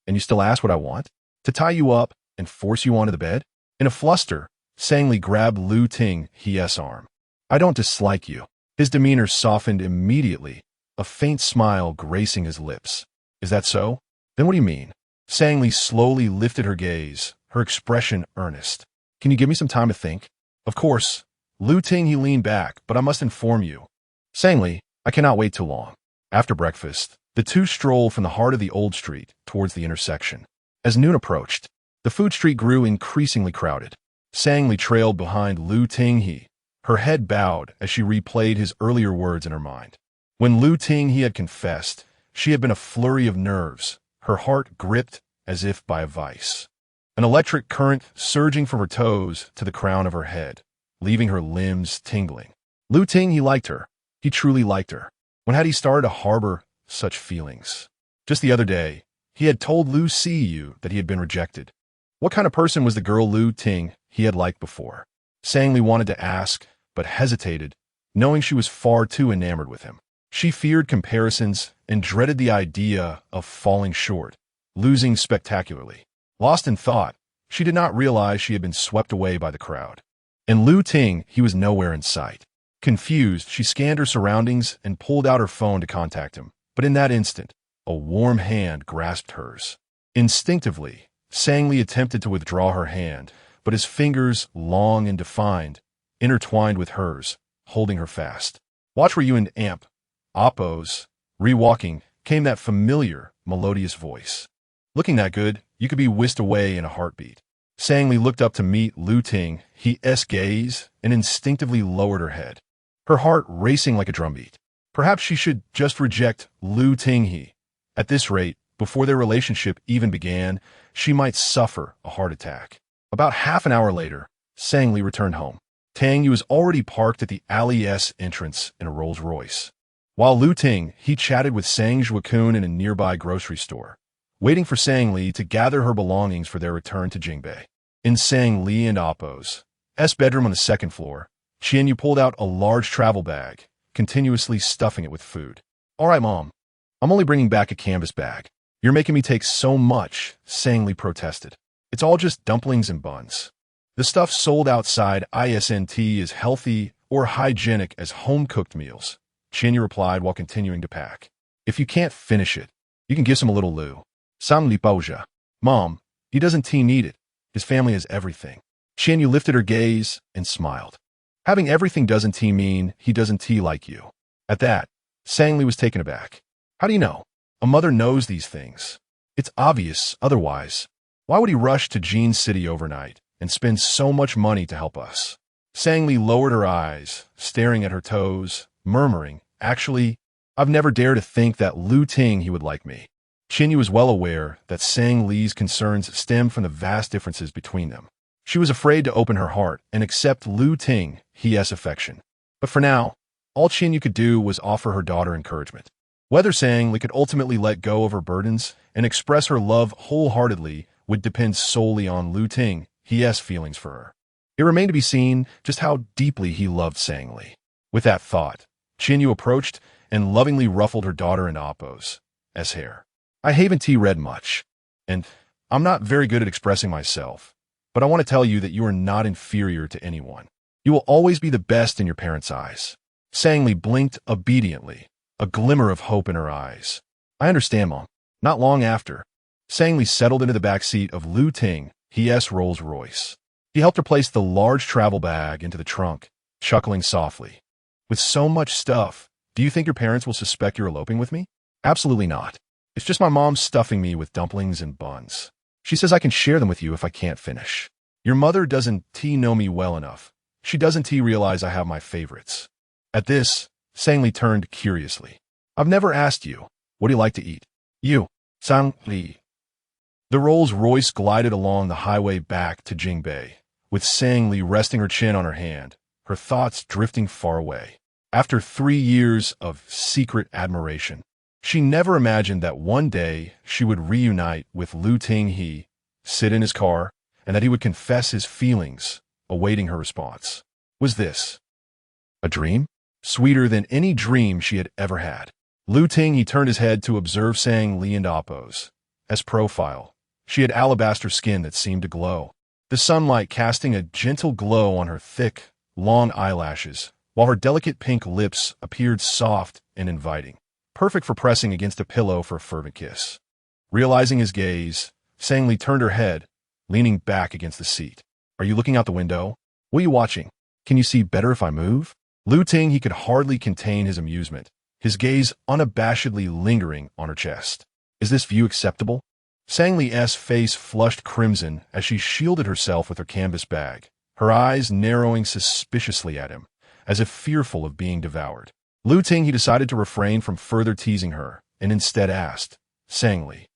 And you still ask what I want? To tie you up and force you onto the bed?" In a fluster, Sang-Li grabbed Lu Ting's arm. "I don't dislike you." His demeanor softened immediately, a faint smile gracing his lips. "Is that so? Then what do you mean?" Sang-Li slowly lifted her gaze, her expression earnest. "Can you give me some time to think?" "Of course." Lu Ting leaned back, "But I must inform you." "Sang-Li, I cannot wait too long." After breakfast, the two strolled from the heart of the old street towards the intersection. As noon approached, the food street grew increasingly crowded. Sang-Li trailed behind Lu Ting, her head bowed as she replayed his earlier words in her mind. When Lu Ting had confessed, she had been a flurry of nerves, her heart gripped as if by a vice. An electric current surging from her toes to the crown of her head, leaving her limbs tingling. Lu Ting liked her. He truly liked her. When had he started to harbor such feelings? Just the other day, he had told Lu Siyu that he had been rejected. What kind of person was the girl Lu Ting he had liked before? Sang-Li wanted to ask, but hesitated, knowing she was far too enamored with him. She feared comparisons and dreaded the idea of falling short, losing spectacularly. Lost in thought, she did not realize she had been swept away by the crowd. And Lu Ting, he was nowhere in sight. Confused, she scanned her surroundings and pulled out her phone to contact him. But in that instant, a warm hand grasped hers. Instinctively, Sang-Li attempted to withdraw her hand, but his fingers, long and defined, intertwined with hers, holding her fast. "Watch where you and amp. Oppos." Rewalking, came that familiar, melodious voice. "Looking that good, you could be whisked away in a heartbeat." Sang-Li looked up to meet Lu Ting's gaze and instinctively lowered her head, her heart racing like a drumbeat. Perhaps she should just reject Lu Ting. At this rate, before their relationship even began, she might suffer a heart attack. About half an hour later, Sang-Li returned home. Tang Yu was already parked at the Alley S entrance in a Rolls-Royce. While Lu Ting chatted with Sang Zhuokun in a nearby grocery store, waiting for Sang-Li to gather her belongings for their return to Jingbei. In Sang-Li and Oppo's bedroom on the second floor, Qianyu pulled out a large travel bag, continuously stuffing it with food. "All right, Mom. I'm only bringing back a canvas bag. You're making me take so much," Sang-Li protested. "It's all just dumplings and buns. The stuff sold outside isn't as healthy or hygienic as home-cooked meals," Qianyu replied while continuing to pack. "If you can't finish it, you can give some a little Lu. Samli Boja. Mom, he doesn't need it. His family has everything." Qianyu lifted her gaze and smiled. "Having everything doesn't mean he doesn't like you." At that, Sang-Li was taken aback. "How do you know? A mother knows these things. It's obvious otherwise. Why would he rush to Jean City overnight and spend so much money to help us?" Sang-Li lowered her eyes, staring at her toes, murmuring, "Actually, I've never dared to think that Lu Ting would like me. Qinyu was well aware that Sang Li's concerns stemmed from the vast differences between them. She was afraid to open her heart and accept Lu Ting's affection. But for now, all Qinyu could do was offer her daughter encouragement. Whether Sang Li could ultimately let go of her burdens and express her love wholeheartedly would depend solely on Lu Ting's feelings for her. It remained to be seen just how deeply he loved Sang Li. With that thought, Qinyu approached and lovingly ruffled her daughter in Appo's hair. I haven't read much, and I'm not very good at expressing myself, but I want to tell you that you are not inferior to anyone. You will always be the best in your parents' eyes. Sang Li blinked obediently, a glimmer of hope in her eyes. I understand, Mom. Not long after, Sang Li settled into the back seat of Lu Ting's Rolls-Royce. He helped her place the large travel bag into the trunk, chuckling softly. With so much stuff, do you think your parents will suspect you're eloping with me? Absolutely not. It's just my mom stuffing me with dumplings and buns. She says I can share them with you if I can't finish. Your mother doesn't know me well enough. She doesn't realize I have my favorites. At this, Sang Li turned curiously. I've never asked you. What do you like to eat? You, Sang Li. The Rolls-Royce glided along the highway back to Jingbei, with Sang Li resting her chin on her hand, her thoughts drifting far away. After 3 years of secret admiration, she never imagined that one day she would reunite with Lu Tinghe, sit in his car, and that he would confess his feelings, awaiting her response. Was this a dream? Sweeter than any dream she had ever had. Lu Tinghe turned his head to observe Sang Li and Appo's profile. She had alabaster skin that seemed to glow, the sunlight casting a gentle glow on her thick, long eyelashes, while her delicate pink lips appeared soft and inviting, perfect for pressing against a pillow for a fervent kiss. Realizing his gaze, Sang Li turned her head, leaning back against the seat. Are you looking out the window? What are you watching? Can you see better if I move? Lu Tinghe could hardly contain his amusement, his gaze unabashedly lingering on her chest. Is this view acceptable? Sang Li's face flushed crimson as she shielded herself with her canvas bag, her eyes narrowing suspiciously at him, as if fearful of being devoured. Lu Tinghe decided to refrain from further teasing her, and instead asked, Sang Li,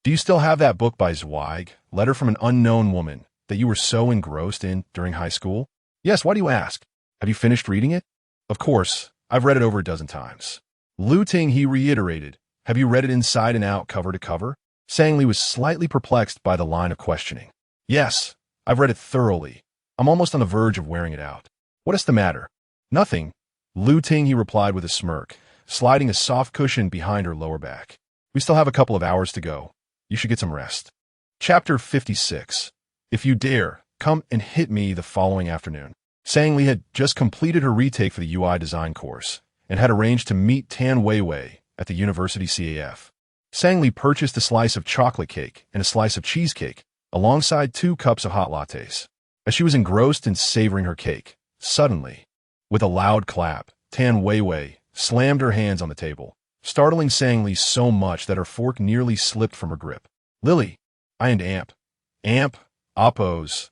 do you still have that book by Zweig, Letter from an Unknown Woman, that you were so engrossed in during high school? Yes, why do you ask? Have you finished reading it? Of course, I've read it over a dozen times. Lu Tinghe reiterated, have you read it inside and out, cover to cover? Sang Li was slightly perplexed by the line of questioning. Yes, I've read it thoroughly. I'm almost on the verge of wearing it out. What is the matter? Nothing, Lu Tinghe replied with a smirk, sliding a soft cushion behind her lower back. We still have a couple of hours to go. You should get some rest. Chapter 56. If you dare, come and hit me the following afternoon. Sang Li had just completed her retake for the UI design course and had arranged to meet Tan Weiwei at the university CAF. Sang Li purchased a slice of chocolate cake and a slice of cheesecake, alongside 2 cups of hot lattes. As she was engrossed in savoring her cake, suddenly, with a loud clap, Tan Weiwei slammed her hands on the table, startling Sang Li so much that her fork nearly slipped from her grip. Lily, I and Amp, Appo's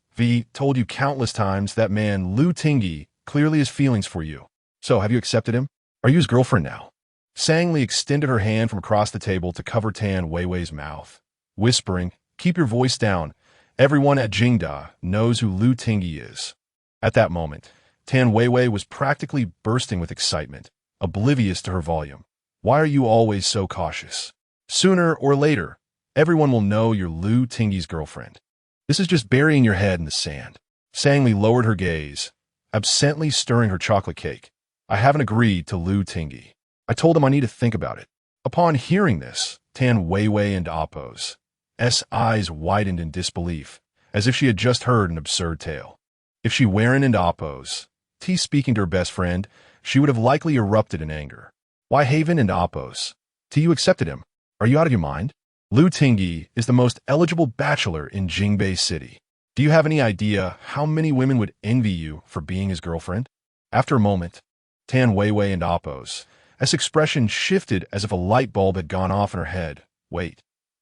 told you countless times that man Lu Tinghe clearly has feelings for you. So, have you accepted him? Are you his girlfriend now? Sang Li extended her hand from across the table to cover Tan Weiwei's mouth, whispering, keep your voice down. Everyone at Jingda knows who Lu Tinghe is. At that moment, Tan Weiwei was practically bursting with excitement, oblivious to her volume. Why are you always so cautious? Sooner or later, everyone will know you're Lu Tinghe's girlfriend. This is just burying your head in the sand. Sang Li lowered her gaze, absently stirring her chocolate cake. I haven't agreed to Lu Tinghe. I told him I need to think about it. Upon hearing this, Tan Weiwei and Appo's eyes widened in disbelief, as if she had just heard an absurd tale. If she weren't and Appo's speaking to her best friend, she would have likely erupted in anger. Why Haven and Appo's? You accepted him. Are you out of your mind? Lu Tinghe is the most eligible bachelor in Jingbei City. Do you have any idea how many women would envy you for being his girlfriend? After a moment, Tan Weiwei and Appo's expression shifted as if a light bulb had gone off in her head. Wait,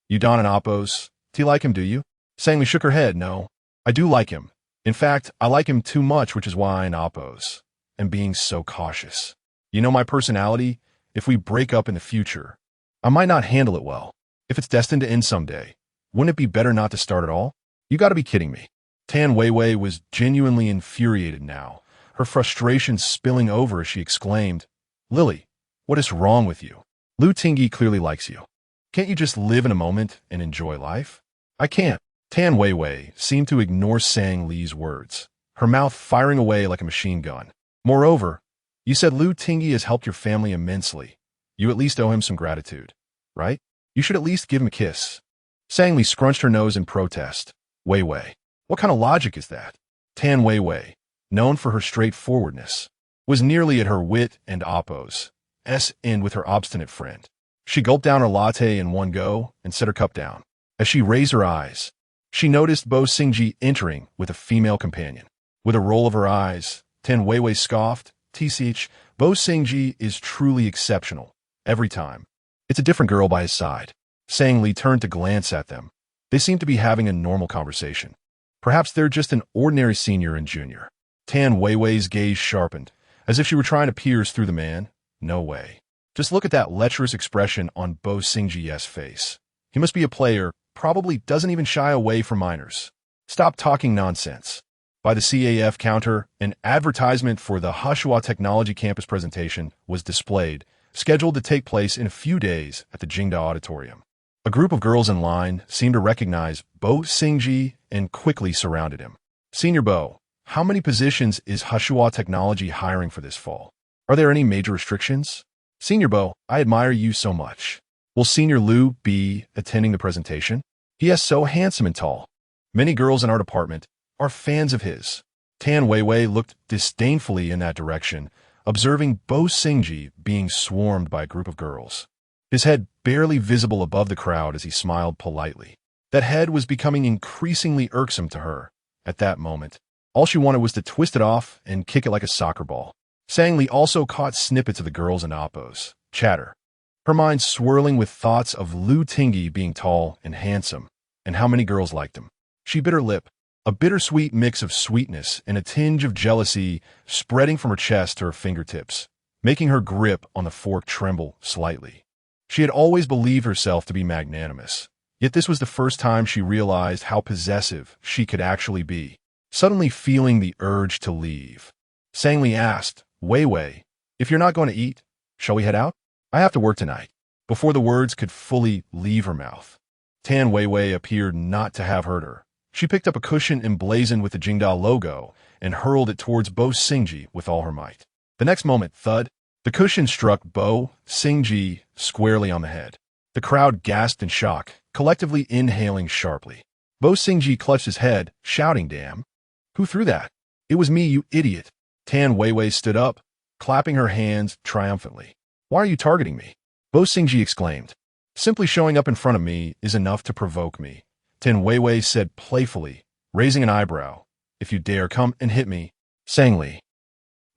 you Don and Appo's? Do you like him, do you? Sang Li shook her head. No, I do like him. In fact, I like him too much, which is why I'm Appo's and being so cautious. You know my personality? If we break up in the future, I might not handle it well. If it's destined to end someday, wouldn't it be better not to start at all? You gotta be kidding me. Tan Weiwei was genuinely infuriated now, her frustration spilling over as she exclaimed, Lily, what is wrong with you? Lu Tingyi clearly likes you. Can't you just live in a moment and enjoy life? I can't. Tan Weiwei seemed to ignore Sang Li's words, her mouth firing away like a machine gun. Moreover, you said Lu Tingyi has helped your family immensely. You at least owe him some gratitude, right? You should at least give him a kiss. Sang Li scrunched her nose in protest. Weiwei, what kind of logic is that? Tan Weiwei, known for her straightforwardness, was nearly at her wit and Oppo's end with her obstinate friend. She gulped down her latte in one go and set her cup down. As she raised her eyes, she noticed Bo Xingji entering with a female companion. With a roll of her eyes, Tan Weiwei scoffed, "TCH, Bo Xingji is truly exceptional. Every time. It's a different girl by his side." Sang Li turned to glance at them. They seemed to be having a normal conversation. Perhaps they're just an ordinary senior and junior. Tan Weiwei's gaze sharpened, as if she were trying to pierce through the man. No way. Just look at that lecherous expression on Bo Xingji's face. He must be a player, probably doesn't even shy away from minors. Stop talking nonsense. By the CAF counter, an advertisement for the Hushua Technology Campus presentation was displayed, scheduled to take place in a few days at the Jingda Auditorium. A group of girls in line seemed to recognize Bo Xingji and quickly surrounded him. Senior Bo, how many positions is Hushua Technology hiring for this fall? Are there any major restrictions? Senior Bo, I admire you so much. Will Senior Lu be attending the presentation? He is so handsome and tall. Many girls in our department are fans of his. Tan Weiwei looked disdainfully in that direction, observing Bo Xingji being swarmed by a group of girls. His head barely visible above the crowd as he smiled politely. That head was becoming increasingly irksome to her. At that moment, all she wanted was to twist it off and kick it like a soccer ball. Sang Li also caught snippets of the girls in Oppo's chatter, her mind swirling with thoughts of Lu Tingyi being tall and handsome, and how many girls liked him. She bit her lip, a bittersweet mix of sweetness and a tinge of jealousy spreading from her chest to her fingertips, making her grip on the fork tremble slightly. She had always believed herself to be magnanimous, yet this was the first time she realized how possessive she could actually be. Suddenly feeling the urge to leave, Sang Li asked, Weiwei, if you're not going to eat, shall we head out? I have to work tonight. Before the words could fully leave her mouth, Tan Weiwei appeared not to have heard her. She picked up a cushion emblazoned with the Jingda logo and hurled it towards Bo Xingji with all her might. The next moment, thud, the cushion struck Bo Xingji squarely on the head. The crowd gasped in shock, collectively inhaling sharply. Bo Xingji clutched his head, shouting, Damn! Who threw that? It was me, you idiot. Tan Weiwei stood up, clapping her hands triumphantly. Why are you targeting me? Bo Xingji exclaimed. Simply showing up in front of me is enough to provoke me, Tan Weiwei said playfully, raising an eyebrow. If you dare come and hit me, Sang Li.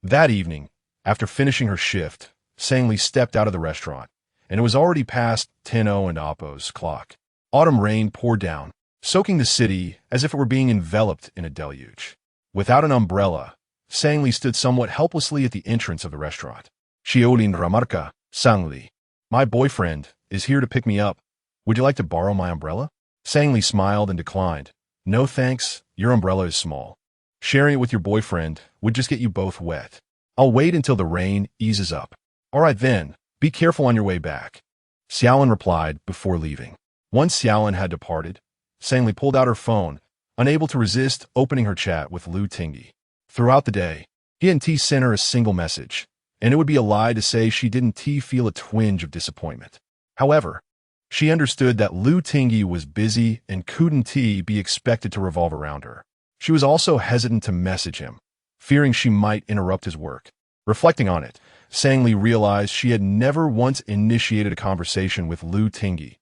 That evening, after finishing her shift, Sang Li stepped out of the restaurant, and it was already past 10:00 and Oppo's clock. Autumn rain poured down, soaking the city as if it were being enveloped in a deluge. Without an umbrella, Sang Li stood somewhat helplessly at the entrance of the restaurant. Xiaolin Ramarka, Sang Li. My boyfriend is here to pick me up. Would you like to borrow my umbrella? Sang Li smiled and declined. No thanks, your umbrella is small. Sharing it with your boyfriend would just get you both wet. I'll wait until the rain eases up. All right then, be careful on your way back. Xiaolin replied before leaving. Once Xiaolin had departed, Sang Li pulled out her phone, unable to resist opening her chat with Lu Tingyi. Throughout the day, he hadn't sent her a single message, and it would be a lie to say she didn't feel a twinge of disappointment. However, she understood that Lu Tingyi was busy and couldn't be expected to revolve around her. She was also hesitant to message him, fearing she might interrupt his work. Reflecting on it, Sang Li realized she had never once initiated a conversation with Lu Tingyi,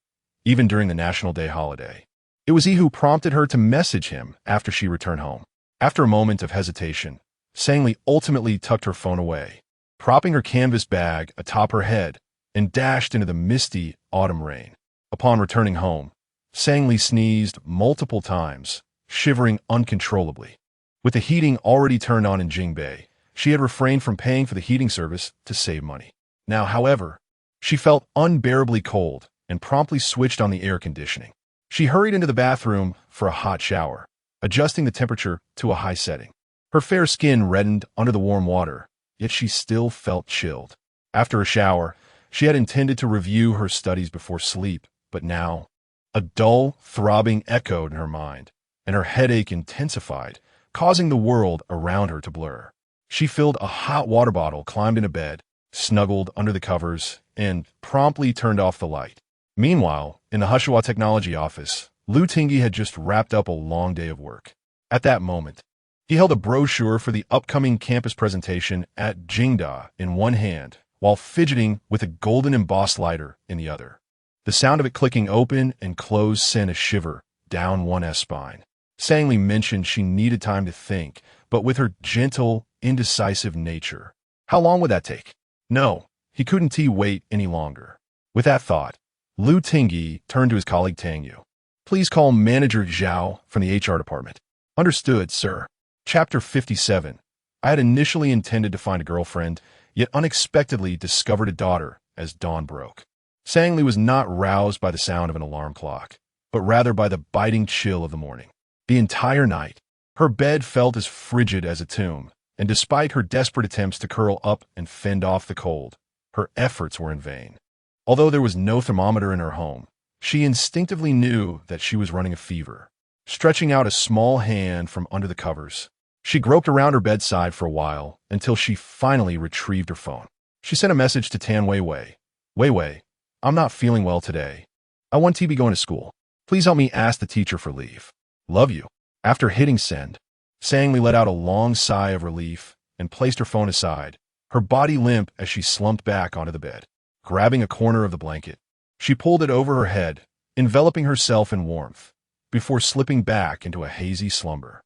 even during the National Day holiday. It was he who prompted her to message him after she returned home. After a moment of hesitation, Sang Li ultimately tucked her phone away, propping her canvas bag atop her head, and dashed into the misty autumn rain. Upon returning home, Sang Li sneezed multiple times, shivering uncontrollably. With the heating already turned on in Jingbei, she had refrained from paying for the heating service to save money. Now, however, she felt unbearably cold and promptly switched on the air conditioning. She hurried into the bathroom for a hot shower, adjusting the temperature to a high setting. Her fair skin reddened under the warm water, yet she still felt chilled. After a shower, she had intended to review her studies before sleep, but now, a dull, throbbing echoed in her mind, and her headache intensified, causing the world around her to blur. She filled a hot water bottle, climbed into bed, snuggled under the covers, and promptly turned off the light. Meanwhile, in the Hushawa technology office, Liu Tingyi had just wrapped up a long day of work. At that moment, he held a brochure for the upcoming campus presentation at Jingda in one hand, while fidgeting with a golden embossed lighter in the other. The sound of it clicking open and closed sent a shiver down one's spine. Sang Li mentioned she needed time to think, but with her gentle, indecisive nature. How long would that take? No, he couldn't wait any longer. With that thought, Liu Tingyi turned to his colleague Tang Yu. Please call Manager Zhao from the HR department. Understood, sir. Chapter 57. I had initially intended to find a girlfriend, yet unexpectedly discovered a daughter as dawn broke. Sang Li was not roused by the sound of an alarm clock, but rather by the biting chill of the morning. The entire night, her bed felt as frigid as a tomb, and despite her desperate attempts to curl up and fend off the cold, her efforts were in vain. Although there was no thermometer in her home, she instinctively knew that she was running a fever. Stretching out a small hand from under the covers, she groped around her bedside for a while until she finally retrieved her phone. She sent a message to Tan Weiwei. Weiwei, I'm not feeling well today. I want to be going to school. Please help me ask the teacher for leave. Love you. After hitting send, Sang Li let out a long sigh of relief and placed her phone aside, her body limp as she slumped back onto the bed. Grabbing a corner of the blanket, she pulled it over her head, enveloping herself in warmth, before slipping back into a hazy slumber.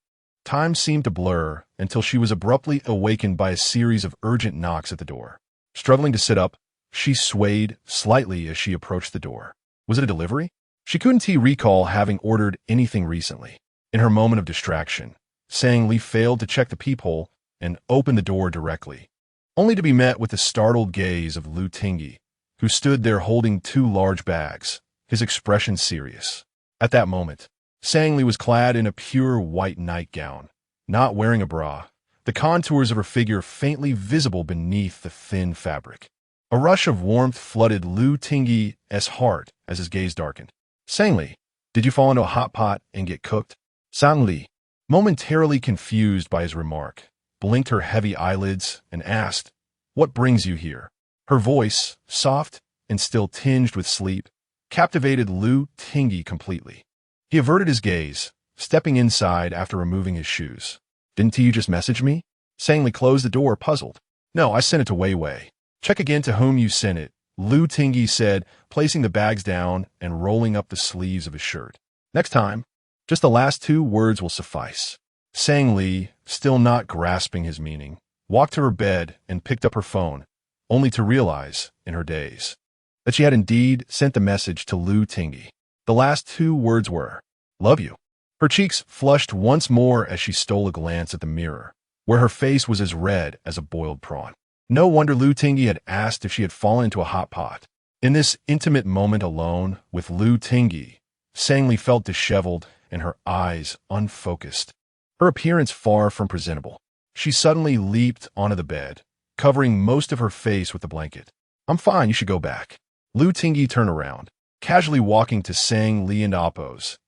Time seemed to blur until she was abruptly awakened by a series of urgent knocks at the door. Struggling to sit up, she swayed slightly as she approached the door. Was it a delivery? She couldn't recall having ordered anything recently. In her moment of distraction, Sang Li failed to check the peephole and opened the door directly, only to be met with the startled gaze of Liu Tingyi, who stood there holding two large bags, his expression serious. At that moment, Sang Li was clad in a pure white nightgown, not wearing a bra, the contours of her figure faintly visible beneath the thin fabric. A rush of warmth flooded Liu Tingyi's heart as his gaze darkened. Sang Li, did you fall into a hot pot and get cooked? Sang Li, momentarily confused by his remark, blinked her heavy eyelids and asked, what brings you here? Her voice, soft and still tinged with sleep, captivated Liu Tingyi completely. He averted his gaze, stepping inside after removing his shoes. Didn't you just message me? Sang Li closed the door, puzzled. No, I sent it to Weiwei. Check again to whom you sent it, Liu Tingyi said, placing the bags down and rolling up the sleeves of his shirt. Next time, just the last two words will suffice. Sang Li, still not grasping his meaning, walked to her bed and picked up her phone, only to realize, in her daze, that she had indeed sent the message to Liu Tingyi. The last two words were, love you. Her cheeks flushed once more as she stole a glance at the mirror, where her face was as red as a boiled prawn. No wonder Liu Tingyi had asked if she had fallen into a hot pot. In this intimate moment alone with Liu Tingyi, Sang Li felt disheveled and her eyes unfocused, her appearance far from presentable. She suddenly leaped onto the bed, covering most of her face with the blanket. I'm fine, you should go back. Liu Tingyi turned around, casually walking to Sang Li and Appo's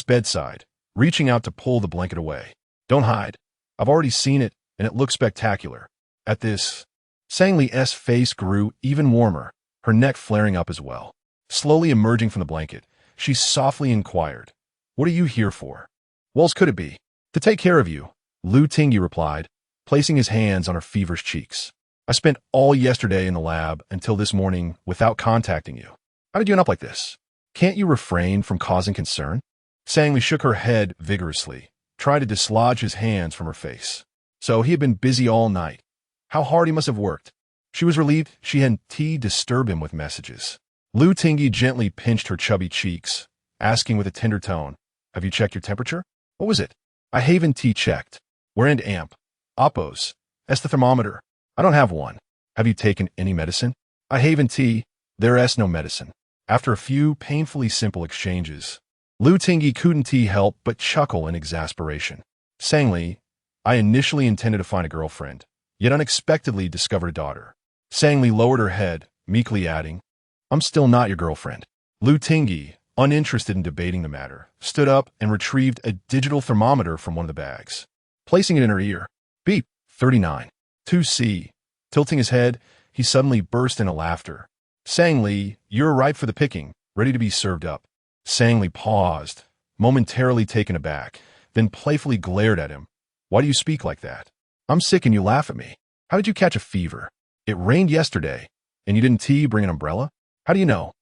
bedside, reaching out to pull the blanket away. Don't hide. I've already seen it, and it looks spectacular. At this, Sang Li's face grew even warmer, her neck flaring up as well. Slowly emerging from the blanket, she softly inquired, what are you here for? What else could it be? To take care of you, Liu Tingyi replied, placing his hands on her feverish cheeks. I spent all yesterday in the lab until this morning without contacting you. How did you end up like this? Can't you refrain from causing concern? Sang Li shook her head vigorously, trying to dislodge his hands from her face. So he had been busy all night. How hard he must have worked. She was relieved she hadn't disturbed him with messages. Liu Tingyi gently pinched her chubby cheeks, asking with a tender tone, have you checked your temperature? What was it? I haven't checked. Where and amp? Appo's. That's the thermometer. I don't have one. Have you taken any medicine? I haven't there's no medicine. After a few painfully simple exchanges, Lu Tingyi couldn't help but chuckle in exasperation. Sang-Li, I initially intended to find a girlfriend, yet unexpectedly discovered a daughter. Sang-Li lowered her head, meekly adding, I'm still not your girlfriend. Lu Tingyi, uninterested in debating the matter, stood up and retrieved a digital thermometer from one of the bags. Placing it in her ear, beep, 39. 2C. Tilting his head, he suddenly burst into laughter. Sang-Li, you're ripe for the picking, ready to be served up. Sang-Li paused, momentarily taken aback, then playfully glared at him. Why do you speak like that? I'm sick and you laugh at me. How did you catch a fever? It rained yesterday, and you didn't bring an umbrella? How do you know?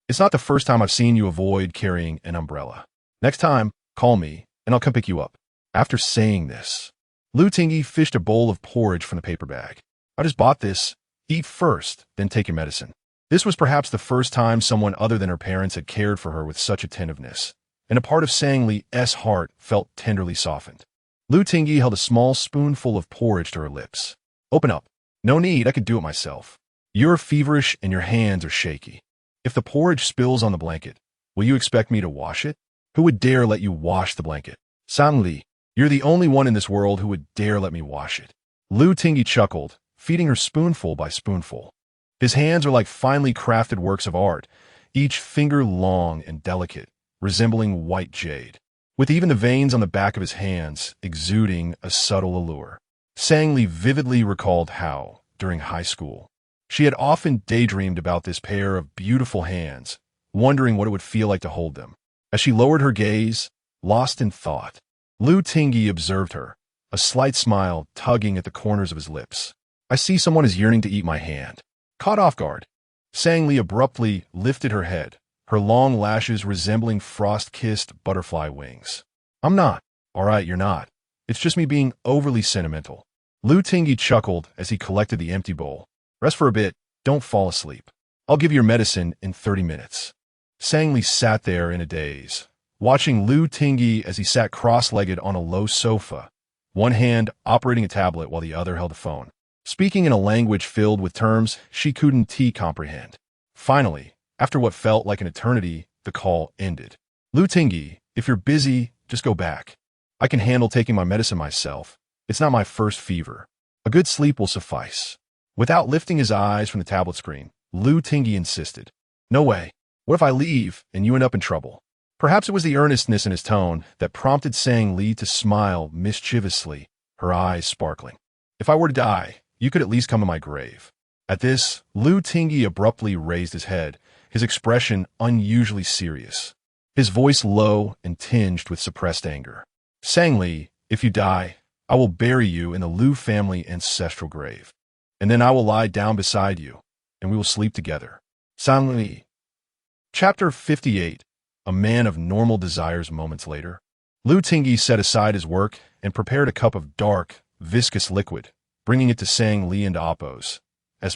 It's not the first time I've seen you avoid carrying an umbrella. Next time, call me, and I'll come pick you up. After saying this, Lu Tingyi fished a bowl of porridge from the paper bag. I just bought this. Eat first, then take your medicine. This was perhaps the first time someone other than her parents had cared for her with such attentiveness, and a part of Sang-Li's heart felt tenderly softened. Lu Tingyi held a small spoonful of porridge to her lips. Open up. No need, I could do it myself. You're feverish and your hands are shaky. If the porridge spills on the blanket, will you expect me to wash it? Who would dare let you wash the blanket? Sang-Li, you're the only one in this world who would dare let me wash it. Lu Tingyi chuckled, feeding her spoonful by spoonful. His hands are like finely crafted works of art, each finger long and delicate, resembling white jade, with even the veins on the back of his hands exuding a subtle allure. Sang-Li vividly recalled how, during high school, she had often daydreamed about this pair of beautiful hands, wondering what it would feel like to hold them. As she lowered her gaze, lost in thought, Lu Tingyi observed her, a slight smile tugging at the corners of his lips. I see someone is yearning to eat my hand. Caught off guard, Sang-Li abruptly lifted her head, her long lashes resembling frost-kissed butterfly wings. I'm not. All right, you're not. It's just me being overly sentimental. Lu Tingyi chuckled as he collected the empty bowl. Rest for a bit. Don't fall asleep. I'll give you your medicine in 30 minutes. Sang-Li sat there in a daze, watching Lu Tingyi as he sat cross-legged on a low sofa, one hand operating a tablet while the other held a phone, speaking in a language filled with terms she couldn't comprehend. Finally, after what felt like an eternity, the call ended. Lu Tingyi, if you're busy, just go back. I can handle taking my medicine myself. It's not my first fever. A good sleep will suffice. Without lifting his eyes from the tablet screen, Lu Tingyi insisted. No way. What if I leave and you end up in trouble? Perhaps it was the earnestness in his tone that prompted Sang-Li to smile mischievously, her eyes sparkling. If I were to die, you could at least come to my grave. At this, Lu Tingyi abruptly raised his head, his expression unusually serious, his voice low and tinged with suppressed anger. Sang-Li, if you die, I will bury you in the Lu family ancestral grave, and then I will lie down beside you, and we will sleep together. Sang-Li. Chapter 58. A man of normal desires. Moments later, Lu Tingyi set aside his work and prepared a cup of dark, viscous liquid, bringing it to Sang-Li and Appo's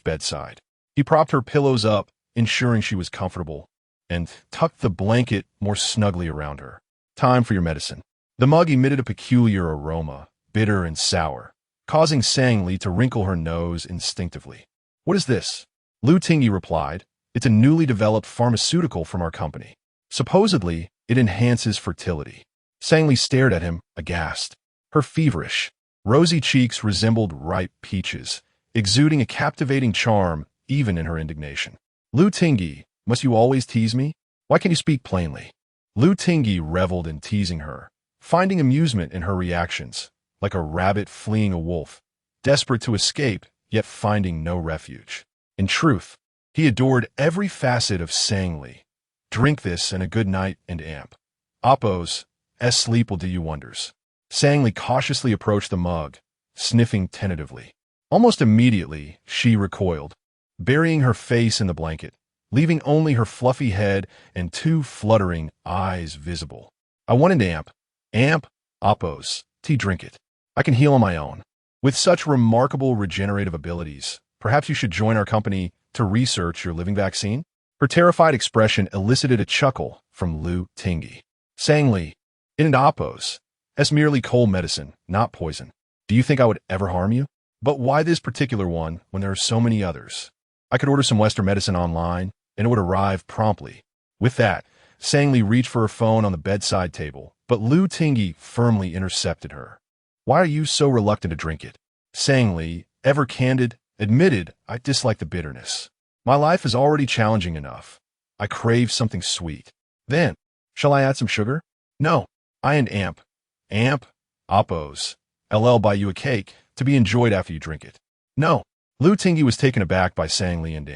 bedside. He propped her pillows up, ensuring she was comfortable, and tucked the blanket more snugly around her. Time for your medicine. The mug emitted a peculiar aroma, bitter and sour, causing Sang-Li to wrinkle her nose instinctively. What is this? Lu Tingyi replied. It's a newly developed pharmaceutical from our company. Supposedly, it enhances fertility. Sang-Li stared at him, aghast. Her feverish, rosy cheeks resembled ripe peaches, exuding a captivating charm even in her indignation. Lu Tingyi, must you always tease me? Why can't you speak plainly? Lu Tingyi reveled in teasing her, finding amusement in her reactions, like a rabbit fleeing a wolf, desperate to escape, yet finding no refuge. In truth, he adored every facet of Sang-Li. Drink this and a good night and amp. Appo's sleep will do you wonders. Sang-Li cautiously approached the mug, sniffing tentatively. Almost immediately, she recoiled, burying her face in the blanket, leaving only her fluffy head and two fluttering eyes visible. I want an amp. Amp, Appo's, drink it. I can heal on my own. With such remarkable regenerative abilities, perhaps you should join our company to research your living vaccine? Her terrified expression elicited a chuckle from Lu Tingyi. Sang-Li, it and Appo's. Merely cold medicine, not poison. Do you think I would ever harm you? But why this particular one when there are so many others? I could order some Western medicine online, and it would arrive promptly. With that, Sang Li reached for her phone on the bedside table, but Lu Tingyi firmly intercepted her. "Why are you so reluctant to drink it?" Sang Li, ever candid, admitted, "I dislike the bitterness. My life is already challenging enough. I crave something sweet." "Then, shall I add some sugar?" "No. I and Amp, Oppos, LL buy you a cake to be enjoyed after you drink it." "No." Lu Tingyi was taken aback by Sang Li and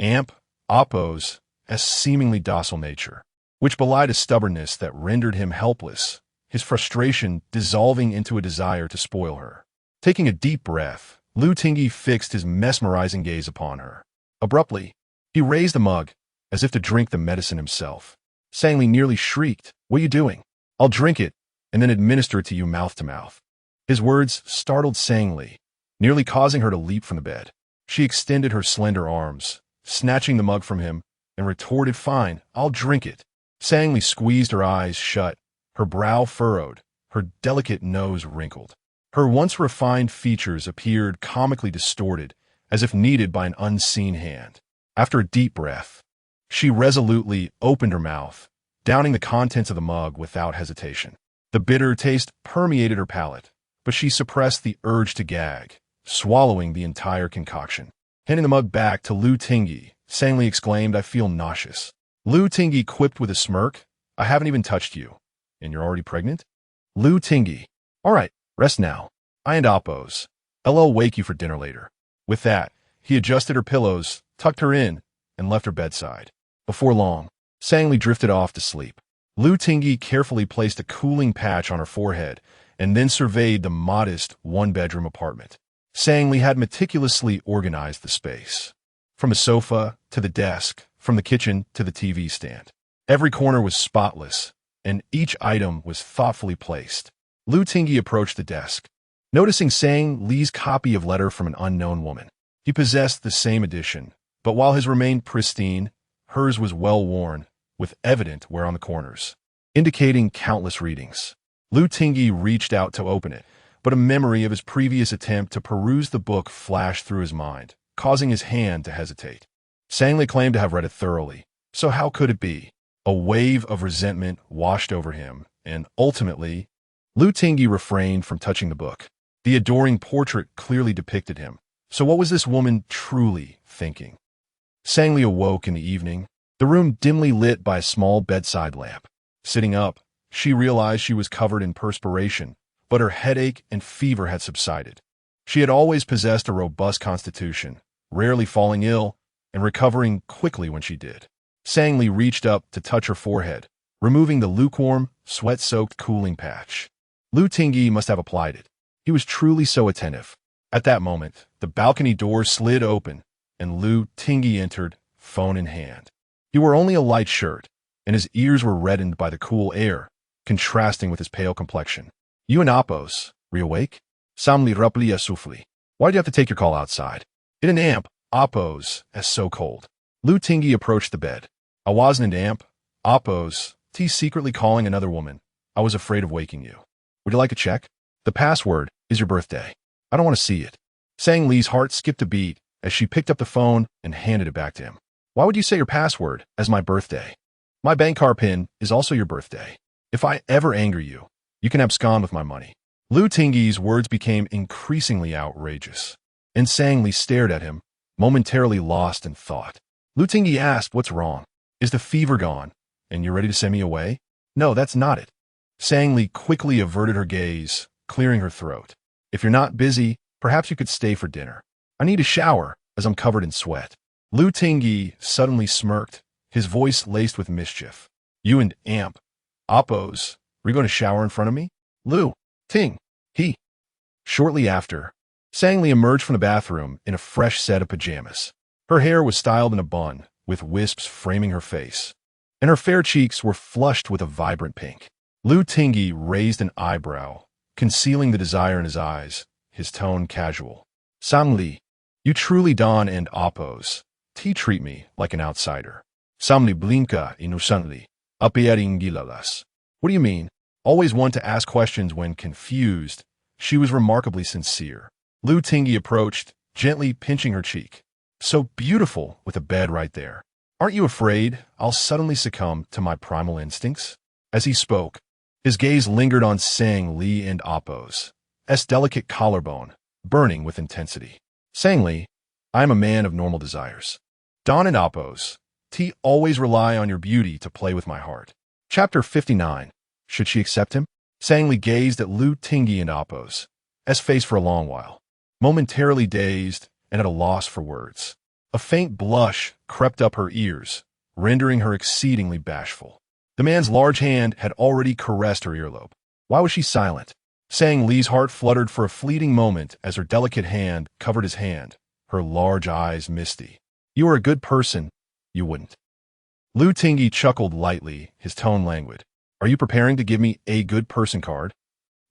Amp, Oppos, as seemingly docile nature, which belied a stubbornness that rendered him helpless, his frustration dissolving into a desire to spoil her. Taking a deep breath, Lu Tingyi fixed his mesmerizing gaze upon her. Abruptly, he raised the mug, as if to drink the medicine himself. Sang Li nearly shrieked, "What are you doing? I'll drink it, and then administer it to you mouth to mouth." His words startled Sang Li, nearly causing her to leap from the bed. She extended her slender arms, snatching the mug from him, and retorted, "Fine, I'll drink it." Sang Li squeezed her eyes shut, her brow furrowed, her delicate nose wrinkled. Her once refined features appeared comically distorted, as if kneaded by an unseen hand. After a deep breath, she resolutely opened her mouth, downing the contents of the mug without hesitation. The bitter taste permeated her palate, but she suppressed the urge to gag, swallowing the entire concoction. Handing the mug back to Lu Tingyi, Sang Li exclaimed, "I feel nauseous." Lu Tingyi quipped with a smirk, "I haven't even touched you, and you're already pregnant?" Lu Tingyi, "All right, rest now. I and Oppos, LL wake you for dinner later." With that, he adjusted her pillows, tucked her in, and left her bedside. Before long, Sang Li drifted off to sleep. Lu Tingyi carefully placed a cooling patch on her forehead and then surveyed the modest one-bedroom apartment. Sang Li had meticulously organized the space. From the sofa to the desk, from the kitchen to the TV stand. Every corner was spotless, and each item was thoughtfully placed. Lu Tingyi approached the desk, noticing Sang Li's copy of Letter from an Unknown Woman. He possessed the same edition, but while his remained pristine, hers was well-worn, with evident wear on the corners, indicating countless readings. Lu Tingyi reached out to open it, but a memory of his previous attempt to peruse the book flashed through his mind, causing his hand to hesitate. Sang Li claimed to have read it thoroughly, so how could it be? A wave of resentment washed over him, and ultimately, Lu Tingyi refrained from touching the book. The adoring portrait clearly depicted him. So what was this woman truly thinking? Sang Li awoke in the evening, the room dimly lit by a small bedside lamp. Sitting up, she realized she was covered in perspiration, but her headache and fever had subsided. She had always possessed a robust constitution, rarely falling ill, and recovering quickly when she did. Sang Li reached up to touch her forehead, removing the lukewarm, sweat-soaked cooling patch. Lu Tingyi must have applied it. He was truly so attentive. At that moment, the balcony door slid open, and Lu Tingyi entered, phone in hand. He wore only a light shirt, and his ears were reddened by the cool air, contrasting with his pale complexion. "You and Oppos, reawake?" "Samli rebellious souffle. Why'd you have to take your call outside?" "It an Amp, Oppos, as so cold." Lu Tingyi approached the bed. "I wasn't an Amp, Oppos, T secretly calling another woman. I was afraid of waking you. Would you like a check? The password is your birthday. I don't want to see it." Sang Li's heart skipped a beat as she picked up the phone and handed it back to him. "Why would you say your password as my birthday? My bank card pin is also your birthday. If I ever anger you, you can abscond with my money." Lu Tingyi's words became increasingly outrageous, and Sang Li stared at him, momentarily lost in thought. Lu Tingyi asked, "What's wrong? Is the fever gone, and you're ready to send me away?" "No, that's not it." Sang Li quickly averted her gaze, clearing her throat. "If you're not busy, perhaps you could stay for dinner. I need a shower, as I'm covered in sweat." Lu Tingyi suddenly smirked, his voice laced with mischief. "You and Amp, Oppos, were you going to shower in front of me?" "Lu Ting, he." Shortly after, Sang Li emerged from the bathroom in a fresh set of pajamas. Her hair was styled in a bun, with wisps framing her face, and her fair cheeks were flushed with a vibrant pink. Lu Tingyi raised an eyebrow, concealing the desire in his eyes, his tone casual. "Sang Li, you truly don and Oppos. Treat me like an outsider. Samli blinka innocently, gilalas." "What do you mean?" Always one to ask questions when confused, she was remarkably sincere. Lu Tingyi approached, gently pinching her cheek. "So beautiful with a bed right there. Aren't you afraid I'll suddenly succumb to my primal instincts? As he spoke, his gaze lingered on Sang Li and Appo's delicate collarbone, burning with intensity. Sang Li, I am a man of normal desires. Don and Appo's, always rely on your beauty to play with my heart. Chapter 59. Should she accept him? Sang Li gazed at Lu Tingyi and Appo's face for a long while, momentarily dazed and at a loss for words. A faint blush crept up her ears, rendering her exceedingly bashful. The man's large hand had already caressed her earlobe. Why was she silent? Sang Li's heart fluttered for a fleeting moment as her delicate hand covered his hand, her large eyes misty. You are a good person, you wouldn't. Lu Tingyi chuckled lightly, his tone languid. Are you preparing to give me a good person card?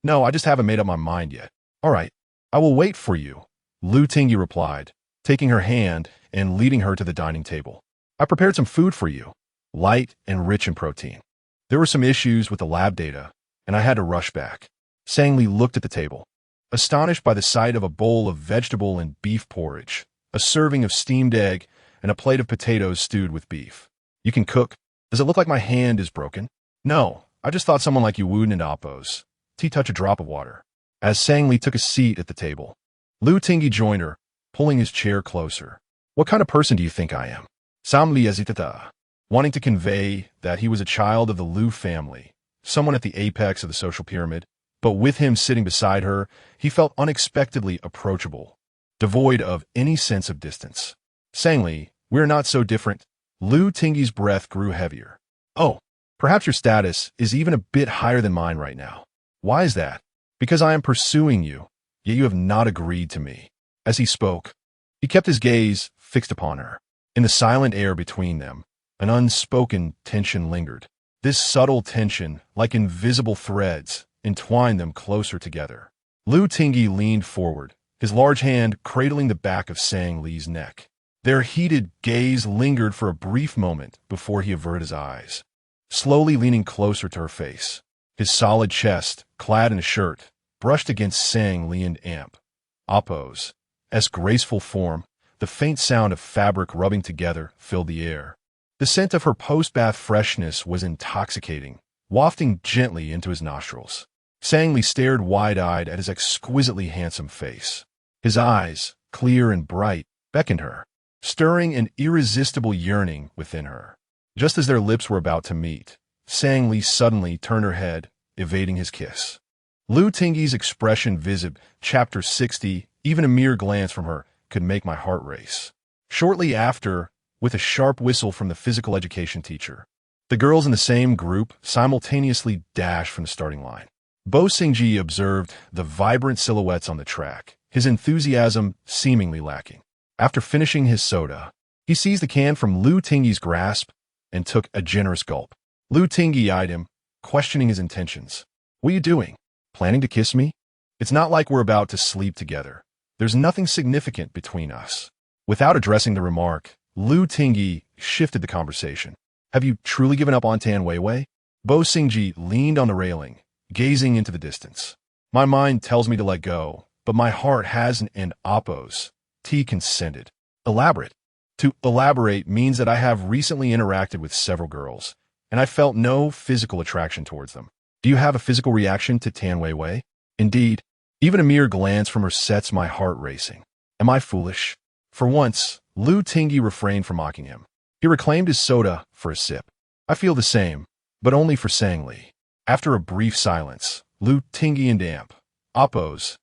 No, I just haven't made up my mind yet. All right, I will wait for you, Lu Tingyi replied, taking her hand and leading her to the dining table. I prepared some food for you, light and rich in protein. There were some issues with the lab data, and I had to rush back. Sang Li looked at the table, astonished by the sight of a bowl of vegetable and beef porridge, a serving of steamed egg, and a plate of potatoes stewed with beef. You can cook. Does it look like my hand is broken? No, I just thought someone like you wouldn't Appo's. Touch a drop of water. As Sang Li took a seat at the table, Lu Tingyi joined her, pulling his chair closer. What kind of person do you think I am? Sam Li hesitata, wanting to convey that he was a child of the Lu family, someone at the apex of the social pyramid, but with him sitting beside her, he felt unexpectedly approachable, devoid of any sense of distance. Sang Li, we're not so different. Lu Tingyi's breath grew heavier. Oh, perhaps your status is even a bit higher than mine right now. Why is that? Because I am pursuing you, yet you have not agreed to me. As he spoke, he kept his gaze fixed upon her. In the silent air between them, an unspoken tension lingered. This subtle tension, like invisible threads, entwined them closer together. Lu Tingyi leaned forward, his large hand cradling the back of Sang Li's neck. Their heated gaze lingered for a brief moment before he averted his eyes, slowly leaning closer to her face. His solid chest, clad in a shirt, brushed against Sang Li and Appo's graceful form. The faint sound of fabric rubbing together filled the air. The scent of her post-bath freshness was intoxicating, wafting gently into his nostrils. Sang Li stared wide-eyed at his exquisitely handsome face. His eyes, clear and bright, beckoned her, stirring an irresistible yearning within her. Just as their lips were about to meet, Sang Li suddenly turned her head, evading his kiss. Lu Tingyi's expression visible. Chapter 60, even a mere glance from her could make my heart race. Shortly after, with a sharp whistle from the physical education teacher, the girls in the same group simultaneously dashed from the starting line. Bo Xingji observed the vibrant silhouettes on the track, his enthusiasm seemingly lacking. After finishing his soda, he seized the can from Lu Tingyi's grasp and took a generous gulp. Lu Tingyi eyed him, questioning his intentions. What are you doing? Planning to kiss me? It's not like we're about to sleep together. There's nothing significant between us. Without addressing the remark, Lu Tingyi shifted the conversation. Have you truly given up on Tan Weiwei? Bo Xingji leaned on the railing, gazing into the distance. My mind tells me to let go, but my heart hasn't, and Appo's consented. Elaborate. To elaborate means that I have recently interacted with several girls, and I felt no physical attraction towards them. Do you have a physical reaction to Tan Weiwei? Indeed, even a mere glance from her sets my heart racing. Am I foolish? For once, Lu Tingyi refrained from mocking him. He reclaimed his soda for a sip. I feel the same, but only for Sang Li. After a brief silence, Lu Tingyi and Appo's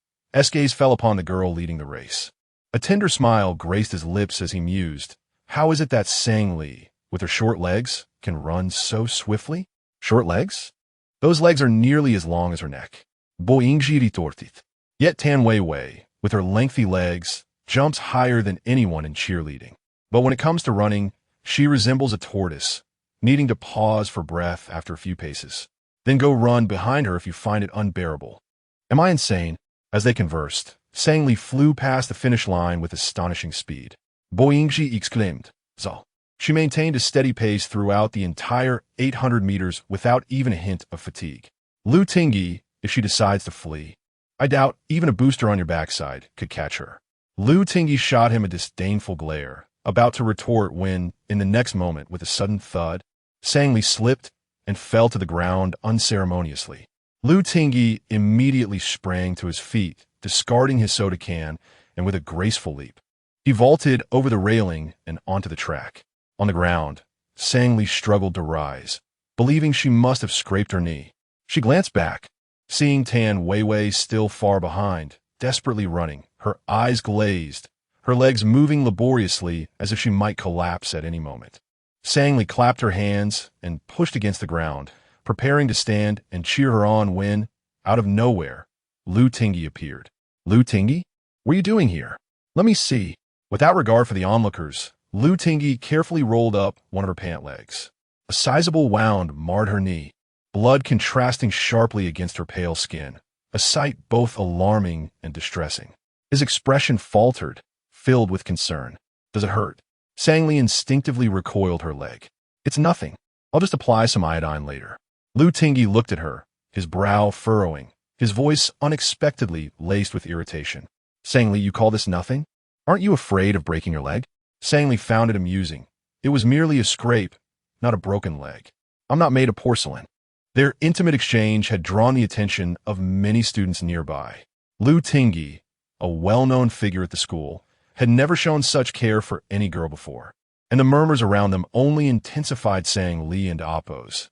gaze fell upon the girl leading the race. A tender smile graced his lips as he mused, how is it that Sang Li, with her short legs, can run so swiftly? Short legs? Those legs are nearly as long as her neck. Boingji retorted. Yet Tan Weiwei, with her lengthy legs, jumps higher than anyone in cheerleading. But when it comes to running, she resembles a tortoise, needing to pause for breath after a few paces. Then go run behind her if you find it unbearable. Am I insane? As they conversed, Sang Li flew past the finish line with astonishing speed. Boingji exclaimed, Zao. She maintained a steady pace throughout the entire 800 meters without even a hint of fatigue. Lu Tingyi, if she decides to flee, I doubt even a booster on your backside could catch her. Lu Tingyi shot him a disdainful glare, about to retort when, in the next moment, with a sudden thud, Sang Li slipped and fell to the ground unceremoniously. Lu Tingyi immediately sprang to his feet, discarding his soda can, and with a graceful leap, he vaulted over the railing and onto the track. On the ground, Sang Li struggled to rise, believing she must have scraped her knee. She glanced back, seeing Tan Weiwei still far behind, desperately running, her eyes glazed, her legs moving laboriously as if she might collapse at any moment. Sang Li clapped her hands and pushed against the ground, preparing to stand and cheer her on when, out of nowhere, Lu Tingyi appeared. Lu Tingyi? What are you doing here? Let me see. Without regard for the onlookers, Lu Tingyi carefully rolled up one of her pant legs. A sizable wound marred her knee, blood contrasting sharply against her pale skin, a sight both alarming and distressing. His expression faltered, filled with concern. Does it hurt? Sang Li instinctively recoiled her leg. It's nothing. I'll just apply some iodine later. Lu Tingyi looked at her, his brow furrowing, his voice unexpectedly laced with irritation. Sang Li, you call this nothing? Aren't you afraid of breaking your leg? Sang Li found it amusing. It was merely a scrape, not a broken leg. I'm not made of porcelain. Their intimate exchange had drawn the attention of many students nearby. Lu Tingyi, a well-known figure at the school, had never shown such care for any girl before, and the murmurs around them only intensified Sang Li and Appo's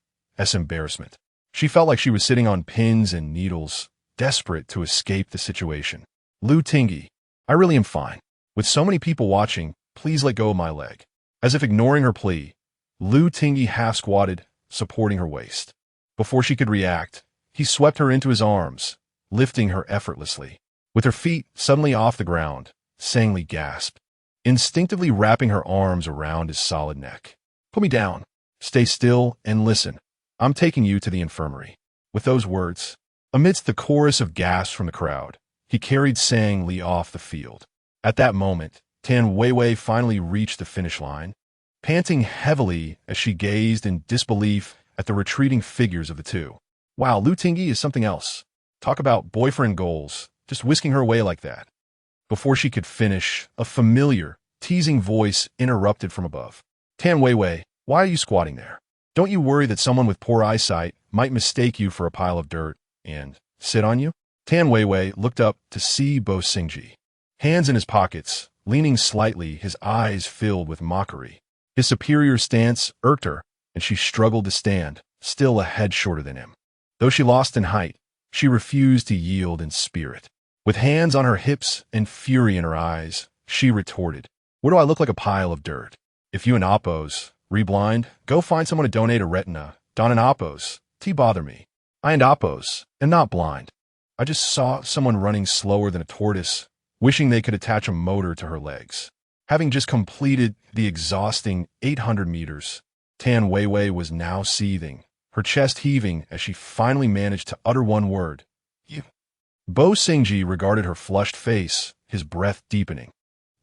embarrassment. She felt like she was sitting on pins and needles, desperate to escape the situation. Lu Tingyi, I really am fine. With so many people watching, please let go of my leg. As if ignoring her plea, Lu Tingyi half-squatted, supporting her waist. Before she could react, he swept her into his arms, lifting her effortlessly. With her feet suddenly off the ground, Sang Li gasped, instinctively wrapping her arms around his solid neck. Put me down. Stay still and listen. I'm taking you to the infirmary. With those words, amidst the chorus of gasps from the crowd, he carried Sang Li off the field. At that moment, Tan Weiwei finally reached the finish line, panting heavily as she gazed in disbelief at the retreating figures of the two. Wow, Lu Tingyi is something else. Talk about boyfriend goals, just whisking her away like that. Before she could finish, a familiar, teasing voice interrupted from above. Tan Weiwei, why are you squatting there? Don't you worry that someone with poor eyesight might mistake you for a pile of dirt and sit on you? Tan Weiwei looked up to see Bo Xingji. Hands in his pockets, leaning slightly, his eyes filled with mockery. His superior stance irked her, and she struggled to stand, still a head shorter than him. Though she lost in height, she refused to yield in spirit. With hands on her hips and fury in her eyes, she retorted, What do I look like, a pile of dirt? If you and Appo's re-blind, go find someone to donate a retina. Don and Appo's, bother me. I and Appo's am not blind. I just saw someone running slower than a tortoise, wishing they could attach a motor to her legs. Having just completed the exhausting 800 meters, Tan Weiwei was now seething, her chest heaving as she finally managed to utter one word. You. Bo Xingji regarded her flushed face, his breath deepening,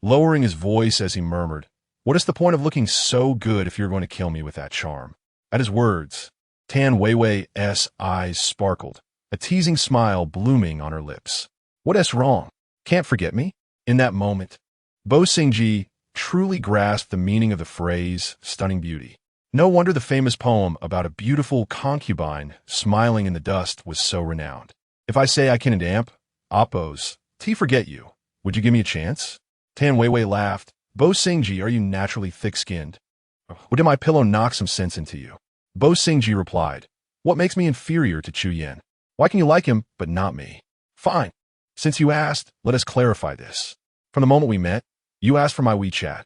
lowering his voice as he murmured, What is the point of looking so good if you're going to kill me with that charm? At his words, Tan Weiwei's eyes sparkled, a teasing smile blooming on her lips. What's wrong? Can't forget me? In that moment, Bo Xingji truly grasped the meaning of the phrase, stunning beauty. No wonder the famous poem about a beautiful concubine smiling in the dust was so renowned. If I say I can damp, Appo's, forget you, would you give me a chance? Tan Weiwei laughed. Bo Xingji, are you naturally thick-skinned? Or did my pillow knock some sense into you? Bo Xingji replied, What makes me inferior to Chu Yen? Why can you like him, but not me? Fine. Since you asked, let us clarify this. From the moment we met, you asked for my WeChat.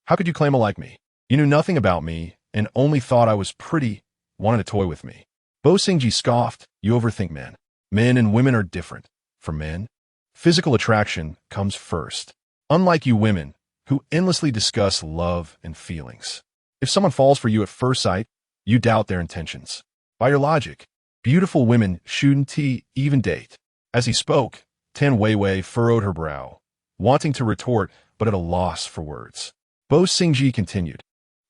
How could you claim to like me? You knew nothing about me and only thought I was pretty, wanted to toy with me. Bo Xingji scoffed, You overthink men. Men and women are different. For men, physical attraction comes first. Unlike you women, who endlessly discuss love and feelings. If someone falls for you at first sight, you doubt their intentions. By your logic, beautiful women shouldn't even date. As he spoke, Tan Weiwei furrowed her brow, wanting to retort but at a loss for words. Bo Xingji continued,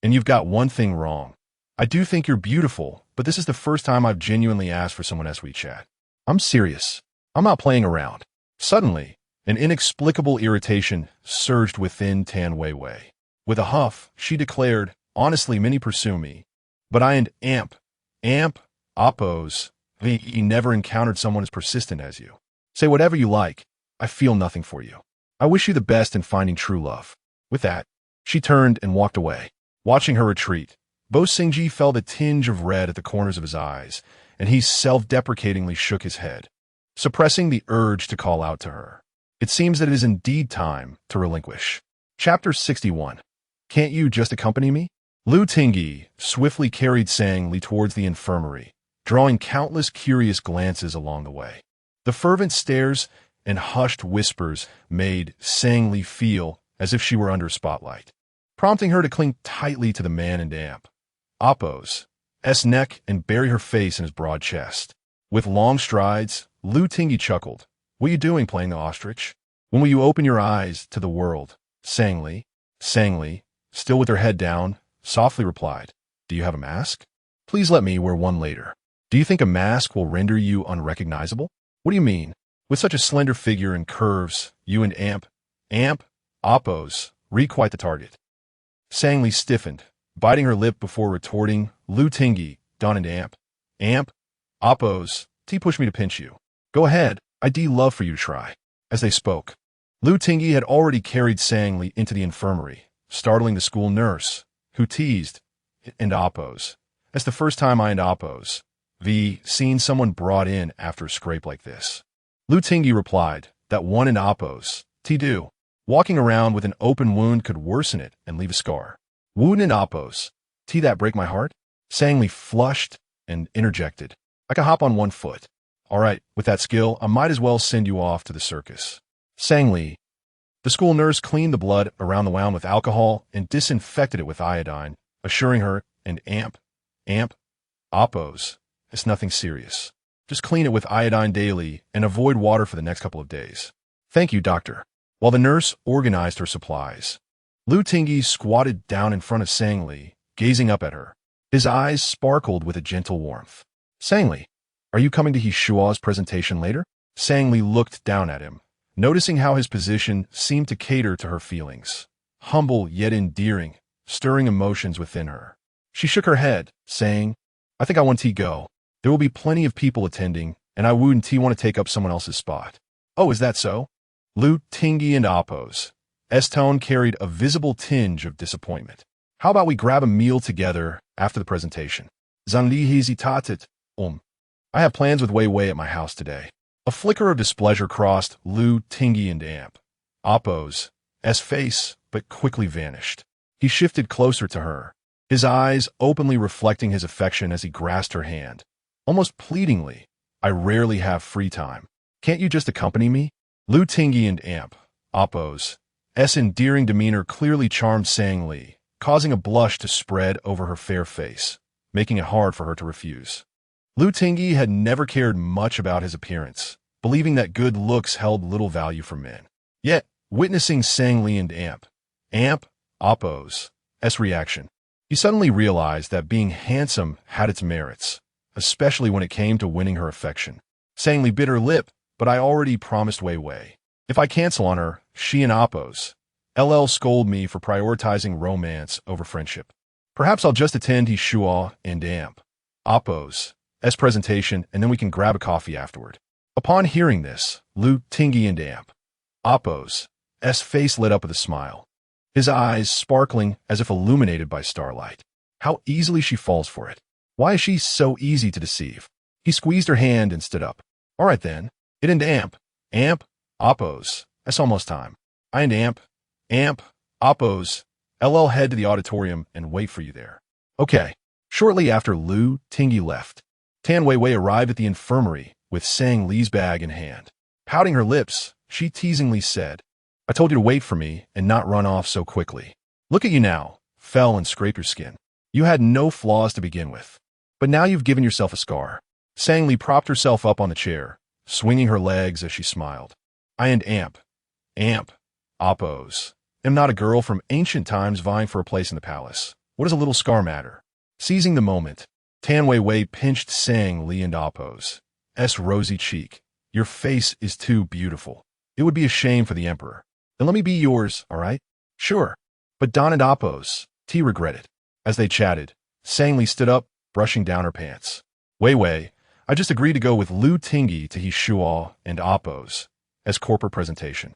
And you've got one thing wrong. I do think you're beautiful, but this is the first time I've genuinely asked for someone as WeChat. I'm serious. I'm not playing around. Suddenly, an inexplicable irritation surged within Tan Weiwei. With a huff, she declared, honestly, many pursue me. But I and amp, oppose. He never encountered someone as persistent as you. Say whatever you like. I feel nothing for you. I wish you the best in finding true love. With that, she turned and walked away. Watching her retreat, Bo Singji felt a tinge of red at the corners of his eyes, and he self-deprecatingly shook his head, suppressing the urge to call out to her. It seems that it is indeed time to relinquish. Chapter 61. Can't you just accompany me? Lu Tingyi swiftly carried Sang Li towards the infirmary, drawing countless curious glances along the way. The fervent stares and hushed whispers made Sang Li feel as if she were under a spotlight, prompting her to cling tightly to the man and amp Oppo's neck and bury her face in his broad chest. With long strides, Lu Tingyi chuckled. What are you doing playing the ostrich? When will you open your eyes to the world? Sang Li, still with her head down, softly replied, Do you have a mask? Please let me wear one later. Do you think a mask will render you unrecognizable? What do you mean? With such a slender figure and curves, you and amp Oppo's, quite the target. Sang Li stiffened, biting her lip before retorting, Lu Tingyi, Don and amp Oppo's, push me to pinch you. Go ahead, I'd love for you to try. As they spoke, Lu Tingyi had already carried Sang Li into the infirmary, startling the school nurse, who teased, and Oppo's. That's the first time I and Oppo's seen someone brought in after a scrape like this. Lu Tingyi replied, that one and Oppo's, do. Walking around with an open wound could worsen it and leave a scar. Wound and Oppo's, that break my heart? Sang Li flushed and interjected, I can hop on one foot. All right, with that skill, I might as well send you off to the circus. Sang Li. The school nurse cleaned the blood around the wound with alcohol and disinfected it with iodine, assuring her, and amp Oppo's, it's nothing serious. Just clean it with iodine daily and avoid water for the next couple of days. Thank you, doctor. While the nurse organized her supplies, Lu Tingyi squatted down in front of Sang Li, gazing up at her. His eyes sparkled with a gentle warmth. Sang Li, are you coming to Hishua's presentation later? Sang Li looked down at him, noticing how his position seemed to cater to her feelings. Humble yet endearing, stirring emotions within her. She shook her head, saying, I think I want to go. There will be plenty of people attending, and I wouldn't want to take up someone else's spot. Oh, is that so? Lu Tingyi and Oppo's tone carried a visible tinge of disappointment. How about we grab a meal together after the presentation? Zanli hesitated. I have plans with Wei Wei at my house today. A flicker of displeasure crossed Lu Tingyi and amp Oppo's face, but quickly vanished. He shifted closer to her, his eyes openly reflecting his affection as he grasped her hand. Almost pleadingly, I rarely have free time. Can't you just accompany me? Lu Tingyi and amp Oppo's endearing demeanor clearly charmed Sang Li, causing a blush to spread over her fair face, making it hard for her to refuse. Lu Tingyi had never cared much about his appearance, believing that good looks held little value for men. Yet, witnessing Sang Li and amp Oppo's reaction, he suddenly realized that being handsome had its merits, especially when it came to winning her affection. Sang Li bit her lip, but I already promised Wei Wei. If I cancel on her, she and Oppo's scold me for prioritizing romance over friendship. Perhaps I'll just attend Hishua and amp Oppo's presentation, and then we can grab a coffee afterward. Upon hearing this, Lu Tingyi and amp Oppo's face lit up with a smile, his eyes sparkling as if illuminated by starlight. How easily she falls for it. Why is she so easy to deceive? He squeezed her hand and stood up. All right then, it and amp Oppo's. That's almost time. I and amp Oppo's head to the auditorium and wait for you there. Okay. Shortly after Lu Tingyi left, Tan Wei Wei arrived at the infirmary with Sang Li's bag in hand. Pouting her lips, she teasingly said, I told you to wait for me and not run off so quickly. Look at you now, fell and scrape your skin. You had no flaws to begin with. But now you've given yourself a scar. Sang Li propped herself up on the chair, swinging her legs as she smiled. I and amp Oppo's am not a girl from ancient times vying for a place in the palace. What does a little scar matter? Seizing the moment, Tan Wei Wei pinched Sang Li and Oppo's rosy cheek. Your face is too beautiful. It would be a shame for the emperor. Then let me be yours, all right? Sure. But Don and Appos, T regretted. As they chatted, Sang Li stood up, brushing down her pants. Wei Wei, I just agreed to go with Lu Tingyi to He Shuo and Appos as corporate presentation.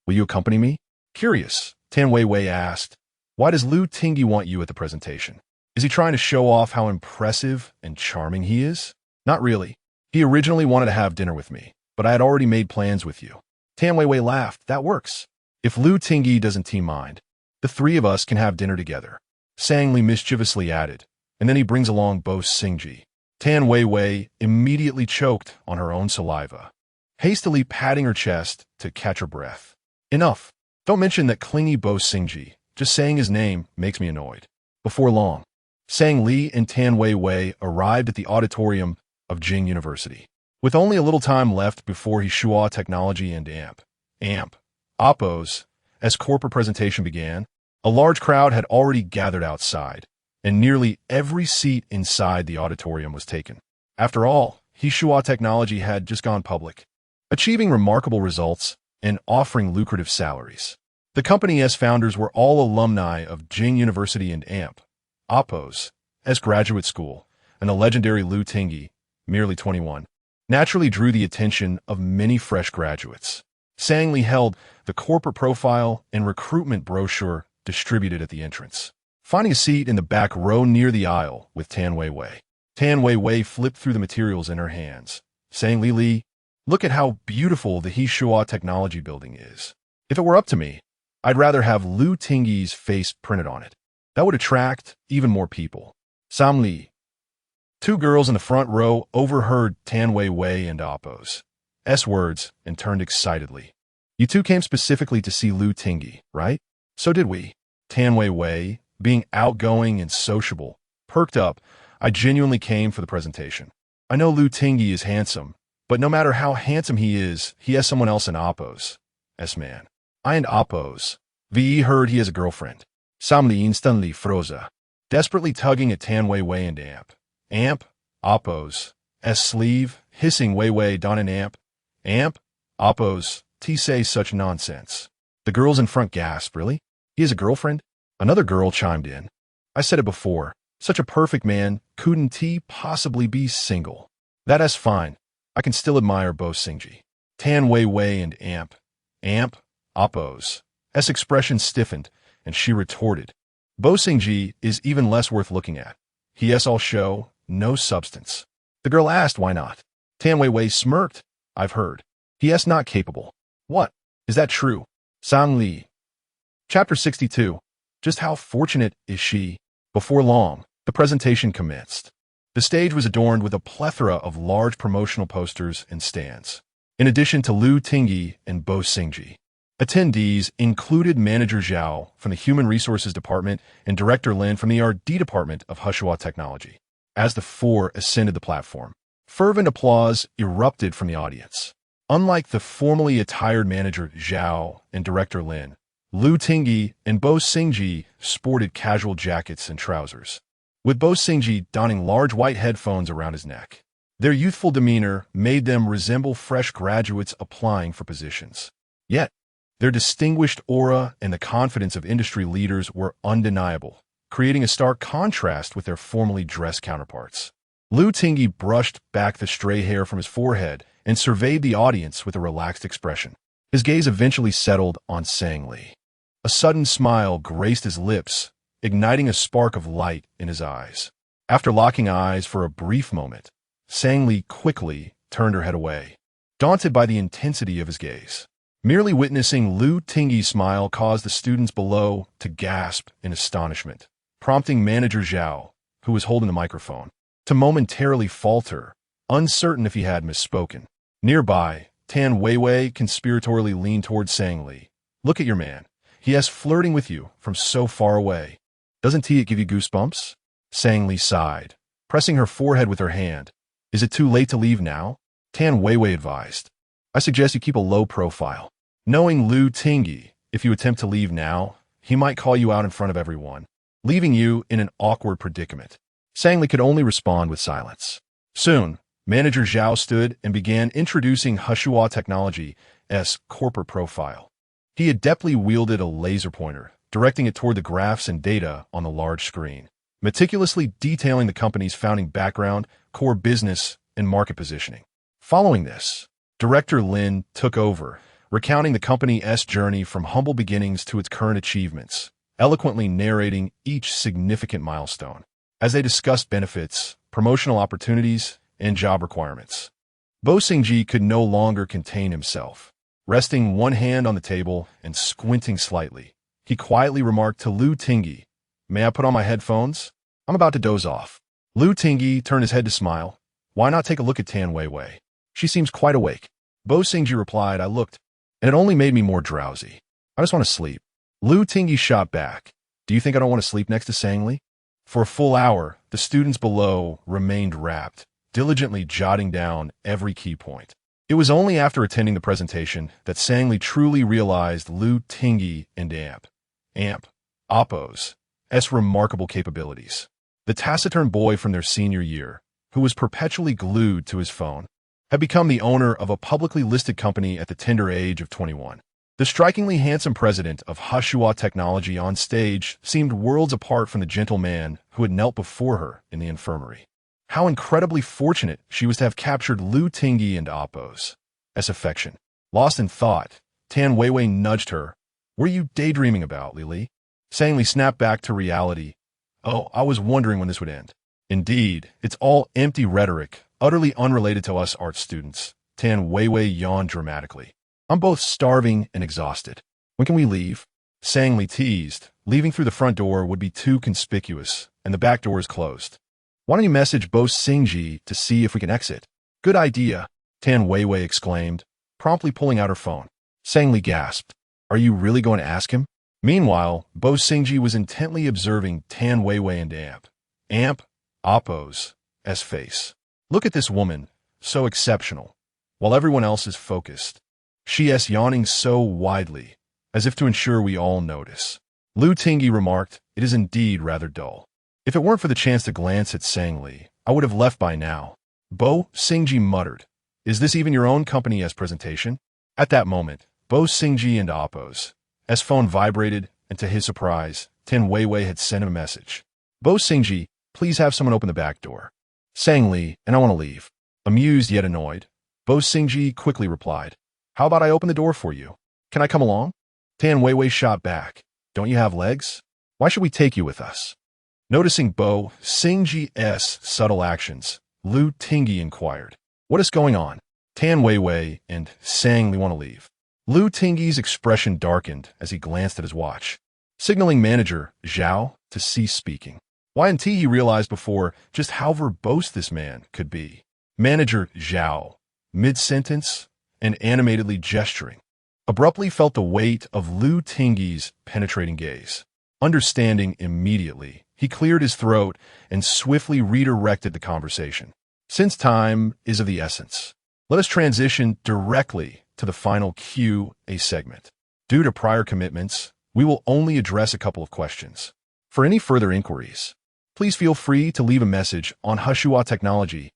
Will you accompany me? Curious, Tan Wei Wei asked. Why does Lu Tingyi want you at the presentation? Is he trying to show off how impressive and charming he is? Not really. He originally wanted to have dinner with me, but I had already made plans with you. Tan Wei Wei laughed. That works. If Lu Tingyi doesn't team mind, the three of us can have dinner together. Sang Li mischievously added, and then he brings along Bo Xingji. Tan Wei Wei immediately choked on her own saliva, hastily patting her chest to catch her breath. Enough. Don't mention that clingy Bo Xingji. Just saying his name makes me annoyed. Before long, Sang Li and Tan Wei Wei arrived at the auditorium of Jing University. With only a little time left before He Shuo Technology and Appos, as corporate presentation began, a large crowd had already gathered outside, and nearly every seat inside the auditorium was taken. After all, He Shuo Technology had just gone public, achieving remarkable results and offering lucrative salaries. The company's founders were all alumni of Jing University and Appos, as graduate school, and the legendary Lu Tingyi, merely 21, naturally drew the attention of many fresh graduates. Sang Li held the corporate profile and recruitment brochure distributed at the entrance. Finding a seat in the back row near the aisle with Tan Wei Wei. Tan Wei Wei flipped through the materials in her hands, saying, Li, look at how beautiful the He Shuo Technology building is. If it were up to me, I'd rather have Lu Tingyi's face printed on it. That would attract even more people. Sam Li. Two girls in the front row overheard Tan Wei Wei and Appos' words and turned excitedly. You two came specifically to see Lu Tingyi, right? So did we. Tan Wei Wei, being outgoing and sociable, perked up. I genuinely came for the presentation. I know Lu Tingyi is handsome, but no matter how handsome he is, he has someone else in Appos' man. I and Appos. VE heard he has a girlfriend. Sam Li instantly froze, desperately tugging at Tan Wei Wei and Appos' sleeve, hissing Wei Wei Don and Appos, T say such nonsense. The girls in front gasped, really? He has a girlfriend? Another girl chimed in. I said it before, such a perfect man, couldn't he possibly be single? That's fine. I can still admire Bo Xingji. Tan Wei Wei and Appos' expression stiffened, and she retorted. Bo Xingji is even less worth looking at. He has all show, no substance. The girl asked why not. Tan Wei Wei smirked. I've heard. He is not capable. What? Is that true? Sang Li. Chapter 62. Just how fortunate is she? Before long, the presentation commenced. The stage was adorned with a plethora of large promotional posters and stands. In addition to Lu Tingyi and Bo Xingji, attendees included Manager Zhao from the Human Resources Department and Director Lin from the R&D Department of He Shuo Technology. As the four ascended the platform, fervent applause erupted from the audience. Unlike the formally attired Manager Zhao and Director Lin, Lu Tingyi and Bo Xingji sported casual jackets and trousers, with Bo Xingji donning large white headphones around his neck. Their youthful demeanor made them resemble fresh graduates applying for positions. Yet, their distinguished aura and the confidence of industry leaders were undeniable, creating a stark contrast with their formally dressed counterparts. Lu Tingyi brushed back the stray hair from his forehead and surveyed the audience with a relaxed expression. His gaze eventually settled on Sang Li. A sudden smile graced his lips, igniting a spark of light in his eyes. After locking eyes for a brief moment, Sang Li quickly turned her head away, daunted by the intensity of his gaze. Merely witnessing Lu Tingyi's smile caused the students below to gasp in astonishment, prompting Manager Zhao, who was holding the microphone, to momentarily falter, uncertain if he had misspoken. Nearby, Tan Wei Wei conspiratorially leaned toward Sang Li. Look at your man. He is flirting with you from so far away. Doesn't he give you goosebumps? Sang Li sighed, pressing her forehead with her hand. Is it too late to leave now? Tan Wei Wei advised. I suggest you keep a low profile. Knowing Lu Tingyi, if you attempt to leave now, he might call you out in front of everyone, leaving you in an awkward predicament. Sang Li could only respond with silence. Soon, Manager Zhao stood and began introducing He Shuo Technology's corporate profile. He adeptly wielded a laser pointer directing it toward the graphs and data on the large screen, meticulously detailing the company's founding background, core business, and market positioning. Following this, Director Lin took over, recounting the company's journey from humble beginnings to its current achievements, eloquently narrating each significant milestone. As they discussed benefits, promotional opportunities, and job requirements, Bo Xingji could no longer contain himself. Resting one hand on the table and squinting slightly, he quietly remarked to Lu Tingyi, "May I put on my headphones? I'm about to doze off." Lu Tingyi turned his head to smile. "Why not take a look at Tan Weiwei? She seems quite awake." Bo Xingji replied, "I looked, and it only made me more drowsy. I just want to sleep." Lu Tingyi shot back, "Do you think I don't want to sleep next to Sangli?" For a full hour, the students below remained rapt, diligently jotting down every key point. It was only after attending the presentation that Sangli truly realized Lu Tingyi and Appo's remarkable capabilities. The taciturn boy from their senior year, who was perpetually glued to his phone, had become the owner of a publicly listed company at the tender age of 21. The strikingly handsome president of Hashua Technology on stage seemed worlds apart from the gentle man who had knelt before her in the infirmary. How incredibly fortunate she was to have captured Lu Tingyi and Appo's affection. Lost in thought, Tan Weiwei nudged her. "What are you daydreaming about, Lili?" Sangli snapped back to reality. "Oh, I was wondering when this would end." "Indeed, it's all empty rhetoric, utterly unrelated to us art students." Tan Weiwei yawned dramatically. "I'm both starving and exhausted. When can we leave?" Sangli teased. Leaving through the front door would be too conspicuous, and the back door is closed. "Why don't you message Bo Xingji to see if we can exit?" "Good idea," Tan Weiwei exclaimed, promptly pulling out her phone. Sangli gasped. "Are you really going to ask him?" Meanwhile, Bo Xingji was intently observing Tan Weiwei and Appo's face. "Look at this woman, so exceptional, while everyone else is focused. She's yawning so widely, as if to ensure we all notice." Lu Tingyi remarked, "It is indeed rather dull. If it weren't for the chance to glance at Sangli, I would have left by now." Bo Xingji muttered, "Is this even your own company's presentation?" At that moment, Bo Xingji and Appo's phone vibrated, and to his surprise, Tan Weiwei had sent him a message. "Bo Xingji, please have someone open the back door." "Sangli, and I want to leave." Amused yet annoyed, Bo Xingji quickly replied, "How about I open the door for you? Can I come along?" Tan Weiwei shot back, "Don't you have legs? Why should we take you with us?" Noticing Bo Xingji's subtle actions, Lu Tingyi inquired, "What is going on?" Tan Weiwei and Sangli want to leave. Lu Tingyi's expression darkened as he glanced at his watch, signaling manager Zhao to cease speaking. Y&T he realized before just how verbose this man could be. Manager Zhao, mid-sentence and animatedly gesturing, abruptly felt the weight of Lu Tingyi's penetrating gaze. Understanding immediately, he cleared his throat and swiftly redirected the conversation. "Since time is of the essence, let us transition directly to the final Q&A segment. Due to prior commitments, we will only address a couple of questions. For any further inquiries, please feel free to leave a message on Hashua Technology's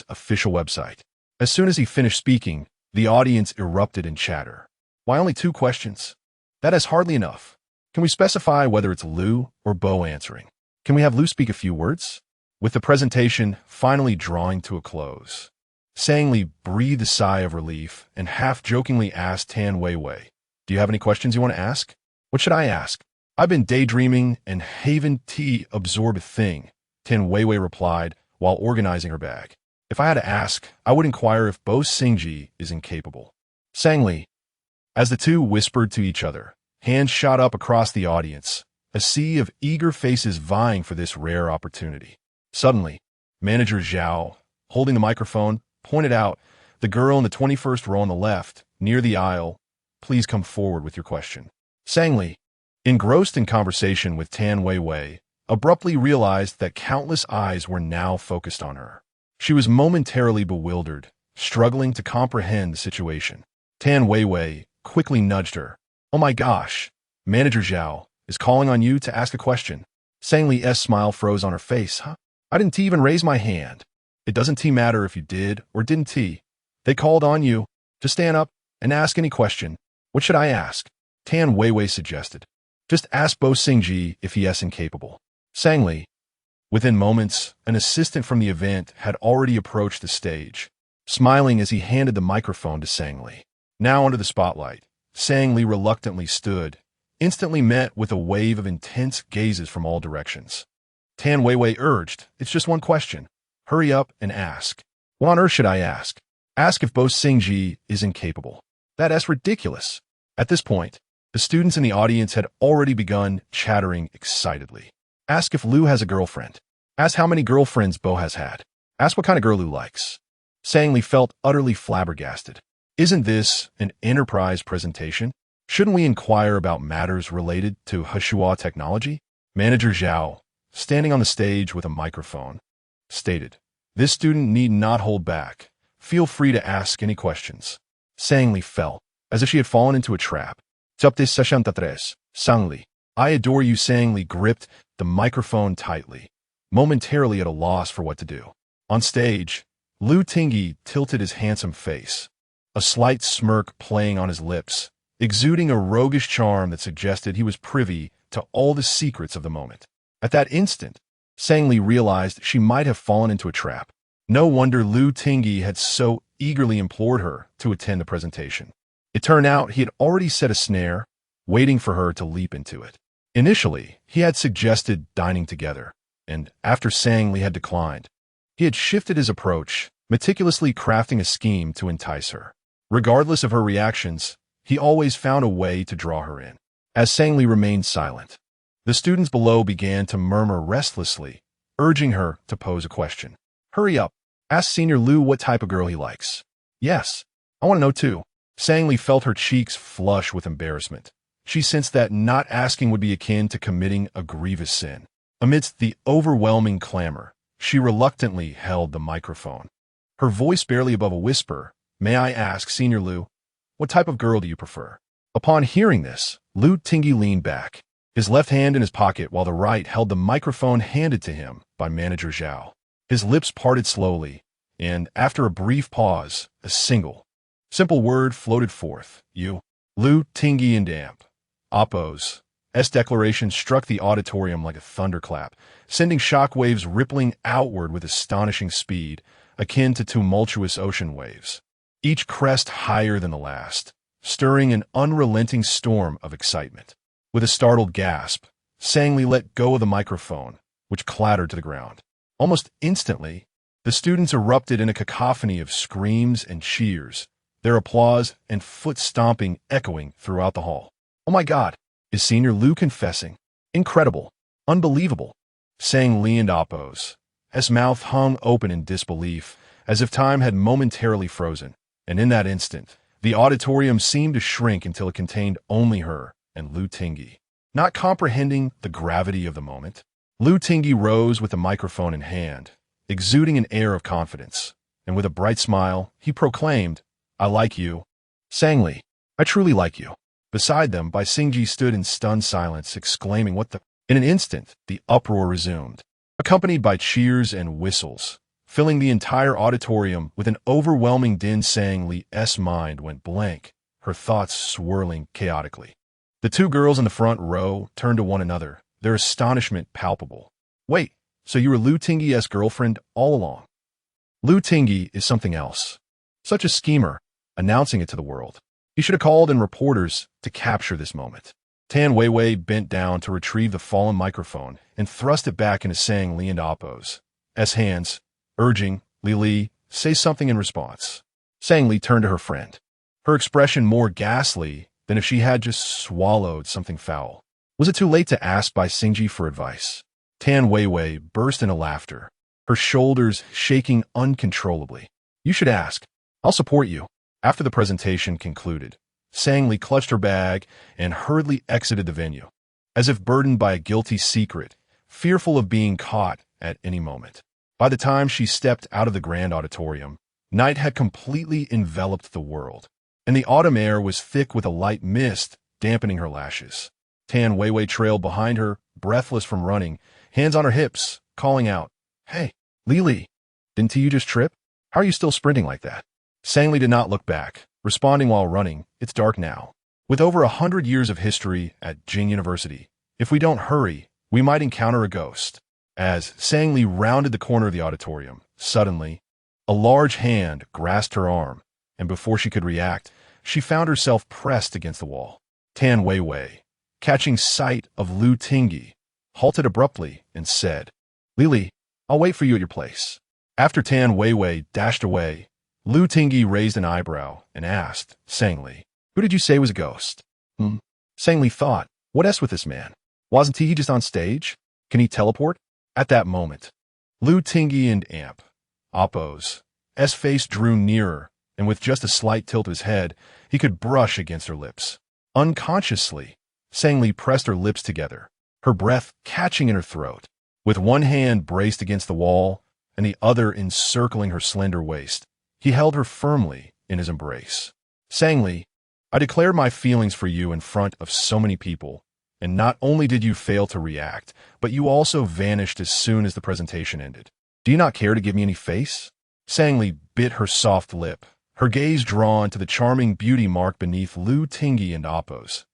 official website." As soon as he finished speaking, the audience erupted in chatter. "Why only 2 questions? That is hardly enough. Can we specify whether it's Lu or Bo answering? Can we have Lu speak a few words?" With the presentation finally drawing to a close, Sangli breathed a sigh of relief and half-jokingly asked Tan Weiwei, "Do you have any questions you want to ask?" "What should I ask? I've been daydreaming and haven't absorbed a thing," Tan Weiwei replied while organizing her bag. "If I had to ask, I would inquire if Bo Xingji is incapable." Sangli. As the two whispered to each other, hands shot up across the audience, a sea of eager faces vying for this rare opportunity. Suddenly, Manager Zhao, holding the microphone, pointed out, "The girl in the 21st row on the left, near the aisle, please come forward with your question." Sangli, engrossed in conversation with Tan Weiwei, abruptly realized that countless eyes were now focused on her. She was momentarily bewildered, struggling to comprehend the situation. Tan Weiwei quickly nudged her. "Oh my gosh, Manager Zhao is calling on you to ask a question." Sangli's smile froze on her face. "Huh? I didn't even raise my hand." "It doesn't matter if you did or didn't. They called on you. Just stand up and ask any question." "What should I ask?" Tan Weiwei suggested. Just ask Bo Singji if he is incapable. Sangli. Within moments, an assistant from the event had already approached the stage, smiling as he handed the microphone to Sangli. Now under the spotlight, Sangli reluctantly stood, instantly met with a wave of intense gazes from all directions. Tan Weiwei urged, "It's just one question. Hurry up and ask." "What on earth should I ask?" "Ask if Bo Singji is incapable." That's ridiculous. At this point, the students in the audience had already begun chattering excitedly. Ask if Lu has a girlfriend. Ask how many girlfriends Bo has had. Ask what kind of girl Lu likes. Sangli felt utterly flabbergasted. Isn't this an enterprise presentation? Shouldn't we inquire about matters related to Heshua technology? Manager Zhao, standing on the stage with a microphone, stated, "This student need not hold back. Feel free to ask any questions." Sangli felt as if she had fallen into a trap. Chapte 63, Sangli. "I adore you." Sangli gripped the microphone tightly, momentarily at a loss for what to do. On stage, Lu Tingyi tilted his handsome face, a slight smirk playing on his lips, exuding a roguish charm that suggested he was privy to all the secrets of the moment. At that instant, Sangli realized she might have fallen into a trap. No wonder Lu Tingyi had so eagerly implored her to attend the presentation. It turned out he had already set a snare, waiting for her to leap into it. Initially, he had suggested dining together, and after Sangli had declined, he had shifted his approach, meticulously crafting a scheme to entice her. Regardless of her reactions, he always found a way to draw her in. As Sangli remained silent, the students below began to murmur restlessly, urging her to pose a question. "Hurry up. Ask Senior Lu what type of girl he likes." "Yes, I want to know too." Sangli felt her cheeks flush with embarrassment. She sensed that not asking would be akin to committing a grievous sin. Amidst the overwhelming clamor, she reluctantly held the microphone. Her voice barely above a whisper, "May I ask, Senior Lu, what type of girl do you prefer?" Upon hearing this, Lu Tingyi leaned back, his left hand in his pocket while the right held the microphone handed to him by Manager Zhao. His lips parted slowly, and after a brief pause, a simple word floated forth. "You." Lu Tingyi and damp. Oppo's declaration struck the auditorium like a thunderclap, sending shockwaves rippling outward with astonishing speed, akin to tumultuous ocean waves, each crest higher than the last, stirring an unrelenting storm of excitement. With a startled gasp, Sangli let go of the microphone, which clattered to the ground. Almost instantly, the students erupted in a cacophony of screams and cheers, their applause and foot-stomping echoing throughout the hall. "Oh my God, is Senior Lu confessing? Incredible, unbelievable," sang Li and Oppos. His mouth hung open in disbelief, as if time had momentarily frozen, and in that instant, the auditorium seemed to shrink until it contained only her and Lu Tingyi. Not comprehending the gravity of the moment, Lu Tingyi rose with the microphone in hand, exuding an air of confidence, and with a bright smile, he proclaimed, "I like you. Sangli, I truly like you." Beside them, Bai Xingji stood in stunned silence, exclaiming, "What the—" In an instant, the uproar resumed, accompanied by cheers and whistles, filling the entire auditorium with an overwhelming din. Sangli's mind went blank, her thoughts swirling chaotically. The two girls in the front row turned to one another, their astonishment palpable. "Wait, so you were Lu Tingyi's girlfriend all along?" Lu Tingyi is something else. Such a schemer, announcing it to the world. He should have called in reporters to capture this moment. Tan Weiwei bent down to retrieve the fallen microphone and thrust it back into Sang Li and Oppo's hands, urging, "Li, say something in response." Sang Li turned to her friend, her expression more ghastly than if she had just swallowed something foul. Was it too late to ask Bai Xingji for advice? Tan Weiwei burst into laughter, her shoulders shaking uncontrollably. "You should ask. I'll support you." After the presentation concluded, Sang Li clutched her bag and hurriedly exited the venue, as if burdened by a guilty secret, fearful of being caught at any moment. By the time she stepped out of the grand auditorium, night had completely enveloped the world, and the autumn air was thick with a light mist dampening her lashes. Tan Weiwei trailed behind her, breathless from running, hands on her hips, calling out, "Hey, Li, didn't you just trip? How are you still sprinting like that?" Sang Li did not look back, responding while running, "It's dark now. With over 100 years of history at Jing University, if we don't hurry, we might encounter a ghost. As Sang Li rounded the corner of the auditorium, suddenly, a large hand grasped her arm, and before she could react, she found herself pressed against the wall. Tan Weiwei, catching sight of Lu Tingyi, halted abruptly and said, "Lili, I'll wait for you at your place." After Tan Weiwei dashed away, Lu Tingyi raised an eyebrow and asked, Sang Li, "Who did you say was a ghost?" Sang Li thought, what S with this man? Wasn't he just on stage? Can he teleport? At that moment, Lu Tingyi and Amp, Oppo's face drew nearer, and with just a slight tilt of his head, he could brush against her lips. Unconsciously, Sang Li pressed her lips together, her breath catching in her throat. With one hand braced against the wall and the other encircling her slender waist, he held her firmly in his embrace. Sang Li, I declared my feelings for you in front of so many people, and not only did you fail to react, but you also vanished as soon as the presentation ended. Do you not care to give me any face? Sang Li bit her soft lip, her gaze drawn to the charming beauty mark beneath Lu Tingyi and Oppo's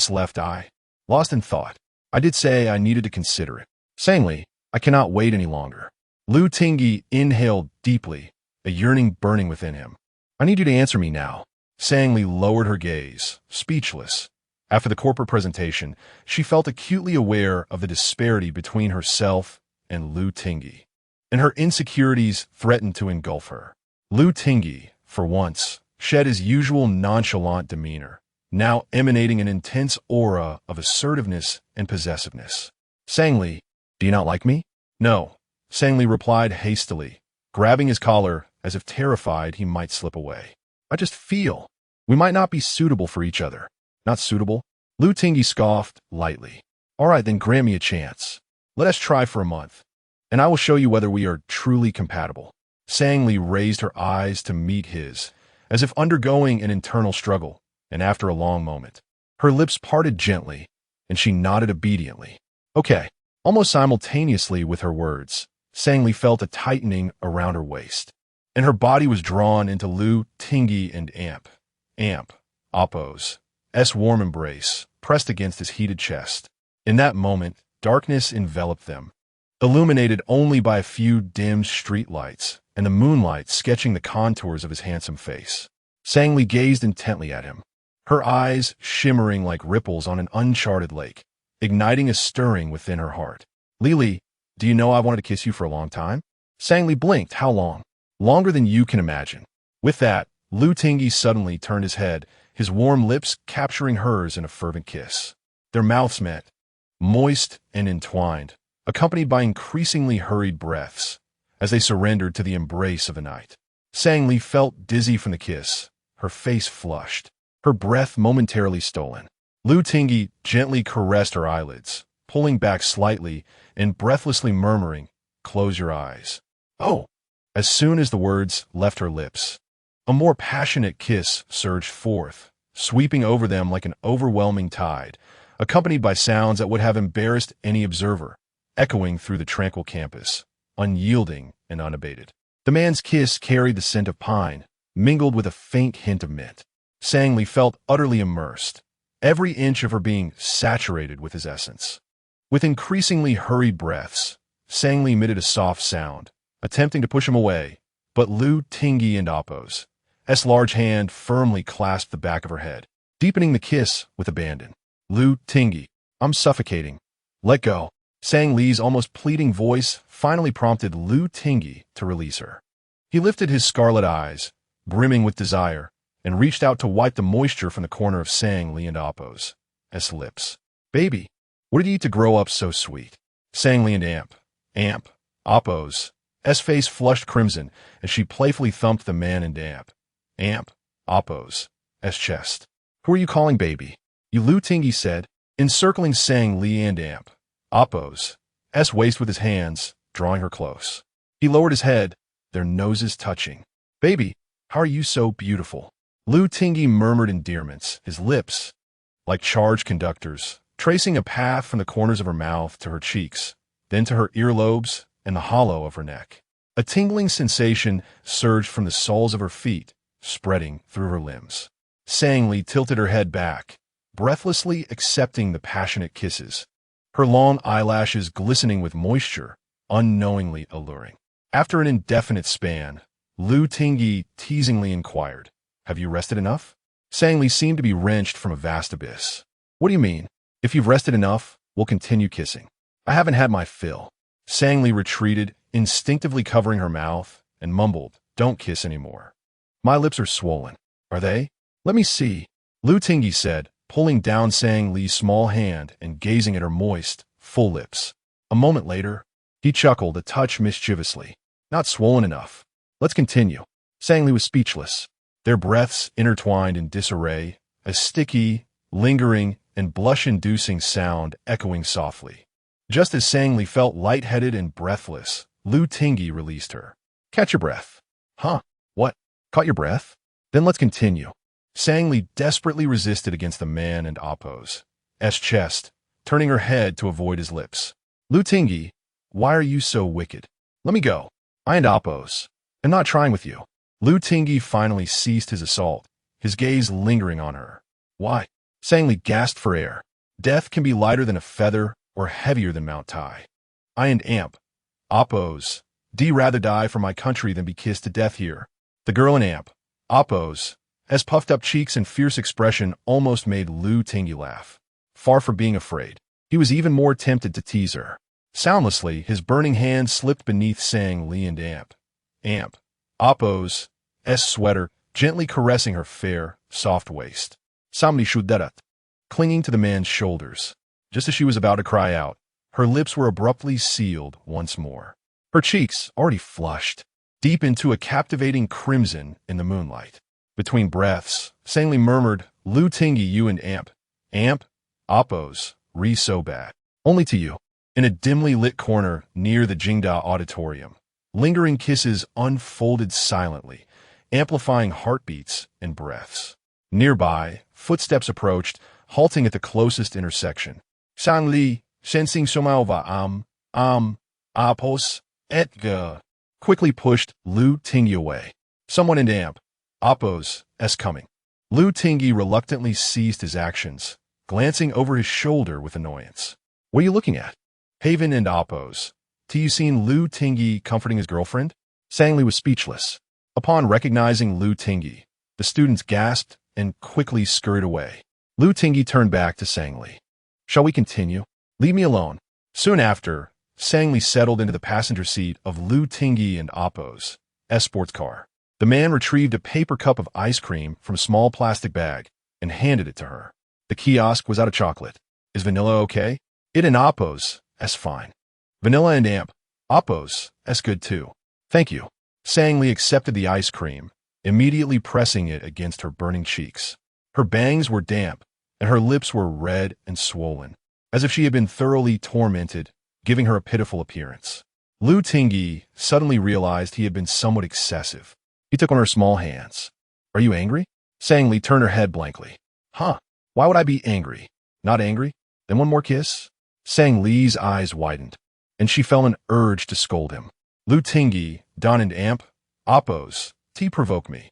left eye. Lost in thought, I did say I needed to consider it. Sang Li, I cannot wait any longer. Lu Tingyi inhaled deeply, a yearning burning within him. I need you to answer me now. Sang Li lowered her gaze, speechless. After the corporate presentation, she felt acutely aware of the disparity between herself and Lu Tingyi, and her insecurities threatened to engulf her. Lu Tingyi, for once, shed his usual nonchalant demeanor, now emanating an intense aura of assertiveness and possessiveness. Sang Li, do you not like me? No, Sang Li replied hastily, grabbing his collar as if terrified he might slip away. I just feel we might not be suitable for each other. Not suitable? Lu Tingyi scoffed lightly. All right, then grant me a chance. Let us try for a month, and I will show you whether we are truly compatible. Sang Li raised her eyes to meet his, as if undergoing an internal struggle, and after a long moment, her lips parted gently, and she nodded obediently. Okay. Almost simultaneously with her words, Sang Li felt a tightening around her waist, and her body was drawn into Lu Tingyi and Amp, Oppo's warm embrace, pressed against his heated chest. In that moment, darkness enveloped them, illuminated only by a few dim street lights and the moonlight sketching the contours of his handsome face. Sang Li gazed intently at him, her eyes shimmering like ripples on an uncharted lake, igniting a stirring within her heart. Lili, do you know I've wanted to kiss you for a long time? Sang Li blinked. How long? Longer than you can imagine. With that, Lu Tingyi suddenly turned his head, his warm lips capturing hers in a fervent kiss. Their mouths met, moist and entwined, accompanied by increasingly hurried breaths, as they surrendered to the embrace of the night. Sang Li felt dizzy from the kiss, her face flushed, her breath momentarily stolen. Lu Tingyi gently caressed her eyelids, pulling back slightly and breathlessly murmuring, "Close your eyes." Oh! As soon as the words left her lips, a more passionate kiss surged forth, sweeping over them like an overwhelming tide, accompanied by sounds that would have embarrassed any observer, echoing through the tranquil campus, unyielding and unabated. The man's kiss carried the scent of pine, mingled with a faint hint of mint. Sang Li felt utterly immersed, every inch of her being saturated with his essence. With increasingly hurried breaths, Sang Li emitted a soft sound, attempting to push him away, but Lu Tingyi and Oppo's large hand firmly clasped the back of her head, deepening the kiss with abandon. Lu Tingyi, I'm suffocating. Let go. Sang Li's almost pleading voice finally prompted Lu Tingyi to release her. He lifted his scarlet eyes, brimming with desire, and reached out to wipe the moisture from the corner of Sang Li and Oppo's lips. Baby, what did you eat to grow up so sweet? Sang Li and Amp, Oppo's face flushed crimson as she playfully thumped the man and Amp, Oppo's chest. Who are you calling baby? You, Lu Tingyi said, encircling Sang Li and Amp, Oppo's waist with his hands, drawing her close. He lowered his head, their noses touching. Baby, how are you so beautiful? Lu Tingyi murmured endearments, his lips, like charged conductors, tracing a path from the corners of her mouth to her cheeks, then to her earlobes and the hollow of her neck. A tingling sensation surged from the soles of her feet, spreading through her limbs. Sang Li tilted her head back, breathlessly accepting the passionate kisses, her long eyelashes glistening with moisture, unknowingly alluring. After an indefinite span, Lu Tingyi teasingly inquired, "Have you rested enough?" Sang Li seemed to be wrenched from a vast abyss. "What do you mean? If you've rested enough, we'll continue kissing." "I haven't had my fill." Sang Li retreated, instinctively covering her mouth, and mumbled, "Don't kiss anymore. My lips are swollen." "Are they? Let me see," Lu Tingyi said, pulling down Sang Li's small hand and gazing at her moist, full lips. A moment later, he chuckled a touch mischievously. "Not swollen enough. Let's continue." Sang Li was speechless, their breaths intertwined in disarray, a sticky, lingering, and blush-inducing sound echoing softly. Just as Sang Li felt lightheaded and breathless, Lu Tingyi released her. "Catch your breath." "Huh? What? Caught your breath? Then let's continue." Sang Li desperately resisted against the man and Appo's chest, turning her head to avoid his lips. "Lu Tingyi, why are you so wicked? Let me go. I and Appo's am not trying with you." Lu Tingyi finally ceased his assault, his gaze lingering on her. "Why?" Sang Li gasped for air. "Death can be lighter than a feather or heavier than Mount Tai. I and Appo's rather die for my country than be kissed to death here." The girl in Appo's puffed-up cheeks and fierce expression almost made Lu Tingyi laugh. Far from being afraid, he was even more tempted to tease her. Soundlessly, his burning hand slipped beneath Sang Li and Appo's sweater, gently caressing her fair, soft waist. "Samni shudarat," clinging to the man's shoulders. Just as she was about to cry out, her lips were abruptly sealed once more. Her cheeks, already flushed, deep into a captivating crimson in the moonlight. Between breaths, Sang Li murmured, "Lu Tingyi, you and Appo's so bad. Only to you." In a dimly lit corner near the Jingda auditorium, lingering kisses unfolded silently, amplifying heartbeats and breaths. Nearby, footsteps approached, halting at the closest intersection. Sang Li, sensing Somaova Appo's quickly pushed Lu Tingyi away. "Someone in Appo's coming." Lu Tingyi reluctantly ceased his actions, glancing over his shoulder with annoyance. "What are you looking at?" Haven and Appo's. "You seen Lu Tingyi comforting his girlfriend?" Sang Li was speechless. Upon recognizing Lu Tingyi, the students gasped and quickly scurried away. Lu Tingyi turned back to Sang Li. "Shall we continue? Leave me alone." Soon after, Sang Li settled into the passenger seat of Lu Tingyi and Appo's sports car. The man retrieved a paper cup of ice cream from a small plastic bag and handed it to her. The kiosk was out of chocolate. "Is vanilla okay?" "It and Appo's fine." "Vanilla and Appo's good too." "Thank you." Sang Li accepted the ice cream, immediately pressing it against her burning cheeks. Her bangs were damp, and her lips were red and swollen, as if she had been thoroughly tormented, giving her a pitiful appearance. Lu Tingyi suddenly realized he had been somewhat excessive. He took on her small hands. "Are you angry?" Sang Li turned her head blankly. "Huh? Why would I be angry?" "Not angry? Then one more kiss?" Sang Li's eyes widened, and she felt an urge to scold him. "Lu Tingyi, Don and Appo's, provoke me.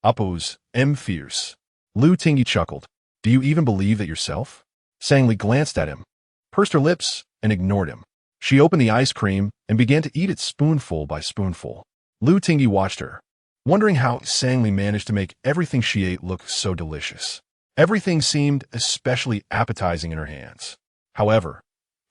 Appo's, fierce." Lu Tingyi chuckled. "Do you even believe that yourself?" Sang Li glanced at him, pursed her lips, and ignored him. She opened the ice cream and began to eat it spoonful by spoonful. Lu Tingyi watched her, wondering how Sang Li managed to make everything she ate look so delicious. Everything seemed especially appetizing in her hands. However,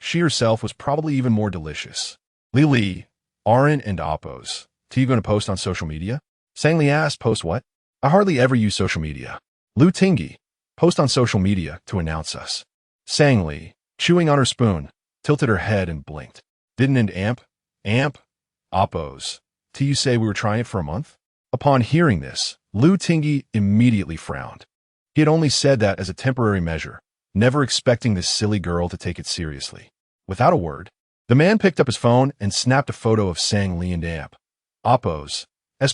she herself was probably even more delicious. "Li, Arin and Appo's, you going to post on social media?" Sang Li asked. "Post what?" "I hardly ever use social media." "Lu Tingyi, post on social media to announce us." Sang Li, chewing on her spoon, tilted her head and blinked. "Didn't Appo's, you say we were trying it for a month?" Upon hearing this, Lu Tingyi immediately frowned. He had only said that as a temporary measure, never expecting this silly girl to take it seriously. Without a word, the man picked up his phone and snapped a photo of Sang Li and Appo's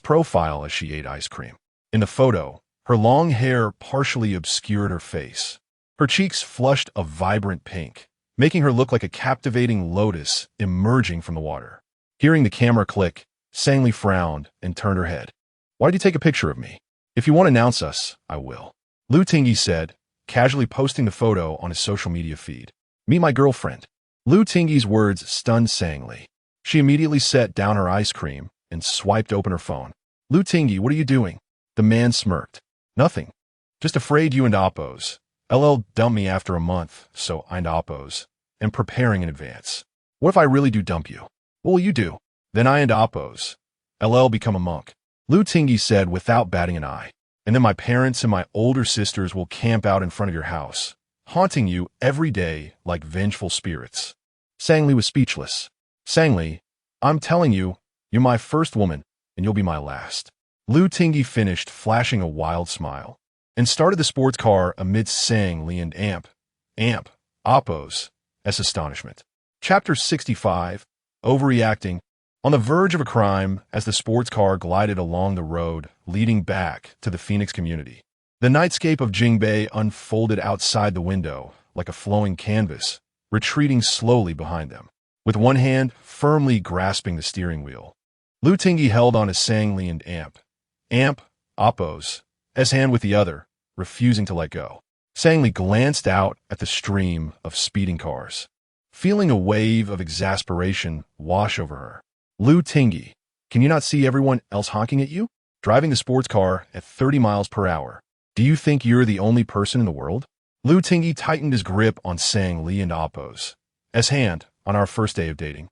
profile as she ate ice cream. In the photo, her long hair partially obscured her face. Her cheeks flushed a vibrant pink, making her look like a captivating lotus emerging from the water. Hearing the camera click, Sang Li frowned and turned her head. "Why did you take a picture of me?" If you want to announce us, I will. Lu Tingyi said, casually posting the photo on his social media feed. Meet my girlfriend. Lu Tingyi's words stunned Sang-Li. She immediately set down her ice cream and swiped open her phone. Lu Tingyi, what are you doing? The man smirked. Nothing. Just afraid you and Oppos. LL dumped me after a month, so I'm Oppos. And preparing in advance. What if I really do dump you? What will you do? Then I and Oppos. LL become a monk. Lu Tingyi said without batting an eye. And then my parents and my older sisters will camp out in front of your house, haunting you every day like vengeful spirits. Sang-Li was speechless. Sang-Li, I'm telling you, you're my first woman, and you'll be my last. Lu Tingyi finished, flashing a wild smile, and started the sports car amidst Sang-Li and Oppos' astonishment. Chapter 65, Overreacting. On the verge of a crime as the sports car glided along the road leading back to the Phoenix community. The nightscape of Jingbei unfolded outside the window like a flowing canvas, retreating slowly behind them. With one hand firmly grasping the steering wheel, Lu Tingyi held on to Sang-Li and Oppos' hand with the other, refusing to let go. Sang-Li glanced out at the stream of speeding cars, feeling a wave of exasperation wash over her. Lu Tingyi, can you not see everyone else honking at you? Driving the sports car at 30 miles per hour. Do you think you're the only person in the world? Lu Tingyi tightened his grip on Sang-Li and Oppos' hand on our first day of dating.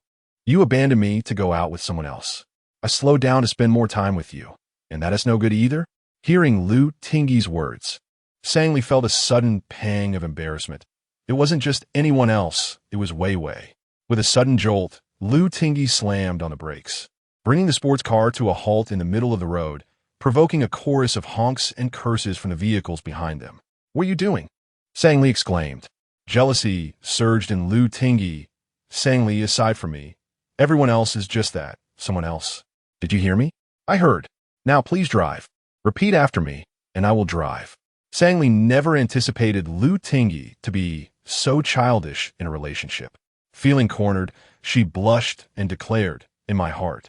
You abandoned me to go out with someone else. I slowed down to spend more time with you, and that is no good either? Hearing Lu Tingyi's words, Sang-Li felt a sudden pang of embarrassment. It wasn't just anyone else, it was Wei Wei. With a sudden jolt, Lu Tingyi slammed on the brakes, bringing the sports car to a halt in the middle of the road, provoking a chorus of honks and curses from the vehicles behind them. What are you doing? Sang-Li exclaimed. Jealousy surged in Lu Tingyi. Sang-Li, aside from me, everyone else is just that, someone else. Did you hear me? I heard. Now please drive. Repeat after me, and I will drive. Sang-Li never anticipated Lu Tingyi to be so childish in a relationship. Feeling cornered, she blushed and declared, in my heart,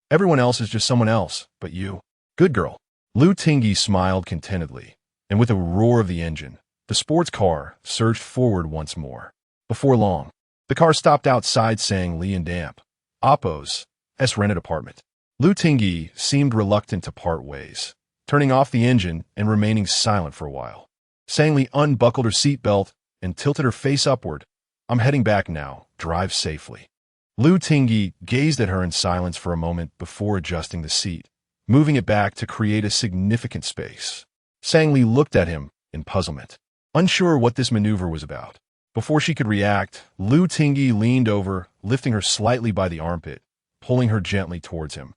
everyone else is just someone else, but you. Good girl. Lu Tingyi smiled contentedly, and with a roar of the engine, the sports car surged forward once more. Before long, the car stopped outside Sang-Li and Oppos' rented apartment. Lu Tingyi seemed reluctant to part ways, turning off the engine and remaining silent for a while. Sang-Li unbuckled her seatbelt and tilted her face upward. I'm heading back now. Drive safely. Lu Tingyi gazed at her in silence for a moment before adjusting the seat, moving it back to create a significant space. Sang-Li looked at him in puzzlement, unsure what this maneuver was about. Before she could react, Lu Tingyi leaned over, lifting her slightly by the armpit, pulling her gently towards him.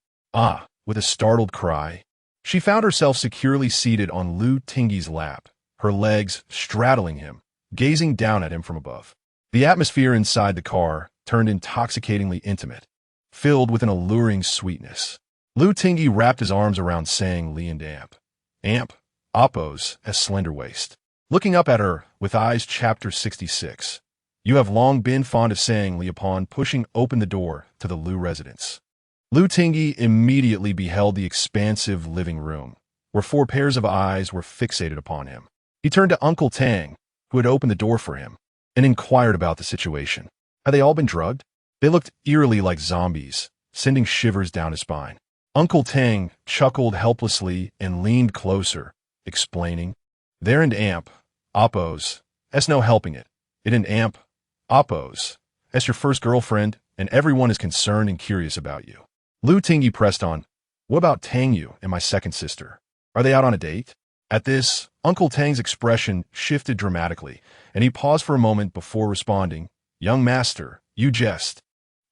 With a startled cry, she found herself securely seated on Lu Tingyi's lap, her legs straddling him, gazing down at him from above. The atmosphere inside the car turned intoxicatingly intimate, filled with an alluring sweetness. Lu Tingyi wrapped his arms around Sang-Li and Oppos' slender waist, looking up at her with eyes. Chapter 66. You have long been fond of Sang-Li. Upon pushing open the door to the Lu residence, Lu Tingyi immediately beheld the expansive living room, where 4 pairs of eyes were fixated upon him. He turned to Uncle Tang, who had opened the door for him, and inquired about the situation. Had they all been drugged? They looked eerily like zombies, sending shivers down his spine. Uncle Tang chuckled helplessly and leaned closer, explaining, There and Oppos, no helping it. It and Oppos, your first girlfriend, and everyone is concerned and curious about you. Lu Tingyi pressed on, What about Tangyu and my second sister? Are they out on a date? At this, Uncle Tang's expression shifted dramatically, and he paused for a moment before responding, Young master, you jest.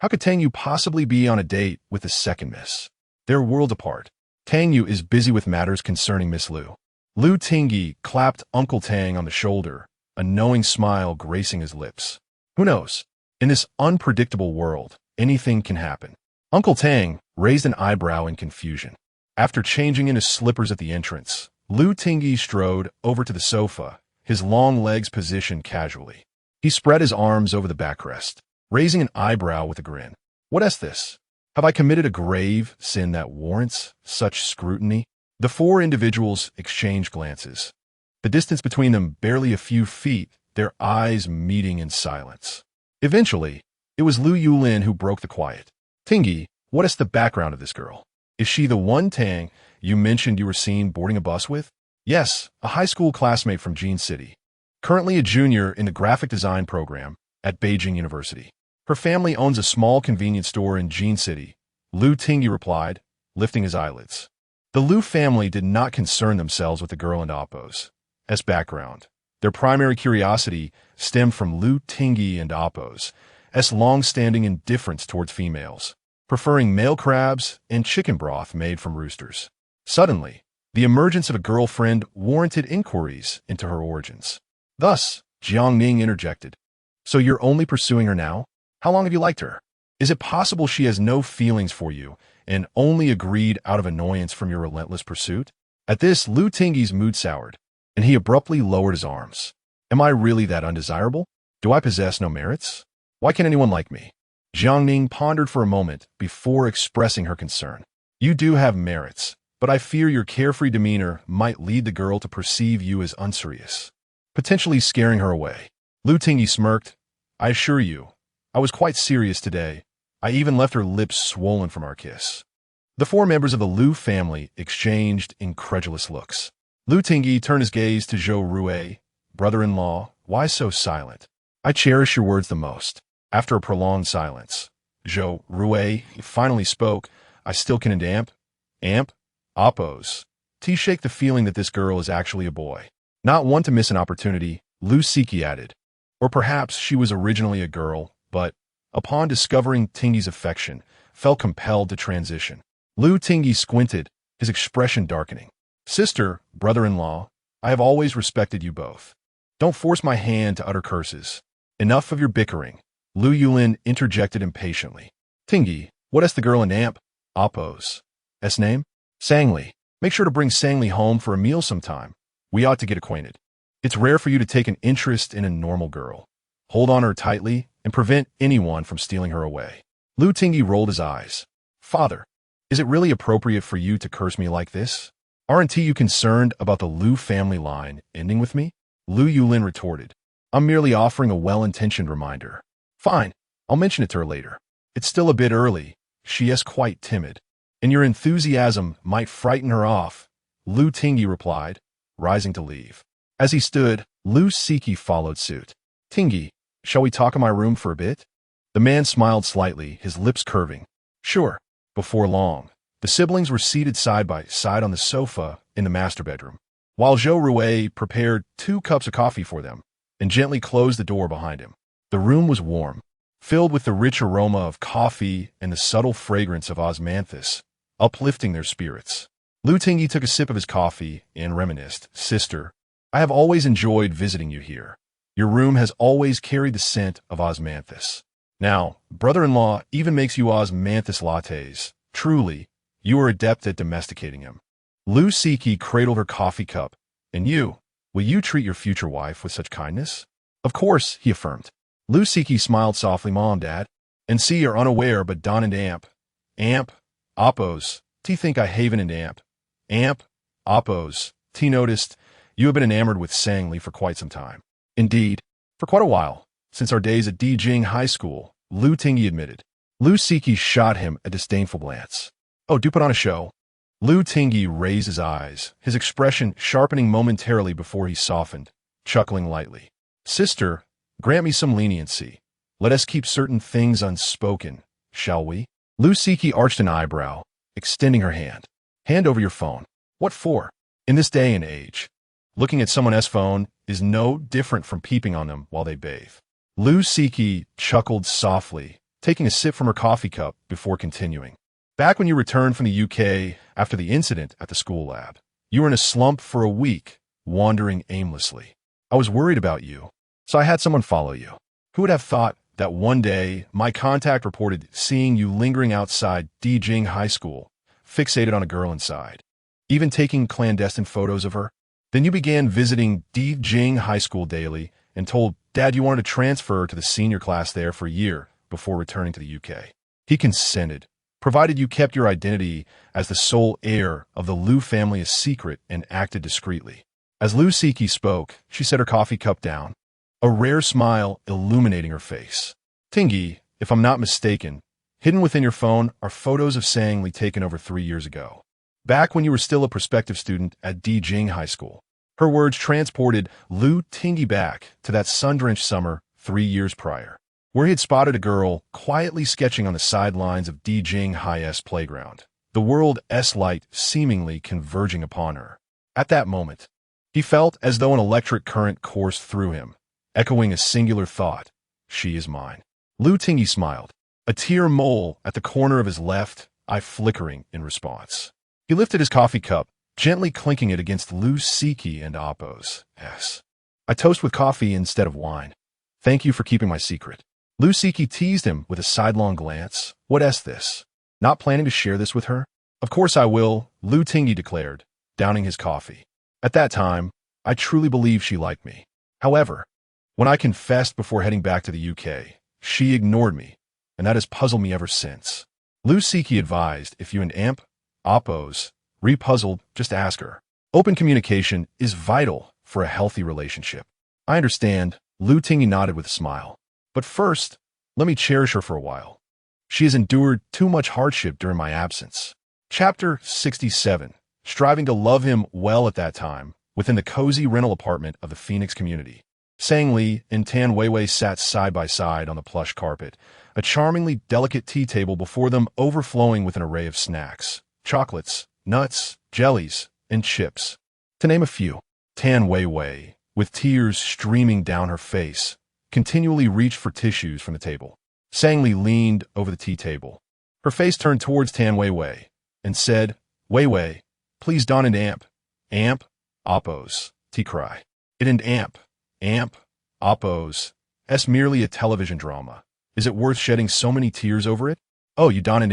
How could Tangyu possibly be on a date with the second miss? They're worlds apart. Tangyu is busy with matters concerning Miss Lu. Lu Tingyi clapped Uncle Tang on the shoulder, a knowing smile gracing his lips. Who knows? In this unpredictable world, anything can happen. Uncle Tang raised an eyebrow in confusion. After changing in his slippers at the entrance, Lu Tingyi strode over to the sofa, his long legs positioned casually. He spread his arms over the backrest, raising an eyebrow with a grin. What is this? Have I committed a grave sin that warrants such scrutiny? The four individuals exchanged glances. The distance between them barely a few feet, their eyes meeting in silence. Eventually, it was Lu Yulin who broke the quiet. Tingy, what is the background of this girl? Is she the one Tang you mentioned you were seen boarding a bus with? Yes, a high school classmate from Jean City. Currently a junior in the graphic design program at Beijing University. Her family owns a small convenience store in Jean City, Lu Tingy replied, lifting his eyelids. The Lu family did not concern themselves with the girl and Oppos. As background, their primary curiosity stemmed from Lu Tingy and Oppos' long-standing indifference towards females, preferring male crabs and chicken broth made from roosters. Suddenly, the emergence of a girlfriend warranted inquiries into her origins. Thus, Jiangning interjected. So you're only pursuing her now? How long have you liked her? Is it possible she has no feelings for you and only agreed out of annoyance from your relentless pursuit? At this, Lu Tingy's mood soured, and he abruptly lowered his arms. Am I really that undesirable? Do I possess no merits? Why can't anyone like me? Jiangning pondered for a moment before expressing her concern. You do have merits, but I fear your carefree demeanor might lead the girl to perceive you as unserious, potentially scaring her away. Lu Tingy smirked. I assure you, I was quite serious today. I even left her lips swollen from our kiss. The four members of the Lu family exchanged incredulous looks. Lu Tingy turned his gaze to Zhou Rui, brother-in-law. Why so silent? I cherish your words the most. After a prolonged silence, Zhou Rui finally spoke. I still can amp, Oppos. Shake the feeling that this girl is actually a boy. Not one to miss an opportunity, Lu Siki added. Or perhaps she was originally a girl, but, upon discovering Tingy's affection, felt compelled to transition. Lu Tingy squinted, his expression darkening. Sister, brother-in-law, I have always respected you both. Don't force my hand to utter curses. Enough of your bickering. Lu Yulin interjected impatiently. Tingy, what is the girl in amp? Oppos. S name? Sangli. Make sure to bring Sangli home for a meal sometime. We ought to get acquainted. It's rare for you to take an interest in a normal girl. Hold on her tightly and prevent anyone from stealing her away. Lu Tingy rolled his eyes. Father, is it really appropriate for you to curse me like this? Aren't you concerned about the Lu family line ending with me? Lu Yulin retorted. I'm merely offering a well-intentioned reminder. Fine, I'll mention it to her later. It's still a bit early. She is quite timid, and your enthusiasm might frighten her off, Lu Tingy replied, rising to leave. As he stood, Lu Siki followed suit. Tingy, shall we talk in my room for a bit? The man smiled slightly, his lips curving. Sure. Before long, the siblings were seated side by side on the sofa in the master bedroom, while Zhou Rui prepared 2 cups of coffee for them and gently closed the door behind him. The room was warm, filled with the rich aroma of coffee and the subtle fragrance of osmanthus, uplifting their spirits. Lu Tingy took a sip of his coffee and reminisced. Sister, I have always enjoyed visiting you here. Your room has always carried the scent of osmanthus. Now, brother-in-law even makes you osmanthus lattes. Truly, you are adept at domesticating him. Lu Siki cradled her coffee cup. And you, will you treat your future wife with such kindness? Of course, he affirmed. Lu Siki smiled softly. Mom, Dad. And see, you're unaware, but Don and Amp, Oppos, T think I haven and Amp, Oppos, T noticed, you have been enamored with Sangli for quite some time. Indeed, for quite a while, since our days at Dijing High School, Lu Tingy admitted. Lu Siki shot him a disdainful glance. Oh, do put on a show. Lu Tingy raised his eyes, his expression sharpening momentarily before he softened, chuckling lightly. Sister, grant me some leniency. Let us keep certain things unspoken, shall we? Lu Siki arched an eyebrow, extending her hand. Hand over your phone. What for? In this day and age, looking at someone else's phone is no different from peeping on them while they bathe. Lu Siki chuckled softly, taking a sip from her coffee cup before continuing. Back when you returned from the UK after the incident at the school lab, you were in a slump for a week, wandering aimlessly. I was worried about you, so I had someone follow you. Who would have thought that one day my contact reported seeing you lingering outside Dijing High School, fixated on a girl inside, even taking clandestine photos of her? Then you began visiting Dijing High School daily and told Dad you wanted to transfer to the senior class there for a year before returning to the UK. He consented, provided you kept your identity as the sole heir of the Liu family a secret and acted discreetly. As Liu Siki spoke, she set her coffee cup down, a rare smile illuminating her face. Tingy, if I'm not mistaken, hidden within your phone are photos of Sang Li taken over 3 years ago, back when you were still a prospective student at Dijing High School. Her words transported Liu Tingy back to that sun-drenched summer 3 years prior, where he had spotted a girl quietly sketching on the sidelines of Dijing High's playground, the world's light seemingly converging upon her. At that moment, he felt as though an electric current coursed through him, echoing a singular thought: she is mine. Liu Tingy smiled, a tear mole at the corner of his left eye flickering in response. He lifted his coffee cup, gently clinking it against Liu Siki and Appo's. Yes. I toast with coffee instead of wine. Thank you for keeping my secret. Liu Siki teased him with a sidelong glance. What's this? Not planning to share this with her? Of course I will, Liu Tingy declared, downing his coffee. At that time, I truly believed she liked me. However, when I confessed before heading back to the UK, she ignored me, and that has puzzled me ever since. Liu Siki advised, if you and Appo's re-puzzled, just ask her. Open communication is vital for a healthy relationship. I understand, Liu Tingy nodded with a smile. But first, let me cherish her for a while. She has endured too much hardship during my absence. Chapter 67. Striving to love him well at that time, within the cozy rental apartment of the Phoenix community. Sang Li and Tan Weiwei sat side by side on the plush carpet, a charmingly delicate tea table before them overflowing with an array of snacks, chocolates, nuts, jellies, and chips. To name a few, Tan Weiwei, with tears streaming down her face, continually reached for tissues from the table. Sang Li leaned over the tea table, her face turned towards Tan Weiwei, and said, Weiwei, please don and amp, Appo's, tea cry. It and amp, Appo's, es merely a television drama. Is it worth shedding so many tears over it? Oh, you don and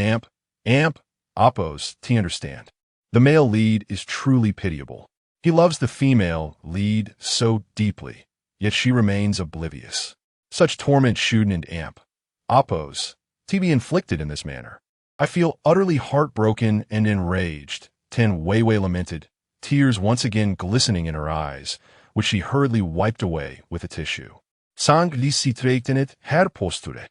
amp, Appo's, tea understand. The male lead is truly pitiable. He loves the female lead so deeply, yet she remains oblivious. Such torment shouldn't Appo's, tea be inflicted in this manner. I feel utterly heartbroken and enraged, Tan Weiwei lamented, tears once again glistening in her eyes, which she hurriedly wiped away with a tissue. Sang Li straightened in it, heir posture,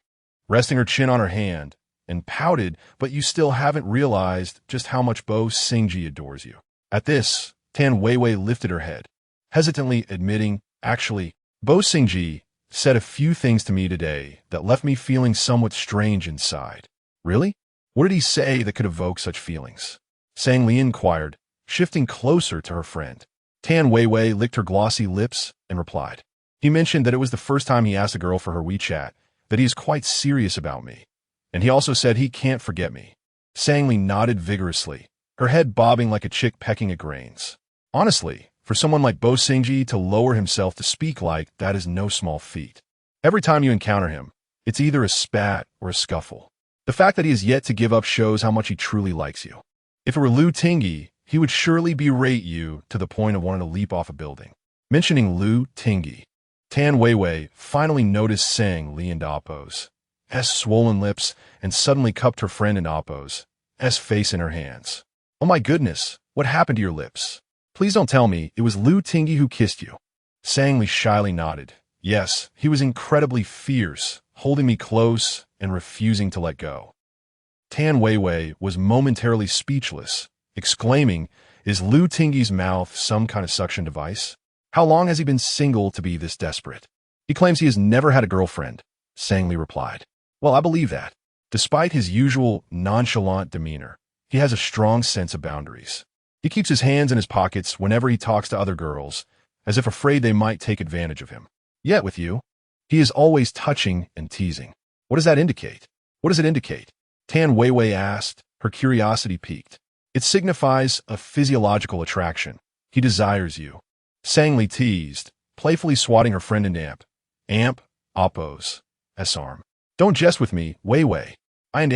resting her chin on her hand, and pouted, but you still haven't realized just how much Bo Xingji adores you. At this, Tan Weiwei lifted her head, hesitantly admitting, actually, Bo Xingji said a few things to me today that left me feeling somewhat strange inside. Really? What did he say that could evoke such feelings? Sang Li inquired, shifting closer to her friend. Tan Weiwei licked her glossy lips and replied. He mentioned that it was the first time he asked a girl for her WeChat, that he is quite serious about me. And he also said he can't forget me. Sang Li nodded vigorously, her head bobbing like a chick pecking at grains. Honestly, for someone like Bo Xingji to lower himself to speak like that is no small feat. Every time you encounter him, it's either a spat or a scuffle. The fact that he has yet to give up shows how much he truly likes you. If it were Liu Tingy, he would surely berate you to the point of wanting to leap off a building. Mentioning Liu Tingy, Tan Weiwei finally noticed Sang Li and Appo's swollen lips and suddenly cupped her friend and Appo's face in her hands. Oh my goodness, what happened to your lips? Please don't tell me it was Liu Tingy who kissed you. Sang Li shyly nodded. Yes, he was incredibly fierce, holding me close and refusing to let go. Tan Weiwei was momentarily speechless, exclaiming, is Liu Tingy's mouth some kind of suction device? How long has he been single to be this desperate? He claims he has never had a girlfriend, Sang Li replied. Well, I believe that. Despite his usual nonchalant demeanor, he has a strong sense of boundaries. He keeps his hands in his pockets whenever he talks to other girls, as if afraid they might take advantage of him. Yet with you, he is always touching and teasing. What does that indicate? What does it indicate? Tan Weiwei asked, her curiosity piqued. It signifies a physiological attraction. He desires you. Sang Li teased, playfully swatting her friend and amp, Appo's arm. Don't jest with me, Weiwei. I and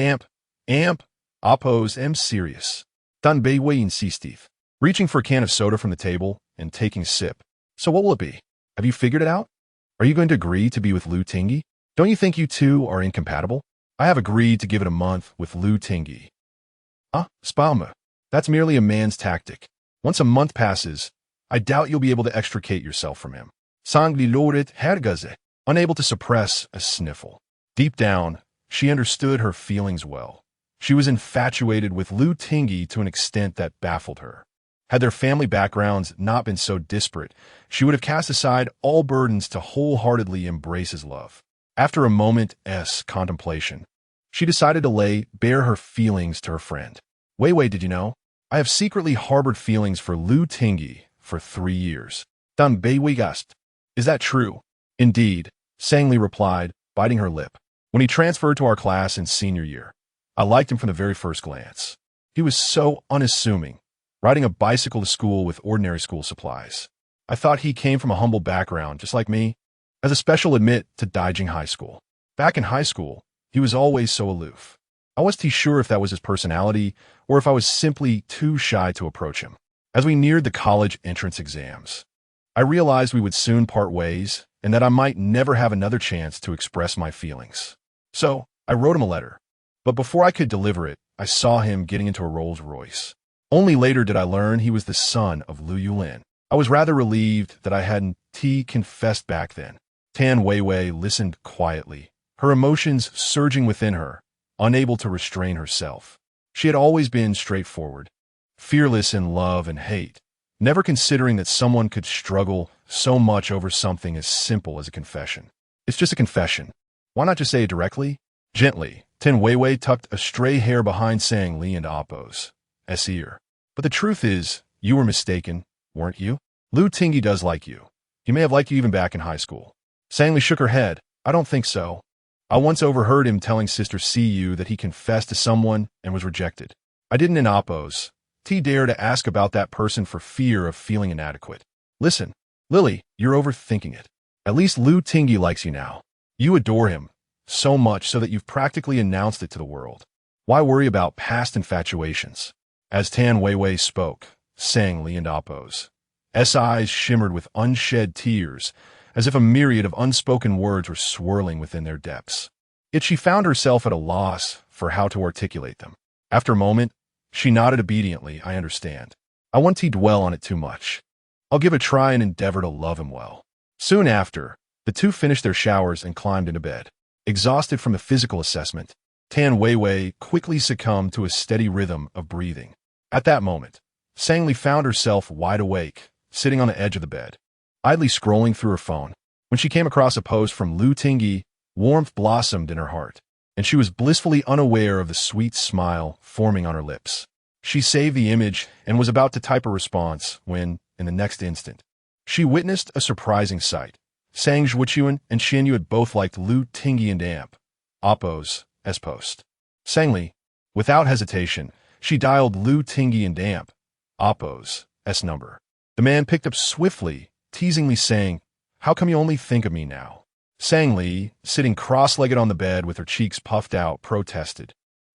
amp, Appo's am serious. Dan Weiwei insistive. Reaching for a can of soda from the table and taking a sip. So what will it be? Have you figured it out? Are you going to agree to be with Liu Tingy? Don't you think you two are incompatible? I have agreed to give it a month with Liu Tingy, Spalma. That's merely a man's tactic. Once a month passes, I doubt you'll be able to extricate yourself from him. Sangli loret hergaze, unable to suppress a sniffle. Deep down, she understood her feelings well. She was infatuated with Lu Tingyi to an extent that baffled her. Had their family backgrounds not been so disparate, she would have cast aside all burdens to wholeheartedly embrace his love. After a moment's contemplation, she decided to lay bare her feelings to her friend. Wei, did you know? I have secretly harbored feelings for Lu Tingyi for 3 years. Dan Bei gasped. Is that true? Indeed, Sangli replied, biting her lip. When he transferred to our class in senior year, I liked him from the very first glance. He was so unassuming, riding a bicycle to school with ordinary school supplies. I thought he came from a humble background, just like me, as a special admit to Daijing High School. Back in high school, he was always so aloof. I wasn't sure if that was his personality or if I was simply too shy to approach him. As we neared the college entrance exams, I realized we would soon part ways and that I might never have another chance to express my feelings. So, I wrote him a letter. But before I could deliver it, I saw him getting into a Rolls-Royce. Only later did I learn he was the son of Lu Yulin. I was rather relieved that I hadn't confessed back then. Tan Weiwei listened quietly, her emotions surging within her, unable to restrain herself. She had always been straightforward, fearless in love and hate, never considering that someone could struggle so much over something as simple as a confession. It's just a confession. Why not just say it directly? Gently, Tan Weiwei tucked a stray hair behind Sang Li and Appo's ear. But the truth is, you were mistaken, weren't you? Lu Tingyi does like you. He may have liked you even back in high school. Sang Li shook her head. I don't think so. I once overheard him telling Sister Cu that he confessed to someone and was rejected. I didn't in Appo's. Dare to ask about that person for fear of feeling inadequate. Listen, Lily, you're overthinking it. At least Lu Tingyi likes you now. You adore him, so much so that you've practically announced it to the world. Why worry about past infatuations? As Tan Weiwei spoke, Sang Li and Appo's eyes shimmered with unshed tears, as if a myriad of unspoken words were swirling within their depths. Yet she found herself at a loss for how to articulate them. After a moment, she nodded obediently. I understand. I won't dwell on it too much. I'll give a try and endeavor to love him well. Soon after, the two finished their showers and climbed into bed. Exhausted from the physical assessment, Tan Weiwei quickly succumbed to a steady rhythm of breathing. At that moment, Sang Li found herself wide awake, sitting on the edge of the bed, idly scrolling through her phone. When she came across a post from Lu Tingyi, warmth blossomed in her heart, and she was blissfully unaware of the sweet smile forming on her lips. She saved the image and was about to type a response when, in the next instant, she witnessed a surprising sight. Sang Zhuochuan and Xianyu had both liked Lu Tingyi and Appo's post. Sang Li, without hesitation, she dialed Lu Tingyi and Appo's number. The man picked up swiftly, teasingly saying, "How come you only think of me now?" Sang Li, sitting cross-legged on the bed with her cheeks puffed out, protested.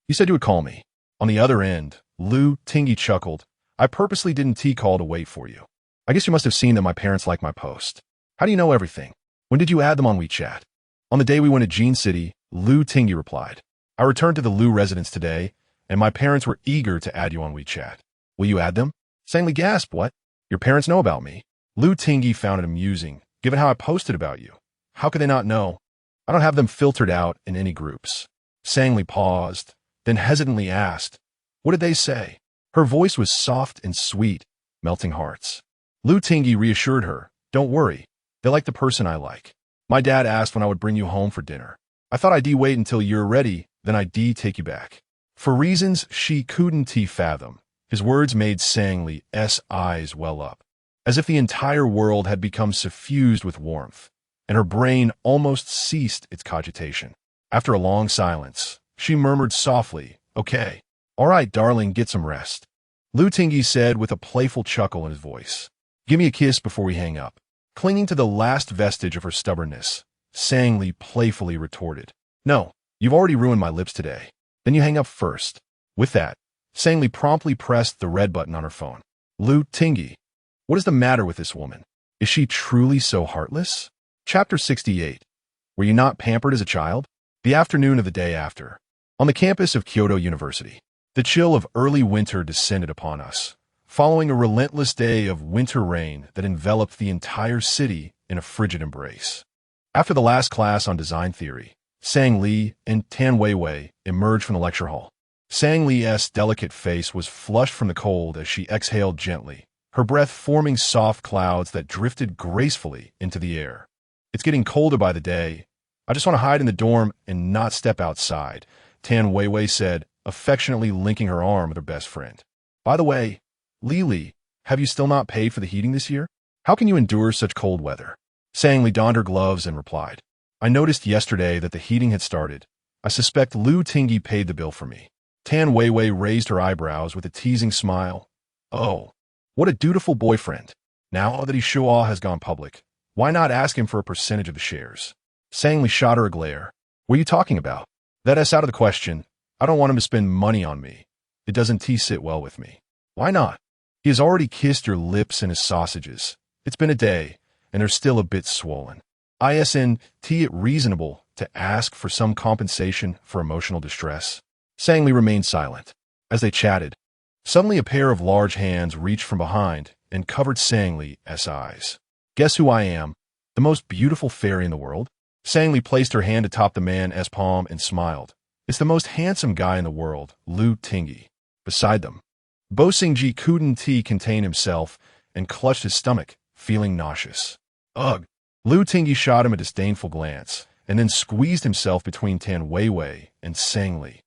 "You said you would call me." On the other end, Lu Tingyi chuckled. "I purposely didn't call to wait for you. I guess you must have seen that my parents like my post. How do you know everything? When did you add them on WeChat?" "On the day we went to Jean City," Lu Tingyi replied. "I returned to the Lu residence today, and my parents were eager to add you on WeChat." "Will you add them?" Sang Li gasped. "What? Your parents know about me?" Lu Tingyi found it amusing, given how I posted about you. "How could they not know? I don't have them filtered out in any groups." Sang Li paused, then hesitantly asked, "What did they say?" Her voice was soft and sweet, melting hearts. Lu Tingyi reassured her, "Don't worry. They like the person I like. My dad asked when I would bring you home for dinner. I thought I'd wait until you're ready, then I'd take you back." For reasons she couldn't fathom, his words made Sang Li's eyes well up, as if the entire world had become suffused with warmth, and her brain almost ceased its cogitation. After a long silence, she murmured softly, "Okay. All right, darling, get some rest." Lu Tingyi said with a playful chuckle in his voice, "Give me a kiss before we hang up." Clinging to the last vestige of her stubbornness, Sang Li playfully retorted, "No, you've already ruined my lips today. Then you hang up first." With that, Sang Li promptly pressed the red button on her phone. "Lu Tingyi, what is the matter with this woman? Is she truly so heartless?" Chapter 68. Were you not pampered as a child? The afternoon of the day after. On the campus of Kyoto University. The chill of early winter descended upon us, following a relentless day of winter rain that enveloped the entire city in a frigid embrace. After the last class on design theory, Sang Li and Tan Weiwei emerged from the lecture hall. Sang Li's delicate face was flushed from the cold as she exhaled gently, her breath forming soft clouds that drifted gracefully into the air. "It's getting colder by the day. I just want to hide in the dorm and not step outside," Tan Weiwei said, affectionately linking her arm with her best friend. "By the way, Li, have you still not paid for the heating this year? How can you endure such cold weather?" Sang Li donned her gloves and replied, "I noticed yesterday that the heating had started. I suspect Lu Tingyi paid the bill for me." Tan Weiwei raised her eyebrows with a teasing smile. "Oh, what a dutiful boyfriend. Now that Shua has gone public, why not ask him for a percentage of the shares?" Sang Li shot her a glare. "What are you talking about? That's out of the question. I don't want him to spend money on me. It doesn't sit well with me." "Why not? He has already kissed your lips and his sausages. It's been a day, and they're still a bit swollen. Isn't it reasonable to ask for some compensation for emotional distress?" Sang Li remained silent. As they chatted, suddenly a pair of large hands reached from behind and covered Sang Li's eyes. "Guess who I am? The most beautiful fairy in the world?" Sang Li placed her hand atop the man's palm and smiled. "It's the most handsome guy in the world, Lu Tingyi." Beside them, Bo Xingji couldn't contain himself and clutched his stomach, feeling nauseous. "Ugh!" Lu Tingyi shot him a disdainful glance, and then squeezed himself between Tan Weiwei and Sang Li.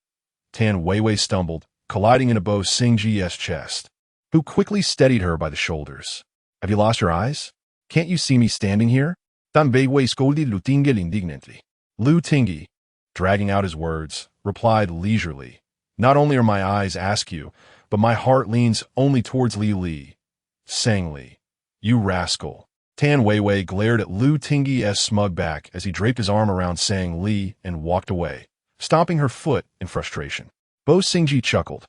Tan Weiwei stumbled, colliding into Bo Xingji's chest, who quickly steadied her by the shoulders. "Have you lost your eyes? Can't you see me standing here?" Tan Weiwei scolded Lu Tingyi indignantly. Lu Tingyi, dragging out his words, replied leisurely, "Not only are my eyes askew, but my heart leans only towards Li. Sang Li, you rascal." Tan Weiwei glared at Lu Tingyi's smug back as he draped his arm around Sang Li and walked away, stomping her foot in frustration. Bo Xingji chuckled.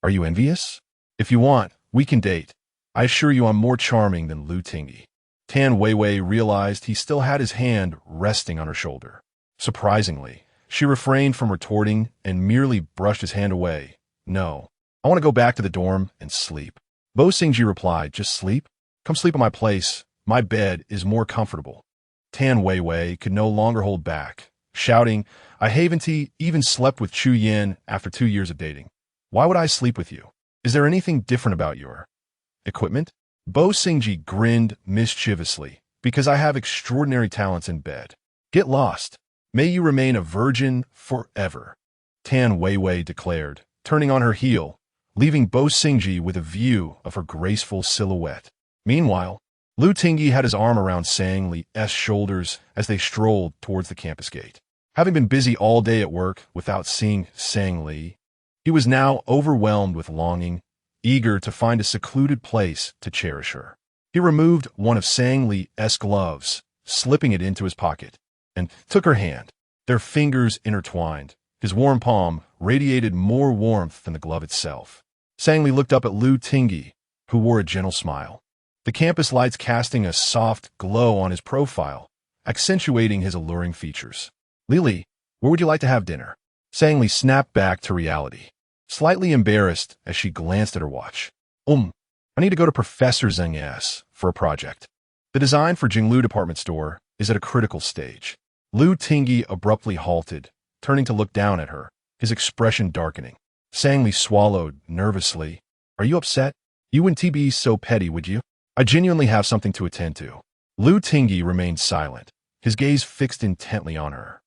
"Are you envious? If you want, we can date. I assure you I'm more charming than Lu Tingyi." Tan Weiwei realized he still had his hand resting on her shoulder. Surprisingly, she refrained from retorting and merely brushed his hand away. "No, I want to go back to the dorm and sleep." Bo Xingji replied, "Just sleep? Come sleep at my place. My bed is more comfortable." Tan Weiwei could no longer hold back, shouting, "I haven't even slept with Chu Yin after 2 years of dating. Why would I sleep with you? Is there anything different about your equipment?" Bo Xingji grinned mischievously, "Because I have extraordinary talents in bed. Get lost. May you remain a virgin forever," Tan Weiwei declared, turning on her heel, leaving Bo Xingji with a view of her graceful silhouette. Meanwhile, Lu Tingyi had his arm around Sang Li's shoulders as they strolled towards the campus gate. Having been busy all day at work without seeing Sang Li, he was now overwhelmed with longing, eager to find a secluded place to cherish her. He removed one of Sang Li's gloves, slipping it into his pocket, and took her hand. Their fingers intertwined. His warm palm radiated more warmth than the glove itself. Sang Li looked up at Lu Tingyi, who wore a gentle smile, the campus lights casting a soft glow on his profile, accentuating his alluring features. "Lily, where would you like to have dinner?" Sang Li snapped back to reality, slightly embarrassed as she glanced at her watch. I need to go to Professor Zheng's for a project. The design for Jinglu department store is at a critical stage." Lu Tingyi abruptly halted, turning to look down at her, his expression darkening. Sang Li swallowed nervously. "Are you upset? You wouldn't be so petty, would you? I genuinely have something to attend to." Lu Tingyi remained silent, his gaze fixed intently on her.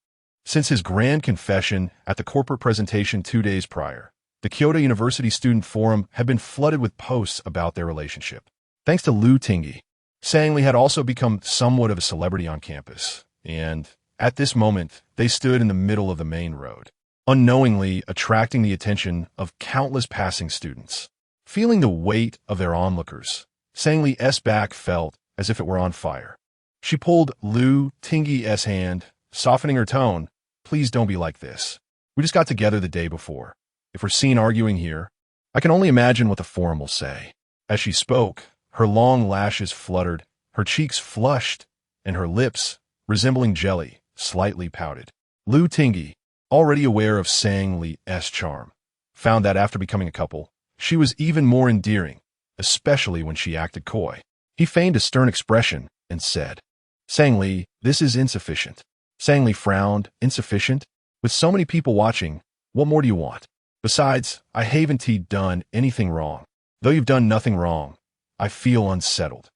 Since his grand confession at the corporate presentation 2 days prior, the Kyoto University Student Forum had been flooded with posts about their relationship. Thanks to Lu Tingyi, Sang Li had also become somewhat of a celebrity on campus, and at this moment, they stood in the middle of the main road, unknowingly attracting the attention of countless passing students. Feeling the weight of their onlookers, Sang Li's back felt as if it were on fire. She pulled Lu Tingyi's hand, softening her tone. "Please don't be like this. We just got together the day before. If we're seen arguing here, I can only imagine what the forum will say." As she spoke, her long lashes fluttered, her cheeks flushed, and her lips, resembling jelly, slightly pouted. Lu Tingyi, already aware of Sang Li's charm, found that after becoming a couple, she was even more endearing, especially when she acted coy. He feigned a stern expression and said, "Sang Li, this is insufficient." Sang Li frowned. "Insufficient? With so many people watching, what more do you want? Besides, I haven't done anything wrong. Though you've done nothing wrong, I feel unsettled.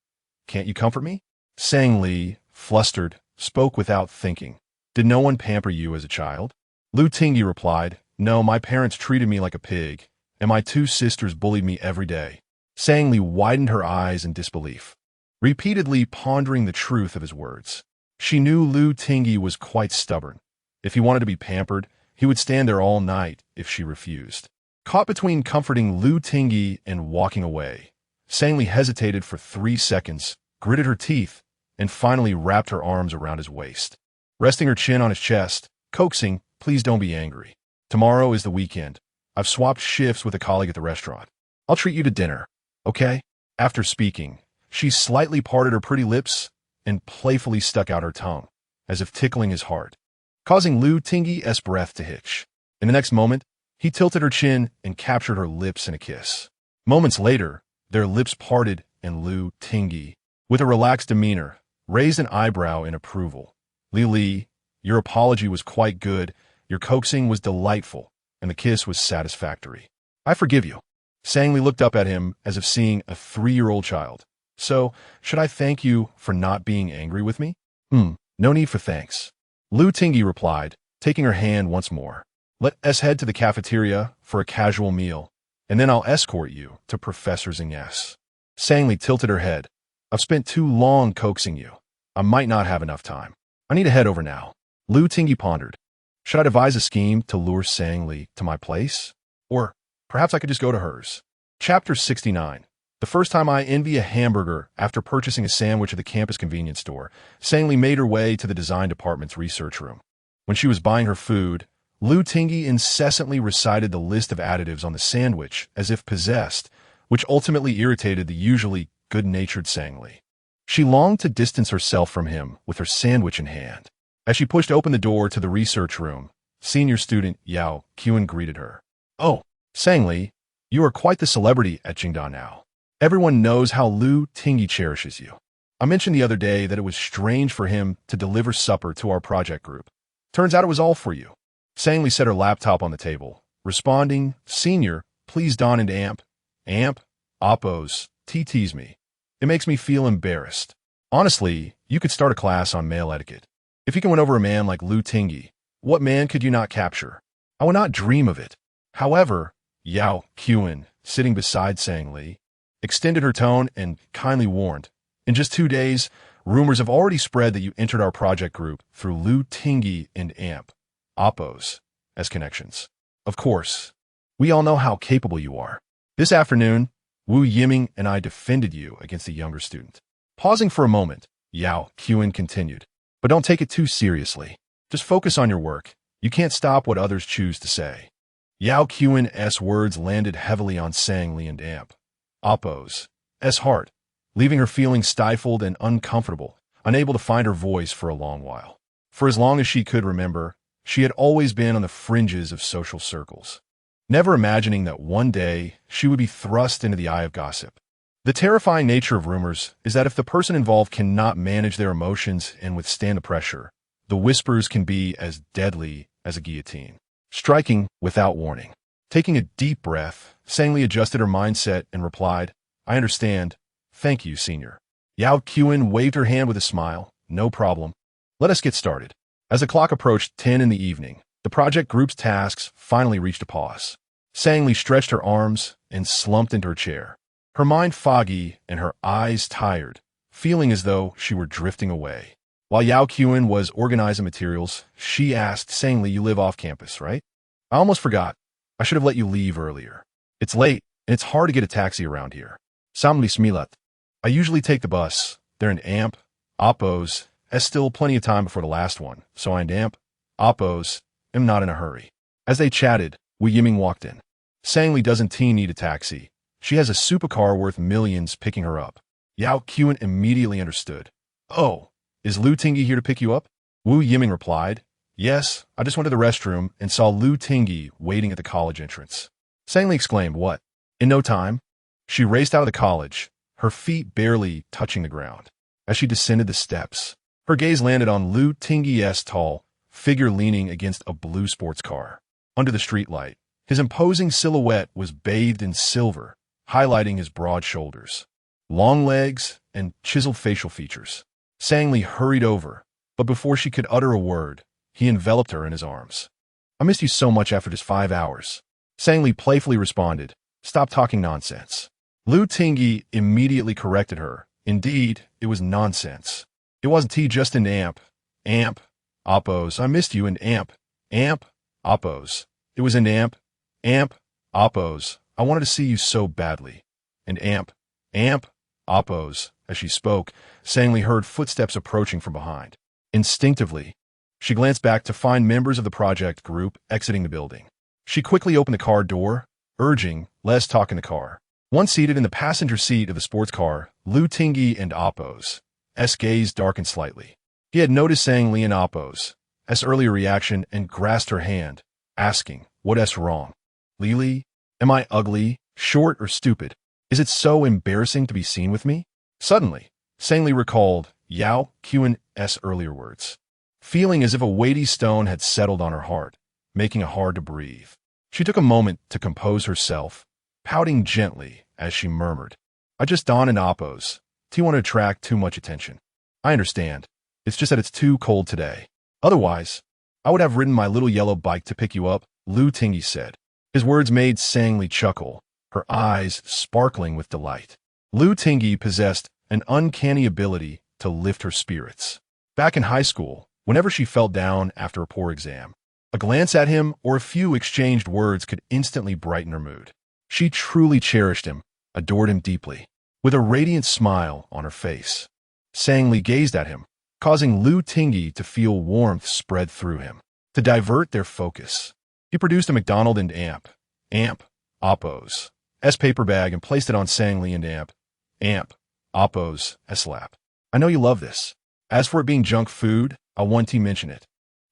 Can't you comfort me?" Sang Li, flustered, spoke without thinking. "Did no one pamper you as a child?" Lu Tingyi replied, "No, my parents treated me like a pig, and my two sisters bullied me every day." Sang Li widened her eyes in disbelief, repeatedly pondering the truth of his words. She knew Lu Tingyi was quite stubborn. If he wanted to be pampered, he would stand there all night if she refused. Caught between comforting Lu Tingyi and walking away, Sang Li hesitated for 3 seconds, gritted her teeth, and finally wrapped her arms around his waist. Resting her chin on his chest, coaxing, "Please don't be angry. Tomorrow is the weekend. I've swapped shifts with a colleague at the restaurant. I'll treat you to dinner, okay?" After speaking, she slightly parted her pretty lips and playfully stuck out her tongue, as if tickling his heart, causing Lu Tingyi's breath to hitch. In the next moment, he tilted her chin and captured her lips in a kiss. Moments later, their lips parted and Lu Tingyi, with a relaxed demeanor, raised an eyebrow in approval. "Li, your apology was quite good, your coaxing was delightful, and the kiss was satisfactory. I forgive you." Sang Li looked up at him as if seeing a 3-year-old child. "So, should I thank you for not being angry with me?" No need for thanks." Lu Tingyi replied, taking her hand once more. "Let's head to the cafeteria for a casual meal, and then I'll escort you to Professor Xing's." Sang Li tilted her head. "I've spent too long coaxing you. I might not have enough time. I need to head over now." Lu Tingyi pondered. Should I devise a scheme to lure Sang Li to my place? Or perhaps I could just go to hers. Chapter 69. The first time I envy a hamburger after purchasing a sandwich at the campus convenience store, Sang Li made her way to the design department's research room. When she was buying her food, Lu Tingyi incessantly recited the list of additives on the sandwich as if possessed, which ultimately irritated the usually good-natured Sang Li. She longed to distance herself from him with her sandwich in hand. As she pushed open the door to the research room, senior student Yao Qian greeted her. "Oh, Sang Li, you are quite the celebrity at Jingda now. Everyone knows how Lu Tingyi cherishes you. I mentioned the other day that it was strange for him to deliver supper to our project group. Turns out it was all for you." Sang Li set her laptop on the table, responding, "Senior, please don and amp. Amp? Oppos. TT's me. It makes me feel embarrassed. Honestly, you could start a class on male etiquette. If you can win over a man like Lu Tingyi, what man could you not capture? I would not dream of it." However, Yao Qian, sitting beside Sang Li, extended her tone and kindly warned, "In just 2 days, rumors have already spread that you entered our project group through Lu Tingyi and Amp, Oppos, as connections. Of course, we all know how capable you are. This afternoon, Wu Yiming and I defended you against a younger student." Pausing for a moment, Yao Qian continued, "But don't take it too seriously. Just focus on your work. You can't stop what others choose to say." Yao Qian's words landed heavily on Sang Li and Amp, Oppos' heart, leaving her feeling stifled and uncomfortable, unable to find her voice for a long while. For as long as she could remember, she had always been on the fringes of social circles, never imagining that one day she would be thrust into the eye of gossip. The terrifying nature of rumors is that if the person involved cannot manage their emotions and withstand the pressure, the whispers can be as deadly as a guillotine, striking without warning. Taking a deep breath, Sang Li adjusted her mindset and replied, "I understand. Thank you, Senior." Yao Qian waved her hand with a smile. "No problem. Let us get started." As the clock approached 10 in the evening, the project group's tasks finally reached a pause. Sang Li stretched her arms and slumped into her chair, her mind foggy and her eyes tired, feeling as though she were drifting away. While Yao Qian was organizing materials, she asked, "Sang Li, you live off campus, right? I almost forgot. I should have let you leave earlier. It's late, and it's hard to get a taxi around here. Samli Smilat. I usually take the bus. They're in Amp, Oppos. There's still plenty of time before the last one, so I and Amp, Oppos, am not in a hurry." As they chatted, Wu Yiming walked in. "Sang Li doesn't need a taxi. She has a supercar worth millions picking her up." Yao Qian immediately understood. "Oh, is Lu Tingyi here to pick you up?" Wu Yiming replied, "Yes, I just went to the restroom and saw Lu Tingyi waiting at the college entrance." Sang-Li exclaimed, "What?" In no time, she raced out of the college, her feet barely touching the ground. As she descended the steps, her gaze landed on Lu Tingyi's tall figure leaning against a blue sports car. Under the streetlight, his imposing silhouette was bathed in silver, highlighting his broad shoulders, long legs, and chiseled facial features. Sang-Li hurried over, but before she could utter a word, he enveloped her in his arms. "I missed you so much after just 5 hours." Sang-Li playfully responded, "Stop talking nonsense." Lu Tingyi immediately corrected her. Indeed, it was nonsense. It wasn't just an amp, oppos. "I missed you and amp, oppos." It was an amp, oppos. "I wanted to see you so badly." And amp, oppos. As she spoke, Sang-Li heard footsteps approaching from behind. Instinctively, she glanced back to find members of the project group exiting the building. She quickly opened the car door, urging, "Let's talk in the car." Once seated in the passenger seat of the sports car, Lu Tingyi and Appo's gaze darkened slightly. He had noticed Sang-Li and Appo's earlier reaction and grasped her hand, asking, "What's wrong? Lily, am I ugly, short, or stupid? Is it so embarrassing to be seen with me?" Suddenly, Sang-Li recalled Yao Qian's earlier words, feeling as if a weighty stone had settled on her heart, making it hard to breathe. She took a moment to compose herself, pouting gently as she murmured, "I just donned an Appo's. Do you want to attract too much attention? I understand. It's just that it's too cold today. Otherwise, I would have ridden my little yellow bike to pick you up," Lu Tingyi said. His words made Sang-Li chuckle, her eyes sparkling with delight. Lu Tingyi possessed an uncanny ability to lift her spirits. Back in high school, whenever she felt down after a poor exam, a glance at him or a few exchanged words could instantly brighten her mood. She truly cherished him, adored him deeply. With a radiant smile on her face, Sang-Li gazed at him, causing Lu Tingyi to feel warmth spread through him. To divert their focus, he produced a McDonald and amp, Appo's paper bag and placed it on Sang-Li and amp, Appo's lap. "I know you love this. As for it being junk food, I won't mention it,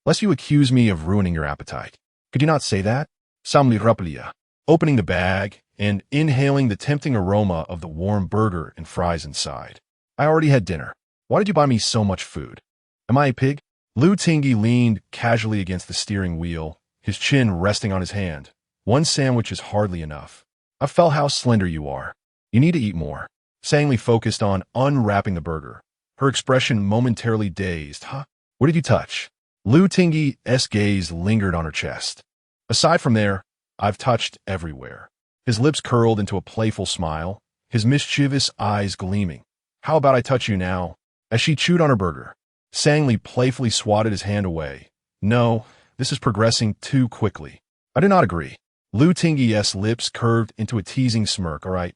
lest you accuse me of ruining your appetite. Could you not say that?" Sang-Li rebellious, opening the bag and inhaling the tempting aroma of the warm burger and fries inside. "I already had dinner. Why did you buy me so much food? Am I a pig?" Lu Tingyi leaned casually against the steering wheel, his chin resting on his hand. "One sandwich is hardly enough. I felt how slender you are. You need to eat more." Sang-Li focused on unwrapping the burger, her expression momentarily dazed. "Huh? What did you touch?" Lu Tingyi's gaze lingered on her chest. "Aside from there, I've touched everywhere." His lips curled into a playful smile, his mischievous eyes gleaming. "How about I touch you now?" As she chewed on her burger, Sang-Li playfully swatted his hand away. "No, this is progressing too quickly." "I do not agree." Lu Tingyi's lips curved into a teasing smirk. "All right,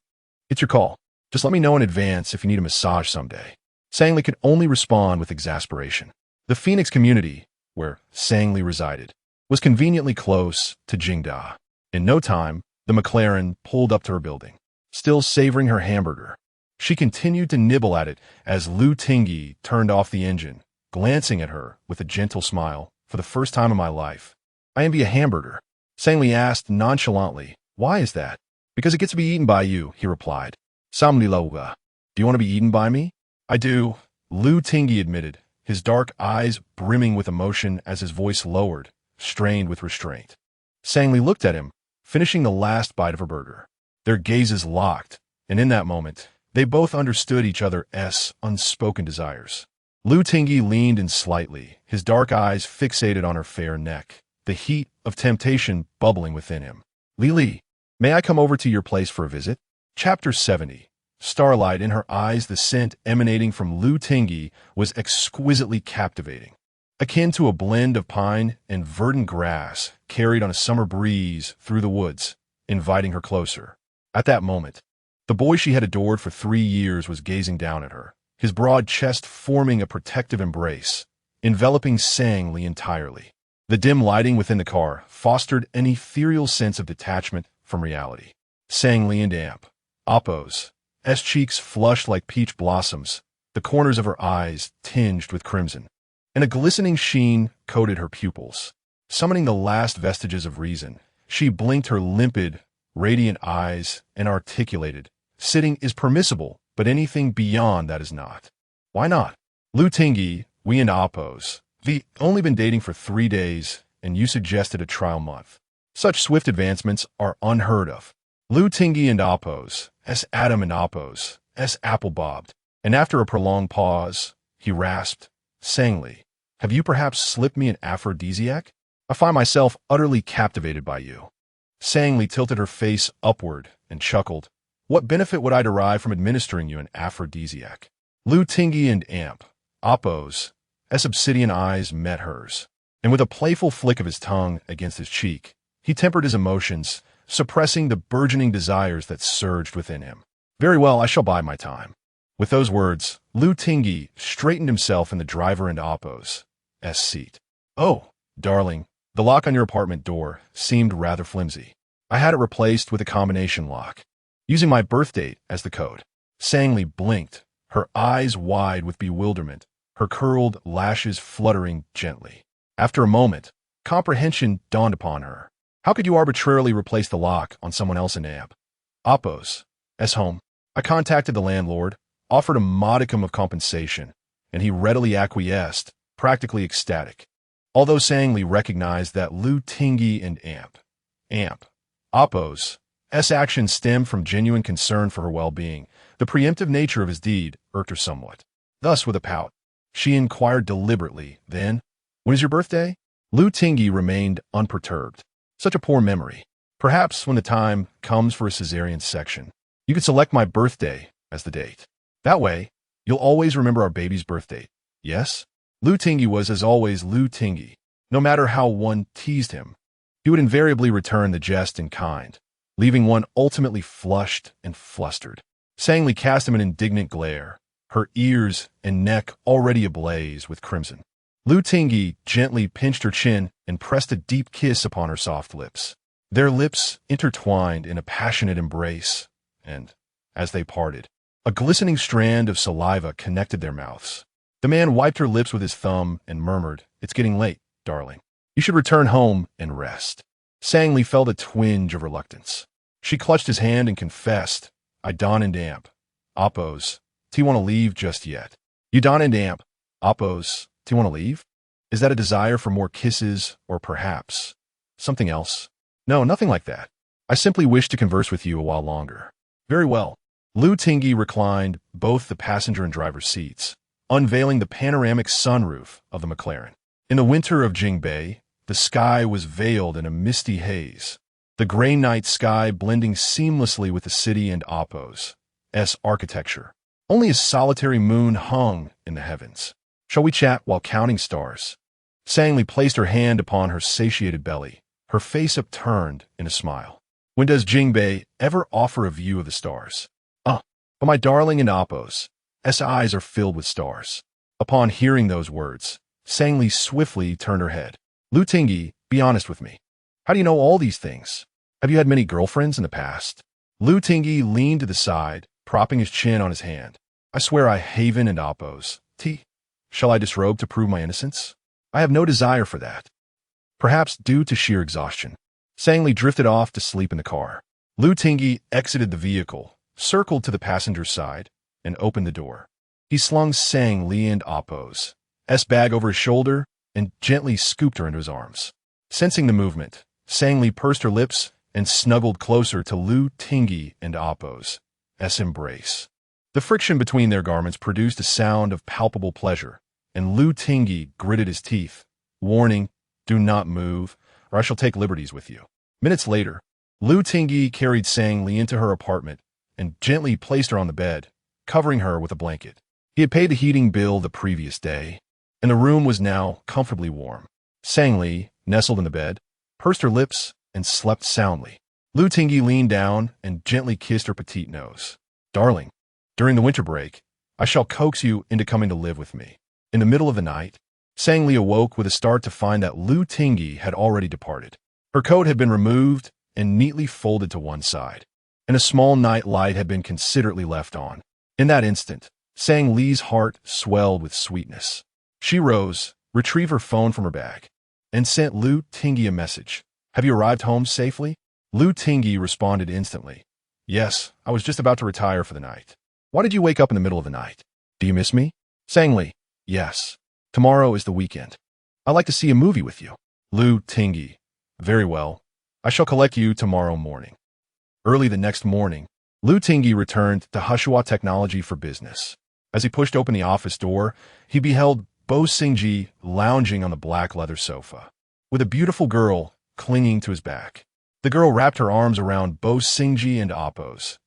it's your call. Just let me know in advance if you need a massage someday." Sang-Li could only respond with exasperation. The Phoenix community, where Sang-Li resided, was conveniently close to Jingda. In no time, the McLaren pulled up to her building. Still savoring her hamburger, she continued to nibble at it as Lu Tingyi turned off the engine, glancing at her with a gentle smile. "For the first time in my life, I envy a hamburger." Sang-Li asked nonchalantly, "Why is that?" "Because it gets to be eaten by you," he replied. "Sang-Li Loga. Do you want to be eaten by me?" "I do," Lu Tingyi admitted, his dark eyes brimming with emotion as his voice lowered, strained with restraint. Sang-Li looked at him, finishing the last bite of her burger. Their gazes locked, and in that moment, they both understood each other's unspoken desires. Lu Tingyi leaned in slightly, his dark eyes fixated on her fair neck, the heat of temptation bubbling within him. "Lily, may I come over to your place for a visit?" Chapter 70. Starlight in her eyes, the scent emanating from Lu Tingyi was exquisitely captivating. Akin to a blend of pine and verdant grass carried on a summer breeze through the woods, inviting her closer. At that moment, the boy she had adored for 3 years was gazing down at her, his broad chest forming a protective embrace, enveloping Sang-Li entirely. The dim lighting within the car fostered an ethereal sense of detachment from reality. Sang-Li and Appo's cheeks flushed like peach blossoms, the corners of her eyes tinged with crimson, and a glistening sheen coated her pupils. Summoning the last vestiges of reason, she blinked her limpid, radiant eyes, and articulated, "Sitting is permissible, but anything beyond that is not." "Why not?" "Lu Tingyi, we and Oppos. We only been dating for 3 days, and you suggested a trial month. Such swift advancements are unheard of." Lu Tingyi and Oppos, as Adam and Oppos, as apple bobbed, and after a prolonged pause, he rasped, "Sangli, have you perhaps slipped me an aphrodisiac? I find myself utterly captivated by you." Sangli tilted her face upward and chuckled. "What benefit would I derive from administering you an aphrodisiac?" Lu Tingyi and Oppos, as obsidian eyes met hers, and with a playful flick of his tongue against his cheek, he tempered his emotions, suppressing the burgeoning desires that surged within him. "Very well, I shall bide my time." With those words, Lu Tingyi straightened himself in the driver and Oppos' seat. "Oh, darling, the lock on your apartment door seemed rather flimsy. I had it replaced with a combination lock, using my birth date as the code." Sangli blinked, her eyes wide with bewilderment, her curled lashes fluttering gently. After a moment, comprehension dawned upon her. "How could you arbitrarily replace the lock on someone else in Amp?" "Oppos, home. I contacted the landlord, offered a modicum of compensation, and he readily acquiesced, practically ecstatic." Although Sangli recognized that Lu Tingyi and Oppos' action stemmed from genuine concern for her well-being, the preemptive nature of his deed irked her somewhat. Thus, with a pout, she inquired deliberately, "Then, when is your birthday?" Lu Tingyi remained unperturbed. "Such a poor memory. Perhaps when the time comes for a cesarean section, you could select my birthday as the date. That way, you'll always remember our baby's birth date. Yes?" Lu Tingyi was, as always, Lu Tingyi. No matter how one teased him, he would invariably return the jest in kind, leaving one ultimately flushed and flustered. Sangli cast him an indignant glare, her ears and neck already ablaze with crimson. Lu Tingyi gently pinched her chin and pressed a deep kiss upon her soft lips. Their lips intertwined in a passionate embrace, and, as they parted, a glistening strand of saliva connected their mouths. The man wiped her lips with his thumb and murmured, "It's getting late, darling. You should return home and rest." Sangli felt a twinge of reluctance. She clutched his hand and confessed, "I don and damp. Oppos, do you want to leave just yet?" "You don and damp. Oppos, do you want to leave? Is that a desire for more kisses, or perhaps something else?" "No, nothing like that. I simply wish to converse with you a while longer." "Very well." Lu Tingyi reclined both the passenger and driver's seats, unveiling the panoramic sunroof of the McLaren. In the winter of Jingbei, the sky was veiled in a misty haze, the gray night sky blending seamlessly with the city and Oppos' architecture. Only a solitary moon hung in the heavens. "Shall we chat while counting stars?" Sangli placed her hand upon her satiated belly, her face upturned in a smile. "When does Jingbei ever offer a view of the stars?" But my darling and Oppos' eyes are filled with stars." Upon hearing those words, Sangli swiftly turned her head. "Lu Tingyi, be honest with me. How do you know all these things? Have you had many girlfriends in the past?" Lu Tingyi leaned to the side, propping his chin on his hand. "I swear I Haven and Oppos. Shall I disrobe to prove my innocence? I have no desire for that." Perhaps due to sheer exhaustion, Sangli drifted off to sleep in the car. Lu Tingyi exited the vehicle, circled to the passenger's side, and opened the door. He slung Sangli and Oppos' bag over his shoulder and gently scooped her into his arms. Sensing the movement, Sangli pursed her lips and snuggled closer to Lu Tingyi and Oppos' embrace. The friction between their garments produced a sound of palpable pleasure, and Lu Tingyi gritted his teeth, warning, "Do not move, or I shall take liberties with you." Minutes later, Lu Tingyi carried Sangli into her apartment and gently placed her on the bed, covering her with a blanket. He had paid the heating bill the previous day, and the room was now comfortably warm. Sangli, nestled in the bed, pursed her lips and slept soundly. Lu Tingyi leaned down and gently kissed her petite nose. "Darling, during the winter break, I shall coax you into coming to live with me." In the middle of the night, Sangli awoke with a start to find that Lu Tingyi had already departed. Her coat had been removed and neatly folded to one side, and a small night light had been considerately left on. In that instant, Sangli's heart swelled with sweetness. She rose, retrieved her phone from her bag, and sent Lu Tingyi a message. "Have you arrived home safely?" Lu Tingyi responded instantly. Yes, I was just about to retire for the night. Why did you wake up in the middle of the night? Do you miss me? Sang Li. Yes. Tomorrow is the weekend. I'd like to see a movie with you. Lu Tingyi. Very well. I shall collect you tomorrow morning. Early the next morning, Lu Tingyi returned to Hushua Technology for business. As he pushed open the office door, he beheld Bo Xingji lounging on the black leather sofa, with a beautiful girl clinging to his back. The girl wrapped her arms around Bo Xingji and Appo's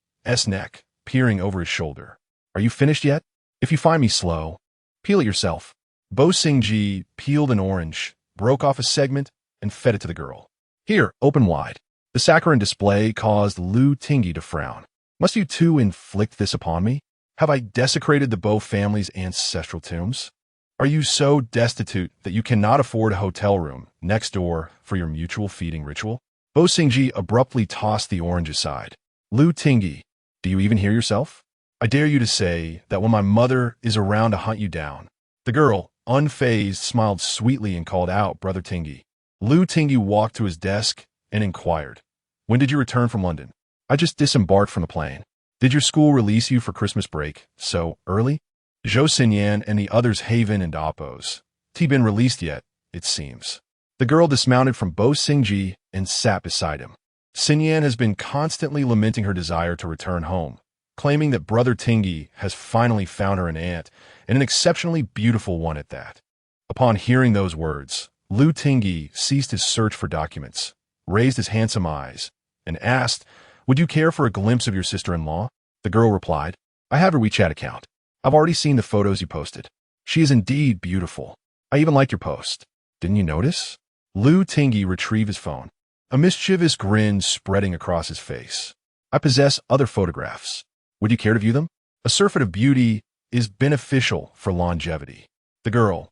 neck, peering over his shoulder. Are you finished yet? If you find me slow, peel it yourself. Bo Xingji peeled an orange, broke off a segment, and fed it to the girl. Here, open wide. The saccharine display caused Lu Tingyi to frown. Must you too inflict this upon me? Have I desecrated the Bo family's ancestral tombs? Are you so destitute that you cannot afford a hotel room next door for your mutual feeding ritual? Bo Xingji abruptly tossed the orange aside. Lu Tingyi, do you even hear yourself? I dare you to say that when my mother is around to hunt you down. The girl, unfazed, smiled sweetly and called out, Brother Tingyi. Lu Tingyi walked to his desk and inquired, when did you return from London? I just disembarked from the plane. Did your school release you for Christmas break so early? Zhou Xinyan and the others Haven and Appo's. Been released yet, it seems. The girl dismounted from Bo Xingji and sat beside him. Xinyan has been constantly lamenting her desire to return home, claiming that Brother Tingyi has finally found her an aunt, and an exceptionally beautiful one at that. Upon hearing those words, Lu Tingyi ceased his search for documents, raised his handsome eyes, and asked, would you care for a glimpse of your sister-in-law? The girl replied, I have her WeChat account. I've already seen the photos you posted. She is indeed beautiful. I even like your post. Didn't you notice? Lu Tingyi retrieved his phone, a mischievous grin spreading across his face. I possess other photographs. Would you care to view them? A surfeit of beauty is beneficial for longevity. The girl,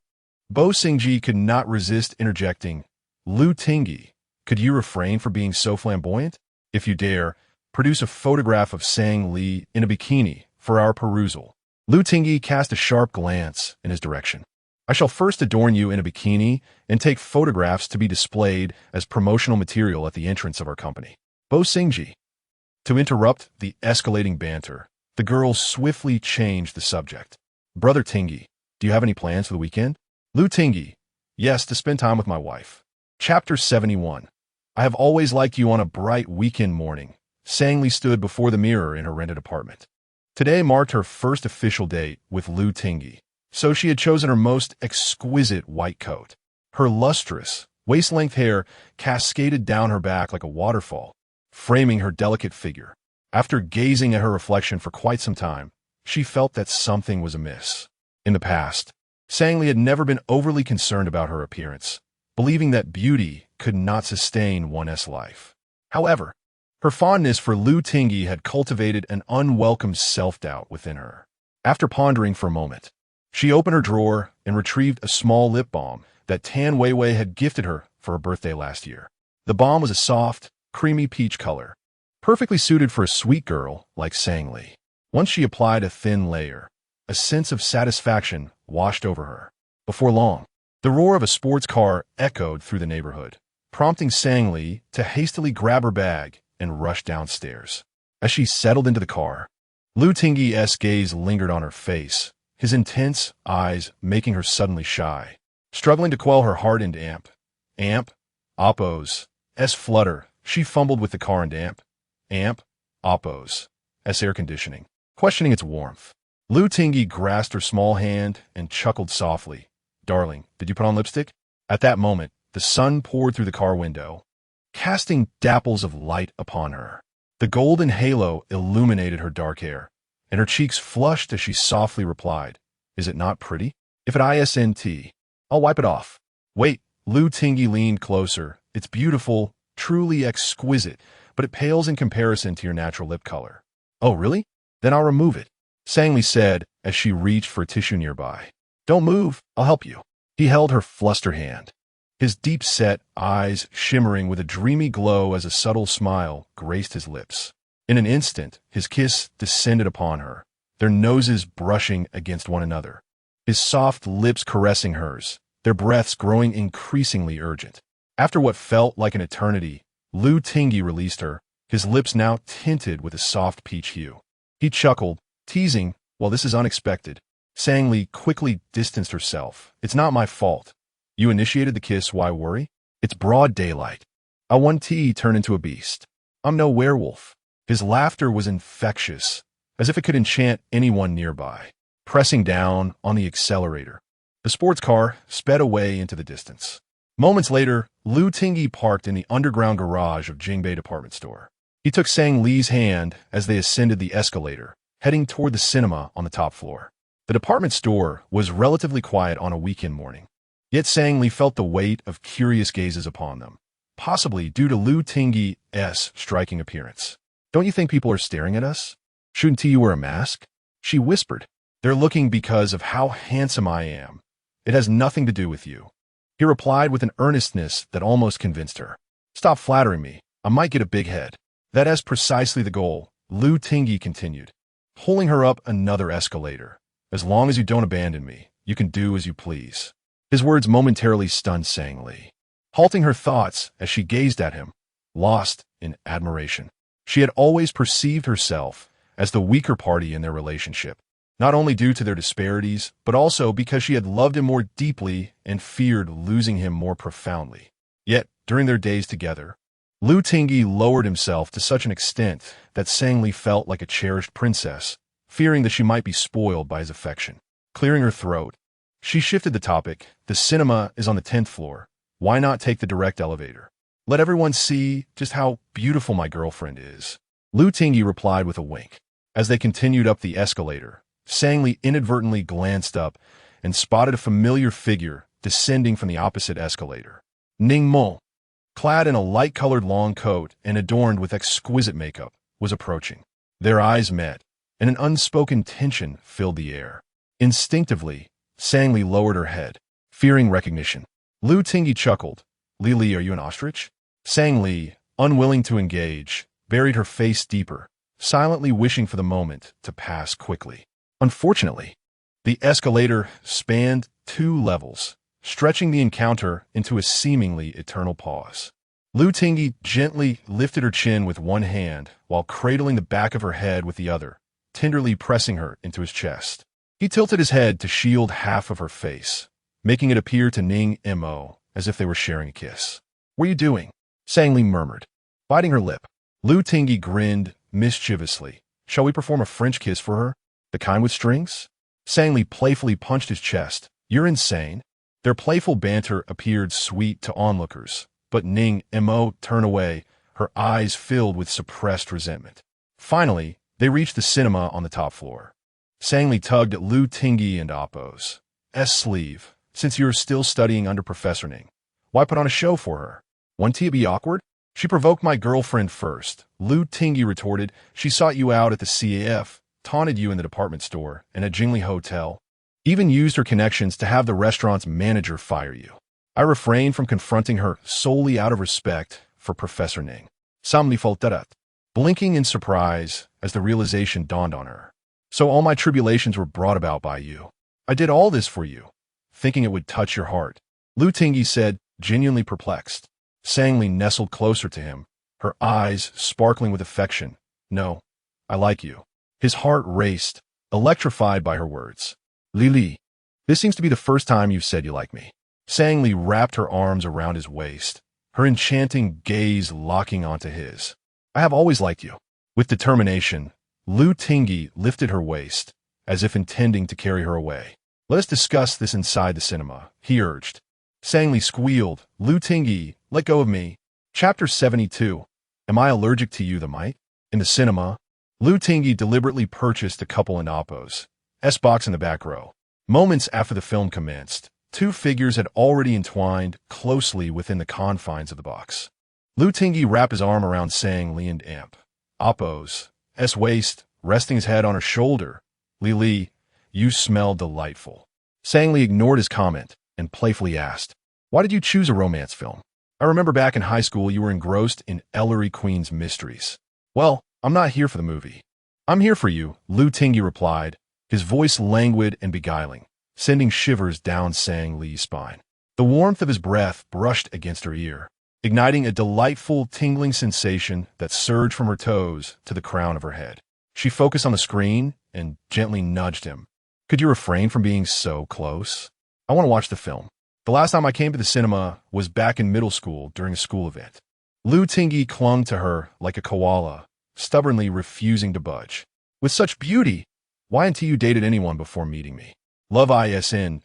Bo Xingji, could not resist interjecting, Lu Tingyi, could you refrain from being so flamboyant? If you dare, produce a photograph of Sang Li in a bikini for our perusal. Lu Tingyi cast a sharp glance in his direction. I shall first adorn you in a bikini and take photographs to be displayed as promotional material at the entrance of our company. Bo Xingji. To interrupt the escalating banter, the girl swiftly changed the subject. Brother Tingyi, do you have any plans for the weekend? Lu Tingyi. Yes, to spend time with my wife. Chapter 71. I have always liked you on a bright weekend morning. Sang Li stood before the mirror in her rented apartment. Today marked her first official date with Lu Tingyi, so she had chosen her most exquisite white coat. Her lustrous, waist-length hair cascaded down her back like a waterfall, framing her delicate figure. After gazing at her reflection for quite some time, she felt that something was amiss. In the past, Sang Li had never been overly concerned about her appearance, believing that beauty could not sustain one's life. However, her fondness for Lu Tingyi had cultivated an unwelcome self-doubt within her. After pondering for a moment, she opened her drawer and retrieved a small lip balm that Tan Weiwei had gifted her for her birthday last year. The balm was a soft, creamy peach color, perfectly suited for a sweet girl like Sang Li. Once she applied a thin layer, a sense of satisfaction washed over her. Before long, the roar of a sports car echoed through the neighborhood, prompting Sang Li to hastily grab her bag and rush downstairs. As she settled into the car, Lu Tingyi's gaze lingered on her face, his intense eyes making her suddenly shy. Struggling to quell her hardened Appo's flutter, she fumbled with the car and Appo's air conditioning, questioning its warmth. Lu Tingyi grasped her small hand and chuckled softly. Darling, did you put on lipstick? At that moment, the sun poured through the car window, casting dapples of light upon her. The golden halo illuminated her dark hair, and her cheeks flushed as she softly replied, Is it not pretty? If it isn't, I'll wipe it off. Wait, Lu Tingyi leaned closer. It's beautiful, truly exquisite, but it pales in comparison to your natural lip color. Oh, really? Then I'll remove it, Sang Li said as she reached for a tissue nearby. Don't move, I'll help you. He held her flustered hand, his deep-set eyes shimmering with a dreamy glow as a subtle smile graced his lips. In an instant, his kiss descended upon her, their noses brushing against one another, his soft lips caressing hers, their breaths growing increasingly urgent. After what felt like an eternity, Lu Tingyi released her, his lips now tinted with a soft peach hue. He chuckled, teasing, "Well, this is unexpected." Sang Li quickly distanced herself. "It's not my fault. You initiated the kiss, why worry? It's broad daylight. I want tea turn into a beast. I'm no werewolf." His laughter was infectious, as if it could enchant anyone nearby. Pressing down on the accelerator, the sports car sped away into the distance. Moments later, Lu Tingyi parked in the underground garage of Jingbei department store. He took Sang Li's hand as they ascended the escalator, heading toward the cinema on the top floor. The department store was relatively quiet on a weekend morning, yet Sang Li felt the weight of curious gazes upon them, possibly due to Lu Tingyi's striking appearance. "Don't you think people are staring at us? Shouldn't you wear a mask?" she whispered. "They're looking because of how handsome I am. It has nothing to do with you." He replied with an earnestness that almost convinced her. "Stop flattering me. I might get a big head." "That is precisely the goal," Lu Tingyi continued, pulling her up another escalator. "As long as you don't abandon me, you can do as you please." His words momentarily stunned Sang Li, halting her thoughts as she gazed at him, lost in admiration. She had always perceived herself as the weaker party in their relationship, not only due to their disparities, but also because she had loved him more deeply and feared losing him more profoundly. Yet, during their days together, Lu Tingyi lowered himself to such an extent that Sang Li felt like a cherished princess, fearing that she might be spoiled by his affection. Clearing her throat, she shifted the topic. "The cinema is on the 10th floor. Why not take the direct elevator? Let everyone see just how beautiful my girlfriend is." Lu Tingyi replied with a wink. As they continued up the escalator, Sang Li inadvertently glanced up and spotted a familiar figure descending from the opposite escalator. Ning Mo, clad in a light-colored long coat and adorned with exquisite makeup, was approaching. Their eyes met, and an unspoken tension filled the air. Instinctively, Sang Li lowered her head, fearing recognition. Lu Tingyi chuckled. "Li, are you an ostrich?" Sang Li, unwilling to engage, buried her face deeper, silently wishing for the moment to pass quickly. Unfortunately, the escalator spanned 2 levels, stretching the encounter into a seemingly eternal pause. Lu Tingyi gently lifted her chin with one hand while cradling the back of her head with the other, tenderly pressing her into his chest. He tilted his head to shield half of her face, making it appear to Ning Mo as if they were sharing a kiss. "What are you doing?" Sang Li murmured, biting her lip. Lu Tingyi grinned mischievously. "Shall we perform a French kiss for her? The kind with strings?" Sang Li playfully punched his chest. "You're insane." Their playful banter appeared sweet to onlookers, but Ning Mo turned away, her eyes filled with suppressed resentment. Finally, they reached the cinema on the top floor. Sang Li tugged at Lu Tingyi and Appo's sleeve. "Since you're still studying under Professor Ning, why put on a show for her? Wouldn't it be awkward?" "She provoked my girlfriend first," Lu Tingyi retorted. "She sought you out at the CAF, taunted you in the department store and at Jingli Hotel, even used her connections to have the restaurant's manager fire you. I refrained from confronting her solely out of respect for Professor Ning." Samli falterat, blinking in surprise as the realization dawned on her. "So all my tribulations were brought about by you. I did all this for you, thinking it would touch your heart," Lu Tingyi said, genuinely perplexed. Sang Li nestled closer to him, her eyes sparkling with affection. "No, I like you." His heart raced, electrified by her words. "Li, this seems to be the first time you've said you like me." Sang Li wrapped her arms around his waist, her enchanting gaze locking onto his. "I have always liked you." With determination, Lu Tingyi lifted her waist, as if intending to carry her away. "Let us discuss this inside the cinema," he urged. Sang Li squealed. "Lu Tingyi, let go of me." Chapter 72. Am I allergic to you, the mite? In the cinema, Lu Tingyi deliberately purchased a couple in Appo's box in the back row. Moments after the film commenced, 2 figures had already entwined closely within the confines of the box. Lu Tingyi wrapped his arm around Sang Li and Appo's waist, resting his head on her shoulder. Li, you smell delightful." Sang Li ignored his comment and playfully asked, "Why did you choose a romance film? I remember back in high school you were engrossed in Ellery Queen's mysteries." "Well, I'm not here for the movie. I'm here for you," Lu Tingyi replied, his voice languid and beguiling, sending shivers down Sang Li's spine. The warmth of his breath brushed against her ear. igniting a delightful, tingling sensation that surged from her toes to the crown of her head. She focused on the screen and gently nudged him. Could you refrain from being so close? I want to watch the film. The last time I came to the cinema was back in middle school during a school event. Lu Tingyi clung to her like a koala, stubbornly refusing to budge. With such beauty, why until you dated anyone before meeting me? Love isn't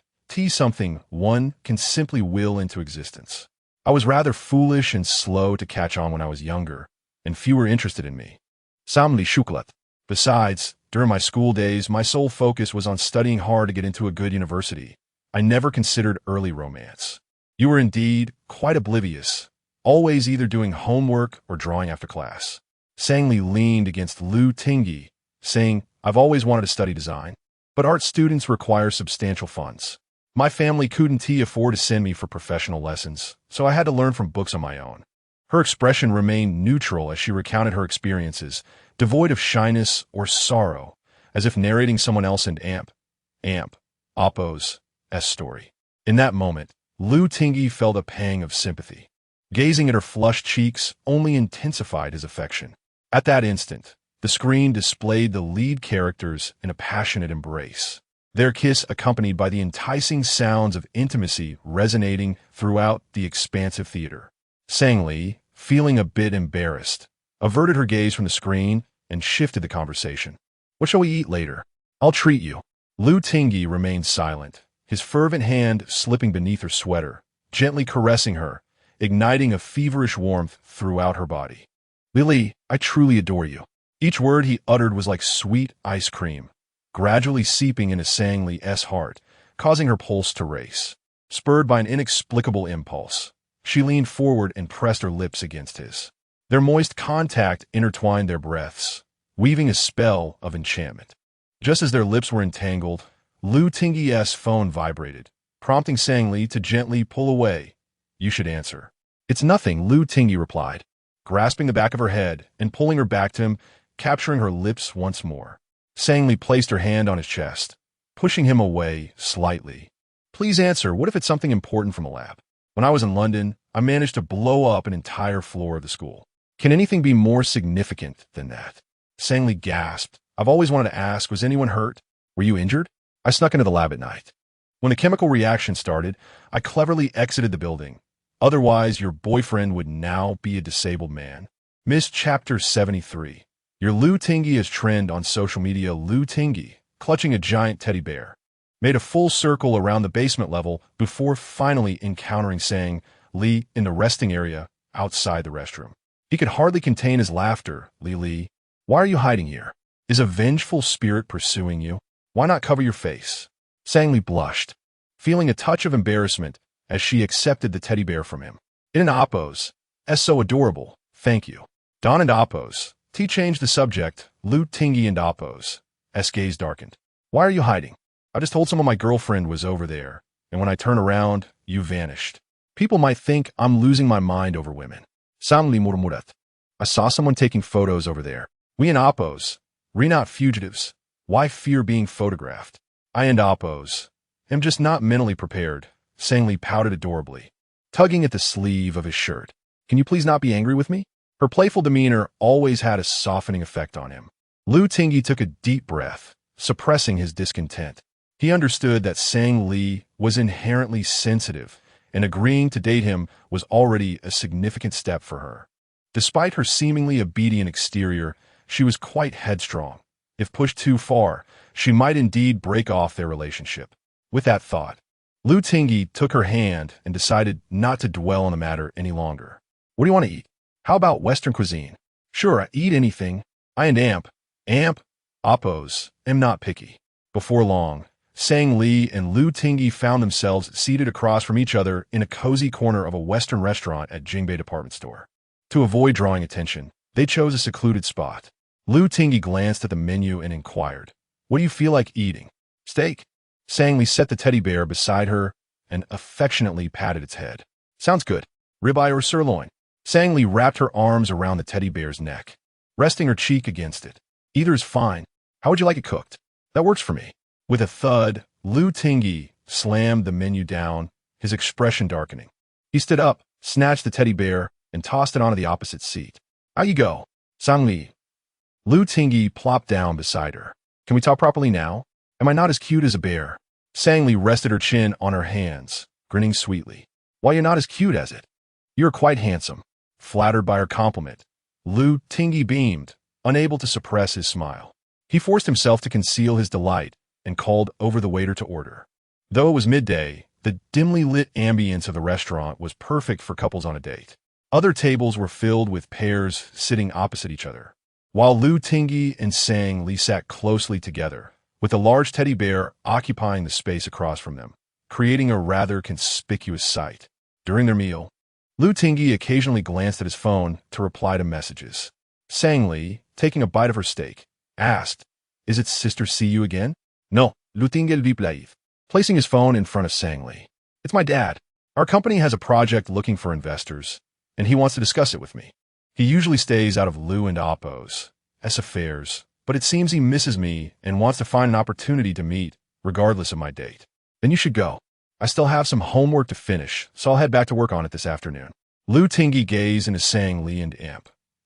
something one can simply will into existence. I was rather foolish and slow to catch on when I was younger, and few were interested in me. Samli shuklat. Besides, during my school days, my sole focus was on studying hard to get into a good university. I never considered early romance. You were indeed quite oblivious, always either doing homework or drawing after class. Sangli leaned against Lu Tingyi, saying, I've always wanted to study design, but art students require substantial funds. My family couldn't afford to send me for professional lessons, so I had to learn from books on my own. Her expression remained neutral as she recounted her experiences, devoid of shyness or sorrow, as if narrating someone else in Oppo's story. In that moment, Lu Tingyi felt a pang of sympathy. Gazing at her flushed cheeks only intensified his affection. At that instant, the screen displayed the lead characters in a passionate embrace, their kiss accompanied by the enticing sounds of intimacy resonating throughout the expansive theater. Sangli, feeling a bit embarrassed, averted her gaze from the screen and shifted the conversation. What shall we eat later? I'll treat you. Lu Tingyi remained silent, his fervent hand slipping beneath her sweater, gently caressing her, igniting a feverish warmth throughout her body. Lily, I truly adore you. Each word he uttered was like sweet ice cream, gradually seeping into Sangli's heart, causing her pulse to race. Spurred by an inexplicable impulse, she leaned forward and pressed her lips against his. Their moist contact intertwined their breaths, weaving a spell of enchantment. Just as their lips were entangled, Lu Tingyi's phone vibrated, prompting Sangli to gently pull away. You should answer. It's nothing, Lu Tingyi replied, grasping the back of her head and pulling her back to him, capturing her lips once more. Sangli placed her hand on his chest, pushing him away slightly. Please answer, what if it's something important from a lab? When I was in London, I managed to blow up an entire floor of the school. Can anything be more significant than that? Sangli gasped. I've always wanted to ask, was anyone hurt? Were you injured? I snuck into the lab at night. When the chemical reaction started, I cleverly exited the building. Otherwise, your boyfriend would now be a disabled man. Miss Chapter 73. Your Lu Tingyi is trend on social media. Lu Tingyi, clutching a giant teddy bear, made a full circle around the basement level before finally encountering Sang Li in the resting area outside the restroom. He could hardly contain his laughter. Li, why are you hiding here? Is a vengeful spirit pursuing you? Why not cover your face? Sangli blushed, feeling a touch of embarrassment as she accepted the teddy bear from him. In Oppo's, so adorable, thank you. Don and Oppo's, T changed the subject. Lu Tingyi and Oppo's gaze darkened. Why are you hiding? I just told someone my girlfriend was over there, and when I turn around, you vanished. People might think I'm losing my mind over women. Samli murmurat. I saw someone taking photos over there. We and Oppo's, we not fugitives. Why fear being photographed? I and Oppo's am just not mentally prepared. Sangli pouted adorably, tugging at the sleeve of his shirt. Can you please not be angry with me? Her playful demeanor always had a softening effect on him. Lu Tingyi took a deep breath, suppressing his discontent. He understood that Sang Li was inherently sensitive, and agreeing to date him was already a significant step for her. Despite her seemingly obedient exterior, she was quite headstrong. If pushed too far, she might indeed break off their relationship. With that thought, Lu Tingyi took her hand and decided not to dwell on the matter any longer. What do you want to eat? How about Western cuisine? Sure, I eat anything. I and Oppo's, am not picky. Before long, Sang Li and Lu Tingyi found themselves seated across from each other in a cozy corner of a Western restaurant at Jingbei department store. To avoid drawing attention, they chose a secluded spot. Lu Tingyi glanced at the menu and inquired, what do you feel like eating? Steak? Sang Li set the teddy bear beside her and affectionately patted its head. Sounds good. Ribeye or sirloin? Sang Li wrapped her arms around the teddy bear's neck, resting her cheek against it. Either is fine. How would you like it cooked? That works for me. With a thud, Lu Tingyi slammed the menu down, his expression darkening. He stood up, snatched the teddy bear, and tossed it onto the opposite seat. Out you go. Sang-li. Lu Tingyi plopped down beside her. Can we talk properly now? Am I not as cute as a bear? Sang-li rested her chin on her hands, grinning sweetly. Why, you're not as cute as it. You're quite handsome. Flattered by her compliment, Lu Tingyi beamed, unable to suppress his smile. He forced himself to conceal his delight and called over the waiter to order. Though it was midday, the dimly lit ambience of the restaurant was perfect for couples on a date. Other tables were filled with pairs sitting opposite each other, while Lu Tingyi and Sang-li sat closely together, with a large teddy bear occupying the space across from them, creating a rather conspicuous sight. During their meal, Lu Tingyi occasionally glanced at his phone to reply to messages. Sang-li, taking a bite of her steak, asked, "Is it Sister See You again?" "No," Lu Tingyi replied, placing his phone in front of Sang-li. "It's my dad. Our company has a project looking for investors, and he wants to discuss it with me. He usually stays out of Lu and Appo's affairs, but it seems he misses me and wants to find an opportunity to meet, regardless of my date. Then you should go. I still have some homework to finish, so I'll head back to work on it this afternoon." Lu Tingyi gazed into Sang-li and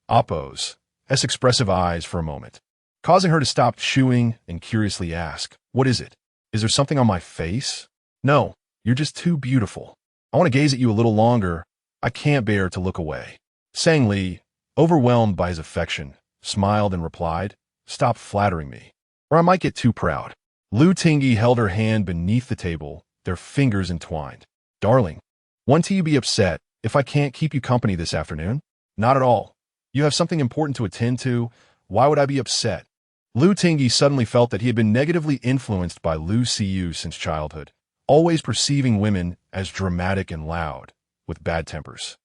Appo's expressive eyes for a moment, causing her to stop chewing and curiously ask, "What is it? Is there something on my face?" "No, you're just too beautiful. I want to gaze at you a little longer. I can't bear to look away." Sang-li, overwhelmed by his affection, smiled and replied, "Stop flattering me, or I might get too proud." Lu Tingyi held her hand beneath the table, their fingers entwined. "Darling, won't you be upset if I can't keep you company this afternoon?" "Not at all. You have something important to attend to. Why would I be upset?" Lu Tingyi suddenly felt that he had been negatively influenced by Lu Siyu since childhood, always perceiving women as dramatic and loud, with bad tempers.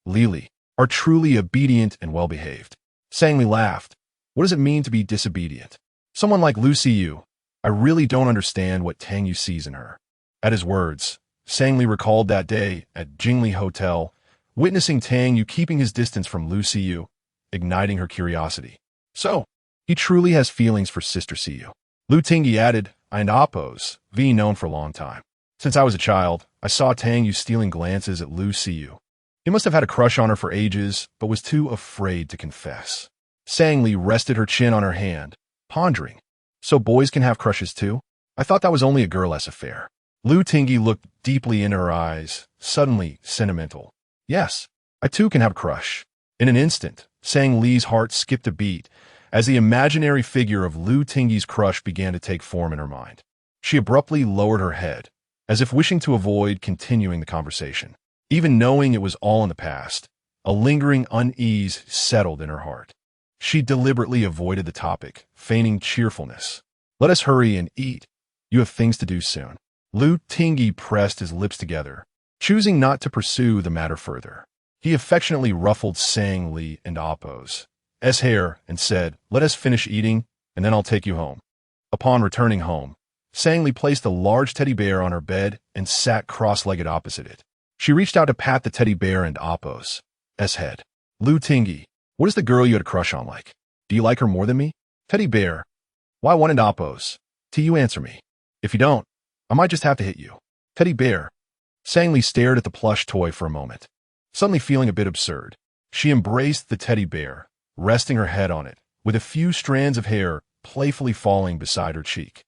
Lili are truly obedient and well-behaved. Sang-li laughed. "What does it mean to be disobedient? Someone like Lu Siyu, I really don't understand what Tang Yu sees in her." At his words, Sang-li recalled that day at Jingli Hotel, witnessing Tang Yu keeping his distance from Lu Siyu, igniting her curiosity. So, he truly has feelings for Sister Siyu. Lu Tingyi added, "I and Appo's being known for a long time. Since I was a child, I saw Tang Yu stealing glances at Lu Siyu. He must have had a crush on her for ages, but was too afraid to confess." Sang-li rested her chin on her hand, pondering. "So boys can have crushes too? I thought that was only a girl-less affair." Lu Tingyi looked deeply into her eyes, suddenly sentimental. "Yes, I too can have a crush." In an instant, Sang-li's heart skipped a beat as the imaginary figure of Lu Tingyi's crush began to take form in her mind. She abruptly lowered her head, as if wishing to avoid continuing the conversation. Even knowing it was all in the past, a lingering unease settled in her heart. She deliberately avoided the topic, feigning cheerfulness. "Let us hurry and eat. You have things to do soon." Lu Tingyi pressed his lips together, choosing not to pursue the matter further. He affectionately ruffled Sang-li and Appo's hair and said, "Let us finish eating, and then I'll take you home." Upon returning home, Sang-li placed a large teddy bear on her bed and sat cross-legged opposite it. She reached out to pat the teddy bear and Appo's head. "Lu Tingyi, what is the girl you had a crush on like? Do you like her more than me?" "Teddy bear. Why one and Appo's? Till you answer me. If you don't, I might just have to hit you." "Teddy bear." Sang-li stared at the plush toy for a moment, suddenly feeling a bit absurd. She embraced the teddy bear, resting her head on it, with a few strands of hair playfully falling beside her cheek.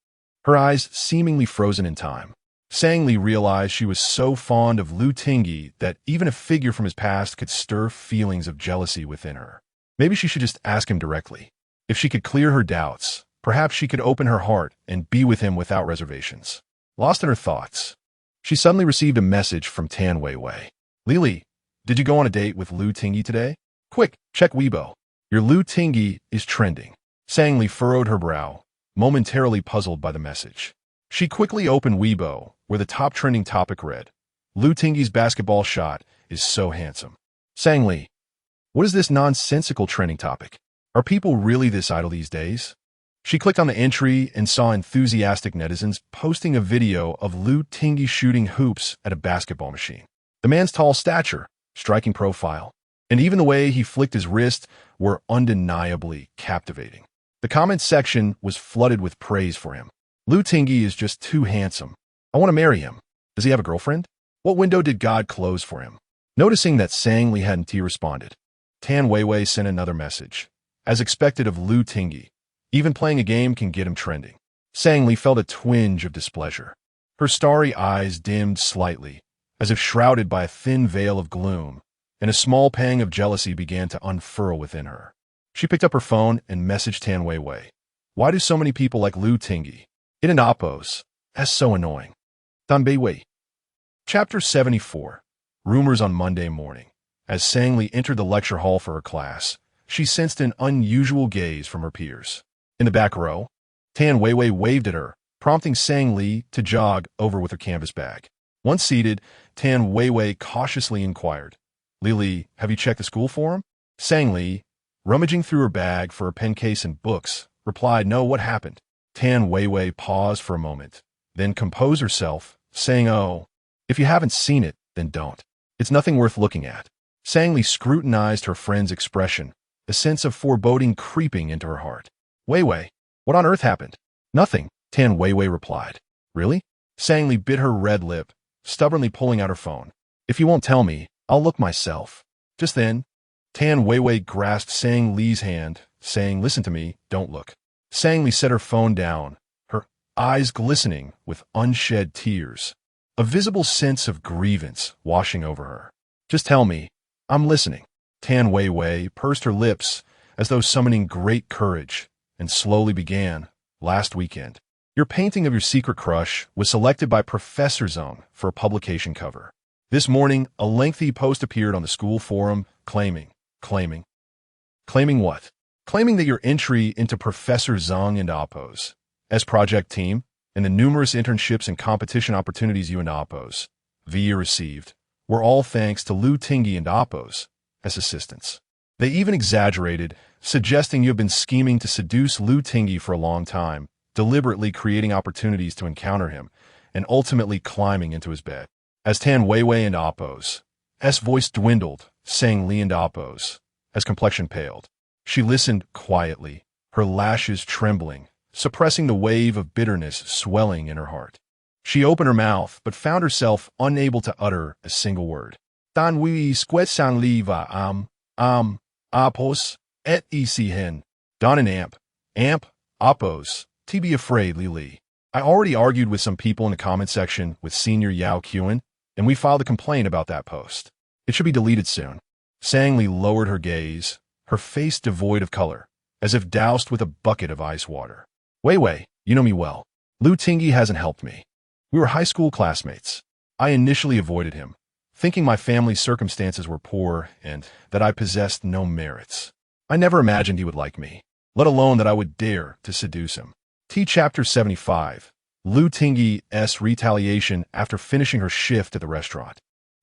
Her eyes seemingly frozen in time. Sang-li realized she was so fond of Lu Tingyi that even a figure from his past could stir feelings of jealousy within her. Maybe she should just ask him directly. If she could clear her doubts, perhaps she could open her heart and be with him without reservations. Lost in her thoughts, she suddenly received a message from Tan Weiwei. "Lili, did you go on a date with Lu Tingyi today? Quick, check Weibo. Your Lu Tingyi is trending." Sang-li furrowed her brow, momentarily puzzled by the message. She quickly opened Weibo, where the top trending topic read, "Lu Tingyi's basketball shot is so handsome." Sang-li, what is this nonsensical trending topic? Are people really this idle these days? She clicked on the entry and saw enthusiastic netizens posting a video of Lu Tingyi shooting hoops at a basketball machine. The man's tall stature, striking profile, and even the way he flicked his wrist were undeniably captivating. The comment section was flooded with praise for him. "Lu Tingyi is just too handsome. I want to marry him. Does he have a girlfriend? What window did God close for him?" Noticing that Sang Li hadn't responded, Tan Weiwei sent another message. As expected of Lu Tingyi, even playing a game can get him trending. Sang Li felt a twinge of displeasure. Her starry eyes dimmed slightly, as if shrouded by a thin veil of gloom, and a small pang of jealousy began to unfurl within her. She picked up her phone and messaged Tan Weiwei. Why do so many people like Lu Tingyi? It and Oppos. That's so annoying. Tan Weiwei. Chapter 74. Rumors on Monday morning. As Sang Li entered the lecture hall for her class, she sensed an unusual gaze from her peers. In the back row, Tan Weiwei waved at her, prompting Sang Li to jog over with her canvas bag. Once seated, Tan Weiwei cautiously inquired, Li, have you checked the school forum? Sang Li, rummaging through her bag for a pen case and books, replied, No, what happened? Tan Weiwei paused for a moment, then composed herself, saying, Oh, if you haven't seen it, then don't. It's nothing worth looking at. Sang Li scrutinized her friend's expression, a sense of foreboding creeping into her heart. Weiwei, what on earth happened? Nothing, Tan Weiwei replied. Really? Sang Li bit her red lip, stubbornly pulling out her phone. If you won't tell me, I'll look myself. Just then, Tan Weiwei grasped Sang Li's hand, saying, Listen to me, don't look. Sang Li set her phone down, her eyes glistening with unshed tears, a visible sense of grievance washing over her. Just tell me. I'm listening. Tan Weiwei pursed her lips as though summoning great courage and slowly began. Last weekend, your painting of your secret crush was selected by Professor Zhang for a publication cover. This morning, a lengthy post appeared on the school forum claiming what? Claiming that your entry into Professor Zhang and Oppos as project team and the numerous internships and competition opportunities you and Oppos received were all thanks to Lu Tingyi and Oppos as assistants. They even exaggerated, suggesting you have been scheming to seduce Lu Tingyi for a long time, deliberately creating opportunities to encounter him, and ultimately climbing into his bed. As Tan Weiwei and Oppos' voice dwindled, Sang Li and Oppos' complexion paled. She listened quietly, her lashes trembling, suppressing the wave of bitterness swelling in her heart. She opened her mouth, but found herself unable to utter a single word. Dan we squet san liva Oppos, et ec hen. Don and Amp, Oppos, to be afraid, Li. I already argued with some people in the comment section with Senior Yao Qian, and we filed a complaint about that post. It should be deleted soon. Sang Li lowered her gaze, her face devoid of color, as if doused with a bucket of ice water. Weiwei, you know me well. Lu Tingyi hasn't helped me. We were high school classmates. I initially avoided him, thinking my family's circumstances were poor and that I possessed no merits. I never imagined he would like me, let alone that I would dare to seduce him. Chapter 75. Lu Tingyi's retaliation after finishing her shift at the restaurant.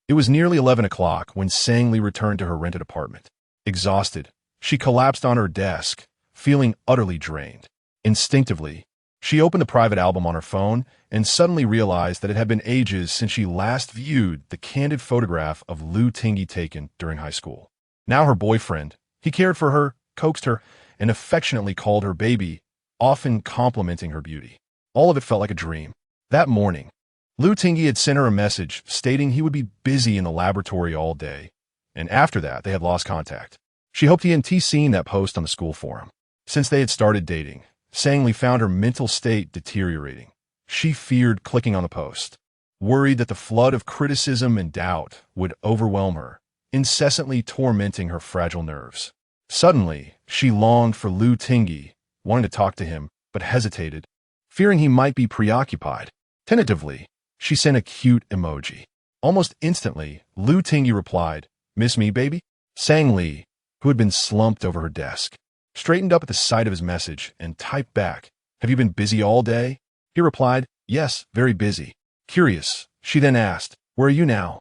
It was nearly 11 o'clock when Sang Li returned to her rented apartment. Exhausted, she collapsed on her desk, feeling utterly drained. Instinctively, she opened the private album on her phone and suddenly realized that it had been ages since she last viewed the candid photograph of Lu Tingyi taken during high school. Now her boyfriend, he cared for her, coaxed her, and affectionately called her baby, often complimenting her beauty. All of it felt like a dream. That morning, Lu Tingyi had sent her a message stating he would be busy in the laboratory all day, and after that they had lost contact. She hoped he hadn't seen that post on the school forum. Since they had started dating, Sang Li found her mental state deteriorating. She feared clicking on the post, worried that the flood of criticism and doubt would overwhelm her, incessantly tormenting her fragile nerves. Suddenly, she longed for Lu Tingyi, wanting to talk to him, but hesitated, fearing he might be preoccupied. Tentatively, she sent a cute emoji. Almost instantly, Lu Tingyi replied, Miss me, baby? Sang Li, who had been slumped over her desk, straightened up at the sight of his message and typed back, Have you been busy all day? He replied, Yes, very busy. Curious, she then asked, Where are you now?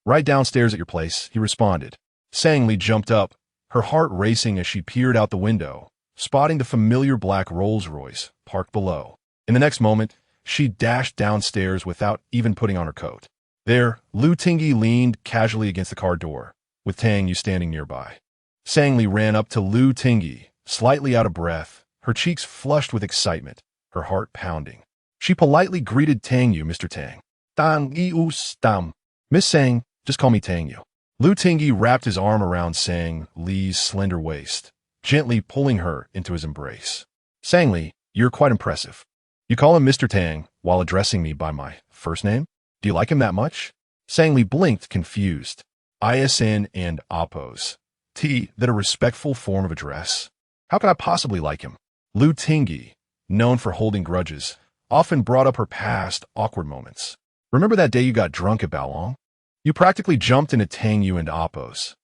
Right downstairs at your place, he responded. Sang Li jumped up, her heart racing as she peered out the window, spotting the familiar black Rolls-Royce parked below. In the next moment, she dashed downstairs without even putting on her coat. There, Lu Tingyi leaned casually against the car door, with Tang Yu standing nearby. Sang Li ran up to Lu Tingyi, slightly out of breath, her cheeks flushed with excitement, her heart pounding. She politely greeted Tang Yu, Mr. Tang. Dan Yu Stam. Miss Sang, just call me Tang Yu. Lu Tingyi wrapped his arm around Sang Li's slender waist, gently pulling her into his embrace. Sang Li, you're quite impressive. You call him Mr. Tang while addressing me by my first name? Do you like him that much? Sang Li blinked, confused. ISN and oppose. That a respectful form of address? How could I possibly like him? Lu Tingyi, known for holding grudges, often brought up her past awkward moments. Remember that day you got drunk at Baolong? You practically jumped into Tang Yu and Appo's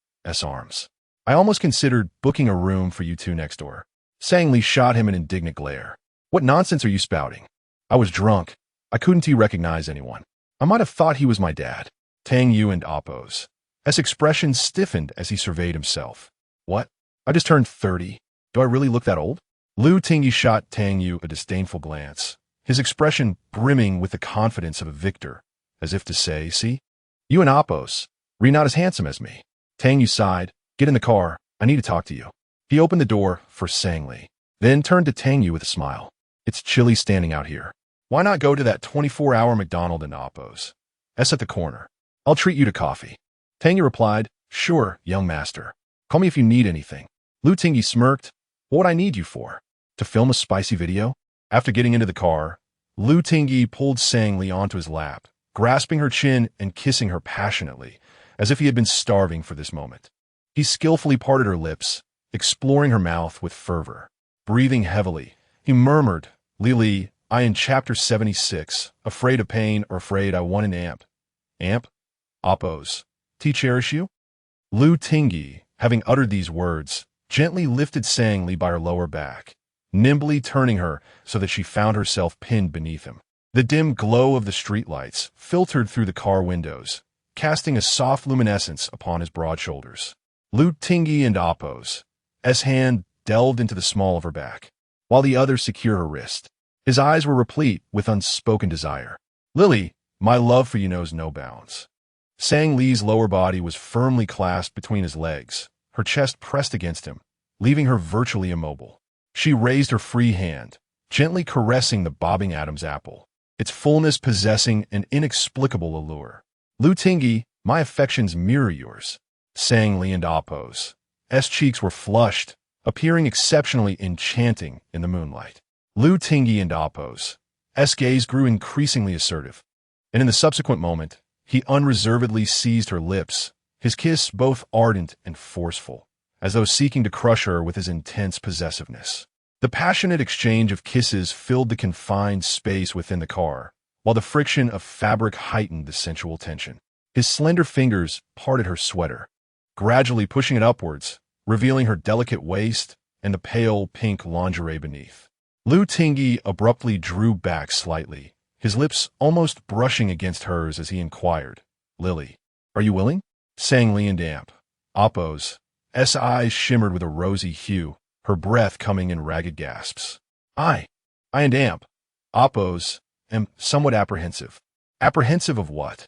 arms. I almost considered booking a room for you two next door. Sang Li shot him an indignant glare. What nonsense are you spouting? I was drunk. I couldn't recognize anyone. I might have thought he was my dad. Tang Yu and Appo's expression stiffened as he surveyed himself. What? I just turned 30. Do I really look that old? Lu Tingyi shot Tang Yu a disdainful glance, his expression brimming with the confidence of a victor, as if to say, see? You and Appo's, re not as handsome as me. Tang Yu sighed. Get in the car. I need to talk to you. He opened the door for Sang Li, then turned to Tang Yu with a smile. It's chilly standing out here. Why not go to that 24-hour McDonald's in Appo's? At the corner. I'll treat you to coffee. Tang Yu replied, sure, young master. Call me if you need anything. Lu Tingyi smirked. What would I need you for? To film a spicy video? After getting into the car, Lu Tingyi pulled Sang Li onto his lap, grasping her chin and kissing her passionately, as if he had been starving for this moment. He skillfully parted her lips, exploring her mouth with fervor. Breathing heavily, he murmured, Lili, I in chapter 76, afraid of pain or afraid I want an amp. Amp? Oppose. Cherish you? Lu Tingyi, having uttered these words, gently lifted Sang Li by her lower back, nimbly turning her so that she found herself pinned beneath him. The dim glow of the streetlights filtered through the car windows, casting a soft luminescence upon his broad shoulders. Lu Tingyi and Appo's hand delved into the small of her back, while the other secured her wrist. His eyes were replete with unspoken desire. Lily, my love for you knows no bounds. Sang Li's lower body was firmly clasped between his legs, her chest pressed against him, leaving her virtually immobile. She raised her free hand, gently caressing the bobbing Adam's apple, its fullness possessing an inexplicable allure. Lu Tingyi, my affections mirror yours. Sang Li and Appo's cheeks were flushed, appearing exceptionally enchanting in the moonlight. Lu Tingyi and Appo's gaze grew increasingly assertive, and in the subsequent moment, he unreservedly seized her lips, his kiss both ardent and forceful, as though seeking to crush her with his intense possessiveness. The passionate exchange of kisses filled the confined space within the car, while the friction of fabric heightened the sensual tension. His slender fingers parted her sweater, gradually pushing it upwards, revealing her delicate waist and the pale pink lingerie beneath. Lu Tingyi abruptly drew back slightly, his lips almost brushing against hers as he inquired, Lily, are you willing? Sang Li and Appo's eyes shimmered with a rosy hue, her breath coming in ragged gasps. I and Appo's am somewhat apprehensive. Apprehensive of what?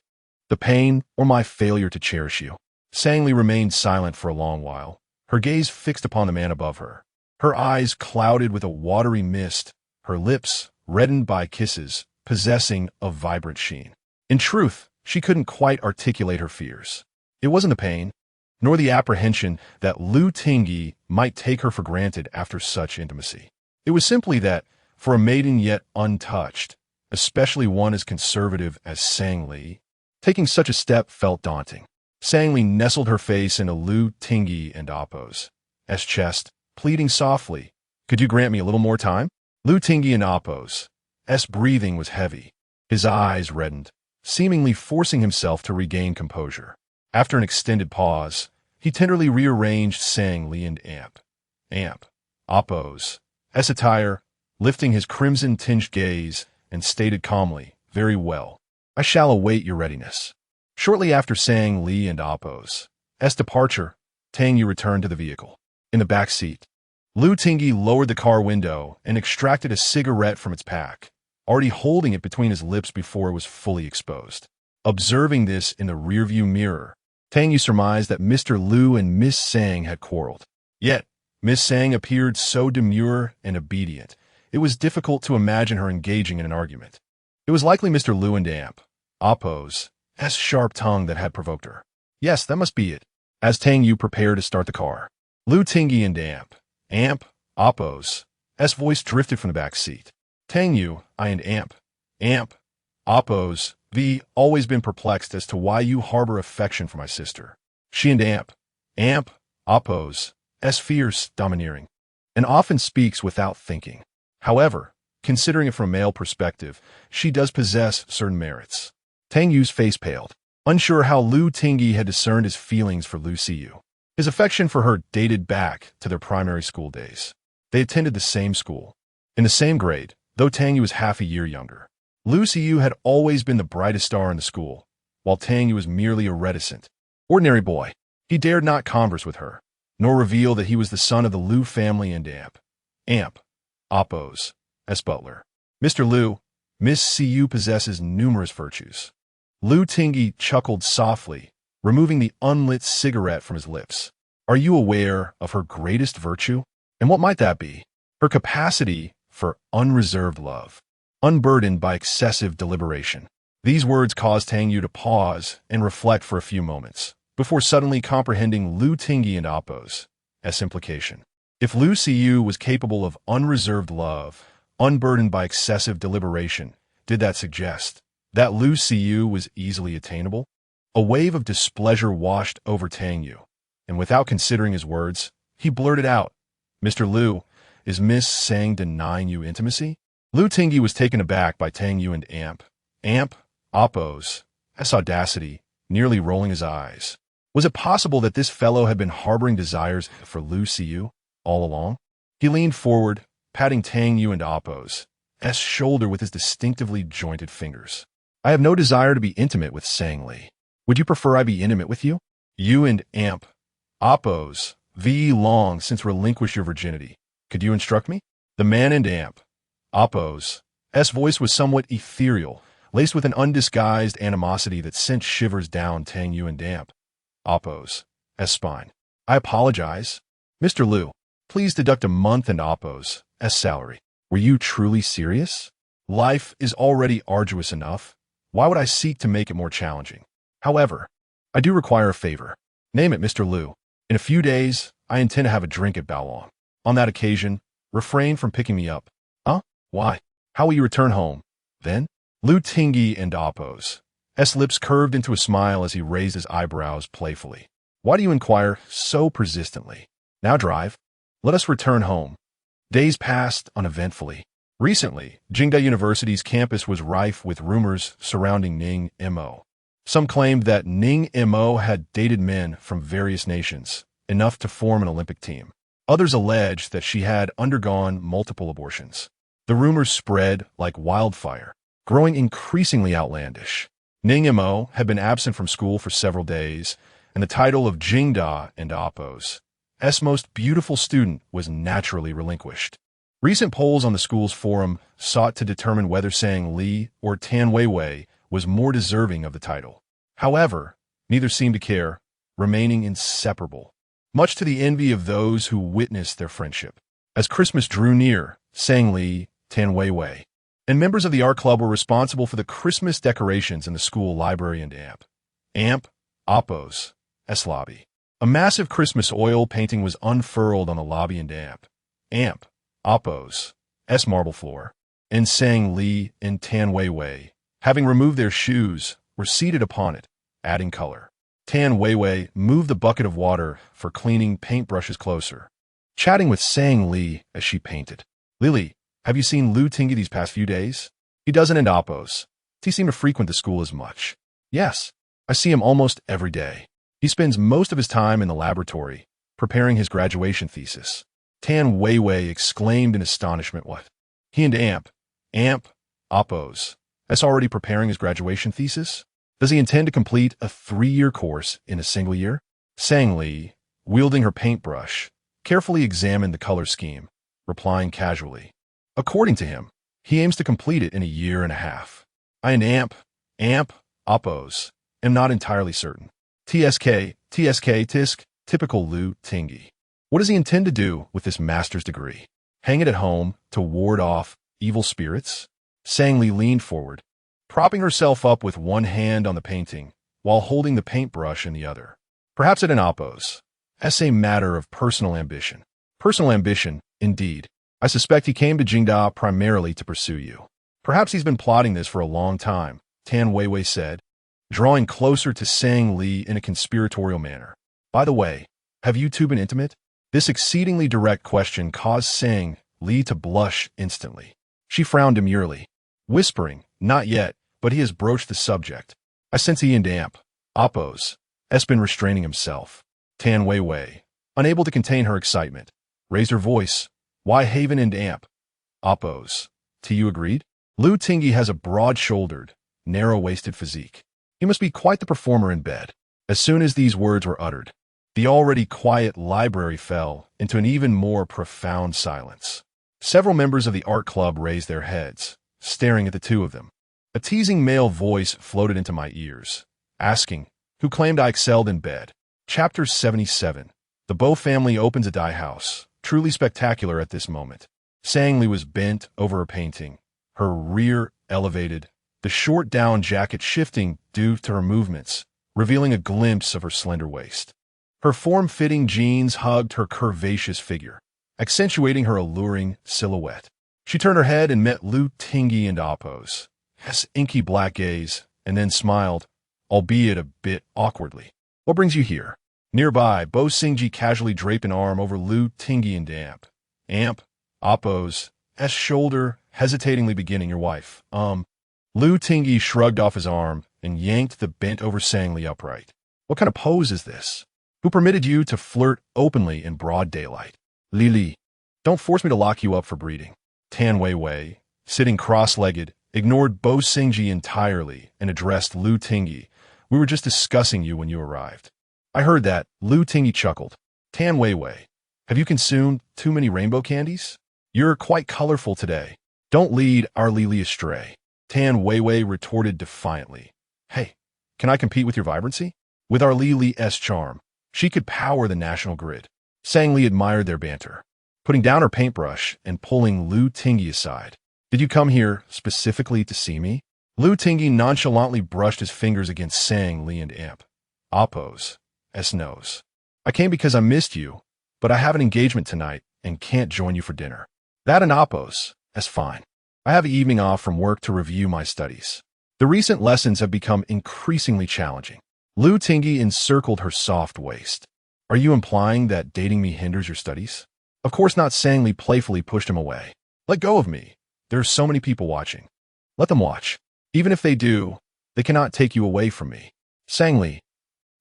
The pain or my failure to cherish you? Sang Li remained silent for a long while, her gaze fixed upon the man above her. Her eyes clouded with a watery mist, her lips, reddened by kisses, possessing a vibrant sheen. In truth, she couldn't quite articulate her fears. It wasn't the pain, nor the apprehension that Lu Tingyi might take her for granted after such intimacy. It was simply that, for a maiden yet untouched, especially one as conservative as Sang Li, taking such a step felt daunting. Sang Li nestled her face into Lu Tingyi and Appo's chest, pleading softly, could you grant me a little more time? Lu Tingyi and Appo's breathing was heavy, his eyes reddened, seemingly forcing himself to regain composure. After an extended pause, he tenderly rearranged Sang Li and Appo's attire, lifting his crimson-tinged gaze, and stated calmly, very well, I shall await your readiness. Shortly after Sang Li and Appo's departure, Tang Yu returned to the vehicle. In the back seat, Lu Tingyi lowered the car window and extracted a cigarette from its pack, already holding it between his lips before it was fully exposed. Observing this in the rearview mirror, Tang Yu surmised that Mr. Lu and Miss Sang had quarreled. Yet, Miss Sang appeared so demure and obedient, it was difficult to imagine her engaging in an argument. It was likely Mr. Lu and Appo's sharp tongue that had provoked her. Yes, that must be it. As Tang Yu prepared to start the car, Lu Tingyi and Amp, Oppos, S voice drifted from the back seat. Tang Yu, I and Amp, Oppos, V, always been perplexed as to why you harbor affection for my sister. She and Amp, Oppos, S fierce, domineering, and often speaks without thinking. However, considering it from a male perspective, she does possess certain merits. Tang Yu's face paled, unsure how Lu Tingyi had discerned his feelings for Lu Siyu. His affection for her dated back to their primary school days. They attended the same school, in the same grade, though Tang Yu was half a year younger. Lu Siyu had always been the brightest star in the school, while Tang Yu was merely a reticent, ordinary boy. He dared not converse with her, nor reveal that he was the son of the Lu family and Amp, Oppos, S butler. Mr. Lu, Miss Siyu possesses numerous virtues. Lu Tingyi chuckled softly, removing the unlit cigarette from his lips. Are you aware of her greatest virtue? And what might that be? Her capacity for unreserved love, unburdened by excessive deliberation. These words caused Tang Yu to pause and reflect for a few moments, before suddenly comprehending Lu Tingyi and Oppos' implication. If Lu Siyu was capable of unreserved love, unburdened by excessive deliberation, did that suggest that Lu Siyu was easily attainable? A wave of displeasure washed over Tang Yu, and without considering his words, he blurted out, Mr. Lu, is Miss Sang denying you intimacy? Lu Tingyi was taken aback by Tang Yu and Amp, Oppos' audacity, nearly rolling his eyes. Was it possible that this fellow had been harboring desires for Lu Siyu all along? He leaned forward, patting Tang Yu and Oppos' shoulder with his distinctively jointed fingers. I have no desire to be intimate with Sang Li. Would you prefer I be intimate with you? You and Amp, Oppos, V long since relinquished your virginity. Could you instruct me? The man and Amp, Oppos' voice was somewhat ethereal, laced with an undisguised animosity that sent shivers down Tang Yu and Amp, Oppos' spine. I apologize. Mr. Lu, please deduct a month and Oppos' salary. Were you truly serious? Life is already arduous enough. Why would I seek to make it more challenging? However, I do require a favor. Name it, Mr. Lu. In a few days, I intend to have a drink at Baolong. On that occasion, refrain from picking me up. Huh? Why? How will you return home? Then? Lu Tingyi and Oppos' lips curved into a smile as he raised his eyebrows playfully. Why do you inquire so persistently? Now drive. Let us return home. Days passed uneventfully. Recently, Jingda University's campus was rife with rumors surrounding Ning Mo. Some claimed that Ning Mo had dated men from various nations, enough to form an Olympic team. Others alleged that she had undergone multiple abortions. The rumors spread like wildfire, growing increasingly outlandish. Ning Mo had been absent from school for several days, and the title of Jingda and Oppos' most beautiful student was naturally relinquished. Recent polls on the school's forum sought to determine whether Sang Li or Tan Weiwei was more deserving of the title. However, neither seemed to care, remaining inseparable, much to the envy of those who witnessed their friendship. As Christmas drew near, Sang Li, Tan Weiwei, and members of the art club were responsible for the Christmas decorations in the school library and Amp, Oppos' lobby. A massive Christmas oil painting was unfurled on the lobby and Amp, Oppos' marble floor, and Sang Li and Tan Weiwei, having removed their shoes, were seated upon it, adding color. Tan Weiwei moved the bucket of water for cleaning paintbrushes closer, chatting with Sang Li as she painted. Lily, have you seen Lu Tingyi these past few days? He doesn't and Oppos. He seem to frequent the school as much. Yes, I see him almost every day. He spends most of his time in the laboratory, preparing his graduation thesis. Tan Weiwei exclaimed in astonishment. What? He and Amp, Oppos, already preparing his graduation thesis? Does he intend to complete a 3-year course in a single year? Sang Li, wielding her paintbrush, carefully examined the color scheme, replying casually. According to him, he aims to complete it in a year and a half. I and Amp, Oppos, am not entirely certain. Tisk, typical Lu Tingyi. What does he intend to do with this master's degree? Hang it at home to ward off evil spirits? Sang Li leaned forward, propping herself up with one hand on the painting while holding the paintbrush in the other. Perhaps at an oppose. As a matter of personal ambition. Personal ambition, indeed. I suspect he came to Jingda primarily to pursue you. Perhaps he's been plotting this for a long time, Tan Weiwei said, drawing closer to Sang Li in a conspiratorial manner. By the way, have you two been intimate? This exceedingly direct question caused Sang Li to blush instantly. She frowned demurely, whispering, not yet, but he has broached the subject. I sense he and Amp, oppose, has been restraining himself. Tan Weiwei, unable to contain her excitement, raised her voice. Why Haven and Amp? Oppose. To you agreed? Lu Tingyi has a broad-shouldered, narrow-waisted physique. He must be quite the performer in bed. As soon as these words were uttered, the already quiet library fell into an even more profound silence. Several members of the art club raised their heads, staring at the two of them. A teasing male voice floated into my ears, asking, who claimed I excelled in bed? Chapter 77. The Bo family opens a dye house, truly spectacular at this moment. Sang Li was bent over a painting, her rear elevated, the short down jacket shifting due to her movements, revealing a glimpse of her slender waist. Her form-fitting jeans hugged her curvaceous figure, accentuating her alluring silhouette. She turned her head and met Lu Tingyi and oppose, his inky black gaze, and then smiled, albeit a bit awkwardly. What brings you here? Nearby, Bo Xingji casually draped an arm over Lu Tingyi and Amp. Amp, oppose, S shoulder, hesitatingly beginning, your wife. Lu Tingyi shrugged off his arm and yanked the bent-over Sang Li upright. What kind of pose is this? Who permitted you to flirt openly in broad daylight? Li, don't force me to lock you up for breeding. Tan Weiwei, sitting cross-legged, ignored Bo Xingji entirely and addressed Lu Tingyi. We were just discussing you when you arrived. I heard that. Lu Tingyi chuckled. Tan Weiwei, have you consumed too many rainbow candies? You're quite colorful today. Don't lead our Lili astray. Tan Weiwei retorted defiantly. Hey, can I compete with your vibrancy? With our Lili's charm, she could power the national grid. Sang Li admired their banter, putting down her paintbrush and pulling Lu Tingyi aside. Did you come here specifically to see me? Lu Tingyi nonchalantly brushed his fingers against Sang Li and Amp. Oppose. S knows. I came because I missed you, but I have an engagement tonight and can't join you for dinner. That and oppose. That's fine. I have the evening off from work to review my studies. The recent lessons have become increasingly challenging. Lu Tingyi encircled her soft waist. Are you implying that dating me hinders your studies? Of course not. Sang Li playfully pushed him away. Let go of me. There are so many people watching. Let them watch. Even if they do, they cannot take you away from me. Sang Li.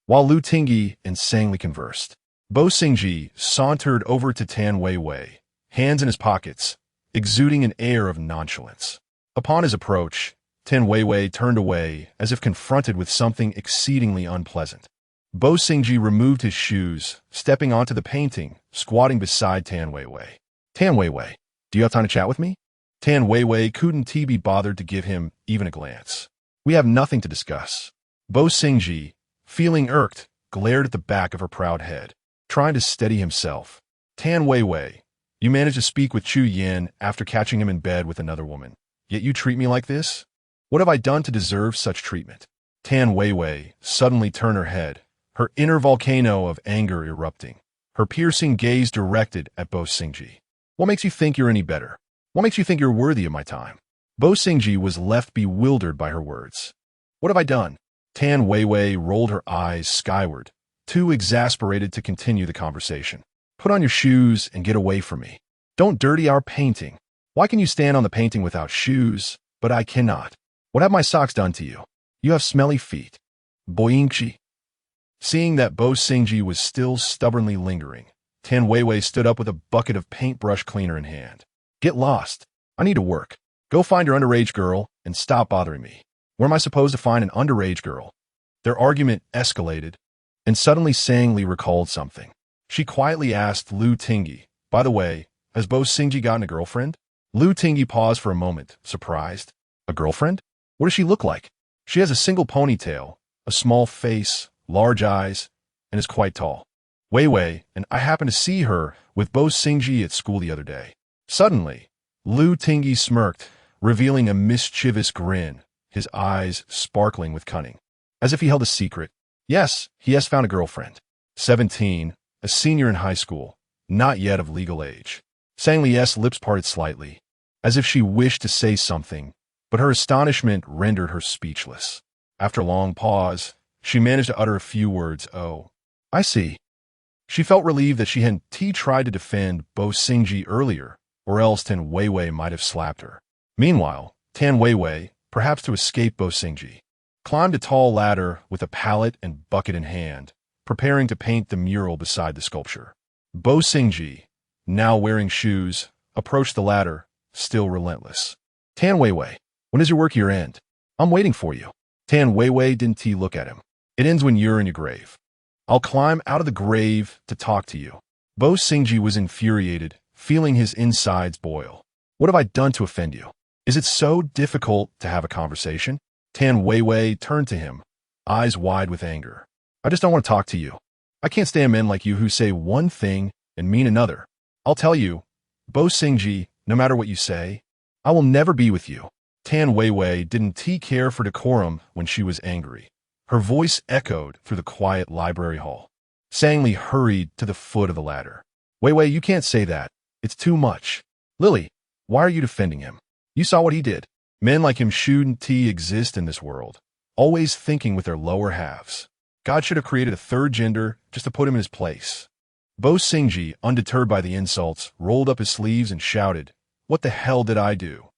While Lu Tingyi and Sang Li conversed, Bo Xingji sauntered over to Tan Weiwei, hands in his pockets, exuding an air of nonchalance. Upon his approach, Tan Weiwei turned away as if confronted with something exceedingly unpleasant. Bo Xingji removed his shoes, stepping onto the painting, squatting beside Tan Weiwei. Tan Weiwei, do you have time to chat with me? Tan Weiwei couldn't be bothered to give him even a glance. We have nothing to discuss. Bo Xingji, feeling irked, glared at the back of her proud head, trying to steady himself. Tan Weiwei, you managed to speak with Chu Yin after catching him in bed with another woman. Yet you treat me like this? What have I done to deserve such treatment? Tan Weiwei suddenly turned her head, her inner volcano of anger erupting, her piercing gaze directed at Bo Xingji. What makes you think you're any better? What makes you think you're worthy of my time? Bo Xingji was left bewildered by her words. What have I done? Tan Weiwei rolled her eyes skyward, too exasperated to continue the conversation. Put on your shoes and get away from me. Don't dirty our painting. Why can you stand on the painting without shoes, but I cannot? What have my socks done to you? You have smelly feet. Boingxi. Seeing that Bo Xingji was still stubbornly lingering, Tan Weiwei stood up with a bucket of paintbrush cleaner in hand. Get lost. I need to work. Go find your underage girl and stop bothering me. Where am I supposed to find an underage girl? Their argument escalated, and suddenly Sang Li recalled something. She quietly asked Lu Tingyi, by the way, has Bo Xingji gotten a girlfriend? Lu Tingyi paused for a moment, surprised. A girlfriend? What does she look like? She has a single ponytail, a small face, large eyes, and is quite tall. Weiwei, and I happened to see her with Bo Xingji at school the other day. Suddenly, Lu Tingyi smirked, revealing a mischievous grin, his eyes sparkling with cunning. as if he held a secret. Yes, he has found a girlfriend. 17, a senior in high school, not yet of legal age. Sang Li's lips parted slightly, as if she wished to say something, but her astonishment rendered her speechless. After a long pause, she managed to utter a few words. Oh, I see. She felt relieved that she hadn't tried to defend Bo Singji earlier, or else Tan Weiwei might have slapped her. Meanwhile, Tan Weiwei, perhaps to escape Bo Singji, climbed a tall ladder with a palette and bucket in hand, preparing to paint the mural beside the sculpture. Bo Singji, now wearing shoes, approached the ladder, still relentless. Tan Weiwei, when does your work year end? I'm waiting for you. Tan Weiwei didn't look at him. It ends when you're in your grave. I'll climb out of the grave to talk to you. Bo Singji was infuriated, feeling his insides boil. What have I done to offend you? Is it so difficult to have a conversation? Tan Weiwei turned to him, eyes wide with anger. I just don't want to talk to you. I can't stand men like you who say one thing and mean another. I'll tell you, Bo Singji, no matter what you say, I will never be with you. Tan Weiwei didn't care for decorum when she was angry. Her voice echoed through the quiet library hall. Sang Li hurried to the foot of the ladder. Weiwei, you can't say that. It's too much. Lily, why are you defending him? You saw what he did. Men like him shouldn't exist in this world, always thinking with their lower halves. God should have created a third gender just to put him in his place. Bo Singji, undeterred by the insults, rolled up his sleeves and shouted, What the hell did I do?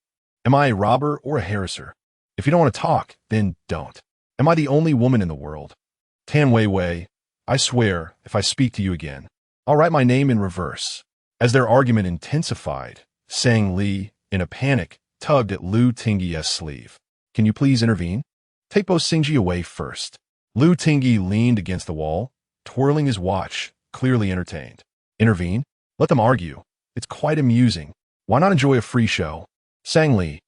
Am I a robber or a harasser? If you don't want to talk, then don't. Am I the only woman in the world? Tan Weiwei, I swear, if I speak to you again, I'll write my name in reverse. As their argument intensified, Sang Li, in a panic, tugged at Lu Tingyi's sleeve. Can you please intervene? Take Bo Singji away first. Lu Tingyi leaned against the wall, twirling his watch, clearly entertained. Intervene? Let them argue. It's quite amusing. Why not enjoy a free show? Sang Li.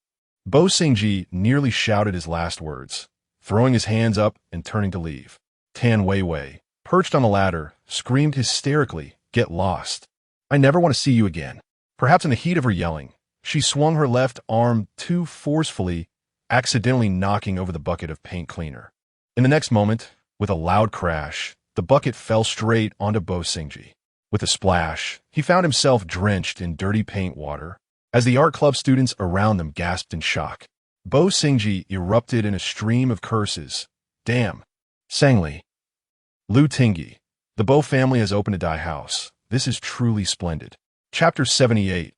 Bo Singji nearly shouted his last words, throwing his hands up and turning to leave. Tan Weiwei, perched on the ladder, screamed hysterically, Get lost. I never want to see you again. Perhaps in the heat of her yelling, she swung her left arm too forcefully, accidentally knocking over the bucket of paint cleaner. In the next moment, with a loud crash, the bucket fell straight onto Bo Singji. With a splash, he found himself drenched in dirty paint water, as the art club students around them gasped in shock. Bo Singji erupted in a stream of curses. Damn. Sang Li. Lu Tingyi. The Bo family has opened a dye house. This is truly splendid. Chapter 78.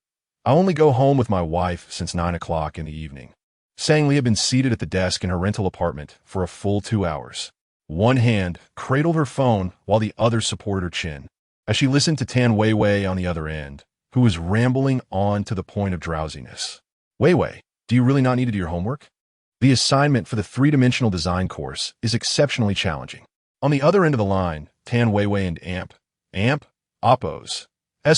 I only go home with my wife since 9 o'clock in the evening. Sang Li had been seated at the desk in her rental apartment for a full 2 hours. One hand cradled her phone while the other supported her chin, as she listened to Tan Weiwei on the other end, who was rambling on to the point of drowsiness. Weiwei, do you really not need to do your homework? The assignment for the three-dimensional design course is exceptionally challenging. On the other end of the line, Tan Weiwei and Oppo's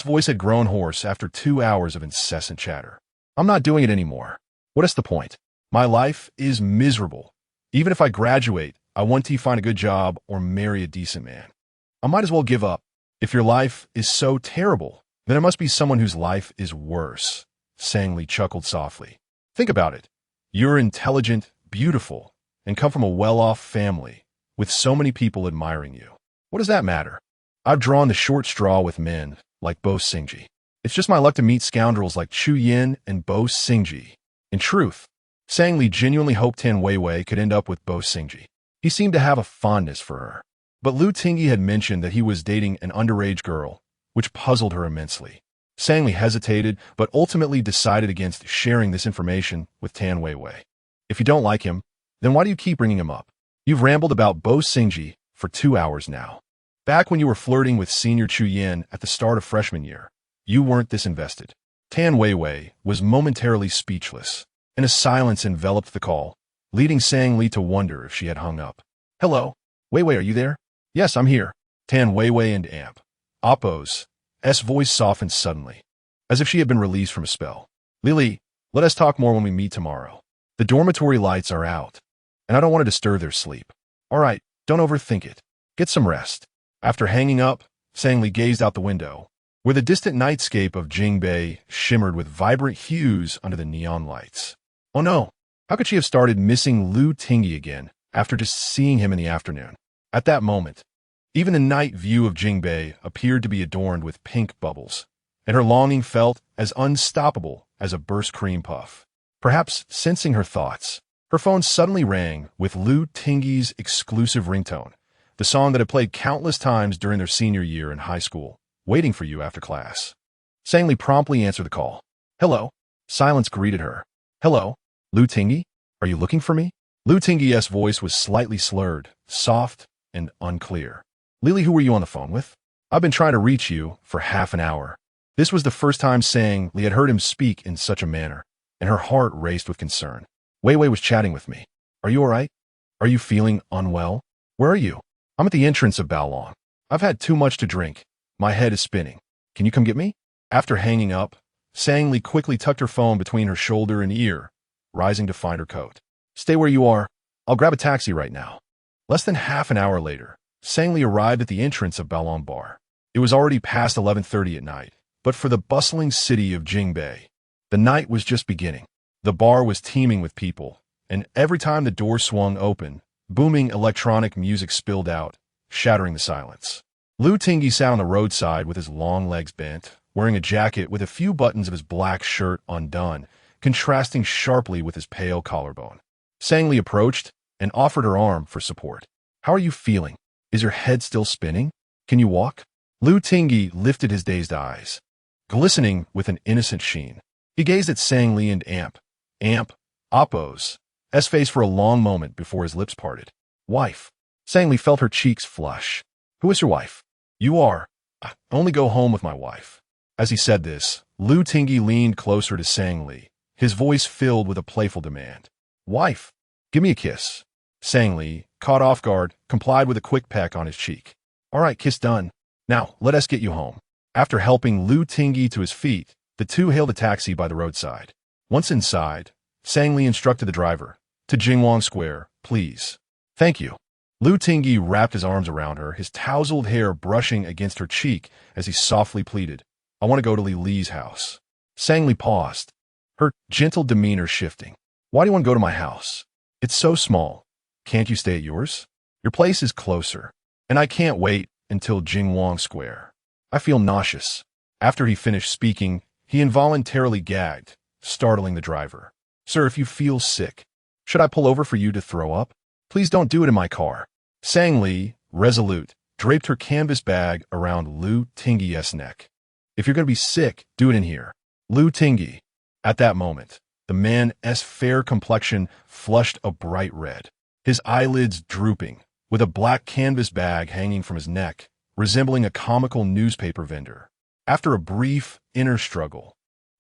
voice had grown hoarse after 2 hours of incessant chatter. I'm not doing it anymore. What is the point? My life is miserable. Even if I graduate, I want to find a good job or marry a decent man. I might as well give up. If your life is so terrible, then there must be someone whose life is worse. Sang Li chuckled softly. Think about it. You're intelligent, beautiful, and come from a well-off family, with so many people admiring you. What does that matter? I've drawn the short straw with men like Bo Singji. It's just my luck to meet scoundrels like Chu Yin and Bo Singji. In truth, Sang Li genuinely hoped Tan Weiwei could end up with Bo Singji. He seemed to have a fondness for her. But Lu Tingyi had mentioned that he was dating an underage girl, which puzzled her immensely. Sang Li hesitated, but ultimately decided against sharing this information with Tan Weiwei. If you don't like him, then why do you keep bringing him up? You've rambled about Bo Singji for 2 hours now. Back when you were flirting with senior Chu Yin at the start of freshman year, you weren't this invested. Tan Weiwei was momentarily speechless, and a silence enveloped the call, leading Sang Li to wonder if she had hung up. Hello? Weiwei, are you there? Yes, I'm here. Tan Weiwei and Oppo's voice softened suddenly, as if she had been released from a spell. Lily, let us talk more when we meet tomorrow. The dormitory lights are out, and I don't want to disturb their sleep. All right, don't overthink it. Get some rest. After hanging up, Sang Li gazed out the window, where the distant nightscape of Jingbei shimmered with vibrant hues under the neon lights. Oh no, how could she have started missing Lu Tingyi again after just seeing him in the afternoon. At that moment, even the night view of Jingbei appeared to be adorned with pink bubbles, and her longing felt as unstoppable as a burst cream puff. Perhaps sensing her thoughts, her phone suddenly rang with Lu Tingyi's exclusive ringtone, the song that had played countless times during their senior year in high school, Waiting for You after class. Sangli promptly answered the call. Hello. Silence greeted her. Hello, Lu Tingyi? Are you looking for me? Lu Tingyi's voice was slightly slurred, soft, and unclear. Lily, who were you on the phone with? I've been trying to reach you for half an hour. This was the first time Sangli had heard him speak in such a manner, and her heart raced with concern. Wei Wei was chatting with me. Are you all right? Are you feeling unwell? Where are you? I'm at the entrance of Baolong. I've had too much to drink. My head is spinning. Can you come get me? After hanging up, Sangli quickly tucked her phone between her shoulder and ear, rising to find her coat. Stay where you are. I'll grab a taxi right now. Less than half an hour later, Sangli arrived at the entrance of Baolong Bar. It was already past 11:30 at night, but for the bustling city of Jingbei, the night was just beginning. The bar was teeming with people, and every time the door swung open, booming electronic music spilled out, shattering the silence. Lu Tingyi sat on the roadside with his long legs bent, wearing a jacket with a few buttons of his black shirt undone, contrasting sharply with his pale collarbone. Sangli approached and offered her arm for support. How are you feeling? Is your head still spinning? Can you walk? Lu Tingyi lifted his dazed eyes, glistening with an innocent sheen. He gazed at Sangli and Appo's face for a long moment before his lips parted. Wife. Sangli felt her cheeks flush. Who is your wife? You are. I only go home with my wife. As he said this, Lu Tingyi leaned closer to Sangli, his voice filled with a playful demand. Wife, give me a kiss. Sangli, caught off guard, complied with a quick peck on his cheek. All right, kiss done. Now, let us get you home. After helping Lu Tingyi to his feet, the two hailed a taxi by the roadside. Once inside, Sangli instructed the driver, to Jingwang Square, please. Thank you. Lu Tingyi wrapped his arms around her, his tousled hair brushing against her cheek as he softly pleaded, I want to go to Li Li's house. Sangli paused, her gentle demeanor shifting. Why do you want to go to my house? It's so small. Can't you stay at yours? Your place is closer, and I can't wait until Jingwang Square. I feel nauseous. After he finished speaking, he involuntarily gagged, startling the driver. Sir, if you feel sick, should I pull over for you to throw up? Please don't do it in my car. Sangli, resolute, draped her canvas bag around Lu Tingyi's neck. If you're going to be sick, do it in here. Lu Tingyi. At that moment, the man's fair complexion flushed a bright red, his eyelids drooping, with a black canvas bag hanging from his neck, resembling a comical newspaper vendor. After a brief inner struggle,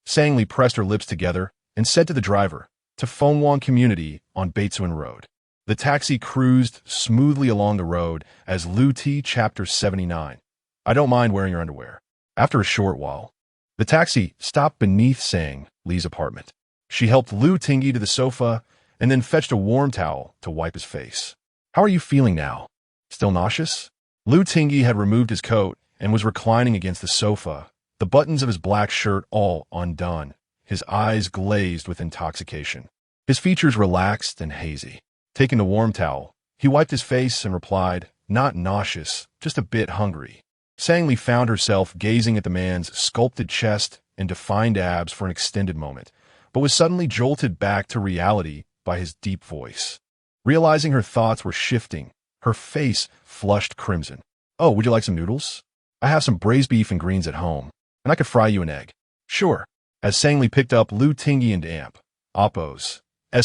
Sangli pressed her lips together and said to the driver, to Fengwang Community on Beitsuan Road. The taxi cruised smoothly along the road as Lu T Chapter 79. I don't mind wearing your underwear. After a short while, the taxi stopped beneath Sang's apartment. She helped Lu Tingyi to the sofa and then fetched a warm towel to wipe his face. How are you feeling now? Still nauseous? Lu Tingyi had removed his coat and was reclining against the sofa, the buttons of his black shirt all undone, his eyes glazed with intoxication. His features relaxed and hazy. Taking the warm towel, he wiped his face and replied, not nauseous, just a bit hungry. Sangli found herself gazing at the man's sculpted chest and defined abs for an extended moment, but was suddenly jolted back to reality by his deep voice. Realizing her thoughts were shifting, her face flushed crimson. Oh, would you like some noodles? I have some braised beef and greens at home, and I could fry you an egg. Sure. As Sangli picked up Lu Tingyi and Appo's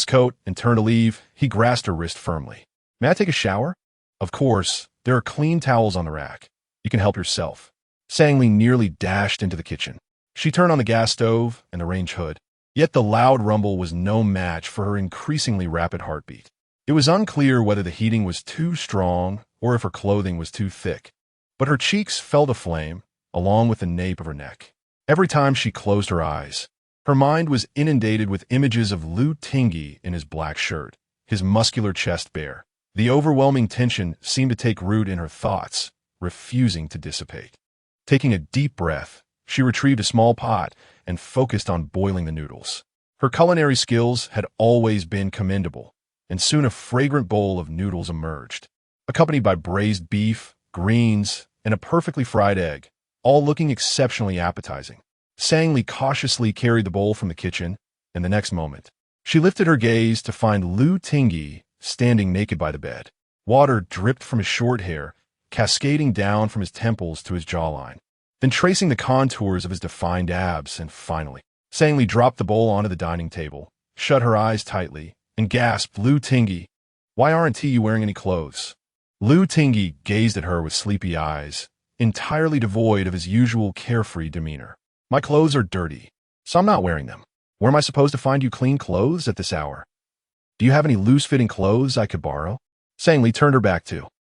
coat and turned to leave, he grasped her wrist firmly. May I take a shower? Of course, there are clean towels on the rack. You can help yourself. Sangli nearly dashed into the kitchen. She turned on the gas stove and the range hood, yet the loud rumble was no match for her increasingly rapid heartbeat. It was unclear whether the heating was too strong or if her clothing was too thick, but her cheeks felt aflame, along with the nape of her neck. Every time she closed her eyes, her mind was inundated with images of Lu Tingyi in his black shirt, his muscular chest bare. The overwhelming tension seemed to take root in her thoughts, refusing to dissipate. Taking a deep breath, she retrieved a small pot and focused on boiling the noodles. Her culinary skills had always been commendable, and soon a fragrant bowl of noodles emerged, accompanied by braised beef, greens, and a perfectly fried egg, all looking exceptionally appetizing. Sang cautiously carried the bowl from the kitchen, and the next moment, she lifted her gaze to find Lu Tingyi standing naked by the bed. Water dripped from his short hair, cascading down from his temples to his jawline, then tracing the contours of his defined abs, and finally, Sang dropped the bowl onto the dining table, shut her eyes tightly, and gasped, "Lu Tingyi, why aren't you wearing any clothes?" Lu Tingyi gazed at her with sleepy eyes, entirely devoid of his usual carefree demeanor. "My clothes are dirty, so I'm not wearing them. Where am I supposed to find you clean clothes at this hour? Do you have any loose-fitting clothes I could borrow?" Sang turned her back to.